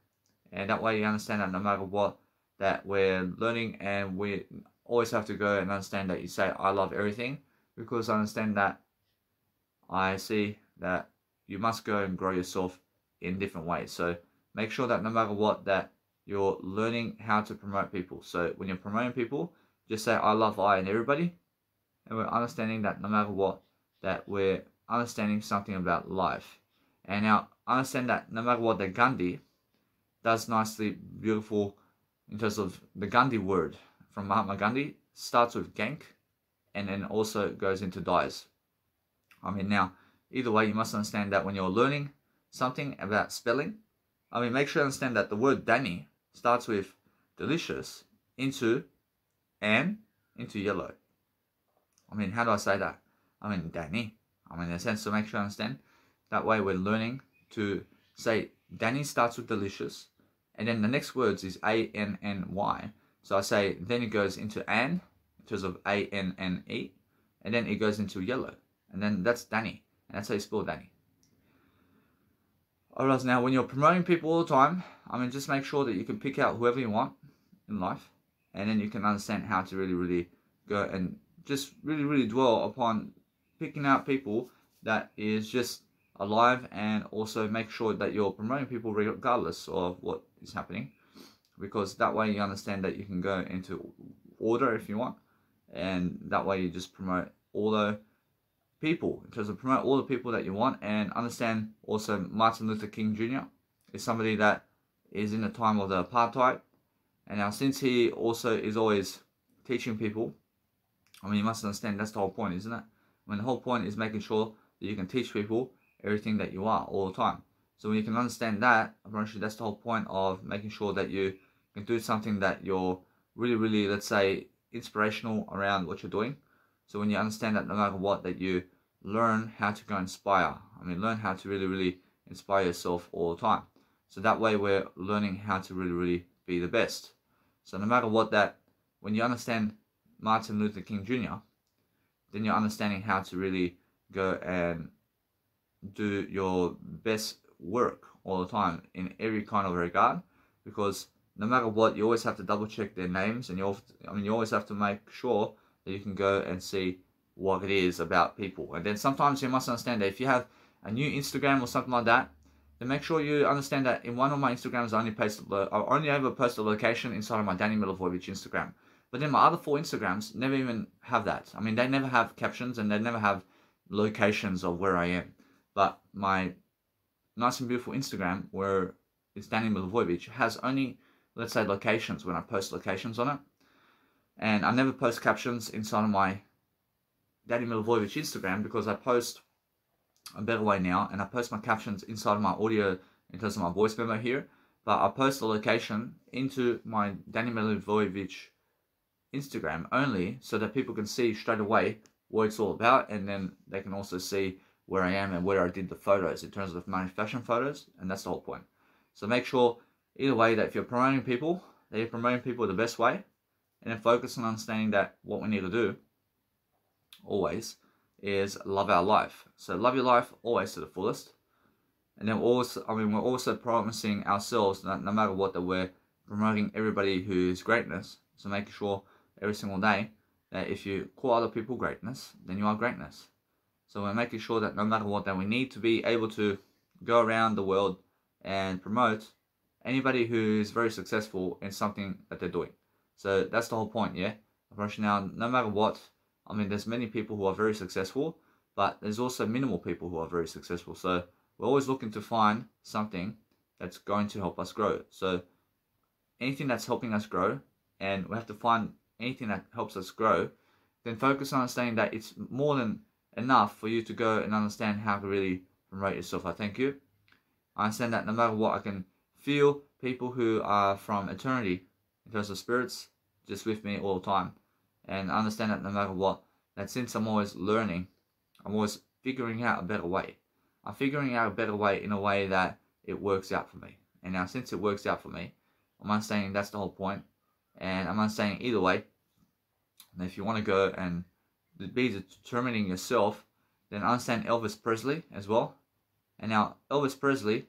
and that way you understand that no matter what that we're learning, and we always have to go and understand that you say I love everything, because I understand that I see that you must go and grow yourself in different ways. So make sure that no matter what that you're learning how to promote people. So when you're promoting people, just say I love I and everybody, and we're understanding that no matter what that we're understanding something about life. And now understand that no matter what that Gandhi does nicely, beautiful in terms of the Gandhi word from Mahatma Gandhi starts with Gank and then also goes into dies. I mean, now either way you must understand that when you're learning something about spelling, I mean, make sure you understand that the word Danny starts with delicious into and into yellow. I mean, how do I say that? I mean, Danny. I mean, in a sense, so make sure you understand. That way we're learning to say Danny starts with delicious, and then the next words is A-N-N-Y. So I say, then it goes into an, in terms of A-N-N-E, and then it goes into yellow. And then that's Danny, and that's how you spell Danny. Alright, now when you're promoting people all the time, I mean, just make sure that you can pick out whoever you want in life, and then you can understand how to really go and just really dwell upon picking out people that is just alive, and also make sure that you're promoting people regardless of what is happening, because that way you understand that you can go into order if you want, and that way you just promote all the people, in terms of promote all the people that you want. And understand also Martin Luther King Jr. is somebody that is in the time of the apartheid, and now since he also is always teaching people, I mean, you must understand that's the whole point, isn't it? I mean, the whole point is making sure that you can teach people everything that you are all the time. So when you can understand that, that's the whole point of making sure that you can do something that you're really, let's say, inspirational around what you're doing. So when you understand that no matter what, that you learn how to go inspire. I mean, learn how to really inspire yourself all the time. So that way we're learning how to really be the best. So no matter what, that when you understand Martin Luther King Jr., then you're understanding how to really go and do your best work all the time in every kind of regard, because no matter what, you always have to double check their names, and you always have to make sure that you can go and see what it is about people. And then sometimes you must understand that if you have a new Instagram or something like that, then make sure you understand that in one of my Instagrams I only ever post a location inside of my Danny Milivojevic Instagram. But then my other 4 Instagrams never even have that. I mean, they never have captions and they never have locations of where I am. But my nice and beautiful Instagram, where it's Danny Milivojevic, has only, let's say, locations when I post locations on it. And I never post captions inside of my Danny Milivojevic Instagram, because I post a better way now, and I post my captions inside of my audio in terms of my voice memo here. But I post the location into my Danny Milivojevic Instagram only, so that people can see straight away what it's all about, and then they can also see where I am and where I did the photos in terms of my fashion photos, and that's the whole point. So make sure either way that if you're promoting people, that you're promoting people the best way, and then focus on understanding that what we need to do always is love our life. So love your life always to the fullest, and then also, we're also promising ourselves that no matter what, that we're promoting everybody who's greatness. So making sure every single day that if you call other people greatness, then you are greatness. So we're making sure that no matter what, that we need to be able to go around the world and promote anybody who's very successful in something that they're doing. So that's the whole point, yeah? Now, no matter what, I mean, there's many people who are very successful, but there's also minimal people who are very successful. So we're always looking to find something that's going to help us grow. So anything that's helping us grow, and we have to find anything that helps us grow, then focus on understanding that it's more than enough for you to go and understand how to really promote yourself. I thank you. I understand that no matter what, I can feel people who are from eternity in terms of spirits just with me all the time. And I understand that no matter what, that since I'm always learning, I'm always figuring out a better way. I'm figuring out a better way in a way that it works out for me. And now since it works out for me, I'm understanding that's the whole point. And I'm understanding either way, and if you want to go and be determining yourself, then understand Elvis Presley as well. And now Elvis Presley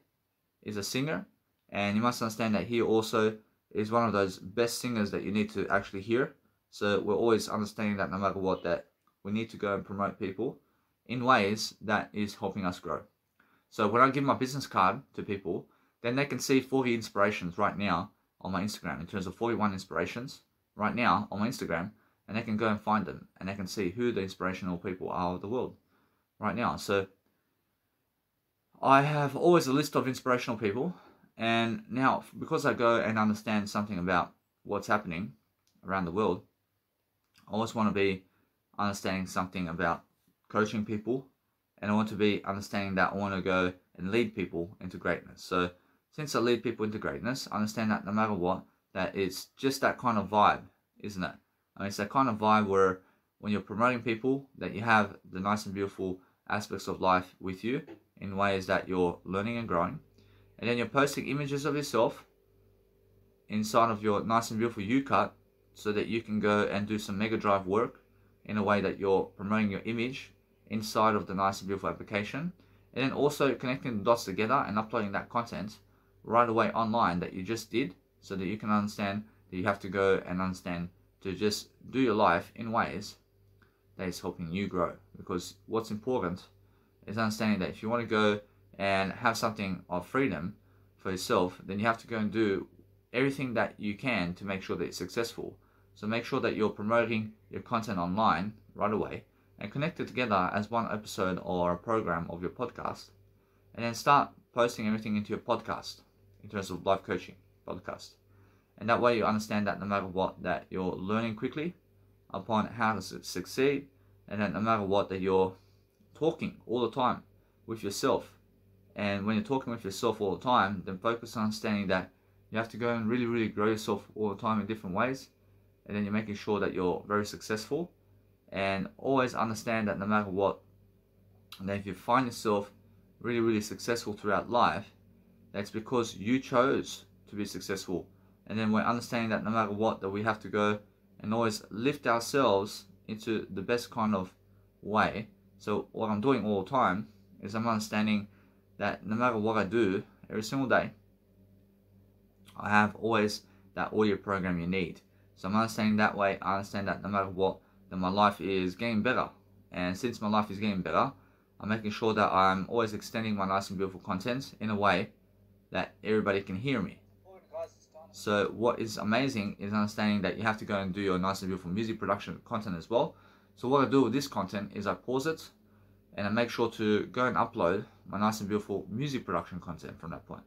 is a singer, and you must understand that he also is one of those best singers that you need to actually hear. So we're always understanding that no matter what, that we need to go and promote people in ways that is helping us grow. So when I give my business card to people, then they can see 40 inspirations right now on my Instagram, in terms of 41 inspirations right now on my Instagram, and they can go and find them, and they can see who the inspirational people are of the world right now. So I have always a list of inspirational people, and now because I go and understand something about what's happening around the world, I always want to be understanding something about coaching people, and I want to be understanding that I want to go and lead people into greatness. So since I lead people into greatness, I understand that no matter what, that it's just that kind of vibe, isn't it? I mean, it's that kind of vibe where when you're promoting people, that you have the nice and beautiful aspects of life with you in ways that you're learning and growing. And then you're posting images of yourself inside of your nice and beautiful U-Cut so that you can go and do some Mega Drive work in a way that you're promoting your image inside of the nice and beautiful application. And then also connecting the dots together and uploading that content right away online that you just did, so that you can understand that you have to go and understand to just do your life in ways that is helping you grow. Because what's important is understanding that if you want to go and have something of freedom for yourself, then you have to go and do everything that you can to make sure that it's successful. So make sure that you're promoting your content online right away and connect it together as one episode or a program of your podcast, and then start posting everything into your podcast in terms of life coaching podcast. And that way you understand that no matter what, that you're learning quickly upon how to succeed, and that no matter what, that you're talking all the time with yourself. And when you're talking with yourself all the time, then focus on understanding that you have to go and really, really grow yourself all the time in different ways. And then you're making sure that you're very successful. And always understand that no matter what, that if you find yourself really, really successful throughout life, that's because you chose to be successful. And then we're understanding that no matter what, that we have to go and always lift ourselves into the best kind of way. So what I'm doing all the time is I'm understanding that no matter what I do every single day, I have always that audio program you need. So I'm understanding that way. I understand that no matter what, that my life is getting better. And since my life is getting better, I'm making sure that I'm always extending my nice and beautiful content in a way that everybody can hear me. So what is amazing is understanding that you have to go and do your nice and beautiful music production content as well. So what I do with this content is I pause it and I make sure to go and upload my nice and beautiful music production content from that point.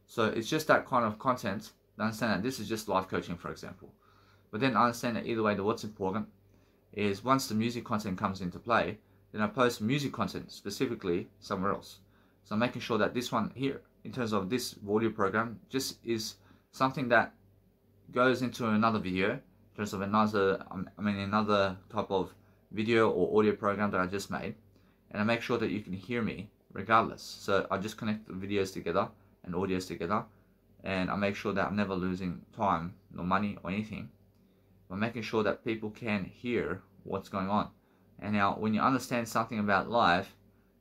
So it's just that kind of content. I understand that this is just life coaching, for example. But then I understand that either way, that what's important is once the music content comes into play, then I post music content specifically somewhere else. So I'm making sure that this one here, in terms of this audio program, just is something that goes into another video, in terms of another type of video or audio program that I just made. And I make sure that you can hear me regardless. So I just connect the videos together and audios together, and I make sure that I'm never losing time, nor money, or anything. I'm making sure that people can hear what's going on. And now, when you understand something about life,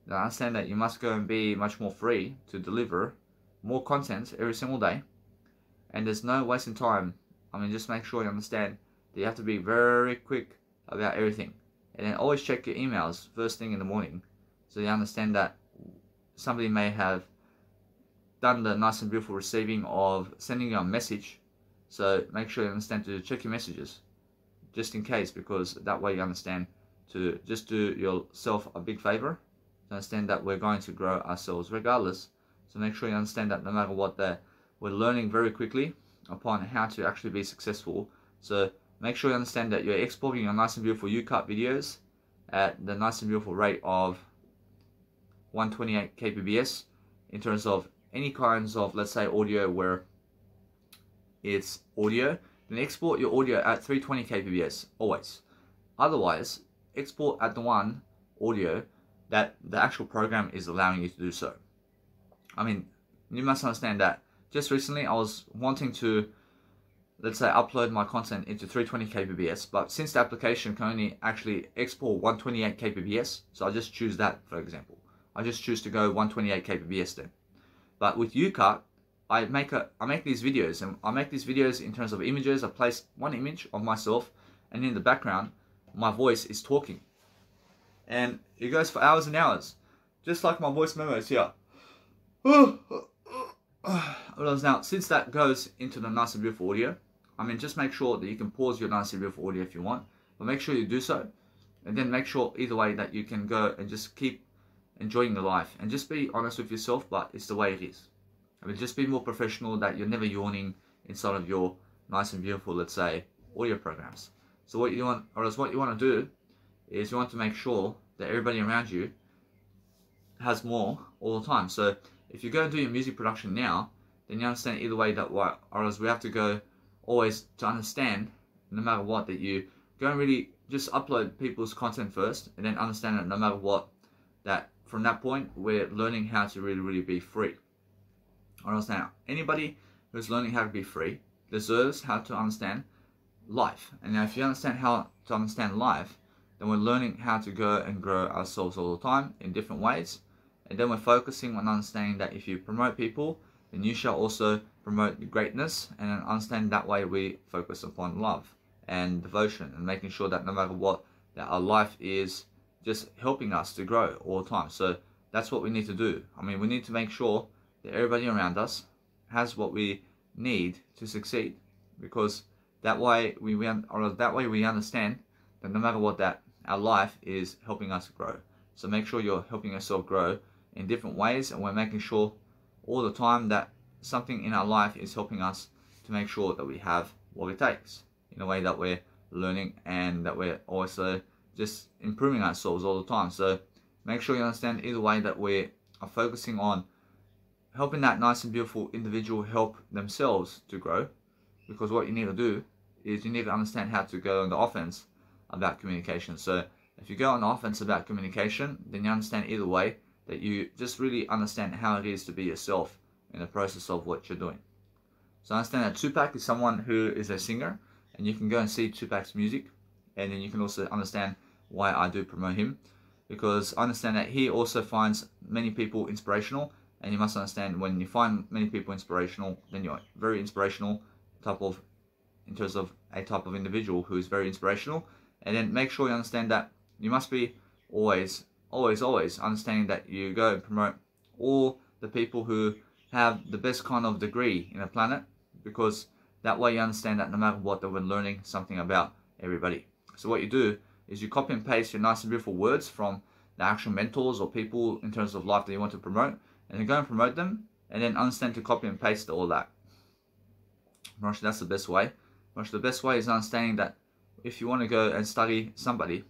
then understand that you must go and be much more free to deliver more content every single day. And there's no wasting time. I mean, just make sure you understand that you have to be very quick about everything. And then always check your emails first thing in the morning, so you understand that somebody may have done the nice and beautiful receiving of sending you a message. So make sure you understand to check your messages, just in case, because that way you understand to just do yourself a big favor, to understand that we're going to grow ourselves regardless. So make sure you understand that no matter what, that we're learning very quickly upon how to actually be successful. So make sure you understand that you're exporting your nice and beautiful UCut videos at the nice and beautiful rate of 128 kbps in terms of any kinds of, let's say, audio where it's audio, then export your audio at 320 kbps always. Otherwise, export at the one audio that the actual program is allowing you to do so. I mean, you must understand that just recently I was wanting to, let's say, upload my content into 320 kbps, but since the application can only actually export 128 kbps, so I just choose that, for example. I just choose to go 128 kbps then. But with UCut, I make these videos, and I make these videos in terms of images. I place one image of myself, and in the background, my voice is talking. And it goes for hours and hours, just like my voice memos here. Now, since that goes into the nice and beautiful audio, I mean, just make sure that you can pause your nice and beautiful audio if you want, but make sure you do so, and then make sure either way that you can go and just keep enjoying the life, and just be honest with yourself, but it's the way it is. I mean, just be more professional, that you're never yawning inside of your nice and beautiful, let's say, audio programs. So what you want, or else what you want to do, is you want to make sure that everybody around you has more all the time. So if you go and do your music production now, then you understand either way that what, or else we have to go always to understand, no matter what, that you go and really just upload people's content first, and then understand that no matter what, that from that point we're learning how to really be free. Or else now, anybody who's learning how to be free deserves how to understand life. And now if you understand how to understand life, then we're learning how to go and grow ourselves all the time in different ways. And then we're focusing on understanding that if you promote people, then you shall also promote greatness, and then understand that way we focus upon love and devotion, and making sure that no matter what, that our life is just helping us to grow all the time. So that's what we need to do. I mean, we need to make sure that everybody around us has what we need to succeed, because that way we understand that no matter what, that our life is helping us grow. So make sure you're helping yourself grow in different ways, and we're making sure all the time that something in our life is helping us to make sure that we have what it takes, in a way that we're learning and that we're also just improving ourselves all the time. So make sure you understand either way that we are focusing on helping that nice and beautiful individual help themselves to grow, because what you need to do is you need to understand how to go on the offense about communication. So if you go on the offense about communication, then you understand either way that you just really understand how it is to be yourself in the process of what you're doing. So understand that Tupac is someone who is a singer, and you can go and see Tupac's music, and then you can also understand why I do promote him, because I understand that he also finds many people inspirational. And you must understand, when you find many people inspirational, then you're very inspirational in terms of a type of individual who is very inspirational. And then make sure you understand that you must be always understanding that you go and promote all the people who have the best kind of degree in the planet, because that way you understand that no matter what, that we're learning something about everybody. So what you do is you copy and paste your nice and beautiful words from the actual mentors or people in terms of life that you want to promote, and then go and promote them, and then understand to copy and paste all that. That's the best way. The best way is understanding that if you want to go and study somebody,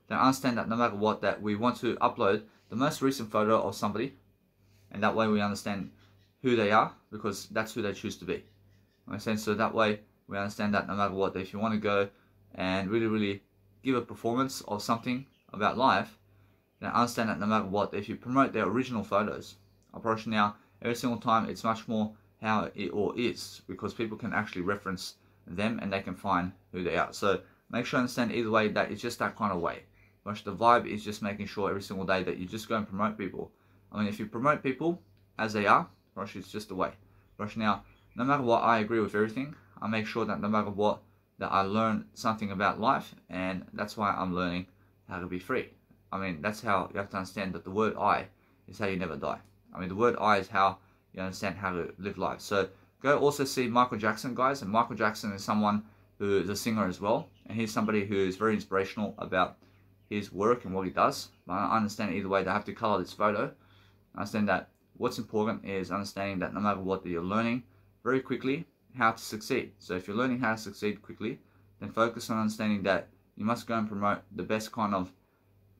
then understand that no matter what, that we want to upload the most recent photo of somebody, and that way we understand who they are, because that's who they choose to be. So that way we understand that no matter what, that if you want to go and really give a performance of something about life, then understand that no matter what, that if you promote their original photos, I promise you now, every single time it's much more how it all is, because people can actually reference them and they can find who they are. So make sure you understand either way that it's just that kind of way. But the vibe is just making sure every single day that you just go and promote people. I mean, if you promote people as they are, it's just the way. Now, no matter what, I agree with everything. I make sure that no matter what, that I learn something about life, and that's why I'm learning how to be free. I mean, that's how you have to understand that the word I is how you never die. I mean, the word I is how you understand how to live life. So go also see Michael Jackson, guys. And Michael Jackson is someone who is a singer as well, and he's somebody who is very inspirational about his work and what he does. But I understand either way they have to color this photo. I understand that what's important is understanding that no matter what, that you're learning very quickly how to succeed. So if you're learning how to succeed quickly, then focus on understanding that you must go and promote the best kind of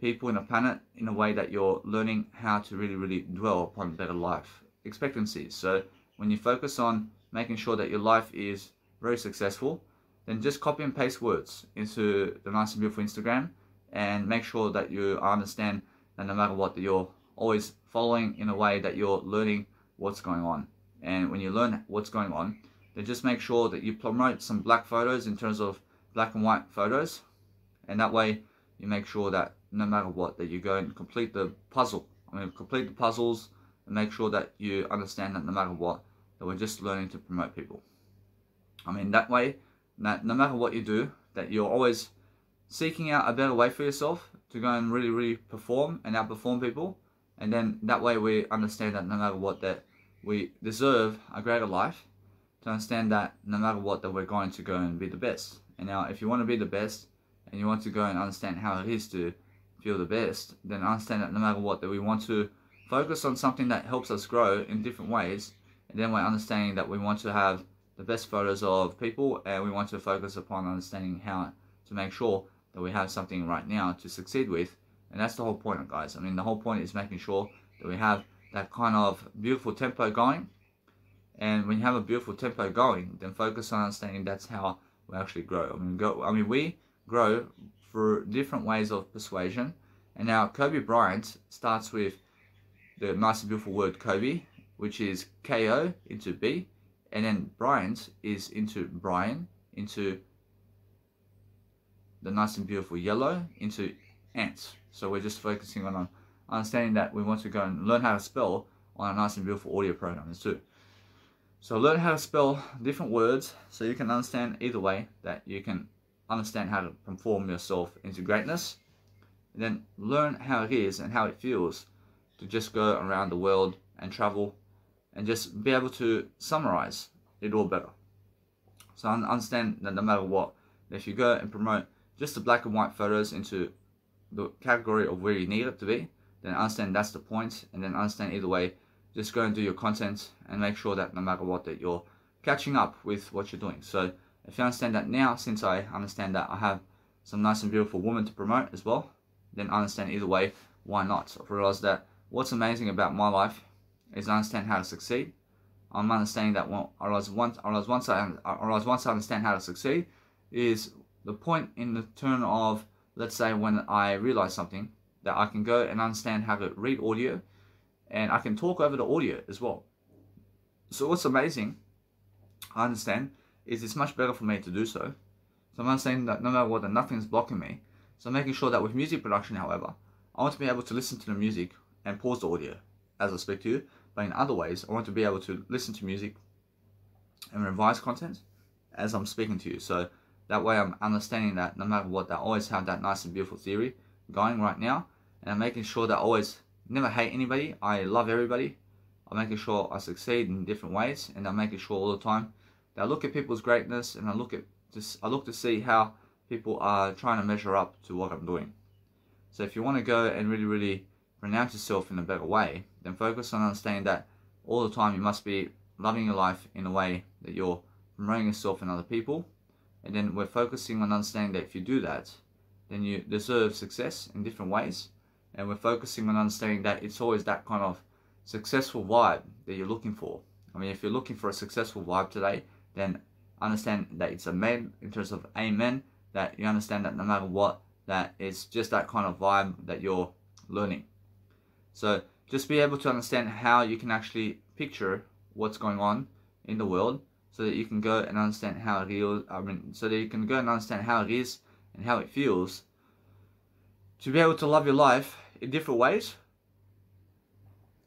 people in the planet in a way that you're learning how to really dwell upon better life expectancies. So when you focus on making sure that your life is very successful, then just copy and paste words into the Nice and Beautiful Instagram, and make sure that you understand that no matter what, that you're always following in a way that you're learning what's going on. And when you learn what's going on, then just make sure that you promote some black photos in terms of black and white photos, and that way you make sure that no matter what, that you go and complete the puzzle. Complete the puzzles, and make sure that you understand that no matter what, that we're just learning to promote people. That way, that no matter what you do, that you're always seeking out a better way for yourself to go and really perform and outperform people. And then that way we understand that no matter what, that we deserve a greater life, to understand that no matter what, that we're going to go and be the best. And now if you want to be the best, and you want to go and understand how it is to feel the best, then understand that no matter what, that we want to focus on something that helps us grow in different ways. And then we're understanding that we want to have the best photos of people, and we want to focus upon understanding how to make sure that we have something right now to succeed with. And that's the whole point, guys. The whole point is making sure that we have that kind of beautiful tempo going. And when you have a beautiful tempo going, then focus on understanding that's how we actually grow. We grow through different ways of persuasion. And now Kobe Bryant starts with the nice and beautiful word Kobe, which is K-O into B. And then Bryant is into Brian, into the nice and beautiful yellow, into ants. So we're just focusing on understanding that we want to go and learn how to spell on a nice and beautiful audio programs too. So learn how to spell different words so you can understand either way, that you can understand how to transform yourself into greatness. And then learn how it is and how it feels to just go around the world and travel and just be able to summarize it all better. So understand that no matter what, if you go and promote just the black and white photos into the category of where you need it to be, then understand that's the point. And then understand either way, just go and do your content and make sure that no matter what, that you're catching up with what you're doing. So if you understand that now, since I understand that I have some nice and beautiful women to promote as well, then understand either way, why not? So I realize that what's amazing about my life is I understand how to succeed. I'm understanding that once I understand how to succeed, is the point in the turn of, let's say, when I realize something, that I can go and understand how to read audio, and I can talk over the audio as well. So what's amazing, I understand, is it's much better for me to do so. So I'm understanding that no matter what, that nothing's blocking me. So I'm making sure that with music production, however, I want to be able to listen to the music and pause the audio as I speak to you. But in other ways, I want to be able to listen to music and revise content as I'm speaking to you. So that way I'm understanding that no matter what, that I always have that nice and beautiful theory going right now. And I'm making sure that I always never hate anybody. I love everybody. I'm making sure I succeed in different ways. And I'm making sure all the time that I look at people's greatness, and I look to see how people are trying to measure up to what I'm doing. So if you want to go and really pronounce yourself in a better way, then focus on understanding that all the time you must be loving your life in a way that you're promoting yourself and other people. And then we're focusing on understanding that if you do that, then you deserve success in different ways. And we're focusing on understanding that it's always that kind of successful vibe that you're looking for. If you're looking for a successful vibe today, then understand that it's a man in terms of amen, that you understand that no matter what, that it's just that kind of vibe that you're learning. So just be able to understand how you can actually picture what's going on in the world, so that you can go and understand how it is. So that you can go and understand how it is and how it feels to be able to love your life in different ways.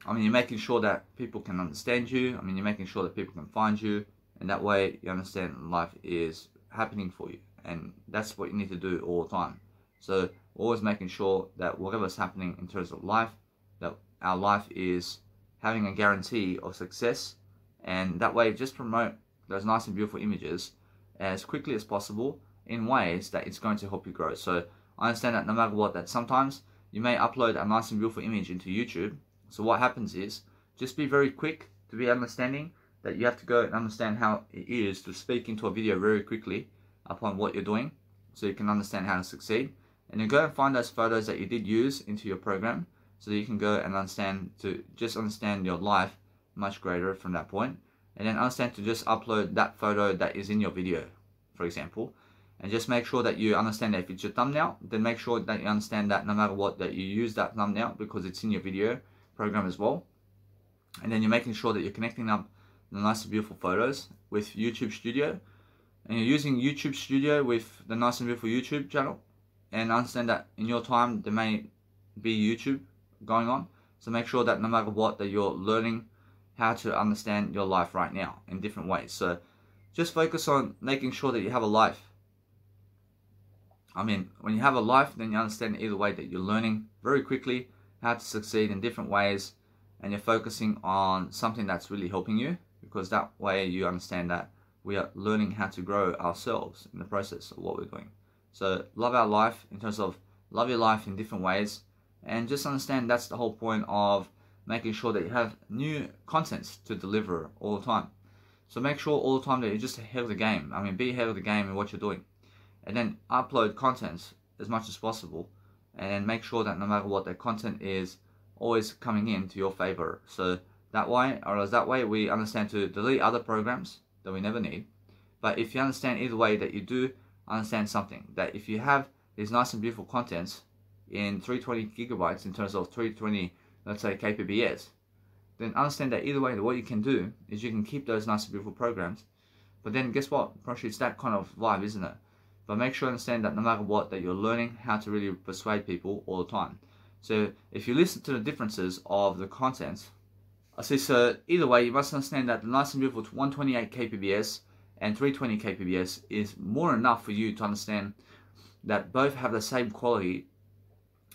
You're making sure that people can understand you. You're making sure that people can find you, and that way you understand life is happening for you, and that's what you need to do all the time. So always making sure that whatever's happening in terms of life, that our life is having a guarantee of success, and that way just promote those nice and beautiful images as quickly as possible in ways that it's going to help you grow. So I understand that no matter what, that sometimes you may upload a nice and beautiful image into YouTube. So what happens is, just be very quick to be understanding that you have to go and understand how it is to speak into a video very quickly upon what you're doing, so you can understand how to succeed. And then go and find those photos that you did use into your program, so that you can go and understand your life much greater from that point. And then understand to just upload that photo that is in your video, for example. And just make sure that you understand that if it's your thumbnail, then make sure that you understand that no matter what, that you use that thumbnail because it's in your video program as well. And then you're making sure that you're connecting up the nice and beautiful photos with YouTube Studio. And you're using YouTube Studio with the nice and beautiful YouTube channel. And understand that in your time, there may be YouTube going on. So make sure that no matter what, that you're learning how to understand your life right now in different ways. So just focus on making sure that you have a life. I mean, when you have a life, then you understand either way that you're learning very quickly how to succeed in different ways, and you're focusing on something that's really helping you, because that way you understand that we are learning how to grow ourselves in the process of what we're doing. So love our life in terms of love your life in different ways, and just understand that's the whole point of making sure that you have new contents to deliver all the time. So make sure all the time that you're just ahead of the game. I mean, be ahead of the game in what you're doing. And then upload content as much as possible, and make sure that no matter what, that content is always coming in to your favor. So that way we understand to delete other programs that we never need. But if you understand either way that you do understand something, that if you have these nice and beautiful contents in 320 gigabytes in terms of 320, let's say, kbps, then understand that either way that what you can do is you can keep those nice and beautiful programs. But then guess what? Actually, it's that kind of vibe, isn't it? But make sure you understand that no matter what, that you're learning how to really persuade people all the time. So if you listen to the differences of the contents, so either way, you must understand that the nice and beautiful 128 kbps and 320 kbps is more than enough for you to understand that both have the same quality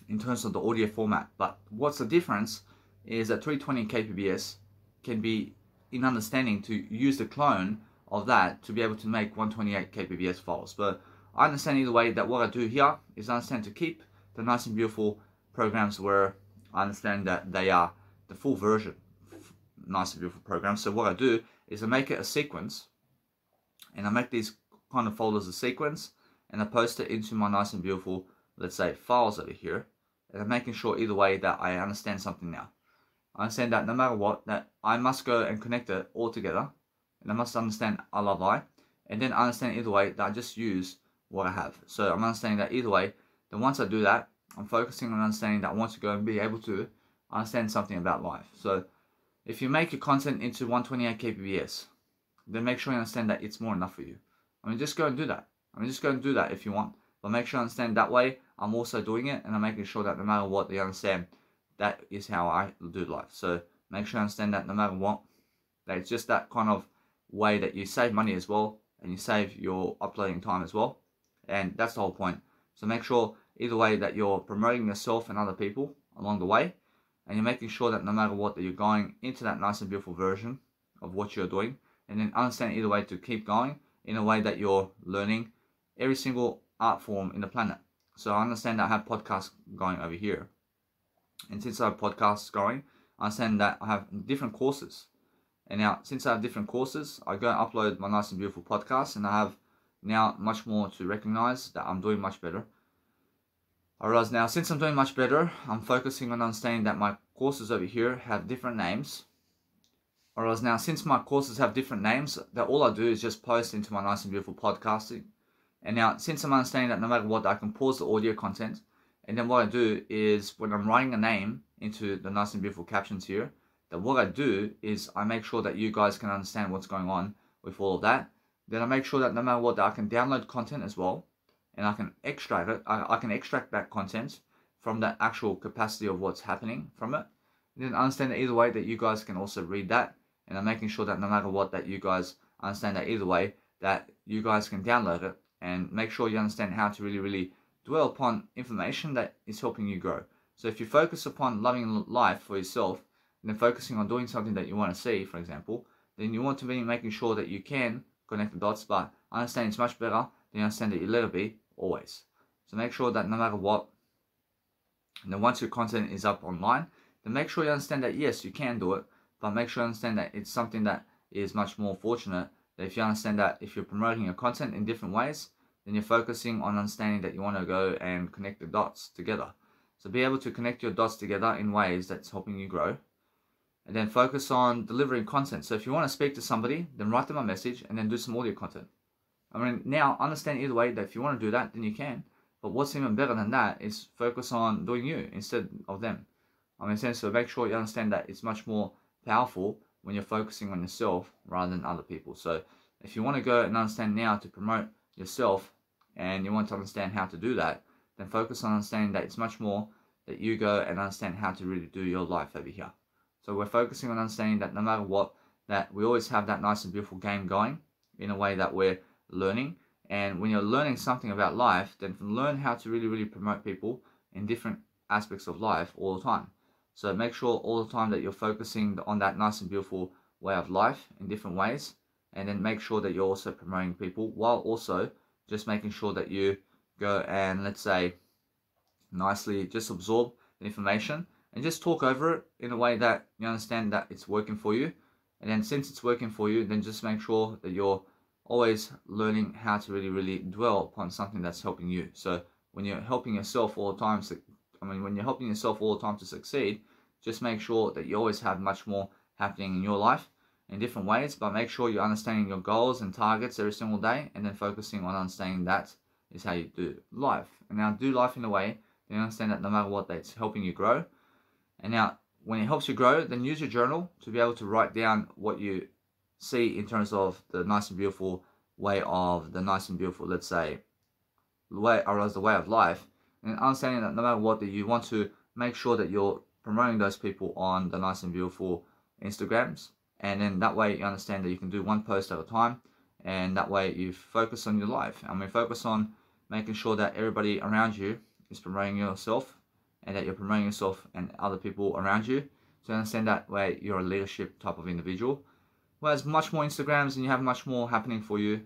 in terms of the audio format. But what's the difference is that 320 kbps can be in understanding to use the clone of that to be able to make 128 kbps files. But I understand either way that what I do here is I understand to keep the nice and beautiful programs where I understand that they are the full version nice and beautiful programs. So what I do is I make it a sequence, and I make these kind of folders a sequence, and I post it into my nice and beautiful, let's say, files over here. And I'm making sure either way that I understand something now. I understand that no matter what, that I must go and connect it all together, and I must understand I love I, and then I understand either way that I just use what I have. So I'm understanding that either way, then once I do that, I'm focusing on understanding that I want to go and be able to understand something about life. So if you make your content into 128 kbps, then make sure you understand that it's more enough for you. I mean, just go and do that. Just go and do that if you want. But make sure you understand that way I'm also doing it, and I'm making sure that no matter what, they understand that is how I do life. So make sure you understand that no matter what, that it's just that kind of way that you save money as well, and you save your uploading time as well. And that's the whole point. So make sure either way that you're promoting yourself and other people along the way, and you're making sure that no matter what, that you're going into that nice and beautiful version of what you're doing, and then understand either way to keep going in a way that you're learning every single art form in the planet. So I understand that I have podcasts going over here, and since I have podcasts going, I understand that I have different courses. And now, since I have different courses, I go and upload my nice and beautiful podcasts, and I have now much more to recognize that I'm doing much better. I realize now, since I'm doing much better, I'm focusing on understanding that my courses over here have different names. I realize now, since my courses have different names, that all I do is just post into my nice and beautiful podcasting. And now, since I'm understanding that no matter what, I can pause the audio content, and then what I do is when I'm writing a name into the nice and beautiful captions here, that what I do is I make sure that you guys can understand what's going on with all of that. Then I make sure that no matter what, that I can download content as well, and I can extract it. I can extract that content from the actual capacity of what's happening from it. And then understand that either way that you guys can also read that, and I'm making sure that no matter what, that you guys understand that either way that you guys can download it, and make sure you understand how to really dwell upon information that is helping you grow. So if you focus upon loving life for yourself, and then focusing on doing something that you want to see, for example, then you want to be making sure that you can connect the dots, but understand it's much better than you understand that you let it be always. So make sure that no matter what, and then once your content is up online, then make sure you understand that yes, you can do it, but make sure you understand that it's something that is much more fortunate, that if you understand that if you're promoting your content in different ways, then you're focusing on understanding that you want to go and connect the dots together. So be able to connect your dots together in ways that's helping you grow. And then focus on delivering content. So if you want to speak to somebody, then write them a message and then do some audio content. I mean, now understand either way that if you want to do that, then you can. But what's even better than that is focus on doing you instead of them. I mean, so make sure you understand that it's much more powerful when you're focusing on yourself rather than other people. So if you want to go and understand now to promote yourself and you want to understand how to do that, then focus on understanding that it's much more that you go and understand how to really do your life over here. So we're focusing on understanding that no matter what, that we always have that nice and beautiful game going in a way that we're learning. And when you're learning something about life, then learn how to really promote people in different aspects of life all the time. So make sure all the time that you're focusing on that nice and beautiful way of life in different ways. And then make sure that you're also promoting people while also just making sure that you go and, let's say, nicely just absorb the information and just talk over it in a way that you understand that it's working for you. And then since it's working for you, then just make sure that you're always learning how to really dwell upon something that's helping you. So when you're helping yourself all the time, when you're helping yourself all the time to succeed, just make sure that you always have much more happening in your life in different ways, but make sure you're understanding your goals and targets every single day, and then focusing on understanding that is how you do life. And now do life in a way that you understand that no matter what, that's helping you grow. And now when it helps you grow, then use your journal to be able to write down what you see in terms of the nice and beautiful way of the nice and beautiful, let's say, the way of life, and understanding that no matter what, that you want to make sure that you're promoting those people on the nice and beautiful Instagrams. And then that way you understand that you can do one post at a time, and that way you focus on your life. I mean, focus on making sure that everybody around you is promoting yourself, and that you're promoting yourself and other people around you. So understand that way you're a leadership type of individual. Whereas much more Instagrams and you have much more happening for you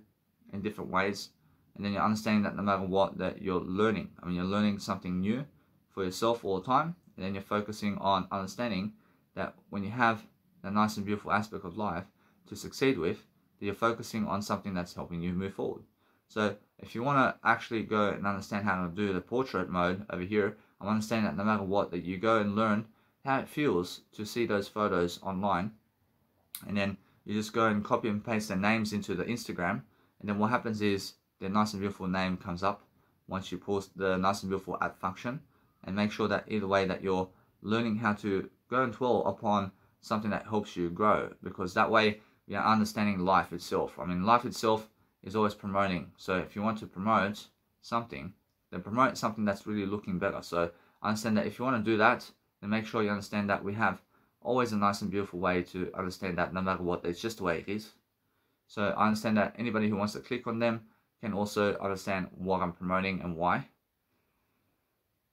in different ways. And then you're understanding that no matter what, that you're learning. I mean, you're learning something new for yourself all the time. And then you're focusing on understanding that when you have a nice and beautiful aspect of life to succeed with, that you're focusing on something that's helping you move forward. So if you want to actually go and understand how to do the portrait mode over here, I'm understanding that no matter what, that you go and learn how it feels to see those photos online, and then you just go and copy and paste their names into the Instagram, and then what happens is their nice and beautiful name comes up once you post the nice and beautiful app function. And make sure that either way that you're learning how to go and dwell upon something that helps you grow, because that way you're understanding life itself. I mean, life itself is always promoting. So if you want to promote something, then promote something that's really looking better. So understand that if you want to do that, then make sure you understand that we have always a nice and beautiful way to understand that no matter what, it's just the way it is. So I understand that anybody who wants to click on them can also understand what I'm promoting and why.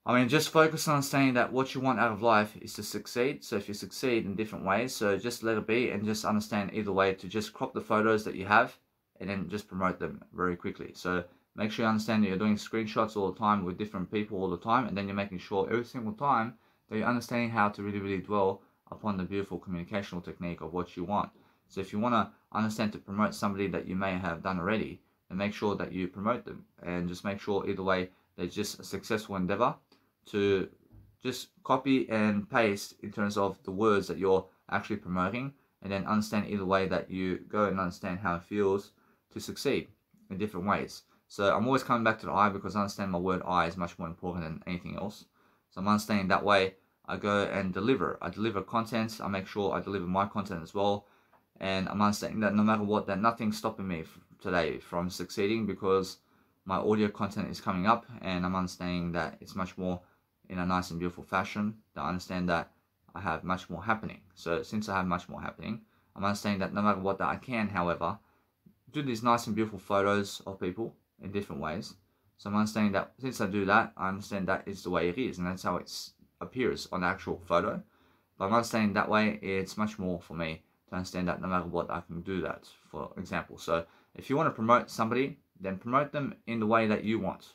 I mean, just focus on understanding that what you want out of life is to succeed. So if you succeed in different ways, so just let it be, and just understand either way to just crop the photos that you have and then just promote them very quickly. So make sure you understand that you're doing screenshots all the time with different people all the time, and then you're making sure every single time that you're understanding how to really dwell upon the beautiful communicational technique of what you want. So if you want to understand to promote somebody that you may have done already, then make sure that you promote them, and just make sure either way they're just a successful endeavor to just copy and paste in terms of the words that you're actually promoting, and then understand either way that you go and understand how it feels to succeed in different ways. So I'm always coming back to the I, because I understand my word I is much more important than anything else. So I'm understanding that way I go and deliver. I deliver content. I make sure I deliver my content as well. And I'm understanding that no matter what, that nothing's stopping me today from succeeding, because my audio content is coming up, and I'm understanding that it's much more in a nice and beautiful fashion. That I understand that I have much more happening. So since I have much more happening, I'm understanding that no matter what, that I can, however, do these nice and beautiful photos of people in different ways. So I'm understanding that since I do that, I understand that is the way it is, and that's how it appears on the actual photo. But I'm understanding that way, it's much more for me to understand that no matter what, I can do that, for example. So if you want to promote somebody, then promote them in the way that you want,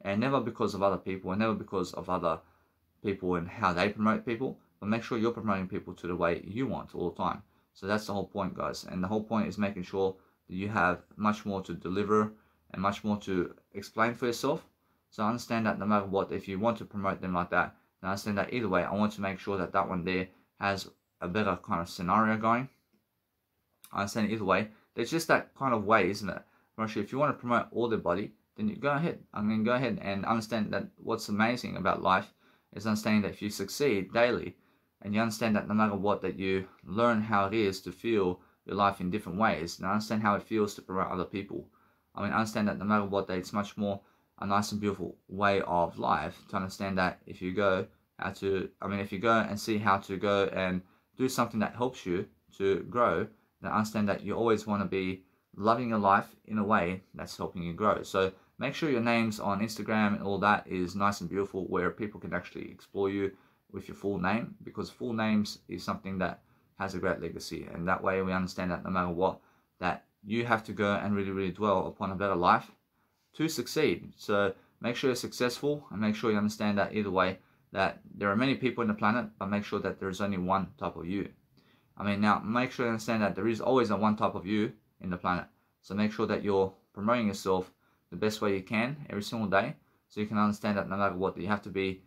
and never because of other people, and never because of other people and how they promote people, but make sure you're promoting people to the way you want all the time. So that's the whole point, guys. And the whole point is making sure that you have much more to deliver and much more to explain for yourself. So understand that no matter what, if you want to promote them like that, then understand that either way, I want to make sure that that one there has a better kind of scenario going. I understand either way. There's just that kind of way, isn't it? Actually, if you want to promote all their body, then you go ahead. Go ahead and understand that what's amazing about life is understanding that if you succeed daily, and you understand that no matter what, that you learn how it is to feel your life in different ways, and understand how it feels to promote other people. Understand that no matter what, that it's much more a nice and beautiful way of life to understand that if you go if you go and see how to go and do something that helps you to grow, then understand that you always want to be loving your life in a way that's helping you grow. So make sure your names on Instagram and all that is nice and beautiful, where people can actually explore you with your full name, because full names is something that has a great legacy. And that way we understand that no matter what, that you have to go and really, really dwell upon a better life to succeed. So make sure you're successful, and make sure you understand that either way, that there are many people in the planet, but make sure that there's only one type of you. Now make sure you understand that there is always a one type of you in the planet. So make sure that you're promoting yourself the best way you can every single day, so you can understand that no matter what, that you have to be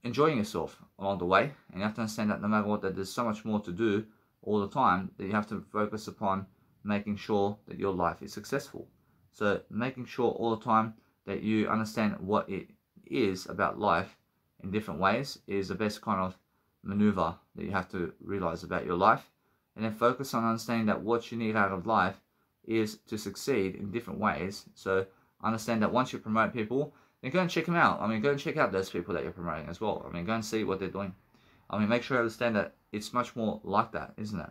enjoying yourself along the way, and you have to understand that no matter what, that there's so much more to do all the time, that you have to focus upon making sure that your life is successful. So making sure all the time that you understand what it is about life in different ways is the best kind of maneuver that you have to realize about your life. And then focus on understanding that what you need out of life is to succeed in different ways. So understand that once you promote people, then go and check them out. Go and check out those people that you're promoting as well. Go and see what they're doing. Make sure you understand that it's much more like that, isn't it?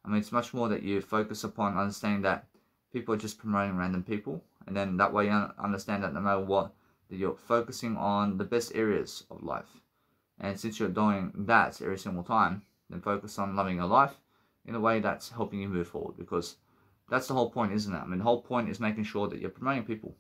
It's much more that you focus upon understanding that people are just promoting random people, and then that way you understand that no matter what, that you're focusing on the best areas of life. And since you're doing that every single time, then focus on loving your life in a way that's helping you move forward, because that's the whole point, isn't it? The whole point is making sure that you're promoting people.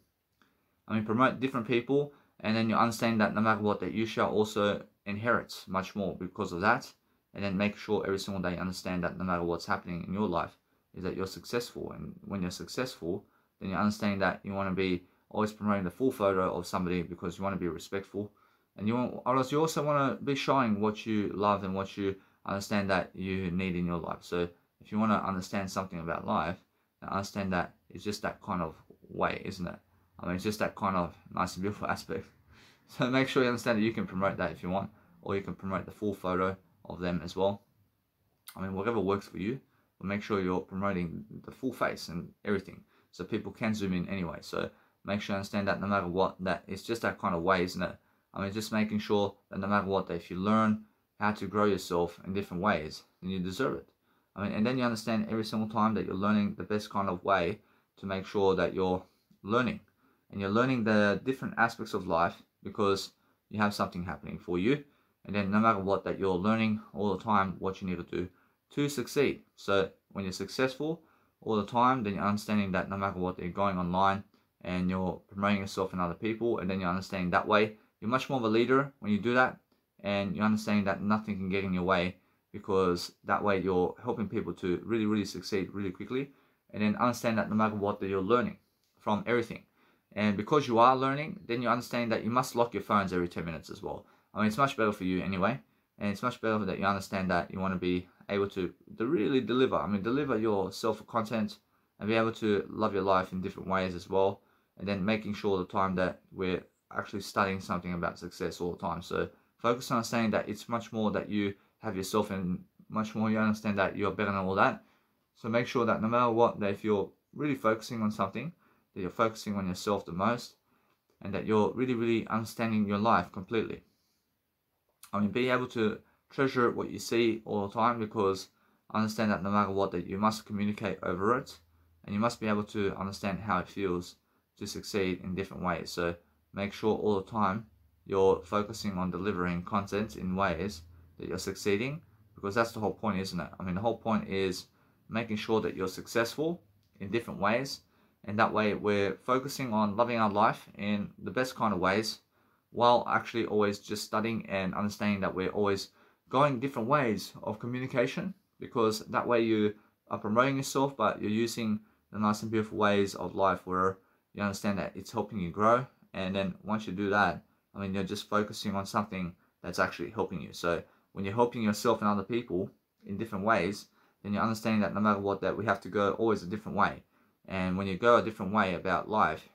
Promote different people, and then you understand that no matter what, that you shall also inherit much more because of that. And then make sure every single day you understand that no matter what's happening in your life, is that you're successful. And when you're successful, then you're understanding that you want to be always promoting the full photo of somebody, because you want to be respectful. And you also want to be showing what you love and what you understand that you need in your life. So if you want to understand something about life, understand that it's just that kind of way, isn't it? It's just that kind of nice and beautiful aspect. So make sure you understand that you can promote that if you want, or you can promote the full photo of them as well. Whatever works for you, but make sure you're promoting the full face and everything, so people can zoom in anyway. So make sure you understand that no matter what, that it's just that kind of way, isn't it? Just making sure that no matter what, that if you learn how to grow yourself in different ways, then you deserve it. And then you understand every single time that you're learning the best kind of way to make sure that you're learning. And you're learning the different aspects of life because you have something happening for you. And then no matter what, that you're learning all the time what you need to do to succeed. So when you're successful all the time, then you're understanding that no matter what, you're going online and you're promoting yourself and other people. And then you're understanding that way you're much more of a leader when you do that. And you're understanding that nothing can get in your way, because that way you're helping people to really, really succeed really quickly. And then understand that no matter what, that you're learning from everything. And because you are learning, then you understand that you must lock your phones every 10 minutes as well. It's much better for you anyway. And it's much better that you understand that you want to be able to really deliver. Deliver your self-content and be able to love your life in different ways as well. And then making sure all the time that we're actually studying something about success all the time. So focus on understanding that it's much more that you have yourself, and much more you understand that you're better than all that. So make sure that no matter what, that if you're really focusing on something, that you're focusing on yourself the most, and that you're really, really understanding your life completely. Be able to treasure what you see all the time, because understand that no matter what, that you must communicate over it, and you must be able to understand how it feels to succeed in different ways. So make sure all the time you're focusing on delivering content in ways that you're succeeding, because that's the whole point, isn't it? I mean, the whole point is making sure that you're successful in different ways, and that way we're focusing on loving our life in the best kind of ways, while actually always just studying and understanding that we're always going different ways of communication, because that way you are promoting yourself, but you're using the nice and beautiful ways of life where you understand that it's helping you grow. And then once you do that, I mean, you're just focusing on something that's actually helping you. So when you're helping yourself and other people in different ways, then you're understanding that no matter what, that we have to go always a different way. And when you go a different way about life,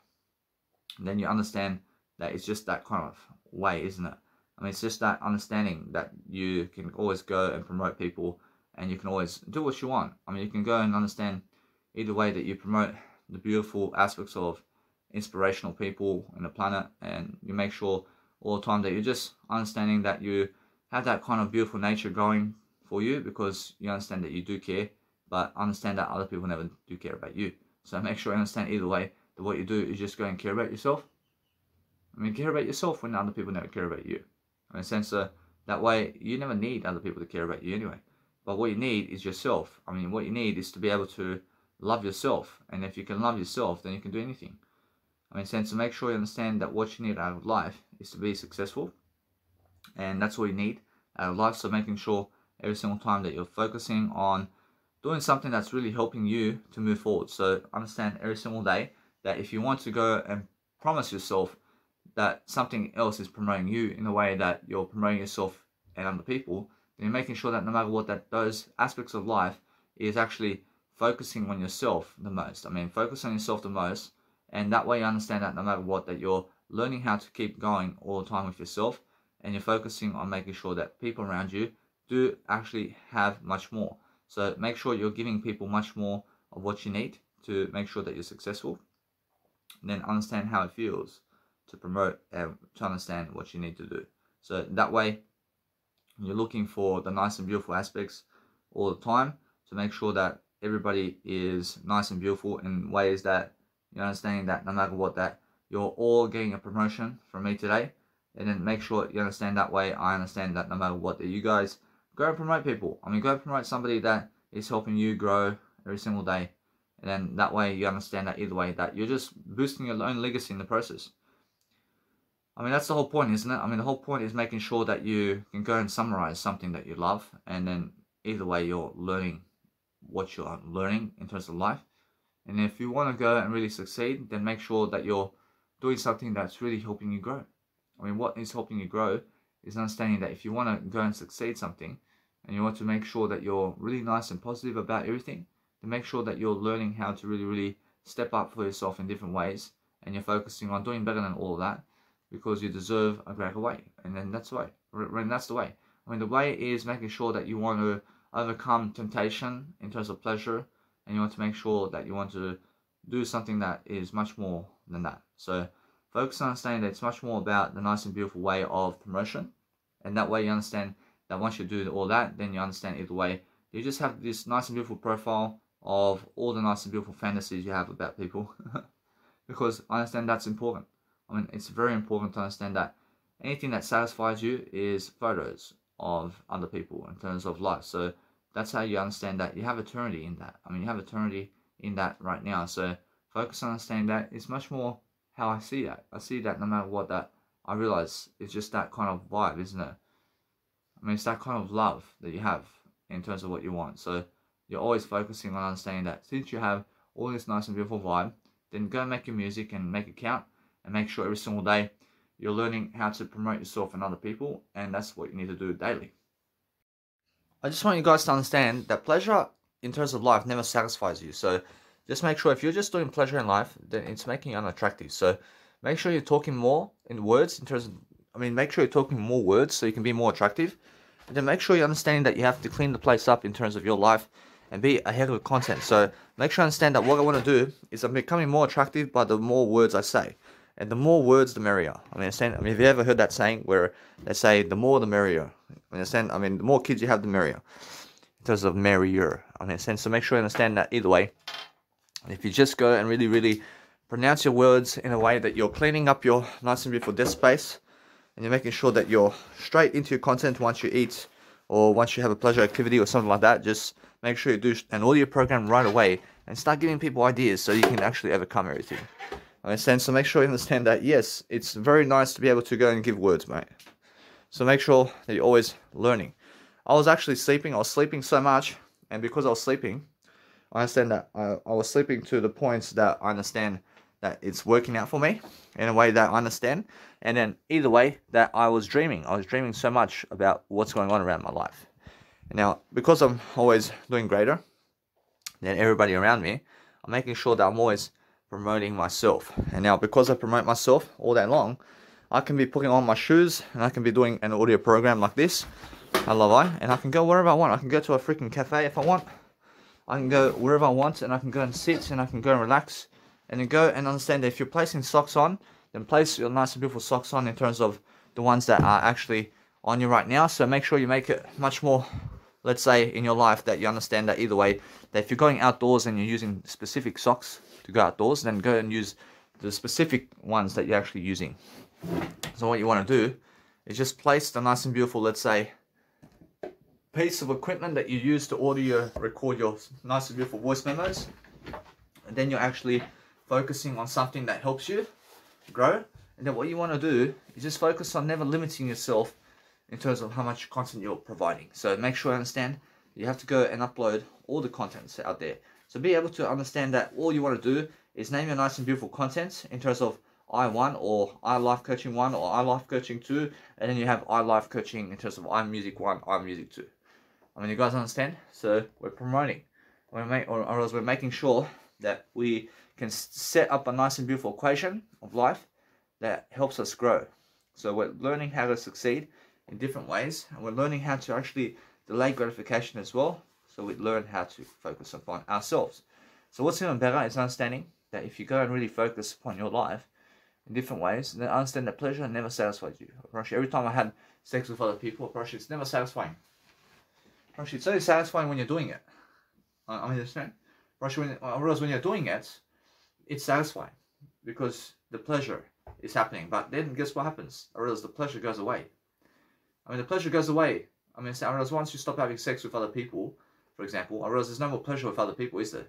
then you understand that it's just that kind of way, isn't it? I mean, it's just that understanding that you can always go and promote people, and you can always do what you want. I mean, you can go and understand either way that you promote the beautiful aspects of inspirational people in the planet, and you make sure all the time that you're just understanding that you have that kind of beautiful nature going for you, because you understand that you do care, but understand that other people never do care about you. So make sure you understand either way that what you do is just go and care about yourself. I mean, care about yourself when other people never care about you. In a sense, that way you never need other people to care about you anyway. But what you need is yourself. I mean, what you need is to be able to love yourself. And if you can love yourself, then you can do anything. I mean, so make sure you understand that what you need out of life is to be successful. And that's what you need out of life. So making sure every single time that you're focusing on doing something that's really helping you to move forward. So understand every single day that if you want to go and promise yourself that something else is promoting you in a way that you're promoting yourself and other people, then you're making sure that no matter what, that those aspects of life is actually focusing on yourself the most. I mean, focus on yourself the most, and that way you understand that no matter what, that you're learning how to keep going all the time with yourself, and you're focusing on making sure that people around you do actually have much more. So make sure you're giving people much more of what you need to make sure that you're successful, and then understand how it feels to promote and to understand what you need to do. So that way you're looking for the nice and beautiful aspects all the time, to make sure that everybody is nice and beautiful in ways that you're understanding that no matter what, that you're all getting a promotion from me today. And then make sure you understand that way. I understand that no matter what, that you guys go and promote people. I mean, go promote somebody that is helping you grow every single day. And then that way you understand that either way, that you're just boosting your own legacy in the process. I mean, that's the whole point, isn't it? I mean, the whole point is making sure that you can go and summarize something that you love, and then either way you're learning what you're learning in terms of life. And if you want to go and really succeed, then make sure that you're doing something that's really helping you grow. I mean, what is helping you grow is understanding that if you want to go and succeed something, and you want to make sure that you're really nice and positive about everything, then make sure that you're learning how to really, really step up for yourself in different ways, and you're focusing on doing better than all of that, because you deserve a greater way. And then that's the way. And that's the way. I mean, the way is making sure that you want to overcome temptation in terms of pleasure, and you want to make sure that you want to do something that is much more than that. So focus on understanding that it's much more about the nice and beautiful way of promotion, and that way you understand that once you do all that, then you understand either way, you just have this nice and beautiful profile of all the nice and beautiful fantasies you have about people. Because I understand that's important. I mean, it's very important to understand that anything that satisfies you is photos of other people in terms of life. So that's how you understand that you have eternity in that. I mean, you have eternity in that right now. So focus on understanding that. It's much more how I see that. I see that no matter what, that I realize it's just that kind of vibe, isn't it? I mean, it's that kind of love that you have in terms of what you want. So you're always focusing on understanding that since you have all this nice and beautiful vibe, then go and make your music and make it count, and make sure every single day you're learning how to promote yourself and other people, and that's what you need to do daily. I just want you guys to understand that pleasure in terms of life never satisfies you. So just make sure if you're just doing pleasure in life, then it's making you unattractive. So make sure you're talking more in words in terms of, make sure you're talking more words so you can be more attractive. And then make sure you're understanding that you have to clean the place up in terms of your life and be ahead of the content. So make sure you understand that what I want to do is I'm becoming more attractive by the more words I say. And the more words, the merrier. Have you ever heard that saying where they say the more the merrier? The more kids you have, the merrier. In terms of merrier. So make sure you understand that either way. If you just go and really, really pronounce your words in a way that you're cleaning up your nice and beautiful desk space, and you're making sure that you're straight into your content once you eat or once you have a pleasure activity or something like that, just make sure you do an audio program right away and start giving people ideas so you can actually overcome everything. Understand? So make sure you understand that, yes, it's very nice to be able to go and give words, mate. So make sure that you're always learning. I was actually sleeping. I was sleeping so much, and because I was sleeping, I understand that I was sleeping to the points that I understand that it's working out for me in a way that I understand. And then either way, that I was dreaming. I was dreaming so much about what's going on around my life. And now, because I'm always doing greater than everybody around me, I'm making sure that I'm always promoting myself. And now, because I promote myself all day long, I can be putting on my shoes and I can be doing an audio program like this. I love I, and I can go wherever I want. I can go to a freaking cafe if I want. I can go wherever I want, and I can go and sit, and I can go and relax, and then go and understand that if you're placing socks on, then place your nice and beautiful socks on in terms of the ones that are actually on you right now. So make sure you make it much more, let's say, in your life, that you understand that either way, that if you're going outdoors and you're using specific socks to go outdoors, then go and use the specific ones that you're actually using. So what you want to do is just place the nice and beautiful, let's say, piece of equipment that you use to record your nice and beautiful voice memos, and then you're actually focusing on something that helps you grow. And then what you want to do is just focus on never limiting yourself in terms of how much content you're providing. So make sure you understand you have to go and upload all the contents out there. So be able to understand that all you want to do is name your nice and beautiful contents in terms of I1 or iLife Coaching 1 or iLife Coaching 2, and then you have iLife Coaching in terms of iMusic 1, iMusic 2. I mean, you guys understand? So we're promoting, or else we're making sure that we can set up a nice and beautiful equation of life that helps us grow. So we're learning how to succeed in different ways, and we're learning how to actually delay gratification as well. So we learn how to focus upon ourselves. So what's even better is understanding that if you go and really focus upon your life in different ways, then understand that pleasure never satisfies you. Every time I had sex with other people, it's never satisfying. It's only satisfying when you're doing it. I understand. I realize when you're doing it, it's satisfying because the pleasure is happening. But then guess what happens? I realize the pleasure goes away. The pleasure goes away. I realize once you stop having sex with other people, for example, I realize there's no more pleasure with other people, is there?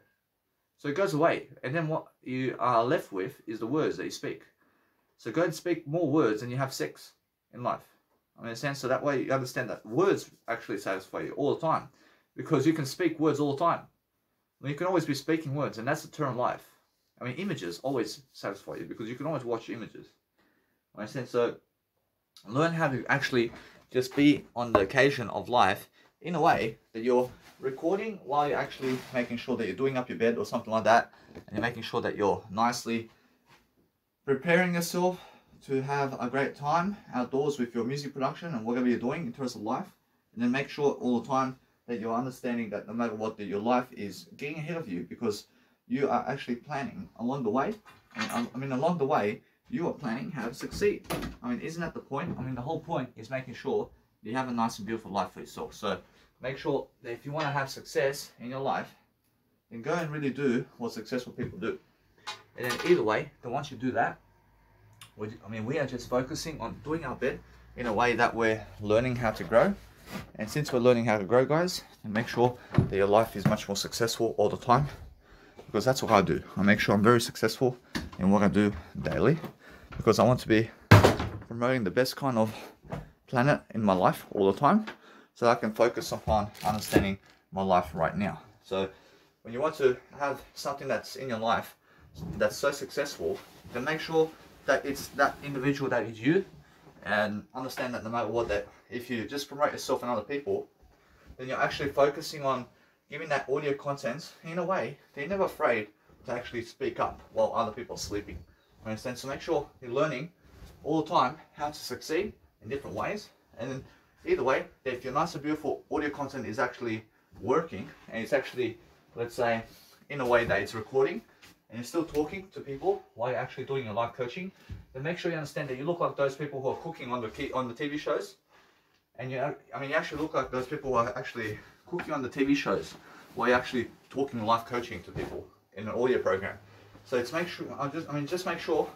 So it goes away. And then what you are left with is the words that you speak. So go and speak more words than you have sex in life. So that way you understand that words actually satisfy you all the time, because you can speak words all the time. You can always be speaking words, and that's the term life. Images always satisfy you because you can always watch images. So learn how to actually just be on the occasion of life in a way that you're recording while you're actually making sure that you're doing up your bed or something like that, and you're making sure that you're nicely preparing yourself to have a great time outdoors with your music production and whatever you're doing in terms of life. And then make sure all the time that you're understanding that no matter what, that your life is getting ahead of you, because you are actually planning along the way. Along the way, you are planning how to succeed. Isn't that the point? The whole point is making sure you have a nice and beautiful life for yourself. So make sure that if you want to have success in your life, then go and really do what successful people do. And then either way, then once you do that, we are just focusing on doing our bit in a way that we're learning how to grow. And since we're learning how to grow, guys, make sure that your life is much more successful all the time, because that's what I do. I make sure I'm very successful in what I do daily, because I want to be promoting the best kind of planet in my life all the time, so I can focus upon understanding my life right now. So when you want to have something that's in your life that's so successful, then make sure that it's that individual that is you, and understand that no matter what, that if you just promote yourself and other people, then you're actually focusing on giving that audio content in a way that you're never afraid to actually speak up while other people are sleeping. Understand? So make sure you're learning all the time how to succeed in different ways, and then either way, if your nice and beautiful audio content is actually working and it's actually, let's say, in a way that it's recording, and you're still talking to people while you're actually doing your live coaching, then make sure you understand that you look like those people who are cooking on the TV shows. And you actually look like those people who are actually cooking on the TV shows while you're actually talking live coaching to people in an audio program. So it's make sure, just make sure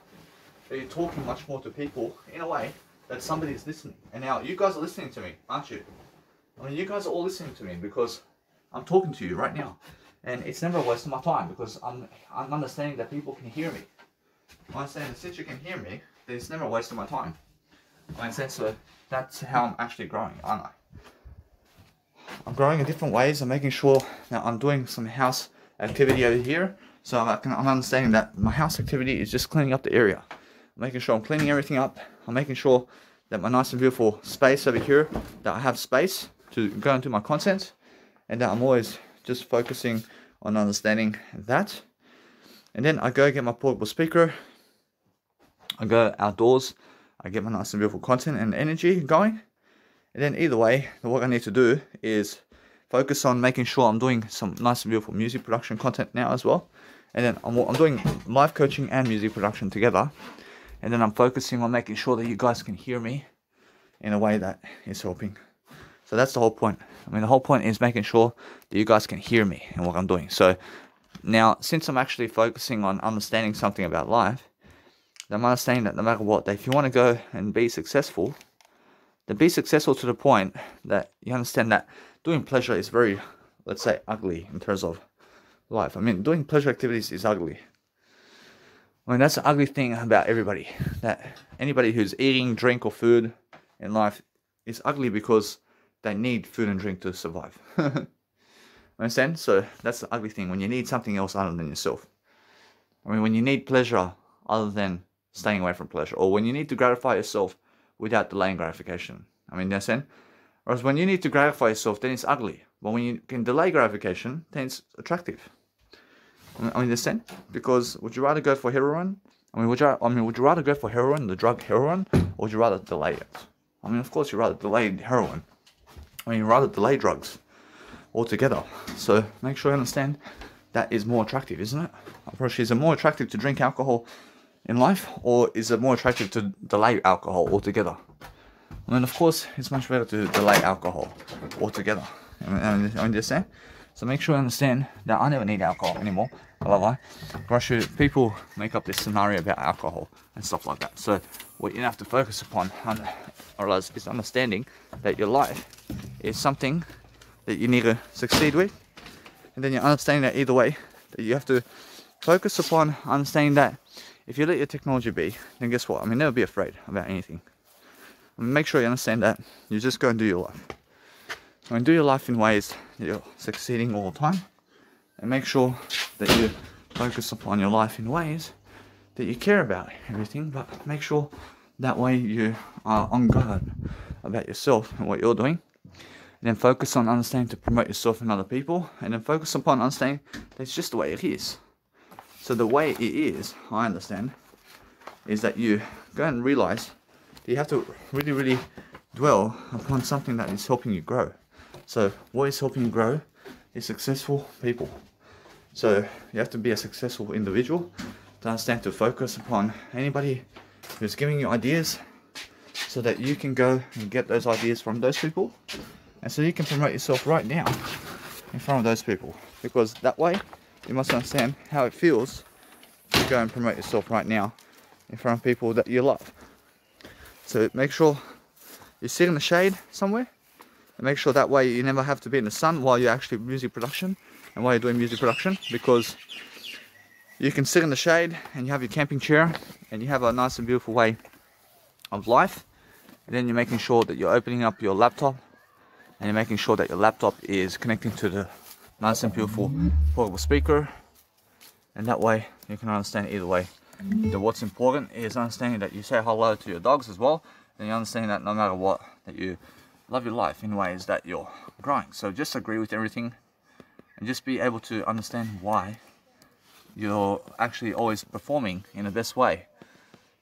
that you're talking much more to people in a way that somebody is listening. And now you guys are listening to me, aren't you? I mean, you guys are all listening to me because I'm talking to you right now. And it's never a waste of my time because I'm understanding that people can hear me. I understand that since you can hear me, then it's never a waste of my time. I understand, so that's how I'm actually growing, aren't I? I'm growing in different ways. I'm making sure that I'm doing some house activity over here. So I'm understanding that my house activity is just cleaning up the area. I'm making sure I'm cleaning everything up. I'm making sure that my nice and beautiful space over here, that I have space to go into my content, and that I'm always just focusing on understanding that. And then I go get my portable speaker. I go outdoors. I get my nice and beautiful content and energy going. And then either way, what I need to do is focus on making sure I'm doing some nice and beautiful music production content now as well. And then I'm doing live coaching and music production together. And then I'm focusing on making sure that you guys can hear me in a way that is helping. So that's the whole point. I mean, the whole point is making sure that you guys can hear me and what I'm doing. So now, since I'm actually focusing on understanding something about life, I'm understanding that no matter what, that if you want to go and be successful, then be successful to the point that you understand that doing pleasure is very, let's say, ugly in terms of life. I mean, doing pleasure activities is ugly. I mean, that's the ugly thing about everybody. That anybody who's eating, drink, or food in life is ugly because they need food and drink to survive. Understand? So that's the ugly thing, when you need something else other than yourself. I mean, when you need pleasure other than staying away from pleasure, or when you need to gratify yourself without delaying gratification. I mean, you understand? Whereas when you need to gratify yourself, then it's ugly. But when you can delay gratification, then it's attractive. I mean, understand? Because would you rather go for heroin? Would you rather go for heroin, the drug heroin, or would you rather delay it? I mean, of course, you'd rather delay heroin. I mean, you'd rather delay drugs altogether. So make sure you understand that is more attractive, isn't it? Approach, is it more attractive to drink alcohol in life, or is it more attractive to delay alcohol altogether? I mean, of course, it's much better to delay alcohol altogether. I understand? So make sure you understand that I never need alcohol anymore. Blah, blah, blah. People make up this scenario about alcohol and stuff like that. So what you have to focus upon is understanding that your life is something that you need to succeed with. And then you understand that either way, that you have to focus upon understanding that if you let your technology be, then guess what? I mean, never be afraid about anything. I mean, make sure you understand that you just go and do your life. I mean, do your life in ways that you're succeeding all the time. And make sure that you focus upon your life in ways that you care about everything, but make sure that way you are on guard about yourself and what you're doing. And then focus on understanding to promote yourself and other people. And then focus upon understanding that it's just the way it is. So the way it is, I understand, is that you go and realize that you have to really, really dwell upon something that is helping you grow. So what is helping you grow is successful people. So you have to be a successful individual to understand to focus upon anybody who's giving you ideas, so that you can go and get those ideas from those people, and so you can promote yourself right now in front of those people, because that way you must understand how it feels to go and promote yourself right now in front of people that you love. So make sure you sit in the shade somewhere, and make sure that way you never have to be in the sun while you're actually music production and while you're doing music production, because you can sit in the shade and you have your camping chair and you have a nice and beautiful way of life, and then you're making sure that you're opening up your laptop and you're making sure that your laptop is connecting to the nice and beautiful portable speaker, and that way you can understand either way that what's important is understanding that you say hello to your dogs as well, and you understand that no matter what, that you love your life in ways that you're growing. So just agree with everything and just be able to understand why you're actually always performing in the best way.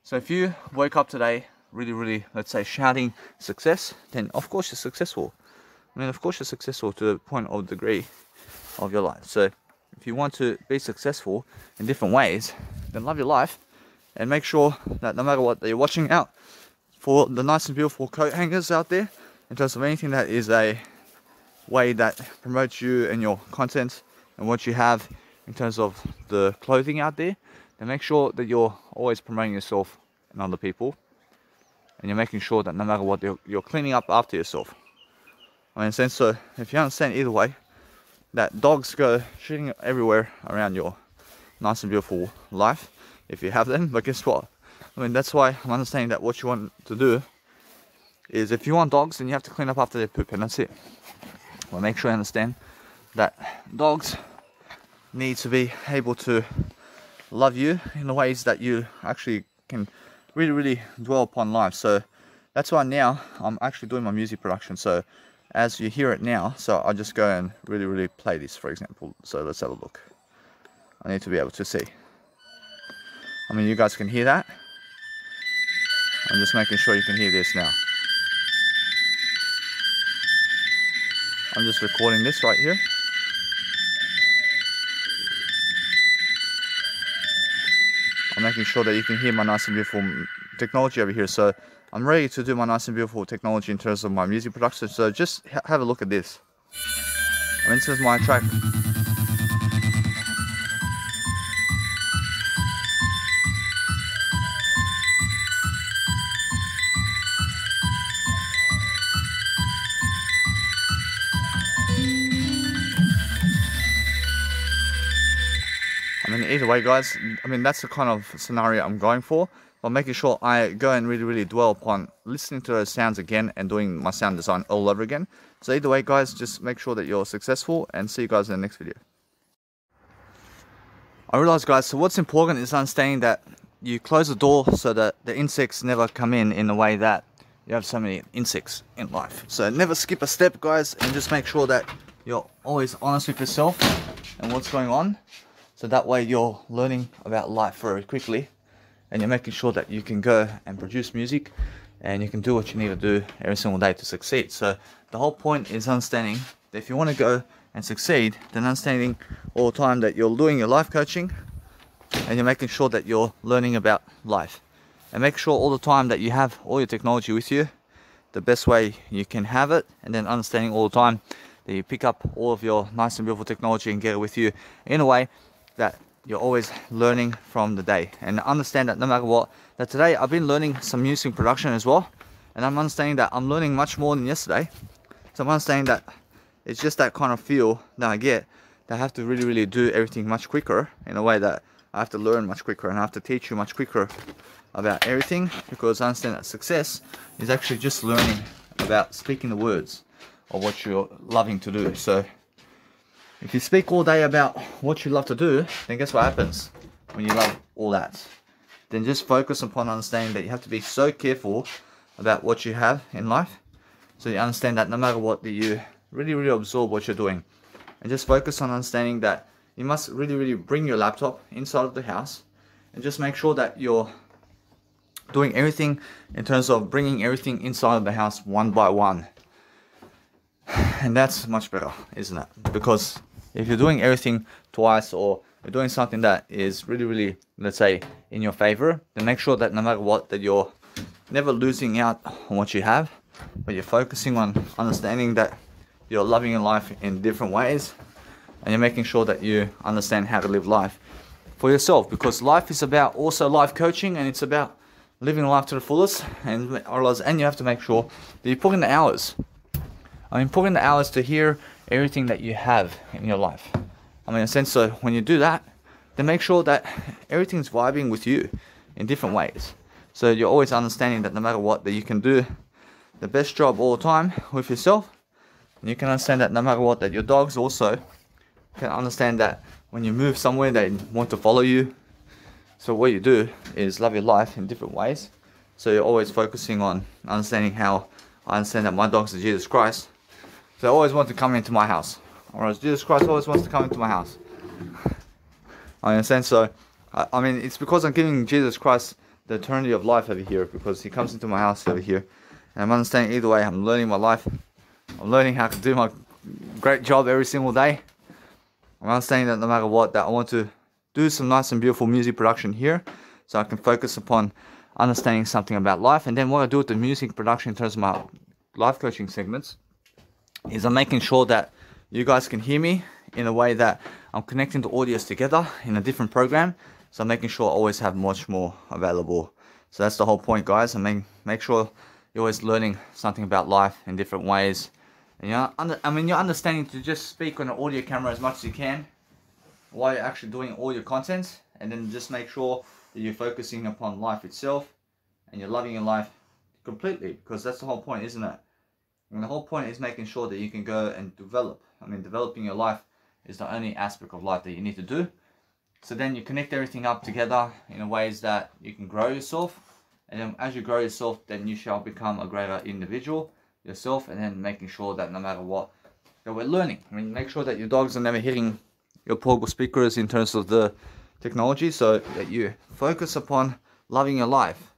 So if you woke up today really, let's say, shouting success, then of course you're successful. I mean, of course you're successful to the point of degree of your life. So if you want to be successful in different ways, then love your life and make sure that no matter what, that you're watching out for the nice and beautiful coat hangers out there, in terms of anything that is a way that promotes you and your content and what you have in terms of the clothing out there. Then make sure that you're always promoting yourself and other people, and you're making sure that no matter what, you're cleaning up after yourself. I mean, sense, so if you understand either way, that dogs go shooting everywhere around your nice and beautiful life, if you have them. But guess what? I mean, that's why I'm understanding that what you want to do is, if you want dogs, then you have to clean up after their poop, and that's it. Well, make sure you understand that dogs need to be able to love you in the ways that you actually can really dwell upon life. So that's why now I'm actually doing my music production. So as you hear it now, so I'll just go and really play this, for example. So let's have a look. I need to be able to see. I mean, you guys can hear that. I'm just making sure you can hear this now. I'm just recording this right here. I'm making sure that you can hear my nice and beautiful technology over here. So I'm ready to do my nice and beautiful technology in terms of my music production. So just have a look at this. I mean, this is my track. I mean, either way, guys, I mean, that's the kind of scenario I'm going for. But making sure I go and really dwell upon listening to those sounds again and doing my sound design all over again. So either way, guys, just make sure that you're successful, and see you guys in the next video. I realize, guys, so what's important is understanding that you close the door so that the insects never come in the way that you have so many insects in life. So never skip a step, guys, and just make sure that you're always honest with yourself and what's going on. So that way you're learning about life very quickly, and you're making sure that you can go and produce music, and you can do what you need to do every single day to succeed. So the whole point is understanding that if you want to go and succeed, then understanding all the time that you're doing your life coaching, and you're making sure that you're learning about life, and make sure all the time that you have all your technology with you the best way you can have it, and then understanding all the time that you pick up all of your nice and beautiful technology and get it with you in a way that you're always learning from the day. And understand that no matter what, that today I've been learning some music production as well, and I'm understanding that I'm learning much more than yesterday. So I'm understanding that it's just that kind of feel that I get, that I have to really do everything much quicker, in a way that I have to learn much quicker, and I have to teach you much quicker about everything, because I understand that success is actually just learning about speaking the words of what you're loving to do. So if you speak all day about what you love to do, then guess what happens when you love all that? Then just focus upon understanding that you have to be so careful about what you have in life, so you understand that no matter what, that you really absorb what you're doing, and just focus on understanding that you must really bring your laptop inside of the house, and just make sure that you're doing everything in terms of bringing everything inside of the house one by one. And that's much better, isn't it? Because if you're doing everything twice, or you're doing something that is really, let's say, in your favor, then make sure that no matter what, that you're never losing out on what you have, but you're focusing on understanding that you're loving your life in different ways, and you're making sure that you understand how to live life for yourself. Because life is about also life coaching, and it's about living life to the fullest, and you have to make sure that you put in the hours. I mean, put in the hours to hear everything that you have in your life. I mean, in a sense, so when you do that, then make sure that everything's vibing with you in different ways. So you're always understanding that no matter what, that you can do the best job all the time with yourself. And you can understand that no matter what, that your dogs also can understand that when you move somewhere, they want to follow you. So what you do is love your life in different ways. So you're always focusing on understanding how I understand that my dogs are Jesus Christ. So I always want to come into my house. Whereas Jesus Christ always wants to come into my house. I understand. So, I mean, it's because I'm giving Jesus Christ the eternity of life over here, because he comes into my house over here. And I'm understanding either way, I'm learning my life. I'm learning how to do my great job every single day. I'm understanding that no matter what, that I want to do some nice and beautiful music production here, so I can focus upon understanding something about life. And then what I do with the music production in terms of my life coaching segments is I'm making sure that you guys can hear me in a way that I'm connecting the audios together in a different program. So I'm making sure I always have much more available. So that's the whole point, guys. I mean, make sure you're always learning something about life in different ways, and And you're understanding to just speak on an audio camera as much as you can while you're actually doing all your content, and then just make sure that you're focusing upon life itself and you're loving your life completely, because that's the whole point, isn't it? And the whole point is making sure that you can go and develop. Developing your life is the only aspect of life that you need to do. So then you connect everything up together in ways that you can grow yourself. And then as you grow yourself, then you shall become a greater individual yourself. And then making sure that no matter what, that we're learning. Make sure that your dogs are never hitting your portable speakers in terms of the technology, so that you focus upon loving your life.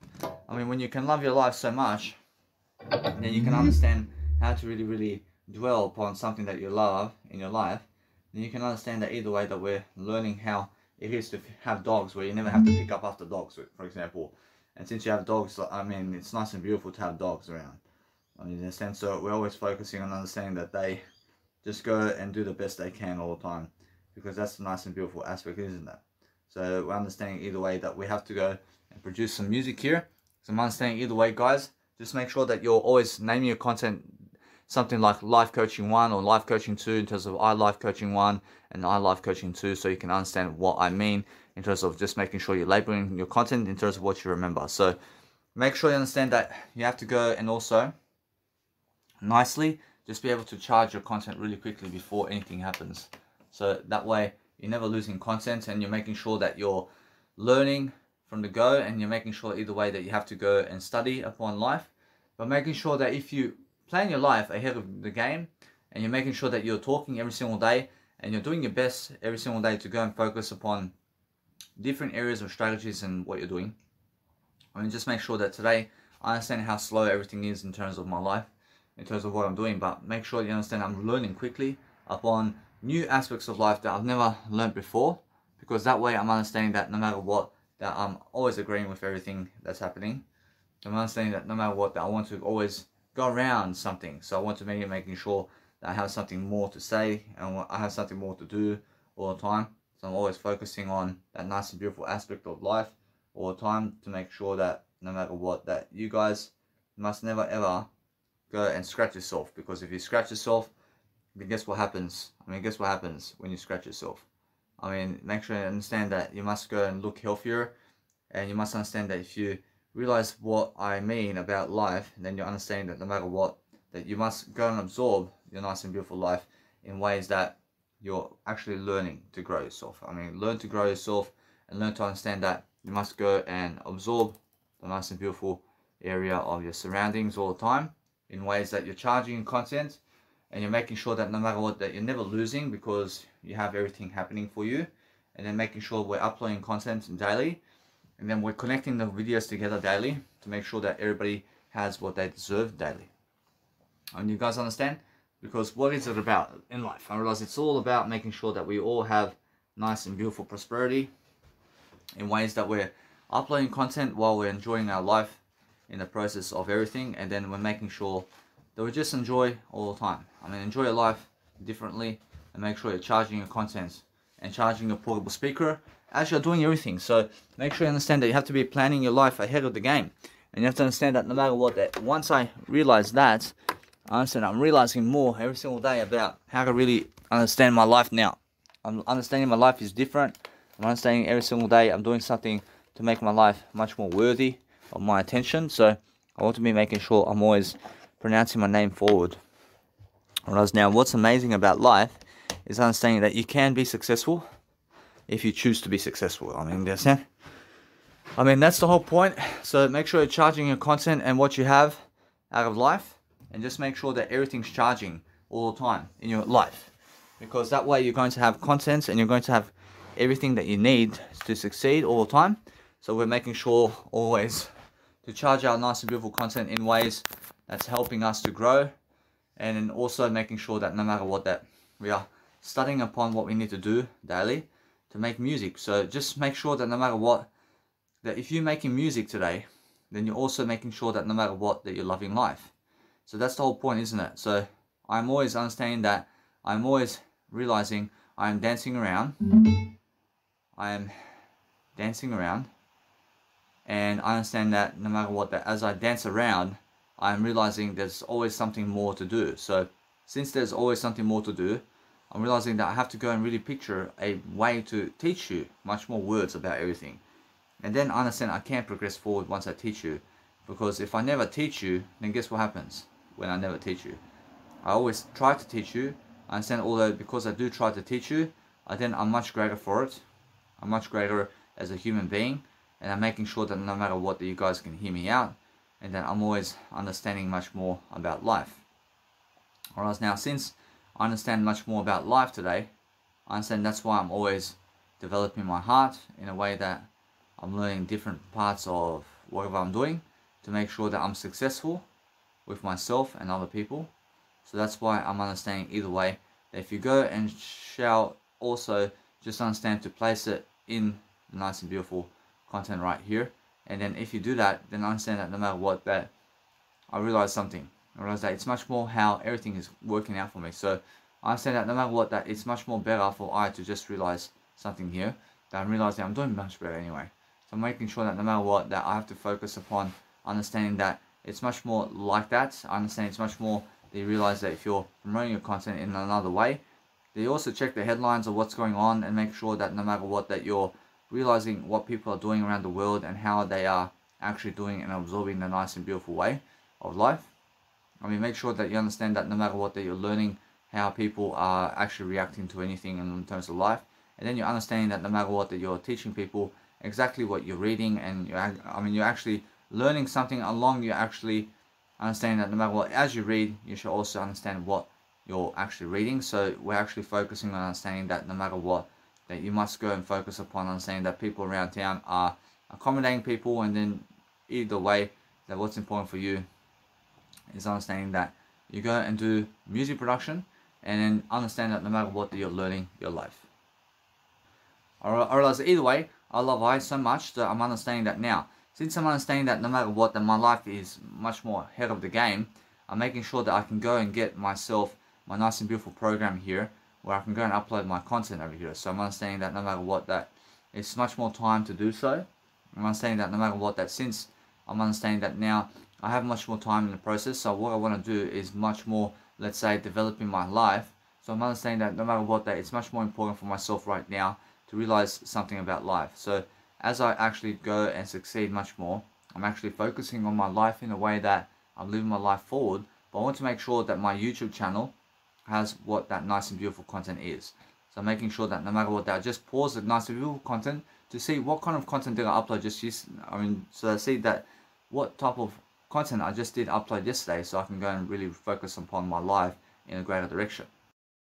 When you can love your life so much, then you can understand how to really dwell upon something that you love in your life. Then you can understand that either way that we're learning how it is to have dogs where you never have to pick up after dogs, for example. And since you have dogs, it's nice and beautiful to have dogs around. In a sense, so we're always focusing on understanding that they just go and do the best they can all the time, because that's the nice and beautiful aspect, isn't it? So we're understanding either way that we have to go and produce some music here. So I'm understanding either way, guys. Just make sure that you're always naming your content something like Life Coaching 1 or Life Coaching 2 in terms of I Life Coaching 1 and I Life Coaching 2, so you can understand what I mean in terms of just making sure you're labeling your content in terms of what you remember. So make sure you understand that you have to go and also nicely just be able to charge your content really quickly before anything happens. So that way you're never losing content, and you're making sure that you're learning from the go, and you're making sure either way that you have to go and study upon life, but making sure that if you plan your life ahead of the game, and you're making sure that you're talking every single day, and you're doing your best every single day to go and focus upon different areas of strategies and what you're doing. Just make sure that today I understand how slow everything is in terms of my life, in terms of what I'm doing, but make sure you understand I'm learning quickly upon new aspects of life that I've never learned before, because that way I'm understanding that no matter what, that I'm always agreeing with everything that's happening. I'm understanding that no matter what, that I want to always go around something. So I want to be making sure that I have something more to say, and I have something more to do all the time. So I'm always focusing on that nice and beautiful aspect of life all the time, to make sure that no matter what, that you guys must never ever go and scratch yourself, because if you scratch yourself, then guess what happens? Guess what happens when you scratch yourself? Make sure you understand that you must go and look healthier, and you must understand that if you realize what I mean about life, then you understand that no matter what, that you must go and absorb your nice and beautiful life in ways that you're actually learning to grow yourself. Learn to grow yourself, and learn to understand that you must go and absorb the nice and beautiful area of your surroundings all the time in ways that you're charging content, and you're making sure that no matter what, that you're never losing, because you have everything happening for you. And then making sure we're uploading content daily, and then we're connecting the videos together daily to make sure that everybody has what they deserve daily. And you guys understand? Because what is it about in life? I realize it's all about making sure that we all have nice and beautiful prosperity in ways that we're uploading content while we're enjoying our life in the process of everything, and then we're making sure that we just enjoy all the time. Enjoy your life differently, and make sure you're charging your content and charging your portable speaker as you're doing everything. So make sure you understand that you have to be planning your life ahead of the game, and you have to understand that no matter what, that once I realize that, I understand I'm realizing more every single day about how to really understand my life now. I'm understanding my life is different. I'm understanding every single day I'm doing something to make my life much more worthy of my attention. So I want to be making sure I'm always pronouncing my name forward. Whereas now, what's amazing about life is understanding that you can be successful if you choose to be successful. That's the whole point. So make sure you're charging your content and what you have out of life, and just make sure that everything's charging all the time in your life, because that way you're going to have content and you're going to have everything that you need to succeed all the time. So we're making sure always to charge our nice and beautiful content in ways that's helping us to grow, and then also making sure that no matter what, that we are studying upon what we need to do daily to make music. So just make sure that no matter what, that if you're making music today, then you're also making sure that no matter what, that you're loving life. So that's the whole point, isn't it? So I'm always understanding that I'm always realizing I'm dancing around. I am dancing around, and I understand that no matter what, that as I dance around, I'm realizing there's always something more to do. So since there's always something more to do, I'm realizing that I have to go and really picture a way to teach you much more words about everything. And then I understand I can't progress forward once I teach you. Because if I never teach you, then guess what happens when I never teach you? I always try to teach you. I understand, although because I do try to teach you, I'm much greater for it. I'm much greater as a human being. And I'm making sure that no matter what, that you guys can hear me out. And that I'm always understanding much more about life. Alright, now since I understand much more about life today, I understand that's why I'm always developing my heart in a way that I'm learning different parts of whatever I'm doing to make sure that I'm successful with myself and other people. So that's why I'm understanding either way that if you go and shall also just understand to place it in the nice and beautiful content right here. And then if you do that, then understand that no matter what, that I realize something. I realize that it's much more how everything is working out for me. So I understand that no matter what, that it's much more better for I to just realize something here, that I'm realizing I'm doing much better anyway. So I'm making sure that no matter what, that I have to focus upon understanding that it's much more like that. I understand it's much more that you realize that if you're promoting your content in another way, that you also check the headlines of what's going on and make sure that no matter what, that you're realizing what people are doing around the world and how they are actually doing and absorbing the nice and beautiful way of life. I mean, make sure that you understand that no matter what, that you're learning how people are actually reacting to anything in terms of life. And then you're understanding that no matter what, that you're teaching people exactly what you're reading, and you're actually learning something along. You're actually understanding that no matter what, as you read, you should also understand what you're actually reading. So we're actually focusing on understanding that no matter what, that you must go and focus upon understanding that people around town are accommodating people, and then either way, that what's important for you is understanding that you go and do music production, and then understand that no matter what, that you're learning your life. I realize that either way, I love I so much that I'm understanding that now. Since I'm understanding that no matter what, that my life is much more ahead of the game, I'm making sure that I can go and get myself my nice and beautiful program here, where I can go and upload my content over here. So I'm understanding that no matter what, that it's much more time to do so. I'm understanding that no matter what, that since I'm understanding that now I have much more time in the process, so what I want to do is much more, let's say, developing my life. So I'm understanding that no matter what, that it's much more important for myself right now to realize something about life. So as I actually go and succeed much more, I'm actually focusing on my life in a way that I'm living my life forward, but I want to make sure that my YouTube channel has what that nice and beautiful content is. So I'm making sure that no matter what, that I just pause the nice and beautiful content to see what kind of content did I upload so I see that what type of content I just did upload yesterday, so I can go and really focus upon my life in a greater direction.